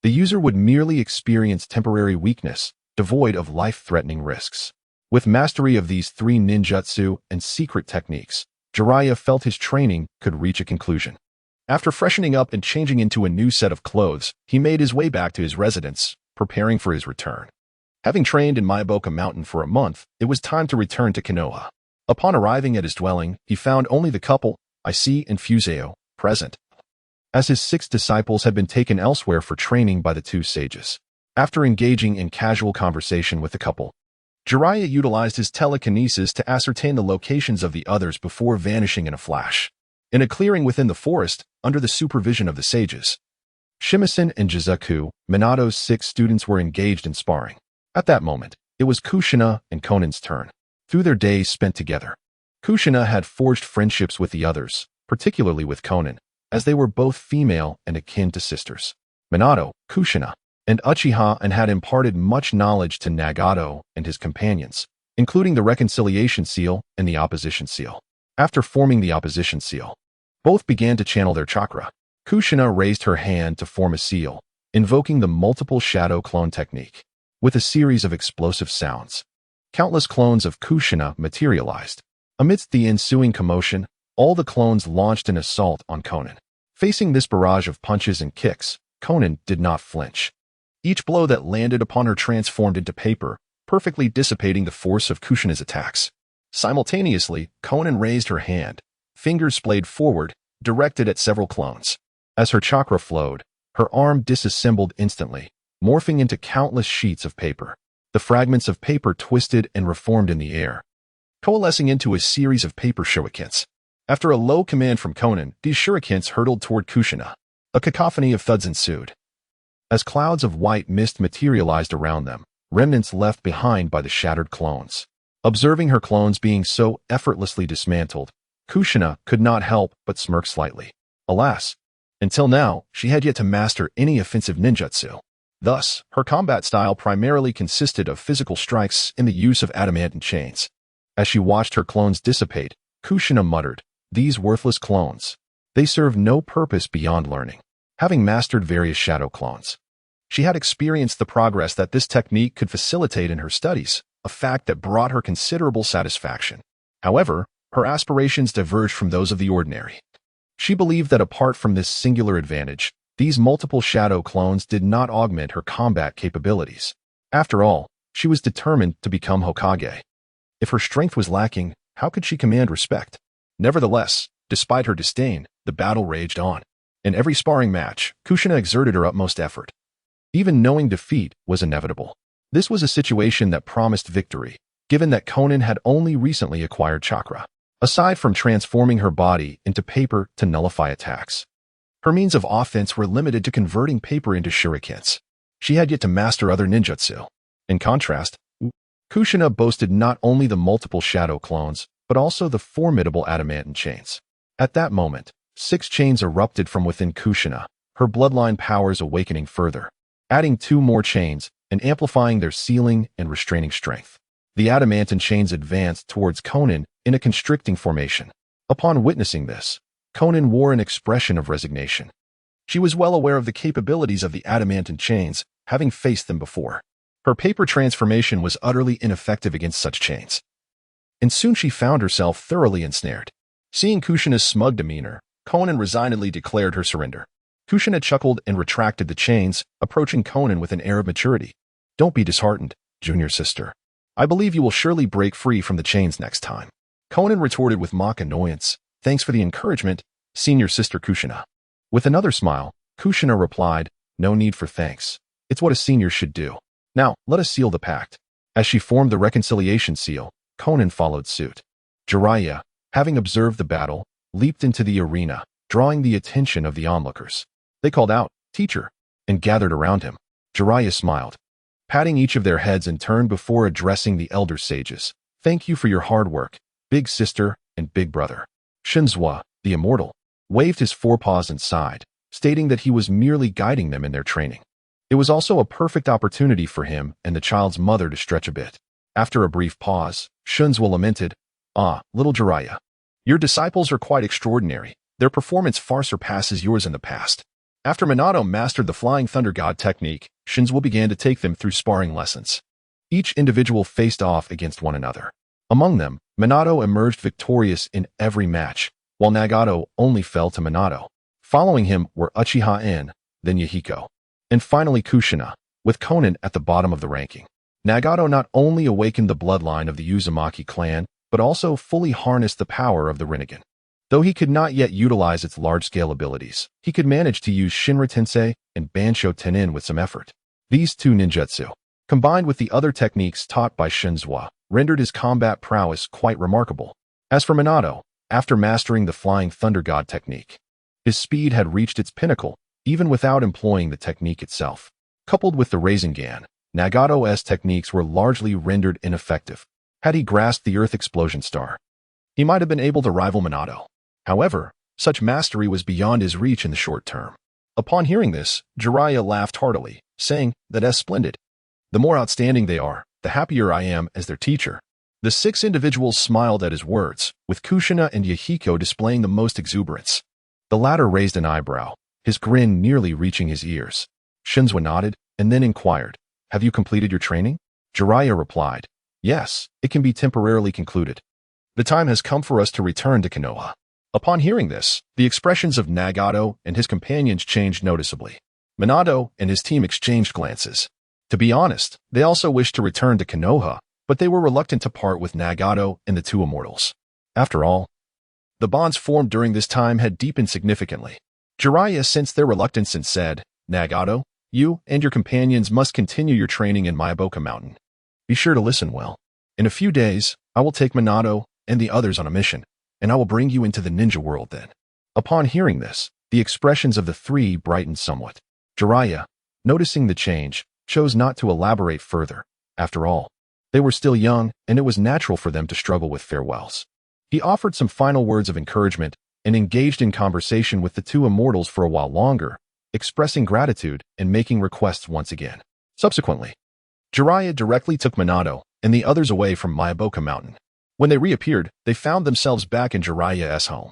the user would merely experience temporary weakness, devoid of life-threatening risks. With mastery of these 3 ninjutsu and secret techniques, Jiraiya felt his training could reach a conclusion. After freshening up and changing into a new set of clothes, he made his way back to his residence, preparing for his return. Having trained in Maiboka Mountain for a month, it was time to return to Konoha. Upon arriving at his dwelling, he found only the couple, Issei and Fuseo, present, as his 6 disciples had been taken elsewhere for training by the 2 sages. After engaging in casual conversation with the couple, Jiraiya utilized his telekinesis to ascertain the locations of the others before vanishing in a flash. In a clearing within the forest, under the supervision of the sages, Shimisen and Jizuku, Minato's 6 students, were engaged in sparring. At that moment, it was Kushina and Konan's turn. Through their days spent together, Kushina had forged friendships with the others, particularly with Konan, as they were both female and akin to sisters. Minato, Kushina, and Uchiha and had imparted much knowledge to Nagato and his companions, including the Reconciliation Seal and the Opposition Seal. After forming the Opposition Seal, both began to channel their chakra. Kushina raised her hand to form a seal, invoking the multiple shadow clone technique. With a series of explosive sounds, countless clones of Kushina materialized. Amidst the ensuing commotion, all the clones launched an assault on Konan. Facing this barrage of punches and kicks, Konan did not flinch. Each blow that landed upon her transformed into paper, perfectly dissipating the force of Kushina's attacks. Simultaneously, Konan raised her hand, fingers splayed forward, directed at several clones. As her chakra flowed, her arm disassembled instantly, morphing into countless sheets of paper. The fragments of paper twisted and reformed in the air, coalescing into a series of paper shurikens. After a low command from Konan, these shurikens hurtled toward Kushina. A cacophony of thuds ensued. As clouds of white mist materialized around them, remnants left behind by the shattered clones. Observing her clones being so effortlessly dismantled, Kushina could not help but smirk slightly. Alas, until now, she had yet to master any offensive ninjutsu. Thus, her combat style primarily consisted of physical strikes and the use of adamantine chains. As she watched her clones dissipate, Kushina muttered, "These worthless clones. They serve no purpose beyond learning." Having mastered various shadow clones, she had experienced the progress that this technique could facilitate in her studies, a fact that brought her considerable satisfaction. However, her aspirations diverged from those of the ordinary. She believed that apart from this singular advantage, these multiple shadow clones did not augment her combat capabilities. After all, she was determined to become Hokage. If her strength was lacking, how could she command respect? Nevertheless, despite her disdain, the battle raged on. In every sparring match, Kushina exerted her utmost effort. Even knowing defeat was inevitable. This was a situation that promised victory, given that Konan had only recently acquired chakra. Aside from transforming her body into paper to nullify attacks, her means of offense were limited to converting paper into shurikens. She had yet to master other ninjutsu. In contrast, Kushina boasted not only the multiple shadow clones, but also the formidable adamantine chains. At that moment, 6 chains erupted from within Kushina, her bloodline powers awakening further, adding 2 more chains and amplifying their sealing and restraining strength. The adamantine chains advanced towards Konan in a constricting formation. Upon witnessing this, Konan wore an expression of resignation. She was well aware of the capabilities of the adamantine chains, having faced them before. Her paper transformation was utterly ineffective against such chains. And soon she found herself thoroughly ensnared. Seeing Kushina's smug demeanor, Konan resignedly declared her surrender. Kushina chuckled and retracted the chains, approaching Konan with an air of maturity. "Don't be disheartened, junior sister. I believe you will surely break free from the chains next time." Konan retorted with mock annoyance, "Thanks for the encouragement, senior sister Kushina." With another smile, Kushina replied, "No need for thanks. It's what a senior should do. Now, let us seal the pact." As she formed the reconciliation seal, Konan followed suit. Jiraiya, having observed the battle, leaped into the arena, drawing the attention of the onlookers. They called out, "Teacher," and gathered around him. Jiraiya smiled, patting each of their heads in turn before addressing the elder sages. "Thank you for your hard work, big sister and big brother." Shinzua, the immortal, waved his forepaws and sighed, stating that he was merely guiding them in their training. It was also a perfect opportunity for him and the child's mother to stretch a bit. After a brief pause, Shinzua lamented, "Ah, little Jiraiya, your disciples are quite extraordinary. Their performance far surpasses yours in the past." After Minato mastered the Flying Thunder God technique, Shinzua began to take them through sparring lessons. Each individual faced off against one another. Among them, Minato emerged victorious in every match, while Nagato only fell to Minato. Following him were Uchiha-en, then Yahiko, and finally Kushina, with Konan at the bottom of the ranking. Nagato not only awakened the bloodline of the Uzumaki clan, but also fully harnessed the power of the Rinnegan. Though he could not yet utilize its large-scale abilities, he could manage to use Shinra Tensei and Bansho Tenin with some effort. These 2 ninjutsu, combined with the other techniques taught by Shinzua, rendered his combat prowess quite remarkable. As for Minato, after mastering the Flying Thunder God technique, his speed had reached its pinnacle, even without employing the technique itself. Coupled with the Rasengan, Nagato's techniques were largely rendered ineffective. Had he grasped the Earth Explosion Star, he might have been able to rival Minato. However, such mastery was beyond his reach in the short term. Upon hearing this, Jiraiya laughed heartily, saying, "That's splendid. The more outstanding they are, the happier I am as their teacher." The 6 individuals smiled at his words, with Kushina and Yahiko displaying the most exuberance. The latter raised an eyebrow, his grin nearly reaching his ears. Shinzua nodded, and then inquired, "Have you completed your training?" Jiraiya replied, "Yes, it can be temporarily concluded. The time has come for us to return to Konoha." Upon hearing this, the expressions of Nagato and his companions changed noticeably. Minato and his team exchanged glances. To be honest, they also wished to return to Konoha, but they were reluctant to part with Nagato and the two immortals. After all, the bonds formed during this time had deepened significantly. Jiraiya sensed their reluctance and said, "Nagato, you and your companions must continue your training in Myaboka Mountain. Be sure to listen well. In a few days, I will take Minato and the others on a mission, and I will bring you into the ninja world then." Upon hearing this, the expressions of the three brightened somewhat. Jiraiya, noticing the change, chose not to elaborate further. After all, they were still young, and it was natural for them to struggle with farewells. He offered some final words of encouragement and engaged in conversation with the two immortals for a while longer, expressing gratitude and making requests once again. Subsequently, Jiraiya directly took Minato and the others away from Myaboka Mountain. When they reappeared, they found themselves back in Jiraiya's home.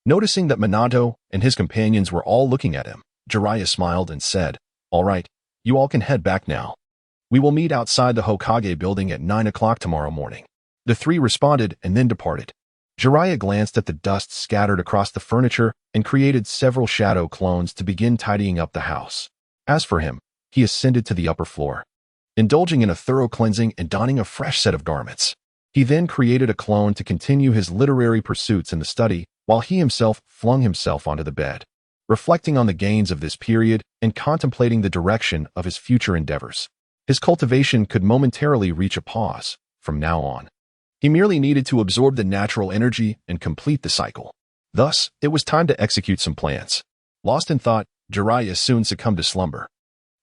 Noticing that Minato and his companions were all looking at him, Jiraiya smiled and said, "All right, you all can head back now. We will meet outside the Hokage building at 9 o'clock tomorrow morning." The three responded and then departed. Jiraiya glanced at the dust scattered across the furniture and created several shadow clones to begin tidying up the house. As for him, he ascended to the upper floor, indulging in a thorough cleansing and donning a fresh set of garments. He then created a clone to continue his literary pursuits in the study, while he himself flung himself onto the bed, reflecting on the gains of this period and contemplating the direction of his future endeavors. His cultivation could momentarily reach a pause. From now on, he merely needed to absorb the natural energy and complete the cycle. Thus, it was time to execute some plans. Lost in thought, Jiraiya soon succumbed to slumber.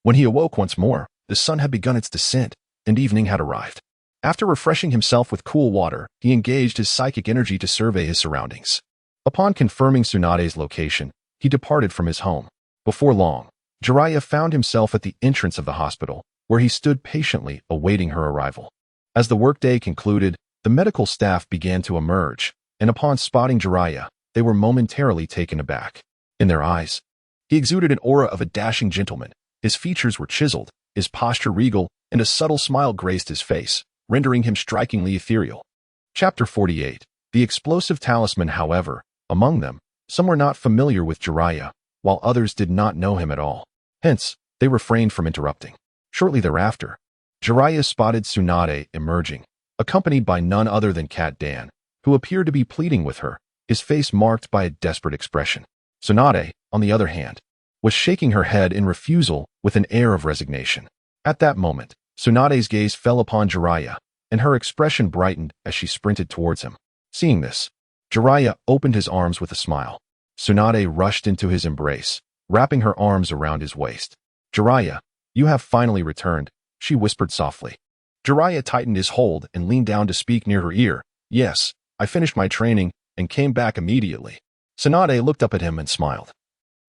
When he awoke once more, the sun had begun its descent, and evening had arrived. After refreshing himself with cool water, he engaged his psychic energy to survey his surroundings. Upon confirming Tsunade's location, he departed from his home. Before long, Jiraiya found himself at the entrance of the hospital, where he stood patiently awaiting her arrival. As the workday concluded, the medical staff began to emerge, and upon spotting Jiraiya, they were momentarily taken aback. In their eyes, he exuded an aura of a dashing gentleman. His features were chiseled, his posture regal, and a subtle smile graced his face, rendering him strikingly ethereal. Chapter 48. The explosive talisman. However, among them, some were not familiar with Jiraiya, while others did not know him at all. Hence, they refrained from interrupting. Shortly thereafter, Jiraiya spotted Tsunade emerging, accompanied by none other than Cat Dan, who appeared to be pleading with her, his face marked by a desperate expression. Tsunade, on the other hand, was shaking her head in refusal with an air of resignation. At that moment, Tsunade's gaze fell upon Jiraiya, and her expression brightened as she sprinted towards him. Seeing this, Jiraiya opened his arms with a smile. Tsunade rushed into his embrace, wrapping her arms around his waist. "Jiraiya, you have finally returned," she whispered softly. Jiraiya tightened his hold and leaned down to speak near her ear. "Yes, I finished my training and came back immediately." Tsunade looked up at him and smiled.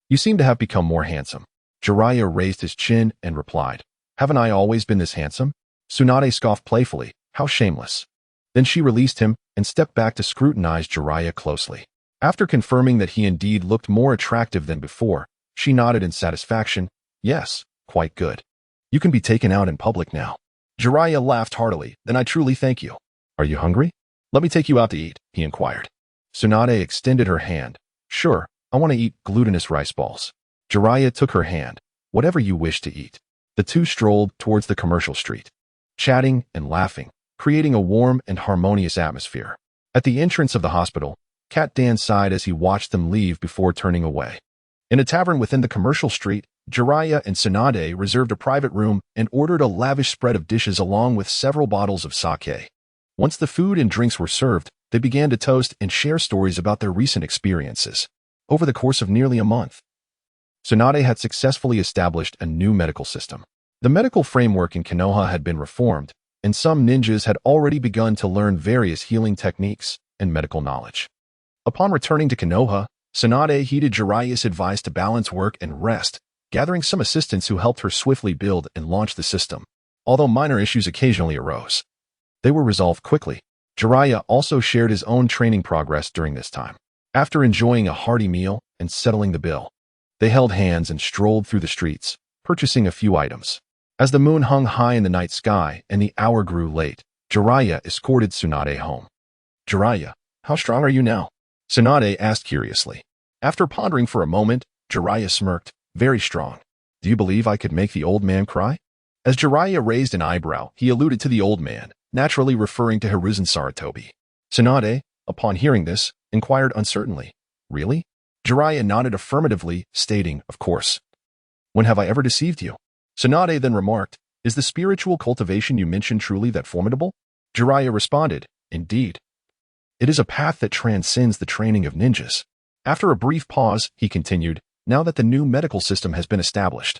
"You seem to have become more handsome." Jiraiya raised his chin and replied, "Haven't I always been this handsome?" Tsunade scoffed playfully. "How shameless." Then she released him and stepped back to scrutinize Jiraiya closely. After confirming that he indeed looked more attractive than before, she nodded in satisfaction. "Yes, quite good. You can be taken out in public now." Jiraiya laughed heartily. "Then I truly thank you. Are you hungry? Let me take you out to eat," he inquired. Tsunade extended her hand. "Sure, I want to eat glutinous rice balls." Jiraiya took her hand. "Whatever you wish to eat." The two strolled towards the commercial street, chatting and laughing, creating a warm and harmonious atmosphere. At the entrance of the hospital, Cat Dan sighed as he watched them leave before turning away. In a tavern within the commercial street, Jiraiya and Tsunade reserved a private room and ordered a lavish spread of dishes along with several bottles of sake. Once the food and drinks were served, they began to toast and share stories about their recent experiences. Over the course of nearly a month, Tsunade had successfully established a new medical system. The medical framework in Konoha had been reformed, and some ninjas had already begun to learn various healing techniques and medical knowledge. Upon returning to Konoha, Tsunade heeded Jiraiya's advice to balance work and rest, gathering some assistants who helped her swiftly build and launch the system. Although minor issues occasionally arose, they were resolved quickly. Jiraiya also shared his own training progress during this time. After enjoying a hearty meal and settling the bill, they held hands and strolled through the streets, purchasing a few items. As the moon hung high in the night sky and the hour grew late, Jiraiya escorted Tsunade home. "Jiraiya, how strong are you now?" Tsunade asked curiously. After pondering for a moment, Jiraiya smirked. "Very strong. Do you believe I could make the old man cry?" As Jiraiya raised an eyebrow, he alluded to the old man. naturally referring to Hiruzen Sarutobi. Tsunade, upon hearing this, inquired uncertainly, "Really?" Jiraiya nodded affirmatively, stating, "Of course. When have I ever deceived you?" Tsunade then remarked, "Is the spiritual cultivation you mentioned truly that formidable?" Jiraiya responded, "Indeed. It is a path that transcends the training of ninjas." After a brief pause, he continued, "Now that the new medical system has been established,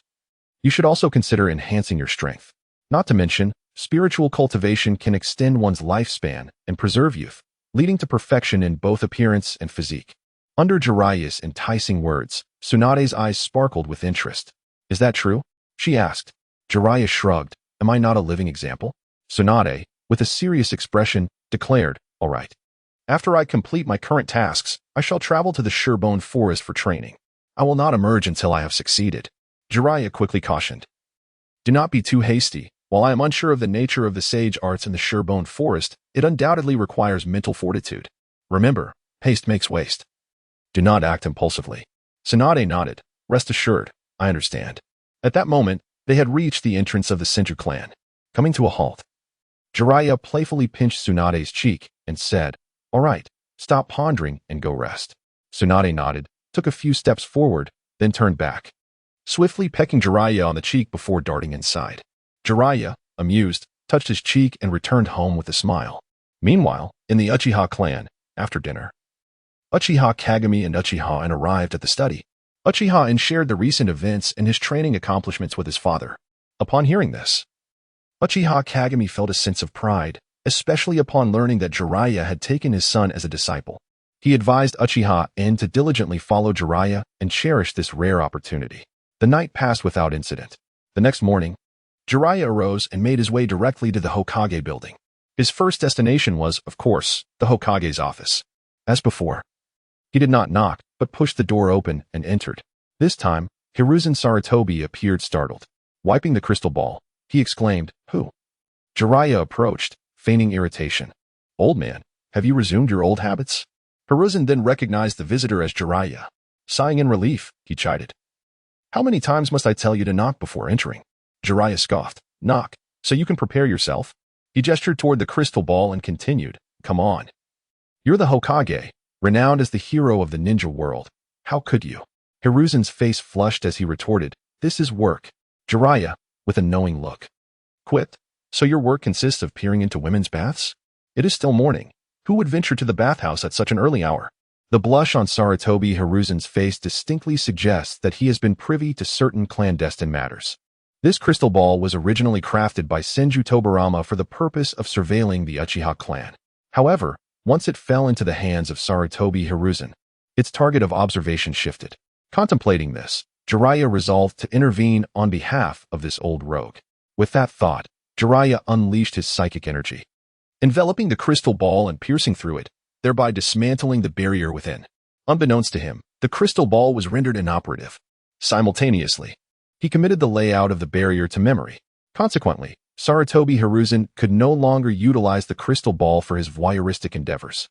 you should also consider enhancing your strength. Not to mention, spiritual cultivation can extend one's lifespan and preserve youth, leading to perfection in both appearance and physique." Under Jiraiya's enticing words, Tsunade's eyes sparkled with interest. "Is that true?" she asked. Jiraiya shrugged. "Am I not a living example?" Tsunade, with a serious expression, declared, "All right. After I complete my current tasks, I shall travel to the Surebone Forest for training. I will not emerge until I have succeeded." Jiraiya quickly cautioned, "Do not be too hasty. While I am unsure of the nature of the sage arts in the Surebone Forest, it undoubtedly requires mental fortitude. Remember, haste makes waste. Do not act impulsively." Tsunade nodded. "Rest assured, I understand." At that moment, they had reached the entrance of the Senju clan. Coming to a halt, Jiraiya playfully pinched Tsunade's cheek and said, "All right, stop pondering and go rest." Tsunade nodded, took a few steps forward, then turned back, swiftly pecking Jiraiya on the cheek before darting inside. Jiraiya, amused, touched his cheek and returned home with a smile. Meanwhile, in the Uchiha clan, after dinner, Uchiha Kagami and Uchiha arrived at the study. Uchiha shared the recent events and his training accomplishments with his father. Upon hearing this, Uchiha Kagami felt a sense of pride, especially upon learning that Jiraiya had taken his son as a disciple. He advised Uchiha En to diligently follow Jiraiya and cherish this rare opportunity. The night passed without incident. The next morning, Jiraiya arose and made his way directly to the Hokage building. His first destination was, of course, the Hokage's office. As before, he did not knock, but pushed the door open and entered. This time, Hiruzen Sarutobi appeared startled. Wiping the crystal ball, he exclaimed, "Who?" Jiraiya approached, feigning irritation. "Old man, have you resumed your old habits?" Hiruzen then recognized the visitor as Jiraiya. Sighing in relief, he chided, "How many times must I tell you to knock before entering?" Jiraiya scoffed. "Knock, so you can prepare yourself." He gestured toward the crystal ball and continued, "Come on. You're the Hokage, renowned as the hero of the ninja world. How could you?" Hiruzen's face flushed as he retorted, "This is work." Jiraiya, with a knowing look, "Quit? So your work consists of peering into women's baths? It is still morning. Who would venture to the bathhouse at such an early hour?" The blush on Sarutobi Hiruzen's face distinctly suggests that he has been privy to certain clandestine matters. This crystal ball was originally crafted by Senju Tobarama for the purpose of surveilling the Uchiha clan. However, once it fell into the hands of Sarutobi Hiruzen, its target of observation shifted. Contemplating this, Jiraiya resolved to intervene on behalf of this old rogue. With that thought, Jiraiya unleashed his psychic energy, enveloping the crystal ball and piercing through it, thereby dismantling the barrier within. Unbeknownst to him, the crystal ball was rendered inoperative. Simultaneously, he committed the layout of the barrier to memory. Consequently, Sarutobi Hiruzen could no longer utilize the crystal ball for his voyeuristic endeavors.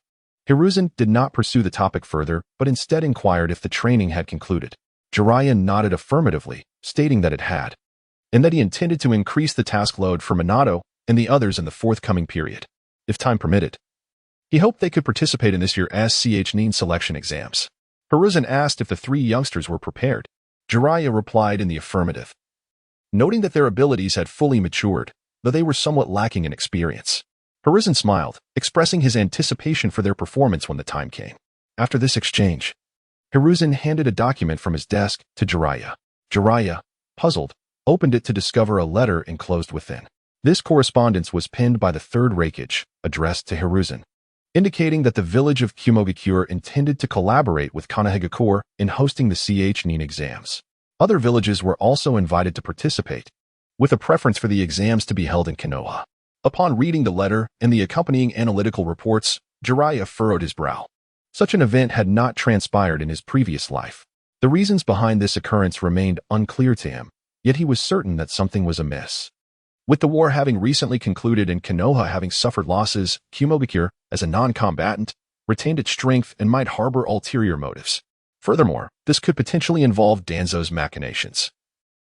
Hiruzen did not pursue the topic further, but instead inquired if the training had concluded. Jiraiya nodded affirmatively, stating that it had, and that he intended to increase the task load for Minato and the others in the forthcoming period, if time permitted. He hoped they could participate in this year's CH9 selection exams. Hiruzen asked if the three youngsters were prepared. Jiraiya replied in the affirmative, noting that their abilities had fully matured, though they were somewhat lacking in experience. Hiruzen smiled, expressing his anticipation for their performance when the time came. After this exchange, Hiruzen handed a document from his desk to Jiraiya. Jiraiya, puzzled, opened it to discover a letter enclosed within. This correspondence was penned by the third Raikage, addressed to Hiruzen, indicating that the village of Kumogakure intended to collaborate with Konoha in hosting the CH9 exams. Other villages were also invited to participate, with a preference for the exams to be held in Konoha. Upon reading the letter and the accompanying analytical reports, Jiraiya furrowed his brow. Such an event had not transpired in his previous life. The reasons behind this occurrence remained unclear to him, yet he was certain that something was amiss. With the war having recently concluded and Konoha having suffered losses, Kumogakure, as a non-combatant, retained its strength and might harbor ulterior motives. Furthermore, this could potentially involve Danzo's machinations,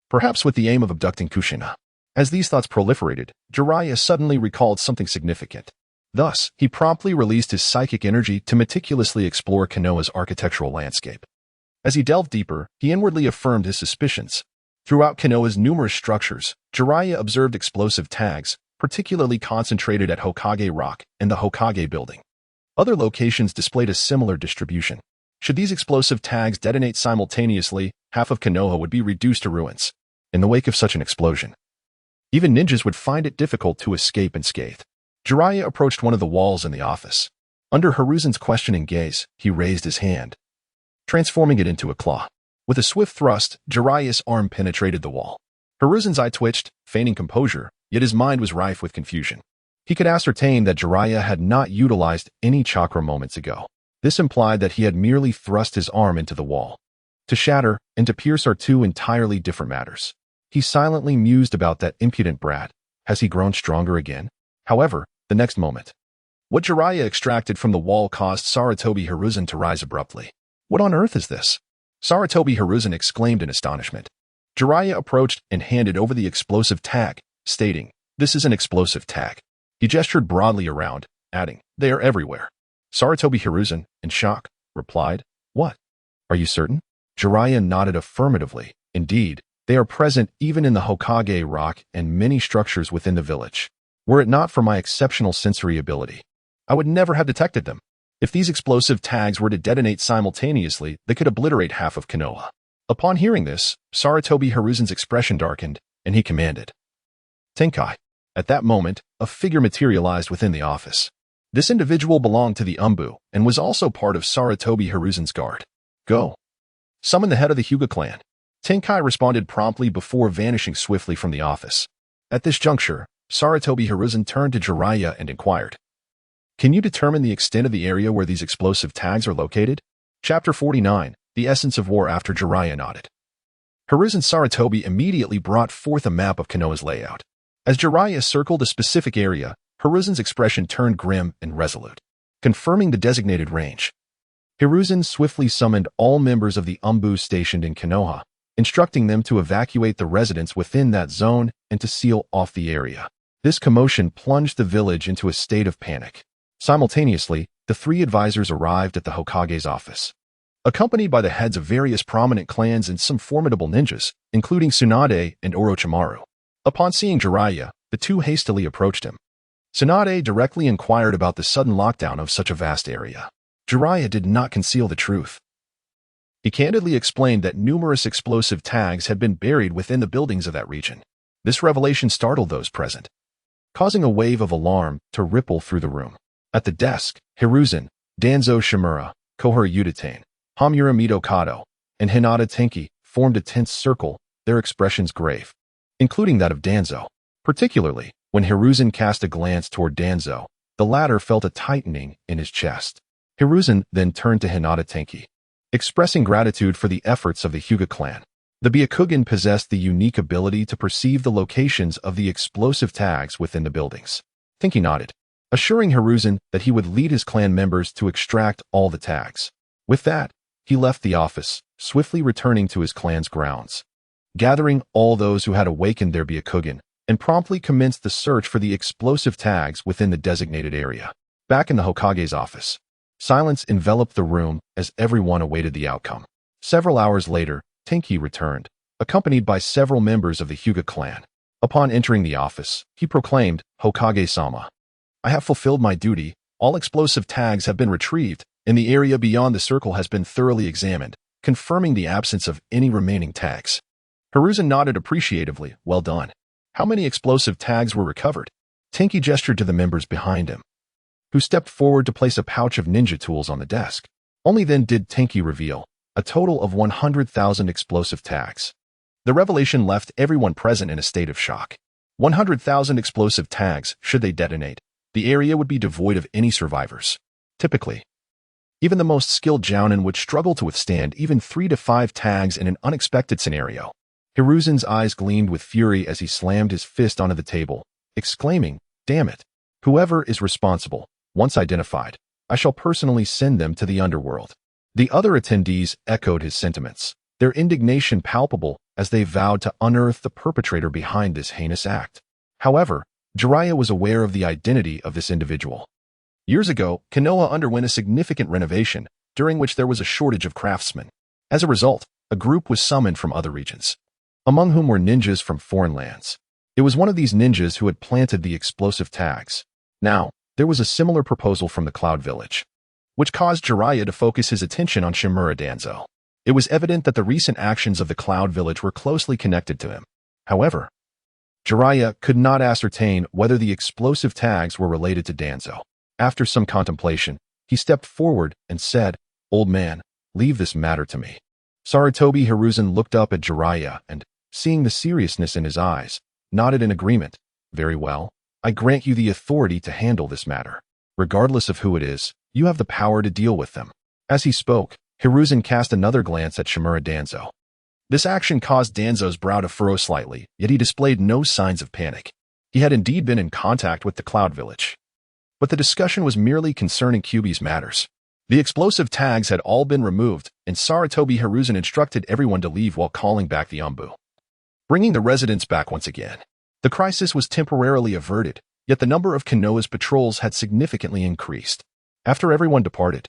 perhaps with the aim of abducting Kushina. As these thoughts proliferated, Jiraiya suddenly recalled something significant. Thus, he promptly released his psychic energy to meticulously explore Konoha's architectural landscape. As he delved deeper, he inwardly affirmed his suspicions. Throughout Konoha's numerous structures, Jiraiya observed explosive tags, particularly concentrated at Hokage Rock and the Hokage Building. Other locations displayed a similar distribution. Should these explosive tags detonate simultaneously, half of Konoha would be reduced to ruins. In the wake of such an explosion, even ninjas would find it difficult to escape unscathed. Jiraiya approached one of the walls in the office. Under Hiruzen's questioning gaze, he raised his hand, transforming it into a claw. With a swift thrust, Jiraiya's arm penetrated the wall. Hiruzen's eye twitched, feigning composure, yet his mind was rife with confusion. He could ascertain that Jiraiya had not utilized any chakra moments ago. This implied that he had merely thrust his arm into the wall. To shatter and to pierce are two entirely different matters. He silently mused about that impudent brat. Has he grown stronger again? However, the next moment, what Jiraiya extracted from the wall caused Sarutobi Hiruzen to rise abruptly. What on earth is this? Sarutobi Hiruzen exclaimed in astonishment. Jiraiya approached and handed over the explosive tag, stating, "This is an explosive tag." He gestured broadly around, adding, "They are everywhere." Sarutobi Hiruzen, in shock, replied, "What? Are you certain?" Jiraiya nodded affirmatively. "Indeed, they are present even in the Hokage Rock and many structures within the village. Were it not for my exceptional sensory ability, I would never have detected them. If these explosive tags were to detonate simultaneously, they could obliterate half of Konoha." Upon hearing this, Sarutobi Hiruzen's expression darkened, and he commanded, "Tenkai." At that moment, a figure materialized within the office. This individual belonged to the Umbu and was also part of Sarutobi Hiruzen's guard. "Go. Summon the head of the Hyuga clan." Tenkai responded promptly before vanishing swiftly from the office. At this juncture, Sarutobi Hiruzen turned to Jiraiya and inquired, "Can you determine the extent of the area where these explosive tags are located?" Chapter 49, The Essence of War. After Jiraiya nodded, Hiruzen Sarutobi immediately brought forth a map of Konoha's layout. As Jiraiya circled a specific area, Hiruzen's expression turned grim and resolute, confirming the designated range. Hiruzen swiftly summoned all members of the Umbu stationed in Konoha, instructing them to evacuate the residents within that zone and to seal off the area. This commotion plunged the village into a state of panic. Simultaneously, the three advisors arrived at the Hokage's office, accompanied by the heads of various prominent clans and some formidable ninjas, including Tsunade and Orochimaru. Upon seeing Jiraiya, the two hastily approached him. Tsunade directly inquired about the sudden lockdown of such a vast area. Jiraiya did not conceal the truth. He candidly explained that numerous explosive tags had been buried within the buildings of that region. This revelation startled those present, causing a wave of alarm to ripple through the room. At the desk, Hiruzen, Danzo Shimura, Kohara Udatane, Hamura Midokado, and Hinata Tenki formed a tense circle, their expressions grave, including that of Danzo. Particularly, when Hiruzen cast a glance toward Danzo, the latter felt a tightening in his chest. Hiruzen then turned to Hinata Tenki, expressing gratitude for the efforts of the Hyuga clan. The Byakugan possessed the unique ability to perceive the locations of the explosive tags within the buildings. Tenki nodded, assuring Hiruzen that he would lead his clan members to extract all the tags. With that, he left the office, swiftly returning to his clan's grounds, gathering all those who had awakened their Byakugan, and promptly commenced the search for the explosive tags within the designated area. Back in the Hokage's office, silence enveloped the room as everyone awaited the outcome. Several hours later, Tenki returned, accompanied by several members of the Hyuga clan. Upon entering the office, he proclaimed, "Hokage-sama, I have fulfilled my duty. All explosive tags have been retrieved, and the area beyond the circle has been thoroughly examined, confirming the absence of any remaining tags." Hiruzen nodded appreciatively. "Well done. How many explosive tags were recovered?" Tenki gestured to the members behind him, who stepped forward to place a pouch of ninja tools on the desk. Only then did Tenki reveal a total of 100,000 explosive tags. The revelation left everyone present in a state of shock. 100,000 explosive tags, should they detonate, the area would be devoid of any survivors. Typically, even the most skilled jounin would struggle to withstand even 3 to 5 tags in an unexpected scenario. Hiruzen's eyes gleamed with fury as he slammed his fist onto the table, exclaiming, "Damn it! Whoever is responsible, once identified, I shall personally send them to the underworld." The other attendees echoed his sentiments, their indignation palpable as they vowed to unearth the perpetrator behind this heinous act. However, Jiraiya was aware of the identity of this individual. Years ago, Konoha underwent a significant renovation, during which there was a shortage of craftsmen. As a result, a group was summoned from other regions, among whom were ninjas from foreign lands. It was one of these ninjas who had planted the explosive tags. Now, there was a similar proposal from the Cloud Village, which caused Jiraiya to focus his attention on Shimura Danzo. It was evident that the recent actions of the Cloud Village were closely connected to him. However, Jiraiya could not ascertain whether the explosive tags were related to Danzo. After some contemplation, he stepped forward and said, "Old man, leave this matter to me." Sarutobi Hiruzen looked up at Jiraiya and, seeing the seriousness in his eyes, nodded in agreement. "Very well. I grant you the authority to handle this matter. Regardless of who it is, you have the power to deal with them." As he spoke, Hiruzen cast another glance at Shimura Danzo. This action caused Danzo's brow to furrow slightly, yet he displayed no signs of panic. He had indeed been in contact with the Cloud Village. But the discussion was merely concerning Kyuubi's matters. The explosive tags had all been removed, and Sarutobi Hiruzen instructed everyone to leave while calling back the Umbu, bringing the residents back once again. The crisis was temporarily averted, yet the number of Konoha's patrols had significantly increased. After everyone departed,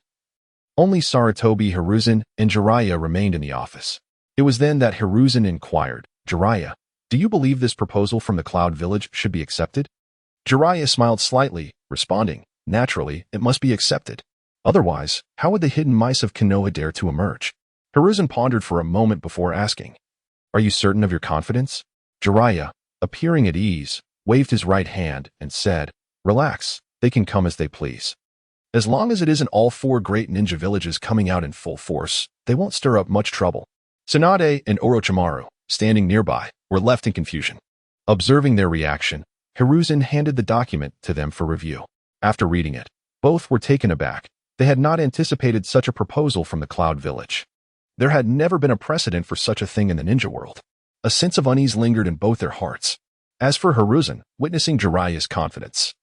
only Sarutobi Hiruzen and Jiraiya remained in the office. It was then that Hiruzen inquired, "Jiraiya, do you believe this proposal from the Cloud Village should be accepted?" Jiraiya smiled slightly, responding, "Naturally, it must be accepted. Otherwise, how would the hidden mice of Konoha dare to emerge?" Hiruzen pondered for a moment before asking, "Are you certain of your confidence?" Jiraiya, appearing at ease, waved his right hand and said, "Relax, they can come as they please. As long as it isn't all four great ninja villages coming out in full force, they won't stir up much trouble." Tsunade and Orochimaru, standing nearby, were left in confusion. Observing their reaction, Hiruzen handed the document to them for review. After reading it, both were taken aback. They had not anticipated such a proposal from the Cloud Village. There had never been a precedent for such a thing in the ninja world. A sense of unease lingered in both their hearts. As for Hiruzen, witnessing Jiraiya's confidence,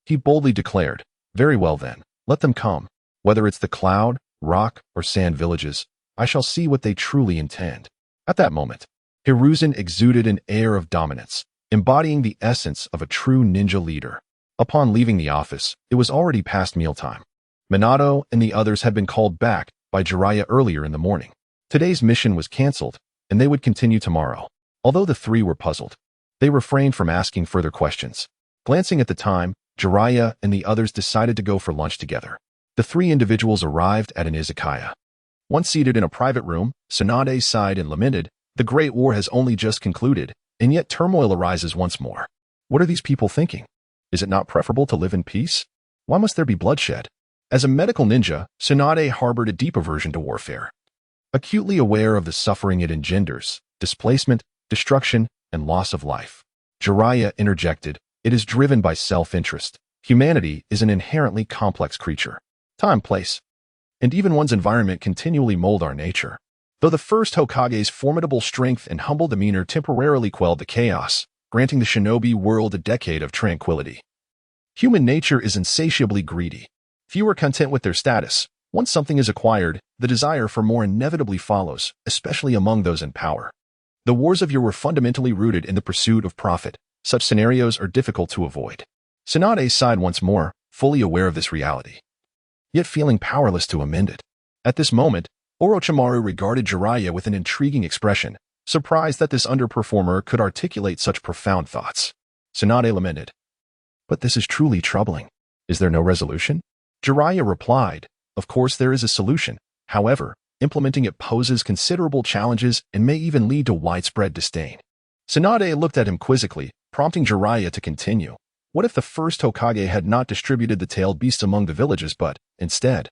he boldly declared, "Very well then, let them come. Whether it's the cloud, rock, or sand villages, I shall see what they truly intend." At that moment, Hiruzen exuded an air of dominance, embodying the essence of a true ninja leader. Upon leaving the office, it was already past mealtime. Minato and the others had been called back by Jiraiya earlier in the morning. Today's mission was cancelled, and they would continue tomorrow. Although the three were puzzled, they refrained from asking further questions. Glancing at the time, Jiraiya and the others decided to go for lunch together. The three individuals arrived at an izakaya. Once seated in a private room, Tsunade sighed and lamented, "The Great War has only just concluded, and yet turmoil arises once more. What are these people thinking? Is it not preferable to live in peace? Why must there be bloodshed?" As a medical ninja, Tsunade harbored a deep aversion to warfare. Acutely aware of the suffering it engenders, displacement, destruction, and loss of life, Jiraiya interjected, "It is driven by self-interest. Humanity is an inherently complex creature. Time, place, and even one's environment continually mold our nature." Though the first Hokage's formidable strength and humble demeanor temporarily quelled the chaos, granting the shinobi world a decade of tranquility, human nature is insatiably greedy. Few are content with their status. Once something is acquired, the desire for more inevitably follows, especially among those in power. The wars of yore were fundamentally rooted in the pursuit of profit. Such scenarios are difficult to avoid. Tsunade sighed once more, fully aware of this reality, yet feeling powerless to amend it. At this moment, Orochimaru regarded Jiraiya with an intriguing expression, surprised that this underperformer could articulate such profound thoughts. Tsunade lamented, "But this is truly troubling. Is there no resolution?" Jiraiya replied, "Of course there is a solution. However, implementing it poses considerable challenges and may even lead to widespread disdain." Tsunade looked at him quizzically, prompting Jiraiya to continue. What if the first Hokage had not distributed the tailed beasts among the villages but, instead,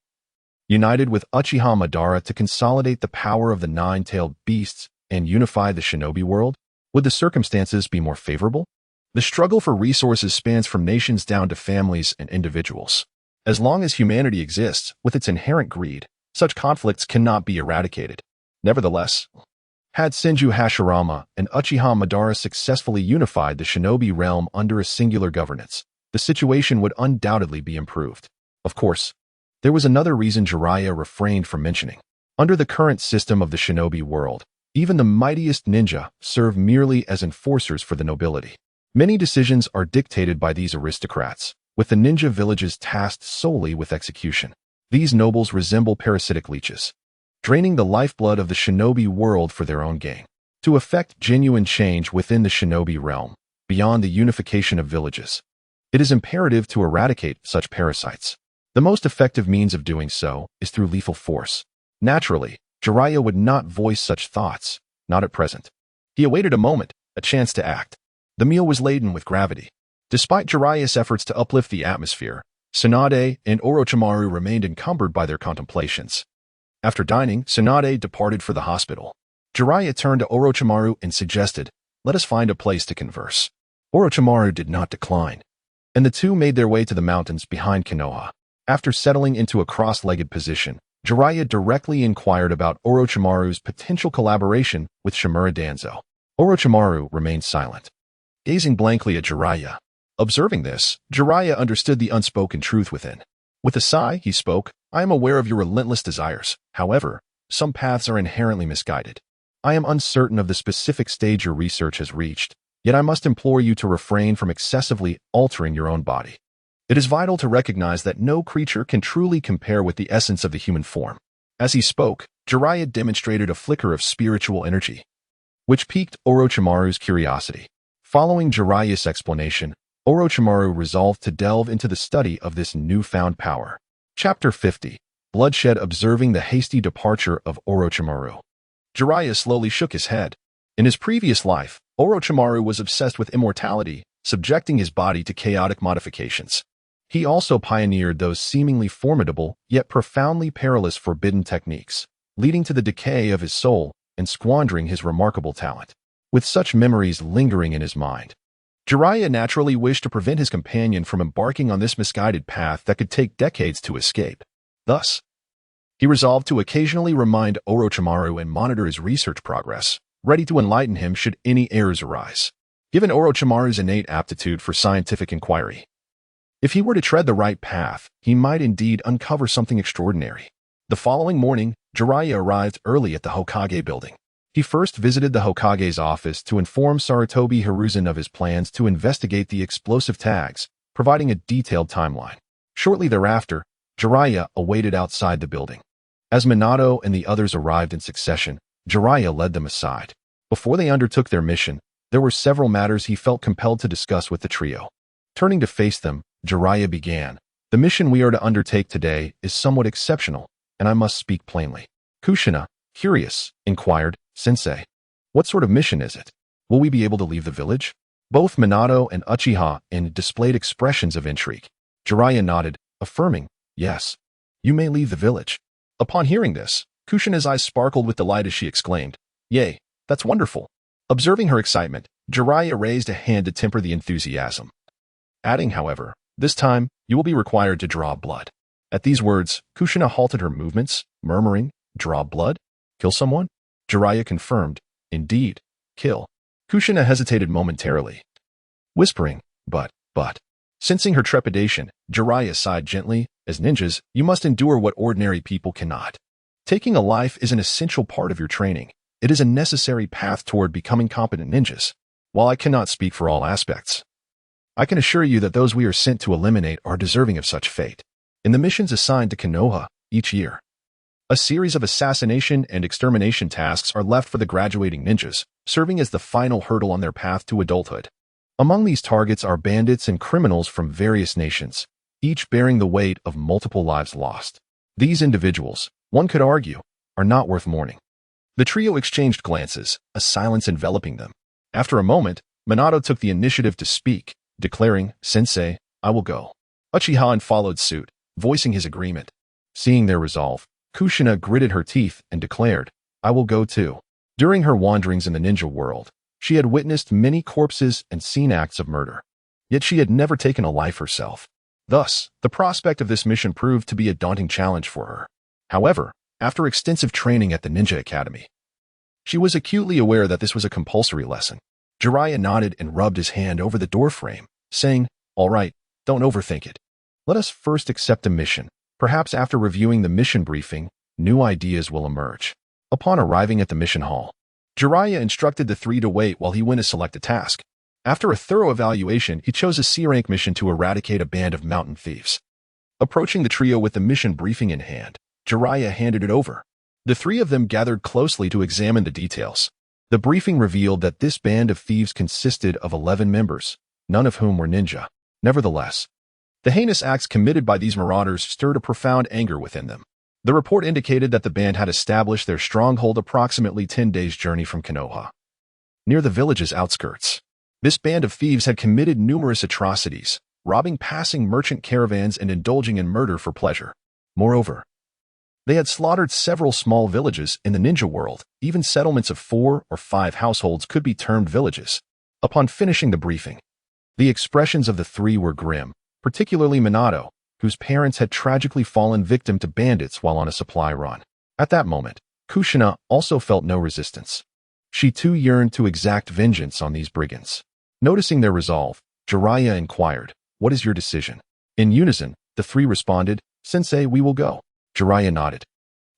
united with Uchiha Madara to consolidate the power of the nine-tailed beasts and unify the shinobi world? Would the circumstances be more favorable? The struggle for resources spans from nations down to families and individuals. As long as humanity exists, with its inherent greed, such conflicts cannot be eradicated. Nevertheless, had Senju Hashirama and Uchiha Madara successfully unified the shinobi realm under a singular governance, the situation would undoubtedly be improved. Of course, there was another reason Jiraiya refrained from mentioning. Under the current system of the shinobi world, Even the mightiest ninja serve merely as enforcers for the nobility. Many decisions are dictated by these aristocrats, with the ninja villages tasked solely with execution. These nobles resemble parasitic leeches, draining the lifeblood of the shinobi world for their own gain. To effect genuine change within the shinobi realm, beyond the unification of villages, it is imperative to eradicate such parasites. The most effective means of doing so is through lethal force. Naturally, Jiraiya would not voice such thoughts, not at present. He awaited a moment, a chance to act. The meal was laden with gravity. Despite Jiraiya's efforts to uplift the atmosphere, Tsunade and Orochimaru remained encumbered by their contemplations. After dining, Tsunade departed for the hospital. Jiraiya turned to Orochimaru and suggested, "Let us find a place to converse." Orochimaru did not decline, and the two made their way to the mountains behind Konoha. After settling into a cross-legged position, Jiraiya directly inquired about Orochimaru's potential collaboration with Shimura Danzo. Orochimaru remained silent, gazing blankly at Jiraiya. Observing this, Jiraiya understood the unspoken truth within. With a sigh, he spoke, "I am aware of your relentless desires. However, some paths are inherently misguided. I am uncertain of the specific stage your research has reached, yet I must implore you to refrain from excessively altering your own body. It is vital to recognize that no creature can truly compare with the essence of the human form." As he spoke, Jiraiya demonstrated a flicker of spiritual energy, which piqued Orochimaru's curiosity. Following Jiraiya's explanation, Orochimaru resolved to delve into the study of this newfound power. Chapter 50. Bloodshed. Observing the hasty departure of Orochimaru, Jiraiya slowly shook his head. In his previous life, Orochimaru was obsessed with immortality, subjecting his body to chaotic modifications. He also pioneered those seemingly formidable, yet profoundly perilous forbidden techniques, leading to the decay of his soul and squandering his remarkable talent. With such memories lingering in his mind, Jiraiya naturally wished to prevent his companion from embarking on this misguided path that could take decades to escape. Thus, he resolved to occasionally remind Orochimaru and monitor his research progress, ready to enlighten him should any errors arise. Given Orochimaru's innate aptitude for scientific inquiry, if he were to tread the right path, he might indeed uncover something extraordinary. The following morning, Jiraiya arrived early at the Hokage building. He first visited the Hokage's office to inform Sarutobi Hiruzen of his plans to investigate the explosive tags, providing a detailed timeline. Shortly thereafter, Jiraiya awaited outside the building. As Minato and the others arrived in succession, Jiraiya led them aside. Before they undertook their mission, there were several matters he felt compelled to discuss with the trio. Turning to face them, Jiraiya began, "The mission we are to undertake today is somewhat exceptional, and I must speak plainly." Kushina, curious, inquired, "Sensei, what sort of mission is it? Will we be able to leave the village?" Both Minato and Uchiha displayed expressions of intrigue. Jiraiya nodded, affirming, "Yes, you may leave the village." Upon hearing this, Kushina's eyes sparkled with delight as she exclaimed, "Yay, that's wonderful." Observing her excitement, Jiraiya raised a hand to temper the enthusiasm, adding, however, "This time, you will be required to draw blood." At these words, Kushina halted her movements, murmuring, "Draw blood? Kill someone?" Jiraiya confirmed, "Indeed, kill." Kushina hesitated momentarily, whispering, but. Sensing her trepidation, Jiraiya sighed gently, "As ninjas, you must endure what ordinary people cannot. Taking a life is an essential part of your training. It is a necessary path toward becoming competent ninjas. While I cannot speak for all aspects, I can assure you that those we are sent to eliminate are deserving of such fate. In the missions assigned to Konoha each year, a series of assassination and extermination tasks are left for the graduating ninjas, serving as the final hurdle on their path to adulthood. Among these targets are bandits and criminals from various nations, each bearing the weight of multiple lives lost. These individuals, one could argue, are not worth mourning. The trio exchanged glances, a silence enveloping them. After a moment, Minato took the initiative to speak, declaring, "Sensei, I will go." Uchiha followed suit, voicing his agreement. Seeing their resolve, Kushina gritted her teeth and declared, "I will go too." During her wanderings in the ninja world, she had witnessed many corpses and seen acts of murder. Yet she had never taken a life herself. Thus, the prospect of this mission proved to be a daunting challenge for her. However, after extensive training at the Ninja Academy, she was acutely aware that this was a compulsory lesson. Jiraiya nodded and rubbed his hand over the doorframe, saying, "All right, don't overthink it. Let us first accept the mission. Perhaps after reviewing the mission briefing, new ideas will emerge." Upon arriving at the mission hall, Jiraiya instructed the three to wait while he went to select a task. After a thorough evaluation, he chose a C-rank mission to eradicate a band of mountain thieves. Approaching the trio with the mission briefing in hand, Jiraiya handed it over. The three of them gathered closely to examine the details. The briefing revealed that this band of thieves consisted of 11 members, none of whom were ninja. Nevertheless, the heinous acts committed by these marauders stirred a profound anger within them. The report indicated that the band had established their stronghold approximately 10 days' journey from Konoha, near the village's outskirts. This band of thieves had committed numerous atrocities, robbing passing merchant caravans and indulging in murder for pleasure. Moreover, they had slaughtered several small villages in the ninja world. Even settlements of 4 or 5 households could be termed villages. Upon finishing the briefing, the expressions of the three were grim, particularly Minato, whose parents had tragically fallen victim to bandits while on a supply run. At that moment, Kushina also felt no resistance. She too yearned to exact vengeance on these brigands. Noticing their resolve, Jiraiya inquired, "What is your decision?" In unison, the three responded, "Sensei, we will go." Jiraiya nodded,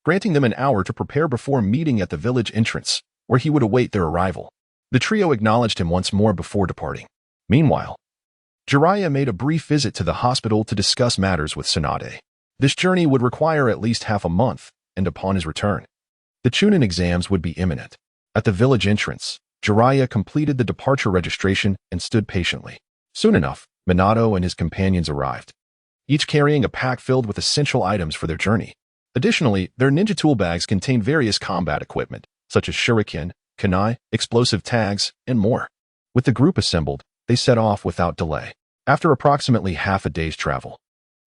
granting them an hour to prepare before meeting at the village entrance, where he would await their arrival. The trio acknowledged him once more before departing. Meanwhile, Jiraiya made a brief visit to the hospital to discuss matters with Tsunade. This journey would require at least half a month, and upon his return, the Chunin exams would be imminent. At the village entrance, Jiraiya completed the departure registration and stood patiently. Soon enough, Minato and his companions arrived, each carrying a pack filled with essential items for their journey. Additionally, their ninja tool bags contained various combat equipment, such as shuriken, kunai, explosive tags, and more. With the group assembled, they set off without delay. After approximately half a day's travel,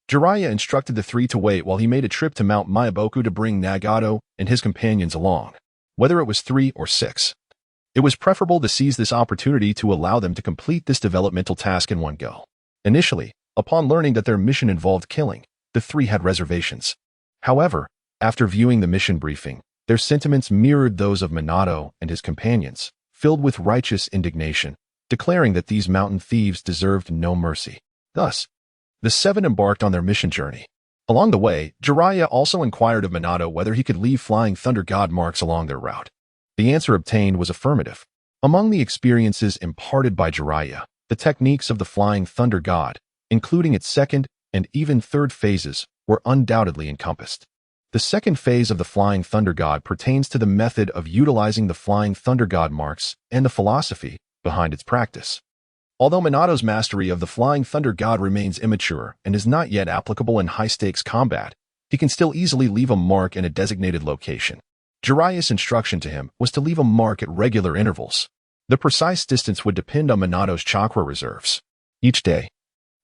Jiraiya instructed the three to wait while he made a trip to Mount Miyaboku to bring Nagato and his companions along. Whether it was 3 or 6, it was preferable to seize this opportunity to allow them to complete this developmental task in one go. Initially, upon learning that their mission involved killing, the three had reservations. However, after viewing the mission briefing, their sentiments mirrored those of Minato and his companions, filled with righteous indignation, declaring that these mountain thieves deserved no mercy. Thus, the 7 embarked on their mission journey. Along the way, Jiraiya also inquired of Minato whether he could leave flying thunder god marks along their route. The answer obtained was affirmative. Among the experiences imparted by Jiraiya, the techniques of the flying thunder god, including its second and even third phases, were undoubtedly encompassed. The second phase of the flying thunder god pertains to the method of utilizing the flying thunder god marks and the philosophy behind its practice. Although Minato's mastery of the flying thunder god remains immature and is not yet applicable in high-stakes combat, he can still easily leave a mark in a designated location. Jiraiya's instruction to him was to leave a mark at regular intervals. The precise distance would depend on Minato's chakra reserves. Each day,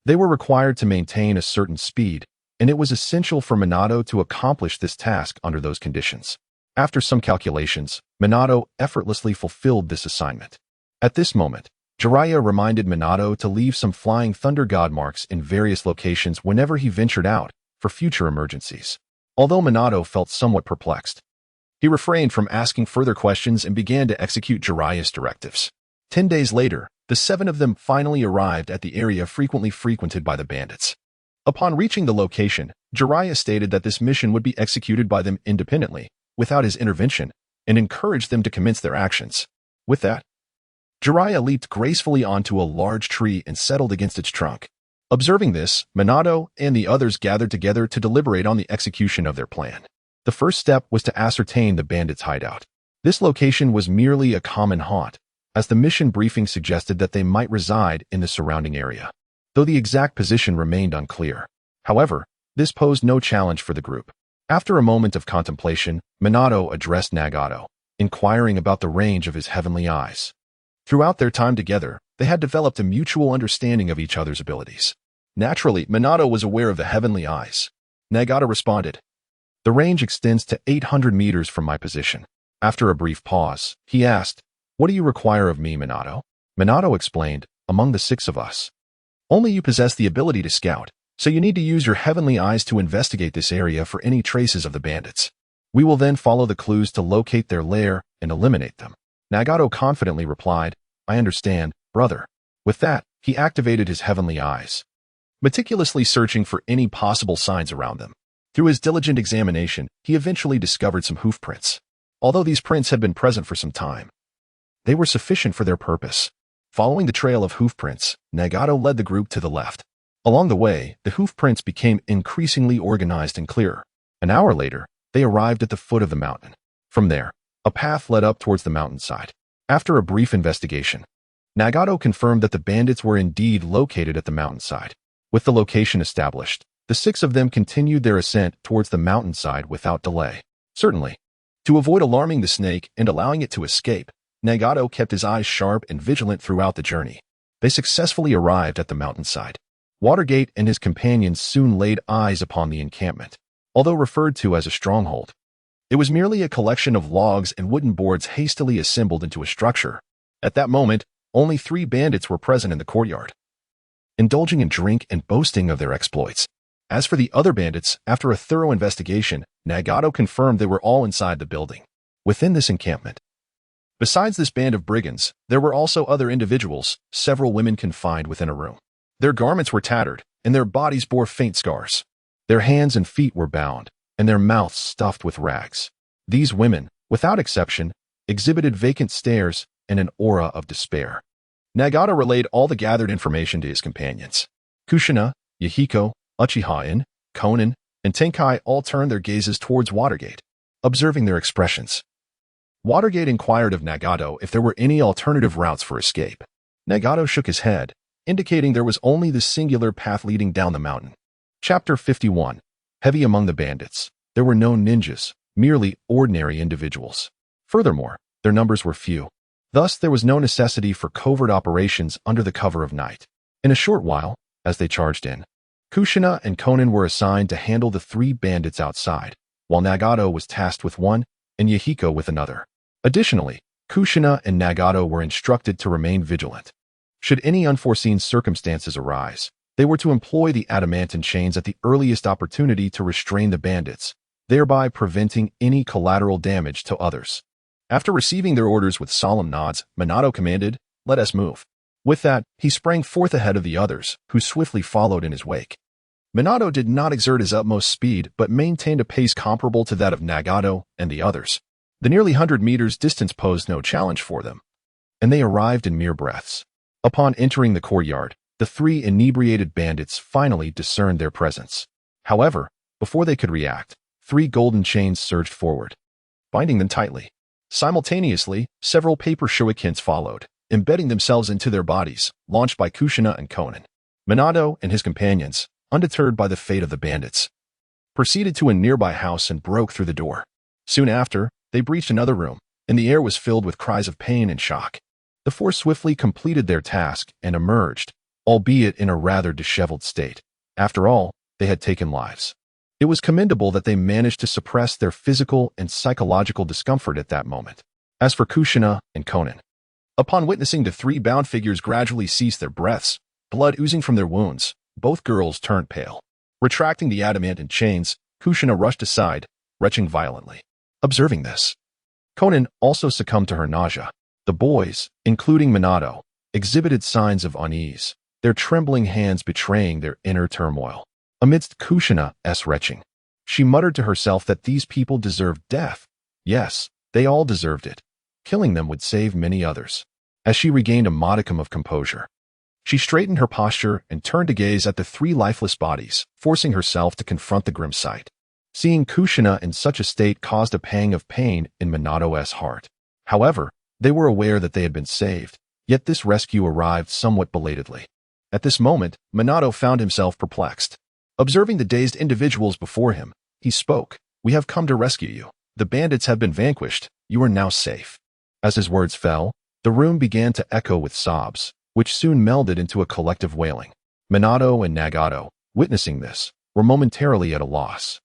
they were required to maintain a certain speed, and it was essential for Minato to accomplish this task under those conditions. After some calculations, Minato effortlessly fulfilled this assignment. At this moment, Jiraiya reminded Minato to leave some flying thunder god marks in various locations whenever he ventured out for future emergencies. Although Minato felt somewhat perplexed, he refrained from asking further questions and began to execute Jiraiya's directives. 10 days later, the 7 of them finally arrived at the area frequently frequented by the bandits. Upon reaching the location, Jiraiya stated that this mission would be executed by them independently, without his intervention, and encouraged them to commence their actions. With that, Jiraiya leaped gracefully onto a large tree and settled against its trunk. Observing this, Minato and the others gathered together to deliberate on the execution of their plan. The first step was to ascertain the bandits' hideout. This location was merely a common haunt, as the mission briefing suggested that they might reside in the surrounding area, though the exact position remained unclear. However, this posed no challenge for the group. After a moment of contemplation, Minato addressed Nagato, inquiring about the range of his heavenly eyes. Throughout their time together, they had developed a mutual understanding of each other's abilities. Naturally, Minato was aware of the heavenly eyes. Nagato responded, "The range extends to 800 meters from my position." After a brief pause, he asked, "What do you require of me, Minato?" Minato explained, "Among the 6 of us, only you possess the ability to scout, so you need to use your heavenly eyes to investigate this area for any traces of the bandits. We will then follow the clues to locate their lair and eliminate them." Nagato confidently replied, "I understand, brother." With that, he activated his heavenly eyes, meticulously searching for any possible signs around them. Through his diligent examination, he eventually discovered some hoof prints. Although these prints had been present for some time, They were sufficient for their purpose. Following the trail of hoofprints, Nagato led the group to the left. Along the way, the hoofprints became increasingly organized and clearer. An hour later, they arrived at the foot of the mountain. From there, a path led up towards the mountainside. After a brief investigation, Nagato confirmed that the bandits were indeed located at the mountainside. With the location established, the 6 of them continued their ascent towards the mountainside without delay. Certainly, to avoid alarming the snake and allowing it to escape, Nagato kept his eyes sharp and vigilant throughout the journey. They successfully arrived at the mountainside. Watergate and his companions soon laid eyes upon the encampment. Although referred to as a stronghold, it was merely a collection of logs and wooden boards hastily assembled into a structure. At that moment, only 3 bandits were present in the courtyard, indulging in drink and boasting of their exploits. As for the other bandits, after a thorough investigation, Nagato confirmed they were all inside the building. Within this encampment, besides this band of brigands, there were also other individuals, several women confined within a room. Their garments were tattered, and their bodies bore faint scars. Their hands and feet were bound, and their mouths stuffed with rags. These women, without exception, exhibited vacant stares and an aura of despair. Nagato relayed all the gathered information to his companions. Kushina, Yahiko, Uchiha-in, Konan, and Tenkai all turned their gazes towards Watergate, observing their expressions. Watergate inquired of Nagato if there were any alternative routes for escape. Nagato shook his head, indicating there was only the singular path leading down the mountain. Chapter 51. Heavy among the bandits. There were no ninjas, merely ordinary individuals. Furthermore, their numbers were few. Thus, there was no necessity for covert operations under the cover of night. In a short while, as they charged in, Kushina and Konan were assigned to handle the 3 bandits outside, while Nagato was tasked with one and Yahiko with another. Additionally, Kushina and Nagato were instructed to remain vigilant. Should any unforeseen circumstances arise, they were to employ the adamantine chains at the earliest opportunity to restrain the bandits, thereby preventing any collateral damage to others. After receiving their orders with solemn nods, Minato commanded, "Let us move." With that, he sprang forth ahead of the others, who swiftly followed in his wake. Minato did not exert his utmost speed, but maintained a pace comparable to that of Nagato and the others. The nearly 100 meters distance posed no challenge for them, and they arrived in mere breaths. Upon entering the courtyard, the 3 inebriated bandits finally discerned their presence. However, before they could react, 3 golden chains surged forward, binding them tightly. Simultaneously, several paper shurikens followed, embedding themselves into their bodies, launched by Kushina and Konan. Minato and his companions, undeterred by the fate of the bandits, proceeded to a nearby house and broke through the door. Soon after, they breached another room, and the air was filled with cries of pain and shock. The 4 swiftly completed their task and emerged, albeit in a rather disheveled state. After all, they had taken lives. It was commendable that they managed to suppress their physical and psychological discomfort at that moment. As for Kushina and Konan, upon witnessing the 3 bound figures gradually cease their breaths, blood oozing from their wounds, both girls turned pale. Retracting the adamantine chains, Kushina rushed aside, retching violently. Observing this, Konan also succumbed to her nausea. The boys, including Minato, exhibited signs of unease, their trembling hands betraying their inner turmoil. Amidst Kushina's retching, she muttered to herself that these people deserved death. Yes, they all deserved it. Killing them would save many others. As she regained a modicum of composure, she straightened her posture and turned to gaze at the 3 lifeless bodies, forcing herself to confront the grim sight. Seeing Kushina in such a state caused a pang of pain in Minato's heart. However, they were aware that they had been saved, yet this rescue arrived somewhat belatedly. At this moment, Minato found himself perplexed. Observing the dazed individuals before him, he spoke, "We have come to rescue you. The bandits have been vanquished. You are now safe." As his words fell, the room began to echo with sobs, which soon melded into a collective wailing. Minato and Nagato, witnessing this, were momentarily at a loss,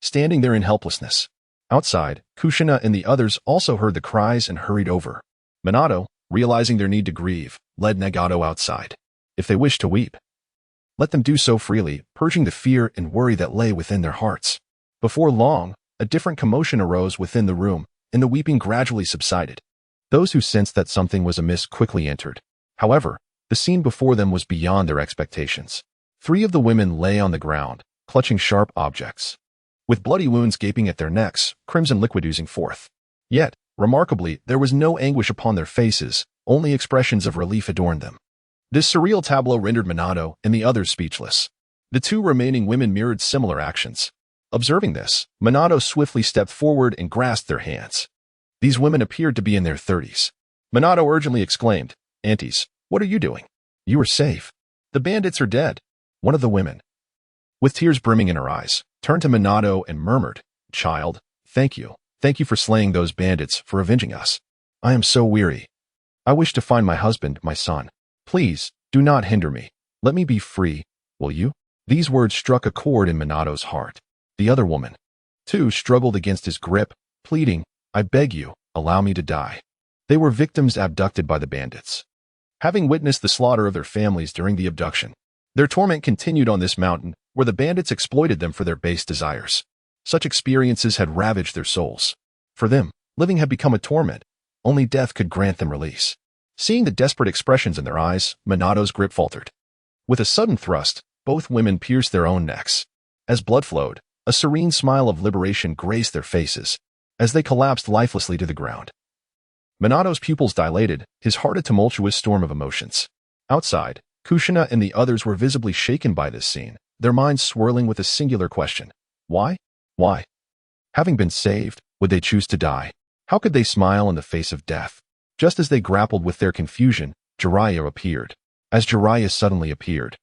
standing there in helplessness. Outside, Kushina and the others also heard the cries and hurried over. Minato, realizing their need to grieve, led Nagato outside. If they wished to weep, let them do so freely, purging the fear and worry that lay within their hearts. Before long, a different commotion arose within the room, and the weeping gradually subsided. Those who sensed that something was amiss quickly entered. However, the scene before them was beyond their expectations. 3 of the women lay on the ground, clutching sharp objects, with bloody wounds gaping at their necks, crimson liquid oozing forth. Yet, Remarkably, there was no anguish upon their faces, only expressions of relief adorned them. This surreal tableau rendered Minato and the others speechless. The two remaining women mirrored similar actions. Observing this, Minato swiftly stepped forward and grasped their hands. These women appeared to be in their 30s. Minato urgently exclaimed, "Aunties, what are you doing? You are safe. The bandits are dead." One of the women, with tears brimming in her eyes, turned to Minato and murmured, "Child, thank you. Thank you for slaying those bandits, for avenging us. I am so weary. I wish to find my husband, my son. Please, do not hinder me. Let me be free, will you?" These words struck a chord in Minato's heart. The other woman, too, struggled against his grip, pleading, "I beg you, allow me to die." They were victims abducted by the bandits. Having witnessed the slaughter of their families during the abduction, their torment continued on this mountain, where the bandits exploited them for their base desires. Such experiences had ravaged their souls. For them, living had become a torment. Only death could grant them release. Seeing the desperate expressions in their eyes, Minato's grip faltered. With a sudden thrust, both women pierced their own necks. As blood flowed, a serene smile of liberation graced their faces, as they collapsed lifelessly to the ground. Minato's pupils dilated, his heart a tumultuous storm of emotions. Outside, Kushina and the others were visibly shaken by this scene, their minds swirling with a singular question. Why? Why? Having been saved, would they choose to die? How could they smile in the face of death? Just as they grappled with their confusion, Jiraiya appeared. As Jiraiya suddenly appeared,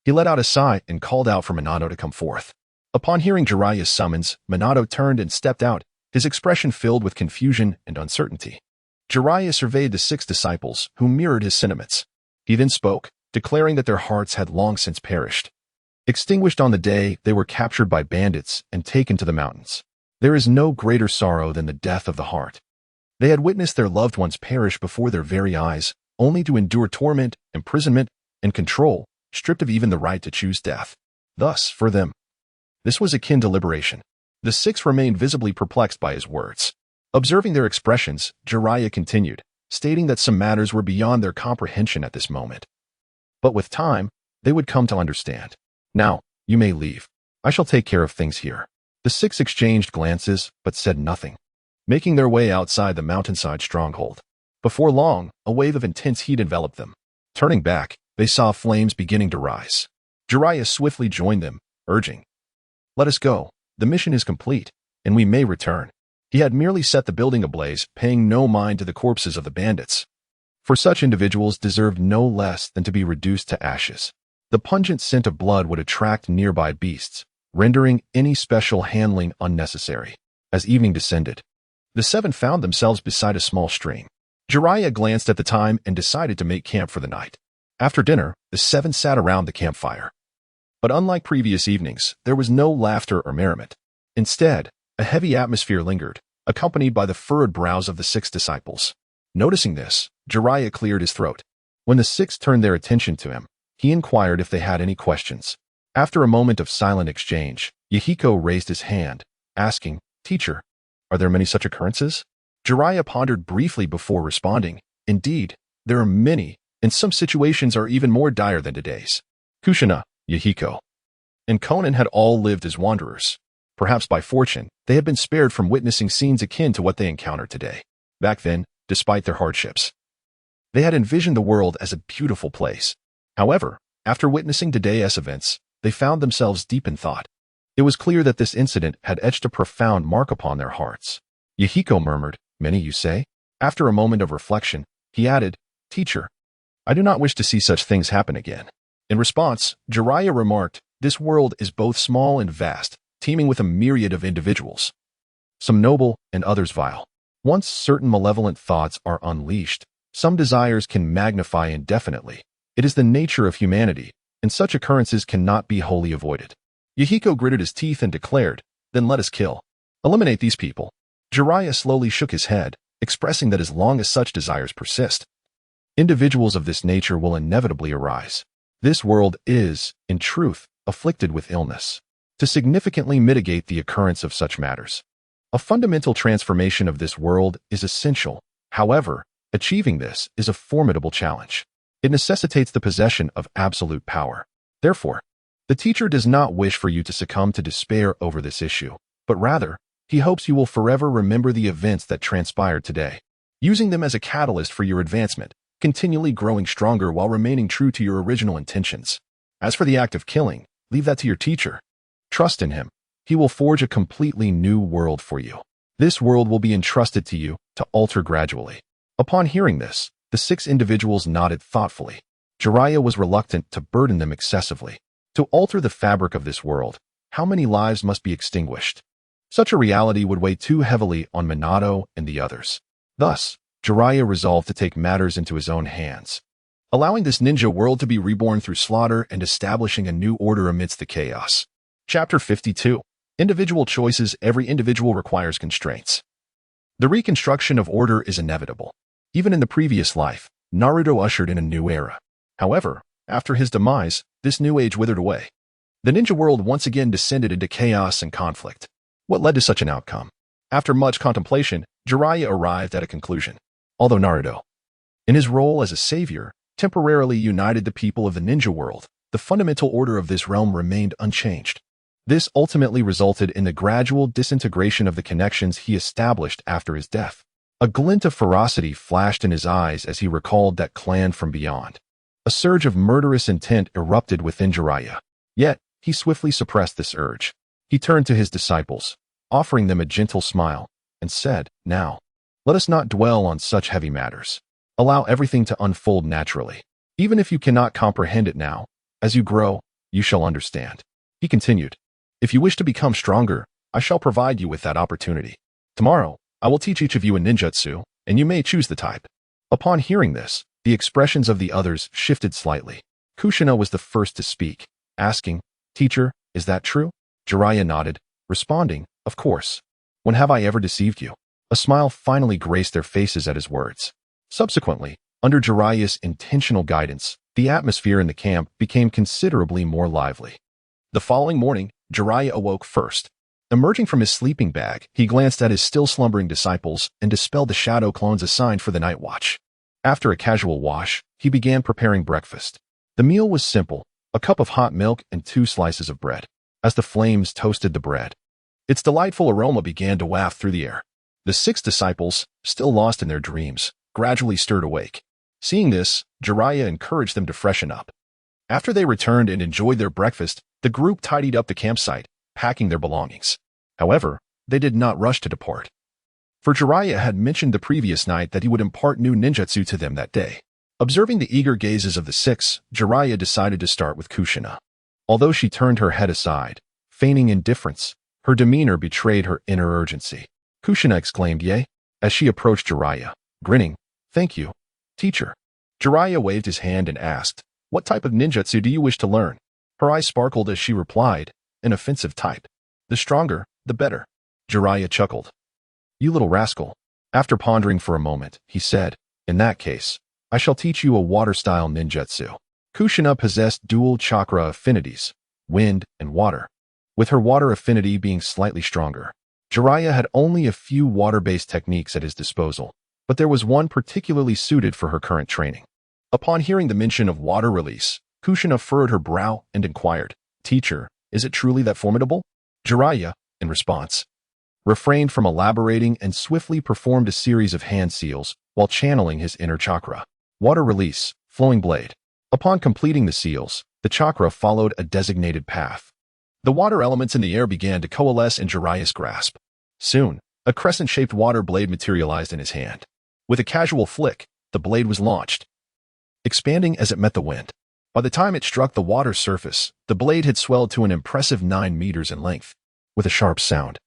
he let out a sigh and called out for Minato to come forth. Upon hearing Jiraiya's summons, Minato turned and stepped out, his expression filled with confusion and uncertainty. Jiraiya surveyed the 6 disciples, who mirrored his sentiments. He then spoke, declaring that their hearts had long since perished, extinguished on the day they were captured by bandits and taken to the mountains. There is no greater sorrow than the death of the heart. They had witnessed their loved ones perish before their very eyes, only to endure torment, imprisonment, and control, stripped of even the right to choose death. Thus, for them, this was akin to liberation. The 6 remained visibly perplexed by his words. Observing their expressions, Jiraiya continued, stating that some matters were beyond their comprehension at this moment. But with time, they would come to understand. Now, you may leave. I shall take care of things here. The 6 exchanged glances, but said nothing, making their way outside the mountainside stronghold. Before long, a wave of intense heat enveloped them. Turning back, they saw flames beginning to rise. Jiraiya swiftly joined them, urging, "Let us go. The mission is complete, and we may return." He had merely set the building ablaze, paying no mind to the corpses of the bandits. For such individuals deserved no less than to be reduced to ashes. The pungent scent of blood would attract nearby beasts, rendering any special handling unnecessary. As evening descended, the 7 found themselves beside a small stream. Jiraiya glanced at the time and decided to make camp for the night. After dinner, the 7 sat around the campfire. But unlike previous evenings, there was no laughter or merriment. Instead, a heavy atmosphere lingered, accompanied by the furrowed brows of the 6 disciples. Noticing this, Jiraiya cleared his throat. When the 6 turned their attention to him, he inquired if they had any questions. After a moment of silent exchange, Yahiko raised his hand, asking, "Teacher, are there many such occurrences?" Jiraiya pondered briefly before responding, "Indeed, there are many, and some situations are even more dire than today's." Kushina, Yahiko, and Konan had all lived as wanderers. Perhaps by fortune, they had been spared from witnessing scenes akin to what they encountered today. Back then, despite their hardships, they had envisioned the world as a beautiful place. However, after witnessing today's events, they found themselves deep in thought. It was clear that this incident had etched a profound mark upon their hearts. Yahiko murmured, "Many, you say?" After a moment of reflection, he added, "Teacher, I do not wish to see such things happen again." In response, Jiraiya remarked, "This world is both small and vast, teeming with a myriad of individuals, some noble and others vile. Once certain malevolent thoughts are unleashed, some desires can magnify indefinitely. It is the nature of humanity, and such occurrences cannot be wholly avoided." Yahiko gritted his teeth and declared, "Then let us kill. Eliminate these people." Jiraiya slowly shook his head, expressing that as long as such desires persist, individuals of this nature will inevitably arise. This world is, in truth, afflicted with illness. To significantly mitigate the occurrence of such matters, a fundamental transformation of this world is essential. However, achieving this is a formidable challenge. It necessitates the possession of absolute power. Therefore, the teacher does not wish for you to succumb to despair over this issue, but rather, He hopes you will forever remember the events that transpired today, using them as a catalyst for your advancement, continually growing stronger while remaining true to your original intentions. As for the act of killing, leave that to your teacher. Trust in him. He will forge a completely new world for you. This world will be entrusted to you to alter gradually. Upon hearing this, the 6 individuals nodded thoughtfully. Jiraiya was reluctant to burden them excessively. To alter the fabric of this world, how many lives must be extinguished? Such a reality would weigh too heavily on Minato and the others. Thus, Jiraiya resolved to take matters into his own hands, allowing this ninja world to be reborn through slaughter and establishing a new order amidst the chaos. Chapter 52. Individual choices. Every individual requires constraints. The reconstruction of order is inevitable. Even in the previous life, Naruto ushered in a new era. However, after his demise, this new age withered away. The ninja world once again descended into chaos and conflict. What led to such an outcome? After much contemplation, Jiraiya arrived at a conclusion. Although Naruto, in his role as a savior, temporarily united the people of the ninja world, the fundamental order of this realm remained unchanged. This ultimately resulted in the gradual disintegration of the connections he established after his death. A glint of ferocity flashed in his eyes as he recalled that clan from beyond. A surge of murderous intent erupted within Jiraiya. Yet, he swiftly suppressed this urge. He turned to his disciples, offering them a gentle smile, and said, "Now, let us not dwell on such heavy matters. Allow everything to unfold naturally. Even if you cannot comprehend it now, as you grow, you shall understand." He continued, "If you wish to become stronger, I shall provide you with that opportunity. Tomorrow, I will teach each of you a ninjutsu, and you may choose the type." Upon hearing this, the expressions of the others shifted slightly. Kushina was the first to speak, asking, "Teacher, is that true?" Jiraiya nodded, responding, "Of course. When have I ever deceived you?" A smile finally graced their faces at his words. Subsequently, under Jiraiya's intentional guidance, the atmosphere in the camp became considerably more lively. The following morning, Jiraiya awoke first. Emerging from his sleeping bag, he glanced at his still slumbering disciples and dispelled the shadow clones assigned for the night watch. After a casual wash, he began preparing breakfast. The meal was simple, a cup of hot milk and 2 slices of bread. As the flames toasted the bread, its delightful aroma began to waft through the air. The 6 disciples, still lost in their dreams, gradually stirred awake. Seeing this, Jiraiya encouraged them to freshen up. After they returned and enjoyed their breakfast, the group tidied up the campsite, packing their belongings. However, they did not rush to depart. For Jiraiya had mentioned the previous night that he would impart new ninjutsu to them that day. Observing the eager gazes of the 6, Jiraiya decided to start with Kushina. Although she turned her head aside, feigning indifference, her demeanor betrayed her inner urgency. Kushina exclaimed, "Yea," as she approached Jiraiya, grinning, "Thank you, teacher." Jiraiya waved his hand and asked, "What type of ninjutsu do you wish to learn?" Her eyes sparkled as she replied, "An offensive type. The stronger, the better." Jiraiya chuckled. "You little rascal." After pondering for a moment, he said, "In that case, I shall teach you a water-style ninjutsu." Kushina possessed dual chakra affinities, wind and water, with her water affinity being slightly stronger. Jiraiya had only a few water-based techniques at his disposal, but there was one particularly suited for her current training. Upon hearing the mention of water release, Kushina furrowed her brow and inquired, "Teacher, is it truly that formidable?" Jiraiya, in response, refrained from elaborating and swiftly performed a series of hand seals while channeling his inner chakra. Water release, flowing blade. Upon completing the seals, the chakra followed a designated path. The water elements in the air began to coalesce in Jiraiya's grasp. Soon, a crescent-shaped water blade materialized in his hand. With a casual flick, the blade was launched, expanding as it met the wind. By the time it struck the water surface, the blade had swelled to an impressive 9 meters in length. With a sharp sound,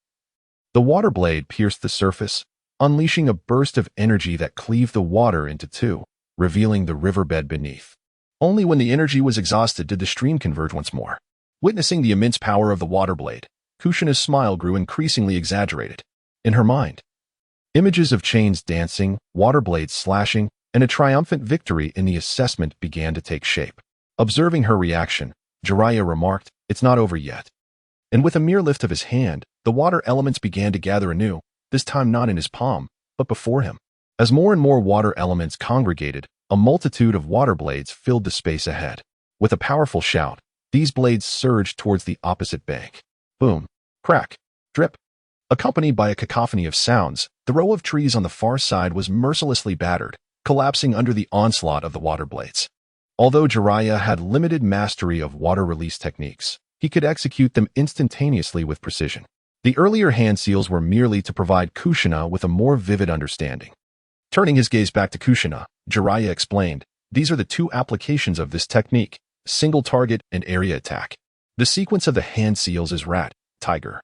the water blade pierced the surface, unleashing a burst of energy that cleaved the water into 2, revealing the riverbed beneath. Only when the energy was exhausted did the stream converge once more. Witnessing the immense power of the water blade, Kushina's smile grew increasingly exaggerated. In her mind, images of chains dancing, water blades slashing, and a triumphant victory in the assessment began to take shape. Observing her reaction, Jiraiya remarked, "It's not over yet." And with a mere lift of his hand, the water elements began to gather anew, this time not in his palm, but before him. As more and more water elements congregated, a multitude of water blades filled the space ahead. With a powerful shout, these blades surged towards the opposite bank. Boom, crack, drip. Accompanied by a cacophony of sounds, the row of trees on the far side was mercilessly battered, collapsing under the onslaught of the water blades. Although Jiraiya had limited mastery of water release techniques, he could execute them instantaneously with precision. The earlier hand seals were merely to provide Kushina with a more vivid understanding. Turning his gaze back to Kushina, Jiraiya explained, "These are the two applications of this technique, single target and area attack. The sequence of the hand seals is rat, tiger."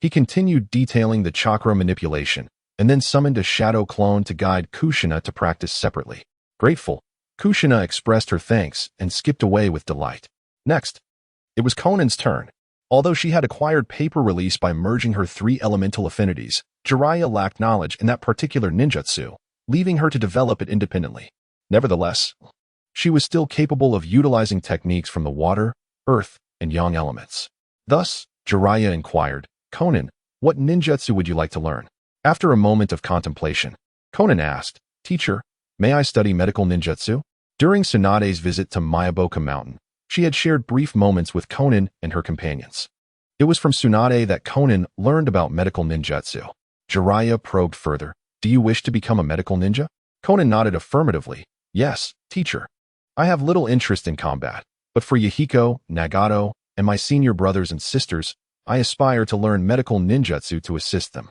He continued detailing the chakra manipulation, and then summoned a shadow clone to guide Kushina to practice separately. Grateful, Kushina expressed her thanks and skipped away with delight. Next, it was Conan's turn. Although she had acquired paper release by merging her 3 elemental affinities, Jiraiya lacked knowledge in that particular ninjutsu, leaving her to develop it independently. Nevertheless, she was still capable of utilizing techniques from the water, earth, and yang elements. Thus, Jiraiya inquired, "Conan, what ninjutsu would you like to learn?" After a moment of contemplation, Conan asked, "Teacher, may I study medical ninjutsu?" During Tsunade's visit to Miyaboka Mountain, she had shared brief moments with Conan and her companions. It was from Tsunade that Conan learned about medical ninjutsu. Jiraiya probed further, "Do you wish to become a medical ninja?" Conan nodded affirmatively, "Yes, teacher. I have little interest in combat, but for Yahiko, Nagato, and my senior brothers and sisters, I aspire to learn medical ninjutsu to assist them."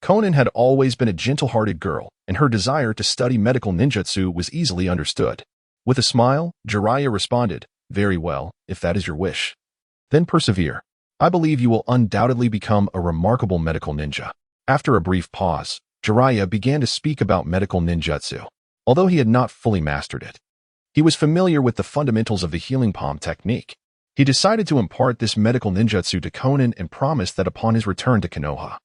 Conan had always been a gentle-hearted girl, and her desire to study medical ninjutsu was easily understood. With a smile, Jiraiya responded, "Very well, if that is your wish. Then persevere. I believe you will undoubtedly become a remarkable medical ninja." After a brief pause, Jiraiya began to speak about medical ninjutsu. Although he had not fully mastered it, he was familiar with the fundamentals of the healing palm technique. He decided to impart this medical ninjutsu to Conan and promised that upon his return to Konoha,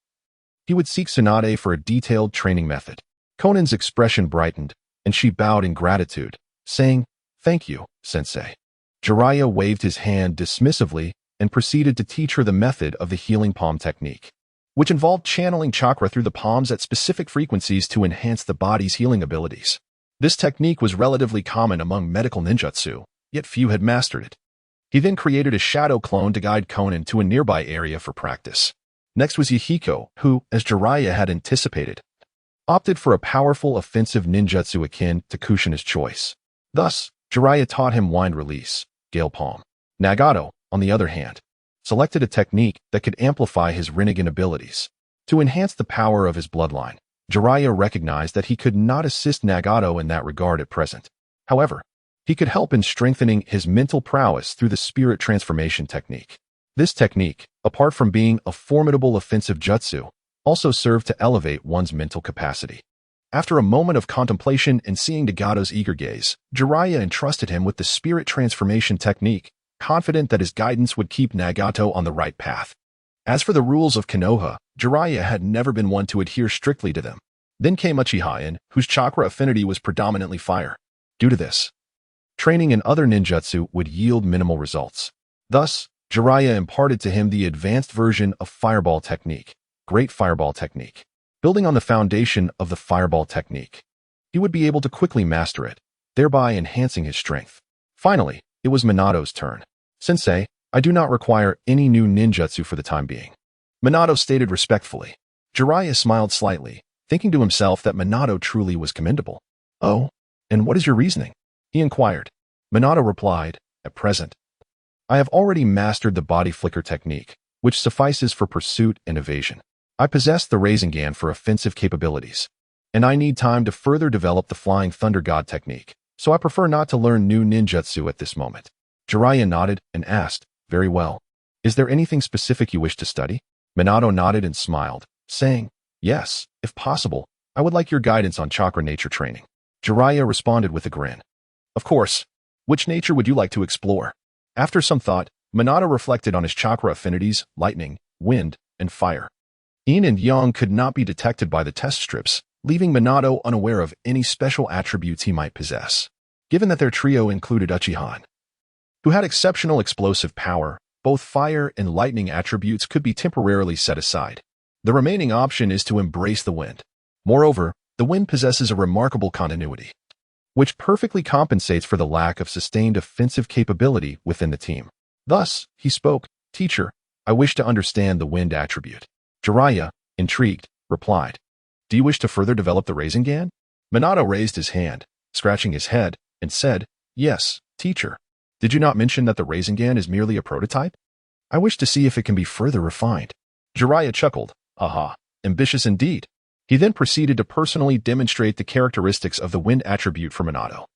he would seek Tsunade for a detailed training method. Conan's expression brightened, and she bowed in gratitude, saying, "Thank you, sensei." Jiraiya waved his hand dismissively and proceeded to teach her the method of the healing palm technique, which involved channeling chakra through the palms at specific frequencies to enhance the body's healing abilities. This technique was relatively common among medical ninjutsu, yet few had mastered it. He then created a shadow clone to guide Conan to a nearby area for practice. Next was Yahiko, who, as Jiraiya had anticipated, opted for a powerful offensive ninjutsu akin to Kushina's choice. Thus, Jiraiya taught him wind release, gale palm. Nagato, on the other hand, selected a technique that could amplify his Rinnegan abilities. To enhance the power of his bloodline, Jiraiya recognized that he could not assist Nagato in that regard at present. However, he could help in strengthening his mental prowess through the spirit transformation technique. This technique, apart from being a formidable offensive jutsu, also served to elevate one's mental capacity. After a moment of contemplation and seeing Nagato's eager gaze, Jiraiya entrusted him with the spirit transformation technique, confident that his guidance would keep Nagato on the right path. As for the rules of Konoha, Jiraiya had never been one to adhere strictly to them. Then came Uchiha, whose chakra affinity was predominantly fire. Due to this, training in other ninjutsu would yield minimal results. Thus, Jiraiya imparted to him the advanced version of Fireball Technique, Great Fireball Technique. Building on the foundation of the Fireball Technique, he would be able to quickly master it, thereby enhancing his strength. Finally, it was Minato's turn. "Sensei, I do not require any new ninjutsu for the time being," Minato stated respectfully. Jiraiya smiled slightly, thinking to himself that Minato truly was commendable. "Oh, and what is your reasoning?" he inquired. Minato replied, "At present, I have already mastered the body flicker technique, which suffices for pursuit and evasion. I possess the Rasengan for offensive capabilities, and I need time to further develop the Flying Thunder God technique, so I prefer not to learn new ninjutsu at this moment." Jiraiya nodded and asked, "Very well. Is there anything specific you wish to study?" Minato nodded and smiled, saying, "Yes, if possible, I would like your guidance on chakra nature training." Jiraiya responded with a grin. "Of course. Which nature would you like to explore?" After some thought, Minato reflected on his chakra affinities, lightning, wind, and fire. Yin and Yang could not be detected by the test strips, leaving Minato unaware of any special attributes he might possess. Given that their trio included Uchiha, who had exceptional explosive power, both fire and lightning attributes could be temporarily set aside. The remaining option is to embrace the wind. Moreover, the wind possesses a remarkable continuity, which perfectly compensates for the lack of sustained offensive capability within the team. Thus, he spoke, "Teacher, I wish to understand the wind attribute." Jiraiya, intrigued, replied, "Do you wish to further develop the Rasengan?" Minato raised his hand, scratching his head, and said, "Yes, teacher. Did you not mention that the Rasengan is merely a prototype? I wish to see if it can be further refined." Jiraiya chuckled, "Aha, ambitious indeed." He then proceeded to personally demonstrate the characteristics of the wind attribute for Minato.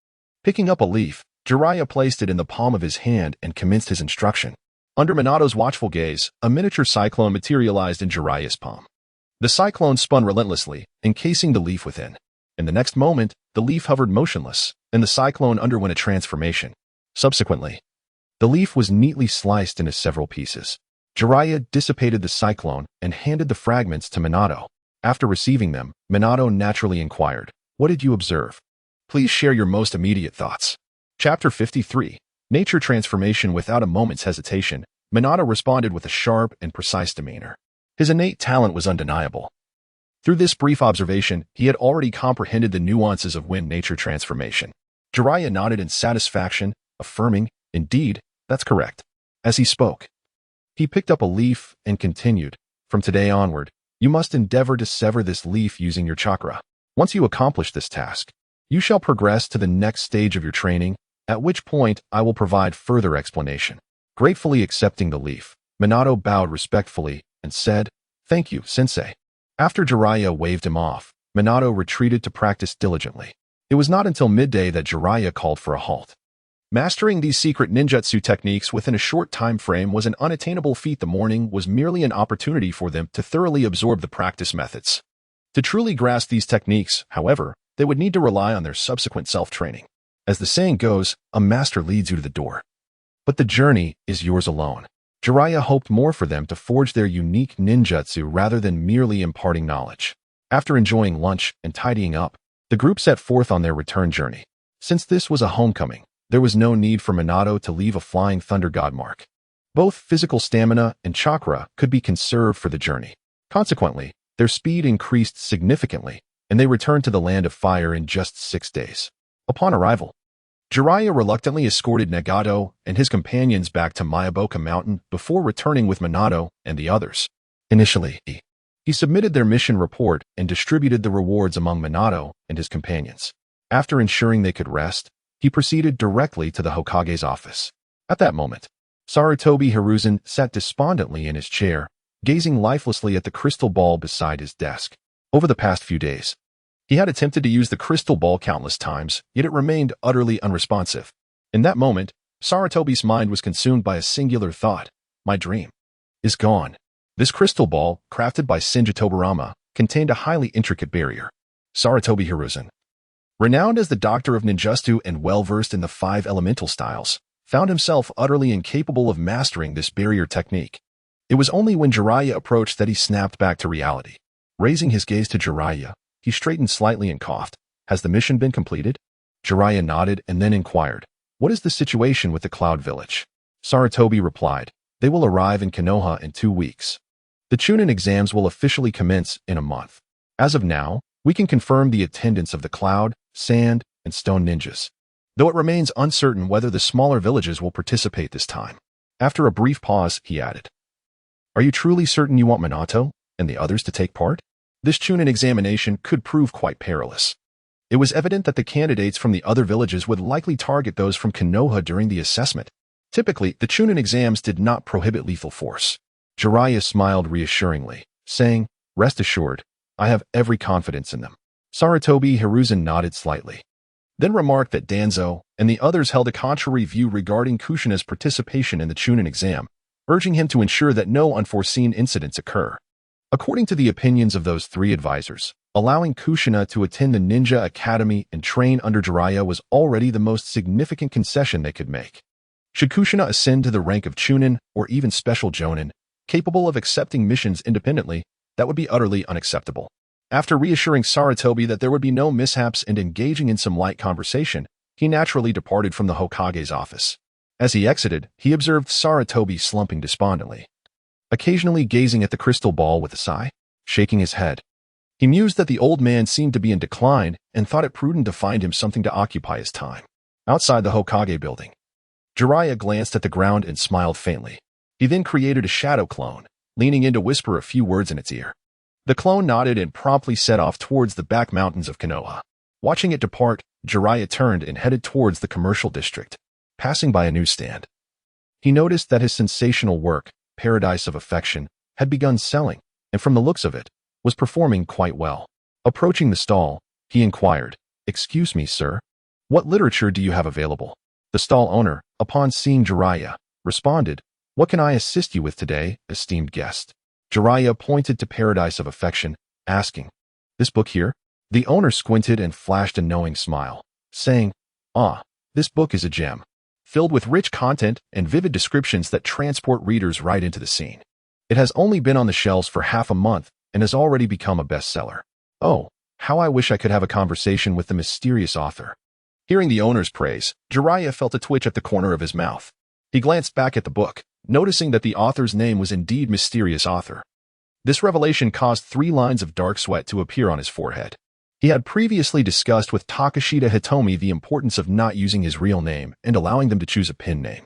Picking up a leaf, Jiraiya placed it in the palm of his hand and commenced his instruction. Under Minato's watchful gaze, a miniature cyclone materialized in Jiraiya's palm. The cyclone spun relentlessly, encasing the leaf within. In the next moment, the leaf hovered motionless, and the cyclone underwent a transformation. Subsequently, the leaf was neatly sliced into several pieces. Jiraiya dissipated the cyclone and handed the fragments to Minato. After receiving them, Minato naturally inquired, "What did you observe? Please share your most immediate thoughts." Chapter 53. Nature Transformation. Without a moment's hesitation, Minato responded with a sharp and precise demeanor. His innate talent was undeniable. Through this brief observation, he had already comprehended the nuances of wind nature transformation. Jiraiya nodded in satisfaction, affirming, "Indeed, that's correct." As he spoke, he picked up a leaf and continued, "From today onward, you must endeavor to sever this leaf using your chakra. Once you accomplish this task, you shall progress to the next stage of your training, at which point I will provide further explanation." Gratefully accepting the leaf, Minato bowed respectfully and said, "Thank you, sensei." After Jiraiya waved him off, Minato retreated to practice diligently. It was not until midday that Jiraiya called for a halt. Mastering these secret ninjutsu techniques within a short time frame was an unattainable feat. The morning was merely an opportunity for them to thoroughly absorb the practice methods. To truly grasp these techniques, however, they would need to rely on their subsequent self-training. As the saying goes, a master leads you to the door. But the journey is yours alone. Jiraiya hoped more for them to forge their unique ninjutsu rather than merely imparting knowledge. After enjoying lunch and tidying up, the group set forth on their return journey. Since this was a homecoming, there was no need for Minato to leave a flying thunder god mark. Both physical stamina and chakra could be conserved for the journey. Consequently, their speed increased significantly, and they returned to the land of fire in just 6 days. Upon arrival, Jiraiya reluctantly escorted Nagato and his companions back to Miyaboka Mountain before returning with Minato and the others. Initially, he submitted their mission report and distributed the rewards among Minato and his companions. After ensuring they could rest, he proceeded directly to the Hokage's office. At that moment, Sarutobi Hiruzen sat despondently in his chair, gazing lifelessly at the crystal ball beside his desk. Over the past few days, he had attempted to use the crystal ball countless times, yet it remained utterly unresponsive. In that moment, Sarutobi's mind was consumed by a singular thought: my dream is gone. This crystal ball, crafted by Senju Tobarama, contained a highly intricate barrier. Sarutobi Hiruzen, renowned as the doctor of ninjutsu and well-versed in the 5 elemental styles, found himself utterly incapable of mastering this barrier technique. It was only when Jiraiya approached that he snapped back to reality. Raising his gaze to Jiraiya, he straightened slightly and coughed. "Has the mission been completed?" Jiraiya nodded and then inquired, "What is the situation with the Cloud Village?" Sarutobi replied, "They will arrive in Konoha in 2 weeks. The Chunin exams will officially commence in a month. As of now, we can confirm the attendance of the Cloud, Sand, and Stone ninjas, though it remains uncertain whether the smaller villages will participate this time." After a brief pause, he added, "Are you truly certain you want Minato and the others to take part? This Chunin examination could prove quite perilous." It was evident that the candidates from the other villages would likely target those from Konoha during the assessment. Typically, the Chunin exams did not prohibit lethal force. Jiraiya smiled reassuringly, saying, "Rest assured, I have every confidence in them." Sarutobi Hiruzen nodded slightly, then remarked that Danzo and the others held a contrary view regarding Kushina's participation in the Chunin exam, urging him to ensure that no unforeseen incidents occur. According to the opinions of those 3 advisors, allowing Kushina to attend the Ninja Academy and train under Jiraiya was already the most significant concession they could make. Should Kushina ascend to the rank of Chunin or even Special Jonin, capable of accepting missions independently, that would be utterly unacceptable. After reassuring Sarutobi that there would be no mishaps and engaging in some light conversation, he naturally departed from the Hokage's office. As he exited, he observed Sarutobi slumping despondently, occasionally gazing at the crystal ball with a sigh. Shaking his head, he mused that the old man seemed to be in decline and thought it prudent to find him something to occupy his time. Outside the Hokage building, Jiraiya glanced at the ground and smiled faintly. He then created a shadow clone, leaning in to whisper a few words in its ear. The clone nodded and promptly set off towards the back mountains of Konoha. Watching it depart, Jiraiya turned and headed towards the commercial district. Passing by a newsstand, he noticed that his sensational work, Paradise of Affection, had begun selling, and from the looks of it, was performing quite well. Approaching the stall, he inquired, "Excuse me, sir, what literature do you have available?" The stall owner, upon seeing Jiraiya, responded, "What can I assist you with today, esteemed guest?" Jiraiya pointed to Paradise of Affection, asking, "This book here?" The owner squinted and flashed a knowing smile, saying, "Ah, this book is a gem, filled with rich content and vivid descriptions that transport readers right into the scene. It has only been on the shelves for half a month and has already become a bestseller. Oh, how I wish I could have a conversation with the mysterious author." Hearing the owner's praise, Jiraiya felt a twitch at the corner of his mouth. He glanced back at the book, noticing that the author's name was indeed Mysterious Author. This revelation caused 3 lines of dark sweat to appear on his forehead. He had previously discussed with Takashita Hitomi the importance of not using his real name and allowing them to choose a pen name.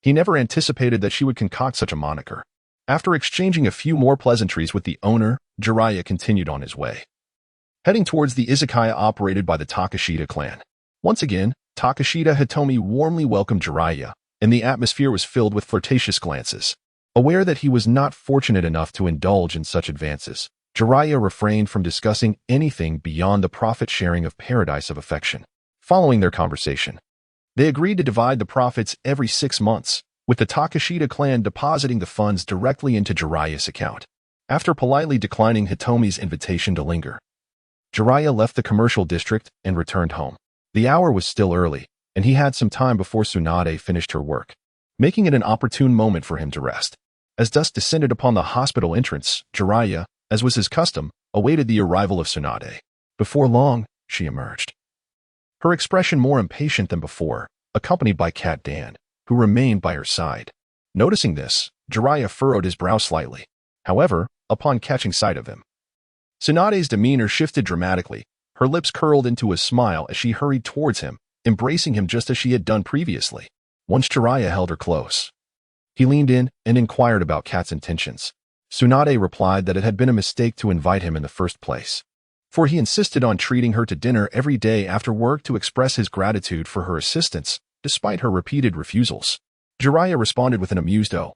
He never anticipated that she would concoct such a moniker. After exchanging a few more pleasantries with the owner, Jiraiya continued on his way, heading towards the izakaya operated by the Takashita clan. Once again, Takashita Hitomi warmly welcomed Jiraiya, and the atmosphere was filled with flirtatious glances. Aware that he was not fortunate enough to indulge in such advances, Jiraiya refrained from discussing anything beyond the profit-sharing of Paradise of Affection. Following their conversation, they agreed to divide the profits every 6 months, with the Takashita clan depositing the funds directly into Jiraiya's account. After politely declining Hitomi's invitation to linger, Jiraiya left the commercial district and returned home. The hour was still early, and he had some time before Tsunade finished her work, making it an opportune moment for him to rest. As dusk descended upon the hospital entrance, Jiraiya, as was his custom, awaited the arrival of Tsunade. Before long, she emerged, her expression more impatient than before, accompanied by Cat Dan, who remained by her side. Noticing this, Jiraiya furrowed his brow slightly. However, upon catching sight of him, Tsunade's demeanor shifted dramatically. Her lips curled into a smile as she hurried towards him, embracing him just as she had done previously. Once Jiraiya held her close, he leaned in and inquired about Cat's intentions. Tsunade replied that it had been a mistake to invite him in the first place, for he insisted on treating her to dinner every day after work to express his gratitude for her assistance, despite her repeated refusals. Jiraiya responded with an amused "oh,"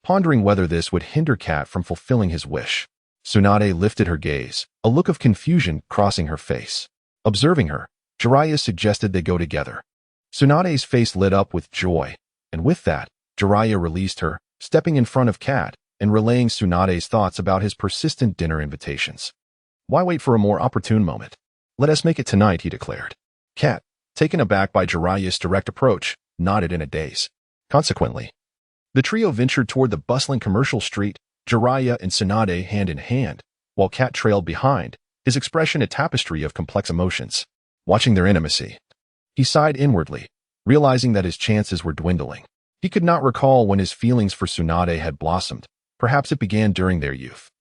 pondering whether this would hinder Cat from fulfilling his wish. Tsunade lifted her gaze, a look of confusion crossing her face. Observing her, Jiraiya suggested they go together. Tsunade's face lit up with joy, and with that, Jiraiya released her, stepping in front of Cat and relaying Tsunade's thoughts about his persistent dinner invitations. "Why wait for a more opportune moment? Let us make it tonight," he declared. Cat, taken aback by Jiraiya's direct approach, nodded in a daze. Consequently, the trio ventured toward the bustling commercial street, Jiraiya and Tsunade hand in hand, while Cat trailed behind, his expression a tapestry of complex emotions. Watching their intimacy, he sighed inwardly, realizing that his chances were dwindling. He could not recall when his feelings for Tsunade had blossomed. Perhaps it began during their youth,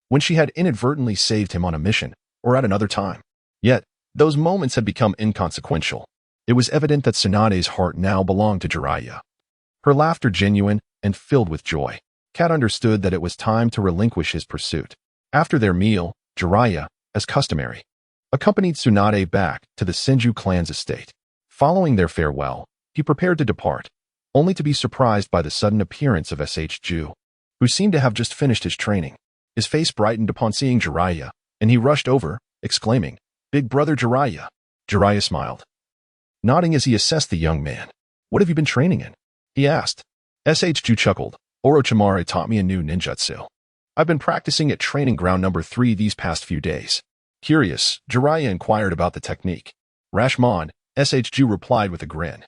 when she had inadvertently saved him on a mission, or at another time. Yet, those moments had become inconsequential. It was evident that Tsunade's heart now belonged to Jiraiya, her laughter genuine and filled with joy. Cat understood that it was time to relinquish his pursuit. After their meal, Jiraiya, as customary, accompanied Tsunade back to the Senju clan's estate. Following their farewell, he prepared to depart, only to be surprised by the sudden appearance of Ju, who seemed to have just finished his training. His face brightened upon seeing Jiraiya, and he rushed over, exclaiming, "Big brother Jiraiya." Jiraiya smiled, nodding as he assessed the young man. "What have you been training in?" he asked. Ju chuckled. "Orochimaru taught me a new ninjutsu. I've been practicing at training ground number 3 these past few days." Curious, Jiraiya inquired about the technique. "Rashomon," Ju replied with a grin.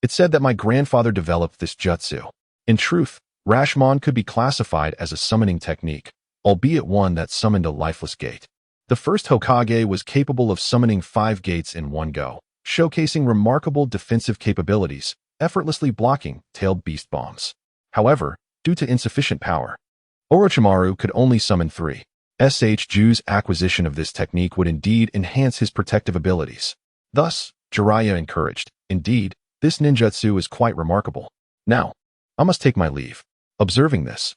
"It said that my grandfather developed this jutsu. In truth, Rashomon could be classified as a summoning technique, albeit one that summoned a lifeless gate. The first Hokage was capable of summoning 5 gates in one go, showcasing remarkable defensive capabilities, effortlessly blocking tailed beast bombs. However, due to insufficient power, Orochimaru could only summon 3. Ju's acquisition of this technique would indeed enhance his protective abilities. Thus, Jiraiya encouraged, "Indeed, this ninjutsu is quite remarkable. Now, I must take my leave." Observing this,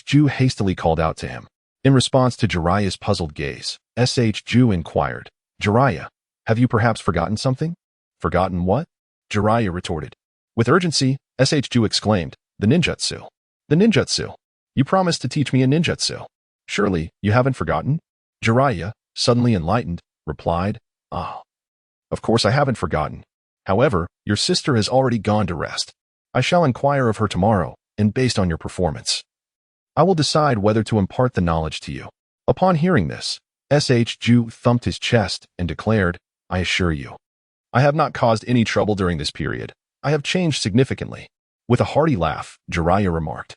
Ju hastily called out to him, In response to Jiraiya's puzzled gaze, Ju inquired, Jiraiya, have you perhaps forgotten something? Forgotten what? Jiraiya retorted. With urgency, Ju exclaimed, the ninjutsu. The ninjutsu. You promised to teach me a ninjutsu. Surely, you haven't forgotten? Jiraiya, suddenly enlightened, replied, Ah. Of course I haven't forgotten. However, your sister has already gone to rest. I shall inquire of her tomorrow, and based on your performance, I will decide whether to impart the knowledge to you. Upon hearing this, Ju thumped his chest and declared, I assure you, I have not caused any trouble during this period. I have changed significantly. With a hearty laugh, Jiraiya remarked,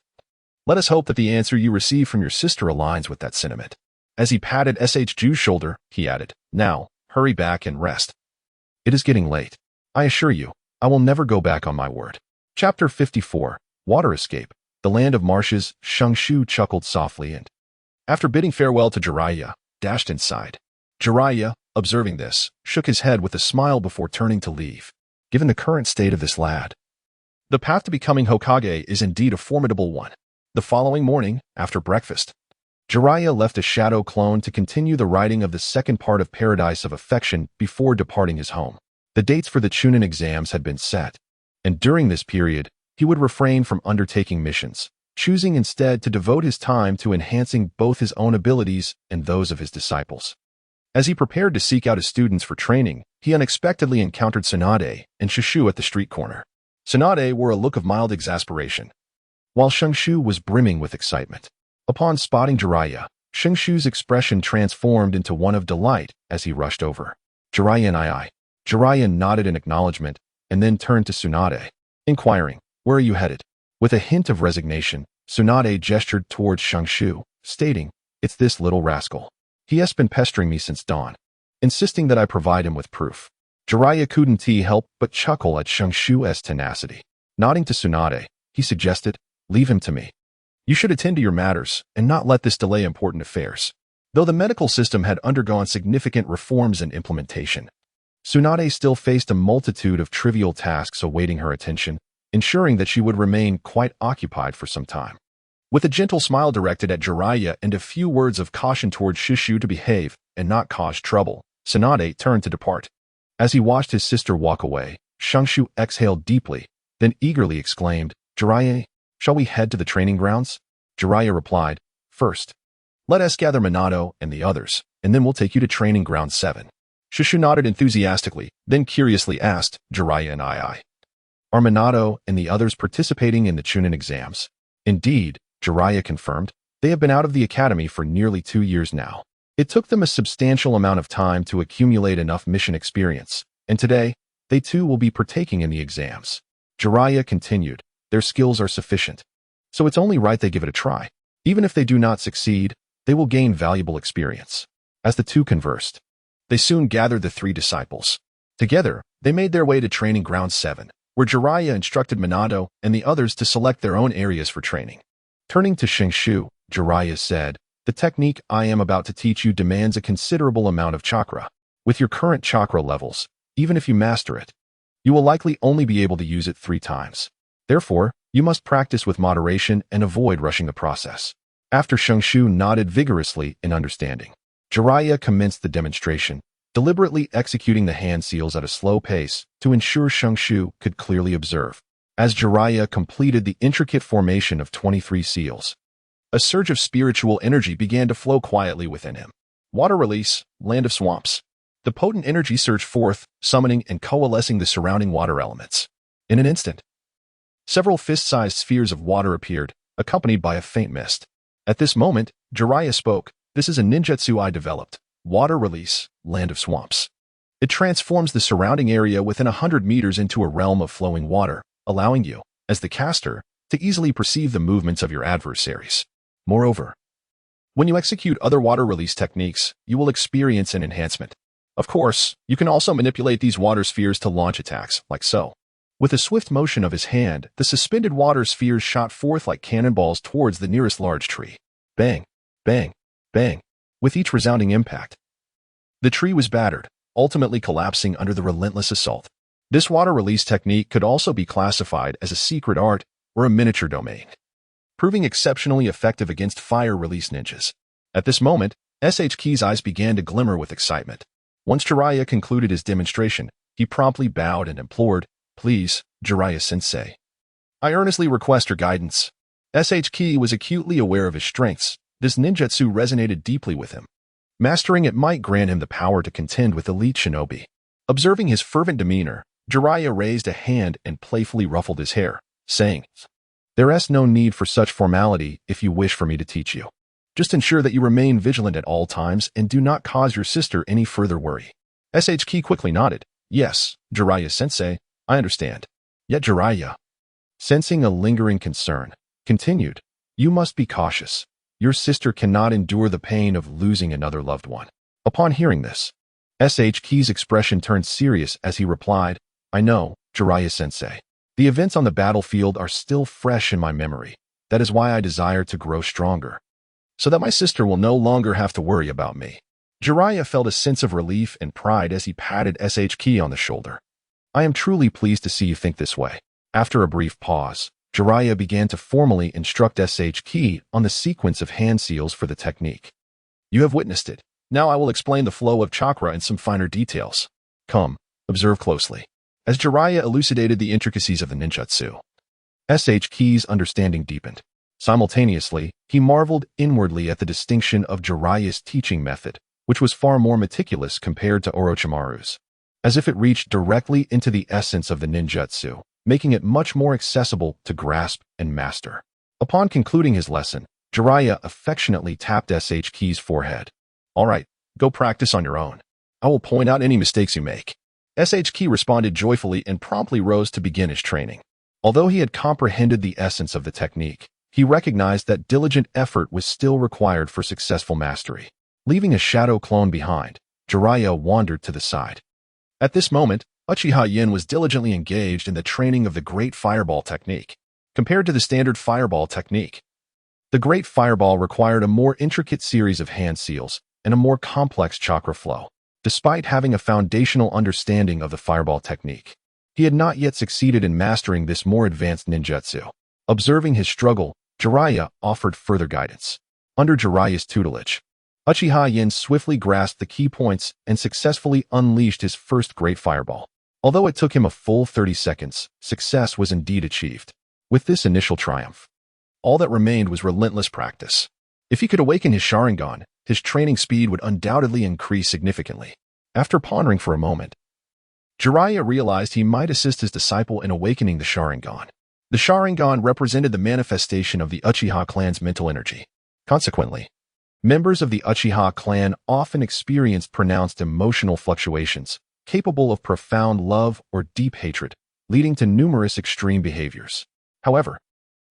let us hope that the answer you receive from your sister aligns with that sentiment. As he patted Ju's shoulder, he added, now, hurry back and rest. It is getting late. I assure you, I will never go back on my word. Chapter 54, Water Escape. The land of marshes, Shu chuckled softly and, after bidding farewell to Jiraiya, dashed inside. Jiraiya, observing this, shook his head with a smile before turning to leave. Given the current state of this lad, the path to becoming Hokage is indeed a formidable one. The following morning, after breakfast, Jiraiya left a shadow clone to continue the writing of the second part of Paradise of Affection before departing his home. The dates for the Chunin exams had been set, and during this period, he would refrain from undertaking missions, choosing instead to devote his time to enhancing both his own abilities and those of his disciples. As he prepared to seek out his students for training, he unexpectedly encountered Tsunade and Shishu at the street corner. Tsunade wore a look of mild exasperation, while Shu was brimming with excitement. Upon spotting Jiraiya, Shu's expression transformed into one of delight as he rushed over. Jiraiya and I. Jiraiya nodded in acknowledgement and then turned to Tsunade, inquiring, where are you headed? With a hint of resignation, Tsunade gestured towards Shu, stating, it's this little rascal. He has been pestering me since dawn, insisting that I provide him with proof. Jiraiya couldn't help but chuckle at Shu's tenacity. Nodding to Tsunade, he suggested, leave him to me. You should attend to your matters and not let this delay important affairs. Though the medical system had undergone significant reforms and implementation, Tsunade still faced a multitude of trivial tasks awaiting her attention, ensuring that she would remain quite occupied for some time. With a gentle smile directed at Jiraiya and a few words of caution towards Shishu to behave and not cause trouble, Tsunade turned to depart. As he watched his sister walk away, Shu exhaled deeply, then eagerly exclaimed, Jiraiya, shall we head to the training grounds? Jiraiya replied, first, let us gather Minato and the others, and then we'll take you to training ground 7. Shishu nodded enthusiastically, then curiously asked, Jiraiya and I. Are Minato and the others participating in the Chunin exams? Indeed, Jiraiya confirmed, they have been out of the academy for nearly 2 years now. It took them a substantial amount of time to accumulate enough mission experience, and today, they too will be partaking in the exams. Jiraiya continued, their skills are sufficient, so it's only right they give it a try. Even if they do not succeed, they will gain valuable experience. As the two conversed, they soon gathered the 3 disciples. Together, they made their way to training ground 7, where Jiraiya instructed Minato and the others to select their own areas for training. Turning to Shu, Jiraiya said, the technique I am about to teach you demands a considerable amount of chakra. With your current chakra levels, even if you master it, you will likely only be able to use it 3 times. Therefore, you must practice with moderation and avoid rushing the process. After Shu nodded vigorously in understanding, Jiraiya commenced the demonstration, deliberately executing the hand seals at a slow pace to ensure Shu could clearly observe. As Jiraiya completed the intricate formation of 23 seals, a surge of spiritual energy began to flow quietly within him. Water release, land of swamps. The potent energy surged forth, summoning and coalescing the surrounding water elements. In an instant, several fist-sized spheres of water appeared, accompanied by a faint mist. At this moment, Jiraiya spoke, this is a ninjutsu I developed. Water release, land of swamps. It transforms the surrounding area within 100 meters into a realm of flowing water, allowing you, as the caster, to easily perceive the movements of your adversaries. Moreover, when you execute other water release techniques, you will experience an enhancement. Of course, you can also manipulate these water spheres to launch attacks, like so. With a swift motion of his hand, the suspended water spheres shot forth like cannonballs towards the nearest large tree. Bang, bang, bang. With each resounding impact, the tree was battered, ultimately collapsing under the relentless assault. This water release technique could also be classified as a secret art or a miniature domain, proving exceptionally effective against fire release ninjas. At this moment, SHK's eyes began to glimmer with excitement. Once Jiraiya concluded his demonstration, he promptly bowed and implored, "Please, Jiraiya-sensei. I earnestly request your guidance." SHK was acutely aware of his strengths. This ninjutsu resonated deeply with him. Mastering it might grant him the power to contend with elite shinobi. Observing his fervent demeanor, Jiraiya raised a hand and playfully ruffled his hair, saying, "There is no need for such formality if you wish for me to teach you. Just ensure that you remain vigilant at all times and do not cause your sister any further worry." SHK quickly nodded. "Yes, Jiraiya-sensei, I understand." Yet Jiraiya, sensing a lingering concern, continued, "You must be cautious. Your sister cannot endure the pain of losing another loved one." Upon hearing this, SHK's expression turned serious as he replied, "I know, Jiraiya-sensei. The events on the battlefield are still fresh in my memory. That is why I desire to grow stronger, so that my sister will no longer have to worry about me." Jiraiya felt a sense of relief and pride as he patted SHK on the shoulder. "I am truly pleased to see you think this way." After a brief pause, Jiraiya began to formally instruct SHK on the sequence of hand seals for the technique. "You have witnessed it. Now I will explain the flow of chakra in some finer details. Come, observe closely." As Jiraiya elucidated the intricacies of the ninjutsu, SHK's understanding deepened. Simultaneously, he marveled inwardly at the distinction of Jiraiya's teaching method, which was far more meticulous compared to Orochimaru's, as if it reached directly into the essence of the ninjutsu, making it much more accessible to grasp and master. Upon concluding his lesson, Jiraiya affectionately tapped SHK's forehead. "All right, go practice on your own. I will point out any mistakes you make." SHK responded joyfully and promptly rose to begin his training. Although he had comprehended the essence of the technique, he recognized that diligent effort was still required for successful mastery. Leaving a shadow clone behind, Jiraiya wandered to the side. At this moment, Uchiha Yin was diligently engaged in the training of the Great Fireball technique. Compared to the standard fireball technique, the Great Fireball required a more intricate series of hand seals and a more complex chakra flow. Despite having a foundational understanding of the fireball technique, he had not yet succeeded in mastering this more advanced ninjutsu. Observing his struggle, Jiraiya offered further guidance. Under Jiraiya's tutelage, Uchiha Yin swiftly grasped the key points and successfully unleashed his first Great Fireball. Although it took him a full 30 seconds, success was indeed achieved. With this initial triumph, all that remained was relentless practice. If he could awaken his Sharingan, his training speed would undoubtedly increase significantly. After pondering for a moment, Jiraiya realized he might assist his disciple in awakening the Sharingan. The Sharingan represented the manifestation of the Uchiha clan's mental energy. Consequently, members of the Uchiha clan often experienced pronounced emotional fluctuations, capable of profound love or deep hatred, leading to numerous extreme behaviors. However,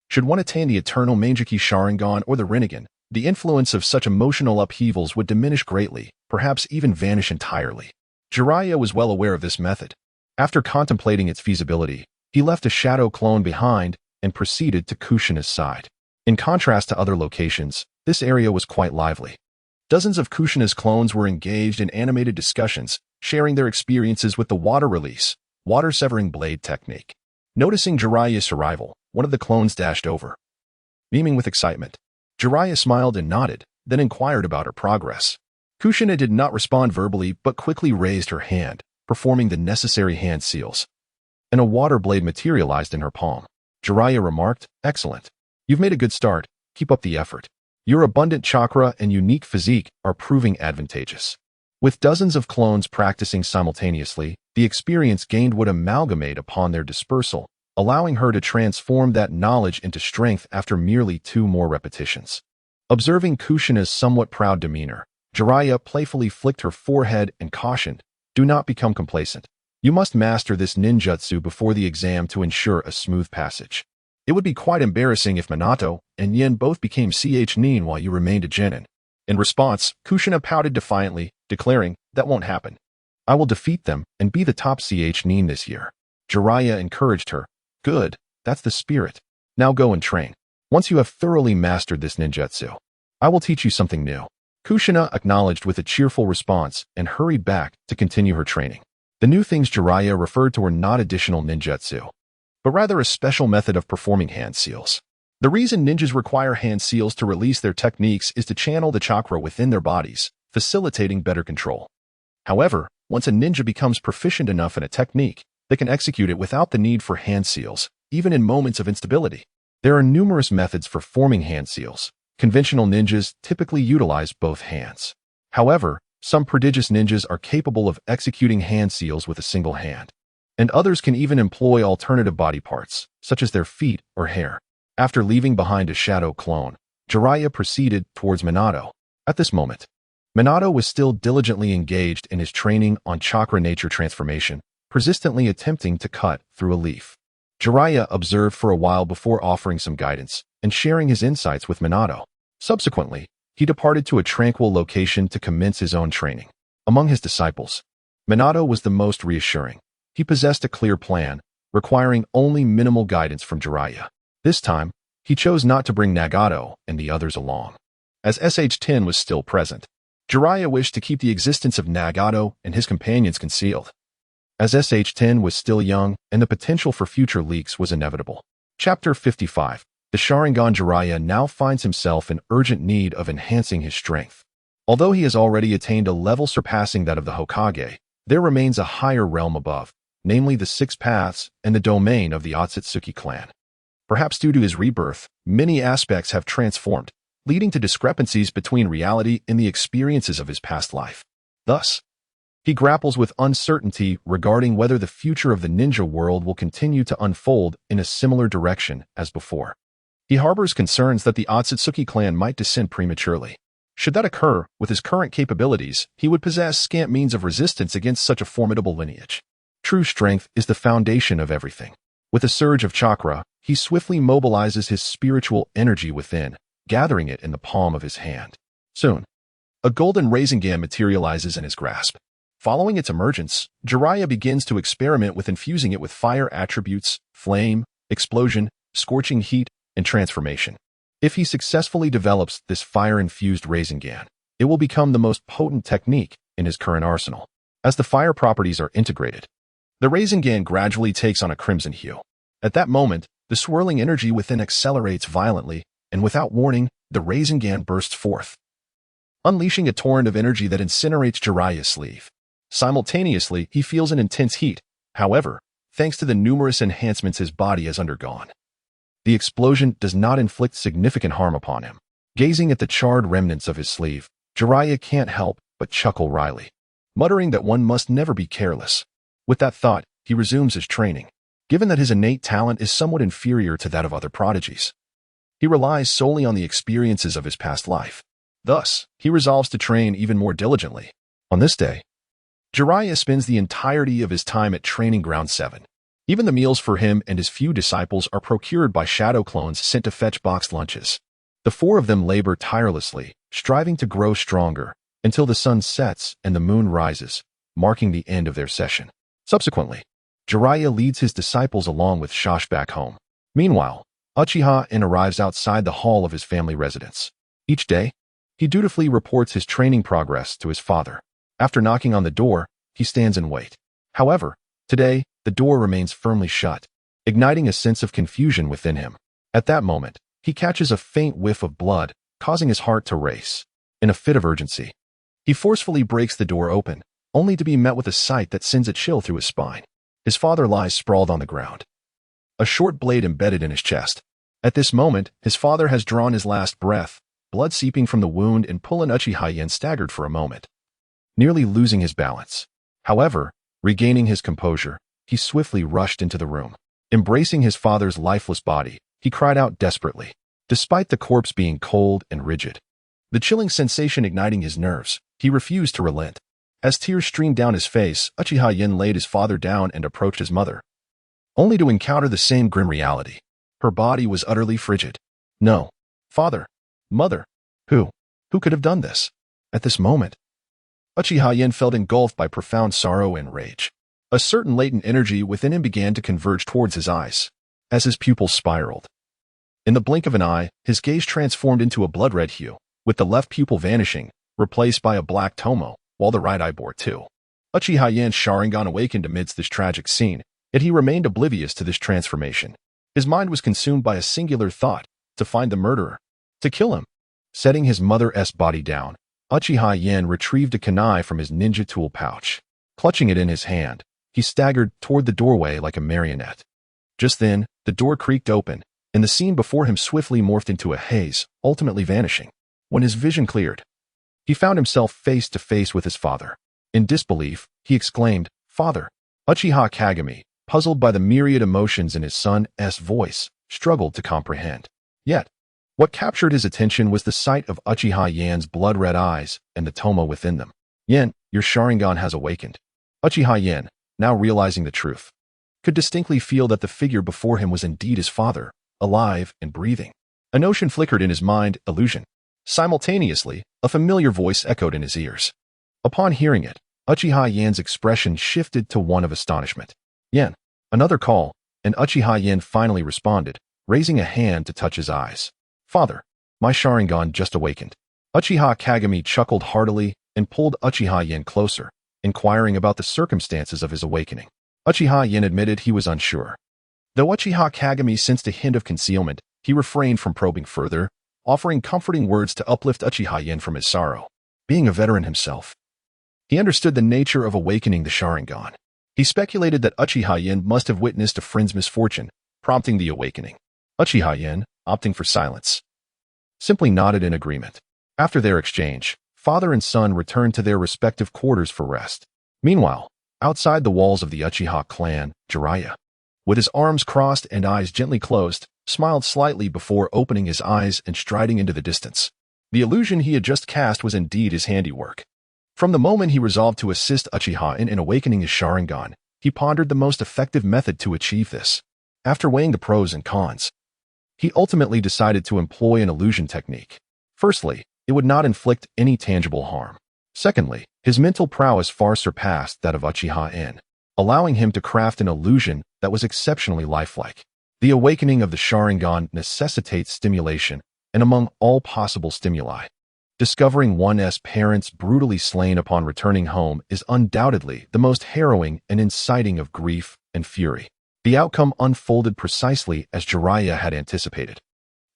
should one attain the eternal Mangeki Sharingan or the Rinnegan, the influence of such emotional upheavals would diminish greatly, perhaps even vanish entirely. Jiraiya was well aware of this method. After contemplating its feasibility, he left a shadow clone behind and proceeded to Kushina's side. In contrast to other locations, this area was quite lively. Dozens of Kushina's clones were engaged in animated discussions, sharing their experiences with the water release, water-severing blade technique. Noticing Jiraiya's arrival, one of the clones dashed over. Beaming with excitement, Jiraiya smiled and nodded, then inquired about her progress. Kushina did not respond verbally but quickly raised her hand, performing the necessary hand seals, and a water blade materialized in her palm. Jiraiya remarked, "Excellent. You've made a good start. Keep up the effort. Your abundant chakra and unique physique are proving advantageous." With dozens of clones practicing simultaneously, the experience gained would amalgamate upon their dispersal, allowing her to transform that knowledge into strength after merely 2 more repetitions. Observing Kushina's somewhat proud demeanor, Jiraiya playfully flicked her forehead and cautioned, "Do not become complacent. You must master this ninjutsu before the exam to ensure a smooth passage. It would be quite embarrassing if Minato and Yin both became Nin while you remained a genin." In response, Kushina pouted defiantly, declaring, "That won't happen. I will defeat them and be the top Nin this year." Jiraiya encouraged her, "Good, that's the spirit. Now go and train. Once you have thoroughly mastered this ninjutsu, I will teach you something new." Kushina acknowledged with a cheerful response and hurried back to continue her training. The new things Jiraiya referred to were not additional ninjutsu, but rather a special method of performing hand seals. The reason ninjas require hand seals to release their techniques is to channel the chakra within their bodies, facilitating better control. However, once a ninja becomes proficient enough in a technique, they can execute it without the need for hand seals, even in moments of instability. There are numerous methods for forming hand seals. Conventional ninjas typically utilize both hands. However, some prodigious ninjas are capable of executing hand seals with a single hand, and others can even employ alternative body parts, such as their feet or hair. After leaving behind a shadow clone, Jiraiya proceeded towards Minato. At this moment, Minato was still diligently engaged in his training on chakra nature transformation, persistently attempting to cut through a leaf. Jiraiya observed for a while before offering some guidance and sharing his insights with Minato. Subsequently, he departed to a tranquil location to commence his own training. Among his disciples, Minato was the most reassuring. He possessed a clear plan, requiring only minimal guidance from Jiraiya. This time, he chose not to bring Nagato and the others along. As SH-10 was still present, Jiraiya wished to keep the existence of Nagato and his companions concealed, as SH-10 was still young and the potential for future leaks was inevitable. Chapter 55. The Sharingan. Jiraiya now finds himself in urgent need of enhancing his strength. Although he has already attained a level surpassing that of the Hokage, there remains a higher realm above, namely the Six Paths and the domain of the Otsutsuki clan. Perhaps due to his rebirth, many aspects have transformed, leading to discrepancies between reality and the experiences of his past life. Thus, he grapples with uncertainty regarding whether the future of the ninja world will continue to unfold in a similar direction as before. He harbors concerns that the Otsutsuki clan might descend prematurely. Should that occur, with his current capabilities, he would possess scant means of resistance against such a formidable lineage. True strength is the foundation of everything. With a surge of chakra, he swiftly mobilizes his spiritual energy within, gathering it in the palm of his hand. Soon, a golden Rasengan materializes in his grasp. Following its emergence, Jiraiya begins to experiment with infusing it with fire attributes, flame, explosion, scorching heat, and transformation. If he successfully develops this fire-infused Rasengan, it will become the most potent technique in his current arsenal. As the fire properties are integrated, the Rasengan gradually takes on a crimson hue. At that moment, the swirling energy within accelerates violently, and without warning, the Rasengan bursts forth, unleashing a torrent of energy that incinerates Jiraiya's sleeve. Simultaneously, he feels an intense heat. However, thanks to the numerous enhancements his body has undergone, the explosion does not inflict significant harm upon him. Gazing at the charred remnants of his sleeve, Jiraiya can't help but chuckle wryly, muttering that one must never be careless. With that thought, he resumes his training. Given that his innate talent is somewhat inferior to that of other prodigies, he relies solely on the experiences of his past life. Thus, he resolves to train even more diligently. On this day, Jiraiya spends the entirety of his time at Training Ground 7. Even the meals for him and his few disciples are procured by shadow clones sent to fetch boxed lunches. The four of them labor tirelessly, striving to grow stronger, until the sun sets and the moon rises, marking the end of their session. Subsequently, Jiraiya leads his disciples along with Shosh back home. Meanwhile, Uchiha arrives outside the hall of his family residence. Each day, he dutifully reports his training progress to his father. After knocking on the door, he stands in wait. However, today, the door remains firmly shut, igniting a sense of confusion within him. At that moment, he catches a faint whiff of blood, causing his heart to race. In a fit of urgency, he forcefully breaks the door open, only to be met with a sight that sends a chill through his spine. His father lies sprawled on the ground, a short blade embedded in his chest. At this moment, his father has drawn his last breath, blood seeping from the wound, and pulling Uchiha staggered for a moment, nearly losing his balance. However, regaining his composure, he swiftly rushed into the room. Embracing his father's lifeless body, he cried out desperately. Despite the corpse being cold and rigid, the chilling sensation igniting his nerves, he refused to relent. As tears streamed down his face, Uchiha laid his father down and approached his mother, only to encounter the same grim reality. Her body was utterly frigid. No. Father. Mother. Who could have done this? At this moment, Uchiha felt engulfed by profound sorrow and rage. A certain latent energy within him began to converge towards his eyes, as his pupils spiraled. In the blink of an eye, his gaze transformed into a blood-red hue, with the left pupil vanishing, replaced by a black tomo, while the right eye bore too. Uchiha Sharingan awakened amidst this tragic scene, yet he remained oblivious to this transformation. His mind was consumed by a singular thought: to find the murderer, to kill him. Setting his mother's body down, Uchiha Yen retrieved a kunai from his ninja tool pouch. Clutching it in his hand, he staggered toward the doorway like a marionette. Just then, the door creaked open, and the scene before him swiftly morphed into a haze, ultimately vanishing. When his vision cleared, he found himself face to face with his father. In disbelief, he exclaimed, "Father!" Uchiha Kagami, puzzled by the myriad emotions in his son's voice, struggled to comprehend. Yet, what captured his attention was the sight of Uchiha Yen's blood-red eyes and the Tomo within them. "Yen, your Sharingan has awakened." Uchiha Yen, now realizing the truth, could distinctly feel that the figure before him was indeed his father, alive and breathing. A notion flickered in his mind, illusion. Simultaneously, a familiar voice echoed in his ears. Upon hearing it, Uchiha Yen's expression shifted to one of astonishment. "Yen." Another call, and Uchiha Yen finally responded, raising a hand to touch his eyes. "Father, my Sharingan just awakened." Uchiha Kagami chuckled heartily and pulled Uchiha Yen closer, inquiring about the circumstances of his awakening. Uchiha Yen admitted he was unsure. Though Uchiha Kagami sensed a hint of concealment, he refrained from probing further, offering comforting words to uplift Uchiha Yen from his sorrow. Being a veteran himself, he understood the nature of awakening the Sharingan. He speculated that Uchiha Yen must have witnessed a friend's misfortune, prompting the awakening. Uchiha Yen, opting for silence, simply nodded in agreement. After their exchange, father and son returned to their respective quarters for rest. Meanwhile, outside the walls of the Uchiha clan, Jiraiya, with his arms crossed and eyes gently closed, smiled slightly before opening his eyes and striding into the distance. The illusion he had just cast was indeed his handiwork. From the moment he resolved to assist Uchiha in awakening his Sharingan, he pondered the most effective method to achieve this. After weighing the pros and cons, he ultimately decided to employ an illusion technique. Firstly, it would not inflict any tangible harm. Secondly, his mental prowess far surpassed that of Uchiha Yen, allowing him to craft an illusion that was exceptionally lifelike. The awakening of the Sharingan necessitates stimulation, and among all possible stimuli, discovering one's parents brutally slain upon returning home is undoubtedly the most harrowing and inciting of grief and fury. The outcome unfolded precisely as Jiraiya had anticipated.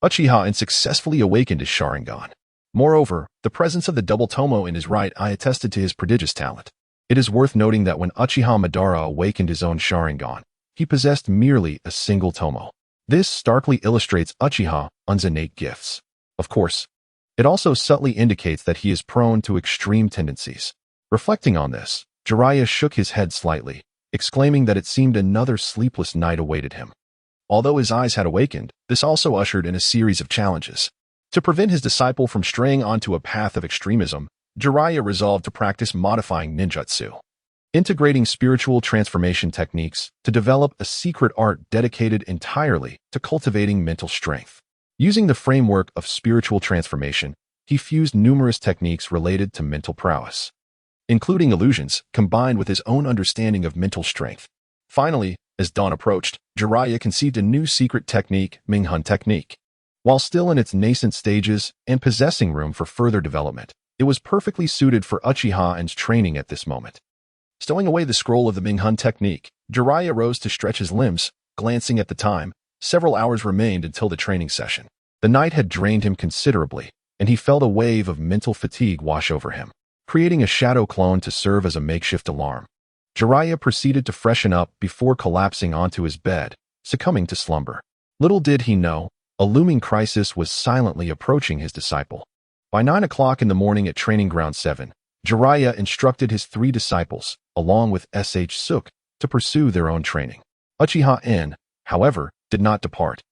Uchiha Yen successfully awakened his Sharingan. Moreover, the presence of the double Tomo in his right eye attested to his prodigious talent. It is worth noting that when Uchiha Madara awakened his own Sharingan, he possessed merely a single Tomo. This starkly illustrates Uchiha Yen's innate gifts. Of course, it also subtly indicates that he is prone to extreme tendencies. Reflecting on this, Jiraiya shook his head slightly, exclaiming that it seemed another sleepless night awaited him. Although his eyes had awakened, this also ushered in a series of challenges. To prevent his disciple from straying onto a path of extremism, Jiraiya resolved to practice modifying ninjutsu, integrating spiritual transformation techniques to develop a secret art dedicated entirely to cultivating mental strength. Using the framework of spiritual transformation, he fused numerous techniques related to mental prowess, including illusions combined with his own understanding of mental strength. Finally, as dawn approached, Jiraiya conceived a new secret technique, Minghun technique. While still in its nascent stages and possessing room for further development, it was perfectly suited for Uchiha Yen's training at this moment. Stowing away the scroll of the Minghun technique, Jiraiya rose to stretch his limbs, glancing at the time. Several hours remained until the training session. The night had drained him considerably, and he felt a wave of mental fatigue wash over him, creating a shadow clone to serve as a makeshift alarm. Jiraiya proceeded to freshen up before collapsing onto his bed, succumbing to slumber. Little did he know, a looming crisis was silently approaching his disciple. By 9 o'clock in the morning at Training Ground 7, Jiraiya instructed his 3 disciples, along with Sh Suk, to pursue their own training. Uchiha Yen, however, did not depart.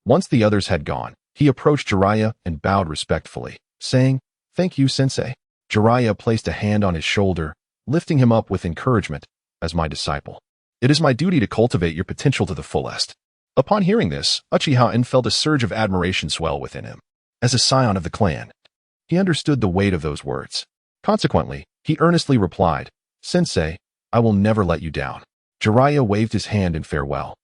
Once the others had gone, he approached Jiraiya and bowed respectfully, saying, "Thank you, sensei." Jiraiya placed a hand on his shoulder, lifting him up with encouragement. "As my disciple, it is my duty to cultivate your potential to the fullest." Upon hearing this, Uchiha Yen felt a surge of admiration swell within him. As a scion of the clan, he understood the weight of those words. Consequently, he earnestly replied, "Sensei, I will never let you down." Jiraiya waved his hand in farewell,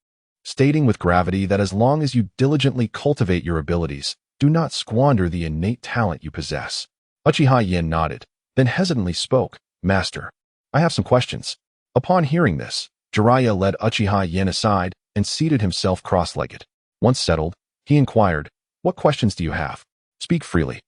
stating with gravity that as long as you diligently cultivate your abilities, do not squander the innate talent you possess. Uchiha Yen nodded, then hesitantly spoke, "Master, I have some questions." Upon hearing this, Jiraiya led Uchiha Yen aside and seated himself cross-legged. Once settled, he inquired, What questions do you have? Speak freely,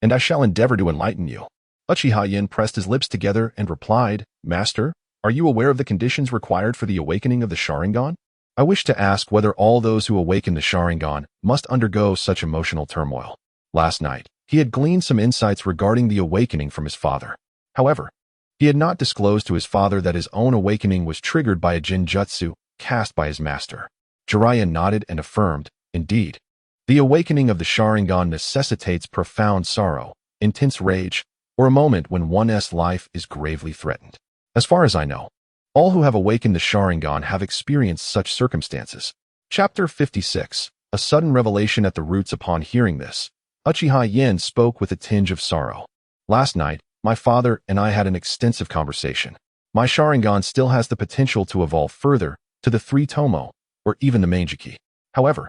and I shall endeavor to enlighten you. Uchiha Yin pressed his lips together and replied, Master, are you aware of the conditions required for the awakening of the Sharingan? I wish to ask whether all those who awaken the Sharingan must undergo such emotional turmoil. Last night, he had gleaned some insights regarding the awakening from his father. However, he had not disclosed to his father that his own awakening was triggered by a Jinjutsu cast by his master. Jiraiya nodded and affirmed, indeed. The awakening of the Sharingan necessitates profound sorrow, intense rage, or a moment when one's life is gravely threatened. As far as I know, all who have awakened the Sharingan have experienced such circumstances. Chapter 56. A sudden revelation at the roots. Upon hearing this, Uchiha Yin spoke with a tinge of sorrow. Last night, my father and I had an extensive conversation. My Sharingan still has the potential to evolve further to the three Tomo, or even the Manjiki. However,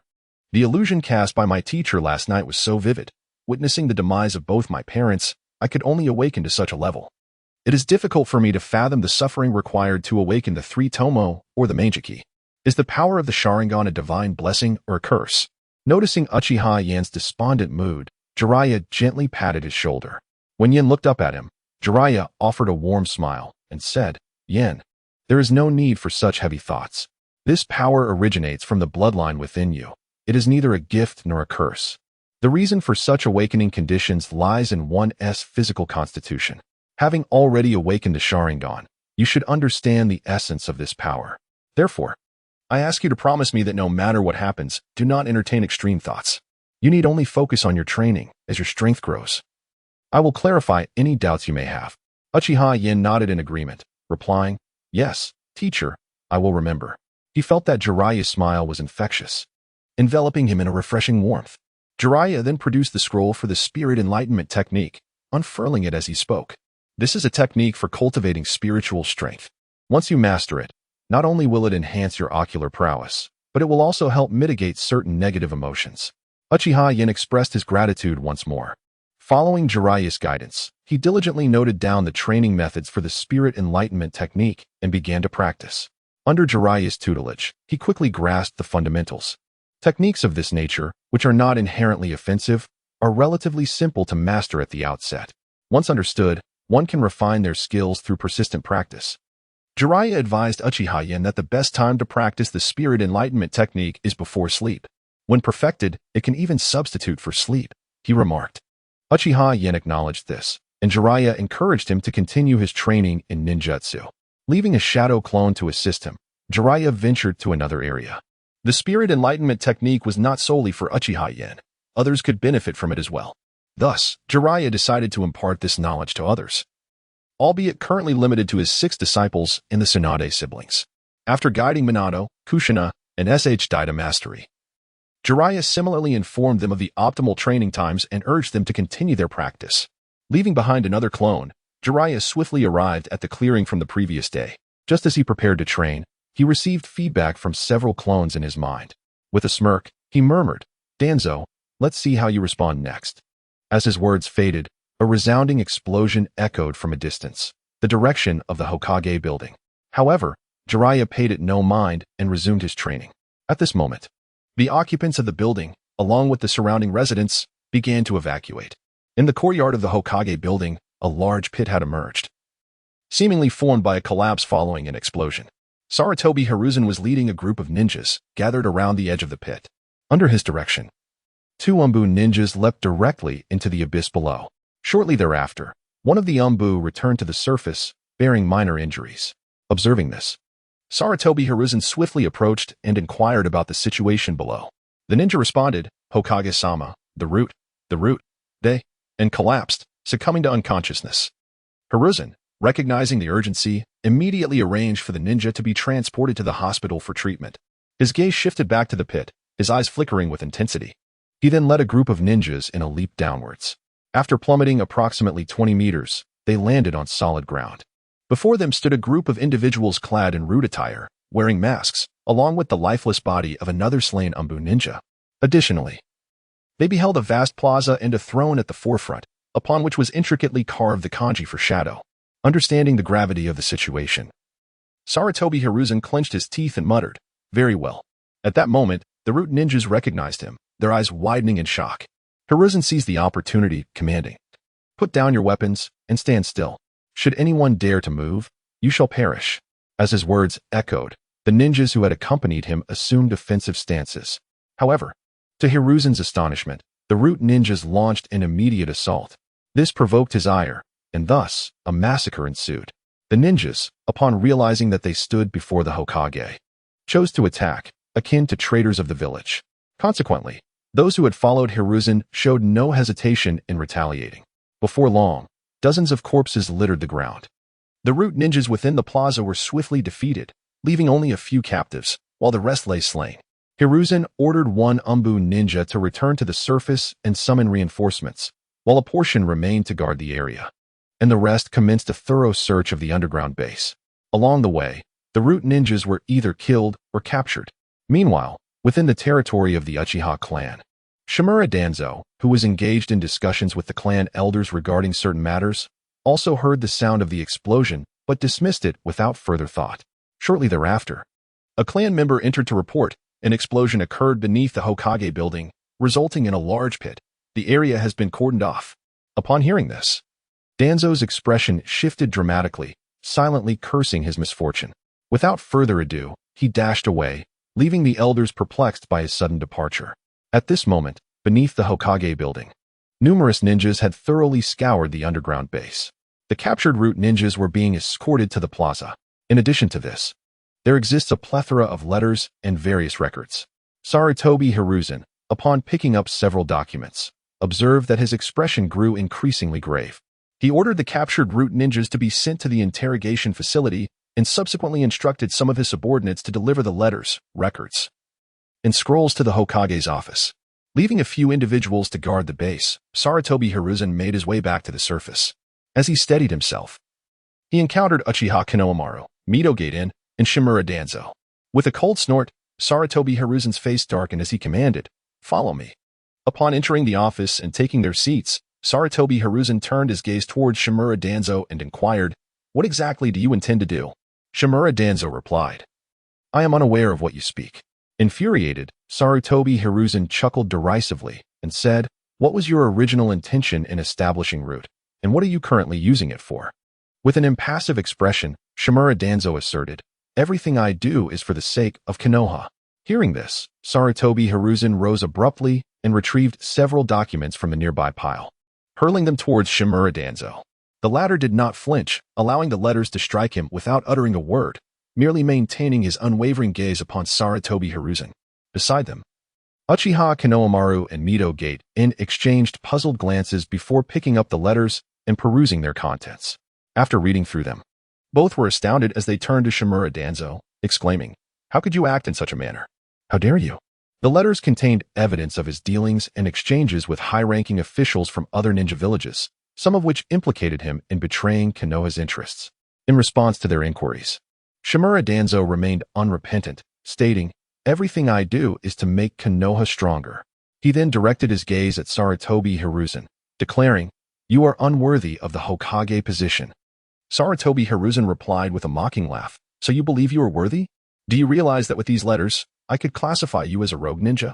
the illusion cast by my teacher last night was so vivid. Witnessing the demise of both my parents, I could only awaken to such a level. It is difficult for me to fathom the suffering required to awaken the three Tomo, or the Manjiki. Is the power of the Sharingan a divine blessing or a curse? Noticing Uchiha Yin's despondent mood, Jiraiya gently patted his shoulder. When Yin looked up at him, Jiraiya offered a warm smile and said, Yin, there is no need for such heavy thoughts. This power originates from the bloodline within you. It is neither a gift nor a curse. The reason for such awakening conditions lies in one's physical constitution. Having already awakened the Sharingan, you should understand the essence of this power. Therefore, I ask you to promise me that no matter what happens, do not entertain extreme thoughts. You need only focus on your training as your strength grows. I will clarify any doubts you may have. Uchiha Yin nodded in agreement, replying, Yes, teacher, I will remember. He felt that Jiraiya's smile was infectious, enveloping him in a refreshing warmth. Jiraiya then produced the scroll for the spirit enlightenment technique, unfurling it as he spoke. This is a technique for cultivating spiritual strength. Once you master it, not only will it enhance your ocular prowess, but it will also help mitigate certain negative emotions. Uchiha Yin expressed his gratitude once more. Following Jiraiya's guidance, he diligently noted down the training methods for the spirit enlightenment technique and began to practice. Under Jiraiya's tutelage, he quickly grasped the fundamentals. Techniques of this nature, which are not inherently offensive, are relatively simple to master at the outset. Once understood, one can refine their skills through persistent practice. Jiraiya advised Uchiha Yin that the best time to practice the spirit enlightenment technique is before sleep. When perfected, it can even substitute for sleep, he remarked. Uchiha Yin acknowledged this, and Jiraiya encouraged him to continue his training in ninjutsu. Leaving a shadow clone to assist him, Jiraiya ventured to another area. The spirit enlightenment technique was not solely for Uchiha Yin. Others could benefit from it as well. Thus, Jiraiya decided to impart this knowledge to others, albeit currently limited to his 6 disciples and the Tsunade siblings. After guiding Minato, Kushina, and Shd to mastery, Jiraiya similarly informed them of the optimal training times and urged them to continue their practice. Leaving behind another clone, Jiraiya swiftly arrived at the clearing from the previous day. Just as he prepared to train, he received feedback from several clones in his mind. With a smirk, he murmured, Danzo, let's see how you respond next. As his words faded, a resounding explosion echoed from a distance, the direction of the Hokage building. However, Jiraiya paid it no mind and resumed his training. At this moment, the occupants of the building, along with the surrounding residents, began to evacuate. In the courtyard of the Hokage building, a large pit had emerged, seemingly formed by a collapse following an explosion. Sarutobi Hiruzen was leading a group of ninjas gathered around the edge of the pit. Under his direction, 2 Umbu ninjas leapt directly into the abyss below. Shortly thereafter, one of the Umbu returned to the surface, bearing minor injuries. Observing this, Sarutobi Hiruzen swiftly approached and inquired about the situation below. The ninja responded, Hokage-sama, the root, they, and collapsed, succumbing to unconsciousness. Hiruzen, recognizing the urgency, immediately arranged for the ninja to be transported to the hospital for treatment. His gaze shifted back to the pit, his eyes flickering with intensity. He then led a group of ninjas in a leap downwards. After plummeting approximately 20 meters, they landed on solid ground. Before them stood a group of individuals clad in root attire, wearing masks, along with the lifeless body of another slain Umbu ninja. Additionally, they beheld a vast plaza and a throne at the forefront, upon which was intricately carved the kanji for shadow. Understanding the gravity of the situation, Sarutobi Hiruzen clenched his teeth and muttered, Very well. At that moment, the root ninjas recognized him, their eyes widening in shock. Hiruzen seized the opportunity, commanding, "Put down your weapons and stand still. Should anyone dare to move, you shall perish." As his words echoed, the ninjas who had accompanied him assumed defensive stances. However, to Hiruzen's astonishment, the root ninjas launched an immediate assault. This provoked his ire, and thus, a massacre ensued. The ninjas, upon realizing that they stood before the Hokage, chose to attack, akin to traitors of the village. Consequently, those who had followed Hiruzen showed no hesitation in retaliating. Before long, dozens of corpses littered the ground. The root ninjas within the plaza were swiftly defeated, leaving only a few captives, while the rest lay slain. Hiruzen ordered one Umbu ninja to return to the surface and summon reinforcements, while a portion remained to guard the area, and the rest commenced a thorough search of the underground base. Along the way, the root ninjas were either killed or captured. Meanwhile, within the territory of the Uchiha clan, Shimura Danzo, who was engaged in discussions with the clan elders regarding certain matters, also heard the sound of the explosion but dismissed it without further thought. Shortly thereafter, a clan member entered to report an explosion occurred beneath the Hokage building, resulting in a large pit. The area has been cordoned off. Upon hearing this, Danzo's expression shifted dramatically, silently cursing his misfortune. Without further ado, he dashed away, leaving the elders perplexed by his sudden departure. At this moment, beneath the Hokage building, numerous ninjas had thoroughly scoured the underground base. The captured root ninjas were being escorted to the plaza. In addition to this, there exists a plethora of letters and various records. Sarutobi Hiruzen, upon picking up several documents, observed that his expression grew increasingly grave. He ordered the captured root ninjas to be sent to the interrogation facility and subsequently instructed some of his subordinates to deliver the letters, records, and scrolls to the Hokage's office. Leaving a few individuals to guard the base, Sarutobi Hiruzen made his way back to the surface. As he steadied himself, he encountered Uchiha Konohamaru, Mito Gaiden, and Shimura Danzo. With a cold snort, Sarutobi Hiruzen's face darkened as he commanded, "Follow me." Upon entering the office and taking their seats, Sarutobi Hiruzen turned his gaze towards Shimura Danzo and inquired, "What exactly do you intend to do?" Shimura Danzo replied, "I am unaware of what you speak." Infuriated, Sarutobi Hiruzen chuckled derisively and said, "What was your original intention in establishing Root, and what are you currently using it for?" With an impassive expression, Shimura Danzo asserted, "Everything I do is for the sake of Konoha." Hearing this, Sarutobi Hiruzen rose abruptly and retrieved several documents from the nearby pile, hurling them towards Shimura Danzo. The latter did not flinch, allowing the letters to strike him without uttering a word, merely maintaining his unwavering gaze upon Sarutobi Hiruzen. Beside them, Uchiha Konohamaru and Mito Gaiden exchanged puzzled glances before picking up the letters and perusing their contents. After reading through them, both were astounded as they turned to Shimura Danzo, exclaiming, "How could you act in such a manner? How dare you?" The letters contained evidence of his dealings and exchanges with high-ranking officials from other ninja villages, some of which implicated him in betraying Konoha's interests. In response to their inquiries, Shimura Danzo remained unrepentant, stating, "Everything I do is to make Konoha stronger." He then directed his gaze at Sarutobi Hiruzen, declaring, "You are unworthy of the Hokage position." Sarutobi Hiruzen replied with a mocking laugh, "So you believe you are worthy? Do you realize that with these letters, I could classify you as a rogue ninja?"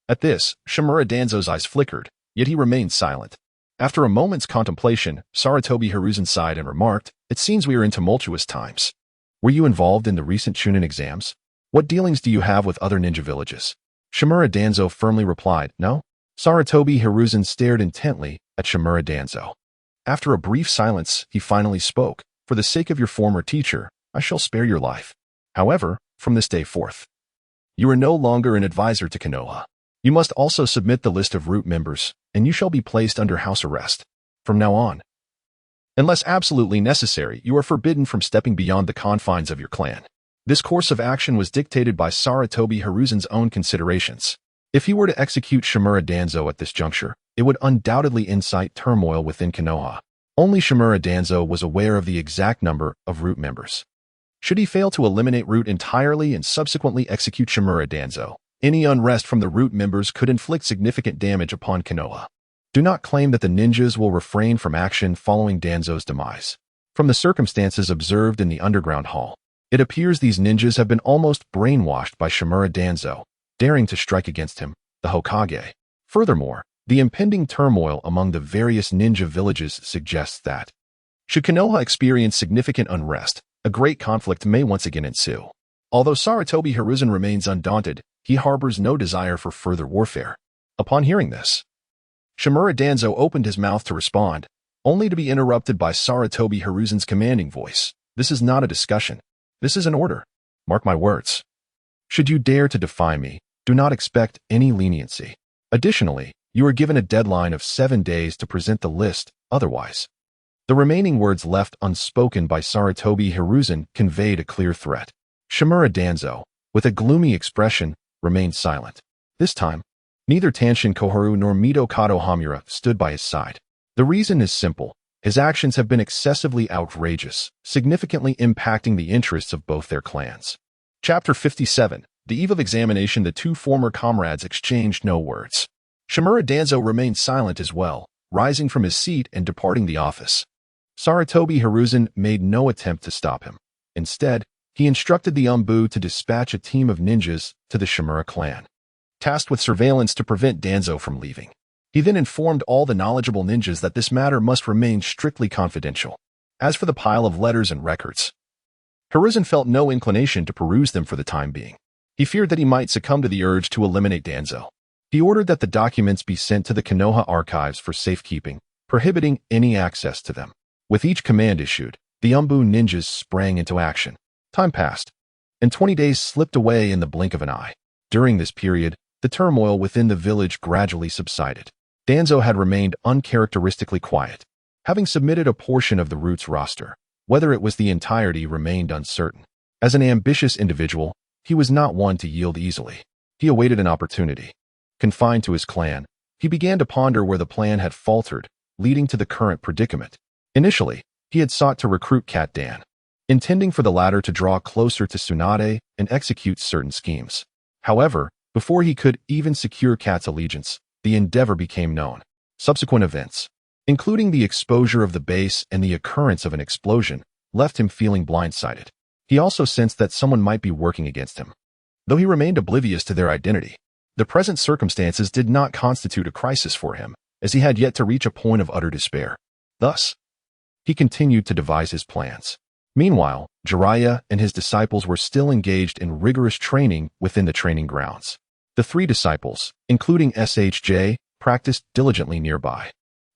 At this, Shimura Danzo's eyes flickered, yet he remained silent. After a moment's contemplation, Sarutobi Hiruzen sighed and remarked, "It seems we are in tumultuous times. Were you involved in the recent Chunin exams? What dealings do you have with other ninja villages?" Shimura Danzo firmly replied, "No." Sarutobi Hiruzen stared intently at Shimura Danzo. After a brief silence, he finally spoke, "For the sake of your former teacher, I shall spare your life. However, from this day forth, you are no longer an advisor to Konoha. You must also submit the list of root members, and you shall be placed under house arrest. From now on, unless absolutely necessary, you are forbidden from stepping beyond the confines of your clan." This course of action was dictated by Sarutobi Hiruzen's own considerations. If he were to execute Shimura Danzo at this juncture, it would undoubtedly incite turmoil within Konoha. Only Shimura Danzo was aware of the exact number of root members. Should he fail to eliminate Root entirely and subsequently execute Shimura Danzo, any unrest from the Root members could inflict significant damage upon Konoha. Do not claim that the ninjas will refrain from action following Danzo's demise. From the circumstances observed in the underground hall, it appears these ninjas have been almost brainwashed by Shimura Danzo, daring to strike against him, the Hokage. Furthermore, the impending turmoil among the various ninja villages suggests that, should Konoha experience significant unrest, a great conflict may once again ensue. Although Sarutobi Hiruzen remains undaunted, he harbors no desire for further warfare. Upon hearing this, Shimura Danzo opened his mouth to respond, only to be interrupted by Sarutobi Hiruzen's commanding voice. This is not a discussion. This is an order. Mark my words. Should you dare to defy me, do not expect any leniency. Additionally, you are given a deadline of 7 days to present the list, otherwise. The remaining words left unspoken by Sarutobi Hiruzen conveyed a clear threat. Shimura Danzo, with a gloomy expression, remained silent. This time, neither Tanshin Koharu nor Mito Kato Hamura stood by his side. The reason is simple. His actions have been excessively outrageous, significantly impacting the interests of both their clans. Chapter 57. The eve of examination, the two former comrades exchanged no words. Shimura Danzo remained silent as well, rising from his seat and departing the office. Sarutobi Hiruzen made no attempt to stop him. Instead, he instructed the Umbu to dispatch a team of ninjas to the Shimura clan, tasked with surveillance to prevent Danzo from leaving. He then informed all the knowledgeable ninjas that this matter must remain strictly confidential. As for the pile of letters and records, Hiruzen felt no inclination to peruse them for the time being. He feared that he might succumb to the urge to eliminate Danzo. He ordered that the documents be sent to the Konoha archives for safekeeping, prohibiting any access to them. With each command issued, the Umbu ninjas sprang into action. Time passed, and 20 days slipped away in the blink of an eye. During this period, the turmoil within the village gradually subsided. Danzo had remained uncharacteristically quiet, having submitted a portion of the Roots roster. Whether it was the entirety remained uncertain. As an ambitious individual, he was not one to yield easily. He awaited an opportunity. Confined to his clan, he began to ponder where the plan had faltered, leading to the current predicament. Initially, he had sought to recruit Cat Dan, intending for the latter to draw closer to Tsunade and execute certain schemes. However, before he could even secure Cat's allegiance, the endeavor became known. Subsequent events, including the exposure of the base and the occurrence of an explosion, left him feeling blindsided. He also sensed that someone might be working against him. Though he remained oblivious to their identity, the present circumstances did not constitute a crisis for him, as he had yet to reach a point of utter despair. Thus, he continued to devise his plans. Meanwhile, Jiraiya and his disciples were still engaged in rigorous training within the training grounds. The three disciples, including SHJ, practiced diligently nearby.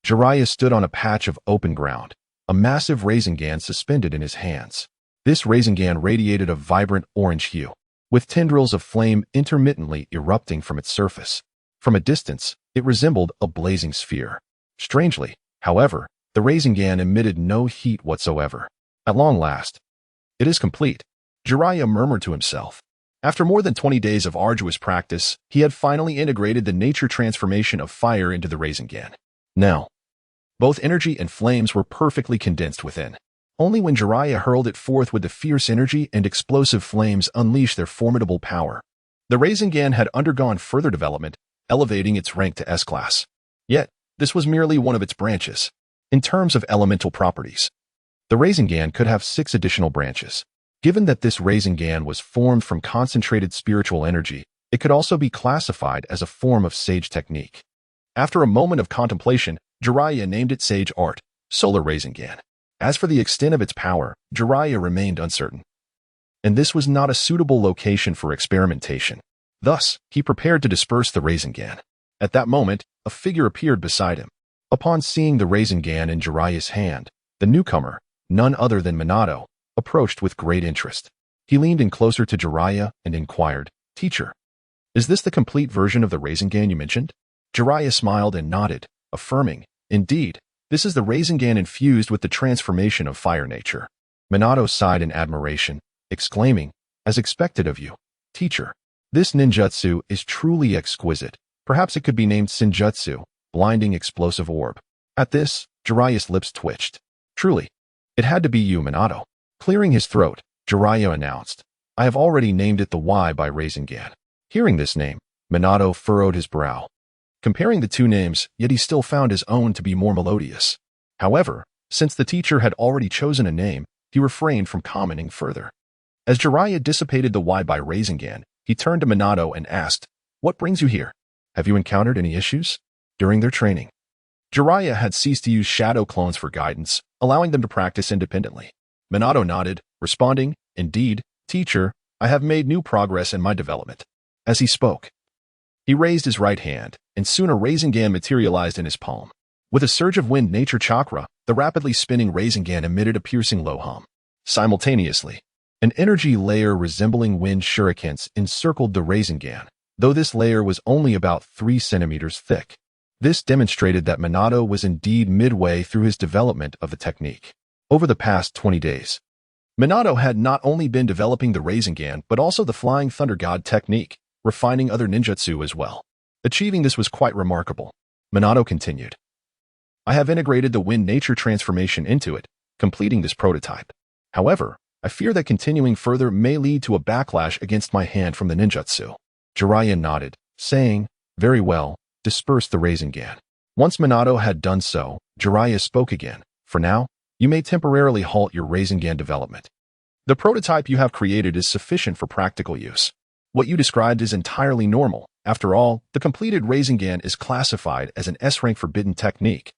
Jiraiya stood on a patch of open ground, a massive Rasengan suspended in his hands. This Rasengan radiated a vibrant orange hue, with tendrils of flame intermittently erupting from its surface. From a distance, it resembled a blazing sphere. Strangely, however, the Rasengan emitted no heat whatsoever. At long last, it is complete, Jiraiya murmured to himself. After more than 20 days of arduous practice, he had finally integrated the nature transformation of fire into the Rasengan. Now, both energy and flames were perfectly condensed within. Only when Jiraiya hurled it forth would the fierce energy and explosive flames unleash their formidable power. The Rasengan had undergone further development, elevating its rank to S-class. Yet, this was merely one of its branches. In terms of elemental properties, the Rasengan could have 6 additional branches. Given that this Rasengan was formed from concentrated spiritual energy, it could also be classified as a form of sage technique. After a moment of contemplation, Jiraiya named it Sage Art, Solar Rasengan. As for the extent of its power, Jiraiya remained uncertain. And this was not a suitable location for experimentation. Thus, he prepared to disperse the Rasengan. At that moment, a figure appeared beside him. Upon seeing the Rasengan in Jiraiya's hand, the newcomer, none other than Minato, approached with great interest. He leaned in closer to Jiraiya and inquired, "Teacher, is this the complete version of the Rasengan you mentioned?" Jiraiya smiled and nodded, affirming, "Indeed, this is the Rasengan infused with the transformation of fire nature." Minato sighed in admiration, exclaiming, "As expected of you, teacher, this ninjutsu is truly exquisite. Perhaps it could be named Senjutsu, blinding explosive orb." At this, Jiraiya's lips twitched. "Truly, it had to be you, Minato." Clearing his throat, Jiraiya announced, "I have already named it the Y by Rasengan." Hearing this name, Minato furrowed his brow. Comparing the two names, yet he still found his own to be more melodious. However, since the teacher had already chosen a name, he refrained from commenting further. As Jiraiya dissipated the Y by Rasengan, he turned to Minato and asked, "What brings you here?" Have you encountered any issues during their training? Jiraiya had ceased to use shadow clones for guidance, allowing them to practice independently. Minato nodded, responding, "Indeed, teacher, I have made new progress in my development." As he spoke, he raised his right hand, and soon a Rasengan materialized in his palm. With a surge of wind nature chakra, the rapidly spinning Rasengan emitted a piercing low hum. Simultaneously, an energy layer resembling wind shurikens encircled the Rasengan, though this layer was only about 3 centimeters thick. This demonstrated that Minato was indeed midway through his development of the technique. Over the past 20 days, Minato had not only been developing the Rasengan but also the Flying Thunder God technique, refining other ninjutsu as well. Achieving this was quite remarkable. Minato continued, "I have integrated the wind nature transformation into it, completing this prototype. However, I fear that continuing further may lead to a backlash against my hand from the ninjutsu." Jiraiya nodded, saying, "Very well, disperse the Rasengan." Once Minato had done so, Jiraiya spoke again. "For now, you may temporarily halt your Rasengan development. The prototype you have created is sufficient for practical use. What you described is entirely normal. After all, the completed Rasengan is classified as an S-rank forbidden technique,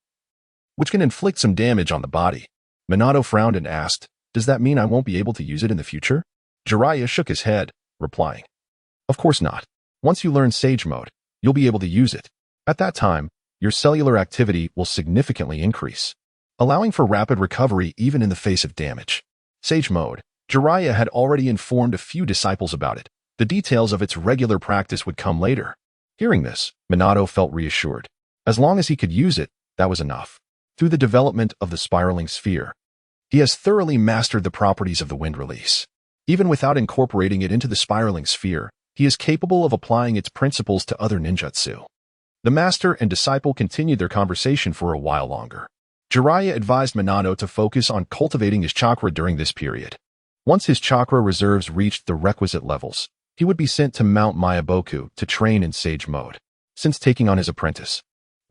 which can inflict some damage on the body." Minato frowned and asked, "Does that mean I won't be able to use it in the future?" Jiraiya shook his head, replying, "Of course not. Once you learn Sage Mode, you'll be able to use it. At that time, your cellular activity will significantly increase, allowing for rapid recovery even in the face of damage." Sage Mode. Jiraiya had already informed a few disciples about it. The details of its regular practice would come later. Hearing this, Minato felt reassured. As long as he could use it, that was enough. Through the development of the spiraling sphere, he has thoroughly mastered the properties of the wind release. Even without incorporating it into the spiraling sphere, he is capable of applying its principles to other ninjutsu. The master and disciple continued their conversation for a while longer. Jiraiya advised Minato to focus on cultivating his chakra during this period. Once his chakra reserves reached the requisite levels, he would be sent to Mount Mayaboku to train in Sage Mode. Since taking on his apprentice,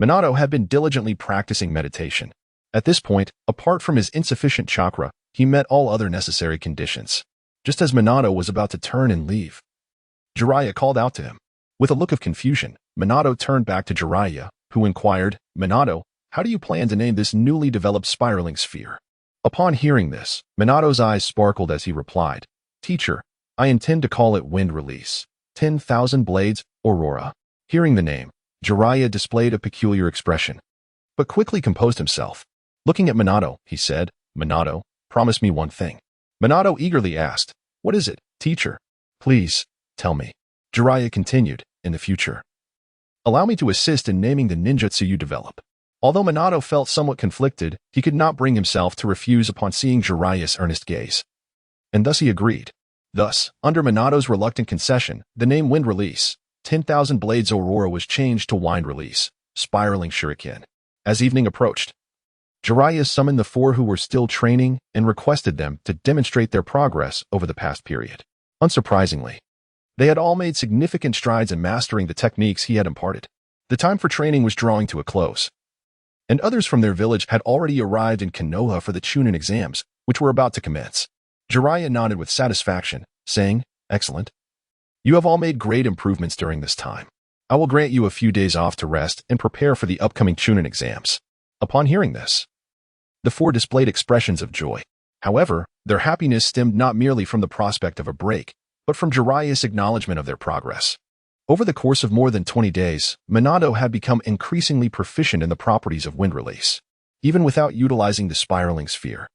Minato had been diligently practicing meditation. At this point, apart from his insufficient chakra, he met all other necessary conditions. Just as Minato was about to turn and leave, Jiraiya called out to him. With a look of confusion, Minato turned back to Jiraiya, who inquired, "Minato, how do you plan to name this newly developed spiraling sphere?" Upon hearing this, Minato's eyes sparkled as he replied, "Teacher, I intend to call it Wind Release. 10,000 Blades, Aurora." Hearing the name, Jiraiya displayed a peculiar expression, but quickly composed himself. Looking at Minato, he said, "Minato, promise me one thing." Minato eagerly asked, "What is it, teacher?" "Please, tell me." Jiraiya continued, "In the future, allow me to assist in naming the ninjutsu you develop." Although Minato felt somewhat conflicted, he could not bring himself to refuse upon seeing Jiraiya's earnest gaze, and thus he agreed. Thus, under Minato's reluctant concession, the name Wind Release, 10,000 Blades Aurora was changed to Wind Release, Spiraling Shuriken. As evening approached, Jiraiya summoned the 4 who were still training and requested them to demonstrate their progress over the past period. Unsurprisingly, they had all made significant strides in mastering the techniques he had imparted. The time for training was drawing to a close, and others from their village had already arrived in Konoha for the Chunin exams, which were about to commence. Jiraiya nodded with satisfaction, saying, "Excellent. You have all made great improvements during this time. I will grant you a few days off to rest and prepare for the upcoming Chunin exams." Upon hearing this, the 4 displayed expressions of joy. However, their happiness stemmed not merely from the prospect of a break, but from Jiraiya's acknowledgement of their progress. Over the course of more than 20 days, Minato had become increasingly proficient in the properties of wind release. Even without utilizing the spiraling sphere,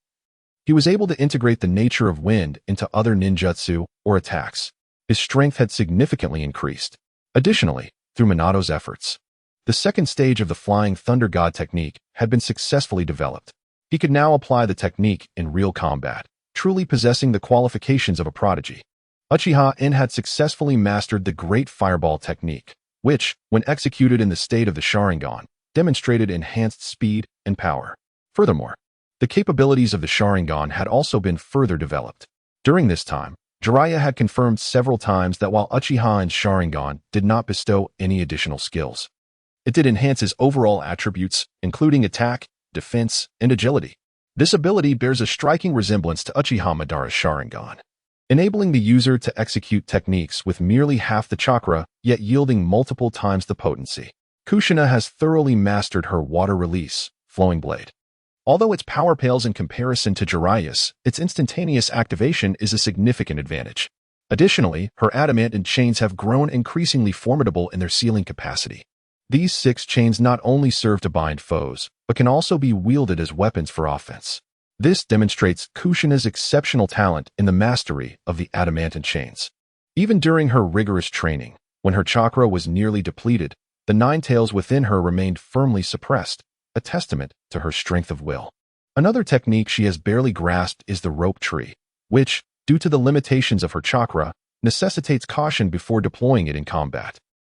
he was able to integrate the nature of wind into other ninjutsu or attacks. His strength had significantly increased. Additionally, through Minato's efforts, the second stage of the Flying Thunder God technique had been successfully developed. He could now apply the technique in real combat, truly possessing the qualifications of a prodigy. Uchiha Inen had successfully mastered the Great Fireball technique, which, when executed in the state of the Sharingan, demonstrated enhanced speed and power. Furthermore, the capabilities of the Sharingan had also been further developed. During this time, Jiraiya had confirmed several times that while Uchiha Inen's Sharingan did not bestow any additional skills, it did enhance his overall attributes, including attack, defense, and agility. This ability bears a striking resemblance to Uchiha Madara's Sharingan. enabling the user to execute techniques with merely half the chakra, yet yielding multiple times the potency. Kushina has thoroughly mastered her water release, flowing blade. Although its power pales in comparison to Jiraiya's, its instantaneous activation is a significant advantage. Additionally, her adamant chains have grown increasingly formidable in their sealing capacity. These 6 chains not only serve to bind foes, but can also be wielded as weapons for offense. This demonstrates Kushina's exceptional talent in the mastery of the adamant chains. Even during her rigorous training, when her chakra was nearly depleted, the 9 tails within her remained firmly suppressed, a testament to her strength of will. Another technique she has barely grasped is the rope tree, which, due to the limitations of her chakra, necessitates caution before deploying it in combat.